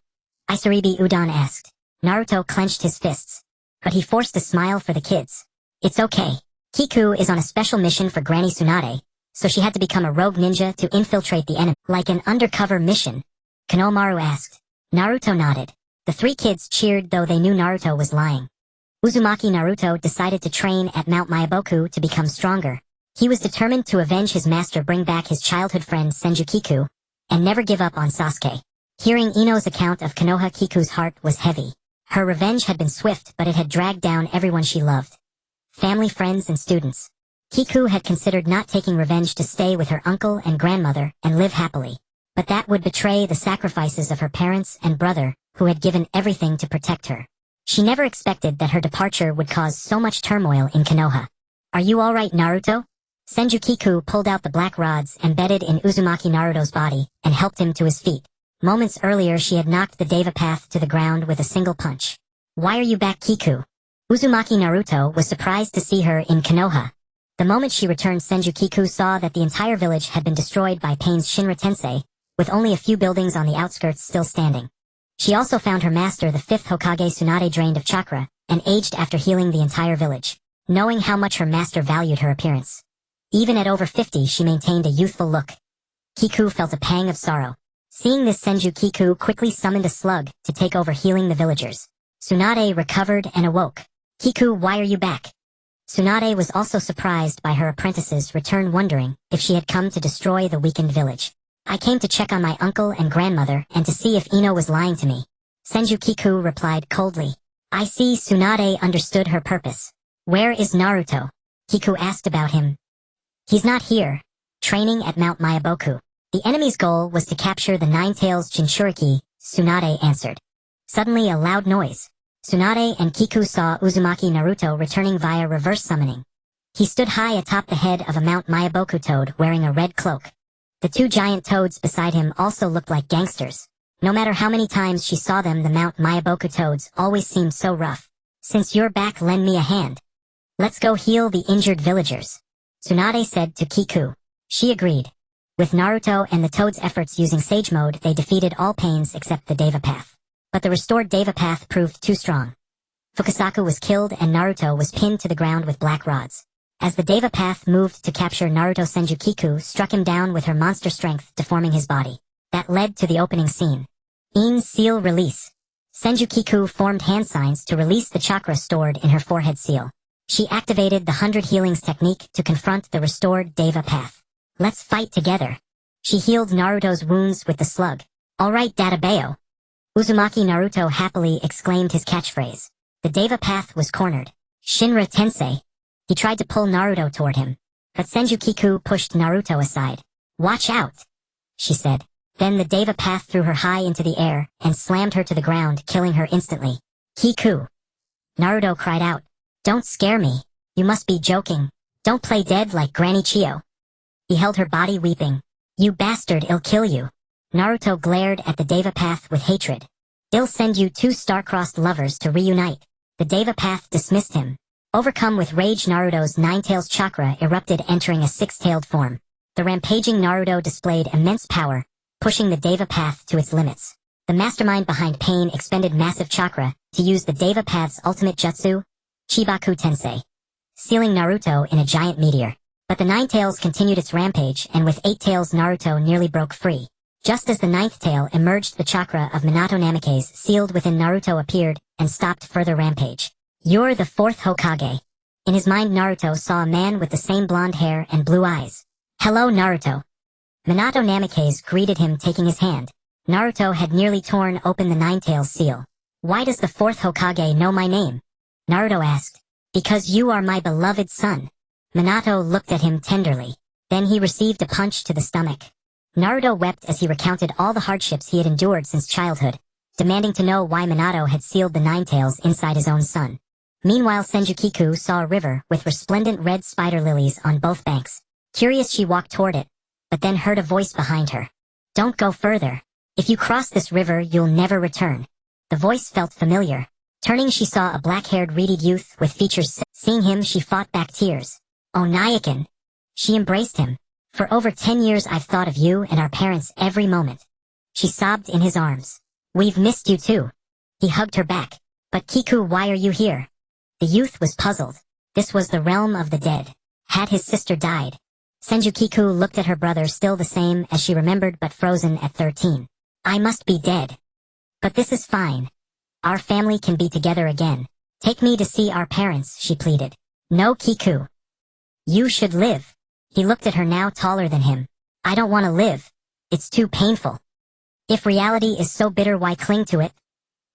Isaribi Udon asked. Naruto clenched his fists. But he forced a smile for the kids. It's okay. Kiku is on a special mission for Granny Tsunade, so she had to become a rogue ninja to infiltrate the enemy. Like an undercover mission? Konohamaru asked. Naruto nodded. The 3 kids cheered, though they knew Naruto was lying. Uzumaki. Naruto decided to train at Mount Myaboku to become stronger. He was determined to avenge his master, bring back his childhood friend Senju Kiku, and never give up on Sasuke. Hearing Ino's account of Konoha, Kiku's heart was heavy. Her revenge had been swift, but it had dragged down everyone she loved. Family, friends, and students. Kiku had considered not taking revenge to stay with her uncle and grandmother and live happily. But that would betray the sacrifices of her parents and brother, who had given everything to protect her. She never expected that her departure would cause so much turmoil in Konoha. Are you all right, Naruto? Senju Kiku pulled out the black rods embedded in Uzumaki Naruto's body and helped him to his feet. Moments earlier she had knocked the Deva Path to the ground with a single punch. "Why are you back, Kiku?" Uzumaki Naruto was surprised to see her in Konoha. The moment she returned, Senju Kiku saw that the entire village had been destroyed by Pain's Shinra Tensei, with only a few buildings on the outskirts still standing. She also found her master, the 5th Hokage Tsunade, drained of chakra, and aged after healing the entire village. Knowing how much her master valued her appearance, even at over 50 she maintained a youthful look. Kiku felt a pang of sorrow. Seeing this, Senju Kiku quickly summoned a slug to take over healing the villagers. Tsunade recovered and awoke. "Kiku, why are you back?" Tsunade was also surprised by her apprentice's return, wondering if she had come to destroy the weakened village. "I came to check on my uncle and grandmother and to see if Ino was lying to me." Senju Kiku replied coldly. "I see." Tsunade understood her purpose. "Where is Naruto?" Kiku asked about him. "He's not here. Training at Mount Mayaboku. The enemy's goal was to capture the Nine-Tails Jinchuriki," Tsunade answered. Suddenly a loud noise. Tsunade and Kiku saw Uzumaki Naruto returning via reverse summoning. He stood high atop the head of a Mount Mayaboku toad wearing a red cloak. The two giant toads beside him also looked like gangsters. No matter how many times she saw them, the Mount Mayaboku toads always seemed so rough. "Since you're back, lend me a hand. Let's go heal the injured villagers," Tsunade said to Kiku. She agreed. With Naruto and the toads' efforts using Sage Mode, they defeated all Pains except the Deva Path. But the restored Deva Path proved too strong. Fukasaku was killed and Naruto was pinned to the ground with black rods. As the Deva Path moved to capture Naruto, Senju Kiku struck him down with her monster strength, deforming his body. That led to the opening scene. Seal release. Senju Kiku formed hand signs to release the chakra stored in her forehead seal. She activated the 100 Healings technique to confront the restored Deva Path. "Let's fight together." She healed Naruto's wounds with the slug. "All right, Databeo." Uzumaki Naruto happily exclaimed his catchphrase. The Deva Path was cornered. "Shinra Tensei." He tried to pull Naruto toward him, but Senju Kiku pushed Naruto aside. "Watch out," she said. Then the Deva Path threw her high into the air and slammed her to the ground, killing her instantly. "Kiku!" Naruto cried out. "Don't scare me. You must be joking. Don't play dead like Granny Chio." He held her body, weeping. "You bastard, I'll kill you." Naruto glared at the Deva Path with hatred. "I'll send you two star-crossed lovers to reunite." The Deva Path dismissed him. Overcome with rage, Naruto's Nine-Tails chakra erupted, entering a six-tailed form. The rampaging Naruto displayed immense power, pushing the Deva Path to its limits. The mastermind behind Pain expended massive chakra to use the Deva Path's ultimate jutsu, Chibaku Tensei, sealing Naruto in a giant meteor. But the Nine-Tails continued its rampage, and with 8 tails Naruto nearly broke free. Just as the 9th tail emerged, the chakra of Minato Namikaze sealed within Naruto appeared and stopped further rampage. "You're the 4th Hokage." In his mind, Naruto saw a man with the same blonde hair and blue eyes. "Hello, Naruto." Minato Namikaze greeted him, taking his hand. Naruto had nearly torn open the Nine-Tails seal. "Why does the 4th Hokage know my name?" Naruto asked. "Because you are my beloved son." Minato looked at him tenderly. Then he received a punch to the stomach. Naruto wept as he recounted all the hardships he had endured since childhood, demanding to know why Minato had sealed the Nine-Tails inside his own son. Meanwhile, Senju Kiku saw a river with resplendent red spider lilies on both banks. Curious, she walked toward it, but then heard a voice behind her. "Don't go further. If you cross this river, you'll never return." The voice felt familiar. Turning, she saw a black-haired reeded youth with features. Seeing him, she fought back tears. "Onayakin." She embraced him. "For over 10 years I've thought of you and our parents every moment." She sobbed in his arms. "We've missed you too." He hugged her back. "But Kiku, why are you here?" The youth was puzzled. This was the realm of the dead. Had his sister died? Senju Kiku looked at her brother, still the same as she remembered, but frozen at 13. "I must be dead. But this is fine. Our family can be together again. Take me to see our parents," she pleaded. "No, Kiku. You should live." He looked at her, now taller than him. "I don't want to live. It's too painful." "If reality is so bitter, why cling to it?"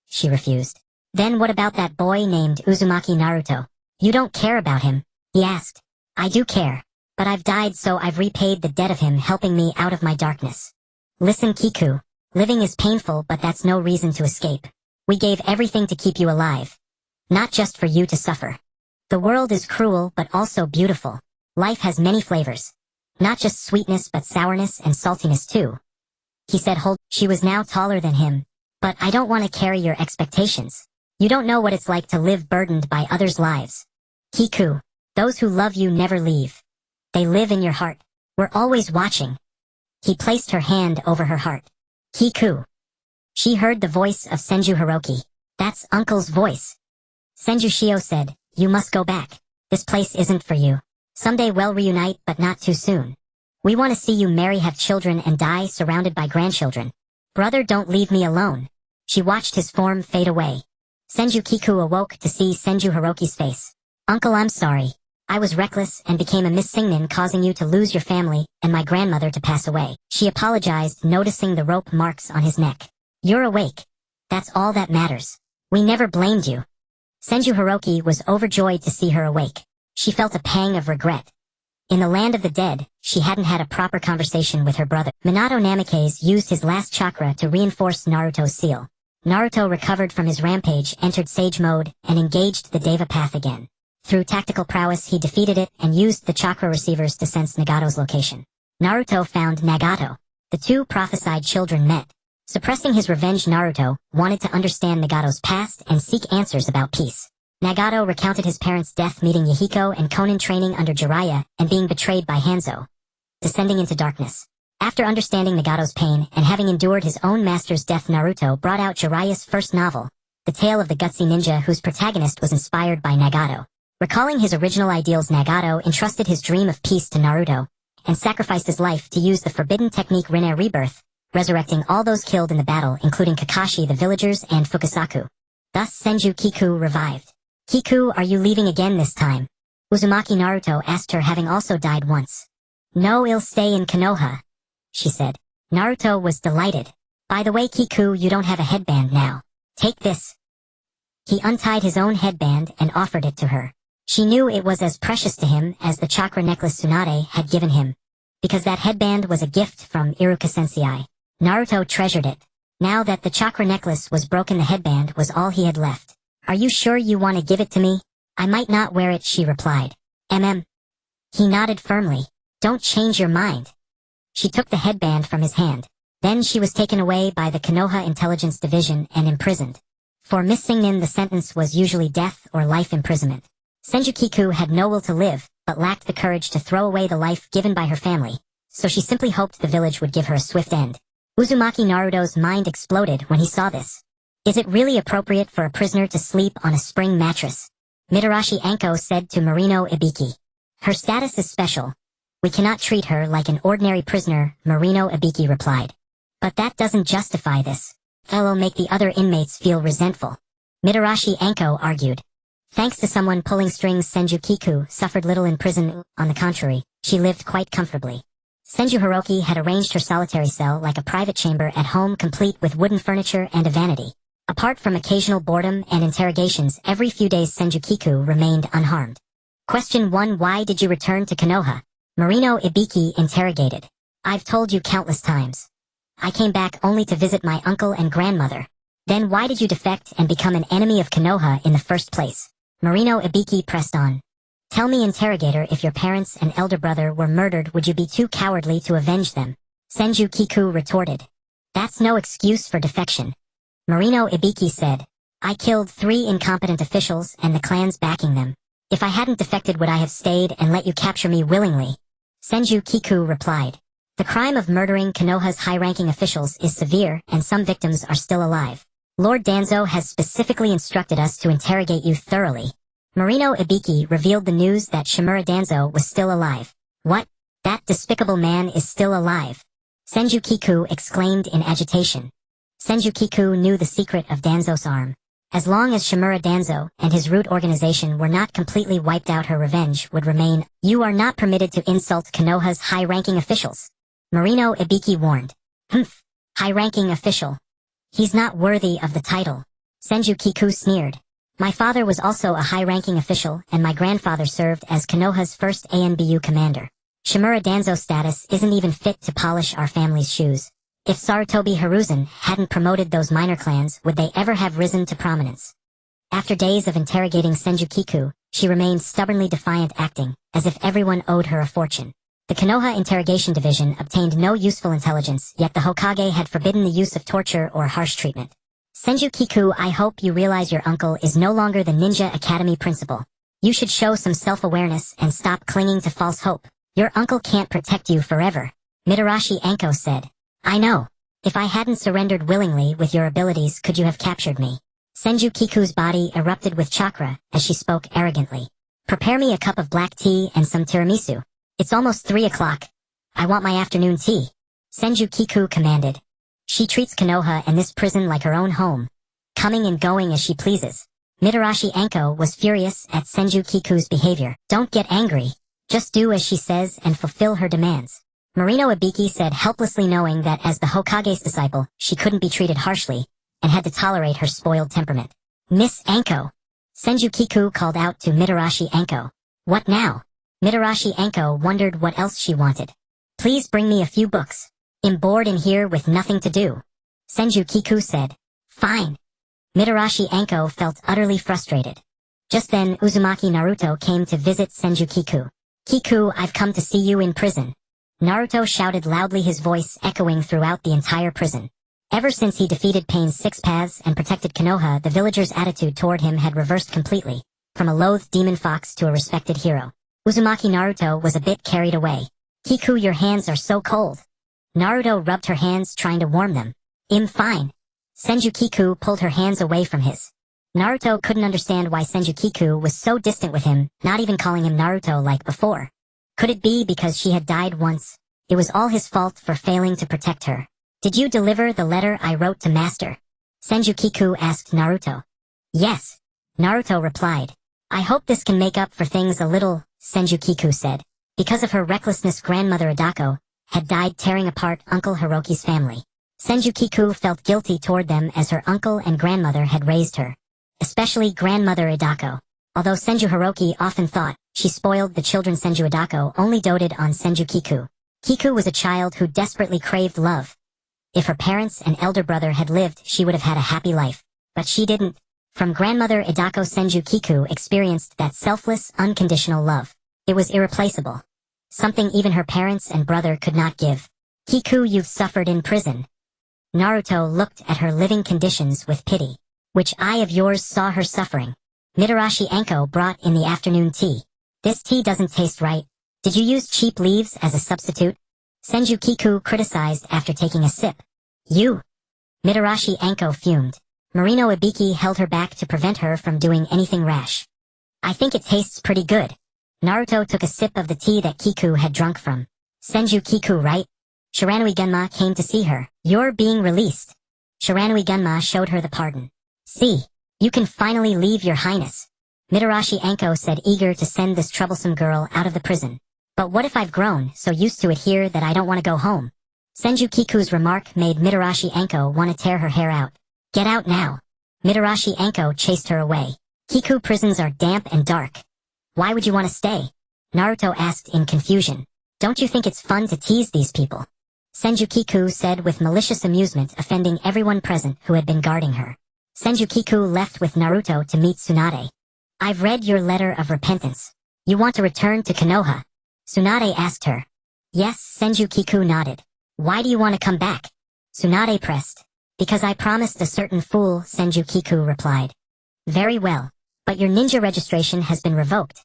She refused. "Then what about that boy named Uzumaki Naruto? You don't care about him?" he asked. "I do care. But I've died, so I've repaid the debt of him helping me out of my darkness." "Listen, Kiku. Living is painful, but that's no reason to escape. We gave everything to keep you alive. Not just for you to suffer. The world is cruel, but also beautiful. Life has many flavors. Not just sweetness but sourness and saltiness too. He said she was now taller than him. But I don't want to carry your expectations. You don't know what it's like to live burdened by others' lives. Kiku, those who love you never leave. They live in your heart. We're always watching. He placed her hand over her heart. Kiku. She heard the voice of Senju Hiroki. That's Uncle's voice. Senju Shio said, you must go back. This place isn't for you. Someday we'll reunite, but not too soon. We want to see you marry, have children, and die surrounded by grandchildren. Brother, don't leave me alone. She watched his form fade away. Senju Kiku awoke to see Senju Hiroki's face. Uncle, I'm sorry. I was reckless and became a missignin, causing you to lose your family and my grandmother to pass away. She apologized, noticing the rope marks on his neck. You're awake. That's all that matters. We never blamed you. Senju Hiroki was overjoyed to see her awake. She felt a pang of regret. In the land of the dead, she hadn't had a proper conversation with her brother. Minato Namikaze used his last chakra to reinforce Naruto's seal. Naruto recovered from his rampage, entered Sage mode, and engaged the Deva path again. Through tactical prowess, he defeated it and used the chakra receivers to sense Nagato's location. Naruto found Nagato. The two prophesied children met. Suppressing his revenge, Naruto wanted to understand Nagato's past and seek answers about peace. Nagato recounted his parents' death, meeting Yahiko and Konan, training under Jiraiya, and being betrayed by Hanzo. Descending into darkness. After understanding Nagato's pain and having endured his own master's death, Naruto brought out Jiraiya's first novel, The Tale of the Gutsy Ninja, whose protagonist was inspired by Nagato. Recalling his original ideals, Nagato entrusted his dream of peace to Naruto, and sacrificed his life to use the forbidden technique Rinne Rebirth, resurrecting all those killed in the battle, including Kakashi, the villagers, and Fukusaku. Thus Senju Kiku revived. Kiku, are you leaving again this time? Uzumaki Naruto asked her, having also died once. No, I'll stay in Konoha, she said. Naruto was delighted. By the way, Kiku, you don't have a headband now. Take this. He untied his own headband and offered it to her. She knew it was as precious to him as the chakra necklace Tsunade had given him, because that headband was a gift from Iruka Sensei. Naruto treasured it. Now that the chakra necklace was broken, the headband was all he had left. Are you sure you want to give it to me? I might not wear it, she replied. He nodded firmly. Don't change your mind. She took the headband from his hand. Then she was taken away by the Konoha Intelligence Division and imprisoned. For Miss Singnin, the sentence was usually death or life imprisonment. Senju Kiku had no will to live, but lacked the courage to throw away the life given by her family, so she simply hoped the village would give her a swift end. Uzumaki Naruto's mind exploded when he saw this. Is it really appropriate for a prisoner to sleep on a spring mattress? Mitarashi Anko said to Marino Ibiki. Her status is special. We cannot treat her like an ordinary prisoner, Marino Ibiki replied. But that doesn't justify this. It'll make the other inmates feel resentful. Mitarashi Anko argued. Thanks to someone pulling strings, Senju Kiku suffered little in prison. On the contrary, she lived quite comfortably. Senju Hiroki had arranged her solitary cell like a private chamber at home, complete with wooden furniture and a vanity. Apart from occasional boredom and interrogations every few days, Senju Kiku remained unharmed. Question 1. Why did you return to Konoha? Marino Ibiki interrogated. I've told you countless times. I came back only to visit my uncle and grandmother. Then why did you defect and become an enemy of Konoha in the first place? Marino Ibiki pressed on. Tell me, interrogator, if your parents and elder brother were murdered, would you be too cowardly to avenge them? Senju Kiku retorted. That's no excuse for defection. Marino Ibiki said. I killed 3 incompetent officials and the clans backing them. If I hadn't defected, would I have stayed and let you capture me willingly? Senju Kiku replied. The crime of murdering Konoha's high-ranking officials is severe, and some victims are still alive. Lord Danzo has specifically instructed us to interrogate you thoroughly. Marino Ibiki revealed the news that Shimura Danzo was still alive. What? That despicable man is still alive? Senju Kiku exclaimed in agitation. Senju Kiku knew the secret of Danzo's arm. As long as Shimura Danzo and his root organization were not completely wiped out, her revenge would remain. You are not permitted to insult Konoha's high-ranking officials. Marino Ibiki warned. Humph. High-ranking official. He's not worthy of the title. Senju Kiku sneered. My father was also a high-ranking official, and my grandfather served as Konoha's first ANBU commander. Shimura Danzo's status isn't even fit to polish our family's shoes. If Sarutobi Hiruzen hadn't promoted those minor clans, would they ever have risen to prominence? After days of interrogating Senju Kiku, she remained stubbornly defiant, acting as if everyone owed her a fortune. The Konoha Interrogation Division obtained no useful intelligence, yet the Hokage had forbidden the use of torture or harsh treatment. Senju Kiku, I hope you realize your uncle is no longer the Ninja Academy principal. You should show some self-awareness and stop clinging to false hope. Your uncle can't protect you forever. Mitarashi Anko said. I know. If I hadn't surrendered willingly with your abilities, could you have captured me? Senju Kiku's body erupted with chakra as she spoke arrogantly. Prepare me a cup of black tea and some tiramisu. It's almost 3 o'clock. I want my afternoon tea. Senju Kiku commanded. She treats Konoha and this prison like her own home, coming and going as she pleases. Mitarashi Anko was furious at Senju Kiku's behavior. Don't get angry. Just do as she says and fulfill her demands. Marino Ibiki said, helplessly, knowing that as the Hokage's disciple, she couldn't be treated harshly, and had to tolerate her spoiled temperament. Miss Anko. Senju Kiku called out to Mitarashi Anko. What now? Mitarashi Anko wondered what else she wanted. Please bring me a few books. I'm bored in here with nothing to do. Senju Kiku said. Fine. Mitarashi Anko felt utterly frustrated. Just then, Uzumaki Naruto came to visit Senju Kiku. Kiku, I've come to see you in prison. Naruto shouted loudly, his voice echoing throughout the entire prison. Ever since he defeated Pain's 6 paths and protected Konoha, the villagers' attitude toward him had reversed completely, from a loathed demon fox to a respected hero. Uzumaki Naruto was a bit carried away. Kiku, your hands are so cold. Naruto rubbed her hands, trying to warm them. I'm fine. Senju Kiku pulled her hands away from his. Naruto couldn't understand why Senju Kiku was so distant with him, not even calling him Naruto like before. Could it be because she had died once? It was all his fault for failing to protect her. Did you deliver the letter I wrote to Master? Senju Kiku asked Naruto. Yes. Naruto replied. I hope this can make up for things a little, Senju Kiku said. Because of her recklessness, grandmother Adako had died, tearing apart Uncle Hiroki's family. Senju Kiku felt guilty toward them as her uncle and grandmother had raised her. Especially grandmother Adako. Although Senju Hiroki often thought she spoiled the children, Senju Adako only doted on Senju Kiku. Kiku was a child who desperately craved love. If her parents and elder brother had lived, she would have had a happy life. But she didn't. From grandmother Adako, Senju Kiku experienced that selfless, unconditional love. It was irreplaceable. Something even her parents and brother could not give. Kiku, you've suffered in prison. Naruto looked at her living conditions with pity. Which eye of yours saw her suffering? Mitarashi Anko brought in the afternoon tea. This tea doesn't taste right. Did you use cheap leaves as a substitute? Senju Kiku criticized after taking a sip. You? Mitarashi Anko fumed. Marino Ibiki held her back to prevent her from doing anything rash. I think it tastes pretty good. Naruto took a sip of the tea that Kiku had drunk from. Senju Kiku, right? Shiranui Gunma came to see her. You're being released. Shiranui Gunma showed her the pardon. See, you can finally leave, your highness. Mitarashi Anko said, eager to send this troublesome girl out of the prison. But what if I've grown so used to it here that I don't want to go home? Senju Kiku's remark made Mitarashi Anko want to tear her hair out. Get out now. Mitarashi Anko chased her away. Kiku, prisons are damp and dark. Why would you want to stay? Naruto asked in confusion. Don't you think it's fun to tease these people? Senju Kiku said with malicious amusement, offending everyone present who had been guarding her. Senju Kiku left with Naruto to meet Tsunade. I've read your letter of repentance. You want to return to Konoha? Tsunade asked her. Yes, Senju Kiku nodded. Why do you want to come back? Tsunade pressed. Because I promised a certain fool, Senju Kiku replied. Very well, but your ninja registration has been revoked.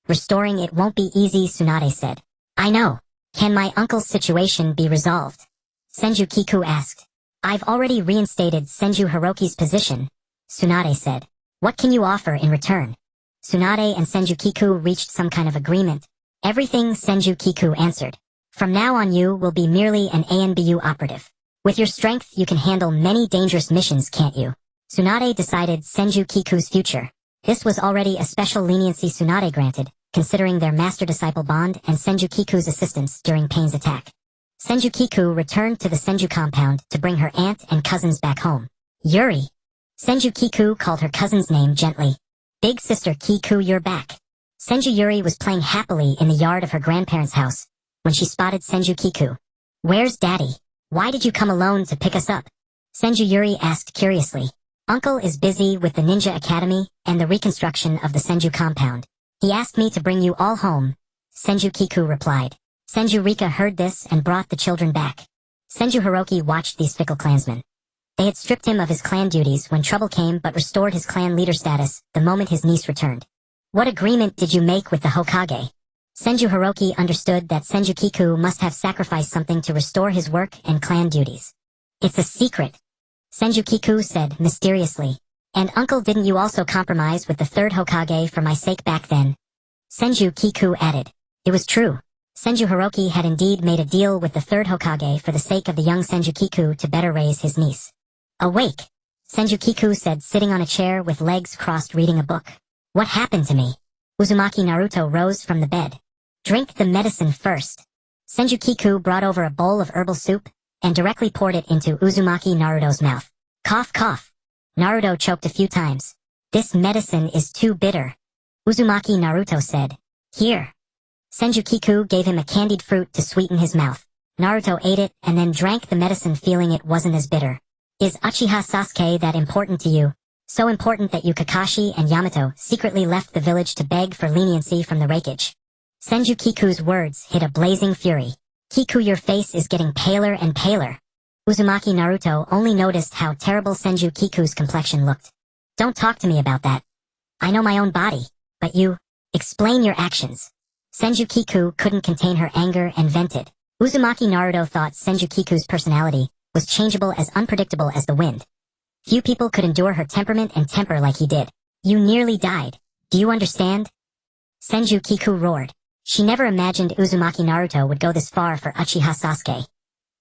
Restoring it won't be easy, Tsunade said. I know. Can my uncle's situation be resolved? Senju Kiku asked. I've already reinstated Senju Hiroki's position, Tsunade said. What can you offer in return? Tsunade and Senju Kiku reached some kind of agreement. Everything, Senju Kiku answered. From now on you will be merely an ANBU operative. With your strength you can handle many dangerous missions, can't you? Tsunade decided Senju Kiku's future. This was already a special leniency Tsunade granted, considering their master-disciple bond and Senju Kiku's assistance during Pain's attack. Senju Kiku returned to the Senju compound to bring her aunt and cousins back home. Yuri. Senju Kiku called her cousin's name gently. Big sister Kiku, you're back. Senju Yuri was playing happily in the yard of her grandparents' house when she spotted Senju Kiku. Where's Daddy? Why did you come alone to pick us up? Senju Yuri asked curiously. Uncle is busy with the Ninja Academy and the reconstruction of the Senju compound. He asked me to bring you all home, Senju Kiku replied. Senju Rika heard this and brought the children back. Senju Hiroki watched these fickle clansmen. They had stripped him of his clan duties when trouble came but restored his clan leader status the moment his niece returned. What agreement did you make with the Hokage? Senju Hiroki understood that Senju Kiku must have sacrificed something to restore his work and clan duties. It's a secret, Senju Kiku said mysteriously. And uncle, didn't you also compromise with the third Hokage for my sake back then? Senju Kiku added. It was true. Senju Hiroki had indeed made a deal with the third Hokage for the sake of the young Senju Kiku to better raise his niece. Awake, Senju Kiku said, sitting on a chair with legs crossed reading a book. What happened to me? Uzumaki Naruto rose from the bed. Drink the medicine first. Senju Kiku brought over a bowl of herbal soup and directly poured it into Uzumaki Naruto's mouth. Cough, cough. Naruto choked a few times. This medicine is too bitter. Uzumaki Naruto said. Here. Senju Kiku gave him a candied fruit to sweeten his mouth. Naruto ate it and then drank the medicine, feeling it wasn't as bitter. Is Uchiha Sasuke that important to you? So important that you, Kakashi and Yamato, secretly left the village to beg for leniency from the Raikage? Senju Kiku's words hit a blazing fury. Kiku, your face is getting paler and paler. Uzumaki Naruto only noticed how terrible Senju Kiku's complexion looked. Don't talk to me about that. I know my own body, but you, explain your actions. Senju Kiku couldn't contain her anger and vented. Uzumaki Naruto thought Senju Kiku's personality was changeable, as unpredictable as the wind. Few people could endure her temperament and temper like he did. You nearly died. Do you understand? Senju Kiku roared. She never imagined Uzumaki Naruto would go this far for Uchiha Sasuke.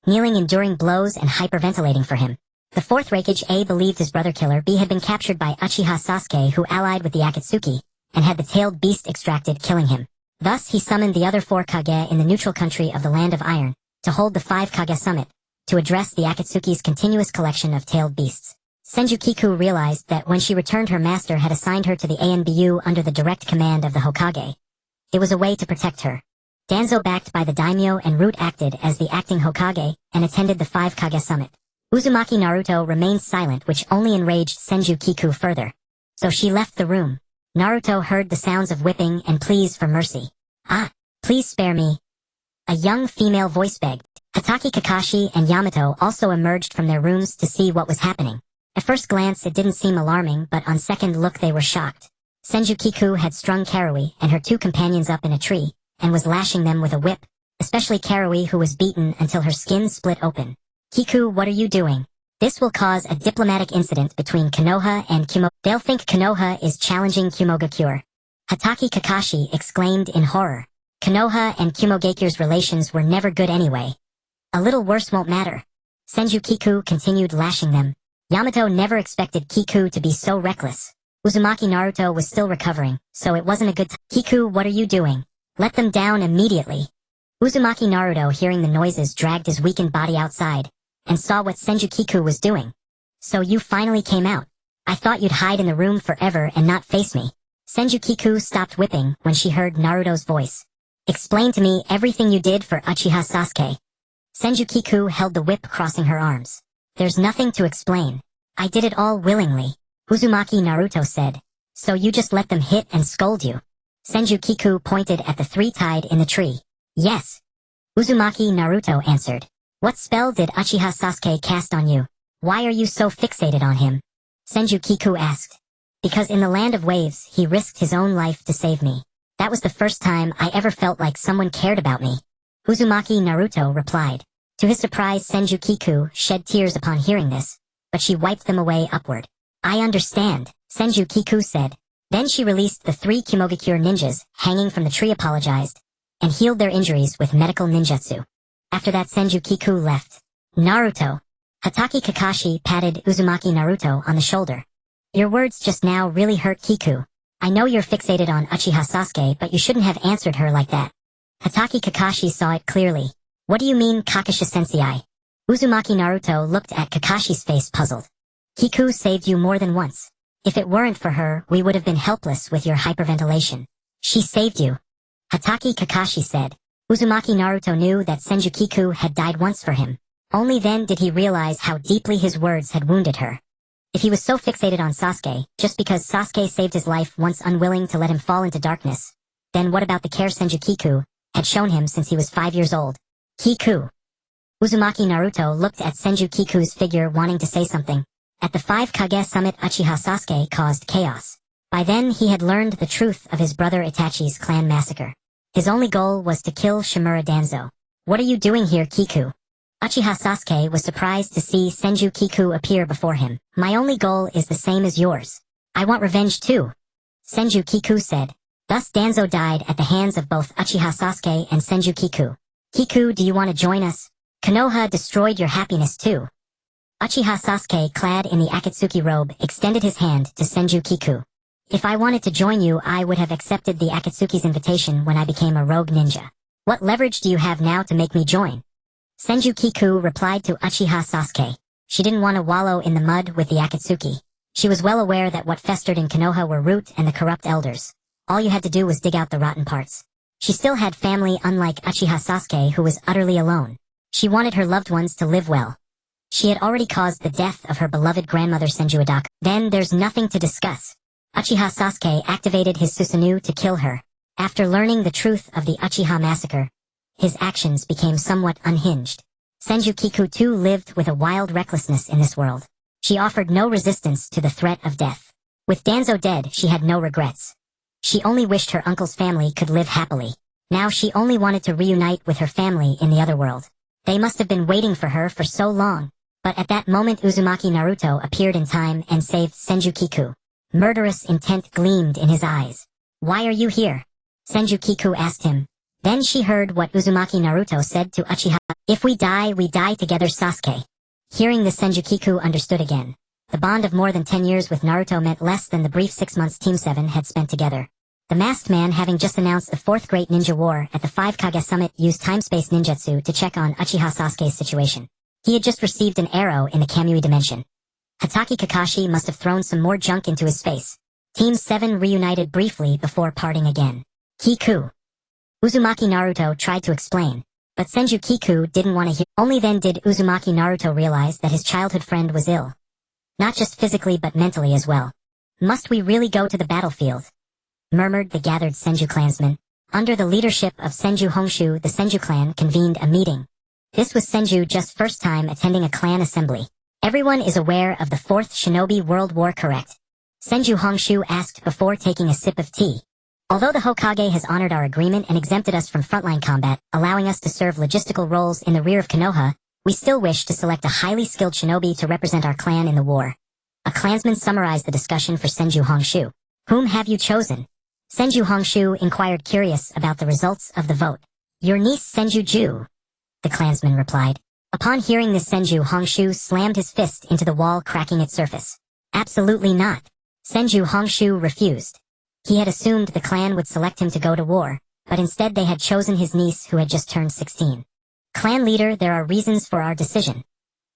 Kneeling, enduring blows, and hyperventilating for him. The fourth Raikage A believed his brother Killer B had been captured by Uchiha Sasuke, who allied with the Akatsuki, and had the tailed beast extracted, killing him. Thus he summoned the other four Kage in the neutral country of the Land of Iron, to hold the 5 Kage summit, to address the Akatsuki's continuous collection of tailed beasts. Senju Kiku realized that when she returned, her master had assigned her to the ANBU under the direct command of the Hokage. It was a way to protect her. Danzo, backed by the daimyo and Root, acted as the acting Hokage and attended the 5 Kage summit. Uzumaki Naruto remained silent, which only enraged Senju Kiku further. So she left the room. Naruto heard the sounds of whipping and pleas for mercy. Ah, please spare me. A young female voice begged. Hatake, Kakashi, and Yamato also emerged from their rooms to see what was happening. At first glance it didn't seem alarming, but on second look they were shocked. Senju Kiku had strung Karui and her 2 companions up in a tree, and was lashing them with a whip, especially Karui, who was beaten until her skin split open. Kiku, what are you doing? This will cause a diplomatic incident between Konoha and Kumo. They'll think Konoha is challenging Kumogakure. Hatake Kakashi exclaimed in horror. Konoha and Kumogakure's relations were never good anyway. A little worse won't matter. Senju Kiku continued lashing them. Yamato never expected Kiku to be so reckless. Uzumaki Naruto was still recovering, so it wasn't a good time. Kiku, what are you doing? Let them down immediately. Uzumaki Naruto, hearing the noises, dragged his weakened body outside, and saw what Senju Kiku was doing. So you finally came out. I thought you'd hide in the room forever and not face me. Senju Kiku stopped whipping when she heard Naruto's voice. Explain to me everything you did for Uchiha Sasuke. Senju Kiku held the whip, crossing her arms. There's nothing to explain. I did it all willingly. Uzumaki Naruto said. So you just let them hit and scold you? Senju Kiku pointed at the 3 tied in the tree. Yes. Uzumaki Naruto answered. What spell did Uchiha Sasuke cast on you? Why are you so fixated on him? Senju Kiku asked. Because in the Land of Waves he risked his own life to save me. That was the first time I ever felt like someone cared about me. Uzumaki Naruto replied. To his surprise, Senju Kiku shed tears upon hearing this, but she wiped them away upward. I understand, Senju Kiku said. Then she released the 3 Kumogakure ninjas hanging from the tree, apologized, and healed their injuries with medical ninjutsu. After that, Senju Kiku left. Naruto. Hatake Kakashi patted Uzumaki Naruto on the shoulder. Your words just now really hurt, Kiku. I know you're fixated on Uchiha Sasuke, but you shouldn't have answered her like that. Hatake Kakashi saw it clearly. What do you mean, Kakashi-sensei? Uzumaki Naruto looked at Kakashi's face, puzzled. Kiku saved you more than once. If it weren't for her, we would have been helpless with your hyperventilation. She saved you. Hatake Kakashi said. Uzumaki Naruto knew that Senju Kiku had died once for him. Only then did he realize how deeply his words had wounded her. If he was so fixated on Sasuke, just because Sasuke saved his life once unwilling to let him fall into darkness, then what about the care Senju Kiku had shown him since he was 5 years old? Kiku. Uzumaki Naruto looked at Senju Kiku's figure wanting to say something. At the 5 Kage summit, Uchiha Sasuke caused chaos. By then he had learned the truth of his brother Itachi's clan massacre. His only goal was to kill Shimura Danzo. What are you doing here, Kiku? Uchiha Sasuke was surprised to see Senju Kiku appear before him. My only goal is the same as yours. I want revenge too. Senju Kiku said. Thus Danzo died at the hands of both Uchiha Sasuke and Senju Kiku. Kiku, do you want to join us? Konoha destroyed your happiness too. Uchiha Sasuke, clad in the Akatsuki robe, extended his hand to Senju Kiku. If I wanted to join you, I would have accepted the Akatsuki's invitation when I became a rogue ninja. What leverage do you have now to make me join? Senju Kiku replied to Uchiha Sasuke. She didn't want to wallow in the mud with the Akatsuki. She was well aware that what festered in Konoha were Root and the corrupt elders. All you had to do was dig out the rotten parts. She still had family, unlike Uchiha Sasuke, who was utterly alone. She wanted her loved ones to live well. She had already caused the death of her beloved grandmother Senju Adaka. Then there's nothing to discuss. Uchiha Sasuke activated his Susanoo to kill her. After learning the truth of the Uchiha massacre, his actions became somewhat unhinged. Senju Kiku too lived with a wild recklessness in this world. She offered no resistance to the threat of death. With Danzo dead, she had no regrets. She only wished her uncle's family could live happily. Now she only wanted to reunite with her family in the other world. They must have been waiting for her for so long. But at that moment Uzumaki Naruto appeared in time and saved Senju Kiku. Murderous intent gleamed in his eyes. Why are you here? Senju Kiku asked him. Then she heard what Uzumaki Naruto said to Uchiha. If we die together, Sasuke. Hearing this, Senju Kiku understood again. The bond of more than 10 years with Naruto meant less than the brief 6 months Team 7 had spent together. The masked man, having just announced the 4th Great Ninja War at the 5 Kage Summit, used time-space ninjutsu to check on Uchiha Sasuke's situation. He had just received an arrow in the Kamui dimension. Hatake Kakashi must have thrown some more junk into his face. Team 7 reunited briefly before parting again. Kiku. Uzumaki Naruto tried to explain, but Senju Kiku didn't want to hear. Only then did Uzumaki Naruto realize that his childhood friend was ill. Not just physically but mentally as well. Must we really go to the battlefield? Murmured the gathered Senju clansmen. Under the leadership of Senju Hongshu, the Senju clan convened a meeting. This was Senju just first time attending a clan assembly. Everyone is aware of the 4th Shinobi World War, correct? Senju Hongshu asked before taking a sip of tea. Although the Hokage has honored our agreement and exempted us from frontline combat, allowing us to serve logistical roles in the rear of Konoha, we still wish to select a highly skilled shinobi to represent our clan in the war. A clansman summarized the discussion for Senju Hongshu. Whom have you chosen? Senju Hongshu inquired, curious about the results of the vote. Your niece Senju Ju, the clansman replied. Upon hearing this, Senju Hongshu slammed his fist into the wall, cracking its surface. Absolutely not. Senju Hongshu refused. He had assumed the clan would select him to go to war, but instead they had chosen his niece who had just turned 16. Clan leader, there are reasons for our decision.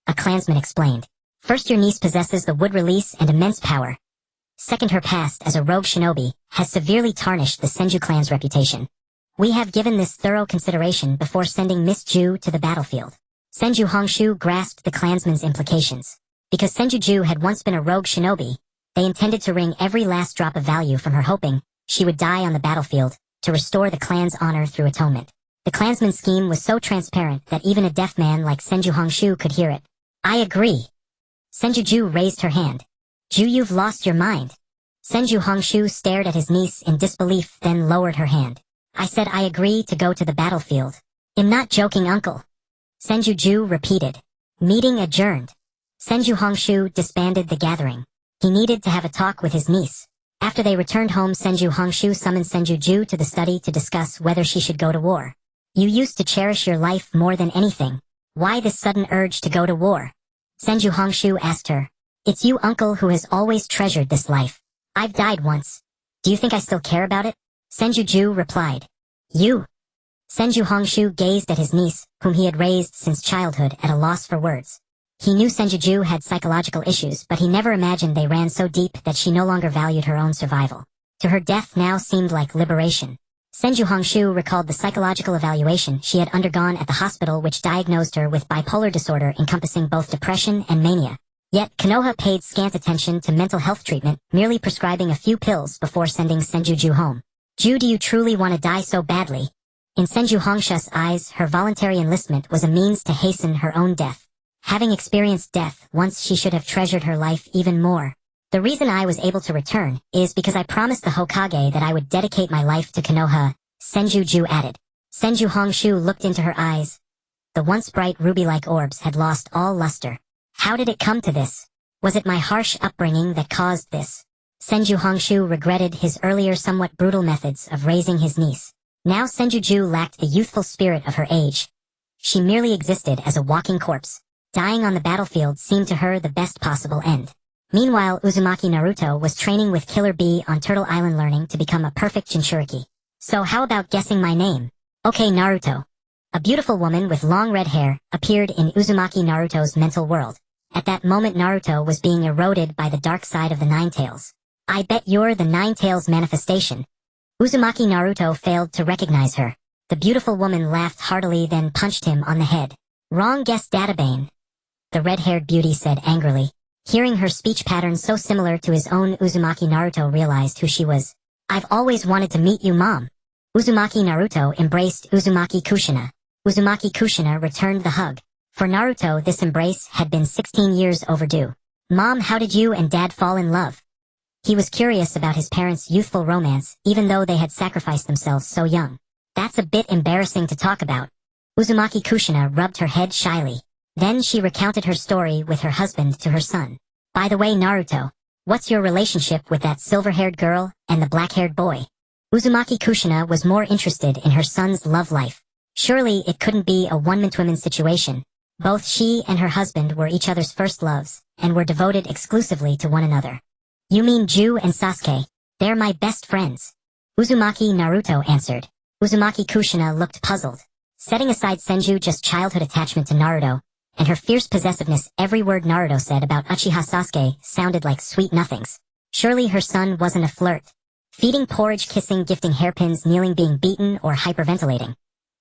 A clansman explained. First, your niece possesses the wood release and immense power. Second, her past as a rogue shinobi has severely tarnished the Senju clan's reputation. We have given this thorough consideration before sending Miss Ju to the battlefield. Senju Hongshu grasped the clansman's implications. Because Senju Ju had once been a rogue shinobi, they intended to wring every last drop of value from her, hoping she would die on the battlefield to restore the clan's honor through atonement. The clansman's scheme was so transparent that even a deaf man like Senju Hongshu could hear it. I agree. Senju Ju raised her hand. Ju, you've lost your mind. Senju Hongshu stared at his niece in disbelief, then lowered her hand. I said I agree to go to the battlefield. I'm not joking, uncle. Senju Ju repeated. Meeting adjourned. Senju Hongshu disbanded the gathering. He needed to have a talk with his niece. After they returned home, Senju Hongshu summoned Senju Ju to the study to discuss whether she should go to war. You used to cherish your life more than anything. Why this sudden urge to go to war? Senju Hongshu asked her. It's you, uncle, who has always treasured this life. I've died once. Do you think I still care about it? Senju Ju replied. You. Senju Hongshu gazed at his niece, whom he had raised since childhood, at a loss for words. He knew Senju Ju had psychological issues, but he never imagined they ran so deep that she no longer valued her own survival. To her, death now seemed like liberation. Senju Hongshu recalled the psychological evaluation she had undergone at the hospital, which diagnosed her with bipolar disorder encompassing both depression and mania. Yet Konoha paid scant attention to mental health treatment, merely prescribing a few pills before sending Senju home. "Ju, do you truly want to die so badly?" In Senju Hongsha's eyes, her voluntary enlistment was a means to hasten her own death. Having experienced death once, she should have treasured her life even more. "The reason I was able to return is because I promised the Hokage that I would dedicate my life to Konoha," Senju added. Senju Hongshu looked into her eyes. The once bright ruby-like orbs had lost all luster. "How did it come to this? Was it my harsh upbringing that caused this?" Senju Hongshu regretted his earlier somewhat brutal methods of raising his niece. Now Senju lacked the youthful spirit of her age. She merely existed as a walking corpse. Dying on the battlefield seemed to her the best possible end. Meanwhile, Uzumaki Naruto was training with Killer Bee on Turtle Island, learning to become a perfect Jinchuriki. "So how about guessing my name?" "Okay, Naruto." A beautiful woman with long red hair appeared in Uzumaki Naruto's mental world. At that moment, Naruto was being eroded by the dark side of the Nine Tails. "I bet you're the Nine Tails manifestation." Uzumaki Naruto failed to recognize her. The beautiful woman laughed heartily, then punched him on the head. "Wrong guess, Databane," the red-haired beauty said angrily. Hearing her speech pattern so similar to his own, Uzumaki Naruto realized who she was. "I've always wanted to meet you, Mom." Uzumaki Naruto embraced Uzumaki Kushina. Uzumaki Kushina returned the hug. For Naruto, this embrace had been 16 years overdue. "Mom, how did you and Dad fall in love?" He was curious about his parents' youthful romance, even though they had sacrificed themselves so young. "That's a bit embarrassing to talk about." Uzumaki Kushina rubbed her head shyly. Then she recounted her story with her husband to her son. "By the way, Naruto, what's your relationship with that silver-haired girl and the black-haired boy?" Uzumaki Kushina was more interested in her son's love life. Surely it couldn't be a one-man-to-woman situation. Both she and her husband were each other's first loves, and were devoted exclusively to one another. "You mean Ju and Sasuke? They're my best friends." Uzumaki Naruto answered. Uzumaki Kushina looked puzzled. Setting aside Senju's childhood attachment to Naruto, and her fierce possessiveness, every word Naruto said about Uchiha Sasuke sounded like sweet nothings. Surely her son wasn't a flirt. Feeding porridge, kissing, gifting hairpins, kneeling, being beaten, or hyperventilating.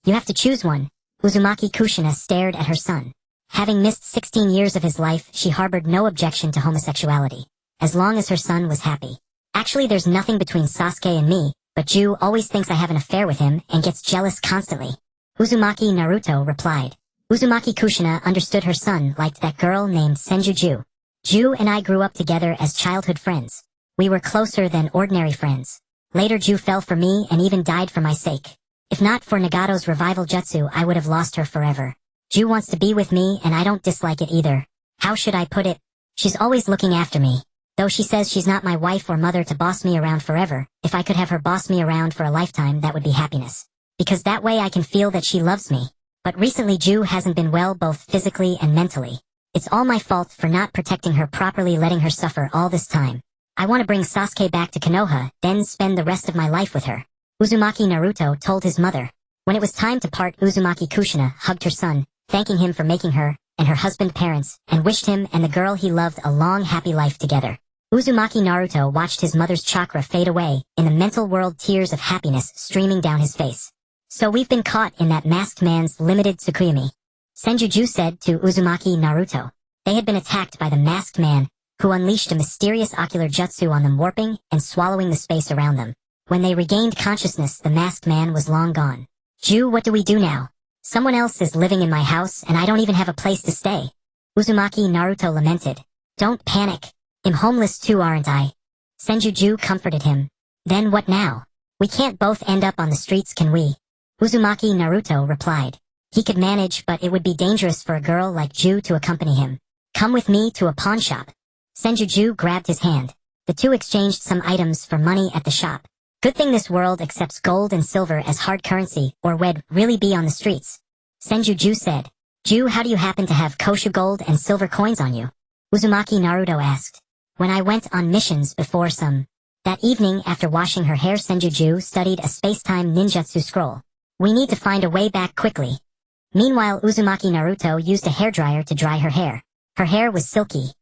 "You have to choose one." Uzumaki Kushina stared at her son. Having missed 16 years of his life, she harbored no objection to homosexuality, as long as her son was happy. "Actually, there's nothing between Sasuke and me, but Ju always thinks I have an affair with him and gets jealous constantly." Uzumaki Naruto replied. Uzumaki Kushina understood her son liked that girl named Senju. "Ju and I grew up together as childhood friends. We were closer than ordinary friends. Later Ju fell for me and even died for my sake. If not for Nagato's revival jutsu, I would have lost her forever. Ju wants to be with me and I don't dislike it either. How should I put it? She's always looking after me. Though she says she's not my wife or mother to boss me around forever, if I could have her boss me around for a lifetime, that would be happiness. Because that way I can feel that she loves me. But recently Ju hasn't been well, both physically and mentally. It's all my fault for not protecting her properly, letting her suffer all this time. I want to bring Sasuke back to Konoha, then spend the rest of my life with her." Uzumaki Naruto told his mother. When it was time to part, Uzumaki Kushina hugged her son, thanking him for making her and her husband parents, and wished him and the girl he loved a long, happy life together. Uzumaki Naruto watched his mother's chakra fade away, in the mental world, tears of happiness streaming down his face. "So we've been caught in that masked man's limited Tsukuyomi," Senju said to Uzumaki Naruto. They had been attacked by the masked man, who unleashed a mysterious ocular jutsu on them, warping and swallowing the space around them. When they regained consciousness, the masked man was long gone. "Ju, what do we do now? Someone else is living in my house and I don't even have a place to stay." Uzumaki Naruto lamented. "Don't panic. I'm homeless too, aren't I?" Senju comforted him. "Then what now? We can't both end up on the streets, can we?" Uzumaki Naruto replied. He could manage, but it would be dangerous for a girl like Ju to accompany him. "Come with me to a pawn shop." Senju grabbed his hand. The two exchanged some items for money at the shop. Good thing this world accepts gold and silver as hard currency, or we'd really be on the streets. Senju said. "Ju, how do you happen to have koshu gold and silver coins on you?" Uzumaki Naruto asked. "When I went on missions before some." That evening, after washing her hair, Senju studied a space-time ninjutsu scroll. "We need to find a way back quickly." Meanwhile, Uzumaki Naruto used a hairdryer to dry her hair. Her hair was silky,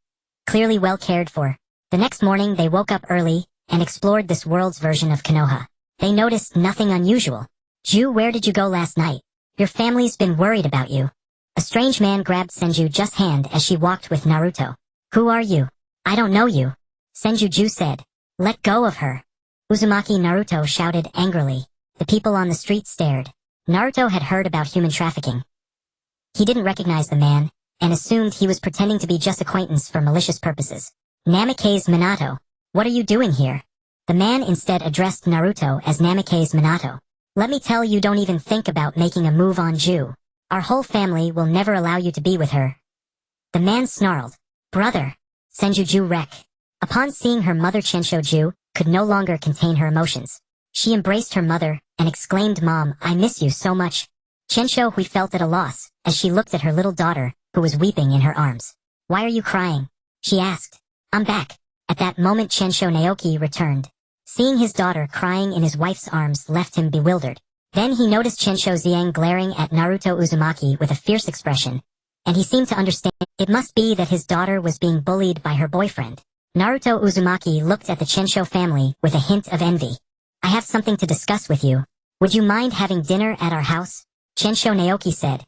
clearly well cared for. The next morning, they woke up early and explored this world's version of Konoha. They noticed nothing unusual. "Ju, where did you go last night? Your family's been worried about you." A strange man grabbed Senju's hand as she walked with Naruto. Who are you? I don't know you. Senju said. Let go of her. Uzumaki Naruto shouted angrily. The people on the street stared. Naruto had heard about human trafficking. He didn't recognize the man, and assumed he was pretending to be just acquaintance for malicious purposes. Namikaze Minato, what are you doing here? The man instead addressed Naruto as Namikaze Minato. Let me tell you, don't even think about making a move on Ju. Our whole family will never allow you to be with her. The man snarled. Brother. Senju Rek. Upon seeing her mother, Ju could no longer contain her emotions. She embraced her mother and exclaimed, Mom, I miss you so much. Hui felt at a loss as she looked at her little daughter, who was weeping in her arms. Why are you crying? She asked. I'm back. At that moment Naoki returned. Seeing his daughter crying in his wife's arms left him bewildered. Then he noticed Xiang glaring at Naruto Uzumaki with a fierce expression, and he seemed to understand. It must be that his daughter was being bullied by her boyfriend. Naruto Uzumaki looked at the Chensho family with a hint of envy. I have something to discuss with you. Would you mind having dinner at our house? Naoki said.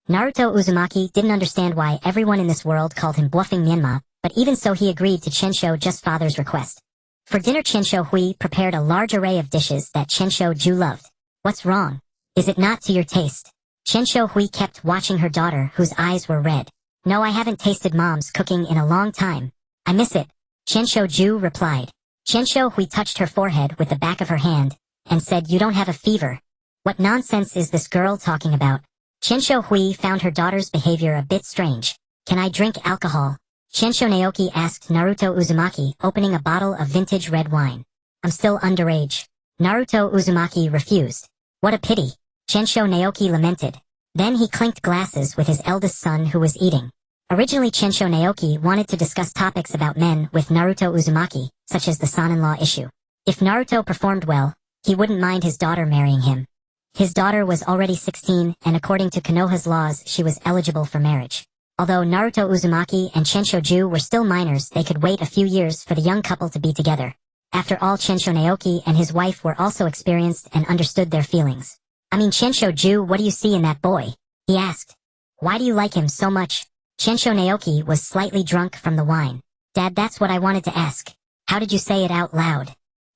Naruto Uzumaki didn't understand why everyone in this world called him bluffing Myanmar, but even so he agreed to Just father's request. For dinner Hui prepared a large array of dishes that Ju loved. What's wrong? Is it not to your taste? Hui kept watching her daughter, whose eyes were red. No, I haven't tasted Mom's cooking in a long time. I miss it. Ju replied. Hui touched her forehead with the back of her hand, and said, You don't have a fever. What nonsense is this girl talking about? Hui found her daughter's behavior a bit strange. Can I drink alcohol? Naoki asked Naruto Uzumaki, opening a bottle of vintage red wine. I'm still underage. Naruto Uzumaki refused. What a pity. Naoki lamented. Then he clinked glasses with his eldest son who was eating. Originally Naoki wanted to discuss topics about men with Naruto Uzumaki, such as the son-in-law issue. If Naruto performed well, he wouldn't mind his daughter marrying him. His daughter was already 16, and according to Konoha's laws she was eligible for marriage. Although Naruto Uzumaki and Ju were still minors, they could wait a few years for the young couple to be together. After all, Naoki and his wife were also experienced and understood their feelings. I mean, Ju, what do you see in that boy? He asked. Why do you like him so much? Naoki was slightly drunk from the wine. Dad, that's what I wanted to ask. How did you say it out loud?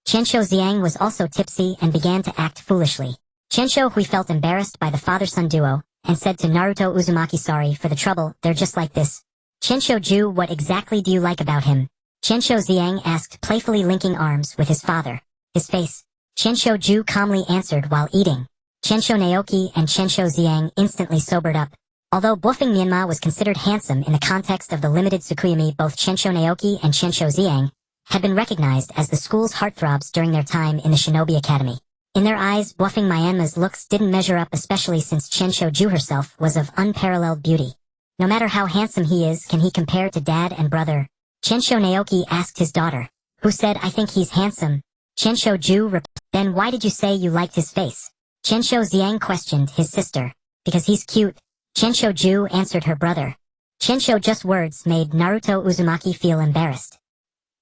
Xiang was also tipsy and began to act foolishly. Hui felt embarrassed by the father-son duo, and said to Naruto Uzumaki, sorry for the trouble, they're just like this. Ju, what exactly do you like about him? Xiang asked, playfully linking arms with his father. His face. Ju calmly answered while eating. Naoki and Xiang instantly sobered up. Although bluffing Myanmar was considered handsome in the context of the limited Tsukuyomi, both Naoki and Xiang had been recognized as the school's heartthrobs during their time in the Shinobi Academy. In their eyes, bluffing Myanmar's looks didn't measure up, especially since Ju herself was of unparalleled beauty. No matter how handsome he is, can he compare to dad and brother? Naoki asked his daughter, who said, I think he's handsome. Ju replied, then why did you say you liked his face? Xiang questioned his sister. Because he's cute. Ju answered her brother. Just words made Naruto Uzumaki feel embarrassed.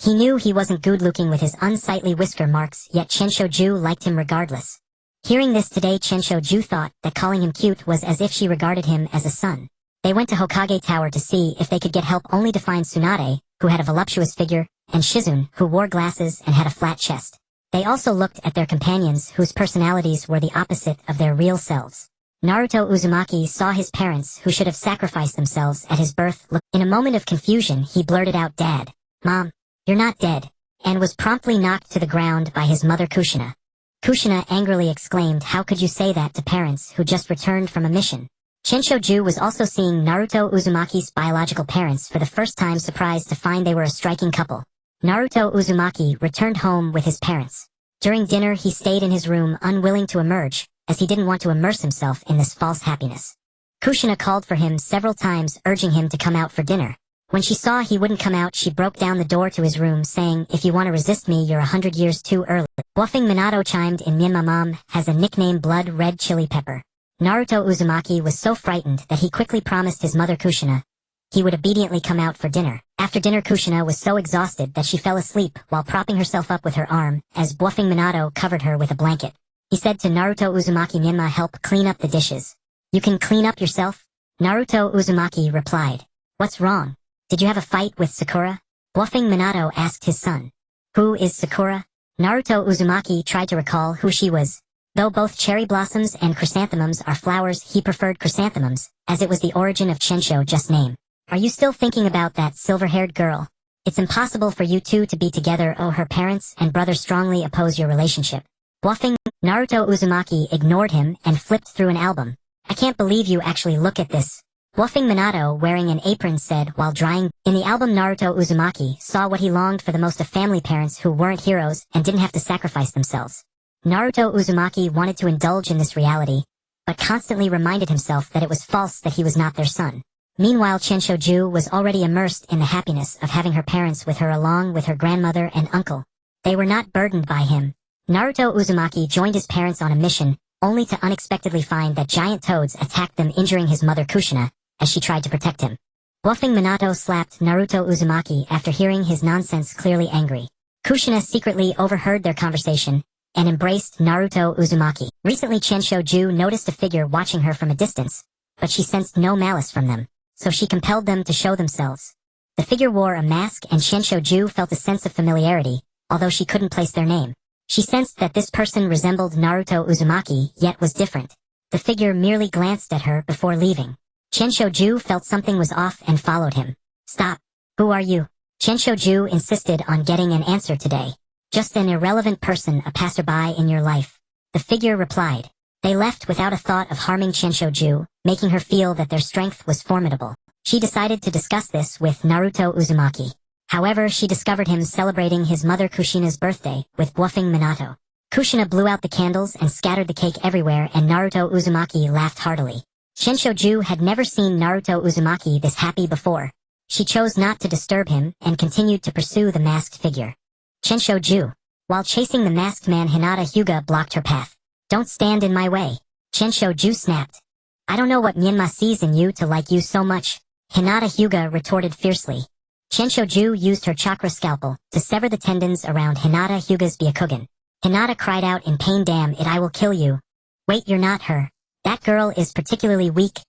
He knew he wasn't good-looking with his unsightly whisker marks, yet Ju liked him regardless. Hearing this today, Ju thought that calling him cute was as if she regarded him as a son. They went to Hokage Tower to see if they could get help, only to find Tsunade, who had a voluptuous figure, and Shizune, who wore glasses and had a flat chest. They also looked at their companions, whose personalities were the opposite of their real selves. Naruto Uzumaki saw his parents, who should have sacrificed themselves at his birth. In a moment of confusion, he blurted out, Dad, Mom, you're not dead, and was promptly knocked to the ground by his mother Kushina. Kushina angrily exclaimed, how could you say that to parents who just returned from a mission? Ju was also seeing Naruto Uzumaki's biological parents for the first time, surprised to find they were a striking couple. Naruto Uzumaki returned home with his parents. During dinner he stayed in his room, unwilling to emerge, as he didn't want to immerse himself in this false happiness. Kushina called for him several times, urging him to come out for dinner. When she saw he wouldn't come out, she broke down the door to his room, saying, if you want to resist me, you're 100 years too early. Bluffing Minato chimed in, Myanmar Mom has a nickname, Blood Red Chili Pepper. Naruto Uzumaki was so frightened that he quickly promised his mother Kushina he would obediently come out for dinner. After dinner, Kushina was so exhausted that she fell asleep while propping herself up with her arm, as Bluffing Minato covered her with a blanket. He said to Naruto Uzumaki, Myanmar, help clean up the dishes. You can clean up yourself? Naruto Uzumaki replied. What's wrong? Did you have a fight with Sakura? Bluffing Minato asked his son. Who is Sakura? Naruto Uzumaki tried to recall who she was. Though both cherry blossoms and chrysanthemums are flowers, he preferred chrysanthemums, as it was the origin of Chensho just name. Are you still thinking about that silver-haired girl? It's impossible for you two to be together. Oh, her parents and brother strongly oppose your relationship. Bluffing, Naruto Uzumaki ignored him and flipped through an album. I can't believe you actually look at this. Bluffing Minato, wearing an apron, said while drying. In the album, Naruto Uzumaki saw what he longed for the most of: family, parents who weren't heroes and didn't have to sacrifice themselves. Naruto Uzumaki wanted to indulge in this reality, but constantly reminded himself that it was false, that he was not their son. Meanwhile, Chensho was already immersed in the happiness of having her parents with her along with her grandmother and uncle. They were not burdened by him. Naruto Uzumaki joined his parents on a mission, only to unexpectedly find that giant toads attacked them, injuring his mother Kushina as she tried to protect him. Bluffing Minato slapped Naruto Uzumaki after hearing his nonsense, clearly angry. Kushina secretly overheard their conversation and embraced Naruto Uzumaki. Recently, Chensho noticed a figure watching her from a distance, but she sensed no malice from them, so she compelled them to show themselves. The figure wore a mask, and Chensho felt a sense of familiarity, although she couldn't place their name. She sensed that this person resembled Naruto Uzumaki, yet was different. The figure merely glanced at her before leaving. Chensho felt something was off and followed him. Stop. Who are you? Chensho insisted on getting an answer today. Just an irrelevant person, a passerby in your life. The figure replied. They left without a thought of harming Chensho, making her feel that their strength was formidable. She decided to discuss this with Naruto Uzumaki. However, she discovered him celebrating his mother Kushina's birthday with Bluffing Minato. Kushina blew out the candles and scattered the cake everywhere, and Naruto Uzumaki laughed heartily. Chensho had never seen Naruto Uzumaki this happy before. She chose not to disturb him and continued to pursue the masked figure. Chensho. While chasing the masked man, Hinata Hyuga blocked her path. Don't stand in my way. Chensho snapped. I don't know what Myanmar sees in you to like you so much. Hinata Hyuga retorted fiercely. Chensho used her chakra scalpel to sever the tendons around Hinata Hyuga's Byakugan. Hinata cried out in pain. Damn it, I will kill you. Wait, you're not her. That girl is particularly weak.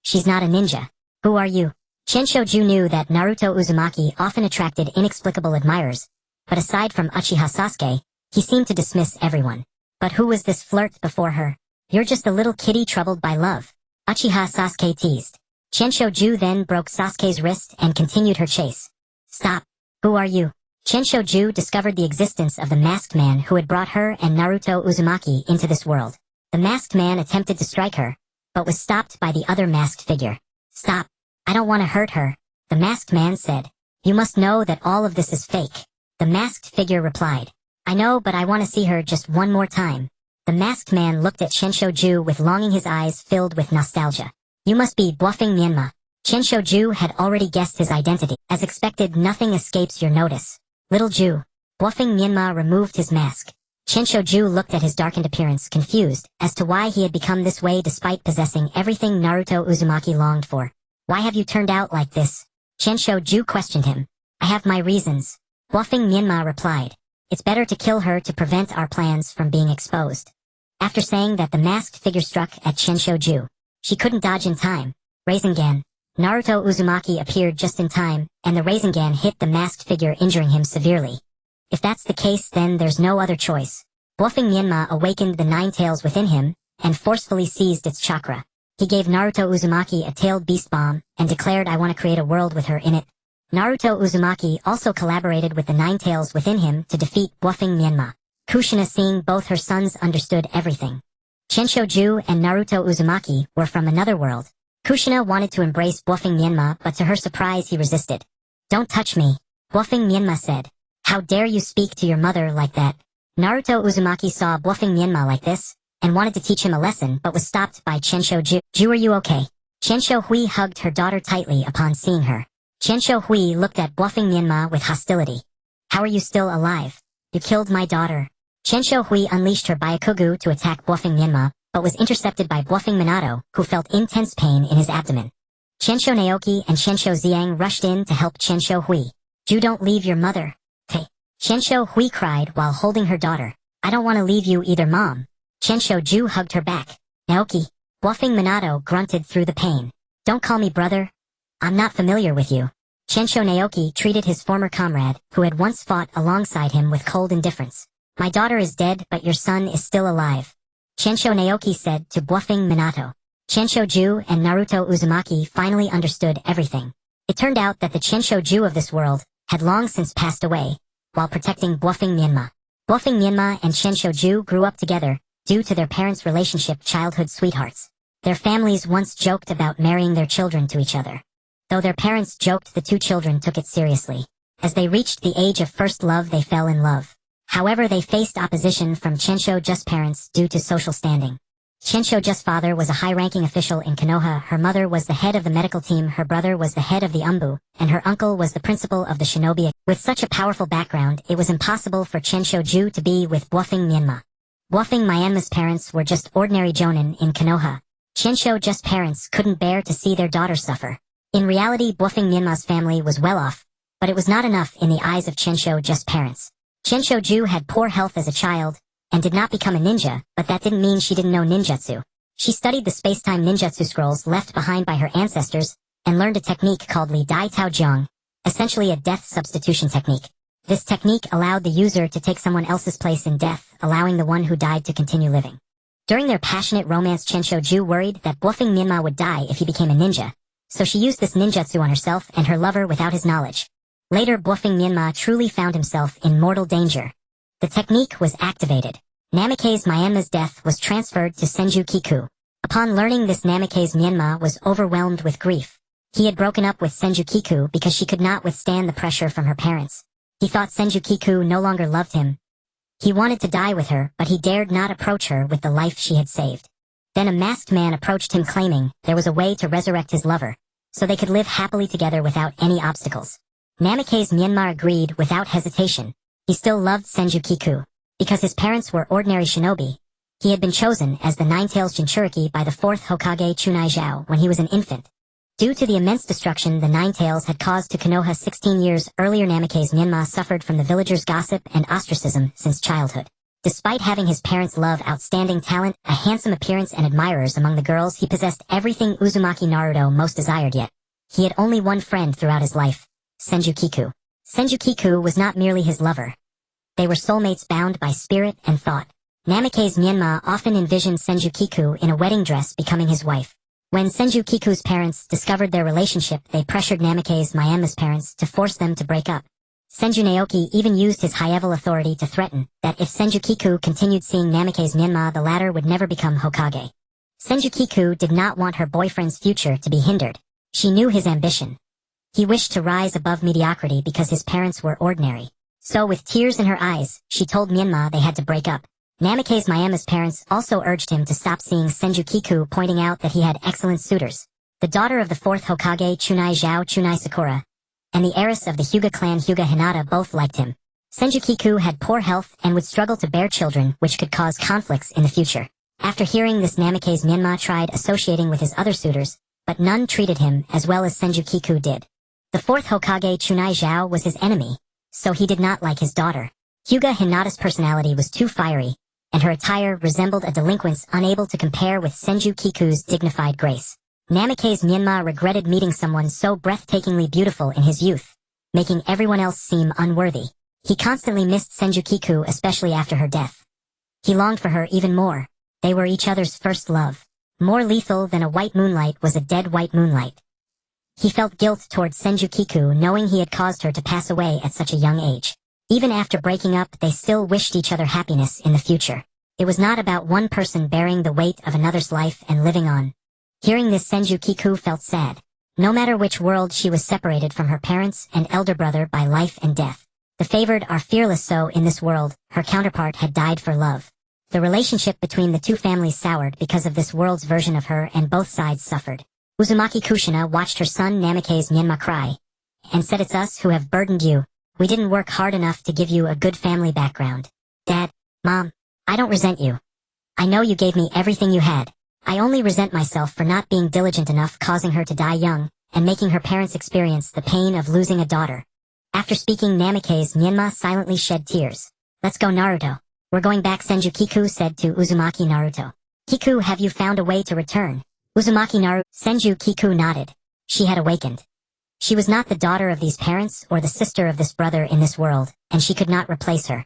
She's not a ninja. Who are you? Chensho knew that Naruto Uzumaki often attracted inexplicable admirers, but aside from Uchiha Sasuke, he seemed to dismiss everyone. But who was this flirt before her? You're just a little kitty troubled by love. Uchiha Sasuke teased. Chensho then broke Sasuke's wrist and continued her chase. Stop. Who are you? Chensho discovered the existence of the masked man who had brought her and Naruto Uzumaki into this world. The masked man attempted to strike her, but was stopped by the other masked figure. Stop. I don't want to hurt her, the masked man said. You must know that all of this is fake. The masked figure replied. I know, but I want to see her just one more time. The masked man looked at Chensho with longing, his eyes filled with nostalgia. You must be Bluffing Myanmar. Chensho had already guessed his identity. As expected, nothing escapes your notice. Little Jew. Bluffing Myanmar removed his mask. Chensho looked at his darkened appearance, confused as to why he had become this way despite possessing everything Naruto Uzumaki longed for. Why have you turned out like this? Chensho questioned him. I have my reasons. Bluffing Myanmar replied. It's better to kill her to prevent our plans from being exposed. After saying that, the masked figure struck at Chensho. She couldn't dodge in time. Rasengan. Naruto Uzumaki appeared just in time, and the Rasengan hit the masked figure, injuring him severely. If that's the case, then there's no other choice. Bluffing Myanmar awakened the nine tails within him, and forcefully seized its chakra. He gave Naruto Uzumaki a tailed beast bomb, and declared, I want to create a world with her in it. Naruto Uzumaki also collaborated with the nine tails within him to defeat Bluffing Myanmar. Kushina, seeing both her sons, understood everything. Chensho and Naruto Uzumaki were from another world. Kushina wanted to embrace Bluffing Myanmar, but to her surprise he resisted. Don't touch me, Bluffing Myanmar said. How dare you speak to your mother like that? Naruto Uzumaki saw Bluffing Myanmar like this, and wanted to teach him a lesson, but was stopped by Chensho. Are you okay? Chensho hugged her daughter tightly upon seeing her. Chensho looked at Bluffing Myanmar with hostility. How are you still alive? You killed my daughter. Chensho unleashed her Byakugan to attack Bluffing Myanmar, but was intercepted by Bluffing Minato, who felt intense pain in his abdomen. Chensho Naoki and Chensho Xiang rushed in to help Chensho Ju, don't leave your mother. Hey. Chensho cried while holding her daughter. I don't want to leave you either, Mom. Chensho hugged her back. Naoki. Bluffing Minato grunted through the pain. Don't call me brother. I'm not familiar with you. Chensho Naoki treated his former comrade, who had once fought alongside him, with cold indifference. My daughter is dead, but your son is still alive, Chensho Naoki said to bluffing Minato. Chensho-ju and Naruto Uzumaki finally understood everything. It turned out that the Chensho-ju of this world had long since passed away, while protecting bluffing Myanmar. Bluffing Myanmar and Chensho-ju grew up together, due to their parents' relationship, childhood sweethearts. Their families once joked about marrying their children to each other. Though their parents joked, the two children took it seriously. As they reached the age of first love, they fell in love. However, they faced opposition from Chensho-ju's parents due to social standing. Chensho-ju's father was a high-ranking official in Konoha, her mother was the head of the medical team, her brother was the head of the Umbu, and her uncle was the principal of the shinobi. With such a powerful background, it was impossible for Chensho-ju to be with bluffing Myanmar. Bluffing Myanmar's parents were just ordinary jonin in Konoha. Chensho-ju's parents couldn't bear to see their daughter suffer. In reality, bluffing Myanmar's family was well off, but it was not enough in the eyes of Chensho-ju's parents. Chensho-ju had poor health as a child, and did not become a ninja, but that didn't mean she didn't know ninjutsu. She studied the space-time ninjutsu scrolls left behind by her ancestors, and learned a technique called Li Dai Tao Jiang, essentially a death substitution technique. This technique allowed the user to take someone else's place in death, allowing the one who died to continue living. During their passionate romance, Chensho-ju worried that bluffing Myanmar would die if he became a ninja, so she used this ninjutsu on herself and her lover without his knowledge. Later, bluffing Myanmar truly found himself in mortal danger. The technique was activated. Namikaze Myanmar's death was transferred to Senju Kiku. Upon learning this, Namikaze Myanmar was overwhelmed with grief. He had broken up with Senju Kiku because she could not withstand the pressure from her parents. He thought Senju Kiku no longer loved him. He wanted to die with her, but he dared not approach her with the life she had saved. Then a masked man approached him, claiming there was a way to resurrect his lover, so they could live happily together without any obstacles. Namikaze Myanmar agreed without hesitation. He still loved Senju Kiku. Because his parents were ordinary shinobi, he had been chosen as the Nine-Tails Jinchuriki by the Fourth Hokage Chunai Zhao when he was an infant. Due to the immense destruction the Nine-Tails had caused to Konoha 16 years earlier, Namikaze Myanmar suffered from the villagers' gossip and ostracism since childhood. Despite having his parents' love, outstanding talent, a handsome appearance, and admirers among the girls, he possessed everything Uzumaki Naruto most desired, yet he had only one friend throughout his life, Senju Kiku. Senju Kiku was not merely his lover. They were soulmates bound by spirit and thought. Namikaze Myanmar often envisioned Senju Kiku in a wedding dress becoming his wife. When Senju Kiku's parents discovered their relationship, they pressured Namikaze Myanmar's parents to force them to break up. Senju Naoki even used his high-level authority to threaten that if Senju Kiku continued seeing Namikaze Myanmar, the latter would never become Hokage. Senju Kiku did not want her boyfriend's future to be hindered. She knew his ambition. He wished to rise above mediocrity because his parents were ordinary. So with tears in her eyes, she told Myanmar they had to break up. Namikaze Myanmar's parents also urged him to stop seeing Senju Kiku, pointing out that he had excellent suitors. The daughter of the fourth Hokage Chunai Zhao, Chunai Sakura, and the heiress of the Hyuga clan, Hyuga Hinata, both liked him. Senju Kiku had poor health and would struggle to bear children, which could cause conflicts in the future. After hearing this, Namikaze Myanmar tried associating with his other suitors, but none treated him as well as Senju Kiku did. The fourth Hokage Chunai Zhao was his enemy, so he did not like his daughter. Hyuga Hinata's personality was too fiery, and her attire resembled a delinquent's, unable to compare with Senju Kiku's dignified grace. Namikaze Myanmar regretted meeting someone so breathtakingly beautiful in his youth, making everyone else seem unworthy. He constantly missed Senju Kiku, especially after her death. He longed for her even more. They were each other's first love. More lethal than a white moonlight was a dead white moonlight. He felt guilt towards Senju Kiku, knowing he had caused her to pass away at such a young age. Even after breaking up, they still wished each other happiness in the future. It was not about one person bearing the weight of another's life and living on. Hearing this, Senju Kiku felt sad. No matter which world, she was separated from her parents and elder brother by life and death. The favored are fearless, so in this world, her counterpart had died for love. The relationship between the two families soured because of this world's version of her, and both sides suffered. Uzumaki Kushina watched her son Namikaze Myanmar cry, and said, "It's us who have burdened you. We didn't work hard enough to give you a good family background. Dad, Mom, I don't resent you. I know you gave me everything you had. I only resent myself for not being diligent enough, causing her to die young, and making her parents experience the pain of losing a daughter." After speaking, Namikaze Myanmar silently shed tears. "Let's go, Naruto. We're going back," Senju Kiku said to Uzumaki Naruto. "Kiku, have you found a way to return?" Uzumaki Naruto. Senju Kiku nodded. She had awakened. She was not the daughter of these parents or the sister of this brother in this world, and she could not replace her.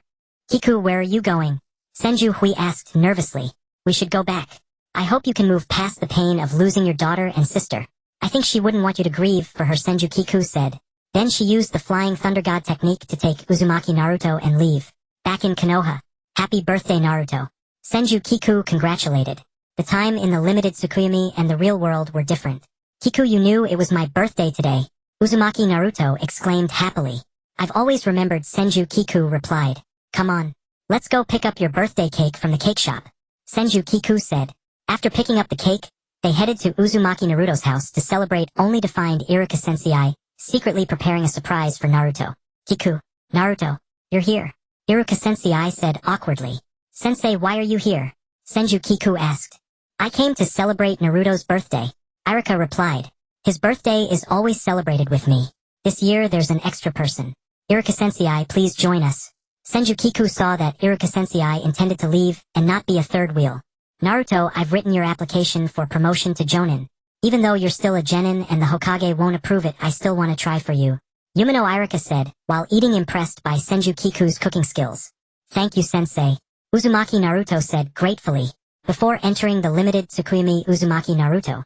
Kiku, where are you going? Senju Hui asked nervously. We should go back. I hope you can move past the pain of losing your daughter and sister. I think she wouldn't want you to grieve for her, Senju Kiku said. Then she used the Flying Thunder God technique to take Uzumaki Naruto and leave. Back in Konoha. Happy birthday, Naruto. Senju Kiku congratulated. The time in the limited Tsukuyomi and the real world were different. Kiku, you knew it was my birthday today. Uzumaki Naruto exclaimed happily. I've always remembered, Senju Kiku replied. Come on. Let's go pick up your birthday cake from the cake shop. Senju Kiku said. After picking up the cake, they headed to Uzumaki Naruto's house to celebrate, only to find Ichiraku Sensei secretly preparing a surprise for Naruto. Kiku, Naruto, you're here. Ichiraku Sensei said awkwardly. Sensei, why are you here? Senju Kiku asked. I came to celebrate Naruto's birthday. Ichiraku replied. His birthday is always celebrated with me. This year there's an extra person. Ichiraku Sensei, please join us. Senju Kiku saw that Ichiraku Sensei intended to leave and not be a third wheel. Naruto, I've written your application for promotion to Jonin. Even though you're still a genin and the Hokage won't approve it, I still want to try for you. Yumino Ichiraku said, while eating, impressed by Senju Kiku's cooking skills. Thank you, sensei. Uzumaki Naruto said gratefully. Before entering the limited Tsukuyomi, Uzumaki Naruto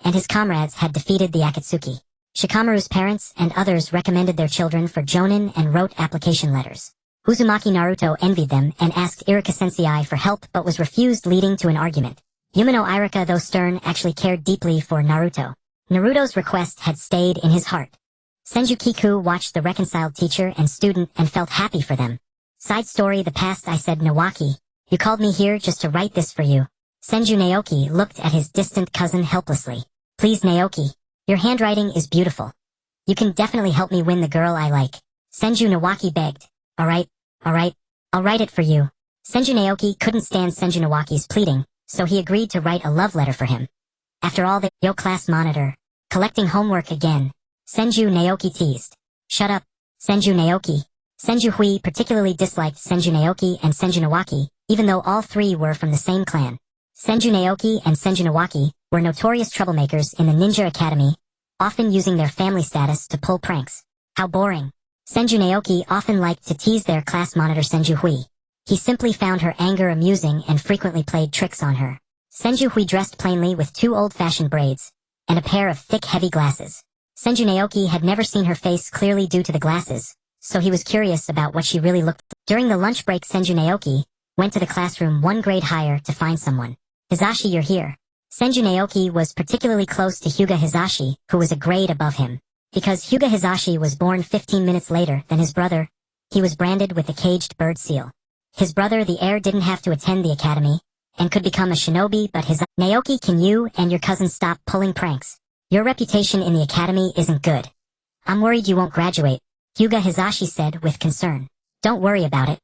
and his comrades had defeated the Akatsuki. Shikamaru's parents and others recommended their children for Jonin and wrote application letters. Uzumaki Naruto envied them and asked Ichiraku Sensei for help but was refused, leading to an argument. Yumino Ichiraku, though stern, actually cared deeply for Naruto. Naruto's request had stayed in his heart. Senju Kiku watched the reconciled teacher and student and felt happy for them. Side story, the past. I said, Nawaki, you called me here just to write this for you. Senju Naoki looked at his distant cousin helplessly. Please, Naoki, your handwriting is beautiful. You can definitely help me win the girl I like. Senju Nawaki begged. Alright, I'll write it for you. Senju Naoki couldn't stand Senju Nawaki's pleading, so he agreed to write a love letter for him. After all, the class monitor, collecting homework again. Senju Naoki teased. Shut up, Senju Naoki. Senju Hui particularly disliked Senju Naoki and Senju Nawaki, even though all three were from the same clan. Senju Naoki and Senju Nawaki were notorious troublemakers in the ninja academy, often using their family status to pull pranks. How boring. Senju Naoki often liked to tease their class monitor Senju Hui. He simply found her anger amusing and frequently played tricks on her. Senju Hui dressed plainly with two old-fashioned braids and a pair of thick, heavy glasses. Senju Naoki had never seen her face clearly due to the glasses, so he was curious about what she really looked like. During the lunch break, Senju Naoki went to the classroom one grade higher to find someone. Hizashi, you're here. Senju Naoki was particularly close to Hyuga Hizashi, who was a grade above him. Because Hyuga Hizashi was born 15 minutes later than his brother, he was branded with the caged bird seal. His brother, the heir, didn't have to attend the academy and could become a shinobi, but Naoki, can you and your cousin stop pulling pranks? Your reputation in the academy isn't good. I'm worried you won't graduate, Hyuga Hizashi said with concern. Don't worry about it.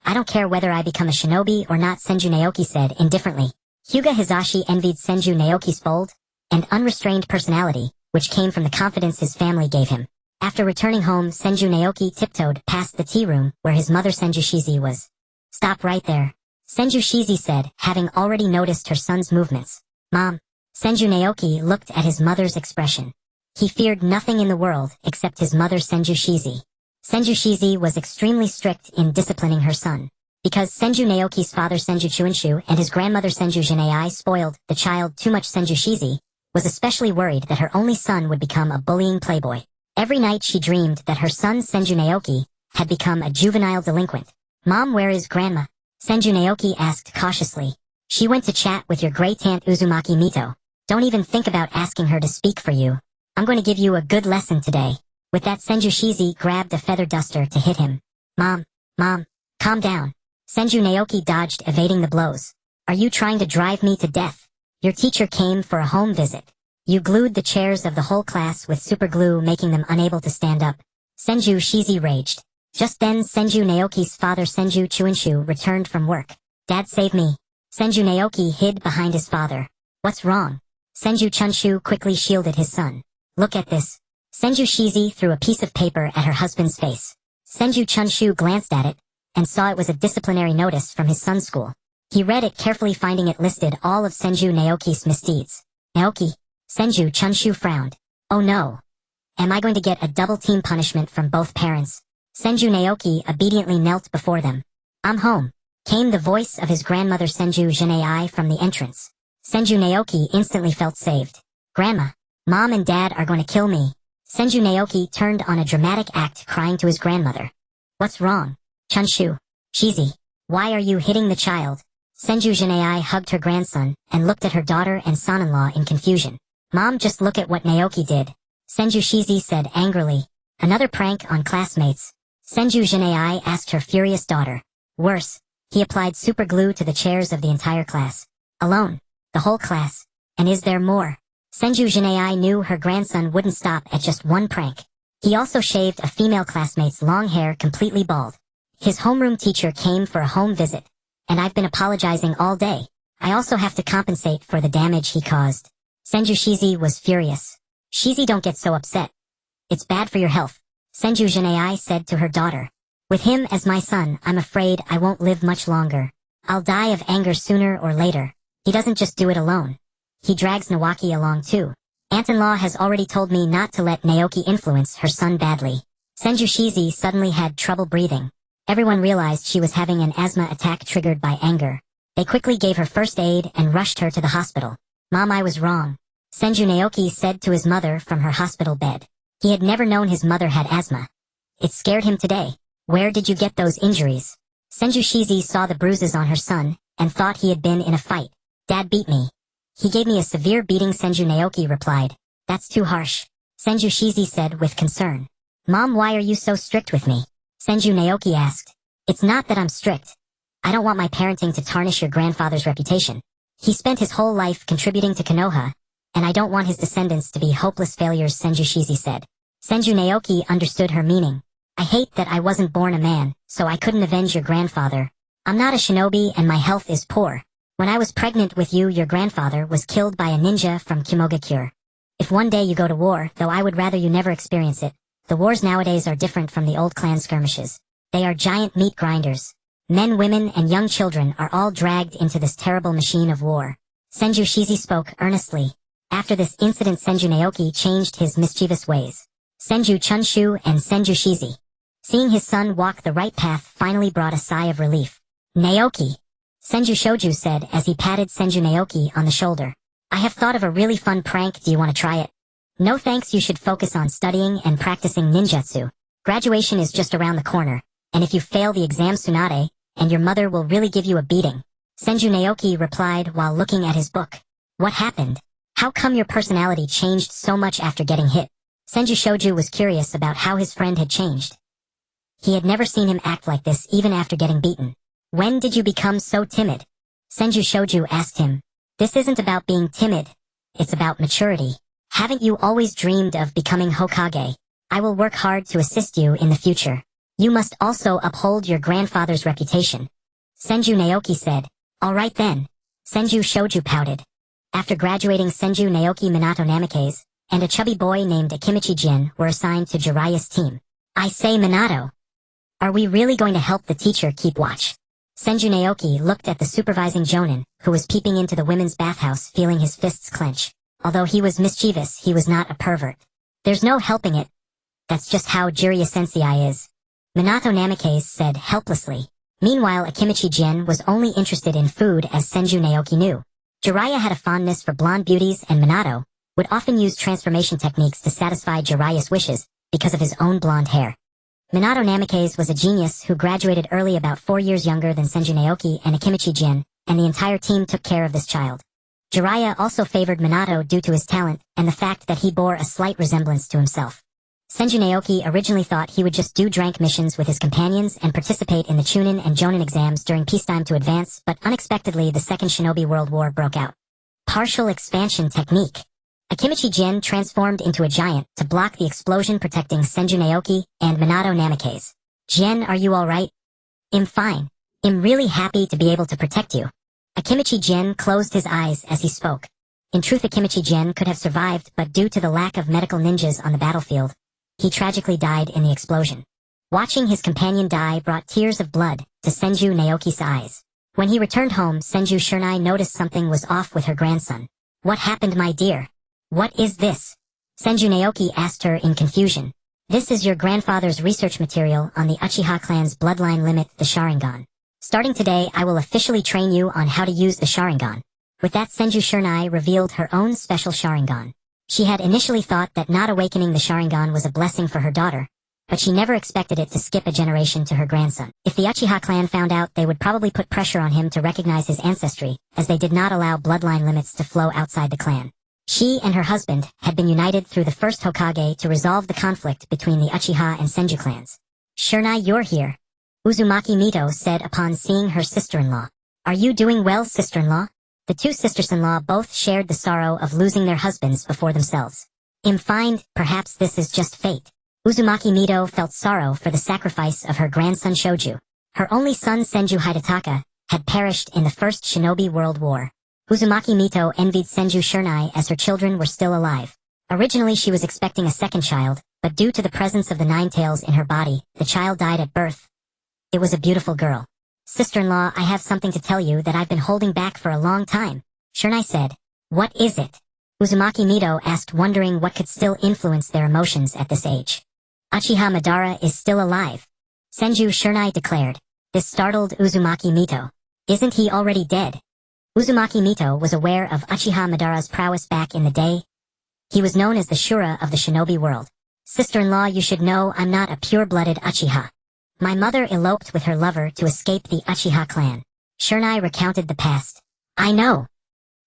I don't care whether I become a shinobi or not, Senju Naoki said indifferently. Hyuga Hizashi envied Senju Naoki's bold and unrestrained personality, which came from the confidence his family gave him. After returning home, Senju Naoki tiptoed past the tea room where his mother Senju Shizi was. Stop right there, Senju Shizi said, having already noticed her son's movements. Mom. Senju Naoki looked at his mother's expression. He feared nothing in the world except his mother Senju Shizi. Senju Shizi was extremely strict in disciplining her son. Because Senju Naoki's father Senju Chuinshu and his grandmother Senju Jinei spoiled the child too much, Senju Shizi was especially worried that her only son would become a bullying playboy. Every night she dreamed that her son Senju Naoki had become a juvenile delinquent. Mom, where is Grandma? Senju Naoki asked cautiously. She went to chat with your great-aunt Uzumaki Mito. Don't even think about asking her to speak for you. I'm going to give you a good lesson today. With that, Senju Shizi grabbed a feather duster to hit him. Mom, calm down. Senju Naoki dodged, evading the blows. Are you trying to drive me to death? Your teacher came for a home visit. You glued the chairs of the whole class with super glue, making them unable to stand up. Senju Shizi raged. Just then, Senju Naoki's father Senju Chuinshu returned from work. Dad, save me. Senju Naoki hid behind his father. What's wrong? Senju Chunshu quickly shielded his son. Look at this. Senju Shizi threw a piece of paper at her husband's face. Senju Chunshu glanced at it and saw it was a disciplinary notice from his son's school. He read it carefully, finding it listed all of Senju Naoki's misdeeds. Naoki. Senju Chunshu frowned. Oh no. Am I going to get a double-team punishment from both parents? Senju Naoki obediently knelt before them. I'm home, came the voice of his grandmother Senju Jinai from the entrance. Senju Naoki instantly felt saved. Grandma, Mom and Dad are going to kill me. Senju Naoki turned on a dramatic act crying to his grandmother. What's wrong? Chunshu. Shizi. Why are you hitting the child? Senju Jinai hugged her grandson and looked at her daughter and son-in-law in confusion. Mom, just look at what Naoki did. Senju Shizi said angrily. Another prank on classmates. Senju Jinai asked her furious daughter. Worse, he applied super glue to the chairs of the entire class. Alone. The whole class. And is there more? Senju Jinai knew her grandson wouldn't stop at just one prank. He also shaved a female classmate's long hair completely bald. His homeroom teacher came for a home visit. And I've been apologizing all day. I also have to compensate for the damage he caused. Senju Shizi was furious. Shizi, don't get so upset. It's bad for your health. Senju Jinai said to her daughter. With him as my son, I'm afraid I won't live much longer. I'll die of anger sooner or later. He doesn't just do it alone. He drags Nawaki along too. Aunt-in-law has already told me not to let Naoki influence her son badly. Senju Shizi suddenly had trouble breathing. Everyone realized she was having an asthma attack triggered by anger. They quickly gave her first aid and rushed her to the hospital. Mom, I was wrong. Senju Naoki said to his mother from her hospital bed. He had never known his mother had asthma. It scared him today. Where did you get those injuries? Senju Shizi saw the bruises on her son and thought he had been in a fight. Dad beat me. He gave me a severe beating, Senju Naoki replied. That's too harsh. Senju Shizi said with concern. Mom, why are you so strict with me? Senju Naoki asked. It's not that I'm strict. I don't want my parenting to tarnish your grandfather's reputation. He spent his whole life contributing to Konoha, and I don't want his descendants to be hopeless failures, Senju Shizi said. Senju Naoki understood her meaning. I hate that I wasn't born a man, so I couldn't avenge your grandfather. I'm not a shinobi and my health is poor. When I was pregnant with you, your grandfather was killed by a ninja from Kimogakure. If one day you go to war, though I would rather you never experience it, the wars nowadays are different from the old clan skirmishes. They are giant meat grinders. Men, women, and young children are all dragged into this terrible machine of war. Senju Shizi spoke earnestly. After this incident, Senju Naoki changed his mischievous ways. Senju Chunshu and Senju Shizi. Seeing his son walk the right path finally brought a sigh of relief. Naoki, Senju Shoju said as he patted Senju Naoki on the shoulder. I have thought of a really fun prank, do you want to try it? No thanks, you should focus on studying and practicing ninjutsu. Graduation is just around the corner, and if you fail the exam Tsunade, and your mother will really give you a beating. Senju Naoki replied while looking at his book. What happened? How come your personality changed so much after getting hit? Senju Shoju was curious about how his friend had changed. He had never seen him act like this even after getting beaten. When did you become so timid? Senju Shoju asked him. This isn't about being timid. It's about maturity. Haven't you always dreamed of becoming Hokage? I will work hard to assist you in the future. You must also uphold your grandfather's reputation. Senju Naoki said. All right then. Senju Shoju pouted. After graduating, Senju Naoki, Minato Namikaze, and a chubby boy named Akimichi Jin were assigned to Jiraiya's team. I say, Minato. Are we really going to help the teacher keep watch? Senju Naoki looked at the supervising Jonin, who was peeping into the women's bathhouse feeling his fists clench. Although he was mischievous, he was not a pervert. There's no helping it. That's just how Jiraiya Sensei is. Minato Namikaze said helplessly. Meanwhile, Akimichi Jin was only interested in food, as Senju Naoki knew. Jiraiya had a fondness for blonde beauties, and Minato would often use transformation techniques to satisfy Jiraiya's wishes because of his own blonde hair. Minato Namikaze was a genius who graduated early, about 4 years younger than Senju Naoki and Akimichi Jin, and the entire team took care of this child. Jiraiya also favored Minato due to his talent and the fact that he bore a slight resemblance to himself. Senju Naoki originally thought he would just do drank missions with his companions and participate in the Chunin and Jonin exams during peacetime to advance, but unexpectedly the Second Shinobi World War broke out. Partial expansion technique. Akimichi Jin transformed into a giant to block the explosion, protecting Senju Naoki and Minato Namikaze. Jin, are you alright? I'm fine. I'm really happy to be able to protect you. Akimichi Jin closed his eyes as he spoke. In truth, Akimichi Jin could have survived, but due to the lack of medical ninjas on the battlefield, he tragically died in the explosion. Watching his companion die brought tears of blood to Senju Naoki's eyes. When he returned home, Senju Shurnai noticed something was off with her grandson. What happened, my dear? What is this? Senju Naoki asked her in confusion. This is your grandfather's research material on the Uchiha clan's bloodline limit, the Sharingan. Starting today, I will officially train you on how to use the Sharingan. With that, Senju Shurnai revealed her own special Sharingan. She had initially thought that not awakening the Sharingan was a blessing for her daughter, but she never expected it to skip a generation to her grandson. If the Uchiha clan found out, they would probably put pressure on him to recognize his ancestry, as they did not allow bloodline limits to flow outside the clan. She and her husband had been united through the first Hokage to resolve the conflict between the Uchiha and Senju clans. Shurnai, you're here, Uzumaki Mito said upon seeing her sister-in-law. Are you doing well, sister-in-law? The two sisters-in-law both shared the sorrow of losing their husbands before themselves. I'm fine, perhaps this is just fate. Uzumaki Mito felt sorrow for the sacrifice of her grandson Shoju. Her only son Senju Hidataka had perished in the First Shinobi World War. Uzumaki Mito envied Senju Shurnai as her children were still alive. Originally she was expecting a second child, but due to the presence of the nine tails in her body, the child died at birth. It was a beautiful girl. Sister-in-law, I have something to tell you that I've been holding back for a long time, Shurnai said. What is it? Uzumaki Mito asked, wondering what could still influence their emotions at this age. Uchiha Madara is still alive, Senju Shurnai declared. This startled Uzumaki Mito. Isn't he already dead? Uzumaki Mito was aware of Uchiha Madara's prowess back in the day. He was known as the Shura of the shinobi world. Sister-in-law, you should know I'm not a pure-blooded Uchiha. My mother eloped with her lover to escape the Uchiha clan. Shurnai recounted the past. I know.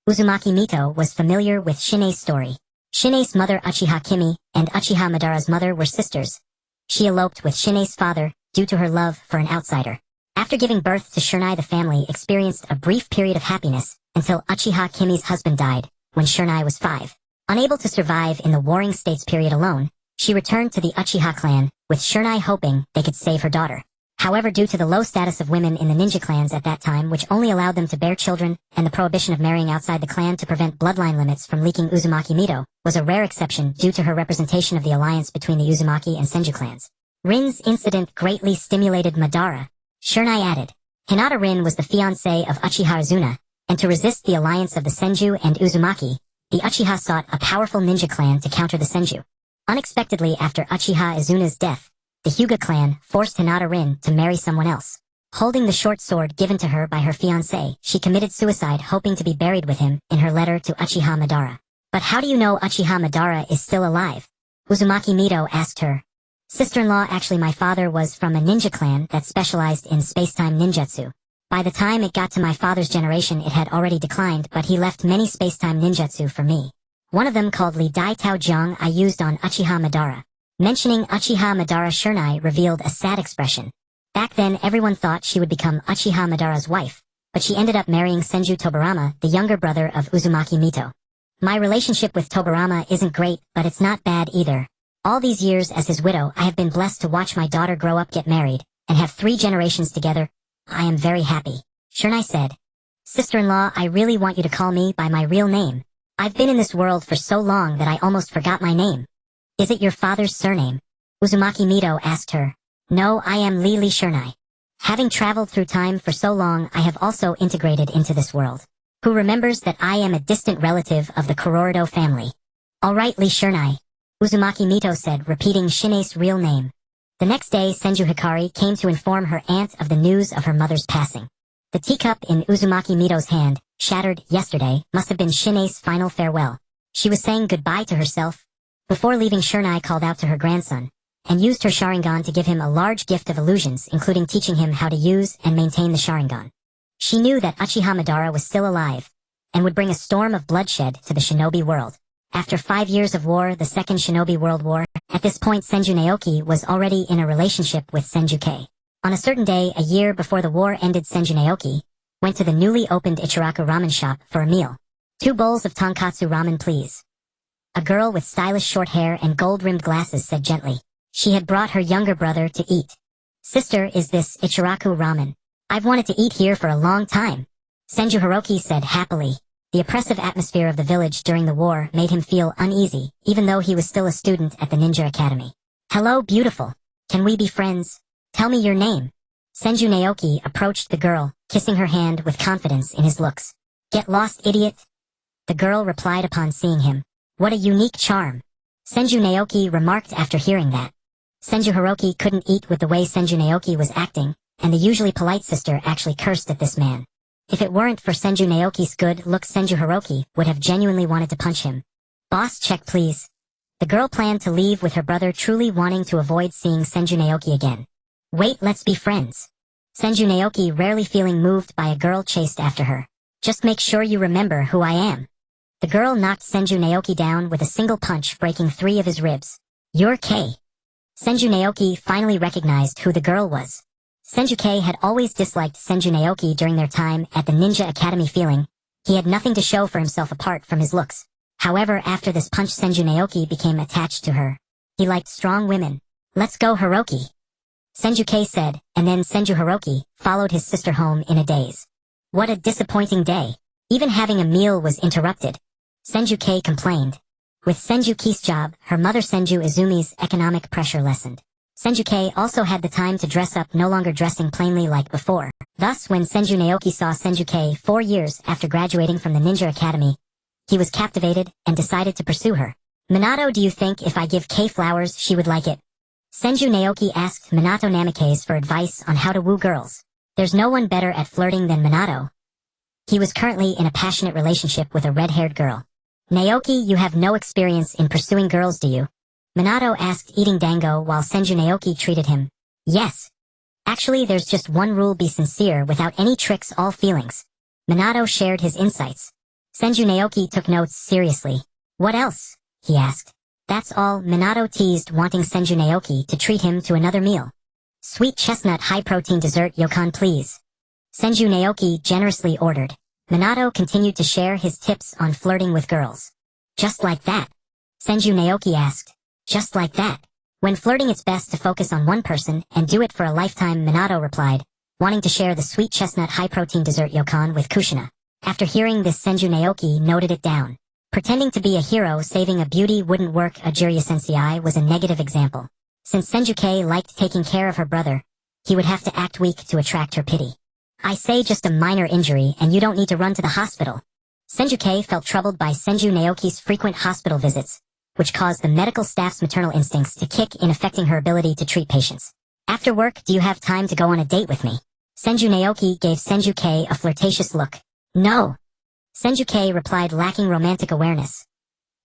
Uzumaki Mito was familiar with Shinei's story. Shinei's mother Uchiha Kimi and Uchiha Madara's mother were sisters. She eloped with Shinei's father due to her love for an outsider. After giving birth to Shurnai, the family experienced a brief period of happiness until Uchiha Kimi's husband died when Shurnai was 5. Unable to survive in the Warring States period alone, she returned to the Uchiha clan, with Shurnai hoping they could save her daughter. However, due to the low status of women in the ninja clans at that time, which only allowed them to bear children, and the prohibition of marrying outside the clan to prevent bloodline limits from leaking, Uzumaki Mito was a rare exception due to her representation of the alliance between the Uzumaki and Senju clans. Rin's incident greatly stimulated Madara. Shurnai added, Hinata Rin was the fiancé of Uchiha Izuna, and to resist the alliance of the Senju and Uzumaki, the Uchiha sought a powerful ninja clan to counter the Senju. Unexpectedly, after Uchiha Izuna's death, the Hyuga clan forced Hinata Rin to marry someone else. Holding the short sword given to her by her fiancé, she committed suicide hoping to be buried with him in her letter to Uchiha Madara. But how do you know Uchiha Madara is still alive? Uzumaki Mito asked her. Sister-in-law, actually my father was from a ninja clan that specialized in space-time ninjutsu. By the time it got to my father's generation it had already declined, but he left many space-time ninjutsu for me. One of them, called Li Dai Tao Jiang, I used on Uchiha Madara. Mentioning Uchiha Madara, Shurnai revealed a sad expression. Back then everyone thought she would become Uchiha Madara's wife, but she ended up marrying Senju Tobarama, the younger brother of Uzumaki Mito. My relationship with Tobarama isn't great, but it's not bad either. All these years as his widow, I have been blessed to watch my daughter grow up, get married, and have 3 generations together. I am very happy, Shurnai said. Sister-in-law, I really want you to call me by my real name. I've been in this world for so long that I almost forgot my name. Is it your father's surname? Uzumaki Mito asked her. No, I am Li Shurnai. Having traveled through time for so long, I have also integrated into this world. Who remembers that I am a distant relative of the Kuroido family? Alright, Li Shurnai, Uzumaki Mito said, repeating Shinei's real name. The next day, Senju Hikari came to inform her aunt of the news of her mother's passing. The teacup in Uzumaki Mito's hand, shattered yesterday, must have been Shinei's final farewell. She was saying goodbye to herself. Before leaving, Shurnai called out to her grandson, and used her Sharingan to give him a large gift of illusions, including teaching him how to use and maintain the Sharingan. She knew that Uchiha Madara was still alive, and would bring a storm of bloodshed to the shinobi world. After 5 years of war, the Second Shinobi World War, at this point Senju Naoki was already in a relationship with Senju Kei. On a certain day, a year before the war ended, Senju Naoki went to the newly opened Ichiraku Ramen shop for a meal. 2 bowls of tonkatsu ramen, please. A girl with stylish short hair and gold-rimmed glasses said gently. She had brought her younger brother to eat. Sister, is this Ichiraku Ramen? I've wanted to eat here for a long time, Senju Hiroki said happily. The oppressive atmosphere of the village during the war made him feel uneasy, even though he was still a student at the ninja academy. Hello, beautiful. Can we be friends? Tell me your name. Senju Naoki approached the girl, kissing her hand with confidence in his looks. Get lost, idiot. The girl replied upon seeing him. What a unique charm. Senju Naoki remarked after hearing that. Senju Hiroki couldn't eat with the way Senju Naoki was acting, and the usually polite sister actually cursed at this man. If it weren't for Senju Naoki's good looks, Senju Hiroki would have genuinely wanted to punch him. Boss, check please. The girl planned to leave with her brother, truly wanting to avoid seeing Senju Naoki again. Wait, let's be friends. Senju Naoki, rarely feeling moved by a girl chased after her. Just make sure you remember who I am. The girl knocked Senju Naoki down with a single punch, breaking 3 of his ribs. You're K. Senju Naoki finally recognized who the girl was. Senju K had always disliked Senju Naoki during their time at the Ninja Academy, feeling he had nothing to show for himself apart from his looks. However, after this punch, Senju Naoki became attached to her. He liked strong women. Let's go, Hiroki. Senju K said, and then Senju Hiroki followed his sister home in a daze. What a disappointing day. Even having a meal was interrupted. Senju K complained. With Senju Ki's job, her mother Senju Izumi's economic pressure lessened. Senju K also had the time to dress up, no longer dressing plainly like before. Thus, when Senju Naoki saw Senju K 4 years after graduating from the Ninja Academy, he was captivated and decided to pursue her. Minato, do you think if I give K flowers she would like it? Senju Naoki asked Minato Namikaze for advice on how to woo girls. There's no one better at flirting than Minato. He was currently in a passionate relationship with a red-haired girl. Naoki, you have no experience in pursuing girls, do you? Minato asked, eating dango while Senju Naoki treated him. Yes. Actually, there's just one rule: be sincere without any tricks, all feelings. Minato shared his insights. Senju Naoki took notes seriously. What else? He asked. That's all. Minato teased, wanting Senju Naoki to treat him to another meal. Sweet chestnut high-protein dessert Yokan, please. Senju Naoki generously ordered. Minato continued to share his tips on flirting with girls. Just like that? Senju Naoki asked. Just like that. When flirting, it's best to focus on one person and do it for a lifetime, Minato replied, wanting to share the sweet chestnut high-protein dessert Yokan with Kushina. After hearing this, Senju Naoki noted it down. Pretending to be a hero saving a beauty wouldn't work. Jiraiya Sensei was a negative example. Since Senju K liked taking care of her brother, he would have to act weak to attract her pity. I say just a minor injury and you don't need to run to the hospital. Senju K felt troubled by Senju Naoki's frequent hospital visits, which caused the medical staff's maternal instincts to kick in, affecting her ability to treat patients. After work, do you have time to go on a date with me? Senju Naoki gave Senju K a flirtatious look. No. Senju K replied, lacking romantic awareness.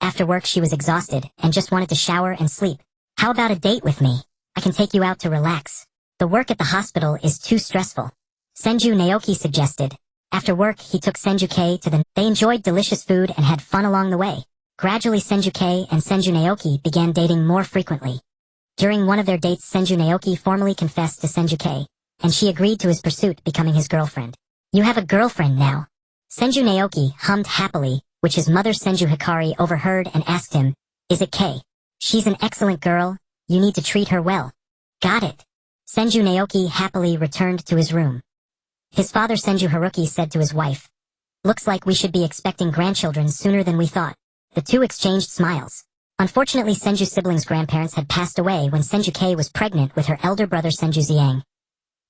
After work she was exhausted and just wanted to shower and sleep. How about a date with me? I can take you out to relax. The work at the hospital is too stressful. Senju Naoki suggested. After work he took Senju K to the... They enjoyed delicious food and had fun along the way. Gradually Senju K and Senju Naoki began dating more frequently. During one of their dates, Senju Naoki formally confessed to Senju K, and she agreed to his pursuit, becoming his girlfriend. You have a girlfriend now? Senju Naoki hummed happily, which his mother Senju Hikari overheard and asked him, is it K? She's an excellent girl, you need to treat her well. Got it. Senju Naoki happily returned to his room. His father Senju Haruki said to his wife, looks like we should be expecting grandchildren sooner than we thought. The two exchanged smiles. Unfortunately, Senju's siblings' grandparents had passed away when Senju K was pregnant with her elder brother Senju Xiang.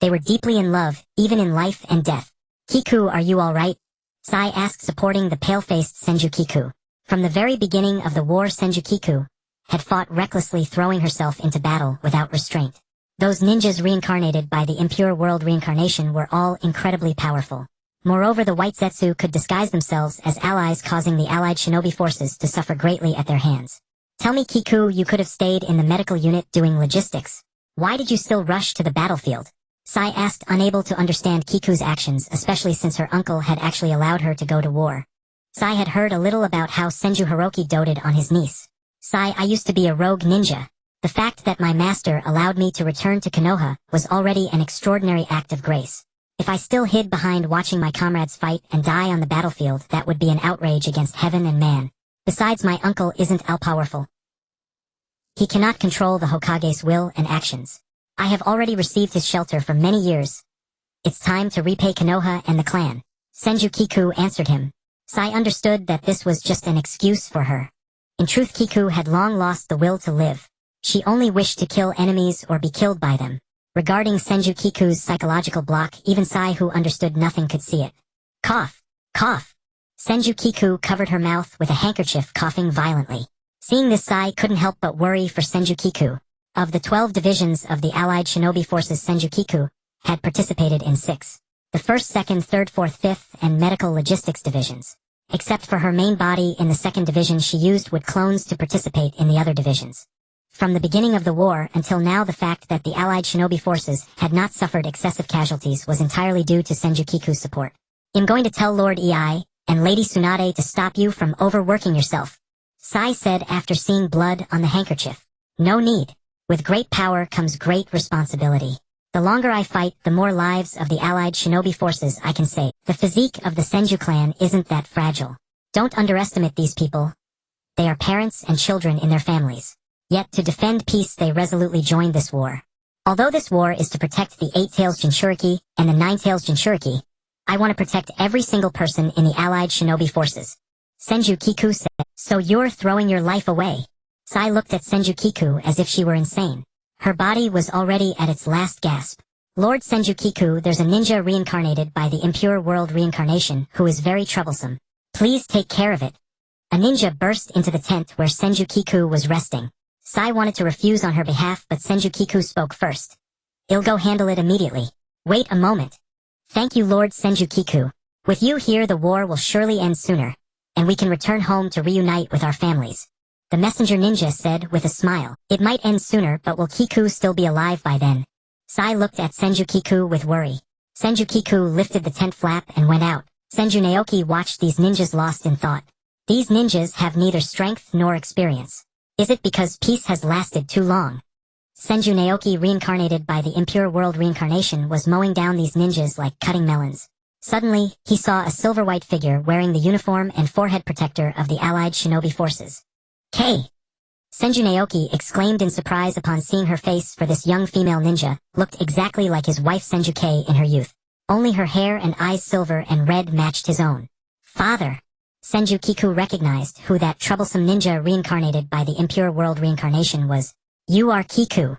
They were deeply in love, even in life and death. Kiku, are you alright? Sai asked, supporting the pale-faced Senju Kiku. From the very beginning of the war, Senju Kiku had fought recklessly, throwing herself into battle without restraint. Those ninjas reincarnated by the impure world reincarnation were all incredibly powerful. Moreover, the White Zetsu could disguise themselves as allies, causing the allied shinobi forces to suffer greatly at their hands. Tell me, Kiku, you could have stayed in the medical unit doing logistics. Why did you still rush to the battlefield? Sai asked, unable to understand Kiku's actions, especially since her uncle had actually allowed her to go to war. Sai had heard a little about how Senju Hiroki doted on his niece. Sai, I used to be a rogue ninja. The fact that my master allowed me to return to Konoha was already an extraordinary act of grace. If I still hid behind watching my comrades fight and die on the battlefield, that would be an outrage against heaven and man. Besides, my uncle isn't all-powerful. He cannot control the Hokage's will and actions. I have already received his shelter for many years. It's time to repay Konoha and the clan. Senju Kiku answered him. Sai understood that this was just an excuse for her. In truth, Kiku had long lost the will to live. She only wished to kill enemies or be killed by them. Regarding Senju Kiku's psychological block, even Sai, who understood nothing, could see it. Cough. Cough. Senju Kiku covered her mouth with a handkerchief, coughing violently. Seeing this, Sai couldn't help but worry for Senju Kiku. Of the 12 divisions of the allied shinobi forces, Senju Kiku had participated in 6. The 1st, 2nd, 3rd, 4th, 5th, and medical logistics divisions. Except for her main body in the 2nd division, she used wood clones to participate in the other divisions. From the beginning of the war until now, the fact that the allied shinobi forces had not suffered excessive casualties was entirely due to Senju Kiku's support. "I'm going to tell Lord Ei and Lady Tsunade to stop you from overworking yourself," Sai said after seeing blood on the handkerchief. "No need. With great power comes great responsibility. The longer I fight, the more lives of the allied shinobi forces I can save. The physique of the Senju clan isn't that fragile. Don't underestimate these people. They are parents and children in their families. Yet to defend peace they resolutely joined this war. Although this war is to protect the 8 Tails Jinchuriki and the 9 Tails Jinchuriki, I want to protect every single person in the allied shinobi forces." Senju Kiku said. "So you're throwing your life away?" Sai looked at Senju Kiku as if she were insane. Her body was already at its last gasp. "Lord Senju Kiku, there's a ninja reincarnated by the impure world reincarnation who is very troublesome. Please take care of it." A ninja burst into the tent where Senju Kiku was resting. Sai wanted to refuse on her behalf, but Senju Kiku spoke first. "I'll go handle it immediately." "Wait a moment. Thank you, Lord Senju Kiku. With you here, the war will surely end sooner, and we can return home to reunite with our families," the messenger ninja said with a smile. "It might end sooner, but will Kiku still be alive by then?" Sai looked at Senju Kiku with worry. Senju Kiku lifted the tent flap and went out. Senju Naoki watched these ninjas lost in thought. These ninjas have neither strength nor experience. Is it because peace has lasted too long? Senju Naoki, reincarnated by the impure world reincarnation, was mowing down these ninjas like cutting melons. Suddenly, he saw a silver-white figure wearing the uniform and forehead protector of the allied shinobi forces. "K!" Senju Naoki exclaimed in surprise upon seeing her face, for this young female ninja looked exactly like his wife Senju K in her youth. Only her hair and eyes, silver and red, matched his own. "Father!" Senju Kiku recognized who that troublesome ninja reincarnated by the impure world reincarnation was. "You are Kiku."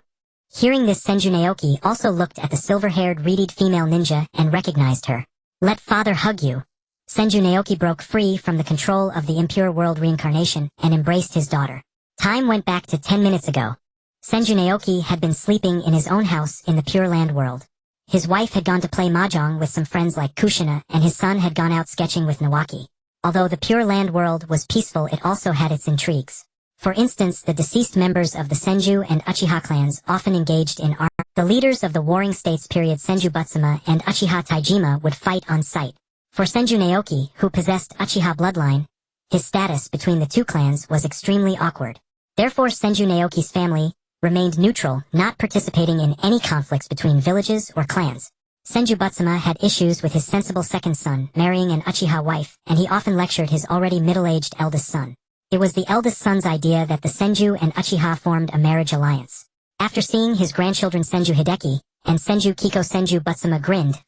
Hearing this, Senju Naoki also looked at the silver-haired, reedied female ninja and recognized her. "Let father hug you." Senju Naoki broke free from the control of the impure world reincarnation and embraced his daughter. Time went back to 10 minutes ago. Senju Naoki had been sleeping in his own house in the Pure Land world. His wife had gone to play mahjong with some friends like Kushina, and his son had gone out sketching with Nawaki. Although the Pure Land world was peaceful, it also had its intrigues. For instance, the deceased members of the Senju and Uchiha clans often engaged in arms. The leaders of the warring states period, Senju Butsuma and Uchiha Taijima, would fight on sight. For Senju Naoki, who possessed Uchiha bloodline, his status between the two clans was extremely awkward. Therefore, Senju Naoki's family remained neutral, not participating in any conflicts between villages or clans. Senju Butsuma had issues with his sensible second son marrying an Uchiha wife, and he often lectured his already middle-aged eldest son. It was the eldest son's idea that the Senju and Uchiha formed a marriage alliance. After seeing his grandchildren Senju Hideki and Senju Kiko, Senju Butsuma grinned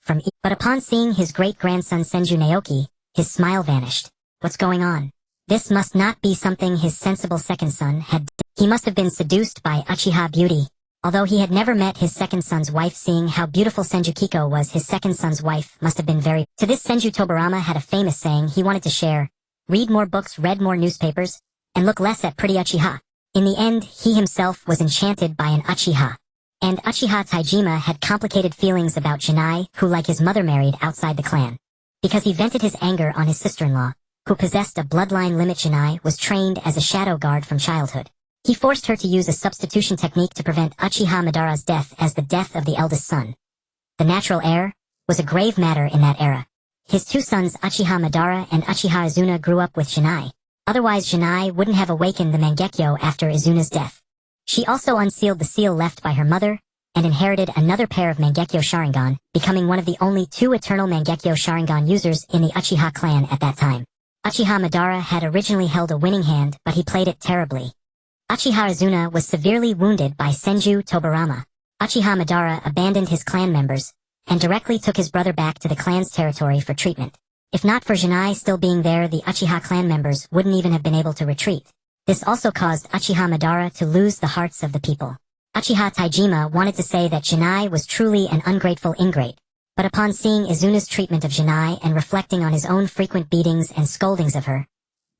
but upon seeing his great-grandson Senju Naoki, his smile vanished. "What's going on? This must not be something his sensible second son had done. He must have been seduced by Uchiha beauty." Although he had never met his second son's wife, seeing how beautiful Senju Kiko was, his second son's wife must have been very... To this, Senju Tobarama had a famous saying he wanted to share: read more books, read more newspapers, and look less at pretty Uchiha. In the end, he himself was enchanted by an Uchiha. And Uchiha Taijima had complicated feelings about Jinai, who like his mother married outside the clan. Because he vented his anger on his sister-in-law, who possessed a bloodline limit. Jinai was trained as a shadow guard from childhood. He forced her to use a substitution technique to prevent Uchiha Madara's death as the death of the eldest son. The natural heir was a grave matter in that era. His two sons Uchiha Madara and Uchiha Izuna grew up with Jinai. Otherwise Jinai wouldn't have awakened the Mangekyo after Izuna's death. She also unsealed the seal left by her mother, and inherited another pair of Mangekyo Sharingan, becoming one of the only 2 eternal Mangekyo Sharingan users in the Uchiha clan at that time. Uchiha Madara had originally held a winning hand, but he played it terribly. Uchiha Izuna was severely wounded by Senju Tobarama. Uchiha Madara abandoned his clan members, and directly took his brother back to the clan's territory for treatment. If not for Jinai still being there, the Uchiha clan members wouldn't even have been able to retreat. This also caused Uchiha Madara to lose the hearts of the people. Uchiha Taijima wanted to say that Jinai was truly an ungrateful ingrate, but upon seeing Izuna's treatment of Jinai and reflecting on his own frequent beatings and scoldings of her,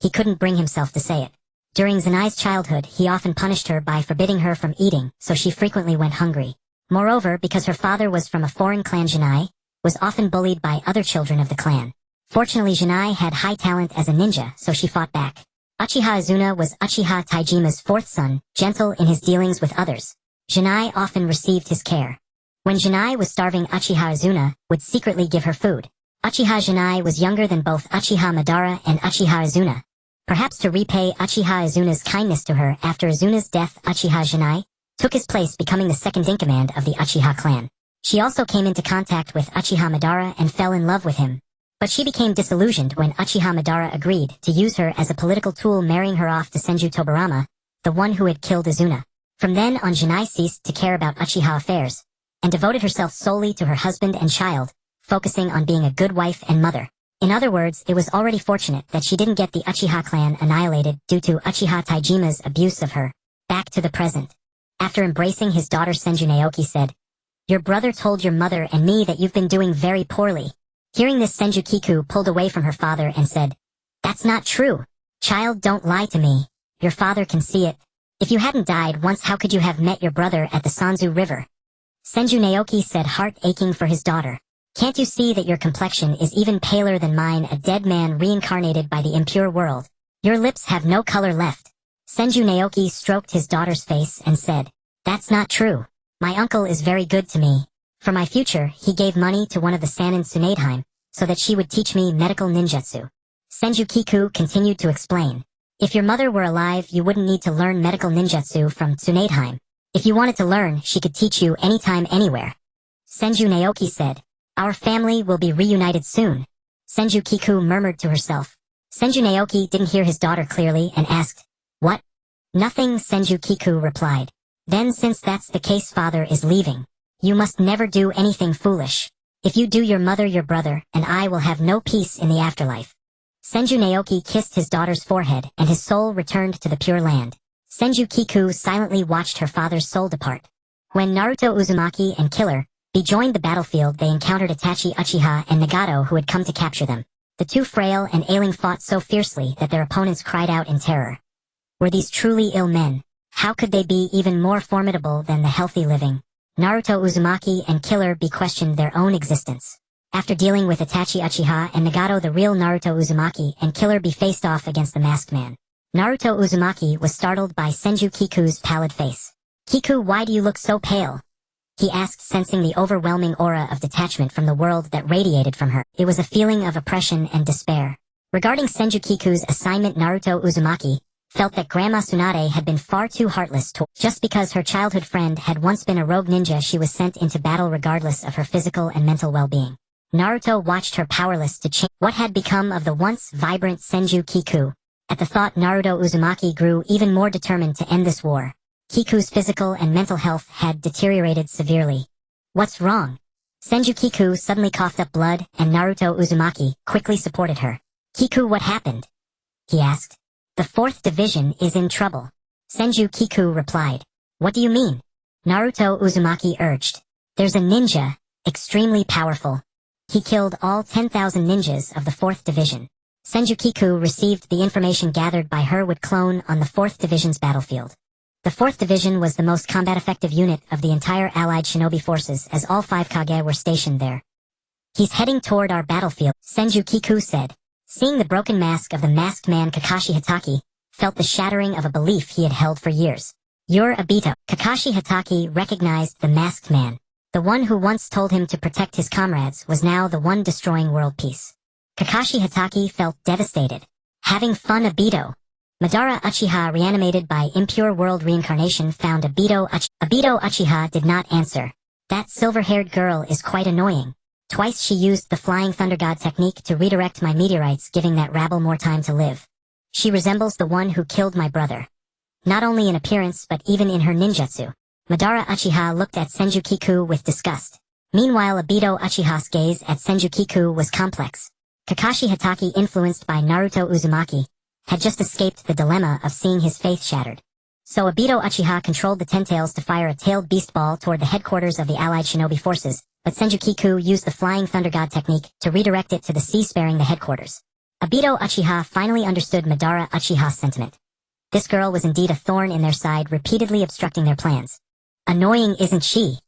he couldn't bring himself to say it. During Zanai's childhood, he often punished her by forbidding her from eating, so she frequently went hungry. Moreover, because her father was from a foreign clan, Zanai was often bullied by other children of the clan. Fortunately, Zanai had high talent as a ninja, so she fought back. Uchiha Izuna was Uchiha Taijima's fourth son, gentle in his dealings with others. Zanai often received his care. When Zanai was starving, Uchiha Izuna would secretly give her food. Uchiha Zanai was younger than both Uchiha Madara and Uchiha Izuna. Perhaps to repay Uchiha Izuna's kindness to her after Izuna's death, Uchiha Zanai took his place, becoming the second-in-command of the Uchiha clan. She also came into contact with Uchiha Madara and fell in love with him. But she became disillusioned when Uchiha Madara agreed to use her as a political tool, marrying her off to Senju Tobirama, the one who had killed Izuna. From then on, Zanai ceased to care about Uchiha affairs, and devoted herself solely to her husband and child, focusing on being a good wife and mother. In other words, it was already fortunate that she didn't get the Uchiha clan annihilated due to Uchiha Taijima's abuse of her. Back to the present. After embracing his daughter, Senju Naoki said, "Your brother told your mother and me that you've been doing very poorly." Hearing this, Senju Kiku pulled away from her father and said, "That's not true. Child, don't lie to me. Your father can see it. If you hadn't died once, how could you have met your brother at the Sanzu River?" Senju Naoki said, heart aching for his daughter, "Can't you see that your complexion is even paler than mine, a dead man reincarnated by the impure world? Your lips have no color left." Senju Naoki stroked his daughter's face and said, "That's not true. My uncle is very good to me. For my future, he gave money to one of the Sanin Tsunadeheim, so that she would teach me medical ninjutsu." Senju Kiku continued to explain, "If your mother were alive, you wouldn't need to learn medical ninjutsu from Tsunadeheim. If you wanted to learn, she could teach you anytime, anywhere." Senju Naoki said, "Our family will be reunited soon." Senju Kiku murmured to herself. Senju Naoki didn't hear his daughter clearly and asked, "What?" "Nothing," Senju Kiku replied. "Then since that's the case, father is leaving. You must never do anything foolish. If you do, your mother, your brother, and I will have no peace in the afterlife." Senju Naoki kissed his daughter's forehead and his soul returned to the Pure Land. Senju Kiku silently watched her father's soul depart. When Naruto Uzumaki and Killer joined the battlefield, they encountered Itachi Uchiha and Nagato, who had come to capture them. The two frail and ailing fought so fiercely that their opponents cried out in terror. Were these truly ill men? How could they be even more formidable than the healthy living? Naruto Uzumaki and Killer questioned their own existence. After dealing with Itachi Uchiha and Nagato, the real Naruto Uzumaki and Killer faced off against the masked man. Naruto Uzumaki was startled by Senju Kiku's pallid face. "Kiku, why do you look so pale?" he asked, sensing the overwhelming aura of detachment from the world that radiated from her. It was a feeling of oppression and despair. Regarding Senju Kiku's assignment, Naruto Uzumaki felt that Grandma Tsunade had been far too heartless. Just because her childhood friend had once been a rogue ninja, she was sent into battle regardless of her physical and mental well-being. Naruto watched her, powerless to change what had become of the once vibrant Senju Kiku. At the thought, Naruto Uzumaki grew even more determined to end this war. Kiku's physical and mental health had deteriorated severely. "What's wrong?" Senju Kiku suddenly coughed up blood, and Naruto Uzumaki quickly supported her. "Kiku, what happened?" he asked. "The 4th Division is in trouble," Senju Kiku replied. "What do you mean?" Naruto Uzumaki urged. "There's a ninja, extremely powerful. He killed all 10,000 ninjas of the 4th Division." Senju Kiku received the information gathered by her would clone on the 4th Division's battlefield. The 4th Division was the most combat-effective unit of the entire Allied shinobi forces, as all 5 Kage were stationed there. "He's heading toward our battlefield," Senju Kiku said. Seeing the broken mask of the masked man, Kakashi Hatake felt the shattering of a belief he had held for years. "You're Obito." Kakashi Hatake recognized the masked man. The one who once told him to protect his comrades was now the one destroying world peace. Kakashi Hatake felt devastated. "Having fun, Obito?" Madara Uchiha, reanimated by impure world reincarnation, found Obito Uchiha did not answer. "That silver-haired girl is quite annoying. Twice she used the Flying Thunder God technique to redirect my meteorites, giving that rabble more time to live. She resembles the one who killed my brother. Not only in appearance but even in her ninjutsu." Madara Uchiha looked at Senju Kiku with disgust. Meanwhile, Obito Uchiha's gaze at Senju Kiku was complex. Kakashi Hatake, influenced by Naruto Uzumaki, had just escaped the dilemma of seeing his faith shattered. So Obito Uchiha controlled the Ten-Tails to fire a tailed beast ball toward the headquarters of the Allied shinobi forces, but Senju Kiku used the Flying Thunder God technique to redirect it to the sea, sparing the headquarters. Obito Uchiha finally understood Madara Uchiha's sentiment. This girl was indeed a thorn in their side, repeatedly obstructing their plans. Annoying, isn't she?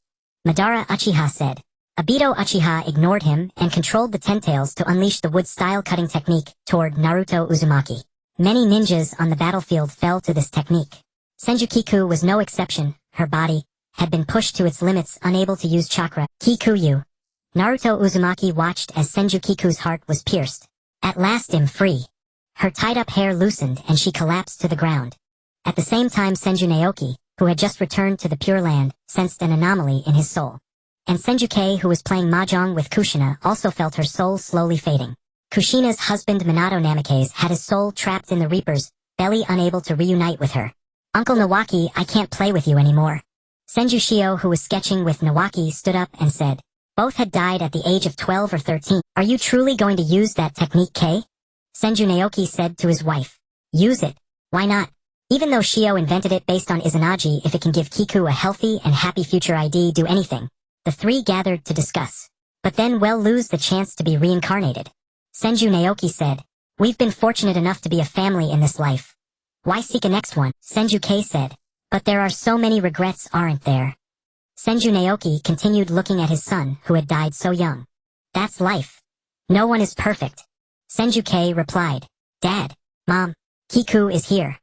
Madara Uchiha said. Obito Uchiha ignored him and controlled the Ten-Tails to unleash the wood-style cutting technique toward Naruto Uzumaki. Many ninjas on the battlefield fell to this technique. Senju Kiku was no exception. Her body had been pushed to its limits, unable to use chakra. Kikuyu. Naruto Uzumaki watched as Senju Kiku's heart was pierced. At last I'm free. Her tied-up hair loosened and she collapsed to the ground. At the same time Senju Naoki, who had just returned to the Pure Land, sensed an anomaly in his soul. And Senju Kei, who was playing mahjong with Kushina, also felt her soul slowly fading. Kushina's husband Minato Namikaze had his soul trapped in the Reaper's belly, unable to reunite with her. Uncle Nawaki, I can't play with you anymore. Senju Shio, who was sketching with Nawaki, stood up and said, both had died at the age of 12 or 13. Are you truly going to use that technique, Kei? Senju Naoki said to his wife. Use it. Why not? Even though Shio invented it based on Izanagi, if it can give Kiku a healthy and happy future, ID do anything. The three gathered to discuss. But then we'll lose the chance to be reincarnated. Senju Naoki said, we've been fortunate enough to be a family in this life. Why seek a next one? Senju Kei said, but there are so many regrets, aren't there? Senju Naoki continued looking at his son, who had died so young. That's life. No one is perfect. Senju Kei replied, Dad, Mom, Kiku is here.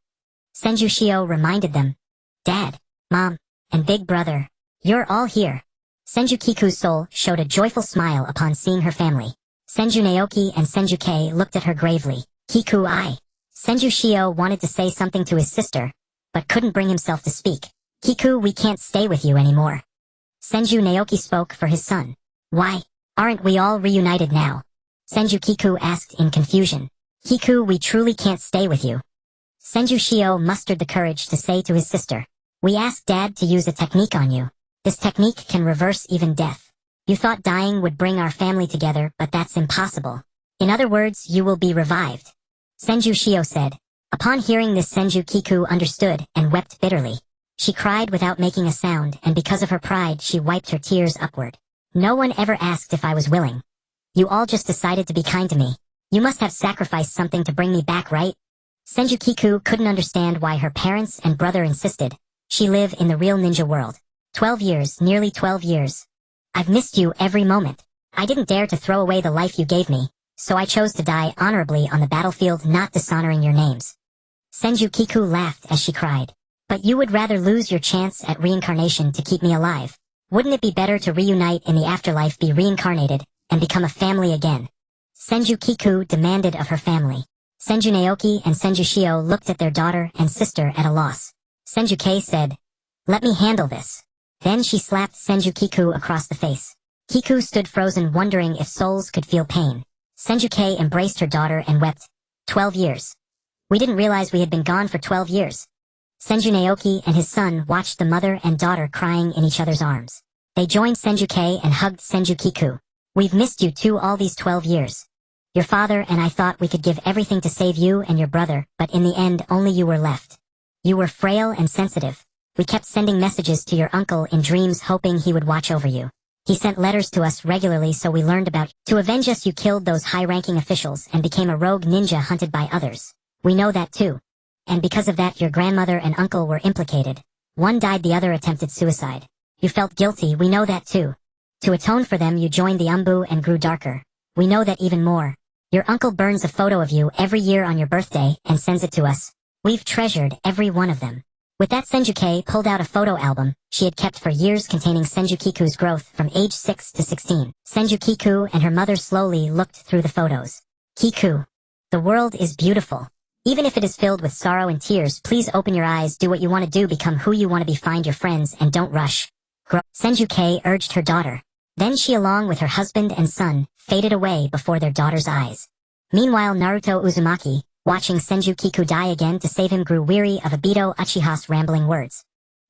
Senju Shio reminded them, Dad, Mom, and Big Brother, you're all here. Senju Kiku's soul showed a joyful smile upon seeing her family. Senju Naoki and Senju Kei looked at her gravely. Kiku, Senju Shio wanted to say something to his sister, but couldn't bring himself to speak. Kiku, we can't stay with you anymore. Senju Naoki spoke for his son. Why? Aren't we all reunited now? Senju Kiku asked in confusion. Kiku, we truly can't stay with you. Senju Shio mustered the courage to say to his sister, we asked Dad to use a technique on you. This technique can reverse even death. You thought dying would bring our family together, but that's impossible. In other words, you will be revived. Senju Shio said. Upon hearing this, Senju Kiku understood and wept bitterly. She cried without making a sound, and because of her pride she wiped her tears upward. No one ever asked if I was willing. You all just decided to be kind to me. You must have sacrificed something to bring me back, right? Senju Kiku couldn't understand why her parents and brother insisted she live in the real ninja world. 12 years, nearly 12 years. I've missed you every moment. I didn't dare to throw away the life you gave me, so I chose to die honorably on the battlefield, not dishonoring your names. Senju Kiku laughed as she cried. But you would rather lose your chance at reincarnation to keep me alive. Wouldn't it be better to reunite in the afterlife, be reincarnated, and become a family again? Senju Kiku demanded of her family. Senju Naoki and Senju Shio looked at their daughter and sister at a loss. Senju Kei said, let me handle this. Then she slapped Senju Kiku across the face. Kiku stood frozen, wondering if souls could feel pain. Senju Kei embraced her daughter and wept. 12 years. We didn't realize we had been gone for 12 years. Senju Naoki and his son watched the mother and daughter crying in each other's arms. They joined Senju Kei and hugged Senju Kiku. We've missed you too all these 12 years. Your father and I thought we could give everything to save you and your brother, but in the end only you were left. You were frail and sensitive. We kept sending messages to your uncle in dreams, hoping he would watch over you. He sent letters to us regularly, so we learned about you. To avenge us, you killed those high-ranking officials and became a rogue ninja hunted by others. We know that too. And because of that, your grandmother and uncle were implicated. One died, the other attempted suicide. You felt guilty, we know that too. To atone for them, you joined the Umbu and grew darker. We know that even more. Your uncle burns a photo of you every year on your birthday and sends it to us. We've treasured every one of them. With that, Senju Kei pulled out a photo album she had kept for years containing Senju Kiku's growth from age 6 to 16. Senju Kiku and her mother slowly looked through the photos. Kiku. The world is beautiful. Even if it is filled with sorrow and tears, please open your eyes, do what you want to do, become who you want to be, find your friends, and don't rush. Grow. Senju Kei urged her daughter. Then she, along with her husband and son, faded away before their daughter's eyes. Meanwhile, Naruto Uzumaki, watching Senju Kiku die again to save him, grew weary of Obito Uchiha's rambling words.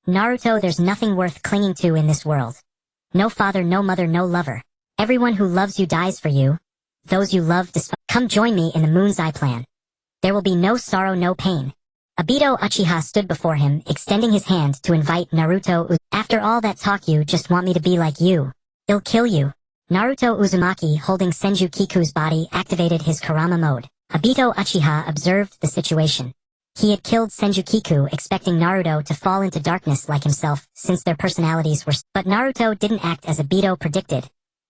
Naruto, there's nothing worth clinging to in this world. No father, no mother, no lover. Everyone who loves you dies for you. Those you love come join me in the Moon's Eye plan. There will be no sorrow, no pain. Obito Uchiha stood before him, extending his hand to invite Naruto. After all that talk, you just want me to be like you. I'll kill you. Naruto Uzumaki, holding Senju Kiku's body, activated his Kurama mode. Obito Uchiha observed the situation. He had killed Senju Kiku expecting Naruto to fall into darkness like himself since their personalities were but Naruto didn't act as Obito predicted.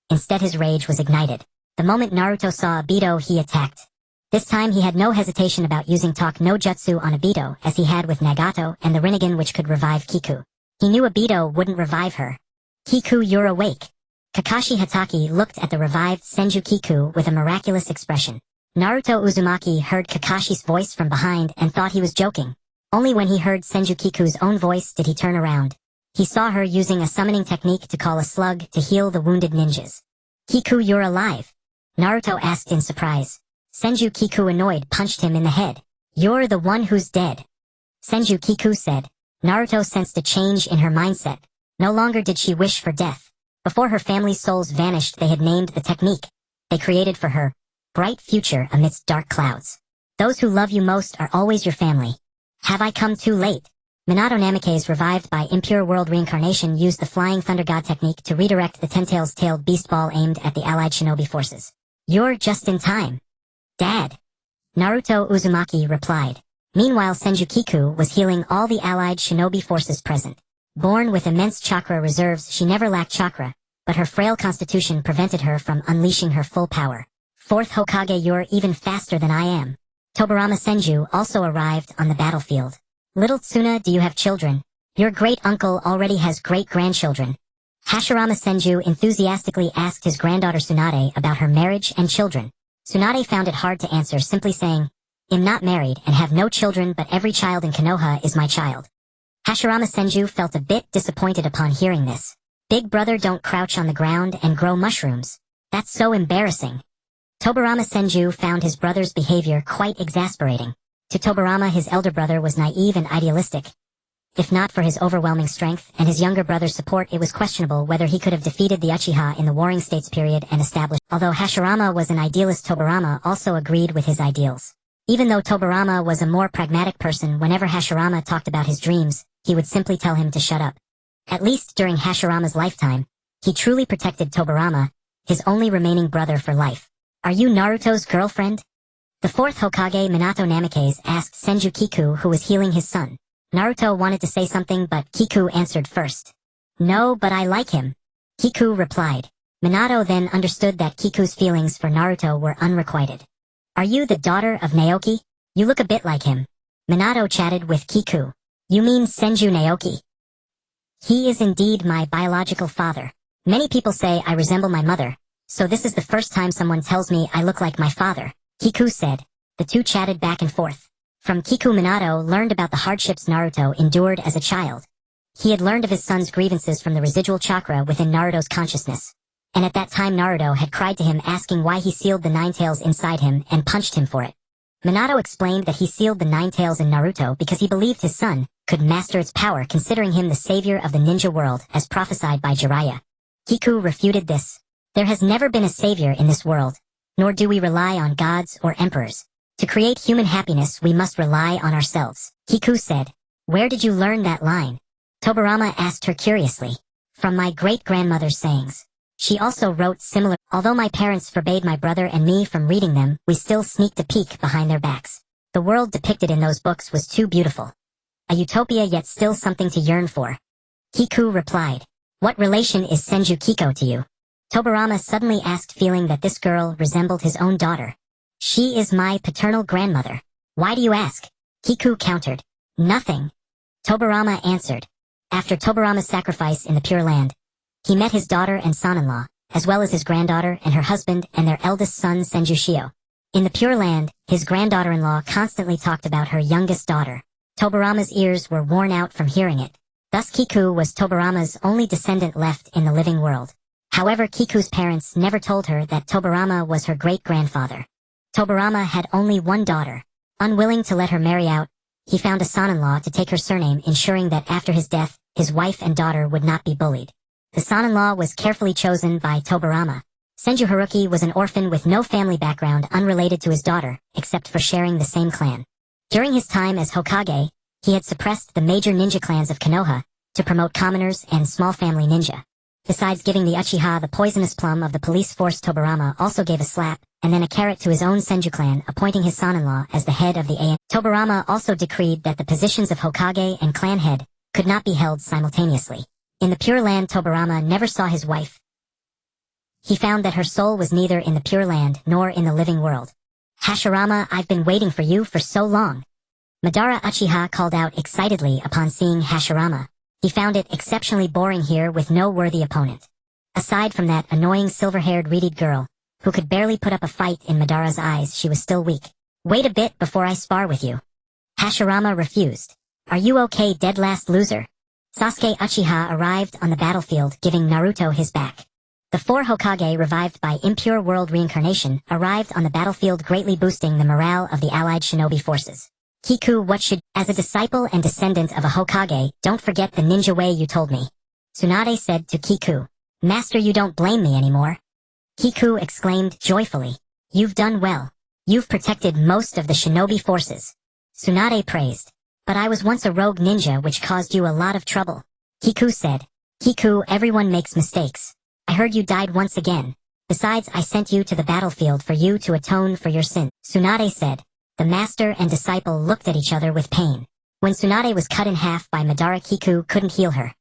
Instead his rage was ignited. The moment Naruto saw Obito he attacked. This time he had no hesitation about using Talk no Jutsu on Obito as he had with Nagato and the Rinnegan which could revive Kiku. He knew Obito wouldn't revive her. Kiku, you're awake. Kakashi Hatake looked at the revived Senju Kiku with a miraculous expression. Naruto Uzumaki heard Kakashi's voice from behind and thought he was joking. Only when he heard Senju Kiku's own voice did he turn around. He saw her using a summoning technique to call a slug to heal the wounded ninjas. Kiku, you're alive. Naruto asked in surprise. Senju Kiku, annoyed, punched him in the head. You're the one who's dead. Senju Kiku said. Naruto sensed a change in her mindset. No longer did she wish for death. Before her family's souls vanished they had named the technique. They created for her. Bright future amidst dark clouds. Those who love you most are always your family. Have I come too late? Minato Namikaze, revived by impure world reincarnation, used the Flying Thunder God technique to redirect the Ten-Tails-tailed beast ball aimed at the allied shinobi forces. You're just in time. Dad. Naruto Uzumaki replied. Meanwhile Senju Kiku was healing all the allied shinobi forces present. Born with immense chakra reserves, she never lacked chakra, but her frail constitution prevented her from unleashing her full power. Fourth Hokage, you're even faster than I am. Tobirama Senju also arrived on the battlefield. Little Tsuna, do you have children? Your great-uncle already has great-grandchildren. Hashirama Senju enthusiastically asked his granddaughter Tsunade about her marriage and children. Tsunade found it hard to answer, simply saying, I'm not married and have no children, but every child in Konoha is my child. Hashirama Senju felt a bit disappointed upon hearing this. Big brother, don't crouch on the ground and grow mushrooms. That's so embarrassing. Tobirama Senju found his brother's behavior quite exasperating. To Tobirama his elder brother was naive and idealistic. If not for his overwhelming strength and his younger brother's support, it was questionable whether he could have defeated the Uchiha in the Warring States period and established. Although Hashirama was an idealist, Tobirama also agreed with his ideals. Even though Tobirama was a more pragmatic person, whenever Hashirama talked about his dreams, he would simply tell him to shut up. At least during Hashirama's lifetime, he truly protected Tobirama, his only remaining brother for life. Are you Naruto's girlfriend? The fourth Hokage, Minato Namikaze, asked Senju Kiku, who was healing his son. Naruto wanted to say something, but Kiku answered first. No, but I like him. Kiku replied. Minato then understood that Kiku's feelings for Naruto were unrequited. Are you the daughter of Naoki? You look a bit like him. Minato chatted with Kiku. You mean Senju Naoki? He is indeed my biological father. Many people say I resemble my mother, so this is the first time someone tells me I look like my father, Kiku said. The two chatted back and forth. From Kiku, Minato learned about the hardships Naruto endured as a child. He had learned of his son's grievances from the residual chakra within Naruto's consciousness. And at that time Naruto had cried to him asking why he sealed the nine tails inside him and punched him for it. Minato explained that he sealed the nine tails in Naruto because he believed his son could master its power, considering him the savior of the ninja world as prophesied by Jiraiya. Kiku refuted this. There has never been a savior in this world, nor do we rely on gods or emperors. To create human happiness we must rely on ourselves, Kiku said. Where did you learn that line? Tobirama asked her curiously. From my great-grandmother's sayings. She also wrote similar. Although my parents forbade my brother and me from reading them, we still sneaked a peek behind their backs. The world depicted in those books was too beautiful. A utopia, yet still something to yearn for. Kiku replied. What relation is Senju Kiku to you? Tobirama suddenly asked, feeling that this girl resembled his own daughter. She is my paternal grandmother. Why do you ask? Kiku countered. Nothing. Tobirama answered. After Tobirama's sacrifice in the Pure Land, he met his daughter and son-in-law, as well as his granddaughter and her husband and their eldest son Senju Shio. In the Pure Land, his granddaughter-in-law constantly talked about her youngest daughter. Tobirama's ears were worn out from hearing it. Thus Kiku was Tobirama's only descendant left in the living world. However, Kiku's parents never told her that Tobirama was her great-grandfather. Tobirama had only one daughter. Unwilling to let her marry out, he found a son-in-law to take her surname, ensuring that after his death, his wife and daughter would not be bullied. The son-in-law was carefully chosen by Tobirama. Senju Haruki was an orphan with no family background, unrelated to his daughter, except for sharing the same clan. During his time as Hokage, he had suppressed the major ninja clans of Konoha to promote commoners and small family ninja. Besides giving the Uchiha the poisonous plum of the police force, Tobirama also gave a slap and then a carrot to his own Senju clan, appointing his son-in-law as the head of the AN. Tobirama also decreed that the positions of Hokage and clan head could not be held simultaneously. In the Pure Land, Tobirama never saw his wife. He found that her soul was neither in the Pure Land nor in the living world. Hashirama, I've been waiting for you for so long. Madara Uchiha called out excitedly upon seeing Hashirama. He found it exceptionally boring here with no worthy opponent. Aside from that annoying silver-haired reeded girl, who could barely put up a fight in Madara's eyes, she was still weak. Wait a bit before I spar with you. Hashirama refused. Are you okay, dead last loser? Sasuke Uchiha arrived on the battlefield, giving Naruto his back. The 4 Hokage, revived by impure world reincarnation, arrived on the battlefield, greatly boosting the morale of the allied shinobi forces. Kiku, what should... As a disciple and descendant of a Hokage, don't forget the ninja way you told me. Tsunade said to Kiku. Master, you don't blame me anymore. Kiku exclaimed joyfully. You've done well. You've protected most of the shinobi forces. Tsunade praised. But I was once a rogue ninja which caused you a lot of trouble. Kiku said. Kiku, everyone makes mistakes. I heard you died once again. Besides, I sent you to the battlefield for you to atone for your sin. Tsunade said. The master and disciple looked at each other with pain. When Tsunade was cut in half by Madara, Kiku couldn't heal her.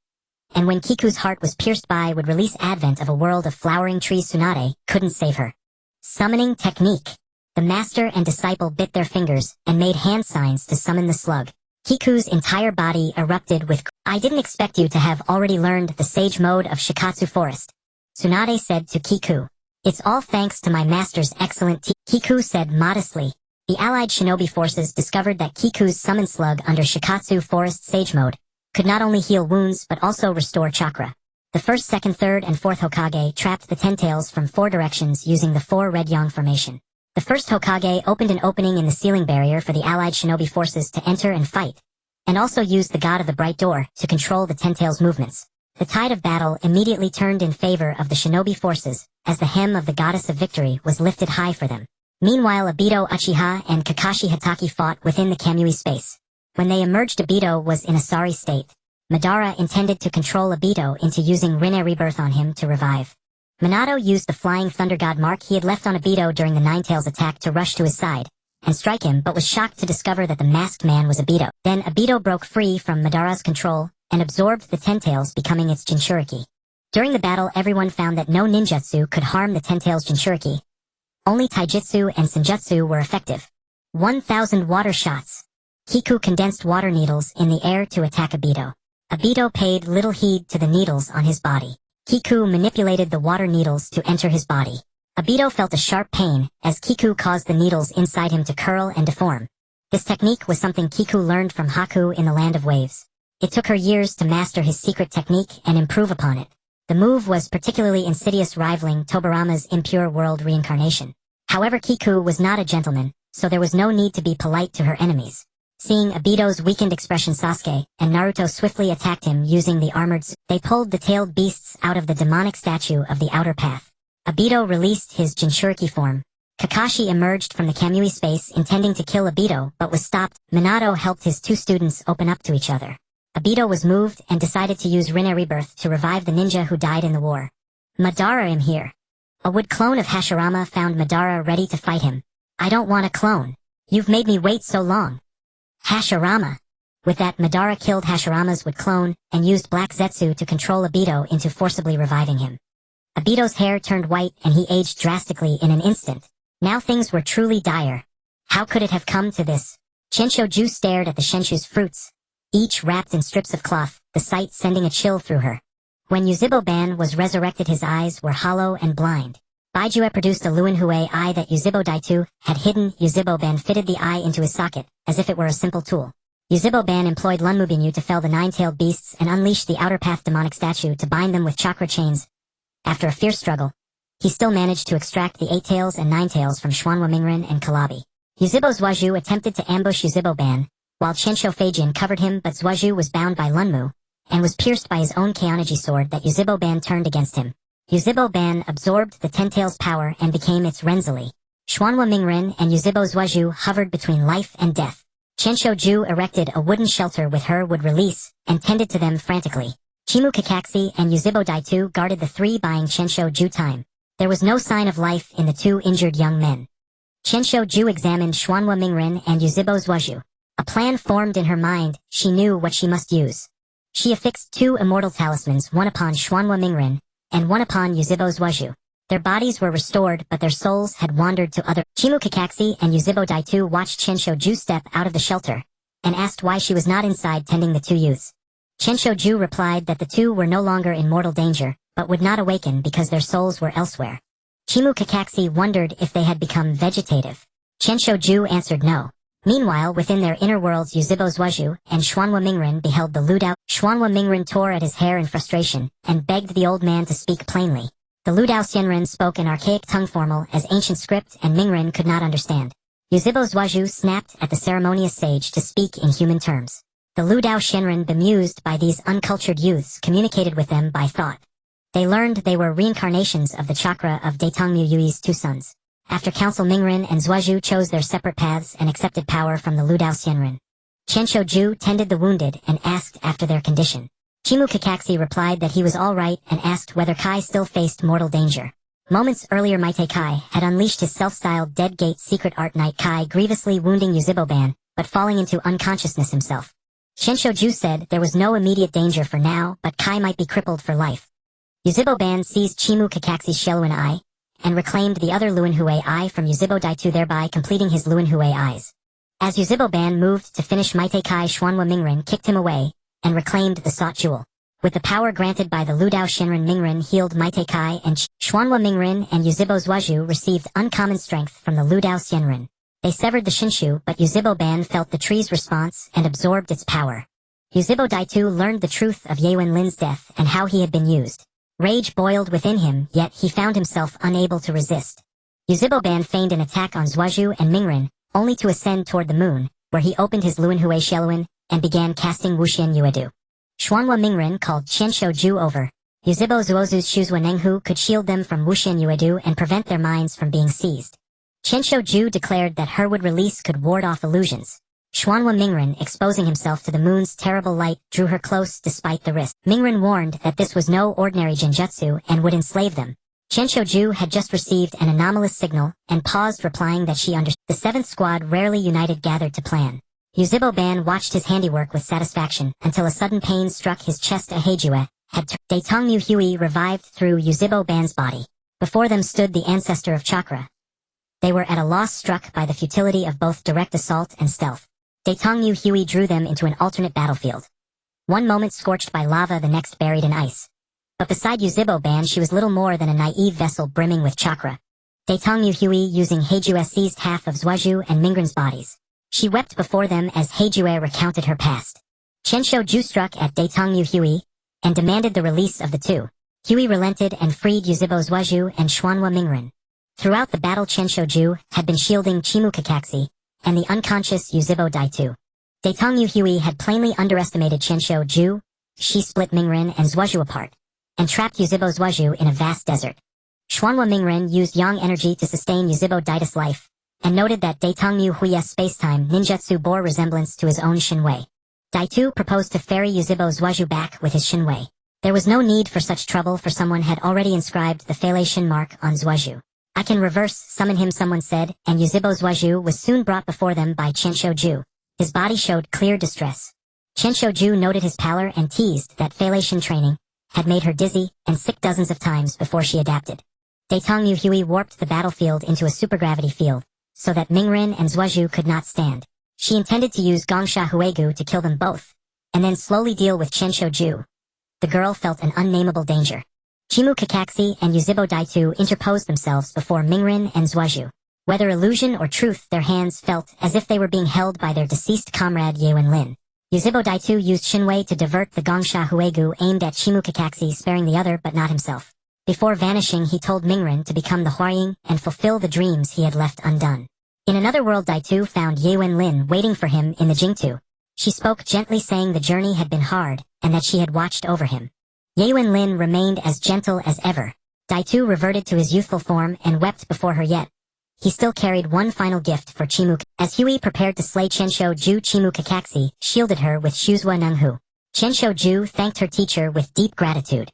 And when Kiku's heart was pierced by would release advent of a world of flowering trees, Tsunade couldn't save her. Summoning technique. The master and disciple bit their fingers and made hand signs to summon the slug. Kiku's entire body erupted with... I didn't expect you to have already learned the sage mode of Shikatsu Forest. Tsunade said to Kiku. It's all thanks to my master's excellent Kiku said modestly. The allied shinobi forces discovered that Kiku's summon slug under Shikatsu Forest Sage Mode could not only heal wounds but also restore chakra. The 1st, 2nd, 3rd, and 4th Hokage trapped the Ten Tails from 4 directions using the 4 Red Yang formation. The 1st Hokage opened an opening in the ceiling barrier for the allied shinobi forces to enter and fight, and also used the God of the Bright Door to control the Ten Tails' movements. The tide of battle immediately turned in favor of the shinobi forces, as the hem of the Goddess of Victory was lifted high for them. Meanwhile, Obito Uchiha and Kakashi Hatake fought within the Kamui space. When they emerged, Obito was in a sorry state. Madara intended to control Obito into using Rinne Rebirth on him to revive. Minato used the Flying Thunder God mark he had left on Obito during the Ninetales attack to rush to his side and strike him, but was shocked to discover that the masked man was Obito. Then Obito broke free from Madara's control and absorbed the Ten Tails, becoming its Jinchuriki. During the battle, everyone found that no ninjutsu could harm the Ten Tails' Jinchuriki. Only taijutsu and senjutsu were effective. 1,000 water shots. Kiku condensed water needles in the air to attack Obito. Obito paid little heed to the needles on his body. Kiku manipulated the water needles to enter his body. Obito felt a sharp pain as Kiku caused the needles inside him to curl and deform. This technique was something Kiku learned from Haku in the Land of Waves. It took her years to master his secret technique and improve upon it. The move was particularly insidious, rivaling Tobirama's impure world reincarnation. However, Kiku was not a gentleman, so there was no need to be polite to her enemies. Seeing Obito's weakened expression, Sasuke and Naruto swiftly attacked him using the armored... They pulled the tailed beasts out of the demonic statue of the outer path. Obito released his Jinchuriki form. Kakashi emerged from the Kamui space intending to kill Obito, but was stopped. Minato helped his 2 students open up to each other. Obito was moved and decided to use Rinne Rebirth to revive the ninja who died in the war. Madara, I'm here. A wood clone of Hashirama found Madara ready to fight him. I don't want a clone. You've made me wait so long. Hashirama. With that, Madara killed Hashirama's wood clone and used Black Zetsu to control Obito into forcibly reviving him. Obito's hair turned white and he aged drastically in an instant. Now things were truly dire. How could it have come to this? Shenshoju stared at the Shenshu's fruits, each wrapped in strips of cloth, the sight sending a chill through her. When Yuzibo-ban was resurrected, his eyes were hollow and blind. Baijue produced a Luanhue eye that Yuzibo Daitu had hidden. Yuzibo-ban fitted the eye into his socket, as if it were a simple tool. Yuzibo-ban employed Lunmubinyu to fell the 9-tailed beasts and unleash the outer path demonic statue to bind them with chakra chains. After a fierce struggle, he still managed to extract the 8 tails and 9 tails from Schwanwa Mingren and Kalabi. Yuzibo Zwaju attempted to ambush Yuzibo-ban, while Chensho Feijin covered him, but Zwaju was bound by Lunmu, and was pierced by his own Kaonaji sword that Yuzibo-ban turned against him. Yuzibo-ban absorbed the Ten Tails' power and became its Renzali. Schwanwa Mingren and Yuzibo Zwaju hovered between life and death. Chensho-ju erected a wooden shelter with her would release, and tended to them frantically. Chimu Kakashi and Yuzibo Daitu guarded the 3 buying Chensho-ju time. There was no sign of life in the two injured young men. Qianshou examined Xuanhua Mingren and Yuzhibo Zhuozhu. A plan formed in her mind. She knew what she must use. She affixed 2 immortal talismans, one upon Xuanhua Mingren and one upon Yuzhibo Zhuozhu. Their bodies were restored, but their souls had wandered to other. Chimu Kakaxi and Yuzhibo Daitu watched Qianshou step out of the shelter and asked why she was not inside tending the 2 youths. Qianshou replied that the 2 were no longer in mortal danger, but would not awaken because their souls were elsewhere. Chimu Kakaxi wondered if they had become vegetative. Qianshou answered no. Meanwhile, within their inner worlds, Yuzhibo Zhuozhu and Xuanhua Mingren beheld the Ludao. Xuanhua Mingren tore at his hair in frustration and begged the old man to speak plainly. The Ludao Xianren spoke an archaic tongue formal as ancient script, and Mingren could not understand. Yuzhibo Zhuozhu snapped at the ceremonious sage to speak in human terms. The Ludao Xianren, bemused by these uncultured youths, communicated with them by thought. They learned they were reincarnations of the chakra of Daitongmu Yui's 2 sons. After council, Mingren and Zhuozhu chose their separate paths and accepted power from the Ludao Xianren. Qianshou tended the wounded and asked after their condition. Chimu Kakaxi replied that he was all right and asked whether Kai still faced mortal danger. Moments earlier, Maite Kai had unleashed his self-styled Dead Gate secret art Knight Kai, grievously wounding Yuzhibo Ban, but falling into unconsciousness himself. Qianshou said there was no immediate danger for now, but Kai might be crippled for life. Yuzhibo Ban seized Chimu Kakaxi's Sheluan eye and reclaimed the other Luanhui eye from Yuzhibo Daitu, thereby completing his Luanhui eyes. As Yuzhibo Ban moved to finish, Maite Kai, Xuanhua Mingren kicked him away and reclaimed the sought jewel. With the power granted by the Ludao Shinran, Mingren healed Maite Kai, and Xuanhua Mingren and Yuzhibo Zhuozhu received uncommon strength from the Ludao Xianren. They severed the Shinshu, but Yuzhibo Ban felt the tree's response and absorbed its power. Yuzhibo Daitu learned the truth of Ye Wenlin's death and how he had been used. Rage boiled within him, yet he found himself unable to resist. Yuzhibo Ban feigned an attack on Zhuozhu and Mingren, only to ascend toward the moon, where he opened his Luanhui Sheluan and began casting Wuxian Yuedu. Xuanhua Mingren called Qianshou over. Yuzhibo Zhuozhu's Shuzhua Nenghu could shield them from Wuxian Yuedu and prevent their minds from being seized. Qianshou declared that Herwood release could ward off illusions. Xuanhua Mingren, exposing himself to the moon's terrible light, drew her close despite the risk. Mingren warned that this was no ordinary genjutsu and would enslave them. Qianshou had just received an anomalous signal and paused, replying that she understood. The 7th squad, rarely united, gathered to plan. Yuzhibo Ban watched his handiwork with satisfaction until a sudden pain struck his chest. A Heijue had Daitongmu Hui revived through Yuzhibo Ban's body. Before them stood the ancestor of chakra. They were at a loss, struck by the futility of both direct assault and stealth. Daitongmu Hui drew them into an alternate battlefield. One moment scorched by lava, the next buried in ice. But beside Yuzhibo Ban, she was little more than a naive vessel brimming with chakra. Daitongmu Hui, using Heijue, seized half of Zhuozhu and Mingren's bodies. She wept before them as Heijue recounted her past. Qianshou struck at Daitongmu Hui and demanded the release of the 2. Hui relented and freed Yuzhibo Zhuozhu and Xuanhua Mingren. Throughout the battle, Qianshou had been shielding Chimu Kakaxi and the unconscious Yuzhibo Daitu. Daitongmu Hui had plainly underestimated Qianshou. She split Mingren and Zhuozhu apart and trapped Yuzhibo Zhuozhu in a vast desert. Xuanhua Mingren used yang energy to sustain Yuzhibo Daitus' life and noted that Daitongmu Hui's spacetime ninjutsu bore resemblance to his own Shinwei. Daitu proposed to ferry Yuzhibo Zhuozhu back with his Shinwei. There was no need for such trouble, for someone had already inscribed the Fei Shin mark on Zhuozhu. I can reverse summon him, someone said, and Yuzhibo Zhuozhu was soon brought before them by Qianshou. His body showed clear distress. Qianshou noted his pallor and teased that Fei Shin training had made her dizzy and sick dozens of times before she adapted. Daitongmu Hui warped the battlefield into a supergravity field, so that Mingren and Zhuozhu could not stand. She intended to use Gongsha Huegu to kill them both, and then slowly deal with Qianshou. The girl felt an unnameable danger. Chimu Kakaxi and Yuzhibo Daitu interposed themselves before Mingren and Zhuozhu. Whether illusion or truth, their hands felt as if they were being held by their deceased comrade Ye Wenlin. Yuzhibo Daitu used Shinwei to divert the Gongsha Huegu aimed at Chimu Kakaxi, sparing the other but not himself. Before vanishing, he told Mingren to become the Huaying and fulfill the dreams he had left undone. In another world, Daitu found Ye Wenlin waiting for him in the Jingtu. She spoke gently, saying the journey had been hard and that she had watched over him. Ye Wenlin remained as gentle as ever. Daitu reverted to his youthful form and wept before her, yet he still carried one final gift for Chimu. As Hui prepared to slay Qianshou, Chimu Kakaxi shielded her with Shuzhua Nenghu. Qianshou thanked her teacher with deep gratitude.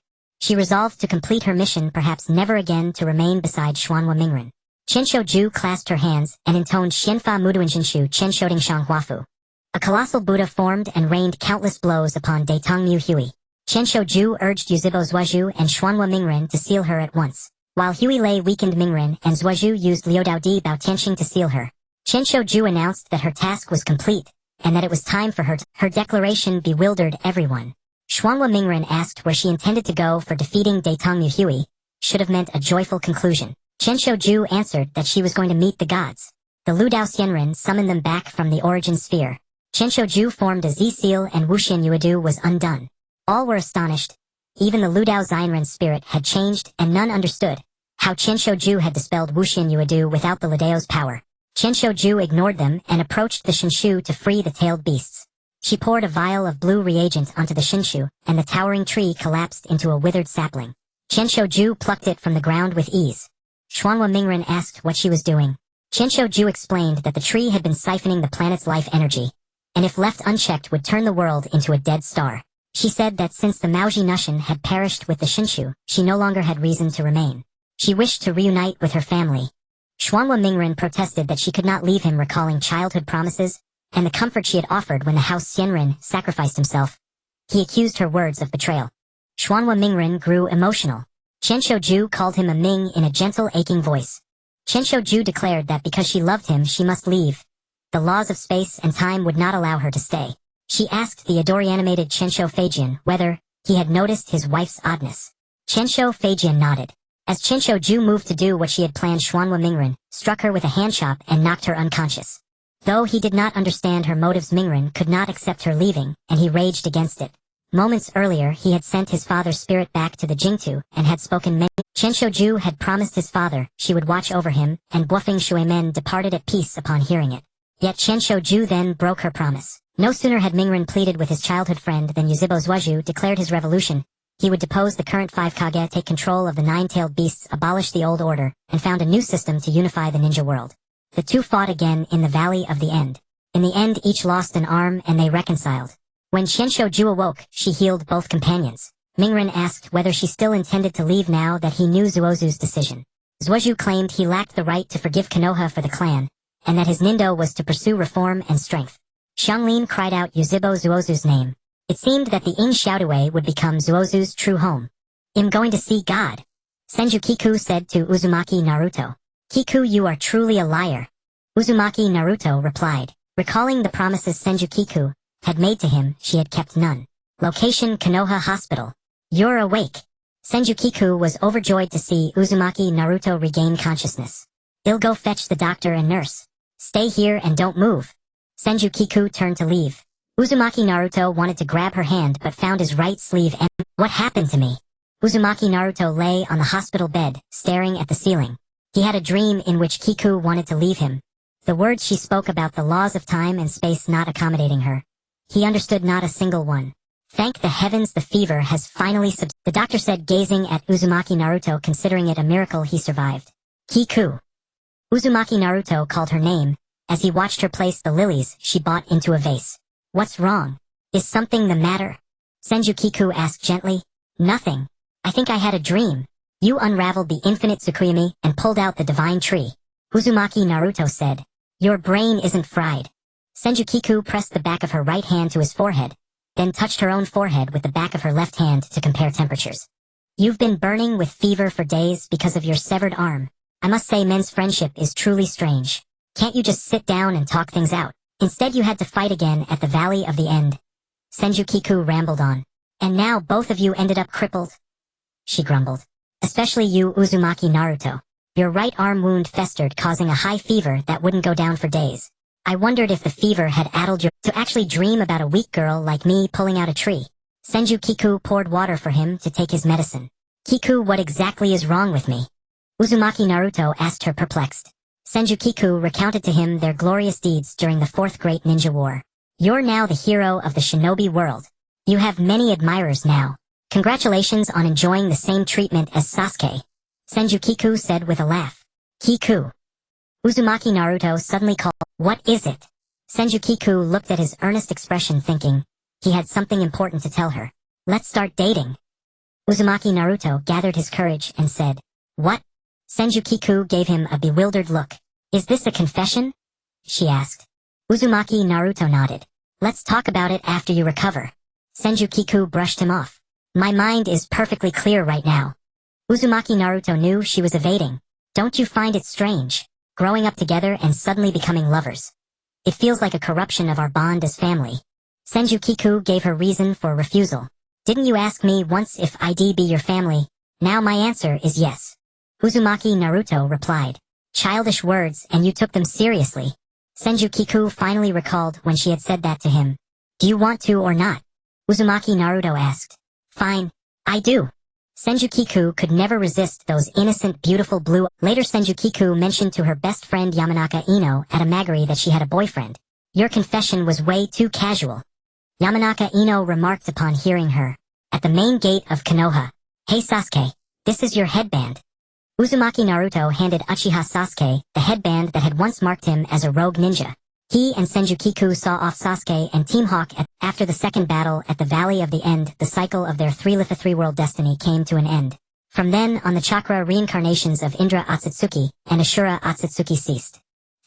She resolved to complete her mission, perhaps never again to remain beside Xuanhua Mingren. Qianshou clasped her hands and intoned Xianfa Muduanjinshu Qianshouding Shanghuafu. A colossal Buddha formed and rained countless blows upon Daitongmu Hui. Qianshou urged Yuzibo Zuozhu and Xuanhua Mingren to seal her at once. While Hui Lei weakened Mingren and Zuozhu used Liudao Di Bao Tianxing to seal her. Qianshou announced that her task was complete, and that it was time for her to. Her declaration bewildered everyone. Xuanhua Mingren asked where she intended to go, for defeating Daitongmu Hui should have meant a joyful conclusion. Qianshou answered that she was going to meet the gods. The Ludao Xianren summoned them back from the origin sphere. Qianshou formed a Z-seal and Wuxian Yuedu was undone. All were astonished. Even the Ludao Xianren spirit had changed, and none understood how Qianshou had dispelled Wuxian Yuedu without the Ludao's power. Qianshou ignored them and approached the Shinshu to free the tailed beasts. She poured a vial of blue reagent onto the Shinshu, and the towering tree collapsed into a withered sapling. Qianshou plucked it from the ground with ease. Xuanhua Mingren asked what she was doing. Qianshou explained that the tree had been siphoning the planet's life energy, and if left unchecked would turn the world into a dead star. She said that since the Maoji Nushin had perished with the Shinshu, she no longer had reason to remain. She wished to reunite with her family. Xuanhua Mingren protested that she could not leave him, recalling childhood promises and the comfort she had offered when the House Xianren sacrificed himself. He accused her words of betrayal. Xuanhua Mingren grew emotional. Qianshou called him a Ming in a gentle, aching voice. Qianshou declared that because she loved him she must leave. The laws of space and time would not allow her to stay. She asked the Adori-animated Qianshou Feijian whether he had noticed his wife's oddness. Qianshou Feijian nodded. As Qianshou moved to do what she had planned, Xuanhua Mingren struck her with a hand chop and knocked her unconscious. Though he did not understand her motives, Mingren could not accept her leaving, and he raged against it. Moments earlier he had sent his father's spirit back to the Jingtu and had spoken many. Qianshou had promised his father she would watch over him, and Buofeng Shuimen departed at peace upon hearing it. Yet Qianshou then broke her promise. No sooner had Mingren pleaded with his childhood friend than Yuzibo Zuozhu declared his revolution. He would depose the current 5 Kage, take control of the 9-tailed beasts, abolish the old order, and found a new system to unify the ninja world. The two fought again in the Valley of the End. In the end each lost an arm and they reconciled. When Qianshou awoke, she healed both companions. Mingren asked whether she still intended to leave now that he knew Zuozu's decision. Zuozhu claimed he lacked the right to forgive Konoha for the clan, and that his nindo was to pursue reform and strength. Xianglin cried out Yuzibo Zuozu's name. It seemed that the Ing Xiaodui would become Zuozu's true home. "I'm going to see God," Senju Kiku said to Uzumaki Naruto. "Kiku, you are truly a liar," Uzumaki Naruto replied. Recalling the promises Senju Kiku had made to him, she had kept none. Location: Konoha Hospital. "You're awake." Senju Kiku was overjoyed to see Uzumaki Naruto regain consciousness. "I'll go fetch the doctor and nurse. Stay here and don't move." Senju Kiku turned to leave. Uzumaki Naruto wanted to grab her hand but found his right sleeve empty. "What happened to me?" Uzumaki Naruto lay on the hospital bed, staring at the ceiling. He had a dream in which Kiku wanted to leave him. The words she spoke about the laws of time and space not accommodating her. He understood not a single one. "Thank the heavens, the fever has finally the doctor said, gazing at Uzumaki Naruto, considering it a miracle he survived. "Kiku." Uzumaki Naruto called her name, as he watched her place the lilies she bought into a vase. "What's wrong? Is something the matter?" Senju Kiku asked gently. "Nothing. I think I had a dream. You unraveled the infinite Tsukuyami and pulled out the divine tree," Uzumaki Naruto said. "Your brain isn't fried." Senju Kiku pressed the back of her right hand to his forehead, then touched her own forehead with the back of her left hand to compare temperatures. "You've been burning with fever for days because of your severed arm. I must say men's friendship is truly strange. Can't you just sit down and talk things out? Instead you had to fight again at the Valley of the End." Senju Kiku rambled on. "And now both of you ended up crippled," she grumbled. "Especially you, Uzumaki Naruto. Your right arm wound festered, causing a high fever that wouldn't go down for days. I wondered if the fever had addled your to actually dream about a weak girl like me pulling out a tree." Senju Kiku poured water for him to take his medicine. "Kiku, what exactly is wrong with me?" Uzumaki Naruto asked her, perplexed. Senju Kiku recounted to him their glorious deeds during the Fourth Great Ninja War. "You're now the hero of the shinobi world. You have many admirers now. Congratulations on enjoying the same treatment as Sasuke," Senju Kiku said with a laugh. "Kiku." Uzumaki Naruto suddenly called. "What is it?" Senju Kiku looked at his earnest expression, thinking he had something important to tell her. "Let's start dating." Uzumaki Naruto gathered his courage and said, "What?" Senju Kiku gave him a bewildered look. "Is this a confession?" she asked. Uzumaki Naruto nodded. "Let's talk about it after you recover." Senju Kiku brushed him off. "My mind is perfectly clear right now." Uzumaki Naruto knew she was evading. "Don't you find it strange, growing up together and suddenly becoming lovers? It feels like a corruption of our bond as family." Senju Kiku gave her reason for refusal. "Didn't you ask me once if I'd be your family? Now my answer is yes." Uzumaki Naruto replied. "Childish words, and you took them seriously." Senju Kiku finally recalled when she had said that to him. "Do you want to or not?" Uzumaki Naruto asked. "Fine, I do." Senju Kiku could never resist those innocent, beautiful blue. Later Senju Kiku mentioned to her best friend Yamanaka Ino at a Magari that she had a boyfriend. "Your confession was way too casual." Yamanaka Ino remarked upon hearing her. At the main gate of Konoha. "Hey Sasuke, this is your headband." Uzumaki Naruto handed Uchiha Sasuke the headband that had once marked him as a rogue ninja. He and Senju Kiku saw off Sasuke and Team Hawk after the second battle at the Valley of the End. The cycle of their three-world destiny came to an end. From then on, the chakra reincarnations of Indra Otsutsuki and Ashura Otsutsuki ceased.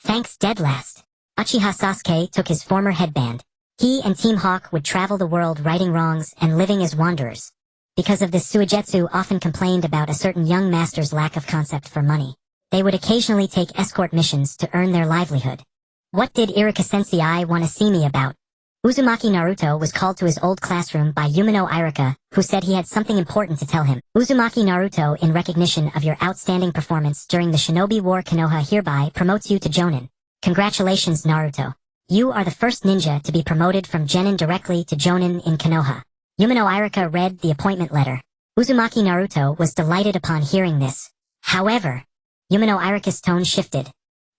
Thanks dead last. Uchiha Sasuke took his former headband. He and Team Hawk would travel the world righting wrongs and living as wanderers. Because of this, Suigetsu often complained about a certain young master's lack of concept for money. They would occasionally take escort missions to earn their livelihood. What did Iruka Sensei want to see me about? Uzumaki Naruto was called to his old classroom by Umino Iruka, who said he had something important to tell him. Uzumaki Naruto, in recognition of your outstanding performance during the Shinobi War, Konoha hereby promotes you to Jonin. Congratulations, Naruto. You are the first ninja to be promoted from Genin directly to Jonin in Konoha. Umino Iruka read the appointment letter. Uzumaki Naruto was delighted upon hearing this. However, Umino Iruka's tone shifted.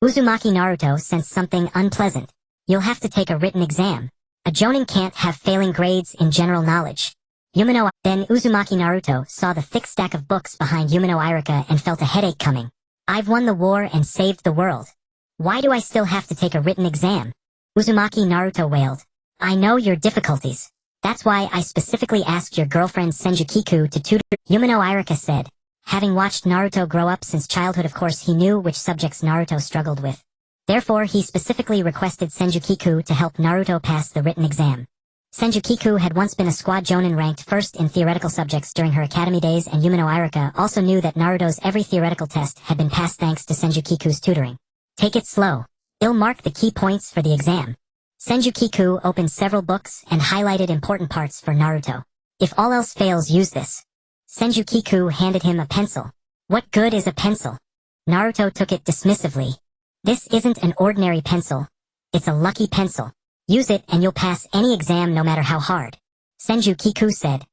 Uzumaki Naruto sensed something unpleasant. "You'll have to take a written exam. A Jonin can't have failing grades in general knowledge." Then Uzumaki Naruto saw the thick stack of books behind Umino Iruka and felt a headache coming. "I've won the war and saved the world. Why do I still have to take a written exam?" Uzumaki Naruto wailed. "I know your difficulties. That's why I specifically asked your girlfriend Senju Kiku to tutor." Umino Iruka said. Having watched Naruto grow up since childhood, of course he knew which subjects Naruto struggled with. Therefore he specifically requested Senju Kiku to help Naruto pass the written exam. Senju Kiku had once been a squad Jonin ranked first in theoretical subjects during her academy days, and Umino Iruka also knew that Naruto's every theoretical test had been passed thanks to Senju Kiku's tutoring. "Take it slow. It'll mark the key points for the exam." Senju Kiku opened several books and highlighted important parts for Naruto. "If all else fails, use this." Senju Kiku handed him a pencil. "What good is a pencil?" Naruto took it dismissively. "This isn't an ordinary pencil. It's a lucky pencil. Use it and you'll pass any exam no matter how hard." Senju Kiku said.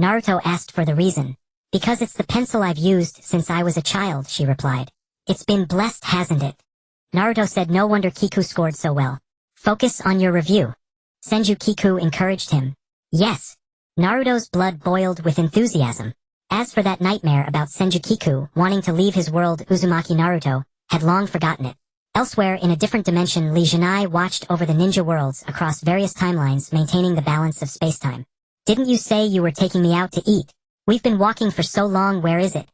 Naruto asked for the reason. "Because it's the pencil I've used since I was a child," she replied. "It's been blessed, hasn't it?" Naruto said no wonder Kiku scored so well. "Focus on your review." Senju Kiku encouraged him. "Yes." Naruto's blood boiled with enthusiasm. As for that nightmare about Senju Kiku wanting to leave his world, Uzumaki Naruto had long forgotten it. Elsewhere in a different dimension, Lee Jinai watched over the ninja worlds across various timelines, maintaining the balance of spacetime. "Didn't you say you were taking me out to eat? We've been walking for so long, where is it?"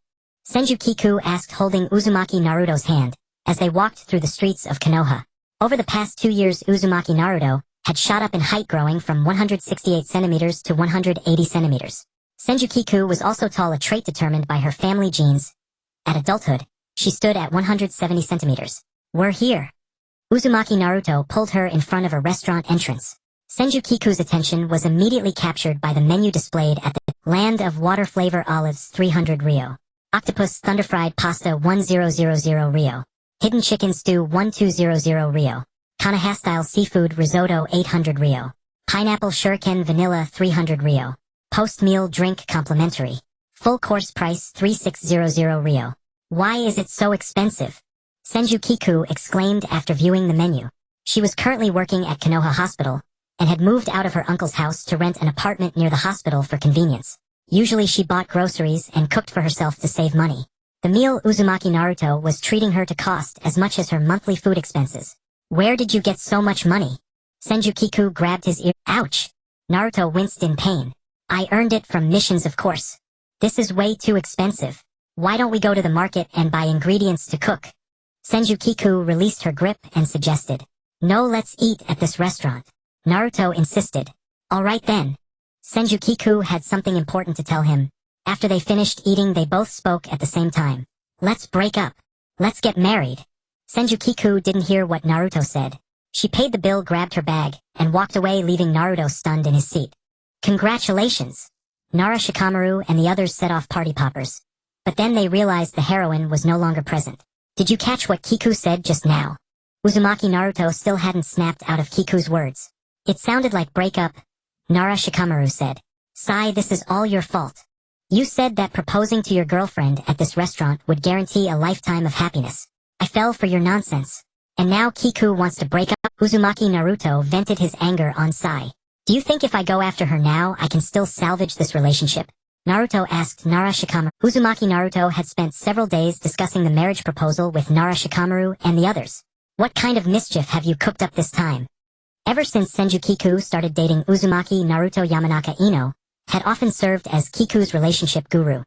Senju Kiku asked, holding Uzumaki Naruto's hand, as they walked through the streets of Konoha. Over the past 2 years, Uzumaki Naruto had shot up in height, growing from 168 centimeters to 180 centimeters. Senju Kiku was also tall, a trait determined by her family genes. At adulthood, she stood at 170 centimeters. "We're here." Uzumaki Naruto pulled her in front of a restaurant entrance. Senju Kiku's attention was immediately captured by the menu displayed at the Land of Water Flavor Olives 300 Rio. Octopus Thunderfried Pasta 1000 Rio. Hidden Chicken Stew 1200 Rio. Kanaha-style Seafood Risotto 800 Rio. Pineapple Shuriken Vanilla 300 Rio. Post-meal drink complimentary. Full course price 3600 Rio. "Why is it so expensive?" Senju Kiku exclaimed after viewing the menu. She was currently working at Konoha Hospital, and had moved out of her uncle's house to rent an apartment near the hospital for convenience. Usually she bought groceries and cooked for herself to save money. The meal Uzumaki Naruto was treating her to cost as much as her monthly food expenses. "Where did you get so much money?" Senju Kiku grabbed his ear. "Ouch!" Naruto winced in pain. "I earned it from missions, of course. This is way too expensive. Why don't we go to the market and buy ingredients to cook? Senju Kiku released her grip and suggested. No, let's eat at this restaurant. Naruto insisted. Alright then. Senju Kiku had something important to tell him. After they finished eating, they both spoke at the same time. Let's break up. Let's get married. Senju Kiku didn't hear what Naruto said. She paid the bill, grabbed her bag, and walked away, leaving Naruto stunned in his seat. Congratulations! Nara Shikamaru and the others set off party poppers. But then they realized the heroine was no longer present. Did you catch what Kiku said just now? Uzumaki Naruto still hadn't snapped out of Kiku's words. It sounded like break up. Nara Shikamaru said. Sai, this is all your fault. You said that proposing to your girlfriend at this restaurant would guarantee a lifetime of happiness. I fell for your nonsense. And now Kiku wants to break up. Uzumaki Naruto vented his anger on Sai. Do you think if I go after her now, I can still salvage this relationship? Naruto asked Nara Shikamaru. Uzumaki Naruto had spent several days discussing the marriage proposal with Nara Shikamaru and the others. What kind of mischief have you cooked up this time? Ever since Senju Kiku started dating Uzumaki, Naruto Yamanaka Ino had often served as Kiku's relationship guru.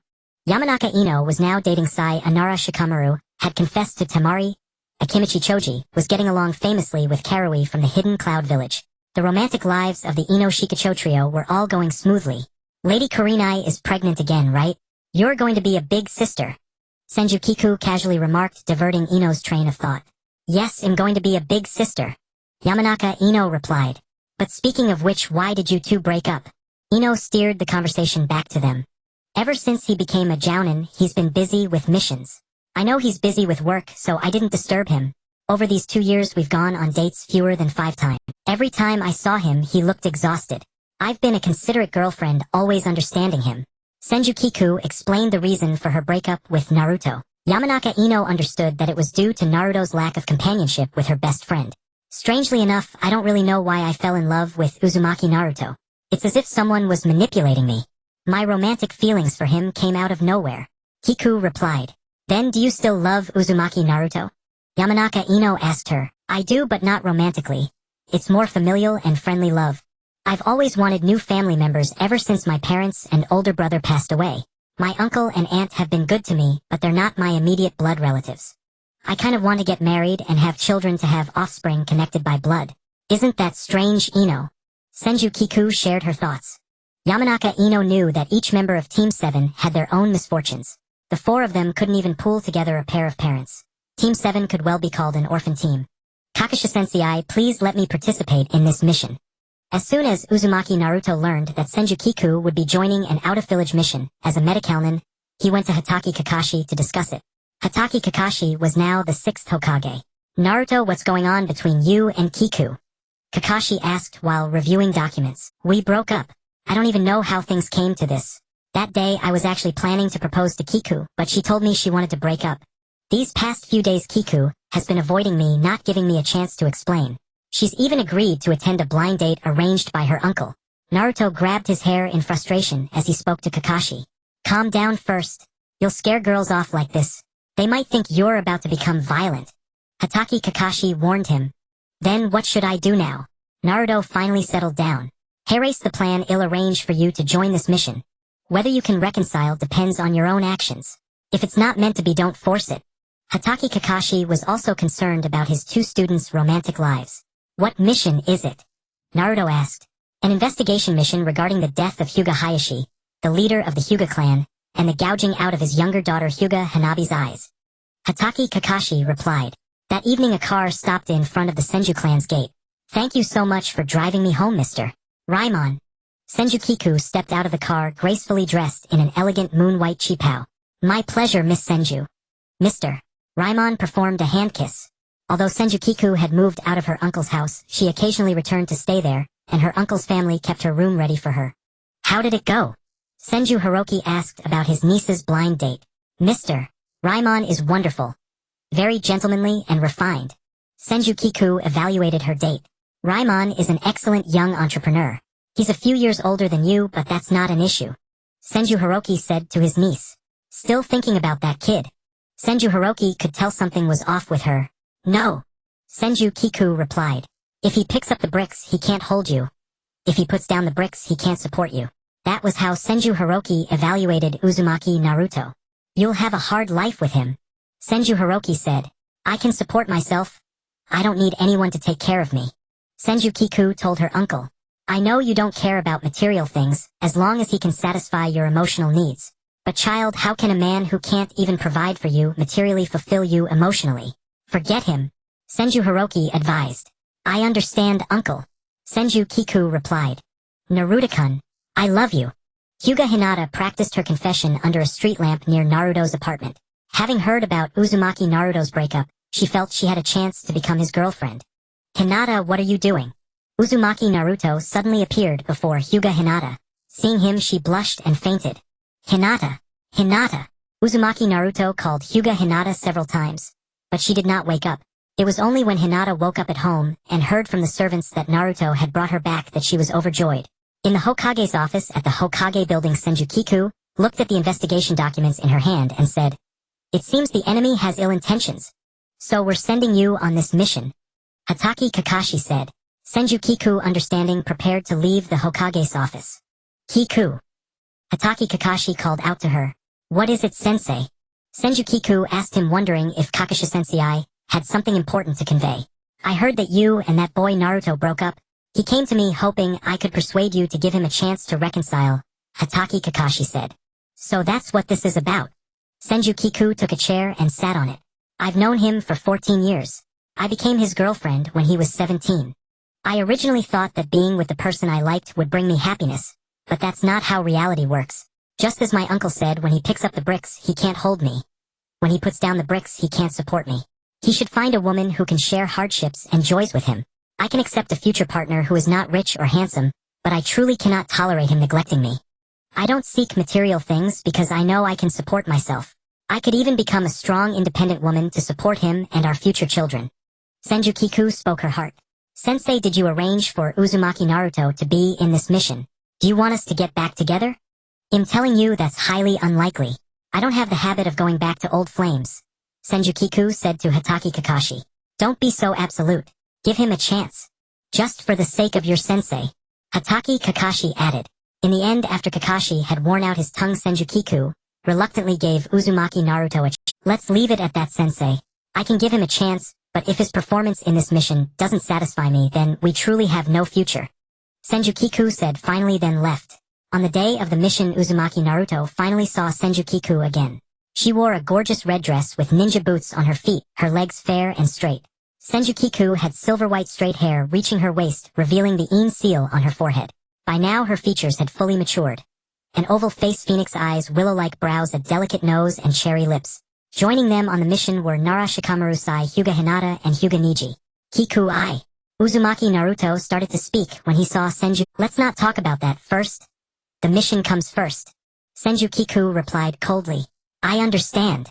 Yamanaka Ino was now dating Sai. Nara Shikamaru had confessed to Temari. Akimichi Choji was getting along famously with Karui from the Hidden Cloud Village. The romantic lives of the Ino Shikacho trio were all going smoothly. Lady Kurenai is pregnant again, right? You're going to be a big sister. Senju Kiku casually remarked, diverting Ino's train of thought. Yes, I'm going to be a big sister. Yamanaka Ino replied. But speaking of which, why did you two break up? Ino steered the conversation back to them. Ever since he became a jounin, he's been busy with missions. I know he's busy with work, so I didn't disturb him. Over these 2 years we've gone on dates fewer than 5 times. Every time I saw him, he looked exhausted. I've been a considerate girlfriend, always understanding him. Senju Kiku explained the reason for her breakup with Naruto. Yamanaka Ino understood that it was due to Naruto's lack of companionship with her best friend. Strangely enough, I don't really know why I fell in love with Uzumaki Naruto. It's as if someone was manipulating me. My romantic feelings for him came out of nowhere. Kiku replied. Then do you still love Uzumaki Naruto? Yamanaka Ino asked her. I do, but not romantically. It's more familial and friendly love. I've always wanted new family members ever since my parents and older brother passed away. My uncle and aunt have been good to me, but they're not my immediate blood relatives. I kind of want to get married and have children to have offspring connected by blood. Isn't that strange, Ino? Senju Kiku shared her thoughts. Yamanaka Ino knew that each member of Team 7 had their own misfortunes. The 4 of them couldn't even pool together a pair of parents. Team 7 could well be called an orphan team. Kakashi-sensei, please let me participate in this mission. As soon as Uzumaki Naruto learned that Senju Kiku would be joining an out-of-village mission as a Metacalnin, he went to Hatake Kakashi to discuss it. Hatake Kakashi was now the 6th Hokage. Naruto, what's going on between you and Kiku? Kakashi asked while reviewing documents. We broke up. I don't even know how things came to this. That day I was actually planning to propose to Kiku, but she told me she wanted to break up. These past few days Kiku has been avoiding me, not giving me a chance to explain. She's even agreed to attend a blind date arranged by her uncle. Naruto grabbed his hair in frustration as he spoke to Kakashi. Calm down first. You'll scare girls off like this. They might think you're about to become violent. Hatake Kakashi warned him. Then what should I do now? Naruto finally settled down. Heiress, the plan I'll arrange for you to join this mission. Whether you can reconcile depends on your own actions. If it's not meant to be, don't force it. Hatake Kakashi was also concerned about his 2 students' romantic lives. What mission is it? Naruto asked. An investigation mission regarding the death of Hyuga Hayashi, the leader of the Hyuga clan, and the gouging out of his younger daughter Hyuga Hanabi's eyes. Hatake Kakashi replied. That evening a car stopped in front of the Senju clan's gate. Thank you so much for driving me home, Mr. Raimon. Senju Kiku stepped out of the car gracefully dressed in an elegant moon-white chipao. My pleasure, Miss Senju. Mr. Raimon performed a hand kiss. Although Senju Kiku had moved out of her uncle's house, she occasionally returned to stay there, and her uncle's family kept her room ready for her. How did it go? Senju Hiroki asked about his niece's blind date. Mr. Raimon is wonderful. Very gentlemanly and refined. Senju Kiku evaluated her date. Raimon is an excellent young entrepreneur. He's a few years older than you, but that's not an issue. Senju Hiroki said to his niece. Still thinking about that kid. Senju Hiroki could tell something was off with her. No. Senju Kiku replied. If he picks up the bricks, he can't hold you. If he puts down the bricks, he can't support you. That was how Senju Hiroki evaluated Uzumaki Naruto. You'll have a hard life with him. Senju Hiroki said, I can support myself. I don't need anyone to take care of me. Senju Kiku told her uncle, I know you don't care about material things, as long as he can satisfy your emotional needs. But child, how can a man who can't even provide for you materially fulfill you emotionally? Forget him. Senju Hiroki advised. I understand, uncle. Senju Kiku replied. Naruto-kun, I love you. Hyuga Hinata practiced her confession under a street lamp near Naruto's apartment. Having heard about Uzumaki Naruto's breakup, she felt she had a chance to become his girlfriend. Hinata, what are you doing? Uzumaki Naruto suddenly appeared before Hyuga Hinata. Seeing him, she blushed and fainted. Hinata! Hinata! Uzumaki Naruto called Hyuga Hinata several times, but she did not wake up. It was only when Hinata woke up at home and heard from the servants that Naruto had brought her back that she was overjoyed. In the Hokage's office at the Hokage building, Senju Kiku looked at the investigation documents in her hand and said, It seems the enemy has ill intentions. So we're sending you on this mission. Hatake Kakashi said. Senju Kiku, understanding, prepared to leave the Hokage's office. Kiku. Hatake Kakashi called out to her. What is it, sensei? Senju Kiku asked him, wondering if Kakashi sensei had something important to convey. I heard that you and that boy Naruto broke up. He came to me hoping I could persuade you to give him a chance to reconcile, Hatake Kakashi said. So that's what this is about. Senju Kiku took a chair and sat on it. I've known him for 14 years. I became his girlfriend when he was 17. I originally thought that being with the person I liked would bring me happiness, but that's not how reality works. Just as my uncle said, when he picks up the bricks, he can't hold me. When he puts down the bricks, he can't support me. He should find a woman who can share hardships and joys with him. I can accept a future partner who is not rich or handsome, but I truly cannot tolerate him neglecting me. I don't seek material things because I know I can support myself. I could even become a strong, independent woman to support him and our future children. Senju Kiku spoke her heart. Sensei, did you arrange for Uzumaki Naruto to be in this mission? Do you want us to get back together? I'm telling you that's highly unlikely. I don't have the habit of going back to old flames. Senju Kiku said to Hatake Kakashi. Don't be so absolute. Give him a chance. Just for the sake of your sensei. Hatake Kakashi added. In the end, after Kakashi had worn out his tongue, Senju Kiku reluctantly gave Uzumaki Naruto a Let's leave it at that, sensei. I can give him a chance, but if his performance in this mission doesn't satisfy me, then we truly have no future. Senju Kiku said, finally, then left. On the day of the mission, Uzumaki Naruto finally saw Senju Kiku again. She wore a gorgeous red dress with ninja boots on her feet, her legs fair and straight. Senju Kiku had silver-white straight hair reaching her waist, revealing the Yin seal on her forehead. By now her features had fully matured. An oval face, phoenix eyes, willow-like brows, a delicate nose, and cherry lips. Joining them on the mission were Nara Shikamaru-sai, Hyuga Hinata, and Hyuga Niji. Kiku-ai. Uzumaki Naruto started to speak when he saw Senju. Let's not talk about that first. The mission comes first. Senju Kiku replied coldly. I understand.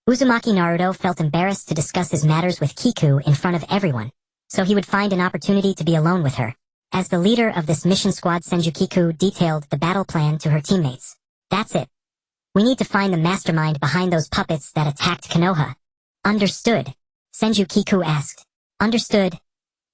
Uzumaki Naruto felt embarrassed to discuss his matters with Kiku in front of everyone, so he would find an opportunity to be alone with her. As the leader of this mission squad, Senju Kiku detailed the battle plan to her teammates. That's it. We need to find the mastermind behind those puppets that attacked Konoha. Understood. Senju Kiku asked. Understood.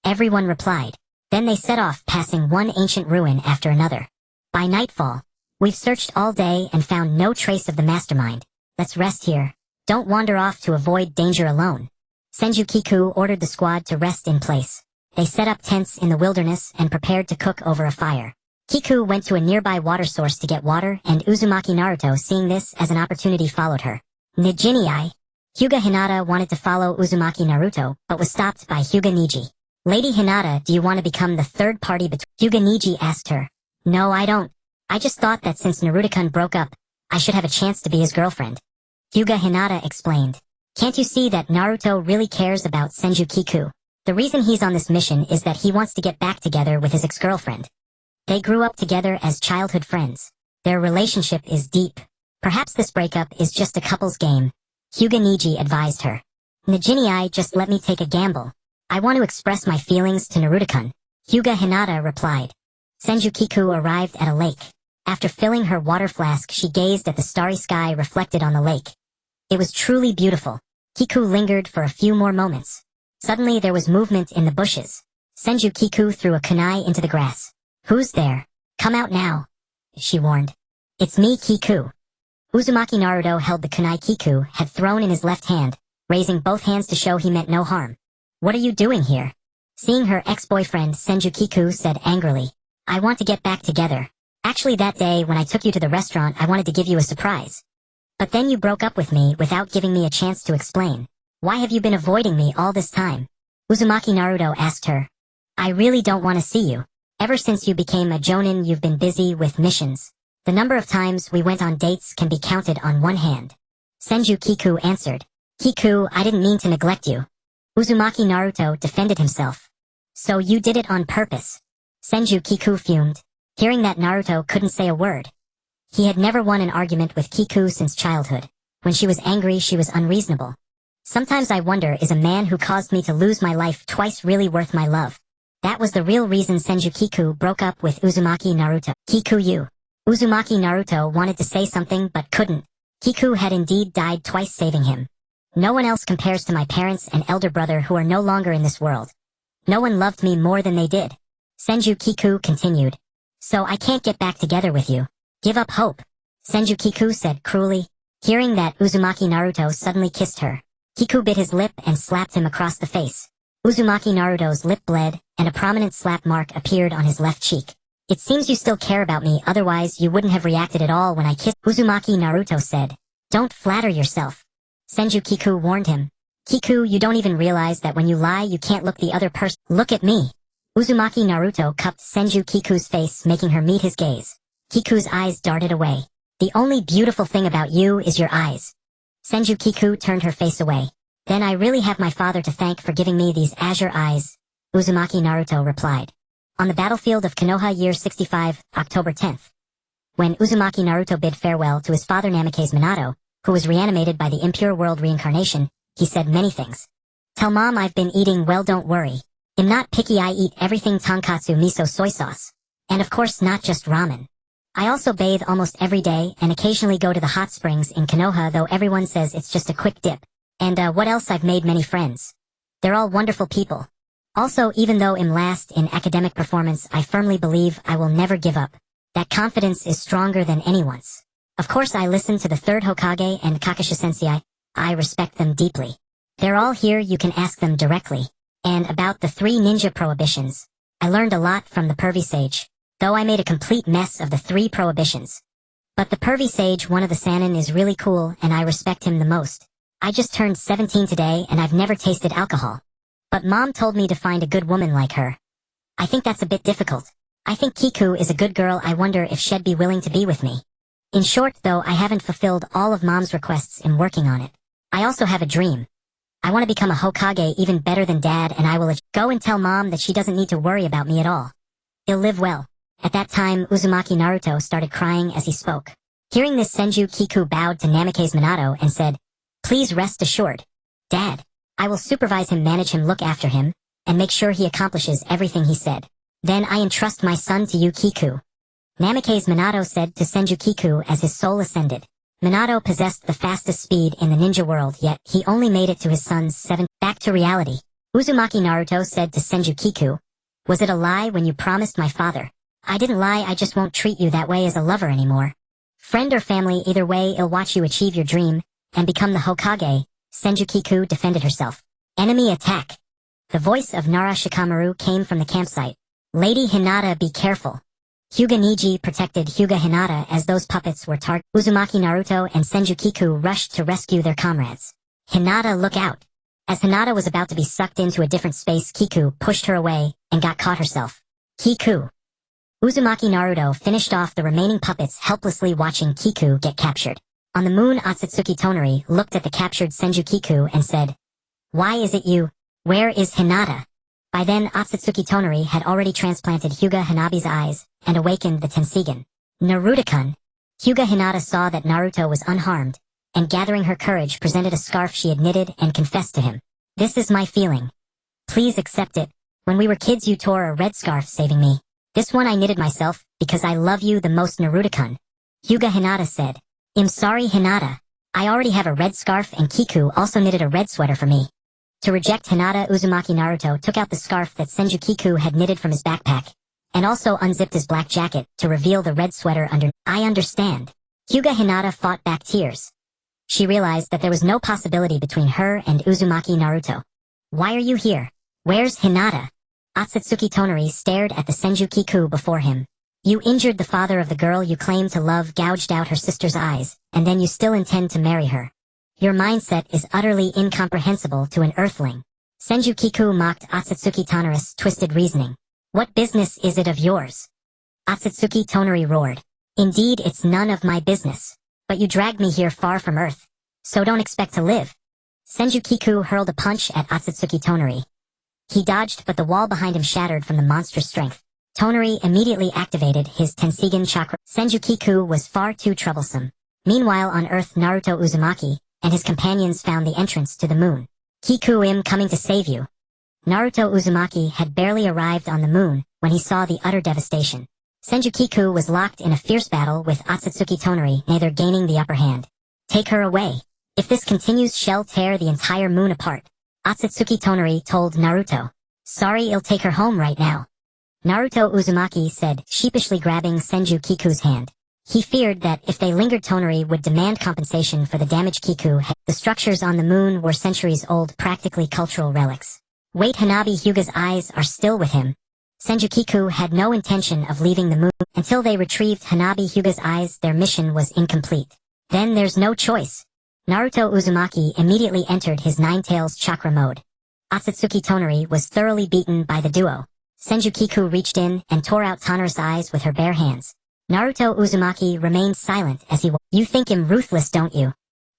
Everyone replied. Then they set off, passing one ancient ruin after another. By nightfall, we've searched all day and found no trace of the mastermind. Let's rest here. Don't wander off to avoid danger alone. Senju Kiku ordered the squad to rest in place. They set up tents in the wilderness and prepared to cook over a fire. Kiku went to a nearby water source to get water, and Uzumaki Naruto, seeing this as an opportunity, followed her. Nijini-ai. Hyuga Hinata wanted to follow Uzumaki Naruto, but was stopped by Hyuga Niji. Lady Hinata, do you want to become the third party between? Hyuga Niji asked her. No, I don't. I just thought that since Naruto-kun broke up, I should have a chance to be his girlfriend. Hyuga Hinata explained. Can't you see that Naruto really cares about Senju Kiku? The reason he's on this mission is that he wants to get back together with his ex-girlfriend. They grew up together as childhood friends. Their relationship is deep. Perhaps this breakup is just a couple's game. Hyuga Niji advised her. Nijini-ai, just let me take a gamble. I want to express my feelings to Naruto-kun. Hyuga Hinata replied. Senju Kiku arrived at a lake. After filling her water flask, she gazed at the starry sky reflected on the lake. It was truly beautiful. Kiku lingered for a few more moments. Suddenly there was movement in the bushes. Senju Kiku threw a kunai into the grass. Who's there? Come out now. she warned. It's me, Kiku. Uzumaki Naruto held the kunai Kiku had thrown in his left hand, raising both hands to show he meant no harm. What are you doing here? Seeing her ex-boyfriend, Senju Kiku said angrily. I want to get back together. Actually that day when I took you to the restaurant I wanted to give you a surprise. But then you broke up with me without giving me a chance to explain. Why have you been avoiding me all this time? Uzumaki Naruto asked her. I really don't want to see you. Ever since you became a jonin you've been busy with missions. The number of times we went on dates can be counted on one hand. Senju Kiku answered. Kiku, I didn't mean to neglect you. Uzumaki Naruto defended himself. So you did it on purpose. Senju Kiku fumed, hearing that Naruto couldn't say a word. He had never won an argument with Kiku since childhood. When she was angry she was unreasonable. Sometimes I wonder, is a man who caused me to lose my life twice really worth my love? That was the real reason Senju Kiku broke up with Uzumaki Naruto. Kiku you. Uzumaki Naruto wanted to say something but couldn't. Kiku had indeed died twice saving him. No one else compares to my parents and elder brother who are no longer in this world. No one loved me more than they did. Senju Kiku continued. So I can't get back together with you. Give up hope. Senju Kiku said cruelly. Hearing that Uzumaki Naruto suddenly kissed her, Kiku bit his lip and slapped him across the face. Uzumaki Naruto's lip bled, and a prominent slap mark appeared on his left cheek. It seems you still care about me, otherwise you wouldn't have reacted at all when I kissed. Uzumaki Naruto said. Don't flatter yourself. Senju Kiku warned him. Kiku, you don't even realize that when you lie you can't look the other person. Look at me. Uzumaki Naruto cupped Senju Kiku's face, making her meet his gaze. Kiku's eyes darted away. The only beautiful thing about you is your eyes. Senju Kiku turned her face away. Then I really have my father to thank for giving me these azure eyes, Uzumaki Naruto replied. On the battlefield of Konoha year 65, October 10th. When Uzumaki Naruto bid farewell to his father Namikaze Minato, who was reanimated by the impure world reincarnation, he said many things. Tell mom I've been eating well, don't worry. I'm not picky, I eat everything tonkatsu miso soy sauce. And of course not just ramen. I also bathe almost every day and occasionally go to the hot springs in Konoha, though everyone says it's just a quick dip. And what else, I've made many friends. They're all wonderful people. Also, even though I'm last in academic performance, I firmly believe I will never give up. That confidence is stronger than anyone's. Of course I listen to the third Hokage and Kakashi Sensei. I respect them deeply. They're all here, you can ask them directly. And about the 3 ninja prohibitions. I learned a lot from the pervy sage, though I made a complete mess of the 3 prohibitions. But the pervy sage, one of the Sannin, is really cool and I respect him the most. I just turned 17 today and I've never tasted alcohol. But mom told me to find a good woman like her. I think that's a bit difficult. I think Kiku is a good girl, I wonder if she'd be willing to be with me. In short though, I haven't fulfilled all of mom's requests in working on it. I also have a dream. I want to become a Hokage even better than dad, and I will go and tell mom that she doesn't need to worry about me at all. He'll live well. At that time, Uzumaki Naruto started crying as he spoke. Hearing this, Senju Kiku bowed to Namikaze Minato and said, Please rest assured, Dad. I will supervise him, manage him, look after him, and make sure he accomplishes everything he said. Then I entrust my son to you, Kiku. Namikaze Minato said to Senju Kiku as his soul ascended. Minato possessed the fastest speed in the ninja world, yet he only made it to his son's 7th. Back to reality. Uzumaki Naruto said to Senju Kiku, Was it a lie when you promised my father? I didn't lie, I just won't treat you that way as a lover anymore. Friend or family, either way I'll watch you achieve your dream and become the Hokage. Senju Kiku defended herself. Enemy attack. The voice of Nara Shikamaru came from the campsite. Lady Hinata, be careful. Hyuga Niji protected Hyuga Hinata as those puppets were targeted. Uzumaki Naruto and Senju Kiku rushed to rescue their comrades. Hinata, look out. As Hinata was about to be sucked into a different space, Kiku pushed her away and got caught herself. Kiku. Uzumaki Naruto finished off the remaining puppets, helplessly watching Kiku get captured. On the moon, Otsutsuki Tonari looked at the captured Senju Kiku and said, Why is it you? Where is Hinata? By then, Otsutsuki Tonari had already transplanted Hyuga Hanabi's eyes and awakened the Tenseigan. Naruto-kun. Hyuga Hinata saw that Naruto was unharmed, and gathering her courage presented a scarf she had knitted and confessed to him. This is my feeling. Please accept it. When we were kids you tore a red scarf saving me. This one I knitted myself, because I love you the most, Naruto-kun. Hyuga Hinata said. I'm sorry, Hinata. I already have a red scarf and Kiku also knitted a red sweater for me. To reject Hinata, Uzumaki Naruto took out the scarf that Senju Kiku had knitted from his backpack, and also unzipped his black jacket to reveal the red sweater under. I understand. Hyuga Hinata fought back tears. She realized that there was no possibility between her and Uzumaki Naruto. Why are you here? Where's Hinata? Otsutsuki Tonari stared at the Senju Kiku before him. You injured the father of the girl you claim to love, gouged out her sister's eyes, and then you still intend to marry her. Your mindset is utterly incomprehensible to an earthling. Senju Kiku mocked Otsutsuki Tonari's twisted reasoning. What business is it of yours? Otsutsuki Tonari roared. Indeed, it's none of my business. But you dragged me here far from Earth. So don't expect to live. Senju Kiku hurled a punch at Otsutsuki Tonari. He dodged, but the wall behind him shattered from the monstrous strength. Tonari immediately activated his Tensigen chakra. Senju Kiku was far too troublesome. Meanwhile on Earth, Naruto Uzumaki and his companions found the entrance to the moon. Kiku-im coming to save you. Naruto Uzumaki had barely arrived on the moon when he saw the utter devastation. Senju Kiku was locked in a fierce battle with Otsutsuki Tonari, neither gaining the upper hand. Take her away. If this continues, she'll tear the entire moon apart. Otsutsuki Tonari told Naruto. Sorry, I'll take her home right now. Naruto Uzumaki said, sheepishly grabbing Senju Kiku's hand. He feared that if they lingered, Tonari would demand compensation for the damage Kiku had. The structures on the moon were centuries-old, practically cultural relics. Wait, Hanabi Hyuga's eyes are still with him. Senju Kiku had no intention of leaving the moon. Until they retrieved Hanabi Hyuga's eyes, their mission was incomplete. Then there's no choice. Naruto Uzumaki immediately entered his Nine-Tails chakra mode. Otsutsuki Tonari was thoroughly beaten by the duo. Senju Kiku reached in and tore out Tonari's eyes with her bare hands. Naruto Uzumaki remained silent as he You think him ruthless, don't you?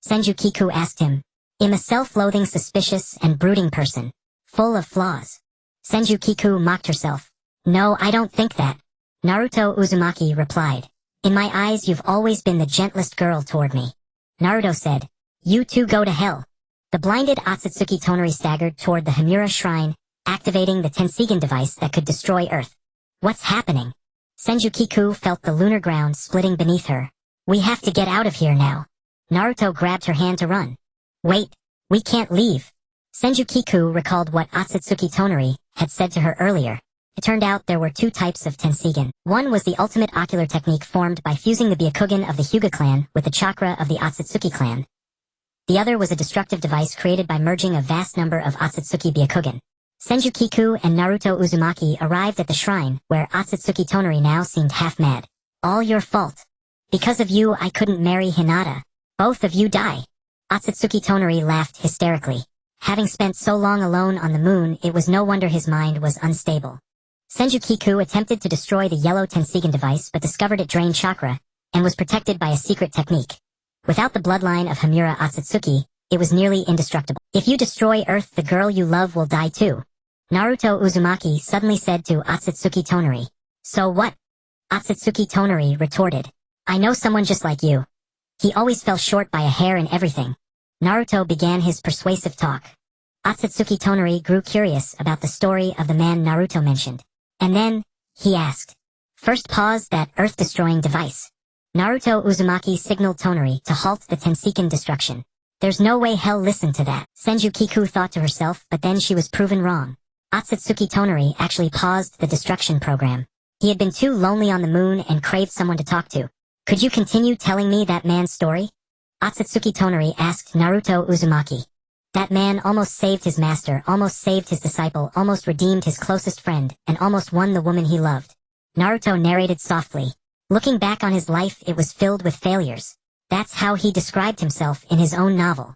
Senju Kiku asked him. I'm a self-loathing, suspicious, and brooding person. Full of flaws. Senju Kiku mocked herself. No, I don't think that. Naruto Uzumaki replied. In my eyes, you've always been the gentlest girl toward me. Naruto said. You two go to hell. The blinded Otsutsuki Tonari staggered toward the Himura shrine, activating the Tensigen device that could destroy Earth. What's happening? Senju Kiku felt the lunar ground splitting beneath her. We have to get out of here now. Naruto grabbed her hand to run. Wait, we can't leave. Senju Kiku recalled what Otsutsuki Tonari had said to her earlier. It turned out there were two types of Tensigen. One was the ultimate ocular technique formed by fusing the Byakugan of the Hyuga clan with the chakra of the Otsutsuki clan. The other was a destructive device created by merging a vast number of Otsutsuki Byakugan. Senju Kiku and Naruto Uzumaki arrived at the shrine, where Otsutsuki Tonari now seemed half-mad. All your fault. Because of you, I couldn't marry Hinata. Both of you die. Otsutsuki Tonari laughed hysterically. Having spent so long alone on the moon, it was no wonder his mind was unstable. Senju Kiku attempted to destroy the yellow Tensigen device but discovered it drained chakra, and was protected by a secret technique. Without the bloodline of Himura Otsutsuki, it was nearly indestructible. If you destroy Earth, the girl you love will die too. Naruto Uzumaki suddenly said to Otsutsuki Tonari. So what? Otsutsuki Tonari retorted. I know someone just like you. He always fell short by a hair in everything. Naruto began his persuasive talk. Otsutsuki Tonari grew curious about the story of the man Naruto mentioned. And then, he asked. First pause that Earth-destroying device. Naruto Uzumaki signaled Tonari to halt the Tensiken destruction. There's no way hell listened to that. Senju Kiku thought to herself, but then she was proven wrong. Otsutsuki Tonari actually paused the destruction program. He had been too lonely on the moon and craved someone to talk to. Could you continue telling me that man's story? Otsutsuki Tonari asked Naruto Uzumaki. That man almost saved his master, almost saved his disciple, almost redeemed his closest friend, and almost won the woman he loved. Naruto narrated softly. Looking back on his life, it was filled with failures. That's how he described himself in his own novel.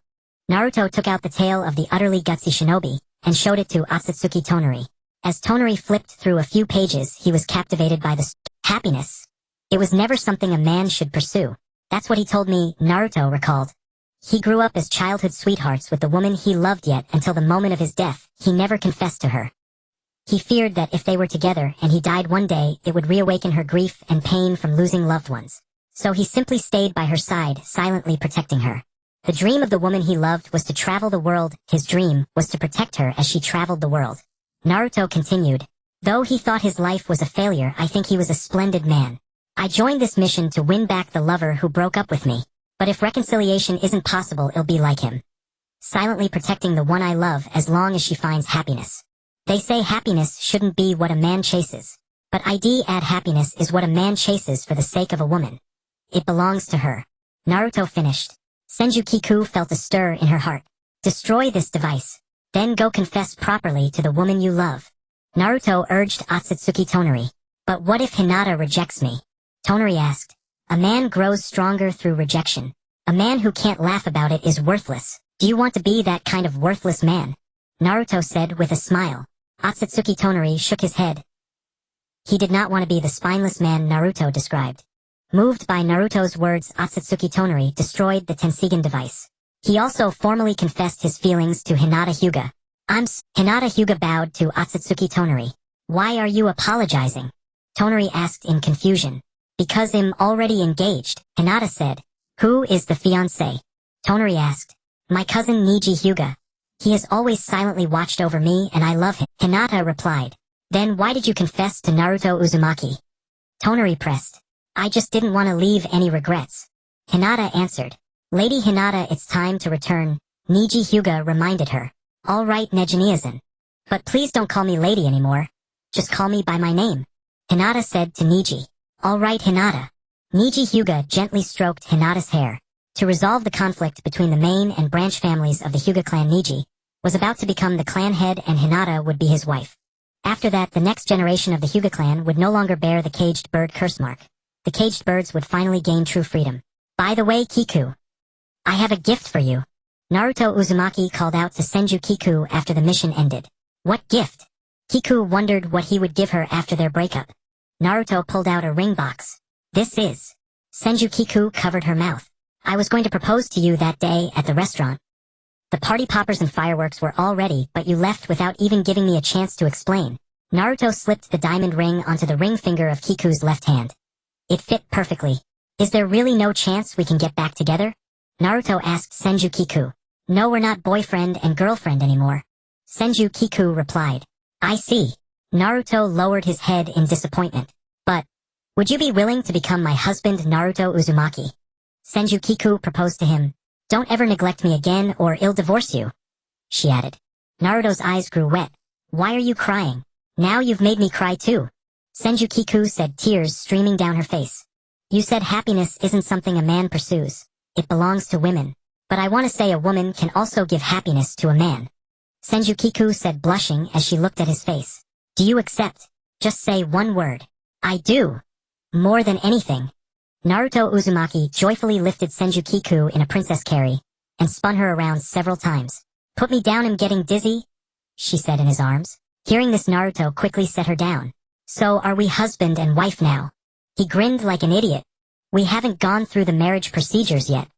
Naruto took out the tale of the utterly gutsy shinobi, and showed it to Otsutsuki Tonari. As Tonari flipped through a few pages, he was captivated by the happiness. It was never something a man should pursue. That's what he told me, Naruto recalled. He grew up as childhood sweethearts with the woman he loved, yet until the moment of his death, he never confessed to her. He feared that if they were together and he died one day, it would reawaken her grief and pain from losing loved ones. So he simply stayed by her side, silently protecting her. The dream of the woman he loved was to travel the world. His dream was to protect her as she traveled the world. Naruto continued. Though he thought his life was a failure, I think he was a splendid man. I joined this mission to win back the lover who broke up with me. But if reconciliation isn't possible, I'll be like him. Silently protecting the one I love as long as she finds happiness. They say happiness shouldn't be what a man chases. But ID add happiness is what a man chases for the sake of a woman. It belongs to her. Naruto finished. Senju Kiku felt a stir in her heart. Destroy this device. Then go confess properly to the woman you love. Naruto urged Otsutsuki Tonari. But what if Hinata rejects me? Tonari asked. A man grows stronger through rejection. A man who can't laugh about it is worthless. Do you want to be that kind of worthless man? Naruto said with a smile. Otsutsuki Tonari shook his head. He did not want to be the spineless man Naruto described. Moved by Naruto's words, Otsutsuki Tonari destroyed the Tenseigan device. He also formally confessed his feelings to Hinata Hyuga. Hinata Hyuga bowed to Otsutsuki Tonari. Why are you apologizing? Tonari asked in confusion. Because I'm already engaged, Hinata said. Who is the fiancé? Tonari asked. My cousin Niji Hyuga. He has always silently watched over me and I love him. Hinata replied. Then why did you confess to Naruto Uzumaki? Tonari pressed. I just didn't want to leave any regrets. Hinata answered. Lady Hinata, it's time to return. Niji Hyuga reminded her. All right, Nejiniazan. But please don't call me lady anymore. Just call me by my name. Hinata said to Niji. All right, Hinata. Niji Hyuga gently stroked Hinata's hair. To resolve the conflict between the main and branch families of the Hyuga clan, Niji was about to become the clan head and Hinata would be his wife. After that, the next generation of the Hyuga clan would no longer bear the caged bird curse mark. The caged birds would finally gain true freedom. By the way, Kiku, I have a gift for you. Naruto Uzumaki called out to Senju Kiku after the mission ended. What gift? Kiku wondered what he would give her after their breakup. Naruto pulled out a ring box. This is. Senju Kiku covered her mouth. I was going to propose to you that day at the restaurant. The party poppers and fireworks were all ready, but you left without even giving me a chance to explain. Naruto slipped the diamond ring onto the ring finger of Kiku's left hand. It fit perfectly. Is there really no chance we can get back together? Naruto asked Senju Kiku. No, we're not boyfriend and girlfriend anymore. Senju Kiku replied. I see. Naruto lowered his head in disappointment. But, would you be willing to become my husband, Naruto Uzumaki? Senju Kiku proposed to him. Don't ever neglect me again or I'll divorce you, she added. Naruto's eyes grew wet. Why are you crying? Now you've made me cry too. Senju Kiku said, tears streaming down her face. You said happiness isn't something a man pursues. It belongs to women. But I want to say a woman can also give happiness to a man. Senju Kiku said, blushing as she looked at his face. Do you accept? Just say one word. I do. More than anything. Naruto Uzumaki joyfully lifted Senju Kiku in a princess carry and spun her around several times. Put me down, I'm getting dizzy, she said in his arms. Hearing this, Naruto quickly set her down. So are we husband and wife now? He grinned like an idiot. We haven't gone through the marriage procedures yet.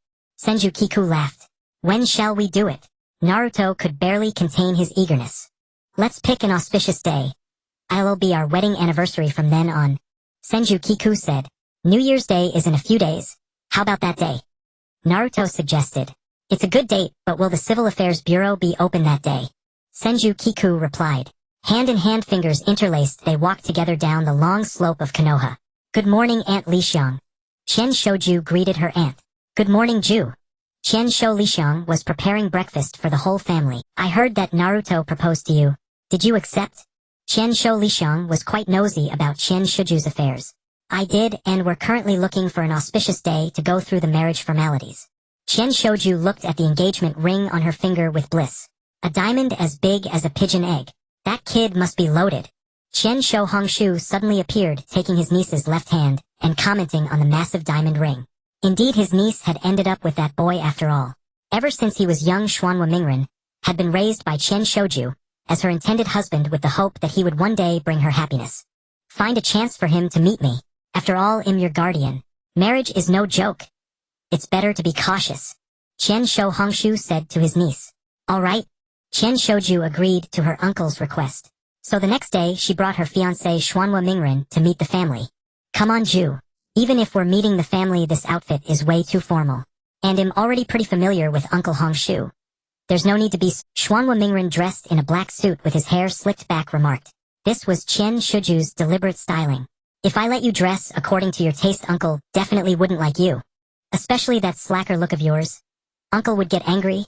Senju Kiku laughed. When shall we do it? Naruto could barely contain his eagerness. Let's pick an auspicious day. It'll be our wedding anniversary from then on. Senju Kiku said. New Year's Day is in a few days. How about that day? Naruto suggested. It's a good date, but will the Civil Affairs Bureau be open that day? Senju Kiku replied. Hand in hand, fingers interlaced, they walked together down the long slope of Konoha. Good morning, Aunt Lixiang. Chen Shouju greeted her aunt. Good morning, Ju. Chen Shou Lixiang was preparing breakfast for the whole family. I heard that Naruto proposed to you. Did you accept? Chen Shou Lixiang was quite nosy about Chen Shouju's affairs. I did, and we're currently looking for an auspicious day to go through the marriage formalities. Chen Shouju looked at the engagement ring on her finger with bliss. A diamond as big as a pigeon egg. That kid must be loaded. Chen Shou Hongshu suddenly appeared, taking his niece's left hand and commenting on the massive diamond ring. Indeed, his niece had ended up with that boy after all. Ever since he was young, Xuanhua Mingren had been raised by Chen Shouju as her intended husband with the hope that he would one day bring her happiness. Find a chance for him to meet me. After all, I'm your guardian. Marriage is no joke. It's better to be cautious. Chen Shou Hongshu said to his niece. All right. Chen Shouju agreed to her uncle's request. So the next day, she brought her fiancé Xuanhua Mingren to meet the family. Come on, Ju. Even if we're meeting the family, this outfit is way too formal. And I'm already pretty familiar with Uncle Hongshu. There's no need to be. Xuanhua Mingren, dressed in a black suit with his hair slicked back, remarked. This was Chen Shouju's deliberate styling. If I let you dress according to your taste, Uncle definitely wouldn't like you. Especially that slacker look of yours. Uncle would get angry,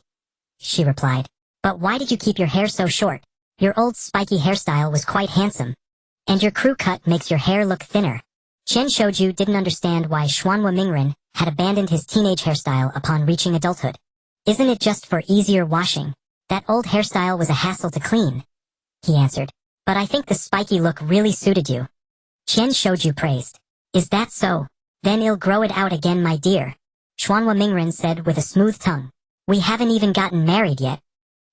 she replied. But why did you keep your hair so short? Your old spiky hairstyle was quite handsome. And your crew cut makes your hair look thinner. Chen Shoju didn't understand why Xuanhua Mingren had abandoned his teenage hairstyle upon reaching adulthood. Isn't it just for easier washing? That old hairstyle was a hassle to clean, he answered. But I think the spiky look really suited you. Chen Shoju praised. Is that so? Then I'll grow it out again, my dear, Xuanhua Mingren said with a smooth tongue. We haven't even gotten married yet.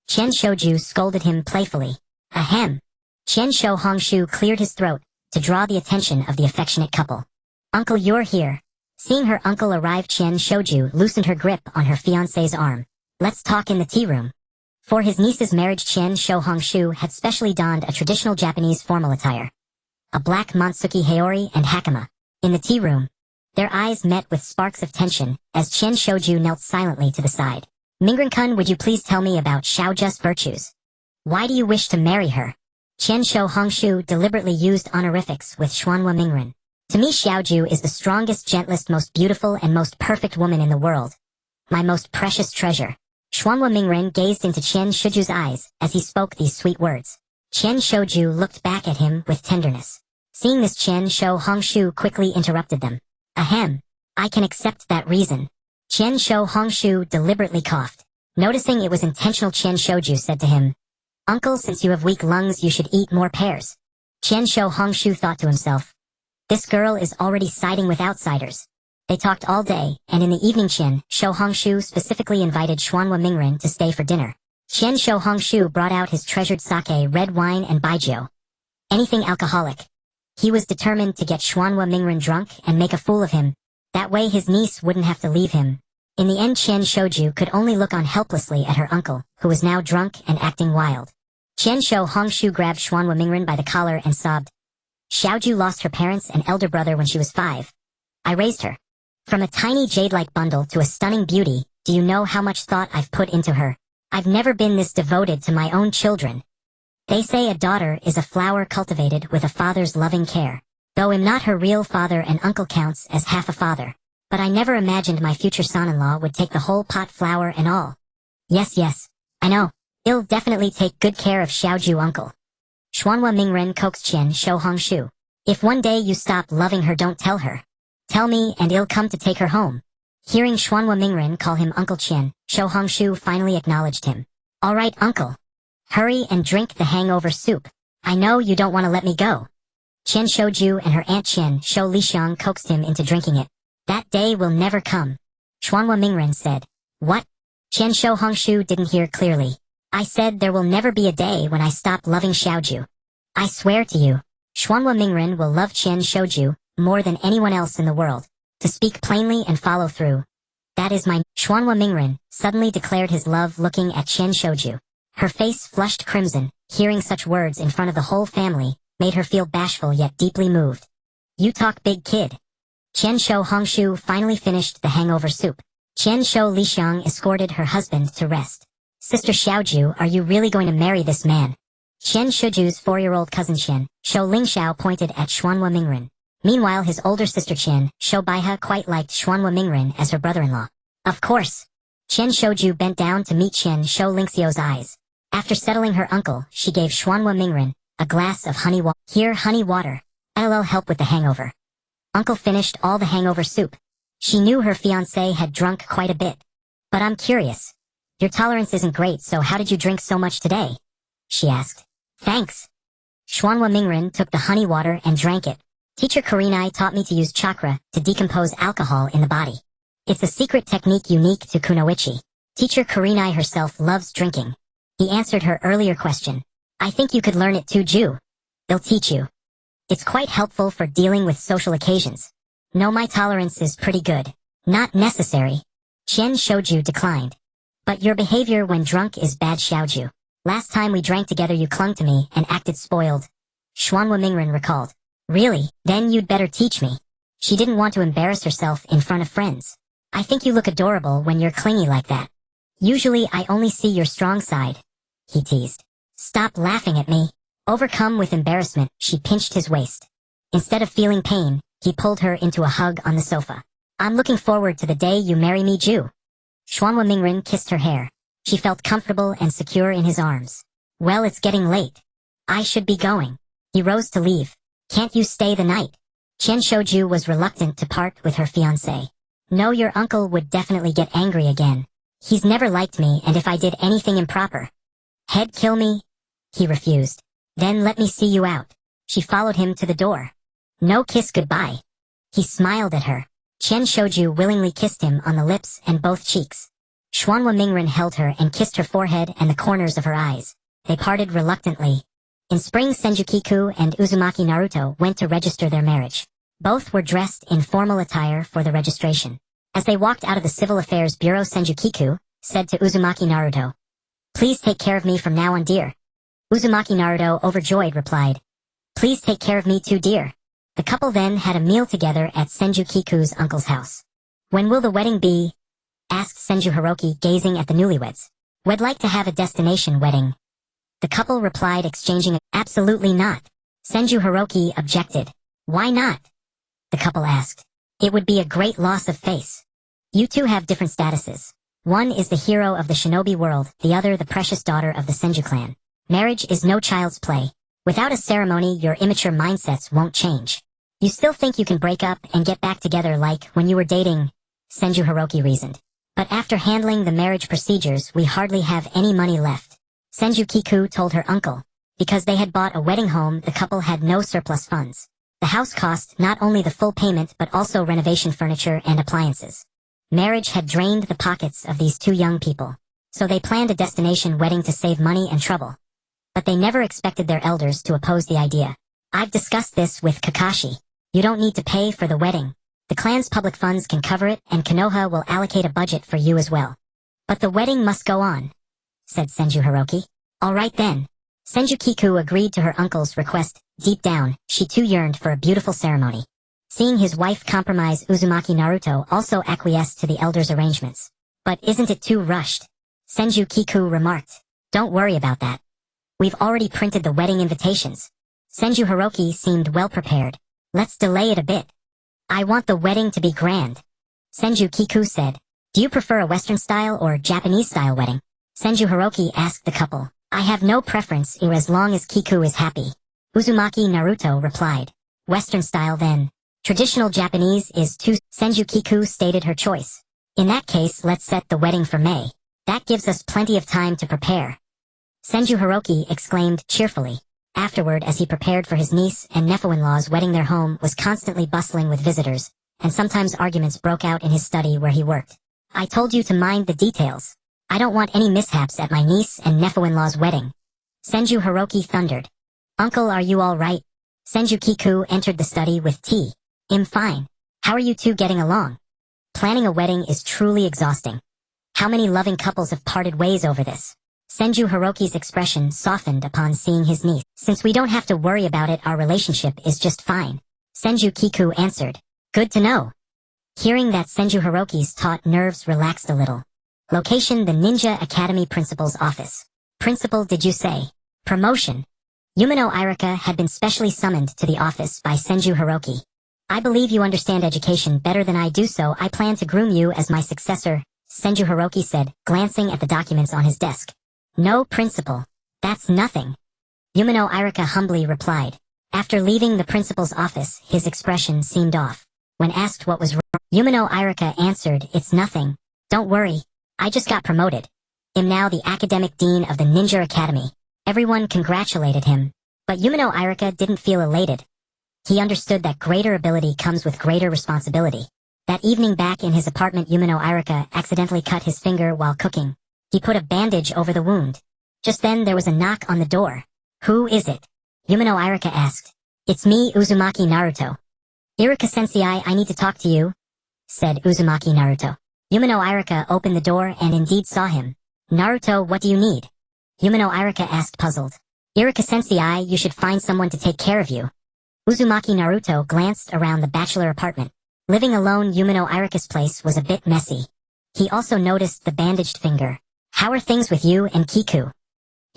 Chen Shoju scolded him playfully. Ahem. Chen Shou Hongshu cleared his throat to draw the attention of the affectionate couple. Uncle, you're here. Seeing her uncle arrive, Chen Shoju loosened her grip on her fiancé's arm. Let's talk in the tea room. For his niece's marriage, Chen Shou Hongshu had specially donned a traditional Japanese formal attire. A black Mantsuki Haori and hakama. In the tea room, their eyes met with sparks of tension as Chen Shoju knelt silently to the side. Mingren-kun, would you please tell me about Xiaoju's virtues? Why do you wish to marry her? Chen Shou Hongshu deliberately used honorifics with Xuanhua Mingren. To me, Xiaoju is the strongest, gentlest, most beautiful, and most perfect woman in the world. My most precious treasure. Xuanhua Mingren gazed into Chen Shoju's eyes as he spoke these sweet words. Chen Shoju looked back at him with tenderness. Seeing this, Chen Shou Hongshu quickly interrupted them. Ahem. I can accept that reason. Chen Shou Hongshu deliberately coughed. Noticing it was intentional, Chen Shoju said to him, Uncle, since you have weak lungs, you should eat more pears. Chen Shou Hongshu thought to himself. This girl is already siding with outsiders. They talked all day, and in the evening Chen Shou Hongshu specifically invited Xuanhua Mingren to stay for dinner. Chen Shou Hongshu brought out his treasured sake, red wine, and baijiu. Anything alcoholic. He was determined to get Xuanhua Mingren drunk and make a fool of him. That way his niece wouldn't have to leave him. In the end, Chen Shoju could only look on helplessly at her uncle, who was now drunk and acting wild. Chen Shou Hongshu grabbed Xuanhua Mingren by the collar and sobbed. Xiaoju lost her parents and elder brother when she was 5. I raised her. From a tiny jade-like bundle to a stunning beauty, do you know how much thought I've put into her? I've never been this devoted to my own children. They say a daughter is a flower cultivated with a father's loving care. Though I'm not her real father, and uncle counts as half a father. But I never imagined my future son-in-law would take the whole pot, flower and all. Yes, I know. I'll definitely take good care of Xiaoju, uncle. Xuanhua Mingren coaxed Chen Shou Hongshu. If one day you stop loving her, don't tell her. Tell me and I'll come to take her home. Hearing Xuanhua Mingren call him Uncle, Chen Shou Hongshu finally acknowledged him. All right, uncle. Hurry and drink the hangover soup. I know you don't want to let me go. Chen Shoju and her aunt Chen Shou Lixiang coaxed him into drinking it. That day will never come. Xuanhua Mingren said. What? Chen Shou Hongshu didn't hear clearly. I said there will never be a day when I stop loving Xiaoju. I swear to you, Xuanhua Mingren will love Chen Shoju more than anyone else in the world. To speak plainly and follow through. That is my... Xuanhua Mingren suddenly declared his love, looking at Chen Shoju. Her face flushed crimson. Hearing such words in front of the whole family made her feel bashful yet deeply moved. You talk big, kid. Chen Shou Hongshu finally finished the hangover soup. Chen Shou Lixiang escorted her husband to rest. Sister Xiaoju, are you really going to marry this man? Chen Shoju's 4-year-old cousin Chen Shou Lingxiao pointed at Xuanhua Mingren. Meanwhile, his older sister Chen Shou Baihe quite liked Xuanhua Mingren as her brother-in-law. Of course. Chen Shoju bent down to meet Chen Shou Lingxiao's eyes. After settling her uncle, she gave Xuanhua Mingren a glass of honey water. Here, honey water. I'll help with the hangover. Uncle finished all the hangover soup. She knew her fiancé had drunk quite a bit. But I'm curious. Your tolerance isn't great, so how did you drink so much today? She asked. Thanks. Xuanhua Mingren took the honey water and drank it. Teacher Kurenai taught me to use chakra to decompose alcohol in the body. It's a secret technique unique to kunoichi. Teacher Kurenai herself loves drinking. He answered her earlier question. I think you could learn it too, Ju. They'll teach you. It's quite helpful for dealing with social occasions. No, my tolerance is pretty good. Not necessary. Chen Shoju declined. But your behavior when drunk is bad, Xiaoju. Last time we drank together you clung to me and acted spoiled. Xuanhua Mingren recalled. Really? Then you'd better teach me. She didn't want to embarrass herself in front of friends. I think you look adorable when you're clingy like that. Usually I only see your strong side. He teased. Stop laughing at me. Overcome with embarrassment, she pinched his waist. Instead of feeling pain, he pulled her into a hug on the sofa. I'm looking forward to the day you marry me, Ju. Xuanhua Mingren kissed her hair. She felt comfortable and secure in his arms. Well, it's getting late. I should be going. He rose to leave. Can't you stay the night? Chen Shoju was reluctant to part with her fiancé. No, your uncle would definitely get angry again. He's never liked me, and if I did anything improper, he'd kill me. He refused. Then let me see you out. She followed him to the door. No kiss goodbye. He smiled at her. Chen Shoju willingly kissed him on the lips and both cheeks. Xuanhua Mingren held her and kissed her forehead and the corners of her eyes. They parted reluctantly. In spring, Senju Kiku and Uzumaki Naruto went to register their marriage. Both were dressed in formal attire for the registration. As they walked out of the Civil Affairs Bureau, Senju Kiku said to Uzumaki Naruto, "Please take care of me from now on, dear." Uzumaki Naruto, overjoyed, replied, "Please take care of me too, dear." The couple then had a meal together at Senju Kiku's uncle's house. "When will the wedding be?" asked Senju Hiroki, gazing at the newlyweds. "We'd like to have a destination wedding." The couple replied, exchanging, "Absolutely not." Senju Hiroki objected. "Why not?" The couple asked. "It would be a great loss of face. You two have different statuses. One is the hero of the shinobi world, the other the precious daughter of the Senju clan. Marriage is no child's play. Without a ceremony, your immature mindsets won't change. You still think you can break up and get back together like when you were dating," Senju Hiroki reasoned. "But after handling the marriage procedures, we hardly have any money left." Senju Kiku told her uncle. Because they had bought a wedding home, the couple had no surplus funds. The house cost not only the full payment but also renovation furniture and appliances. Marriage had drained the pockets of these two young people. So they planned a destination wedding to save money and trouble. But they never expected their elders to oppose the idea. "I've discussed this with Kakashi. You don't need to pay for the wedding. The clan's public funds can cover it, and Konoha will allocate a budget for you as well. But the wedding must go on," said Senju Hiroki. "All right then." Senju Kiku agreed to her uncle's request. Deep down, she too yearned for a beautiful ceremony. Seeing his wife compromise, Uzumaki Naruto also acquiesced to the elders' arrangements. "But isn't it too rushed?" Senju Kiku remarked. "Don't worry about that. We've already printed the wedding invitations." Senju Hiroki seemed well prepared. "Let's delay it a bit. I want the wedding to be grand." Senju Kiku said. "Do you prefer a Western style or Japanese style wedding?" Senju Hiroki asked the couple. "I have no preference as long as Kiku is happy." Uzumaki Naruto replied. "Western style then. Traditional Japanese is too." Senju Kiku stated her choice. "In that case, let's set the wedding for May. That gives us plenty of time to prepare." Senju Hiroki exclaimed cheerfully. Afterward, as he prepared for his niece and nephew-in-law's wedding, their home was constantly bustling with visitors, and sometimes arguments broke out in his study where he worked. "I told you to mind the details. I don't want any mishaps at my niece and nephew-in-law's wedding." Senju Hiroki thundered. "Uncle, are you all right?" Senju Kiku entered the study with tea. "I'm fine. How are you two getting along?" Planning a wedding is truly exhausting. How many loving couples have parted ways over this? Senju Hiroki's expression softened upon seeing his niece. "Since we don't have to worry about it, our relationship is just fine." Senju Kiku answered. "Good to know." Hearing that Senju Hiroki's taut nerves relaxed a little. Location: the Ninja Academy Principal's office. "Principal, did you say?" "Promotion." Yumino Irika had been specially summoned to the office by Senju Hiroki. "I believe you understand education better than I do, so I plan to groom you as my successor," Senju Hiroki said, glancing at the documents on his desk. "No, principal. That's nothing." Yumino Irika humbly replied. After leaving the principal's office, his expression seemed off. When asked what was wrong, Yumino Irika answered, "It's nothing. Don't worry. I just got promoted. I'm now the academic dean of the Ninja Academy." Everyone congratulated him, but Yumino Irika didn't feel elated. He understood that greater ability comes with greater responsibility. That evening back in his apartment, Yumino Irika accidentally cut his finger while cooking. He put a bandage over the wound. Just then there was a knock on the door. "Who is it?" Yumino Irika asked. "It's me, Uzumaki Naruto." "Irika-sensei, I need to talk to you," said Uzumaki Naruto. Yumino Irika opened the door and indeed saw him. "Naruto, what do you need?" Yumino Irika asked, puzzled. "Irika-sensei, you should find someone to take care of you." Uzumaki Naruto glanced around the bachelor apartment. Living alone, Yumino Irika's place was a bit messy. He also noticed the bandaged finger. "How are things with you and Kiku?"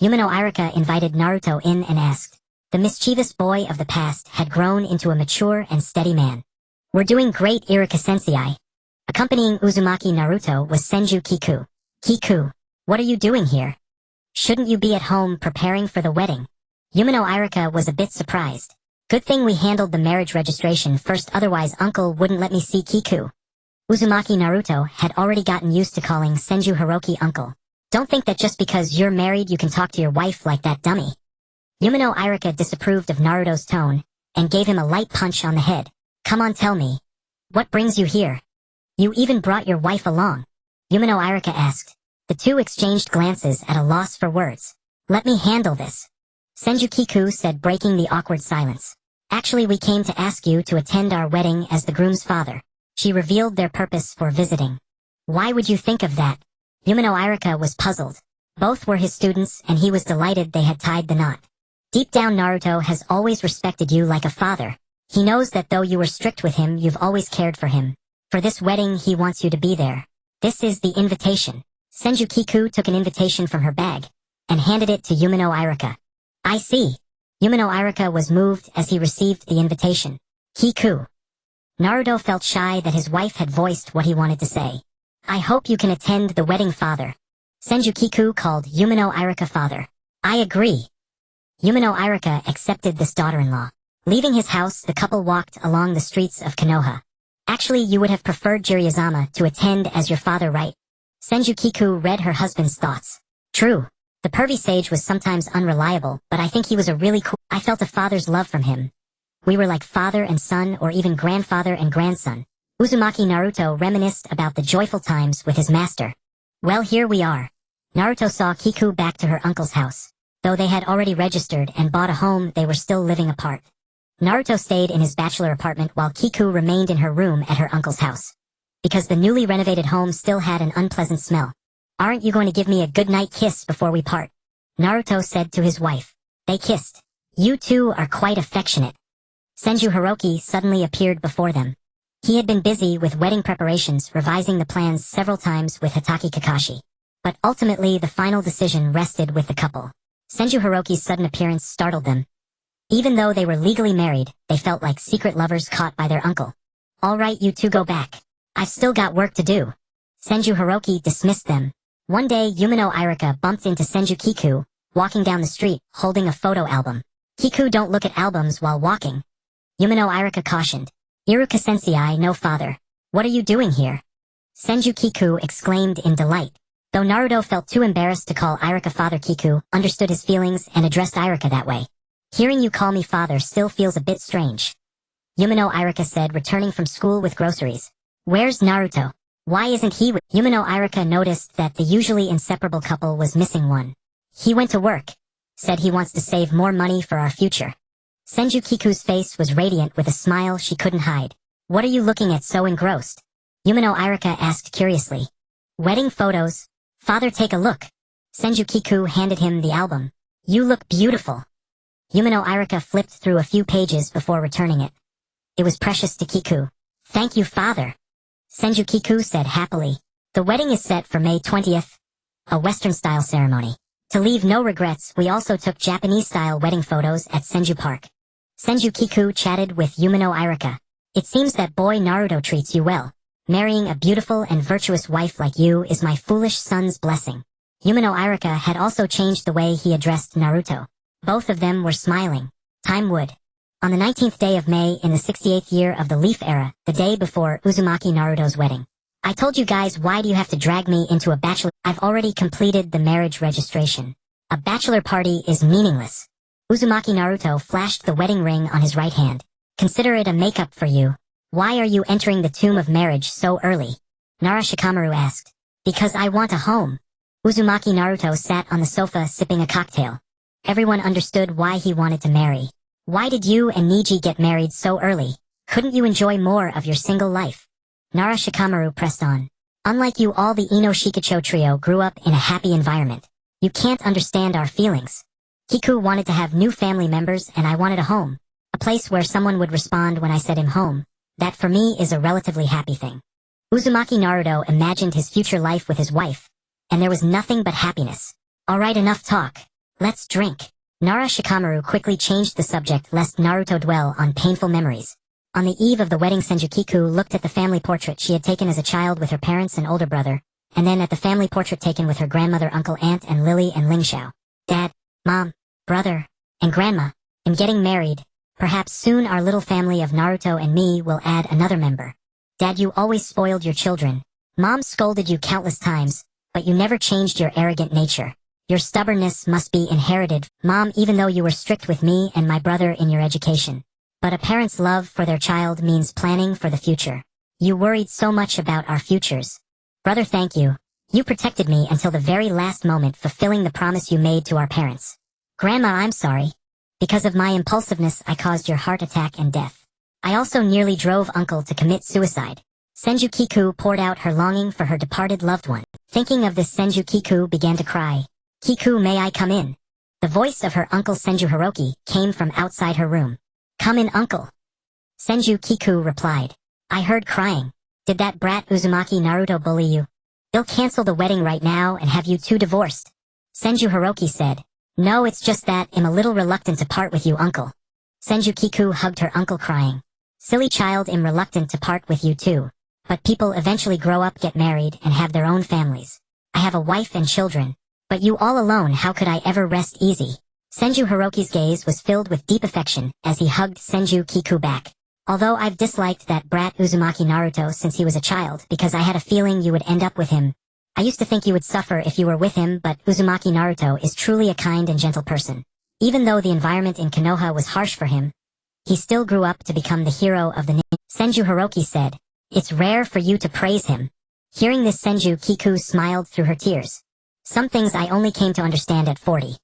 Yumino Irika invited Naruto in and asked. The mischievous boy of the past had grown into a mature and steady man. "We're doing great, Irika-sensei." Accompanying Uzumaki Naruto was Senju Kiku. "Kiku, what are you doing here? Shouldn't you be at home preparing for the wedding?" Yumino Irika was a bit surprised. Good thing we handled the marriage registration first, otherwise uncle wouldn't let me see Kiku. Uzumaki Naruto had already gotten used to calling Senju Hiroki uncle. Don't think that just because you're married you can talk to your wife like that, dummy. Yumino Irika disapproved of Naruto's tone, and gave him a light punch on the head. Come on, tell me. What brings you here? You even brought your wife along? Yumino Irika asked. The two exchanged glances at a loss for words. Let me handle this. Senju Kiku said, breaking the awkward silence. Actually, we came to ask you to attend our wedding as the groom's father. She revealed their purpose for visiting. Why would you think of that? Yumino Irika was puzzled. Both were his students and he was delighted they had tied the knot. Deep down, Naruto has always respected you like a father. He knows that though you were strict with him, you've always cared for him. For this wedding, he wants you to be there. This is the invitation. Senju Kiku took an invitation from her bag and handed it to Yumino Irika. I see. Yumino Irika was moved as he received the invitation. Kiku. Naruto felt shy that his wife had voiced what he wanted to say. I hope you can attend the wedding, father. Senju Kiku called Yumino Irika father. I agree. Yumino Irika accepted this daughter-in-law. Leaving his house, the couple walked along the streets of Konoha. Actually, you would have preferred Jiraiya to attend as your father, right? Senju Kiku read her husband's thoughts. True. The pervy sage was sometimes unreliable, but I think he was a really cool... I felt a father's love from him. We were like father and son, or even grandfather and grandson. Uzumaki Naruto reminisced about the joyful times with his master. Well, here we are. Naruto saw Kiku back to her uncle's house. Though they had already registered and bought a home, they were still living apart. Naruto stayed in his bachelor apartment while Kiku remained in her room at her uncle's house. Because the newly renovated home still had an unpleasant smell. Aren't you going to give me a goodnight kiss before we part? Naruto said to his wife. They kissed. You two are quite affectionate. Senju Hiroki suddenly appeared before them. He had been busy with wedding preparations, revising the plans several times with Hatake Kakashi. But ultimately the final decision rested with the couple. Senju Hiroki's sudden appearance startled them. Even though they were legally married, they felt like secret lovers caught by their uncle. All right, you two go back. I've still got work to do. Senju Hiroki dismissed them. One day, Yumino Irika bumped into Senju Kiku, walking down the street, holding a photo album. Kiku, don't look at albums while walking. Yumino Irika cautioned. Iruka sensei, no father. What are you doing here? Senju Kiku exclaimed in delight. Though Naruto felt too embarrassed to call Irika father, Kiku understood his feelings and addressed Irika that way. Hearing you call me father still feels a bit strange. Yumino Irika said, returning from school with groceries. Where's Naruto? Why isn't he with... Yumino Irika noticed that the usually inseparable couple was missing one. He went to work. Said he wants to save more money for our future. Senju Kiku's face was radiant with a smile she couldn't hide. What are you looking at so engrossed? Yumino Irika asked curiously. Wedding photos. Father, take a look. Senju Kiku handed him the album. You look beautiful. Yumino Irika flipped through a few pages before returning it. It was precious to Kiku. Thank you, father. Senju Kiku said happily. The wedding is set for May 20th. A Western-style ceremony. To leave no regrets, we also took Japanese-style wedding photos at Senju Park. Senju Kiku chatted with Yumino Irika. It seems that boy Naruto treats you well. Marrying a beautiful and virtuous wife like you is my foolish son's blessing. Yumino Irika had also changed the way he addressed Naruto. Both of them were smiling. Time would. On the 19th day of May in the 68th year of the Leaf Era, the day before Uzumaki Naruto's wedding. I told you guys, why do you have to drag me into a bachelor? I've already completed the marriage registration. A bachelor party is meaningless. Uzumaki Naruto flashed the wedding ring on his right hand. Consider it a makeup for you. Why are you entering the tomb of marriage so early? Nara Shikamaru asked. Because I want a home. Uzumaki Naruto sat on the sofa sipping a cocktail. Everyone understood why he wanted to marry. Why did you and Niji get married so early? Couldn't you enjoy more of your single life? Nara Shikamaru pressed on. Unlike you, all the Ino Shikacho trio grew up in a happy environment. You can't understand our feelings. Kiku wanted to have new family members and I wanted a home. A place where someone would respond when I said him home. That for me is a relatively happy thing. Uzumaki Naruto imagined his future life with his wife. And there was nothing but happiness. Alright, enough talk. Let's drink. Nara Shikamaru quickly changed the subject lest Naruto dwell on painful memories. On the eve of the wedding, Senju Kiku looked at the family portrait she had taken as a child with her parents and older brother, and then at the family portrait taken with her grandmother, uncle, aunt, and Lily and Lingxiao. Dad, Mom, brother, and Grandma. I'm getting married. Perhaps soon our little family of Naruto and me will add another member. Dad, you always spoiled your children. Mom scolded you countless times, but you never changed your arrogant nature. Your stubbornness must be inherited, Mom, even though you were strict with me and my brother in your education. But a parent's love for their child means planning for the future. You worried so much about our futures. Brother, thank you. You protected me until the very last moment, fulfilling the promise you made to our parents. Grandma, I'm sorry. Because of my impulsiveness, I caused your heart attack and death. I also nearly drove Uncle to commit suicide. Senju Kiku poured out her longing for her departed loved one. Thinking of this, Senju Kiku began to cry. Kiku, may I come in? The voice of her uncle Senju Hiroki came from outside her room. Come in, Uncle. Senju Kiku replied. I heard crying. Did that brat Uzumaki Naruto bully you? He'll cancel the wedding right now and have you two divorced. Senju Hiroki said. No, it's just that I'm a little reluctant to part with you, Uncle. Senju Kiku hugged her uncle, crying. Silly child, I'm reluctant to part with you too. But people eventually grow up, get married, and have their own families. I have a wife and children. But you all alone, how could I ever rest easy? Senju Hiroki's gaze was filled with deep affection as he hugged Senju Kiku back. Although I've disliked that brat Uzumaki Naruto since he was a child because I had a feeling you would end up with him. I used to think you would suffer if you were with him, but Uzumaki Naruto is truly a kind and gentle person. Even though the environment in Konoha was harsh for him, he still grew up to become the hero of the ninja. Senju Hiroki said. It's rare for you to praise him. Hearing this, Senju Kiku smiled through her tears. Some things I only came to understand at 40.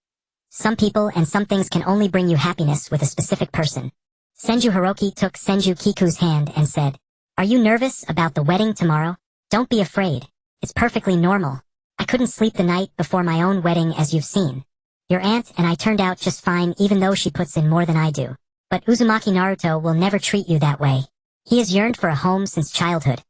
Some people and some things can only bring you happiness with a specific person. Senju Hiroki took Senju Kiku's hand and said, Are you nervous about the wedding tomorrow? Don't be afraid. It's perfectly normal. I couldn't sleep the night before my own wedding, as you've seen. Your aunt and I turned out just fine, even though she puts in more than I do. But Uzumaki Naruto will never treat you that way. He has yearned for a home since childhood.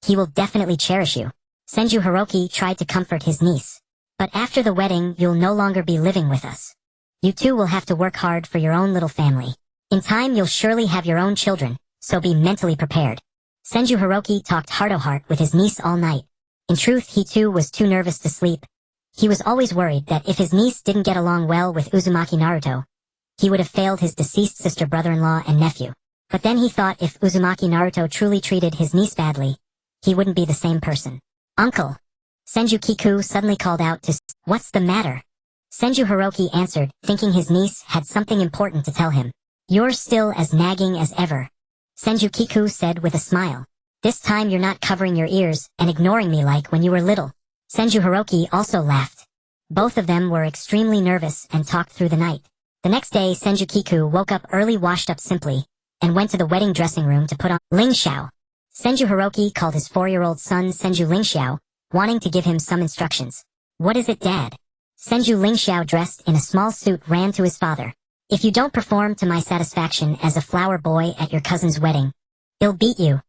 He will definitely cherish you. Senju Hiroki tried to comfort his niece. But after the wedding, you'll no longer be living with us. You two will have to work hard for your own little family. In time, you'll surely have your own children, so be mentally prepared. Senju Hiroki talked heart-to-heart with his niece all night. In truth, he too was too nervous to sleep. He was always worried that if his niece didn't get along well with Uzumaki Naruto, he would have failed his deceased sister, brother-in-law, and nephew. But then he thought if Uzumaki Naruto truly treated his niece badly, he wouldn't be the same person. Uncle! Senju Kiku suddenly called out to What's the matter? Senju Hiroki answered, thinking his niece had something important to tell him. You're still as nagging as ever. Senju Kiku said with a smile. This time you're not covering your ears and ignoring me like when you were little. Senju Hiroki also laughed. Both of them were extremely nervous and talked through the night. The next day, Senju Kiku woke up early, washed up simply, and went to the wedding dressing room to put on Lingxiao. Senju Hiroki called his 4-year-old son Senju Lingxiao, wanting to give him some instructions. What is it, Dad? Senju Lingxiao, dressed in a small suit, ran to his father. If you don't perform to my satisfaction as a flower boy at your cousin's wedding, I'll beat you.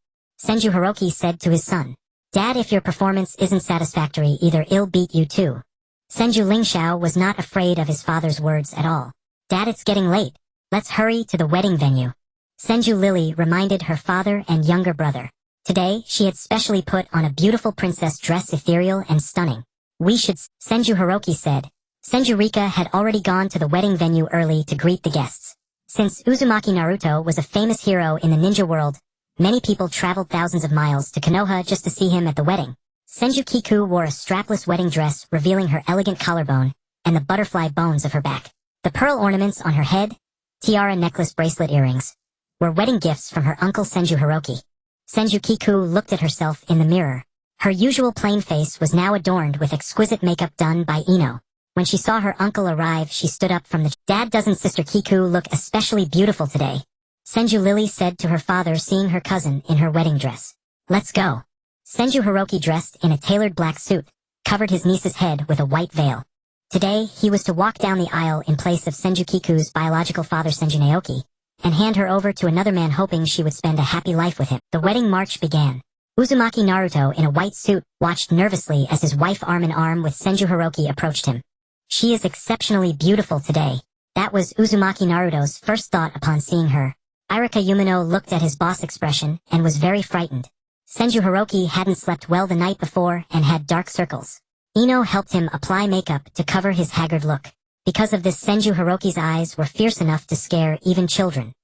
Senju Hiroki said to his son. Dad, if your performance isn't satisfactory either, I'll beat you too. Senju Lingxiao was not afraid of his father's words at all. Dad, it's getting late. Let's hurry to the wedding venue. Senju Lily reminded her father and younger brother. Today, she had specially put on a beautiful princess dress, ethereal and stunning. We should, Senju Hiroki said. Senju Rika had already gone to the wedding venue early to greet the guests. Since Uzumaki Naruto was a famous hero in the ninja world, many people traveled thousands of miles to Konoha just to see him at the wedding. Senju Kiku wore a strapless wedding dress revealing her elegant collarbone and the butterfly bones of her back. The pearl ornaments on her head, tiara, necklace, bracelet, earrings, were wedding gifts from her uncle Senju Hiroki. Senju Kiku looked at herself in the mirror. Her usual plain face was now adorned with exquisite makeup done by Ino. When she saw her uncle arrive, she stood up from the Dad, doesn't Sister Kiku look especially beautiful today? Senju Lily said to her father, seeing her cousin in her wedding dress. Let's go. Senju Hiroki, dressed in a tailored black suit, covered his niece's head with a white veil. Today, he was to walk down the aisle in place of Senju Kiku's biological father Senju Naoki, and hand her over to another man, hoping she would spend a happy life with him. The wedding march began. Uzumaki Naruto, in a white suit, watched nervously as his wife, arm in arm with Senju Hiroki, approached him. She is exceptionally beautiful today. That was Uzumaki Naruto's first thought upon seeing her. Irika Yumino looked at his boss expression and was very frightened. Senju Hiroki hadn't slept well the night before and had dark circles. Ino helped him apply makeup to cover his haggard look. Because of this, Senju Hiroki's eyes were fierce enough to scare even children.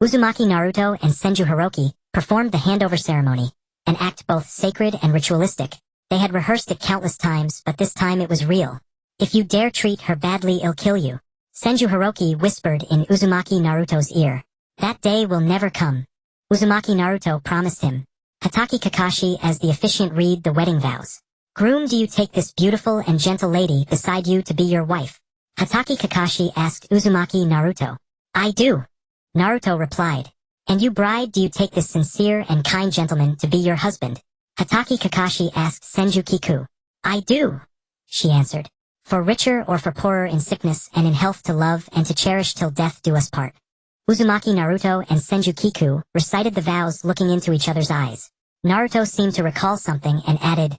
Uzumaki Naruto and Senju Hiroki performed the handover ceremony, an act both sacred and ritualistic. They had rehearsed it countless times, but this time it was real. If you dare treat her badly, I'll kill you, Senju Hiroki whispered in Uzumaki Naruto's ear. That day will never come. Uzumaki Naruto promised him. Hatake Kakashi as the officiant read the wedding vows. Groom, do you take this beautiful and gentle lady beside you to be your wife? Hatake Kakashi asked Uzumaki Naruto. I do. Naruto replied. And you bride, do you take this sincere and kind gentleman to be your husband? Hatake Kakashi asked Senju Kiku. I do, she answered. For richer or for poorer, in sickness and in health, to love and to cherish till death do us part. Uzumaki Naruto and Senju Kiku recited the vows, looking into each other's eyes. Naruto seemed to recall something and added,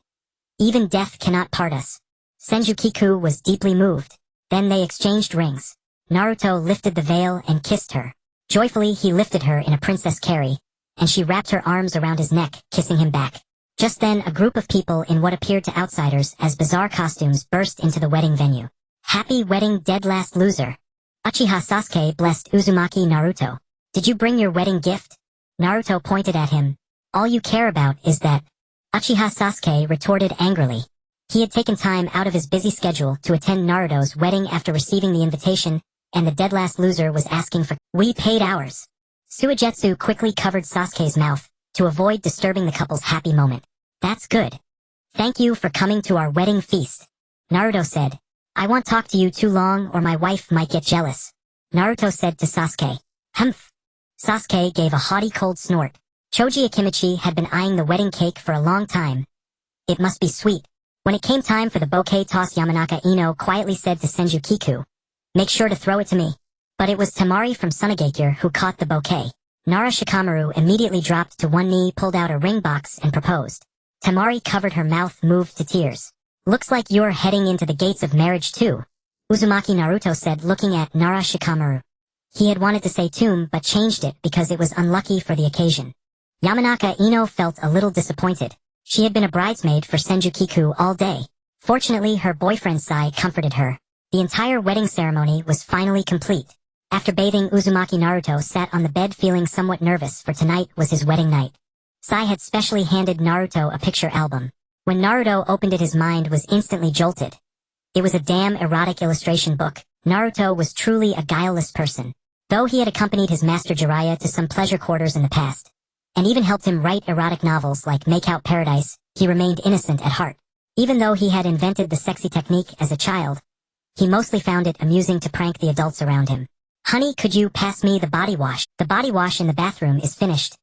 even death cannot part us. Senju Kiku was deeply moved. Then they exchanged rings. Naruto lifted the veil and kissed her. Joyfully he lifted her in a princess carry, and she wrapped her arms around his neck, kissing him back. Just then a group of people in what appeared to outsiders as bizarre costumes burst into the wedding venue. Happy wedding, dead last loser. Uchiha Sasuke blessed Uzumaki Naruto. Did you bring your wedding gift? Naruto pointed at him. All you care about is that. Uchiha Sasuke retorted angrily. He had taken time out of his busy schedule to attend Naruto's wedding after receiving the invitation, and the dead last loser was asking for, we paid ours. Suigetsu quickly covered Sasuke's mouth to avoid disturbing the couple's happy moment. That's good. Thank you for coming to our wedding feast. Naruto said. I won't talk to you too long or my wife might get jealous. Naruto said to Sasuke. Humph. Sasuke gave a haughty cold snort. Choji Akimichi had been eyeing the wedding cake for a long time. It must be sweet. When it came time for the bouquet toss, Yamanaka Ino quietly said to Senju Kiku, make sure to throw it to me. But it was Tamari from Sunagakure who caught the bouquet. Nara Shikamaru immediately dropped to one knee, pulled out a ring box, and proposed. Tamari covered her mouth, moved to tears. Looks like you're heading into the gates of marriage too, Uzumaki Naruto said, looking at Nara Shikamaru. He had wanted to say tomb but changed it because it was unlucky for the occasion. Yamanaka Ino felt a little disappointed. She had been a bridesmaid for Senju Kiku all day. Fortunately, her boyfriend Sai comforted her. The entire wedding ceremony was finally complete. After bathing, Uzumaki Naruto sat on the bed feeling somewhat nervous, for tonight was his wedding night. Sai had specially handed Naruto a picture album. When Naruto opened it, his mind was instantly jolted. It was a damn erotic illustration book. Naruto was truly a guileless person. Though he had accompanied his master Jiraiya to some pleasure quarters in the past, and even helped him write erotic novels like Makeout Paradise, he remained innocent at heart. Even though he had invented the sexy technique as a child, he mostly found it amusing to prank the adults around him. Honey, could you pass me the body wash? The body wash in the bathroom is finished,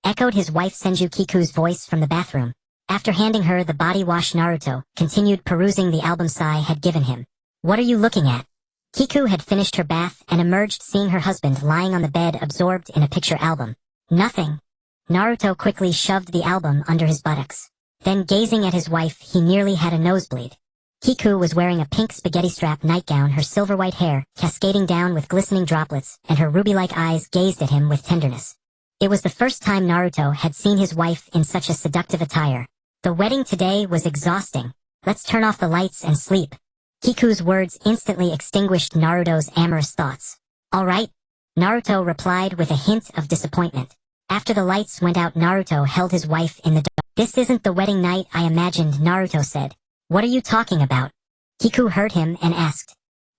echoed his wife Senju Kiku's voice from the bathroom. After handing her the body wash, Naruto continued perusing the album Sai had given him. What are you looking at? Kiku had finished her bath and emerged, seeing her husband lying on the bed absorbed in a picture album. Nothing. Naruto quickly shoved the album under his buttocks. Then, gazing at his wife, he nearly had a nosebleed. Kiku was wearing a pink spaghetti-strap nightgown, her silver-white hair cascading down with glistening droplets, and her ruby-like eyes gazed at him with tenderness. It was the first time Naruto had seen his wife in such a seductive attire. The wedding today was exhausting. Let's turn off the lights and sleep. Kiku's words instantly extinguished Naruto's amorous thoughts. All right, Naruto replied with a hint of disappointment. After the lights went out, Naruto held his wife in the dark. This isn't the wedding night I imagined, Naruto said. What are you talking about? Kiku heard him and asked.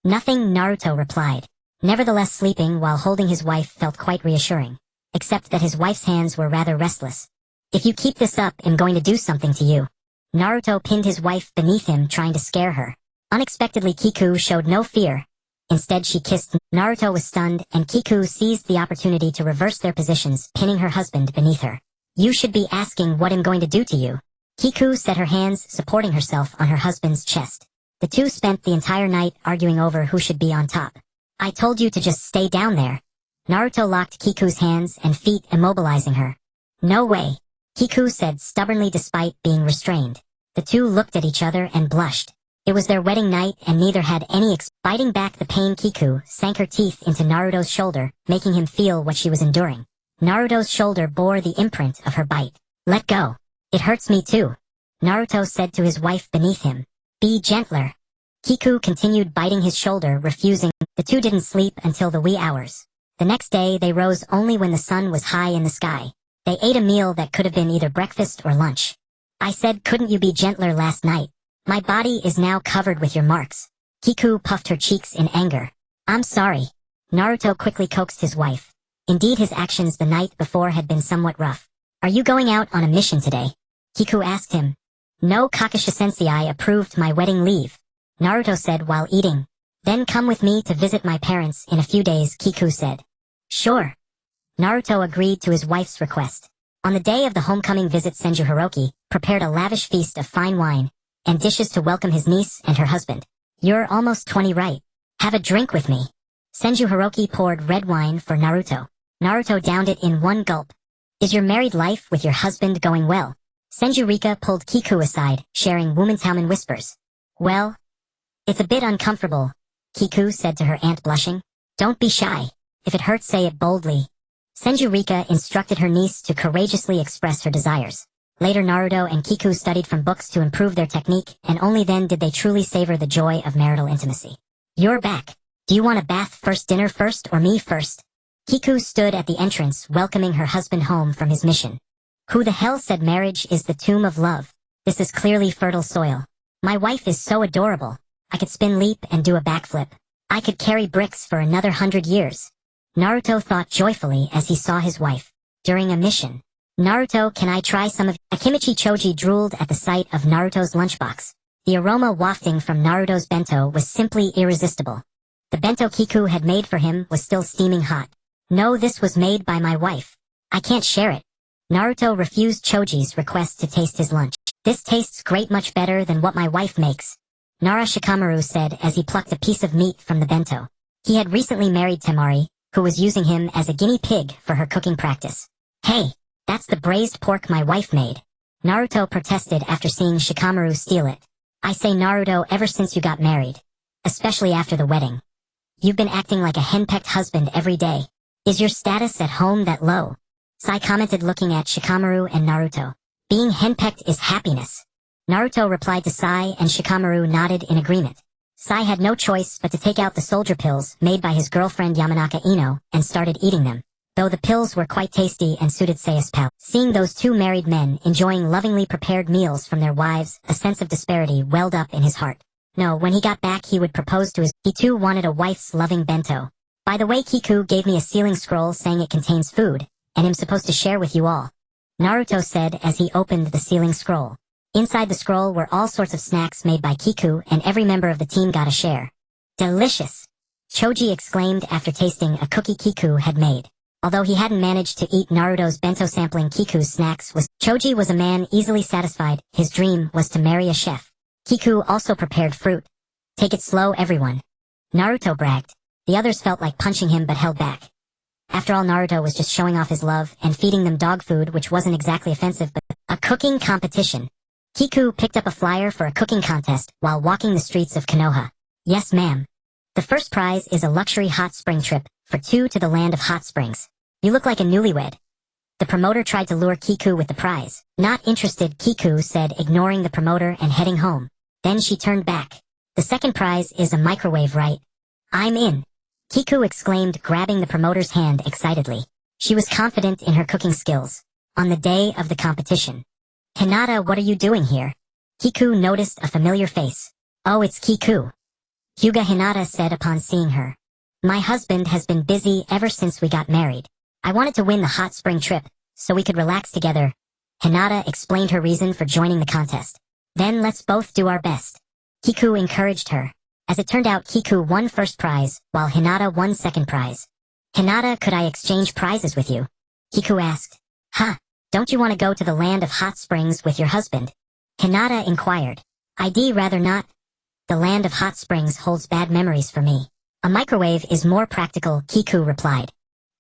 Nothing, Naruto replied. Nevertheless, sleeping while holding his wife felt quite reassuring. Except that his wife's hands were rather restless. If you keep this up, I'm going to do something to you. Naruto pinned his wife beneath him, trying to scare her. Unexpectedly, Kiku showed no fear. Instead, she kissed. Naruto was stunned, and Kiku seized the opportunity to reverse their positions, pinning her husband beneath her. You should be asking what I'm going to do to you. Kiku set her hands, supporting herself on her husband's chest. The two spent the entire night arguing over who should be on top. I told you to just stay down there. Naruto locked Kiku's hands and feet, immobilizing her. No way, Kiku said stubbornly despite being restrained. The two looked at each other and blushed. It was their wedding night and neither had any Biting back the pain, Kiku sank her teeth into Naruto's shoulder, making him feel what she was enduring. Naruto's shoulder bore the imprint of her bite. Let go. It hurts me too, Naruto said to his wife beneath him. Be gentler. Kiku continued biting his shoulder, refusing. The two didn't sleep until the wee hours. The next day, they rose only when the sun was high in the sky. They ate a meal that could have been either breakfast or lunch. I said, couldn't you be gentler last night? My body is now covered with your marks. Kiku puffed her cheeks in anger. I'm sorry. Naruto quickly coaxed his wife. Indeed, his actions the night before had been somewhat rough. Are you going out on a mission today? Kiku asked him. No, Kakashi-sensei approved my wedding leave. Naruto said while eating. Then come with me to visit my parents in a few days, Kiku said. Sure. Naruto agreed to his wife's request. On the day of the homecoming visit, Senju Hiroki prepared a lavish feast of fine wine and dishes to welcome his niece and her husband. You're almost 20, right? Have a drink with me. Senju Hiroki poured red wine for Naruto. Naruto downed it in one gulp. Is your married life with your husband going well? Senju Rika pulled Kiku aside, sharing Womantauman whispers. Well, it's a bit uncomfortable, Kiku said to her aunt, blushing. Don't be shy. If it hurts, say it boldly. Senju Rika instructed her niece to courageously express her desires. Later, Naruto and Kiku studied from books to improve their technique, and only then did they truly savor the joy of marital intimacy. You're back. Do you want a bath first, dinner first, or me first? Kiku stood at the entrance, welcoming her husband home from his mission. Who the hell said marriage is the tomb of love? This is clearly fertile soil. My wife is so adorable. I could spin leap and do a backflip. I could carry bricks for another 100 years. Naruto thought joyfully as he saw his wife. During a mission. Naruto, can I try some of... Akimichi Choji drooled at the sight of Naruto's lunchbox. The aroma wafting from Naruto's bento was simply irresistible. The bento Kiku had made for him was still steaming hot. No, this was made by my wife. I can't share it. Naruto refused Choji's request to taste his lunch. This tastes great, much better than what my wife makes. Nara Shikamaru said as he plucked a piece of meat from the bento. He had recently married Temari, who was using him as a guinea pig for her cooking practice. Hey, that's the braised pork my wife made. Naruto protested after seeing Shikamaru steal it. I say, Naruto, ever since you got married. Especially after the wedding. You've been acting like a henpecked husband every day. Is your status at home that low? Sai commented, looking at Shikamaru and Naruto. Being henpecked is happiness. Naruto replied to Sai, and Shikamaru nodded in agreement. Sai had no choice but to take out the soldier pills made by his girlfriend Yamanaka Ino and started eating them, though the pills were quite tasty and suited Sei's palate. Seeing those two married men enjoying lovingly prepared meals from their wives, a sense of disparity welled up in his heart. No, when he got back he would propose to his... He too wanted a wife's loving bento. By the way, Kiku gave me a sealing scroll saying it contains food, and I'm supposed to share with you all. Naruto said as he opened the sealing scroll. Inside the scroll were all sorts of snacks made by Kiku, and every member of the team got a share. Delicious! Choji exclaimed after tasting a cookie Kiku had made. Although he hadn't managed to eat Naruto's bento, sampling Kiku's snacks was... Choji was a man easily satisfied. His dream was to marry a chef. Kiku also prepared fruit. Take it slow, everyone. Naruto bragged. The others felt like punching him but held back. After all, Naruto was just showing off his love and feeding them dog food, which wasn't exactly offensive, but a cooking competition. Kiku picked up a flyer for a cooking contest while walking the streets of Konoha. Yes, ma'am. The first prize is a luxury hot spring trip for 2 to the land of hot springs. You look like a newlywed. The promoter tried to lure Kiku with the prize. Not interested, Kiku said, ignoring the promoter and heading home. Then she turned back. The second prize is a microwave, right? I'm in. Kiku exclaimed, grabbing the promoter's hand excitedly. She was confident in her cooking skills. On the day of the competition. Hinata, what are you doing here? Kiku noticed a familiar face. Oh, it's Kiku. Hyuga, Hinata said upon seeing her. My husband has been busy ever since we got married. I wanted to win the hot spring trip, so we could relax together. Hinata explained her reason for joining the contest. Then let's both do our best. Kiku encouraged her. As it turned out, Kiku won first prize, while Hinata won second prize. Hinata, could I exchange prizes with you? Kiku asked. Huh, don't you want to go to the land of hot springs with your husband? Hinata inquired. I'd rather not. The land of hot springs holds bad memories for me. A microwave is more practical, Kiku replied.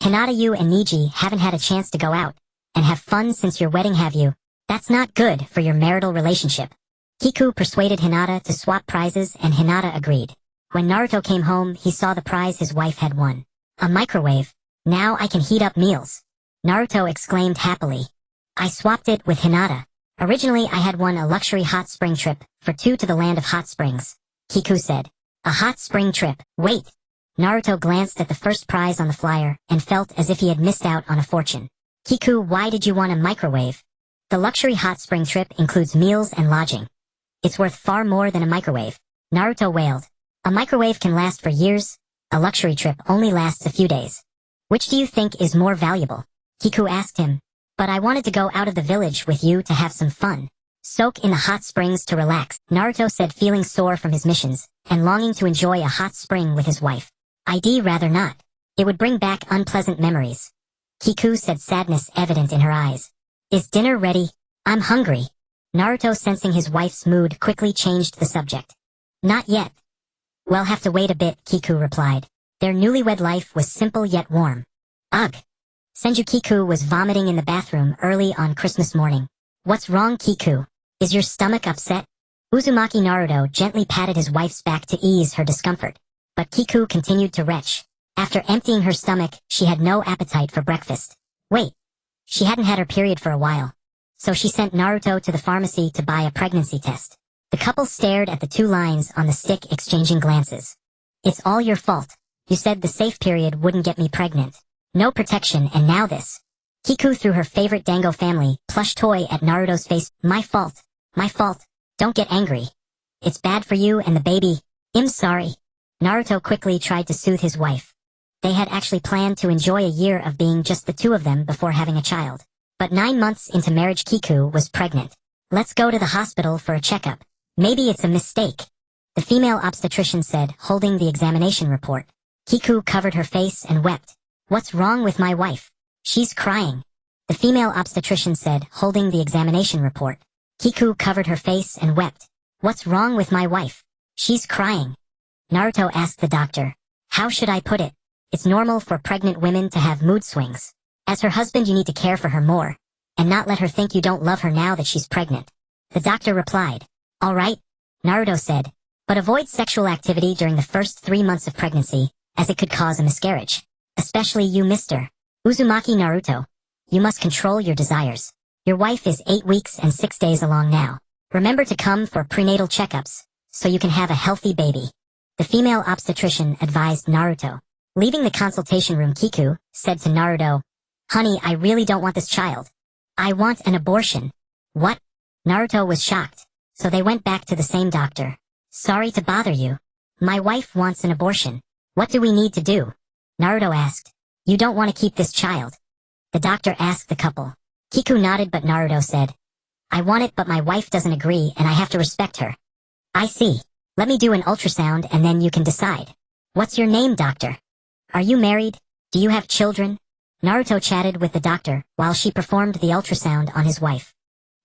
Hinata, you and Niji haven't had a chance to go out and have fun since your wedding, have you? That's not good for your marital relationship. Kiku persuaded Hinata to swap prizes, and Hinata agreed. When Naruto came home, he saw the prize his wife had won. A microwave. Now I can heat up meals. Naruto exclaimed happily. I swapped it with Hinata. Originally I had won a luxury hot spring trip for 2 to the land of hot springs. Kiku said. A hot spring trip. Wait. Naruto glanced at the first prize on the flyer and felt as if he had missed out on a fortune. Kiku, why did you want a microwave? The luxury hot spring trip includes meals and lodging. It's worth far more than a microwave. Naruto wailed. A microwave can last for years. A luxury trip only lasts a few days. Which do you think is more valuable? Kiku asked him. But I wanted to go out of the village with you to have some fun. Soak in the hot springs to relax, Naruto said, feeling sore from his missions and longing to enjoy a hot spring with his wife. I'd rather not. It would bring back unpleasant memories. Kiku said, sadness evident in her eyes. Is dinner ready? I'm hungry. Naruto, sensing his wife's mood, quickly changed the subject. Not yet. We'll have to wait a bit, Kiku replied. Their newlywed life was simple yet warm. Ugh. Senju Kiku was vomiting in the bathroom early on Christmas morning. What's wrong, Kiku? Is your stomach upset? Uzumaki Naruto gently patted his wife's back to ease her discomfort. But Kiku continued to retch. After emptying her stomach, she had no appetite for breakfast. Wait. She hadn't had her period for a while. So she sent Naruto to the pharmacy to buy a pregnancy test. The couple stared at the two lines on the stick, exchanging glances. It's all your fault. You said the safe period wouldn't get me pregnant. No protection, and now this. Kiku threw her favorite Dango family plush toy at Naruto's face. My fault. My fault. Don't get angry. It's bad for you and the baby. I'm sorry. Naruto quickly tried to soothe his wife. They had actually planned to enjoy a year of being just the two of them before having a child. But 9 months into marriage, Kiku was pregnant. Let's go to the hospital for a checkup. Maybe it's a mistake. The female obstetrician said, holding the examination report. Kiku covered her face and wept. What's wrong with my wife? She's crying. The female obstetrician said, holding the examination report. Kiku covered her face and wept. What's wrong with my wife? She's crying. Naruto asked the doctor. How should I put it? It's normal for pregnant women to have mood swings. As her husband, you need to care for her more, and not let her think you don't love her now that she's pregnant. The doctor replied. All right, Naruto said, but avoid sexual activity during the first 3 months of pregnancy, as it could cause a miscarriage. Especially you, Mr. Uzumaki Naruto. You must control your desires. Your wife is 8 weeks and 6 days along now. Remember to come for prenatal checkups, so you can have a healthy baby. The female obstetrician advised Naruto. Leaving the consultation room, Kiku said to Naruto, Honey, I really don't want this child. I want an abortion. What? Naruto was shocked, so they went back to the same doctor. Sorry to bother you. My wife wants an abortion. What do we need to do? Naruto asked. You don't want to keep this child? The doctor asked the couple. Kiku nodded, but Naruto said, I want it, but my wife doesn't agree and I have to respect her. I see. Let me do an ultrasound and then you can decide. What's your name, doctor? Are you married? Do you have children? Naruto chatted with the doctor while she performed the ultrasound on his wife.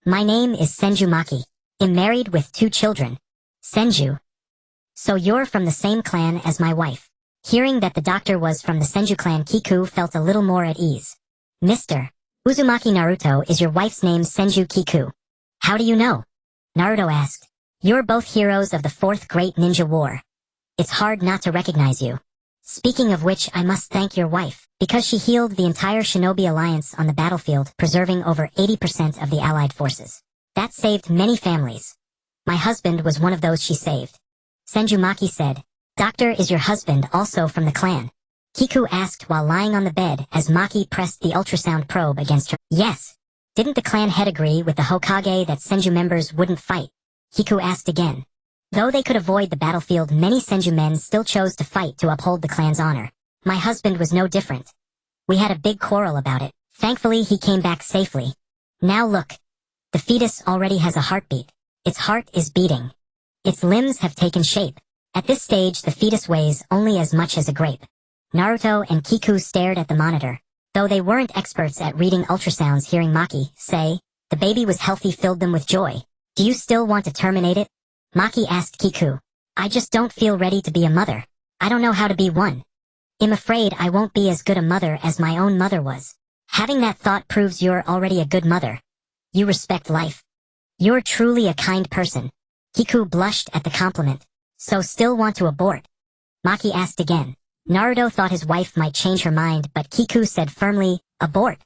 My name is Senju Maki. I'm married with 2 children. Senju. So you're from the same clan as my wife. Hearing that the doctor was from the Senju clan, Kiku felt a little more at ease. Mr. Uzumaki Naruto, is your wife's name Senju Kiku? How do you know? Naruto asked. You're both heroes of the 4th Great Ninja War. It's hard not to recognize you. Speaking of which, I must thank your wife, because she healed the entire Shinobi Alliance on the battlefield, preserving over 80% of the Allied forces. That saved many families. My husband was one of those she saved. Senju Maki said. Doctor, is your husband also from the clan? Kiku asked while lying on the bed as Maki pressed the ultrasound probe against her. Yes. Didn't the clan head agree with the Hokage that Senju members wouldn't fight? Kiku asked again. Though they could avoid the battlefield, many Senju men still chose to fight to uphold the clan's honor. My husband was no different. We had a big quarrel about it. Thankfully, he came back safely. Now look. The fetus already has a heartbeat. Its heart is beating. Its limbs have taken shape. At this stage, the fetus weighs only as much as a grape. Naruto and Kiku stared at the monitor. Though they weren't experts at reading ultrasounds, hearing Maki say, the baby was healthy filled them with joy. Do you still want to terminate it? Maki asked Kiku. I just don't feel ready to be a mother. I don't know how to be one. I'm afraid I won't be as good a mother as my own mother was. Having that thought proves you're already a good mother. You respect life. You're truly a kind person. Kiku blushed at the compliment. So still want to abort? Maki asked again. Naruto thought his wife might change her mind, but Kiku said firmly, abort.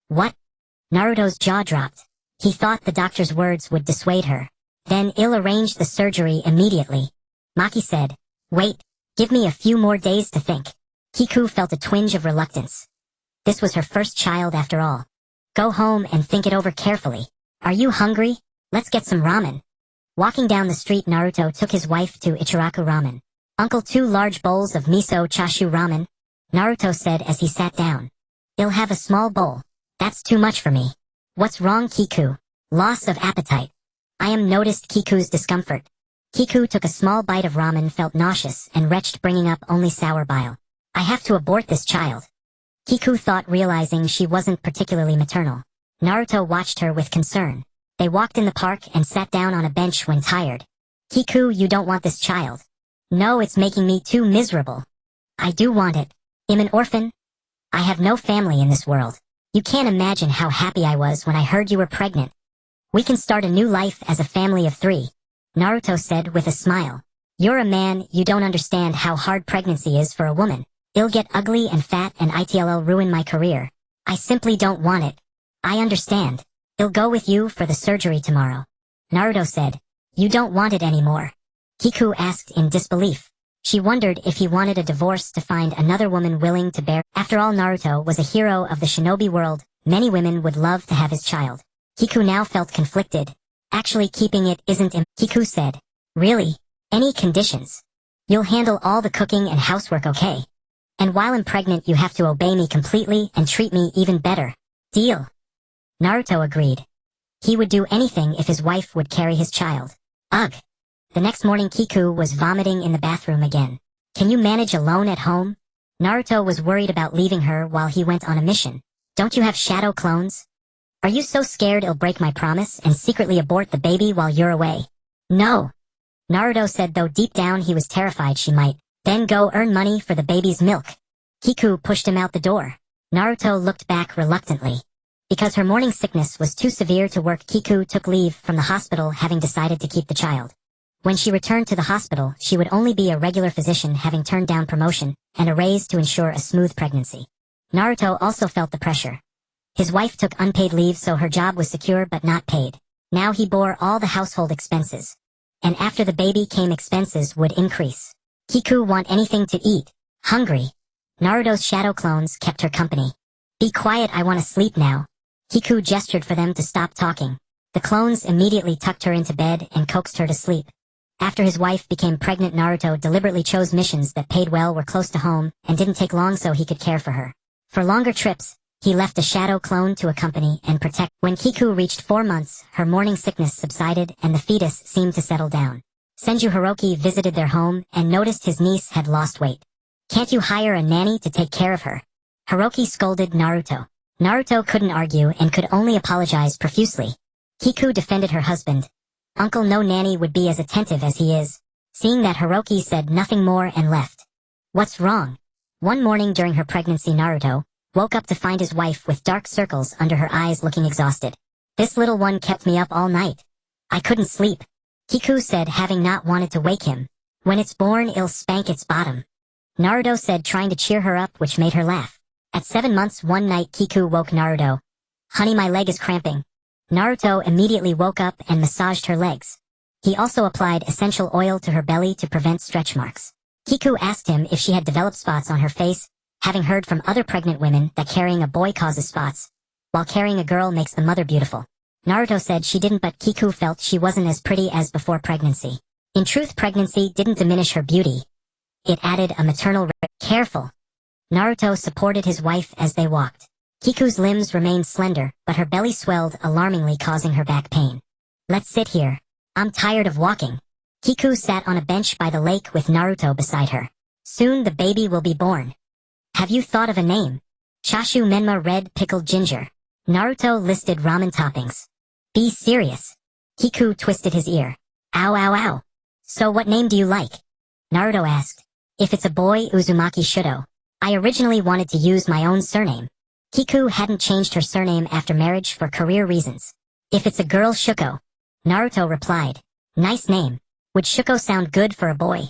What? Naruto's jaw dropped. He thought the doctor's words would dissuade her. Then he'll arrange the surgery immediately. Maki said, wait, Give me a few more days to think. Kiku felt a twinge of reluctance. This was her first child after all. Go home and think it over carefully. Are you hungry? Let's get some ramen. Walking down the street, Naruto took his wife to Ichiraku Ramen. Uncle, 2 large bowls of miso chashu ramen, Naruto said as he sat down. I'll have a small bowl. That's too much for me. What's wrong, Kiku? Loss of appetite. I noticed Kiku's discomfort. Kiku took a small bite of ramen, felt nauseous, and retched, bringing up only sour bile. I have to abort this child. Kiku thought, realizing she wasn't particularly maternal. Naruto watched her with concern. They walked in the park and sat down on a bench when tired. Kiku, you don't want this child. No, it's making me too miserable. I do want it. I'm an orphan. I have no family in this world. You can't imagine how happy I was when I heard you were pregnant. We can start a new life as a family of 3. Naruto said with a smile. You're a man, you don't understand how hard pregnancy is for a woman. I'll get ugly and fat and it'll ruin my career. I simply don't want it. I understand. I'll go with you for the surgery tomorrow. Naruto said. You don't want it anymore? Kiku asked in disbelief. She wondered if he wanted a divorce to find another woman willing to bear. After all, Naruto was a hero of the shinobi world. Many women would love to have his child. Kiku now felt conflicted. Actually, keeping it isn't Kiku said. Really? Any conditions? You'll handle all the cooking and housework, okay? And while I'm pregnant, you have to obey me completely and treat me even better. Deal. Naruto agreed. He would do anything if his wife would carry his child. Ugh. The next morning, Kiku was vomiting in the bathroom again. Can you manage alone at home? Naruto was worried about leaving her while he went on a mission. Don't you have shadow clones? Are you so scared I'll break my promise and secretly abort the baby while you're away? No. Naruto said, though deep down he was terrified she might then go earn money for the baby's milk. Kiku pushed him out the door. Naruto looked back reluctantly. Because her morning sickness was too severe to work, Kiku took leave from the hospital, having decided to keep the child. When she returned to the hospital, she would only be a regular physician, having turned down promotion and a raise to ensure a smooth pregnancy. Naruto also felt the pressure. His wife took unpaid leave, so her job was secure but not paid. Now he bore all the household expenses. And after the baby came, expenses would increase. Kiku want anything to eat. Hungry. Naruto's shadow clones kept her company. Be quiet, I want to sleep now. Kiku gestured for them to stop talking. The clones immediately tucked her into bed and coaxed her to sleep. After his wife became pregnant, Naruto deliberately chose missions that paid well, were close to home, and didn't take long so he could care for her. For longer trips, he left a shadow clone to accompany and protect. When Kiku reached 4 months, her morning sickness subsided and the fetus seemed to settle down. Senju Hiroki visited their home and noticed his niece had lost weight. Can't you hire a nanny to take care of her? Hiroki scolded Naruto. Naruto couldn't argue and could only apologize profusely. Kiku defended her husband. Uncle, no nanny would be as attentive as he is. Seeing that, Hiroki said nothing more and left. What's wrong? One morning during her pregnancy, Naruto woke up to find his wife with dark circles under her eyes, looking exhausted. This little one kept me up all night. I couldn't sleep. Kiku said, having not wanted to wake him. When it's born, I'll spank its bottom. Naruto said, trying to cheer her up, which made her laugh. At 7 months, one night, Kiku woke Naruto. Honey, my leg is cramping. Naruto immediately woke up and massaged her legs. He also applied essential oil to her belly to prevent stretch marks. Kiku asked him if she had developed spots on her face, having heard from other pregnant women that carrying a boy causes spots, while carrying a girl makes the mother beautiful. Naruto said she didn't, but Kiku felt she wasn't as pretty as before pregnancy. In truth, pregnancy didn't diminish her beauty. It added a maternal careful. Naruto supported his wife as they walked. Kiku's limbs remained slender, but her belly swelled alarmingly, causing her back pain. Let's sit here. I'm tired of walking. Kiku sat on a bench by the lake with Naruto beside her. Soon the baby will be born. Have you thought of a name? Chashu Menma, red pickled ginger. Naruto listed ramen toppings. Be serious. Kiku twisted his ear. Ow, ow, ow. So what name do you like? Naruto asked. If it's a boy, Uzumaki Shudo. I originally wanted to use my own surname. Kiku hadn't changed her surname after marriage for career reasons. If it's a girl, Shuko. Naruto replied. Nice name. Would Shuko sound good for a boy?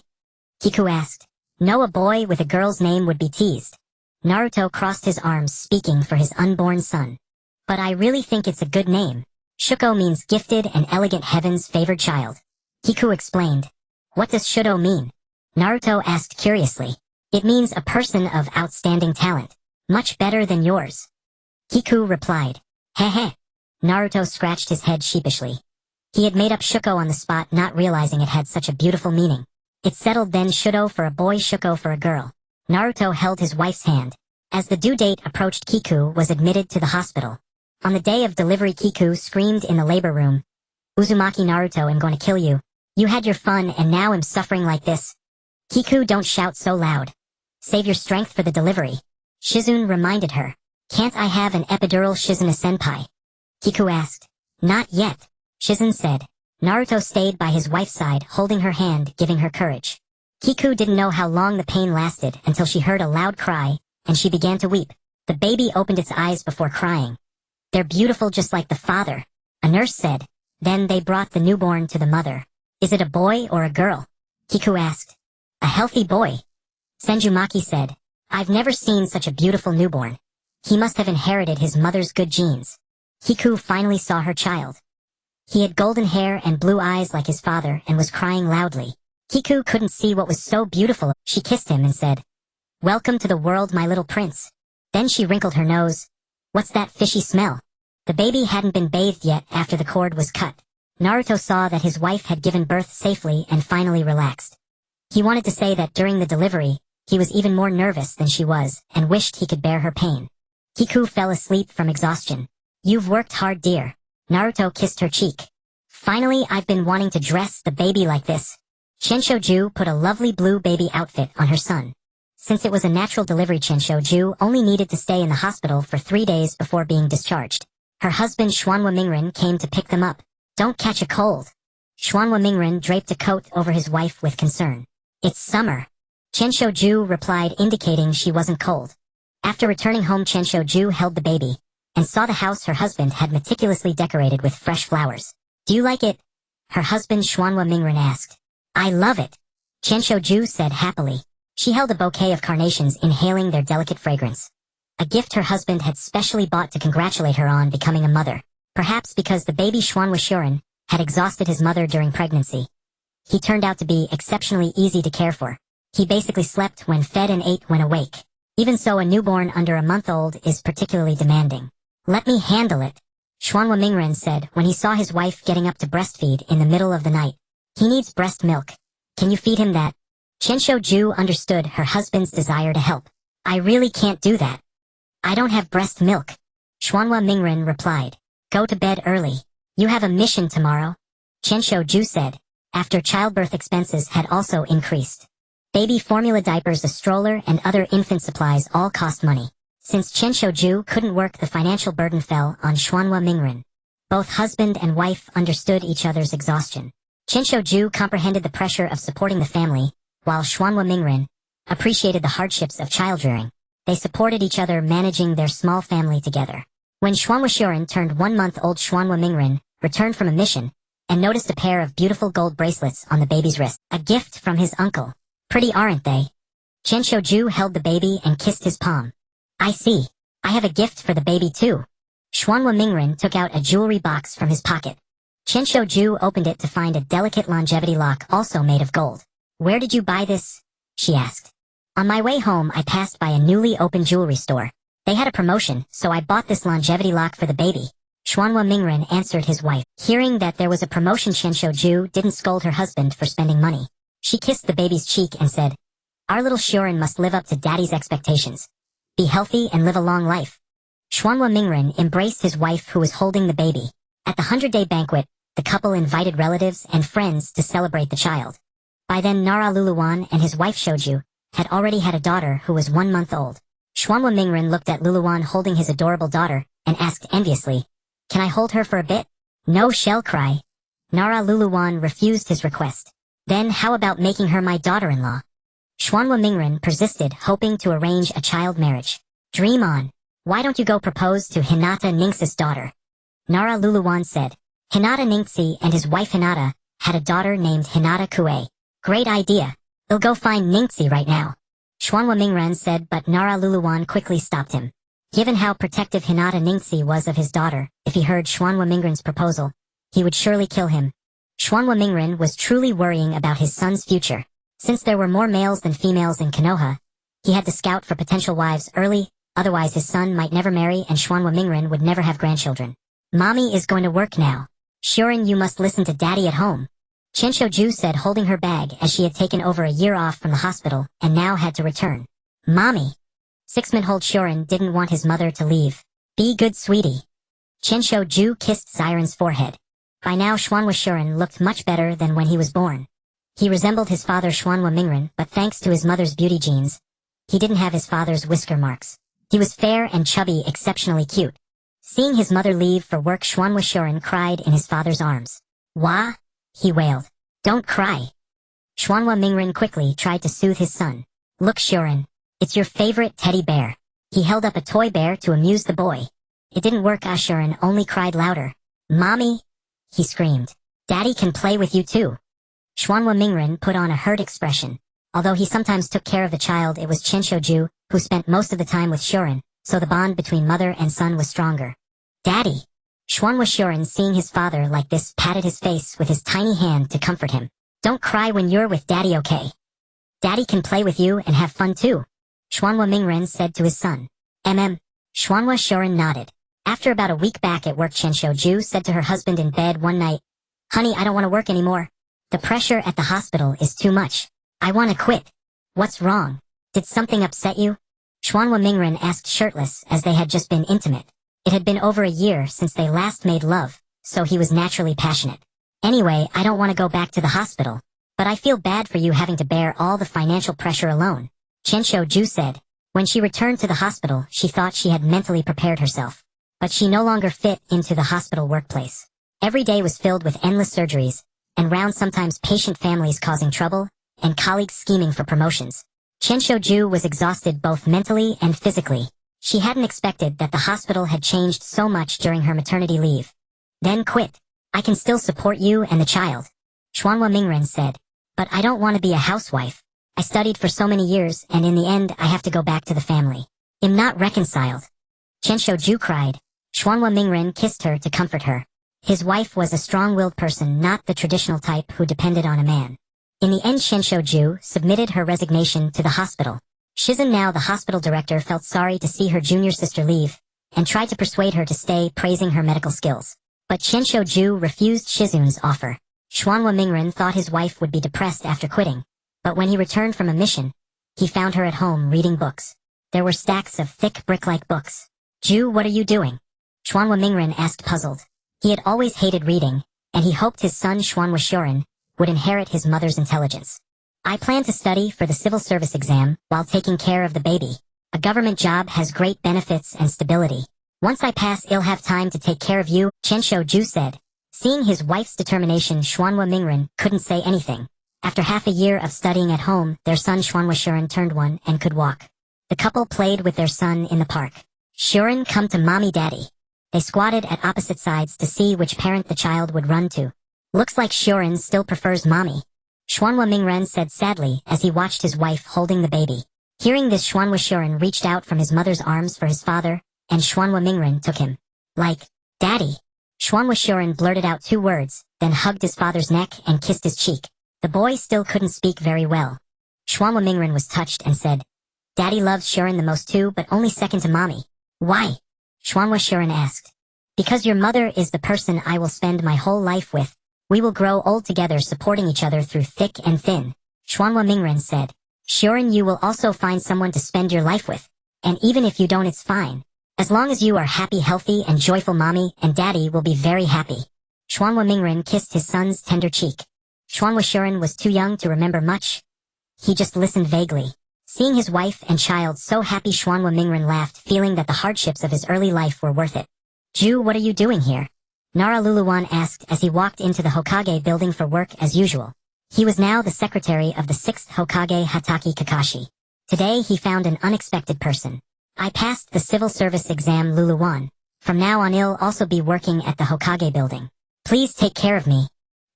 Kiku asked. No, a boy with a girl's name would be teased. Naruto crossed his arms, speaking for his unborn son. But I really think it's a good name. Shuko means gifted and elegant, heaven's favored child. Kiku explained. What does Shudo mean? Naruto asked curiously. It means a person of outstanding talent. Much better than yours. Kiku replied. Heh. Naruto scratched his head sheepishly. He had made up Shuko on the spot, not realizing it had such a beautiful meaning. It settled then, Shudo for a boy, Shuko for a girl. Naruto held his wife's hand. As the due date approached, Kiku was admitted to the hospital. On the day of delivery, Kiku screamed in the labor room. Uzumaki, Naruto, I'm going to kill you. You had your fun and now I'm suffering like this. Kiku, don't shout so loud. Save your strength for the delivery. Shizune reminded her. Can't I have an epidural, Shizune-senpai? Kiku asked. Not yet, Shizune said. Naruto stayed by his wife's side, holding her hand, giving her courage. Kiku didn't know how long the pain lasted until she heard a loud cry, and she began to weep. The baby opened its eyes before crying. They're beautiful just like the father, a nurse said. Then they brought the newborn to the mother. Is it a boy or a girl? Kiku asked. A healthy boy, Senju Maki said. I've never seen such a beautiful newborn. He must have inherited his mother's good genes. Kiku finally saw her child. He had golden hair and blue eyes like his father and was crying loudly. Kiku couldn't see what was so beautiful. She kissed him and said, Welcome to the world, my little prince. Then she wrinkled her nose. What's that fishy smell? The baby hadn't been bathed yet after the cord was cut. Naruto saw that his wife had given birth safely and finally relaxed. He wanted to say that during the delivery, he was even more nervous than she was and wished he could bear her pain. Kiku fell asleep from exhaustion. You've worked hard, dear. Naruto kissed her cheek. Finally, I've been wanting to dress the baby like this. Shinshoju put a lovely blue baby outfit on her son. Since it was a natural delivery, Shinshoju only needed to stay in the hospital for 3 days before being discharged. Her husband Schwanwa Mingren came to pick them up. Don't catch a cold. Schwanwa Mingren draped a coat over his wife with concern. It's summer. Shinshoju replied, indicating she wasn't cold. After returning home, Shinshoju held the baby and saw the house her husband had meticulously decorated with fresh flowers. Do you like it? Her husband Schwanwa Mingren asked. I love it, Shinshoju said happily. She held a bouquet of carnations, inhaling their delicate fragrance. A gift her husband had specially bought to congratulate her on becoming a mother. Perhaps because the baby Schwanwa Shuren had exhausted his mother during pregnancy. He turned out to be exceptionally easy to care for. He basically slept when fed and ate when awake. Even so, a newborn under a month old is particularly demanding. Let me handle it, Schwanwa Mingren said when he saw his wife getting up to breastfeed in the middle of the night. He needs breast milk. Can you feed him that? Shinshoju understood her husband's desire to help. I really can't do that. I don't have breast milk, Schwanwa Mingren replied. Go to bed early. You have a mission tomorrow, Shinshoju said, after childbirth expenses had also increased. Baby formula, diapers, a stroller, and other infant supplies all cost money. Since Shinshoju couldn't work, the financial burden fell on Schwanwa Mingren. Both husband and wife understood each other's exhaustion. Shinshoju comprehended the pressure of supporting the family, while Schwanwa Mingren appreciated the hardships of child-rearing. They supported each other, managing their small family together. When Schwanwa Shuren turned 1 month old, Schwanwa Mingren returned from a mission and noticed a pair of beautiful gold bracelets on the baby's wrist. A gift from his uncle. Pretty, aren't they? Shinshoju held the baby and kissed his palm. I see. I have a gift for the baby too. Schwanwa Mingren took out a jewelry box from his pocket. Shinshoju opened it to find a delicate longevity lock also made of gold. Where did you buy this? She asked. On my way home, I passed by a newly opened jewelry store. They had a promotion, so I bought this longevity lock for the baby. Schwanwa Mingren answered his wife. Hearing that there was a promotion, Shinshoju didn't scold her husband for spending money. She kissed the baby's cheek and said, Our little Shuren must live up to daddy's expectations. Be healthy and live a long life. Schwanwa Mingren embraced his wife who was holding the baby. At the 100-day banquet, the couple invited relatives and friends to celebrate the child. By then, Nara Luluwan and his wife Shoju had already had a daughter who was 1 month old. Schwanwa Mingren looked at Luluwan holding his adorable daughter and asked enviously, Can I hold her for a bit? No, shell cry. Nara Luluwan refused his request. Then how about making her my daughter-in-law? Schwanwa Mingren persisted, hoping to arrange a child marriage. Dream on. Why don't you go propose to Hinata Ningxi's daughter? Nara Luluwan said. Hinata Ningxi and his wife Hinata had a daughter named Hinata Kue. Great idea. I'll go find Ningxi right now. Schwanwa Mingren said, but Nara Luluwan quickly stopped him. Given how protective Hinata Ningxi was of his daughter, if he heard Schwanwa Mingren's proposal, he would surely kill him. Schwanwa Mingren was truly worrying about his son's future. Since there were more males than females in Konoha, he had to scout for potential wives early, otherwise his son might never marry and Xuanhua Mingren would never have grandchildren. Mommy is going to work now. Shirin, you must listen to daddy at home. Qinshoju said, holding her bag as she had taken over a year off from the hospital and now had to return. Mommy. 6-month-old Shirin didn't want his mother to leave. Be good, sweetie. Qinshoju kissed Siren's forehead. By now Xuanhua Shirin looked much better than when he was born. He resembled his father Xuanhua Mingren, but thanks to his mother's beauty genes, he didn't have his father's whisker marks. He was fair and chubby, exceptionally cute. Seeing his mother leave for work, Xuanhua Shirin cried in his father's arms. Wah? He wailed. Don't cry. Xuanhua Mingren quickly tried to soothe his son. Look, Shirin. It's your favorite teddy bear. He held up a toy bear to amuse the boy. It didn't work. Shirin only cried louder. Mommy? He screamed. Daddy can play with you too. Xuanhua Mingren put on a hurt expression. Although he sometimes took care of the child, it was Qinshoju who spent most of the time with Shirin, so the bond between mother and son was stronger. Daddy! Xuanhua Shirin, seeing his father like this, patted his face with his tiny hand to comfort him. Don't cry when you're with Daddy, okay? Daddy can play with you and have fun too, Xuanhua Mingren said to his son. Xuanhua Shirin nodded. After about a week back at work, Qinshoju said to her husband in bed one night, Honey, I don't want to work anymore. The pressure at the hospital is too much. I want to quit. What's wrong? Did something upset you? Xuanhua Mingren asked, shirtless, as they had just been intimate. It had been over a year since they last made love, so he was naturally passionate. Anyway, I don't want to go back to the hospital, but I feel bad for you having to bear all the financial pressure alone, Qinshoju said. When she returned to the hospital, she thought she had mentally prepared herself. But she no longer fit into the hospital workplace. Every day was filled with endless surgeries, and round sometimes patient families causing trouble, and colleagues scheming for promotions. Qinshoju was exhausted both mentally and physically. She hadn't expected that the hospital had changed so much during her maternity leave. Then quit. I can still support you and the child, Xuanhua Mingren said. But I don't want to be a housewife. I studied for so many years, and in the end I have to go back to the family. I'm not reconciled. Qinshoju cried. Xuanhua Mingren kissed her to comfort her. His wife was a strong-willed person, not the traditional type who depended on a man. In the end, Qinshoju submitted her resignation to the hospital. Shizun, now the hospital director, felt sorry to see her junior sister leave, and tried to persuade her to stay, praising her medical skills. But Qinshoju refused Shizun's offer. Xuanhua Mingren thought his wife would be depressed after quitting, but when he returned from a mission, he found her at home reading books. There were stacks of thick brick-like books. Ju, what are you doing? Xuanhua Mingren asked, puzzled. He had always hated reading, and he hoped his son Xuanhua Shirin would inherit his mother's intelligence. I plan to study for the civil service exam while taking care of the baby. A government job has great benefits and stability. Once I pass, I'll have time to take care of you, Qinshoju said. Seeing his wife's determination, Xuanhua Mingren couldn't say anything. After half a year of studying at home, their son Xuanhua Shirin turned 1 and could walk. The couple played with their son in the park. Shirin, come to mommy, daddy. They squatted at opposite sides to see which parent the child would run to. Looks like Shirin still prefers mommy, Xuanhua Mingren said sadly as he watched his wife holding the baby. Hearing this, Xuanhua Shirin reached out from his mother's arms for his father, and Xuanhua Mingren took him. Like, Daddy. Xuanhua Shirin blurted out 2 words, then hugged his father's neck and kissed his cheek. The boy still couldn't speak very well. Xuanhua Mingren was touched and said, Daddy loves Shirin the most too, but only second to mommy. Why? Xuanhua Shirin asked. Because your mother is the person I will spend my whole life with. We will grow old together, supporting each other through thick and thin, Xuanhua Mingren said. Shirin, you will also find someone to spend your life with. And even if you don't, it's fine. As long as you are happy, healthy, and joyful, mommy and daddy will be very happy. Xuanhua Mingren kissed his son's tender cheek. Xuanhua Shirin was too young to remember much. He just listened vaguely. Seeing his wife and child so happy, Xuanhua Mingren laughed, feeling that the hardships of his early life were worth it. Ju, what are you doing here? Nara Luluwan asked as he walked into the Hokage building for work as usual. He was now the secretary of the 6th Hokage, Hatake Kakashi. Today he found an unexpected person. I passed the civil service exam, Luluwan. From now on I'll also be working at the Hokage building. Please take care of me.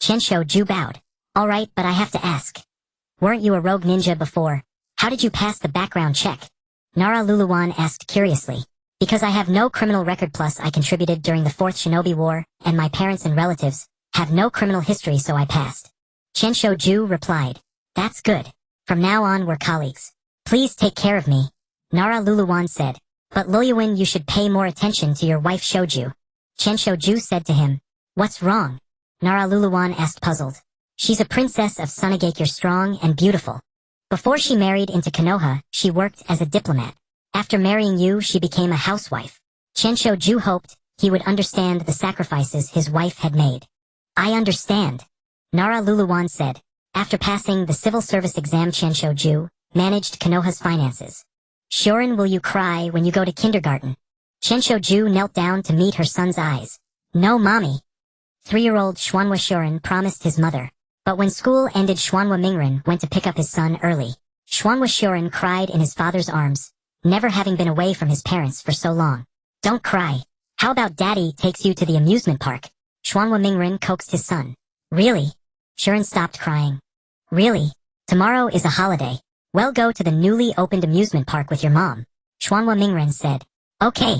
Qinshoju bowed. Alright, but I have to ask. Weren't you a rogue ninja before? How did you pass the background check? Nara Luluwan asked curiously. Because I have no criminal record, plus I contributed during the 4th Shinobi War, and my parents and relatives have no criminal history, so I passed. Qinshoju replied. That's good. From now on we're colleagues. Please take care of me, Nara Luluwan said. But Luyuan, you should pay more attention to your wife Shoju. Chen Shoju said to him. What's wrong? Nara Luluwan asked puzzled. She's a princess of Sunagake. You're strong and beautiful. Before she married into Konoha, she worked as a diplomat. After marrying you, she became a housewife. Chen Shoju hoped he would understand the sacrifices his wife had made. I understand, Nara Luluwan said. After passing the civil service exam, Chen Shoju managed Konoha's finances. Shorin, will you cry when you go to kindergarten? Chen Shoju knelt down to meet her son's eyes. No, mommy. 3-year-old Xuanhua Shorin promised his mother. But when school ended, Xuanhua Mingren went to pick up his son early. Xuanhua Shorin cried in his father's arms, never having been away from his parents for so long. Don't cry. How about daddy takes you to the amusement park? Xuanhua Mingren coaxed his son. Really? Shorin stopped crying. Really? Tomorrow is a holiday. Well, go to the newly opened amusement park with your mom. Xuanhua Mingren said. Okay.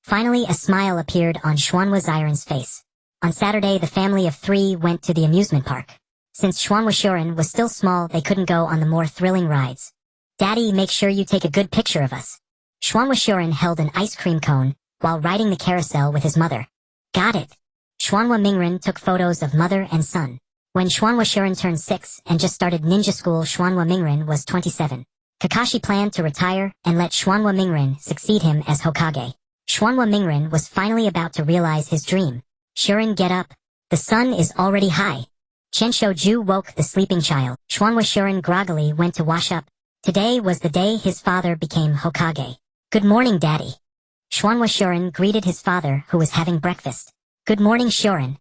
Finally, a smile appeared on Xuanhua Xiren's face. On Saturday, the family of 3 went to the amusement park. Since Xuanhua Shorin was still small, they couldn't go on the more thrilling rides. Daddy, make sure you take a good picture of us. Xuanhua Shorin held an ice cream cone while riding the carousel with his mother. Got it. Xuanhua Mingren took photos of mother and son. When Xuanhua Shorin turned 6 and just started ninja school, Xuanhua Mingren was 27. Kakashi planned to retire and let Xuanhua Mingren succeed him as Hokage. Xuanhua Mingren was finally about to realize his dream. Shorin, get up. The sun is already high. Chen Shoju woke the sleeping child. Xuanhua Shorin groggily went to wash up. Today was the day his father became Hokage. Good morning, Daddy. Xuanhua Shorin greeted his father, who was having breakfast. Good morning, Shorin.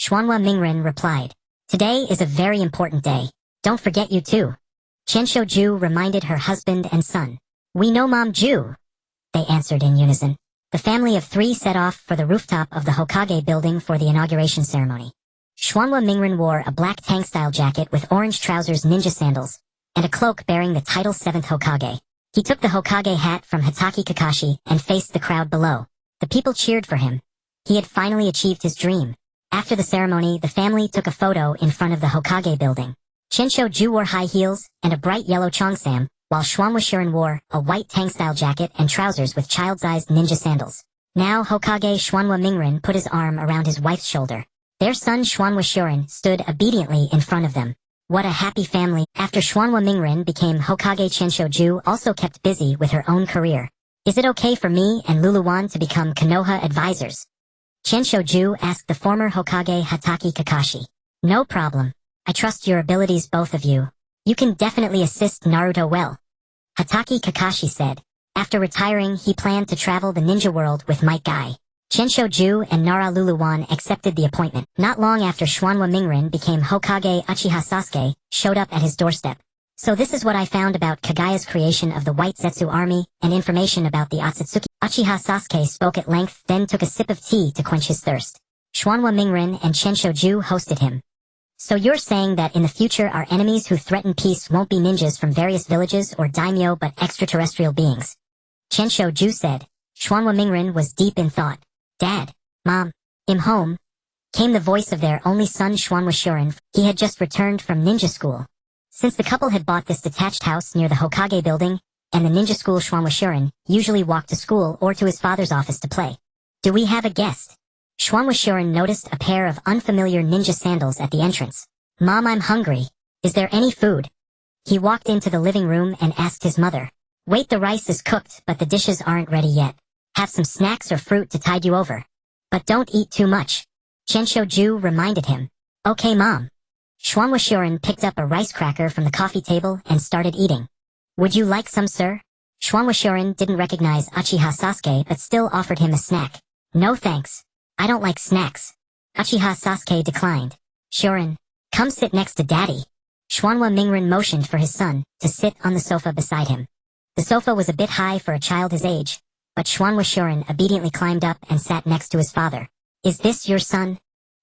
Xuanhua Mingren replied. Today is a very important day. Don't forget you too. Chen Shoju reminded her husband and son. We know, Mom Ju, they answered in unison. The family of 3 set off for the rooftop of the Hokage building for the inauguration ceremony. Xuanhua Mingren wore a black tank-style jacket with orange trousers, ninja sandals, and a cloak bearing the title Seventh Hokage. He took the Hokage hat from Hitaki Kakashi and faced the crowd below. The people cheered for him. He had finally achieved his dream. After the ceremony, the family took a photo in front of the Hokage building. Chen Shoju wore high heels and a bright yellow cheongsam, while Xuanhua Shorin wore a white tank-style jacket and trousers with child-sized ninja sandals. Now Hokage Xuanhua Mingren put his arm around his wife's shoulder. Their son Xuanhua Shorin stood obediently in front of them. What a happy family. After Xuanhua Mingren became Hokage, Chen Shoju also kept busy with her own career. Is it okay for me and Luluwan to become Konoha advisors? Chen Shoju asked the former Hokage Hitaki Kakashi. No problem. I trust your abilities, both of you. You can definitely assist Naruto well. Hitaki Kakashi said. After retiring, he planned to travel the ninja world with Might Guy. Chen Shoju and Nara Luluwan accepted the appointment. Not long after Xuanhua Mingren became Hokage, Uchiha Sasuke showed up at his doorstep. So this is what I found about Kagaya's creation of the White Zetsu Army and information about the Otsutsuki. Uchiha Sasuke spoke at length, then took a sip of tea to quench his thirst. Xuanhua Mingren and Chen Shoju hosted him. So you're saying that in the future our enemies who threaten peace won't be ninjas from various villages or daimyo but extraterrestrial beings? Chen Shoju said. Xuanhua Mingren was deep in thought. Dad, Mom, I'm home, came the voice of their only son Xuanhua Shorin. He had just returned from ninja school. Since the couple had bought this detached house near the Hokage building, and the ninja school, Xuanhua Shorin usually walked to school or to his father's office to play. Do we have a guest? Xuanhua Shorin noticed a pair of unfamiliar ninja sandals at the entrance. Mom, I'm hungry. Is there any food? He walked into the living room and asked his mother. Wait, the rice is cooked but the dishes aren't ready yet. Have some snacks or fruit to tide you over. But don't eat too much. Chen Shoju reminded him. Okay, Mom. Xuanhua Shorin picked up a rice cracker from the coffee table and started eating. Would you like some, sir? Xuanhua Shorin didn't recognize Uchiha Sasuke but still offered him a snack. No thanks. I don't like snacks. Uchiha Sasuke declined. Shorin, come sit next to Daddy. Xuanhua Mingren motioned for his son to sit on the sofa beside him. The sofa was a bit high for a child his age, but Xuanhua Shorin obediently climbed up and sat next to his father. Is this your son?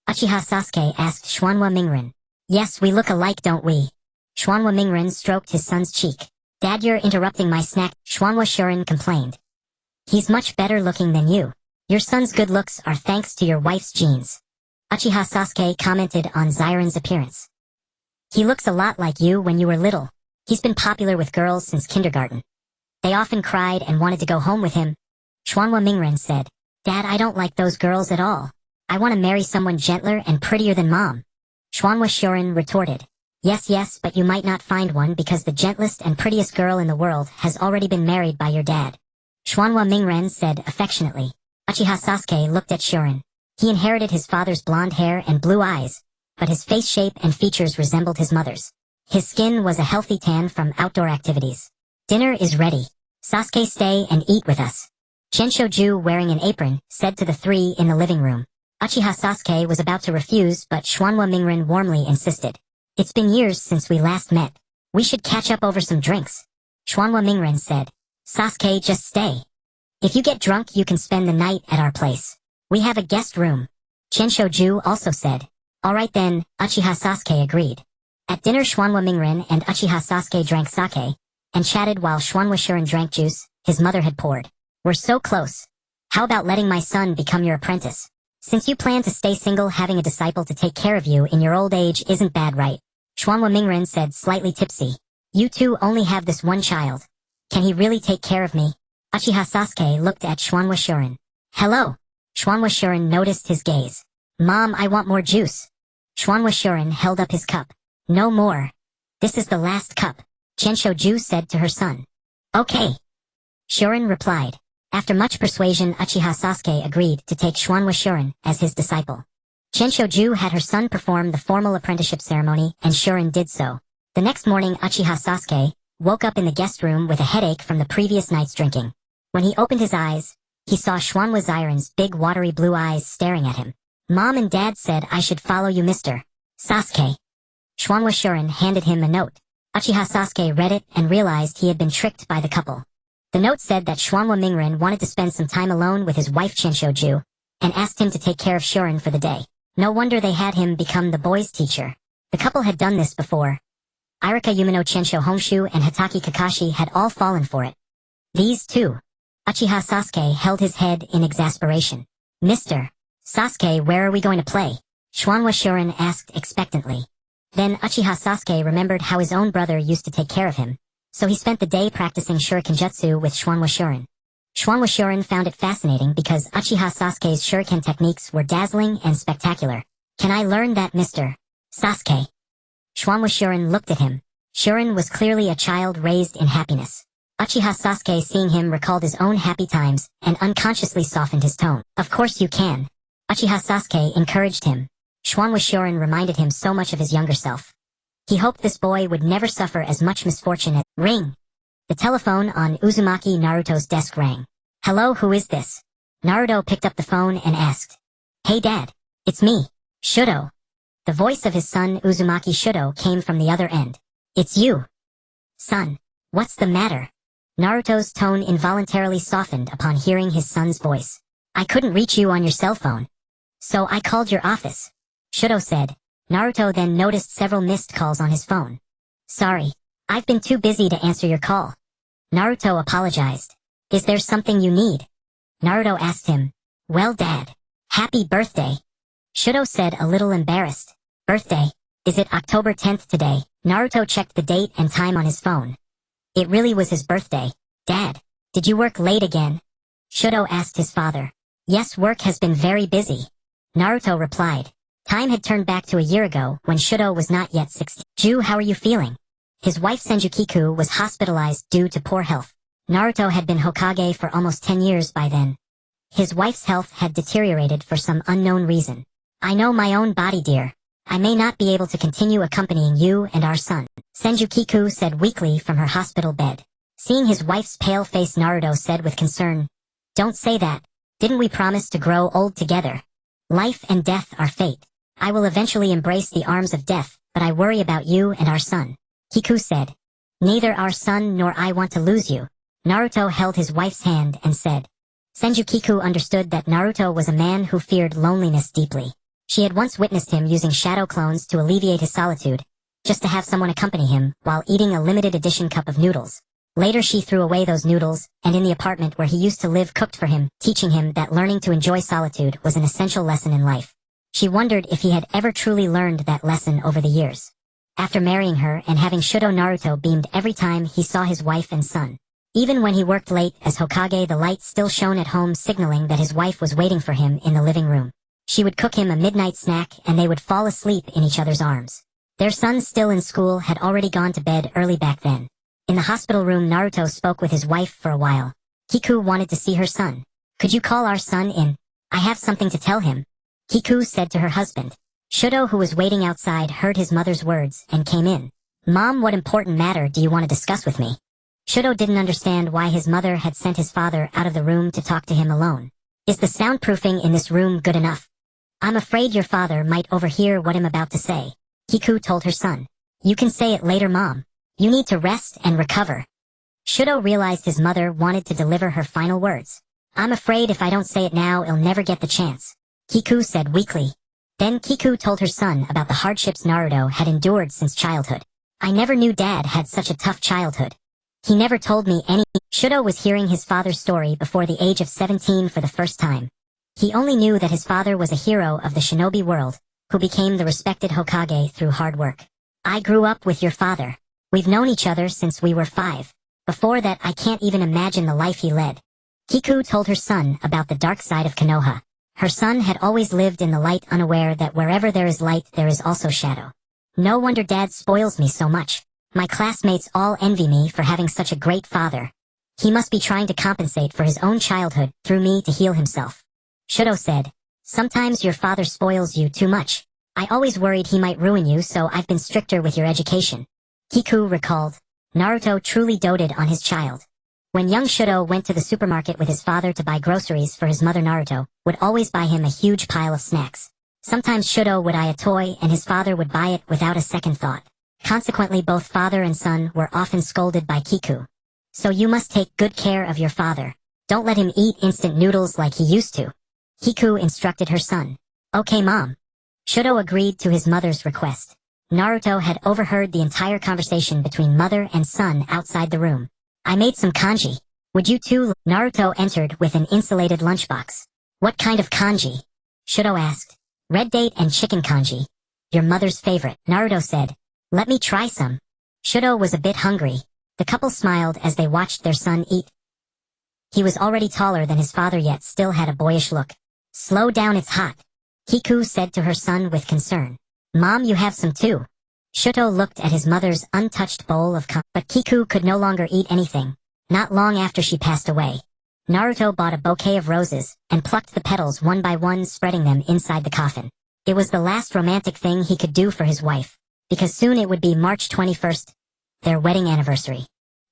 Uchiha Sasuke asked Xuanhua Mingren. Yes, we look alike, don't we? Xuanhua Mingren stroked his son's cheek. Dad, you're interrupting my snack, Xuanhua Shorin complained. He's much better looking than you. Your son's good looks are thanks to your wife's genes. Uchiha Sasuke commented on Xiren's appearance. He looks a lot like you when you were little. He's been popular with girls since kindergarten. They often cried and wanted to go home with him. Xuanhua Mingren said, Dad, I don't like those girls at all. I want to marry someone gentler and prettier than Mom. Xuanhua Shuren retorted, Yes, but you might not find one because the gentlest and prettiest girl in the world has already been married by your dad. Xuanhua Mingren said affectionately. Uchiha Sasuke looked at Shuren. He inherited his father's blonde hair and blue eyes, but his face shape and features resembled his mother's. His skin was a healthy tan from outdoor activities. Dinner is ready. Sasuke, stay and eat with us. Chenshoju, wearing an apron, said to the three in the living room. Uchiha Sasuke was about to refuse, but Xuanhua Mingren warmly insisted. It's been years since we last met. We should catch up over some drinks. Xuanhua Mingren said. Sasuke, just stay. If you get drunk, you can spend the night at our place. We have a guest room. Chenshoju also said. Alright then, Uchiha Sasuke agreed. At dinner, Xuanhua Mingren and Uchiha Sasuke drank sake, and chatted while Xuanhua Shuren drank juice his mother had poured. We're so close. How about letting my son become your apprentice? Since you plan to stay single, having a disciple to take care of you in your old age isn't bad, right? Xuanhua Mingren said, slightly tipsy. You two only have this one child. Can he really take care of me? Uchiha Sasuke looked at Xuanhua Shuren. Hello. Xuanhua Shuren noticed his gaze. Mom, I want more juice. Xuanhua Shuren held up his cup. No more. This is the last cup, Chenshoju said to her son. Okay. Shuren replied. After much persuasion, Uchiha Sasuke agreed to take Xuanhua Shuren as his disciple. Chenshoju had her son perform the formal apprenticeship ceremony, and Shuren did so. The next morning, Uchiha Sasuke woke up in the guest room with a headache from the previous night's drinking. When he opened his eyes, he saw Xuanhua Xiren's big watery blue eyes staring at him. Mom and Dad said I should follow you, Mr. Sasuke. Xuanhua Shuren handed him a note. Uchiha Sasuke read it and realized he had been tricked by the couple. The note said that Xuanhua Mingren wanted to spend some time alone with his wife Chenshoju, and asked him to take care of Shuren for the day. No wonder they had him become the boys' teacher. The couple had done this before. Irika Yumino Chensho Homshu and Hataki Kakashi had all fallen for it. These two. Uchiha Sasuke held his head in exasperation. Mr. Sasuke, where are we going to play? Xuanhua Shuren asked expectantly. Then Uchiha Sasuke remembered how his own brother used to take care of him, so he spent the day practicing shurikenjutsu with Xuanhua Shuren. Xuanhua Shuren found it fascinating because Uchiha Sasuke's shuriken techniques were dazzling and spectacular. Can I learn that, Mr. Sasuke? Xuanhua Shuren looked at him. Shuren was clearly a child raised in happiness. Uchiha Sasuke, seeing him, recalled his own happy times and unconsciously softened his tone. Of course you can. Uchiha Sasuke encouraged him. Xuanhua Shuren reminded him so much of his younger self. He hoped this boy would never suffer as much misfortune as— Ring! The telephone on Uzumaki Naruto's desk rang. Hello, who is this? Naruto picked up the phone and asked. Hey Dad, it's me, Shudo. The voice of his son Uzumaki Shudo came from the other end. It's you. Son, what's the matter? Naruto's tone involuntarily softened upon hearing his son's voice. I couldn't reach you on your cell phone, so I called your office, Shudo said. Naruto then noticed several missed calls on his phone. Sorry, I've been too busy to answer your call. Naruto apologized. Is there something you need? Naruto asked him. Well, Dad, happy birthday. Shudo said, a little embarrassed. Birthday? Is it October 10th today? Naruto checked the date and time on his phone. It really was his birthday. Dad, did you work late again? Shudo asked his father. Yes, work has been very busy. Naruto replied. Time had turned back to a year ago when Shudo was not yet 16. Ju, how are you feeling? His wife Senju Kiku was hospitalized due to poor health. Naruto had been Hokage for almost 10 years by then. His wife's health had deteriorated for some unknown reason. I know my own body, dear. I may not be able to continue accompanying you and our son, Senju Kiku said weakly from her hospital bed. Seeing his wife's pale face, Naruto said with concern, Don't say that. Didn't we promise to grow old together? Life and death are fate. I will eventually embrace the arms of death, but I worry about you and our son. Kiku said. Neither our son nor I want to lose you. Naruto held his wife's hand and said. Senju Kiku understood that Naruto was a man who feared loneliness deeply. She had once witnessed him using shadow clones to alleviate his solitude, just to have someone accompany him while eating a limited edition cup of noodles. Later she threw away those noodles, and in the apartment where he used to live cooked for him, teaching him that learning to enjoy solitude was an essential lesson in life. She wondered if he had ever truly learned that lesson over the years. After marrying her and having Shudo, Naruto beamed every time he saw his wife and son. Even when he worked late as Hokage, the light still shone at home, signaling that his wife was waiting for him in the living room. She would cook him a midnight snack and they would fall asleep in each other's arms. Their son, still in school, had already gone to bed early back then. In the hospital room, Naruto spoke with his wife for a while. Kiku wanted to see her son. "Could you call our son in? I have something to tell him," Kiku said to her husband. Shudo, who was waiting outside, heard his mother's words and came in. "Mom, what important matter do you want to discuss with me?" Shudo didn't understand why his mother had sent his father out of the room to talk to him alone. "Is the soundproofing in this room good enough? I'm afraid your father might overhear what I'm about to say," Kiku told her son. "You can say it later, Mom. You need to rest and recover." Shudo realized his mother wanted to deliver her final words. "I'm afraid if I don't say it now, I'll never get the chance," Kiku said weakly. Then Kiku told her son about the hardships Naruto had endured since childhood. "I never knew Dad had such a tough childhood. He never told me any." Shudo was hearing his father's story before the age of 17 for the first time. He only knew that his father was a hero of the shinobi world, who became the respected Hokage through hard work. "I grew up with your father. We've known each other since we were 5. Before that, I can't even imagine the life he led." Kiku told her son about the dark side of Konoha. Her son had always lived in the light, unaware that wherever there is light there is also shadow. "No wonder Dad spoils me so much. My classmates all envy me for having such a great father. He must be trying to compensate for his own childhood through me to heal himself." Shudo said, "Sometimes your father spoils you too much. I always worried he might ruin you, so I've been stricter with your education." Kiku recalled. Naruto truly doted on his child. When young Shudo went to the supermarket with his father to buy groceries for his mother, Naruto would always buy him a huge pile of snacks. Sometimes Shudo would eye a toy and his father would buy it without a second thought. Consequently, both father and son were often scolded by Kiku. "So you must take good care of your father. Don't let him eat instant noodles like he used to," Kiku instructed her son. "Okay, Mom." Shudo agreed to his mother's request. Naruto had overheard the entire conversation between mother and son outside the room. "I made some kanji. Would you too?" Naruto entered with an insulated lunchbox. "What kind of kanji?" Shudo asked. "Red date and chicken kanji. Your mother's favorite," Naruto said. "Let me try some." Shudo was a bit hungry. The couple smiled as they watched their son eat. He was already taller than his father yet still had a boyish look. "Slow down, it's hot," Kiku said to her son with concern. "Mom, you have some too." Shudo looked at his mother's untouched bowl of but Kiku could no longer eat anything. Not long after she passed away, Naruto bought a bouquet of roses and plucked the petals one by one, spreading them inside the coffin. It was the last romantic thing he could do for his wife, because soon it would be March 21st, their wedding anniversary.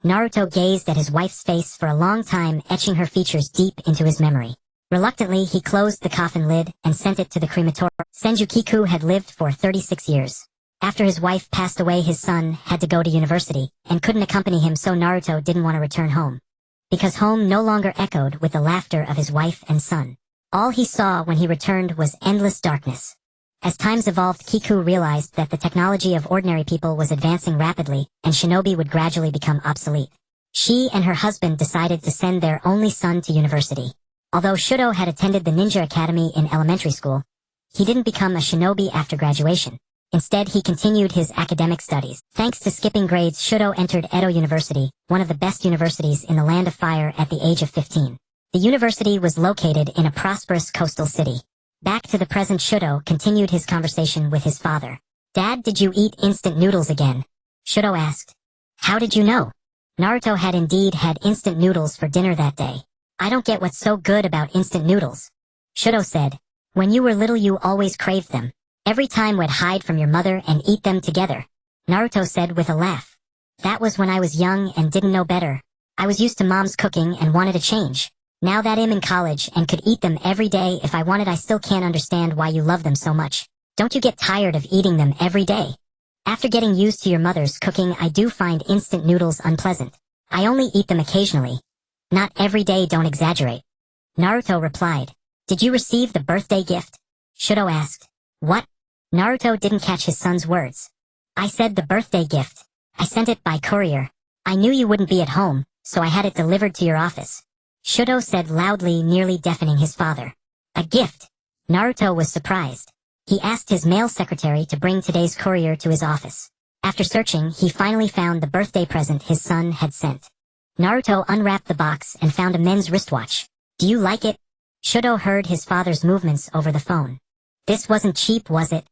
Naruto gazed at his wife's face for a long time, etching her features deep into his memory. Reluctantly, he closed the coffin lid and sent it to the crematorium. Senju Kiku had lived for 36 years. After his wife passed away, his son had to go to university and couldn't accompany him, so Naruto didn't want to return home. Because home no longer echoed with the laughter of his wife and son. All he saw when he returned was endless darkness. As times evolved, Kiku realized that the technology of ordinary people was advancing rapidly, and shinobi would gradually become obsolete. She and her husband decided to send their only son to university. Although Shudo had attended the ninja academy in elementary school, he didn't become a shinobi after graduation. Instead, he continued his academic studies. Thanks to skipping grades, Shudo entered Edo University, one of the best universities in the Land of Fire, at the age of 15. The university was located in a prosperous coastal city. Back to the present, Shudo continued his conversation with his father. "Dad, did you eat instant noodles again?" Shudo asked. "How did you know?" Naruto had indeed had instant noodles for dinner that day. "I don't get what's so good about instant noodles," Shudo said. "When you were little you always craved them. Every time we'd hide from your mother and eat them together," Naruto said with a laugh. "That was when I was young and didn't know better. I was used to Mom's cooking and wanted a change. Now that I'm in college and could eat them every day if I wanted, I still can't understand why you love them so much. Don't you get tired of eating them every day?" "After getting used to your mother's cooking, I do find instant noodles unpleasant. I only eat them occasionally. Not every day, don't exaggerate," Naruto replied. "Did you receive the birthday gift?" Shudo asked. "What?" Naruto didn't catch his son's words. "I said the birthday gift. I sent it by courier. I knew you wouldn't be at home, so I had it delivered to your office," Shudo said loudly, nearly deafening his father. "A gift?" Naruto was surprised. He asked his mail secretary to bring today's courier to his office. After searching, he finally found the birthday present his son had sent. Naruto unwrapped the box and found a men's wristwatch. Do you like it? Shudo heard his father's movements over the phone. This wasn't cheap, was it?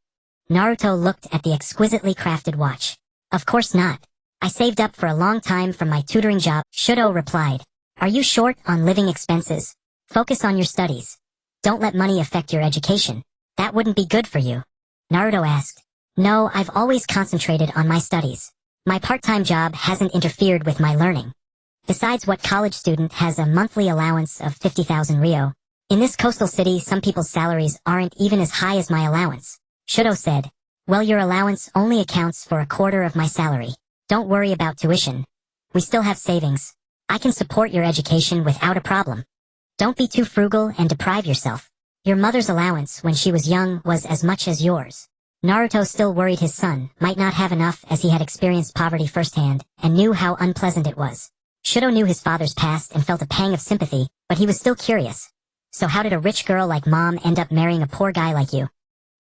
Naruto looked at the exquisitely crafted watch. Of course not. I saved up for a long time from my tutoring job. Shudo replied. Are you short on living expenses? Focus on your studies. Don't let money affect your education. That wouldn't be good for you. Naruto asked. No, I've always concentrated on my studies. My part-time job hasn't interfered with my learning. Besides, what college student has a monthly allowance of 50,000 ryo? In this coastal city, some people's salaries aren't even as high as my allowance. Shudo said. Well, your allowance only accounts for a quarter of my salary. Don't worry about tuition. We still have savings. I can support your education without a problem. Don't be too frugal and deprive yourself. Your mother's allowance when she was young was as much as yours. Naruto still worried his son might not have enough, as he had experienced poverty firsthand and knew how unpleasant it was. Shudo knew his father's past and felt a pang of sympathy, but he was still curious. So how did a rich girl like mom end up marrying a poor guy like you?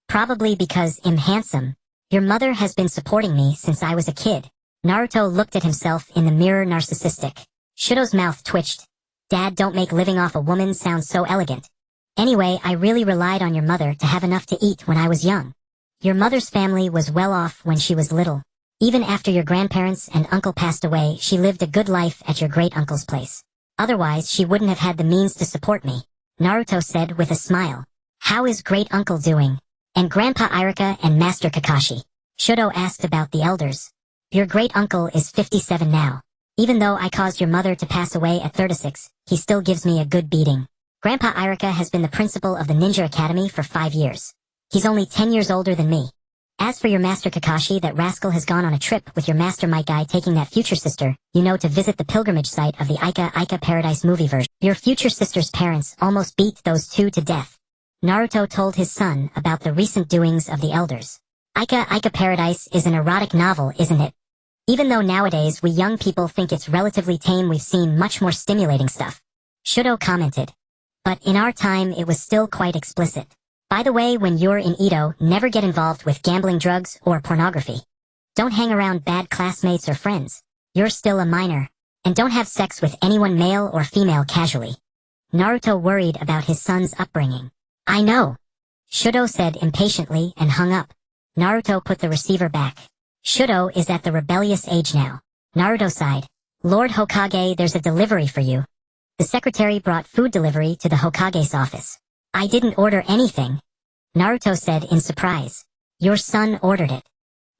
Probably because I'm handsome. Your mother has been supporting me since I was a kid. Naruto looked at himself in the mirror, narcissistic. Shudo's mouth twitched. Dad, don't make living off a woman sound so elegant. Anyway, I really relied on your mother to have enough to eat when I was young. Your mother's family was well off when she was little. Even after your grandparents and uncle passed away, she lived a good life at your great-uncle's place. Otherwise, she wouldn't have had the means to support me. Naruto said with a smile. How is great-uncle doing? And Grandpa Ichiraku and Master Kakashi? Shudo asked about the elders. Your great-uncle is 57 now. Even though I caused your mother to pass away at 36, he still gives me a good beating. Grandpa Ichiraku has been the principal of the Ninja Academy for 5 years. He's only 10 years older than me. As for your Master Kakashi, that rascal has gone on a trip with your Master Might Guy, taking that future sister, to visit the pilgrimage site of the Ica Paradise movie version. Your future sister's parents almost beat those two to death. Naruto told his son about the recent doings of the elders. Ica Paradise is an erotic novel, isn't it? Even though nowadays we young people think it's relatively tame, we've seen much more stimulating stuff. Shudo commented. But in our time it was still quite explicit. By the way, when you're in Edo, never get involved with gambling, drugs, or pornography. Don't hang around bad classmates or friends. You're still a minor. And don't have sex with anyone, male or female, casually. Naruto worried about his son's upbringing. I know. Shudo said impatiently and hung up. Naruto put the receiver back. Shudo is at the rebellious age now. Naruto sighed. Lord Hokage, there's a delivery for you. The secretary brought food delivery to the Hokage's office. I didn't order anything. Naruto said in surprise. Your son ordered it.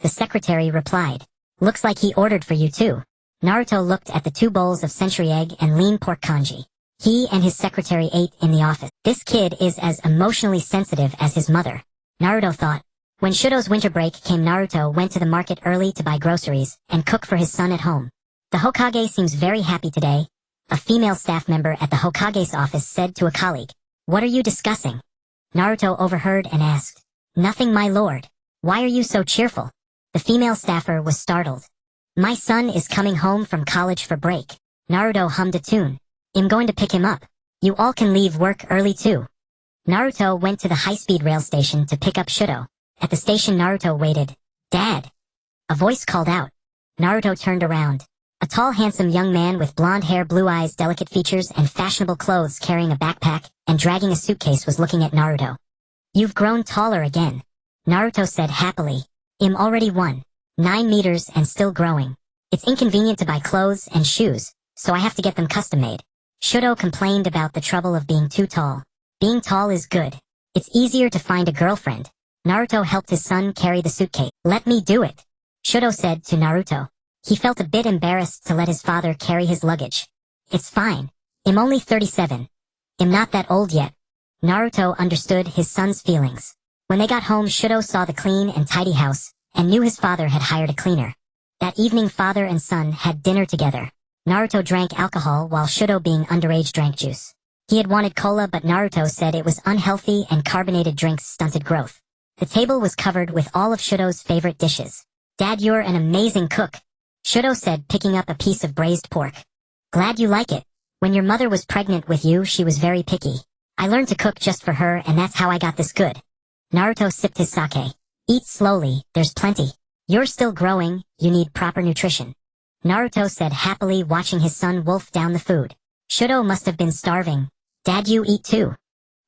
The secretary replied. Looks like he ordered for you too. Naruto looked at the 2 bowls of century egg and lean pork congee. He and his secretary ate in the office. This kid is as emotionally sensitive as his mother. Naruto thought. When Shudo's winter break came, Naruto went to the market early to buy groceries and cook for his son at home. The Hokage seems very happy today. A female staff member at the Hokage's office said to a colleague. What are you discussing? Naruto overheard and asked. Nothing, my lord. Why are you so cheerful? The female staffer was startled. My son is coming home from college for break. Naruto hummed a tune. I'm going to pick him up. You all can leave work early too. Naruto went to the high-speed rail station to pick up Shudo. At the station, Naruto waited. Dad! A voice called out. Naruto turned around. A tall, handsome young man with blonde hair, blue eyes, delicate features, and fashionable clothes, carrying a backpack and dragging a suitcase, was looking at Naruto. You've grown taller again. Naruto said happily. I'm already 1.9 meters and still growing. It's inconvenient to buy clothes and shoes, so I have to get them custom-made. Shudo complained about the trouble of being too tall. Being tall is good. It's easier to find a girlfriend. Naruto helped his son carry the suitcase. Let me do it, Shudo said to Naruto. He felt a bit embarrassed to let his father carry his luggage. It's fine. I'm only 37. I'm not that old yet. Naruto understood his son's feelings. When they got home, Shudo saw the clean and tidy house and knew his father had hired a cleaner. That evening, father and son had dinner together. Naruto drank alcohol while Shudo, being underage, drank juice. He had wanted cola, but Naruto said it was unhealthy and carbonated drinks stunted growth. The table was covered with all of Shudo's favorite dishes. Dad, you're an amazing cook, Shudo said, picking up a piece of braised pork. Glad you like it. When your mother was pregnant with you, she was very picky. I learned to cook just for her, and that's how I got this good. Naruto sipped his sake. Eat slowly, there's plenty. You're still growing, you need proper nutrition. Naruto said happily, watching his son wolf down the food. Shudo must have been starving. Dad, you eat too.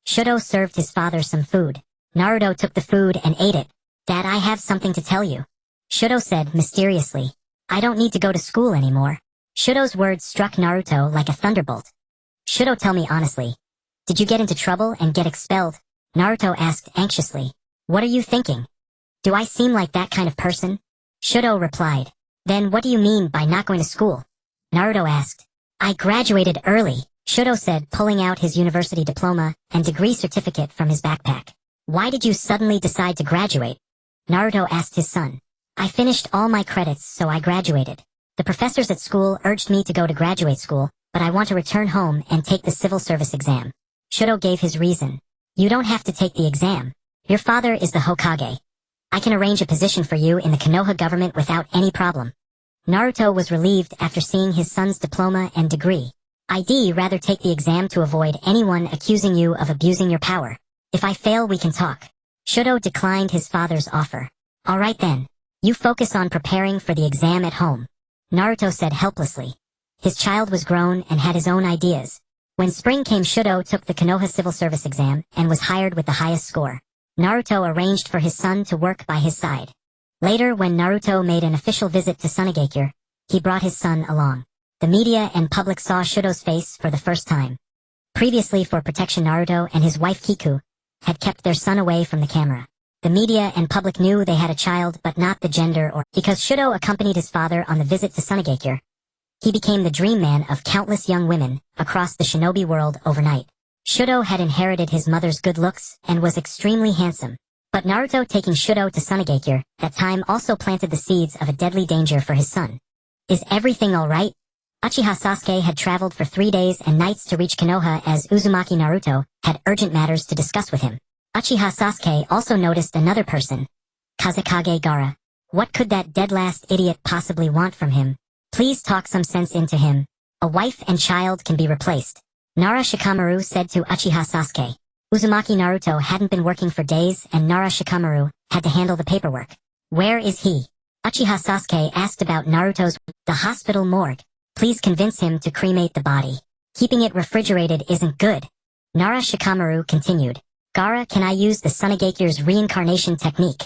Shudo served his father some food. Naruto took the food and ate it. Dad, I have something to tell you. Shudo said mysteriously. I don't need to go to school anymore. Shudo's words struck Naruto like a thunderbolt. Shudo, tell me honestly. Did you get into trouble and get expelled? Naruto asked anxiously. What are you thinking? Do I seem like that kind of person? Shudo replied. Then what do you mean by not going to school? Naruto asked. I graduated early, Shudo said, pulling out his university diploma and degree certificate from his backpack. Why did you suddenly decide to graduate? Naruto asked his son. I finished all my credits, so I graduated. The professors at school urged me to go to graduate school, but I want to return home and take the civil service exam. Shudo gave his reason. You don't have to take the exam. Your father is the Hokage. I can arrange a position for you in the Konoha government without any problem. Naruto was relieved after seeing his son's diploma and degree. I'd rather take the exam to avoid anyone accusing you of abusing your power. If I fail, we can talk. Shudo declined his father's offer. All right then. You focus on preparing for the exam at home. Naruto said helplessly. His child was grown and had his own ideas. When spring came, Shudo took the Konoha civil service exam and was hired with the highest score. Naruto arranged for his son to work by his side. Later, when Naruto made an official visit to Sunagakure, he brought his son along. The media and public saw Shudo's face for the first time. Previously, for protection, Naruto and his wife Kiku had kept their son away from the camera. The media and public knew they had a child, but not the gender or because Shudo accompanied his father on the visit to Sunagakure. He became the dream man of countless young women across the shinobi world overnight. Shudo had inherited his mother's good looks and was extremely handsome. But Naruto taking Shudo to Sunagakure that time also planted the seeds of a deadly danger for his son. Is everything alright? Uchiha Sasuke had traveled for 3 days and nights to reach Konoha as Uzumaki Naruto had urgent matters to discuss with him. Uchiha Sasuke also noticed another person. Kazekage Gaara. What could that dead last idiot possibly want from him? Please talk some sense into him. A wife and child can be replaced. Nara Shikamaru said to Uchiha Sasuke. Uzumaki Naruto hadn't been working for days and Nara Shikamaru had to handle the paperwork. Where is he? Uchiha Sasuke asked about Naruto's the hospital morgue. Please convince him to cremate the body. Keeping it refrigerated isn't good. Nara Shikamaru continued. Gaara, can I use the Sunagakure's reincarnation technique?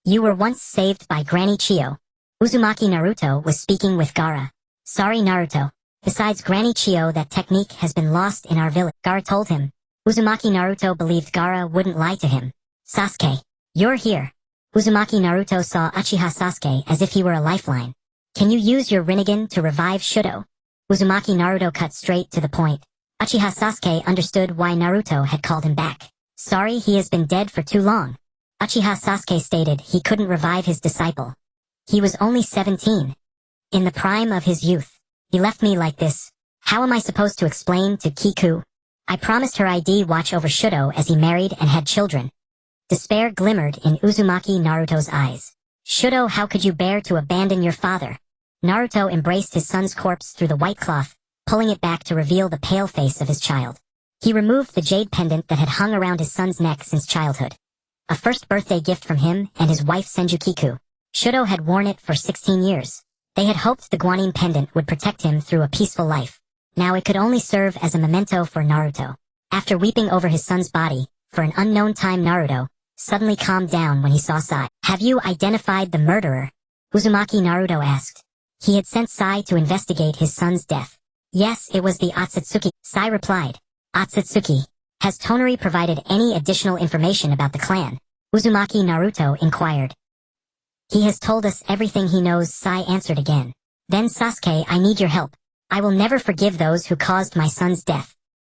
You were once saved by Granny Chiyo. Uzumaki Naruto was speaking with Gaara. Sorry Naruto. Besides Granny Chiyo, that technique has been lost in our village, Gaara told him. Uzumaki Naruto believed Gaara wouldn't lie to him. Sasuke, you're here. Uzumaki Naruto saw Uchiha Sasuke as if he were a lifeline. Can you use your Rinnegan to revive Shudo? Uzumaki Naruto cut straight to the point. Uchiha Sasuke understood why Naruto had called him back. Sorry, he has been dead for too long. Uchiha Sasuke stated he couldn't revive his disciple. He was only 17. In the prime of his youth. He left me like this. How am I supposed to explain to Kiku? I promised her I'd watch over Shudo as he married and had children. Despair glimmered in Uzumaki Naruto's eyes. Shudo, how could you bear to abandon your father? Naruto embraced his son's corpse through the white cloth, pulling it back to reveal the pale face of his child. He removed the jade pendant that had hung around his son's neck since childhood. A first birthday gift from him and his wife Senju Kiku. Shudo had worn it for 16 years. They had hoped the guanine pendant would protect him through a peaceful life. Now it could only serve as a memento for Naruto. After weeping over his son's body, for an unknown time, Naruto suddenly calmed down when he saw Sai. Have you identified the murderer? Uzumaki Naruto asked. He had sent Sai to investigate his son's death. Yes, it was the Otsutsuki. Sai replied. Otsutsuki. Has Tonari provided any additional information about the clan? Uzumaki Naruto inquired. He has told us everything he knows, Sai answered again. Then Sasuke, I need your help. I will never forgive those who caused my son's death.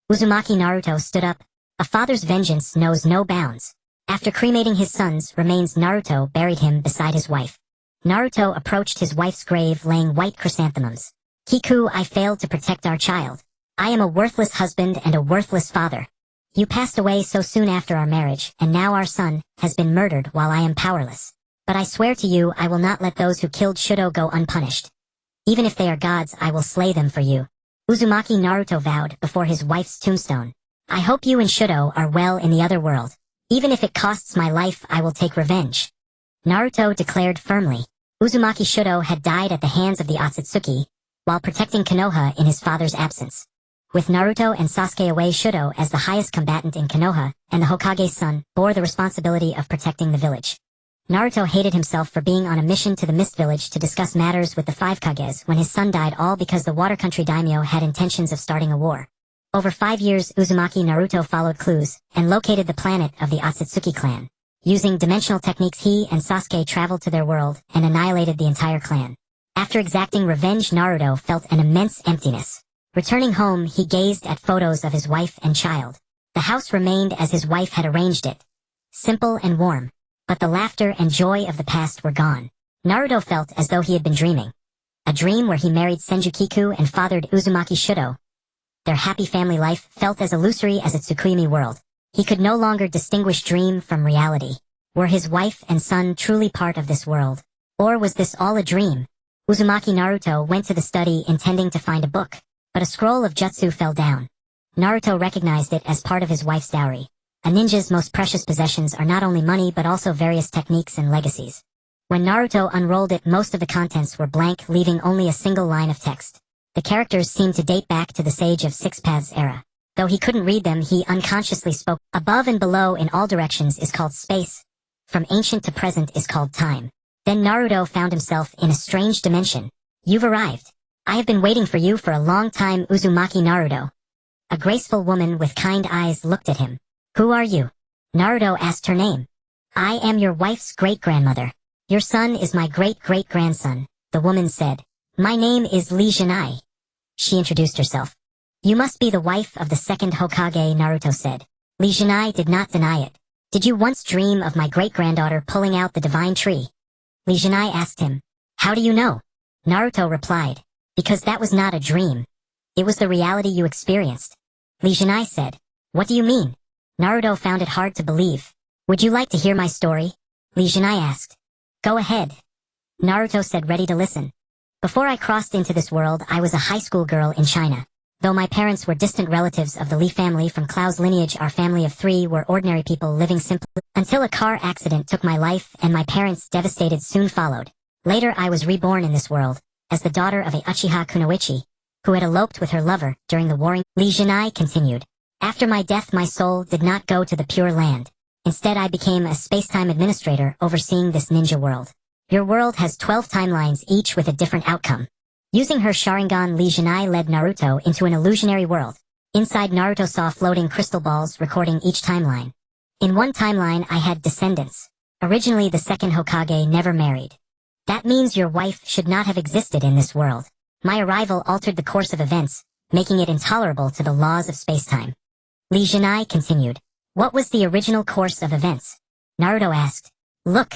Uzumaki Naruto stood up. A father's vengeance knows no bounds. After cremating his son's remains, Naruto buried him beside his wife. Naruto approached his wife's grave laying white chrysanthemums. Kiku, I failed to protect our child. I am a worthless husband and a worthless father. You passed away so soon after our marriage, and now our son has been murdered while I am powerless. But I swear to you I will not let those who killed Shudo go unpunished. Even if they are gods, I will slay them for you. Uzumaki Naruto vowed before his wife's tombstone. I hope you and Shudo are well in the other world. Even if it costs my life, I will take revenge. Naruto declared firmly. Uzumaki Shudo had died at the hands of the Otsutsuki, while protecting Konoha in his father's absence. With Naruto and Sasuke away, Shudo, as the highest combatant in Konoha, and the Hokage's son, bore the responsibility of protecting the village. Naruto hated himself for being on a mission to the Mist Village to discuss matters with the five Kages when his son died, all because the Water Country daimyo had intentions of starting a war. Over 5 years, Uzumaki Naruto followed clues and located the planet of the Otsutsuki clan. Using dimensional techniques, he and Sasuke traveled to their world and annihilated the entire clan. After exacting revenge, Naruto felt an immense emptiness. Returning home, he gazed at photos of his wife and child. The house remained as his wife had arranged it. Simple and warm. But the laughter and joy of the past were gone. Naruto felt as though he had been dreaming. A dream where he married Senju Kiku and fathered Uzumaki Shudo. Their happy family life felt as illusory as a Tsukimi world. He could no longer distinguish dream from reality. Were his wife and son truly part of this world? Or was this all a dream? Uzumaki Naruto went to the study intending to find a book, but a scroll of jutsu fell down. Naruto recognized it as part of his wife's dowry. A ninja's most precious possessions are not only money but also various techniques and legacies. When Naruto unrolled it, most of the contents were blank, leaving only a single line of text. The characters seemed to date back to the Sage of Six Paths era. Though he couldn't read them, he unconsciously spoke. Above and below in all directions is called space. From ancient to present is called time. Then Naruto found himself in a strange dimension. You've arrived. I have been waiting for you for a long time, Uzumaki Naruto. A graceful woman with kind eyes looked at him. Who are you? Naruto asked her name. I am your wife's great-grandmother. Your son is my great-great-grandson, the woman said. My name is Li Jinai. She introduced herself. You must be the wife of the second Hokage, Naruto said. Li Jinai did not deny it. Did you once dream of my great-granddaughter pulling out the divine tree? Li Jinai asked him. How do you know? Naruto replied. Because that was not a dream. It was the reality you experienced. Li Jinai said. What do you mean? Naruto found it hard to believe. Would you like to hear my story? Li Jinai asked. Go ahead. Naruto said, ready to listen. Before I crossed into this world, I was a high school girl in China. Though my parents were distant relatives of the Li family from Klao's lineage, our family of 3 were ordinary people living simply until a car accident took my life and my parents, devastated, soon followed. Later I was reborn in this world, as the daughter of a Uchiha Kunoichi, who had eloped with her lover during the warring. Li Jinai continued. After my death, my soul did not go to the Pure Land. Instead, I became a space-time administrator overseeing this ninja world. Your world has 12 timelines, each with a different outcome. Using her Sharingan, Li Jinai led Naruto into an illusionary world. Inside, Naruto saw floating crystal balls recording each timeline. In one timeline, I had descendants. Originally, the second Hokage never married. That means your wife should not have existed in this world. My arrival altered the course of events, making it intolerable to the laws of space-time. Li Jinai continued. What was the original course of events? Naruto asked. Look.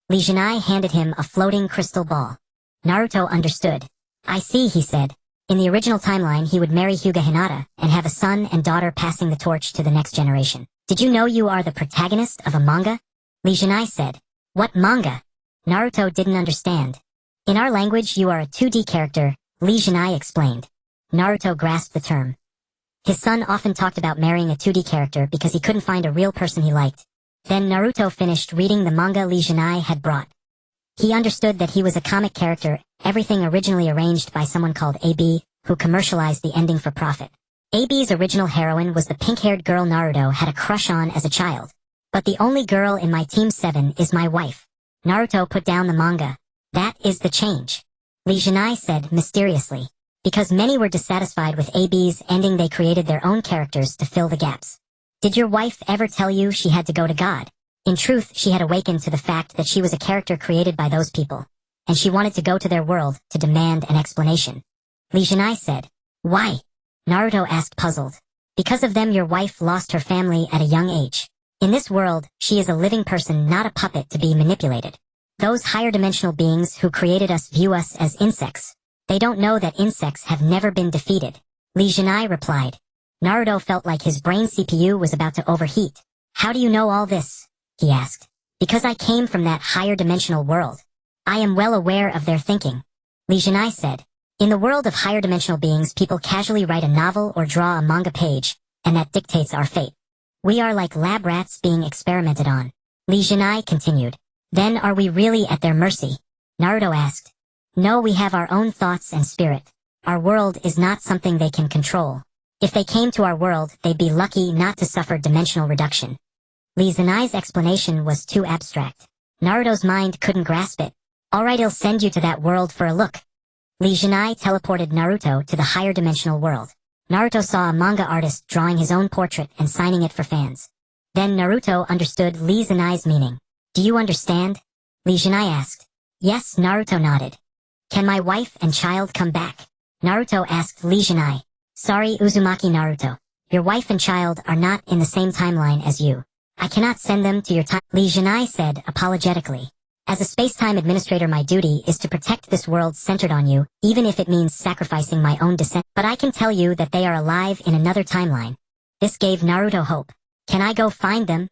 Li Jinai handed him a floating crystal ball. Naruto understood. I see, he said. In the original timeline, he would marry Hyuga Hinata and have a son and daughter, passing the torch to the next generation. Did you know you are the protagonist of a manga? Li Jinai said. What manga? Naruto didn't understand. In our language, you are a 2D character, Li Jinai explained. Naruto grasped the term. His son often talked about marrying a 2D character because he couldn't find a real person he liked. Then Naruto finished reading the manga Li Jinai had brought. He understood that he was a comic character, everything originally arranged by someone called AB, who commercialized the ending for profit. AB's original heroine was the pink-haired girl Naruto had a crush on as a child. But the only girl in my Team 7 is my wife. Naruto put down the manga. That is the change. Li Jinai said mysteriously. Because many were dissatisfied with AB's ending, they created their own characters to fill the gaps. Did your wife ever tell you she had to go to God? In truth, she had awakened to the fact that she was a character created by those people, and she wanted to go to their world to demand an explanation. Li Jinai said. Why? Naruto asked, puzzled. Because of them, your wife lost her family at a young age. In this world, she is a living person, not a puppet to be manipulated. Those higher dimensional beings who created us view us as insects. They don't know that insects have never been defeated. Li Jinai replied. Naruto felt like his brain CPU was about to overheat. How do you know all this? He asked. Because I came from that higher dimensional world. I am well aware of their thinking. Li Jinai said. In the world of higher dimensional beings, people casually write a novel or draw a manga page, and that dictates our fate. We are like lab rats being experimented on. Li Jinai continued. Then are we really at their mercy? Naruto asked. No, we have our own thoughts and spirit. Our world is not something they can control. If they came to our world, they'd be lucky not to suffer dimensional reduction. Li Zenai's explanation was too abstract. Naruto's mind couldn't grasp it. Alright, I'll send you to that world for a look. Li Zenai teleported Naruto to the higher dimensional world. Naruto saw a manga artist drawing his own portrait and signing it for fans. Then Naruto understood Li Zenai's meaning. Do you understand? Li Zenai asked. Yes, Naruto nodded. Can my wife and child come back? Naruto asked Li Zenai. Sorry, Uzumaki Naruto. Your wife and child are not in the same timeline as you. I cannot send them to your time. Li Zenai said apologetically. As a space-time administrator, my duty is to protect this world centered on you, even if it means sacrificing my own descent. But I can tell you that they are alive in another timeline. This gave Naruto hope. Can I go find them?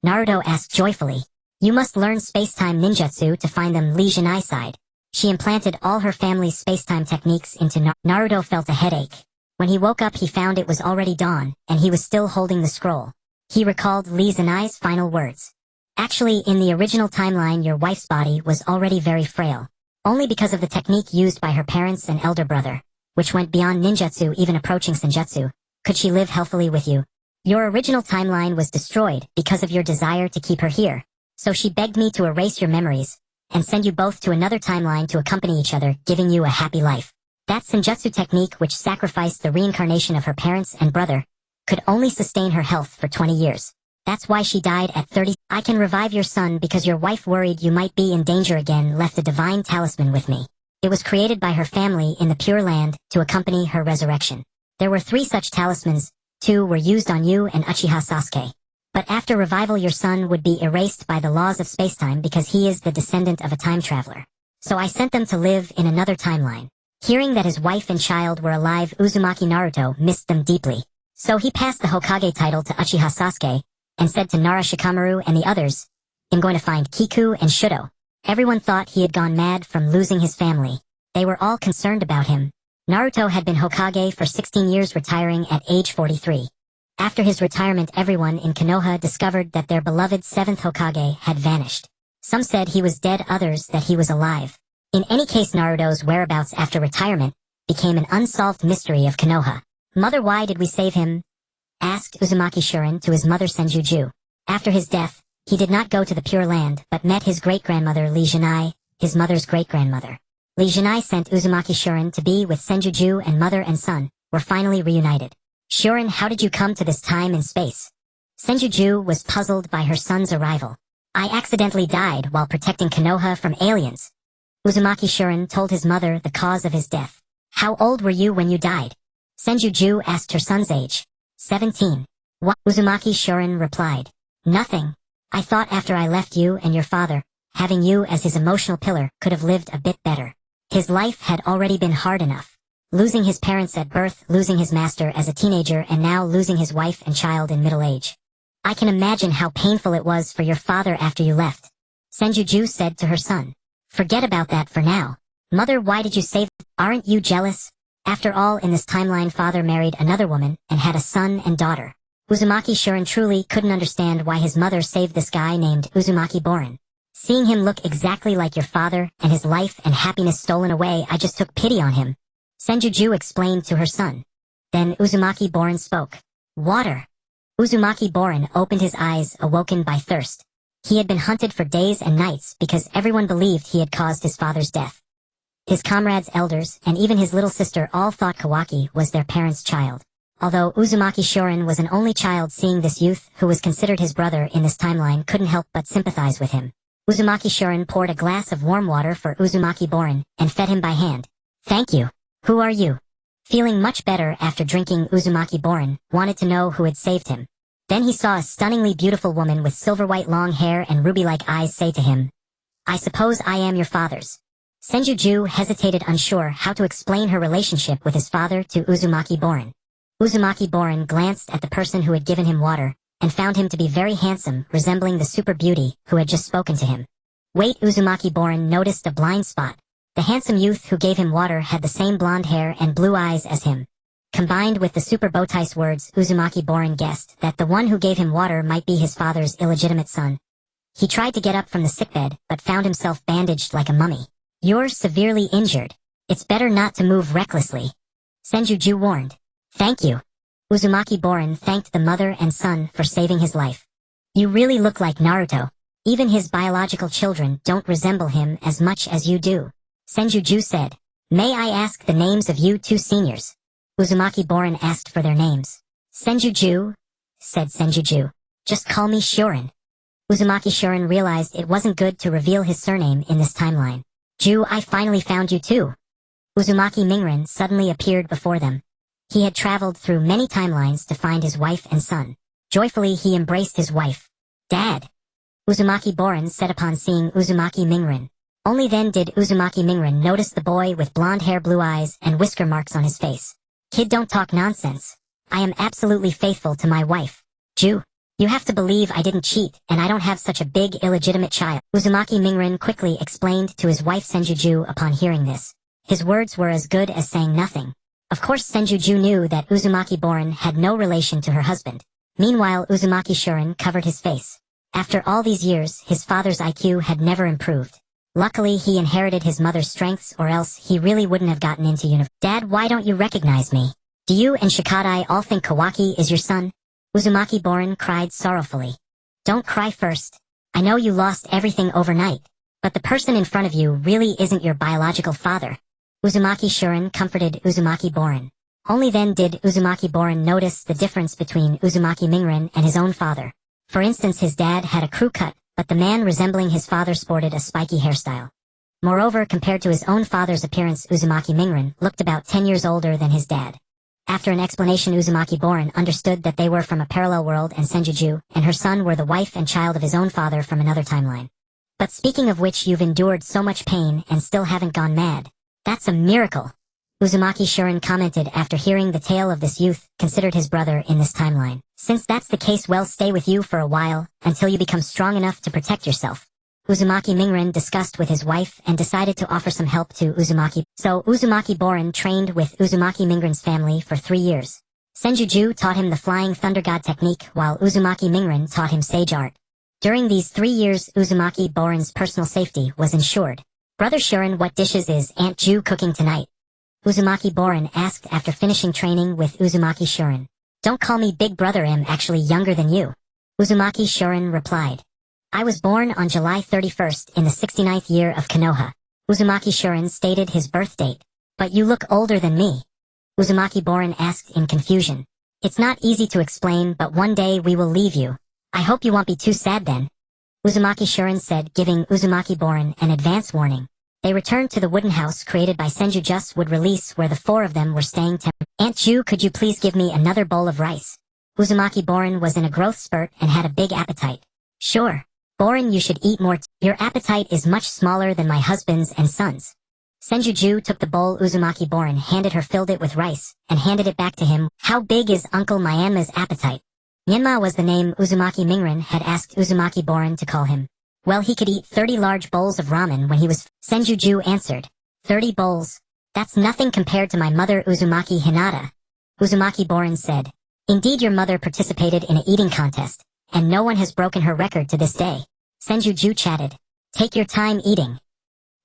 Naruto asked joyfully. You must learn space-time ninjutsu to find them. Li Zenai sighed. She implanted all her family's space-time techniques into Naruto felt a headache. When he woke up, he found it was already dawn, and he was still holding the scroll. He recalled Li Zenai's final words. Actually, in the original timeline, your wife's body was already very frail. Only because of the technique used by her parents and elder brother, which went beyond ninjutsu even approaching senjutsu, could she live healthily with you. Your original timeline was destroyed because of your desire to keep her here, so she begged me to erase your memories, and send you both to another timeline to accompany each other, giving you a happy life. That senjutsu technique, which sacrificed the reincarnation of her parents and brother, could only sustain her health for 20 years. That's why she died at 30. I can revive your son because your wife, worried you might be in danger again, left a divine talisman with me. It was created by her family in the Pure Land to accompany her resurrection. There were 3 such talismans, 2 were used on you and Uchiha Sasuke. But after revival, your son would be erased by the laws of spacetime because he is the descendant of a time traveler. So I sent them to live in another timeline. Hearing that his wife and child were alive, Uzumaki Naruto missed them deeply. So he passed the Hokage title to Uchiha Sasuke, and said to Nara Shikamaru and the others, I'm going to find Kiku and Shudo. Everyone thought he had gone mad from losing his family. They were all concerned about him. Naruto had been Hokage for 16 years, retiring at age 43. After his retirement, everyone in Konoha discovered that their beloved Seventh Hokage had vanished. Some said he was dead, others that he was alive. In any case, Naruto's whereabouts after retirement became an unsolved mystery of Konoha. Mother, why did we save him? Asked Uzumaki Shuren to his mother Senju. After his death, he did not go to the Pure Land, but met his great-grandmother Li Zenai, his mother's great-grandmother. Li Zenai sent Uzumaki Shuren to be with Senju, and mother and son were finally reunited. Shuren, how did you come to this time and space? Senju was puzzled by her son's arrival. I accidentally died while protecting Konoha from aliens. Uzumaki Shuren told his mother the cause of his death. How old were you when you died? Senju asked her son's age. 17. What? Uzumaki Shuren replied. Nothing. I thought after I left you and your father, having you as his emotional pillar could have lived a bit better. His life had already been hard enough. Losing his parents at birth, losing his master as a teenager, and now losing his wife and child in middle age. I can imagine how painful it was for your father after you left. Senju said to her son. Forget about that for now. Mother, why did you save? Aren't you jealous? After all, in this timeline, father married another woman and had a son and daughter. Uzumaki Shuren truly couldn't understand why his mother saved this guy named Uzumaki Boren. Seeing him look exactly like your father and his life and happiness stolen away, I just took pity on him. Senju explained to her son. Then Uzumaki Boren spoke. Water. Uzumaki Boren opened his eyes, awoken by thirst. He had been hunted for days and nights because everyone believed he had caused his father's death. His comrades, elders, and even his little sister all thought Kawaki was their parents' child. Although Uzumaki Shuren was an only child, seeing this youth, who was considered his brother in this timeline, couldn't help but sympathize with him. Uzumaki Shuren poured a glass of warm water for Uzumaki Boren and fed him by hand. Thank you. Who are you? Feeling much better after drinking, Uzumaki Boren wanted to know who had saved him. Then he saw a stunningly beautiful woman with silver-white long hair and ruby-like eyes say to him, I suppose I am your father's. Senju hesitated, unsure how to explain her relationship with his father to Uzumaki Boren. Uzumaki Boren glanced at the person who had given him water, and found him to be very handsome, resembling the super beauty who had just spoken to him. Wait, Uzumaki Boren noticed a blind spot. The handsome youth who gave him water had the same blonde hair and blue eyes as him. Combined with the super bowtie's words, Uzumaki Boren guessed that the one who gave him water might be his father's illegitimate son. He tried to get up from the sickbed, but found himself bandaged like a mummy. You're severely injured. It's better not to move recklessly. Senju warned. Thank you. Uzumaki Borin thanked the mother and son for saving his life. You really look like Naruto. Even his biological children don't resemble him as much as you do. Senju said. May I ask the names of you two seniors? Uzumaki Borin asked for their names. Senju, said Senju. Just call me Shurin. Uzumaki Shurin realized it wasn't good to reveal his surname in this timeline. I finally found you too. Uzumaki Mingren suddenly appeared before them. He had traveled through many timelines to find his wife and son. Joyfully he embraced his wife. Dad! Uzumaki Borin said upon seeing Uzumaki Mingren. Only then did Uzumaki Mingren notice the boy with blonde hair, blue eyes, and whisker marks on his face. Kid, don't talk nonsense. I am absolutely faithful to my wife. You have to believe I didn't cheat, and I don't have such a big illegitimate child. Uzumaki Mingren quickly explained to his wife Senju upon hearing this. His words were as good as saying nothing. Of course Senju knew that Uzumaki Borin had no relation to her husband. Meanwhile Uzumaki Shurin covered his face. After all these years, his father's IQ had never improved. Luckily he inherited his mother's strengths, or else he really wouldn't have gotten into university. Dad, why don't you recognize me? Do you and Shikadai all think Kawaki is your son? Uzumaki Borin cried sorrowfully. Don't cry first. I know you lost everything overnight, but the person in front of you really isn't your biological father. Uzumaki Shurin comforted Uzumaki Borin. Only then did Uzumaki Borin notice the difference between Uzumaki Mingren and his own father. For instance, his dad had a crew cut, but the man resembling his father sported a spiky hairstyle. Moreover, compared to his own father's appearance, Uzumaki Mingren looked about 10 years older than his dad. After an explanation, Uzumaki Borin understood that they were from a parallel world and Senju and her son were the wife and child of his own father from another timeline. But speaking of which, you've endured so much pain and still haven't gone mad. That's a miracle. Uzumaki Shurin commented after hearing the tale of this youth, considered his brother in this timeline. Since that's the case, well, stay with you for a while, until you become strong enough to protect yourself. Uzumaki Mingren discussed with his wife and decided to offer some help to Uzumaki. So Uzumaki Borin trained with Uzumaki Mingren's family for 3 years. Senju taught him the Flying Thunder God technique, while Uzumaki Mingren taught him sage art. During these 3 years, Uzumaki Borin's personal safety was ensured. Brother Shurin, what dishes is Aunt Ju cooking tonight? Uzumaki Borin asked after finishing training with Uzumaki Shurin. Don't call me big brother, I'm actually younger than you. Uzumaki Shurin replied. I was born on July 31st in the 69th year of Konoha. Uzumaki Shurin stated his birth date. But you look older than me. Uzumaki Borin asked in confusion. It's not easy to explain, but one day we will leave you. I hope you won't be too sad then. Uzumaki Shurin said, giving Uzumaki Borin an advance warning. They returned to the wooden house created by Senju would release, where the 4 of them were staying. Aunt Ju, could you please give me another bowl of rice? Uzumaki Borin was in a growth spurt and had a big appetite. Sure. Borin, you should eat more. Your appetite is much smaller than my husband's and son's. Senju took the bowl Uzumaki Borin handed her, filled it with rice, and handed it back to him. How big is Uncle Myanmar's appetite? Myanmar was the name Uzumaki Mingren had asked Uzumaki Borin to call him. Well, he could eat 30 large bowls of ramen when he was... Senju answered. 30 bowls? That's nothing compared to my mother Uzumaki Hinata. Uzumaki Borin said. Indeed, your mother participated in an eating contest, and no one has broken her record to this day. Senju chatted. Take your time eating.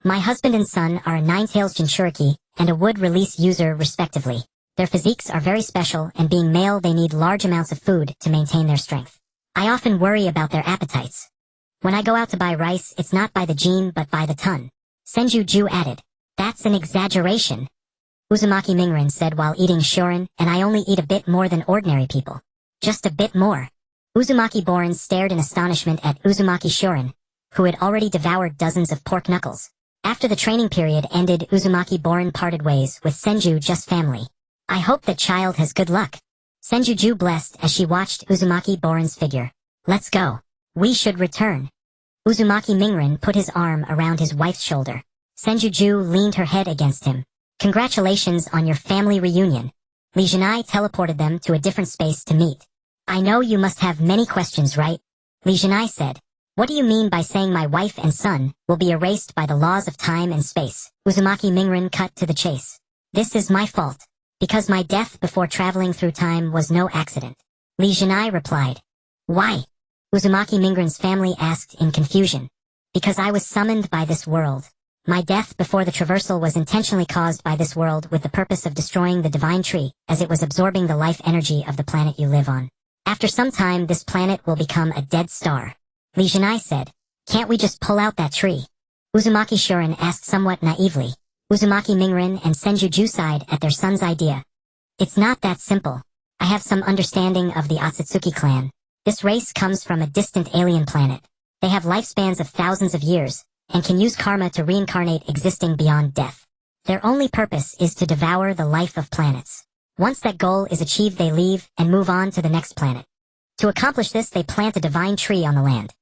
My husband and son are a Nine-Tails Jinchuriki and a wood release user respectively. Their physiques are very special, and being male they need large amounts of food to maintain their strength. I often worry about their appetites. When I go out to buy rice, it's not by the gene but by the ton. Senju added. That's an exaggeration. Uzumaki Mingren said while eating Shurin, and I only eat a bit more than ordinary people. Just a bit more. Uzumaki Borin stared in astonishment at Uzumaki Shurin, who had already devoured dozens of pork knuckles. After the training period ended, Uzumaki Borin parted ways with Senju's family. I hope that child has good luck. Senju blessed as she watched Uzumaki Borin's figure. Let's go. We should return. Uzumaki Mingren put his arm around his wife's shoulder. Senju leaned her head against him. Congratulations on your family reunion. Li Jinai teleported them to a different space to meet. I know you must have many questions, right? Li Jinai said. What do you mean by saying my wife and son will be erased by the laws of time and space? Uzumaki Mingren cut to the chase. This is my fault. Because my death before traveling through time was no accident. Li Jinai replied. Why? Uzumaki Mingren's family asked in confusion. Because I was summoned by this world. My death before the traversal was intentionally caused by this world with the purpose of destroying the divine tree, as it was absorbing the life energy of the planet you live on. After some time, this planet will become a dead star. Li Jinai said. Can't we just pull out that tree? Uzumaki Shuren asked somewhat naively. Uzumaki Mingren and Senju Ju sighed at their son's idea. It's not that simple. I have some understanding of the Otsutsuki clan. This race comes from a distant alien planet. They have lifespans of thousands of years, and can use karma to reincarnate existing beyond death. Their only purpose is to devour the life of planets. Once that goal is achieved, they leave and move on to the next planet. To accomplish this, they plant a divine tree on the land.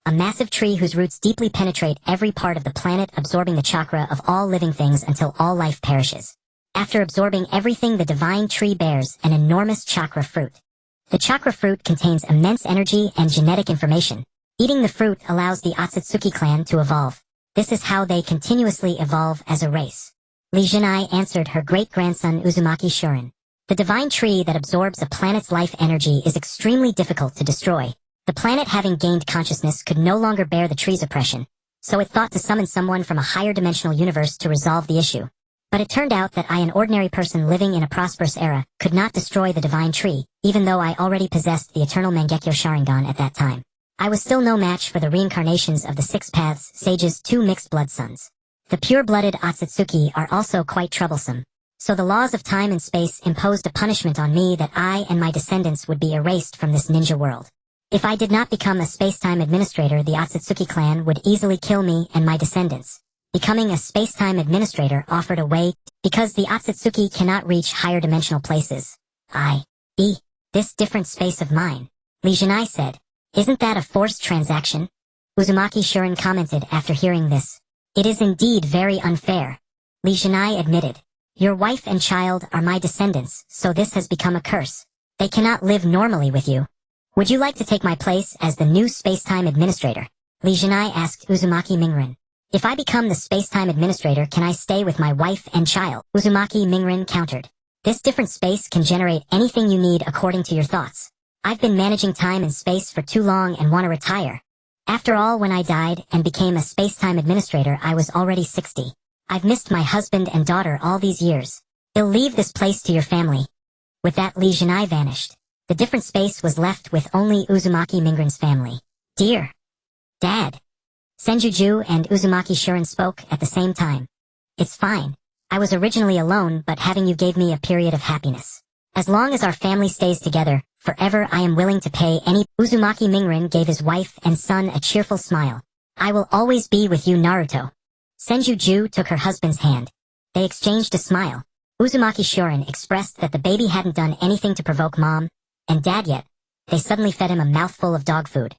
A massive tree whose roots deeply penetrate every part of the planet, absorbing the chakra of all living things until all life perishes. After absorbing everything, the divine tree bears an enormous chakra fruit. The chakra fruit contains immense energy and genetic information. Eating the fruit allows the Otsutsuki clan to evolve. This is how they continuously evolve as a race. Li Jinai answered her great-grandson Uzumaki Shuren. The divine tree that absorbs a planet's life energy is extremely difficult to destroy. The planet, having gained consciousness, could no longer bear the tree's oppression, so it thought to summon someone from a higher dimensional universe to resolve the issue. But it turned out that I, an ordinary person living in a prosperous era, could not destroy the divine tree, even though I already possessed the eternal Mangekyo Sharingan at that time. I was still no match for the reincarnations of the Six Paths Sage's two mixed blood sons. The pure-blooded Otsutsuki are also quite troublesome, so the laws of time and space imposed a punishment on me that I and my descendants would be erased from this ninja world. If I did not become a space-time administrator, the Otsutsuki clan would easily kill me and my descendants. Becoming a space-time administrator offered a way, because the Otsutsuki cannot reach higher dimensional places. This different space of mine. Li Jinai said. Isn't that a forced transaction? Uzumaki Shuren commented after hearing this. It is indeed very unfair. Li Jinai admitted. Your wife and child are my descendants, so this has become a curse. They cannot live normally with you. Would you like to take my place as the new space-time administrator? Li Jinai asked Uzumaki Mingren. If I become the space-time administrator, can I stay with my wife and child? Uzumaki Mingren countered. This different space can generate anything you need according to your thoughts. I've been managing time and space for too long and want to retire. After all, when I died and became a space-time administrator, I was already 60. I've missed my husband and daughter all these years. I'll leave this place to your family. With that, Li Jinai vanished. The different space was left with only Uzumaki Mingren's family. Dear Dad. Senju Ju and Uzumaki Shuren spoke at the same time. It's fine. I was originally alone, but having you gave me a period of happiness. As long as our family stays together, forever, I am willing to pay any. Uzumaki Mingren gave his wife and son a cheerful smile. I will always be with you, Naruto. Senju Ju took her husband's hand. They exchanged a smile. Uzumaki Shuren expressed that the baby hadn't done anything to provoke Mom and Dad yet. They suddenly fed him a mouthful of dog food.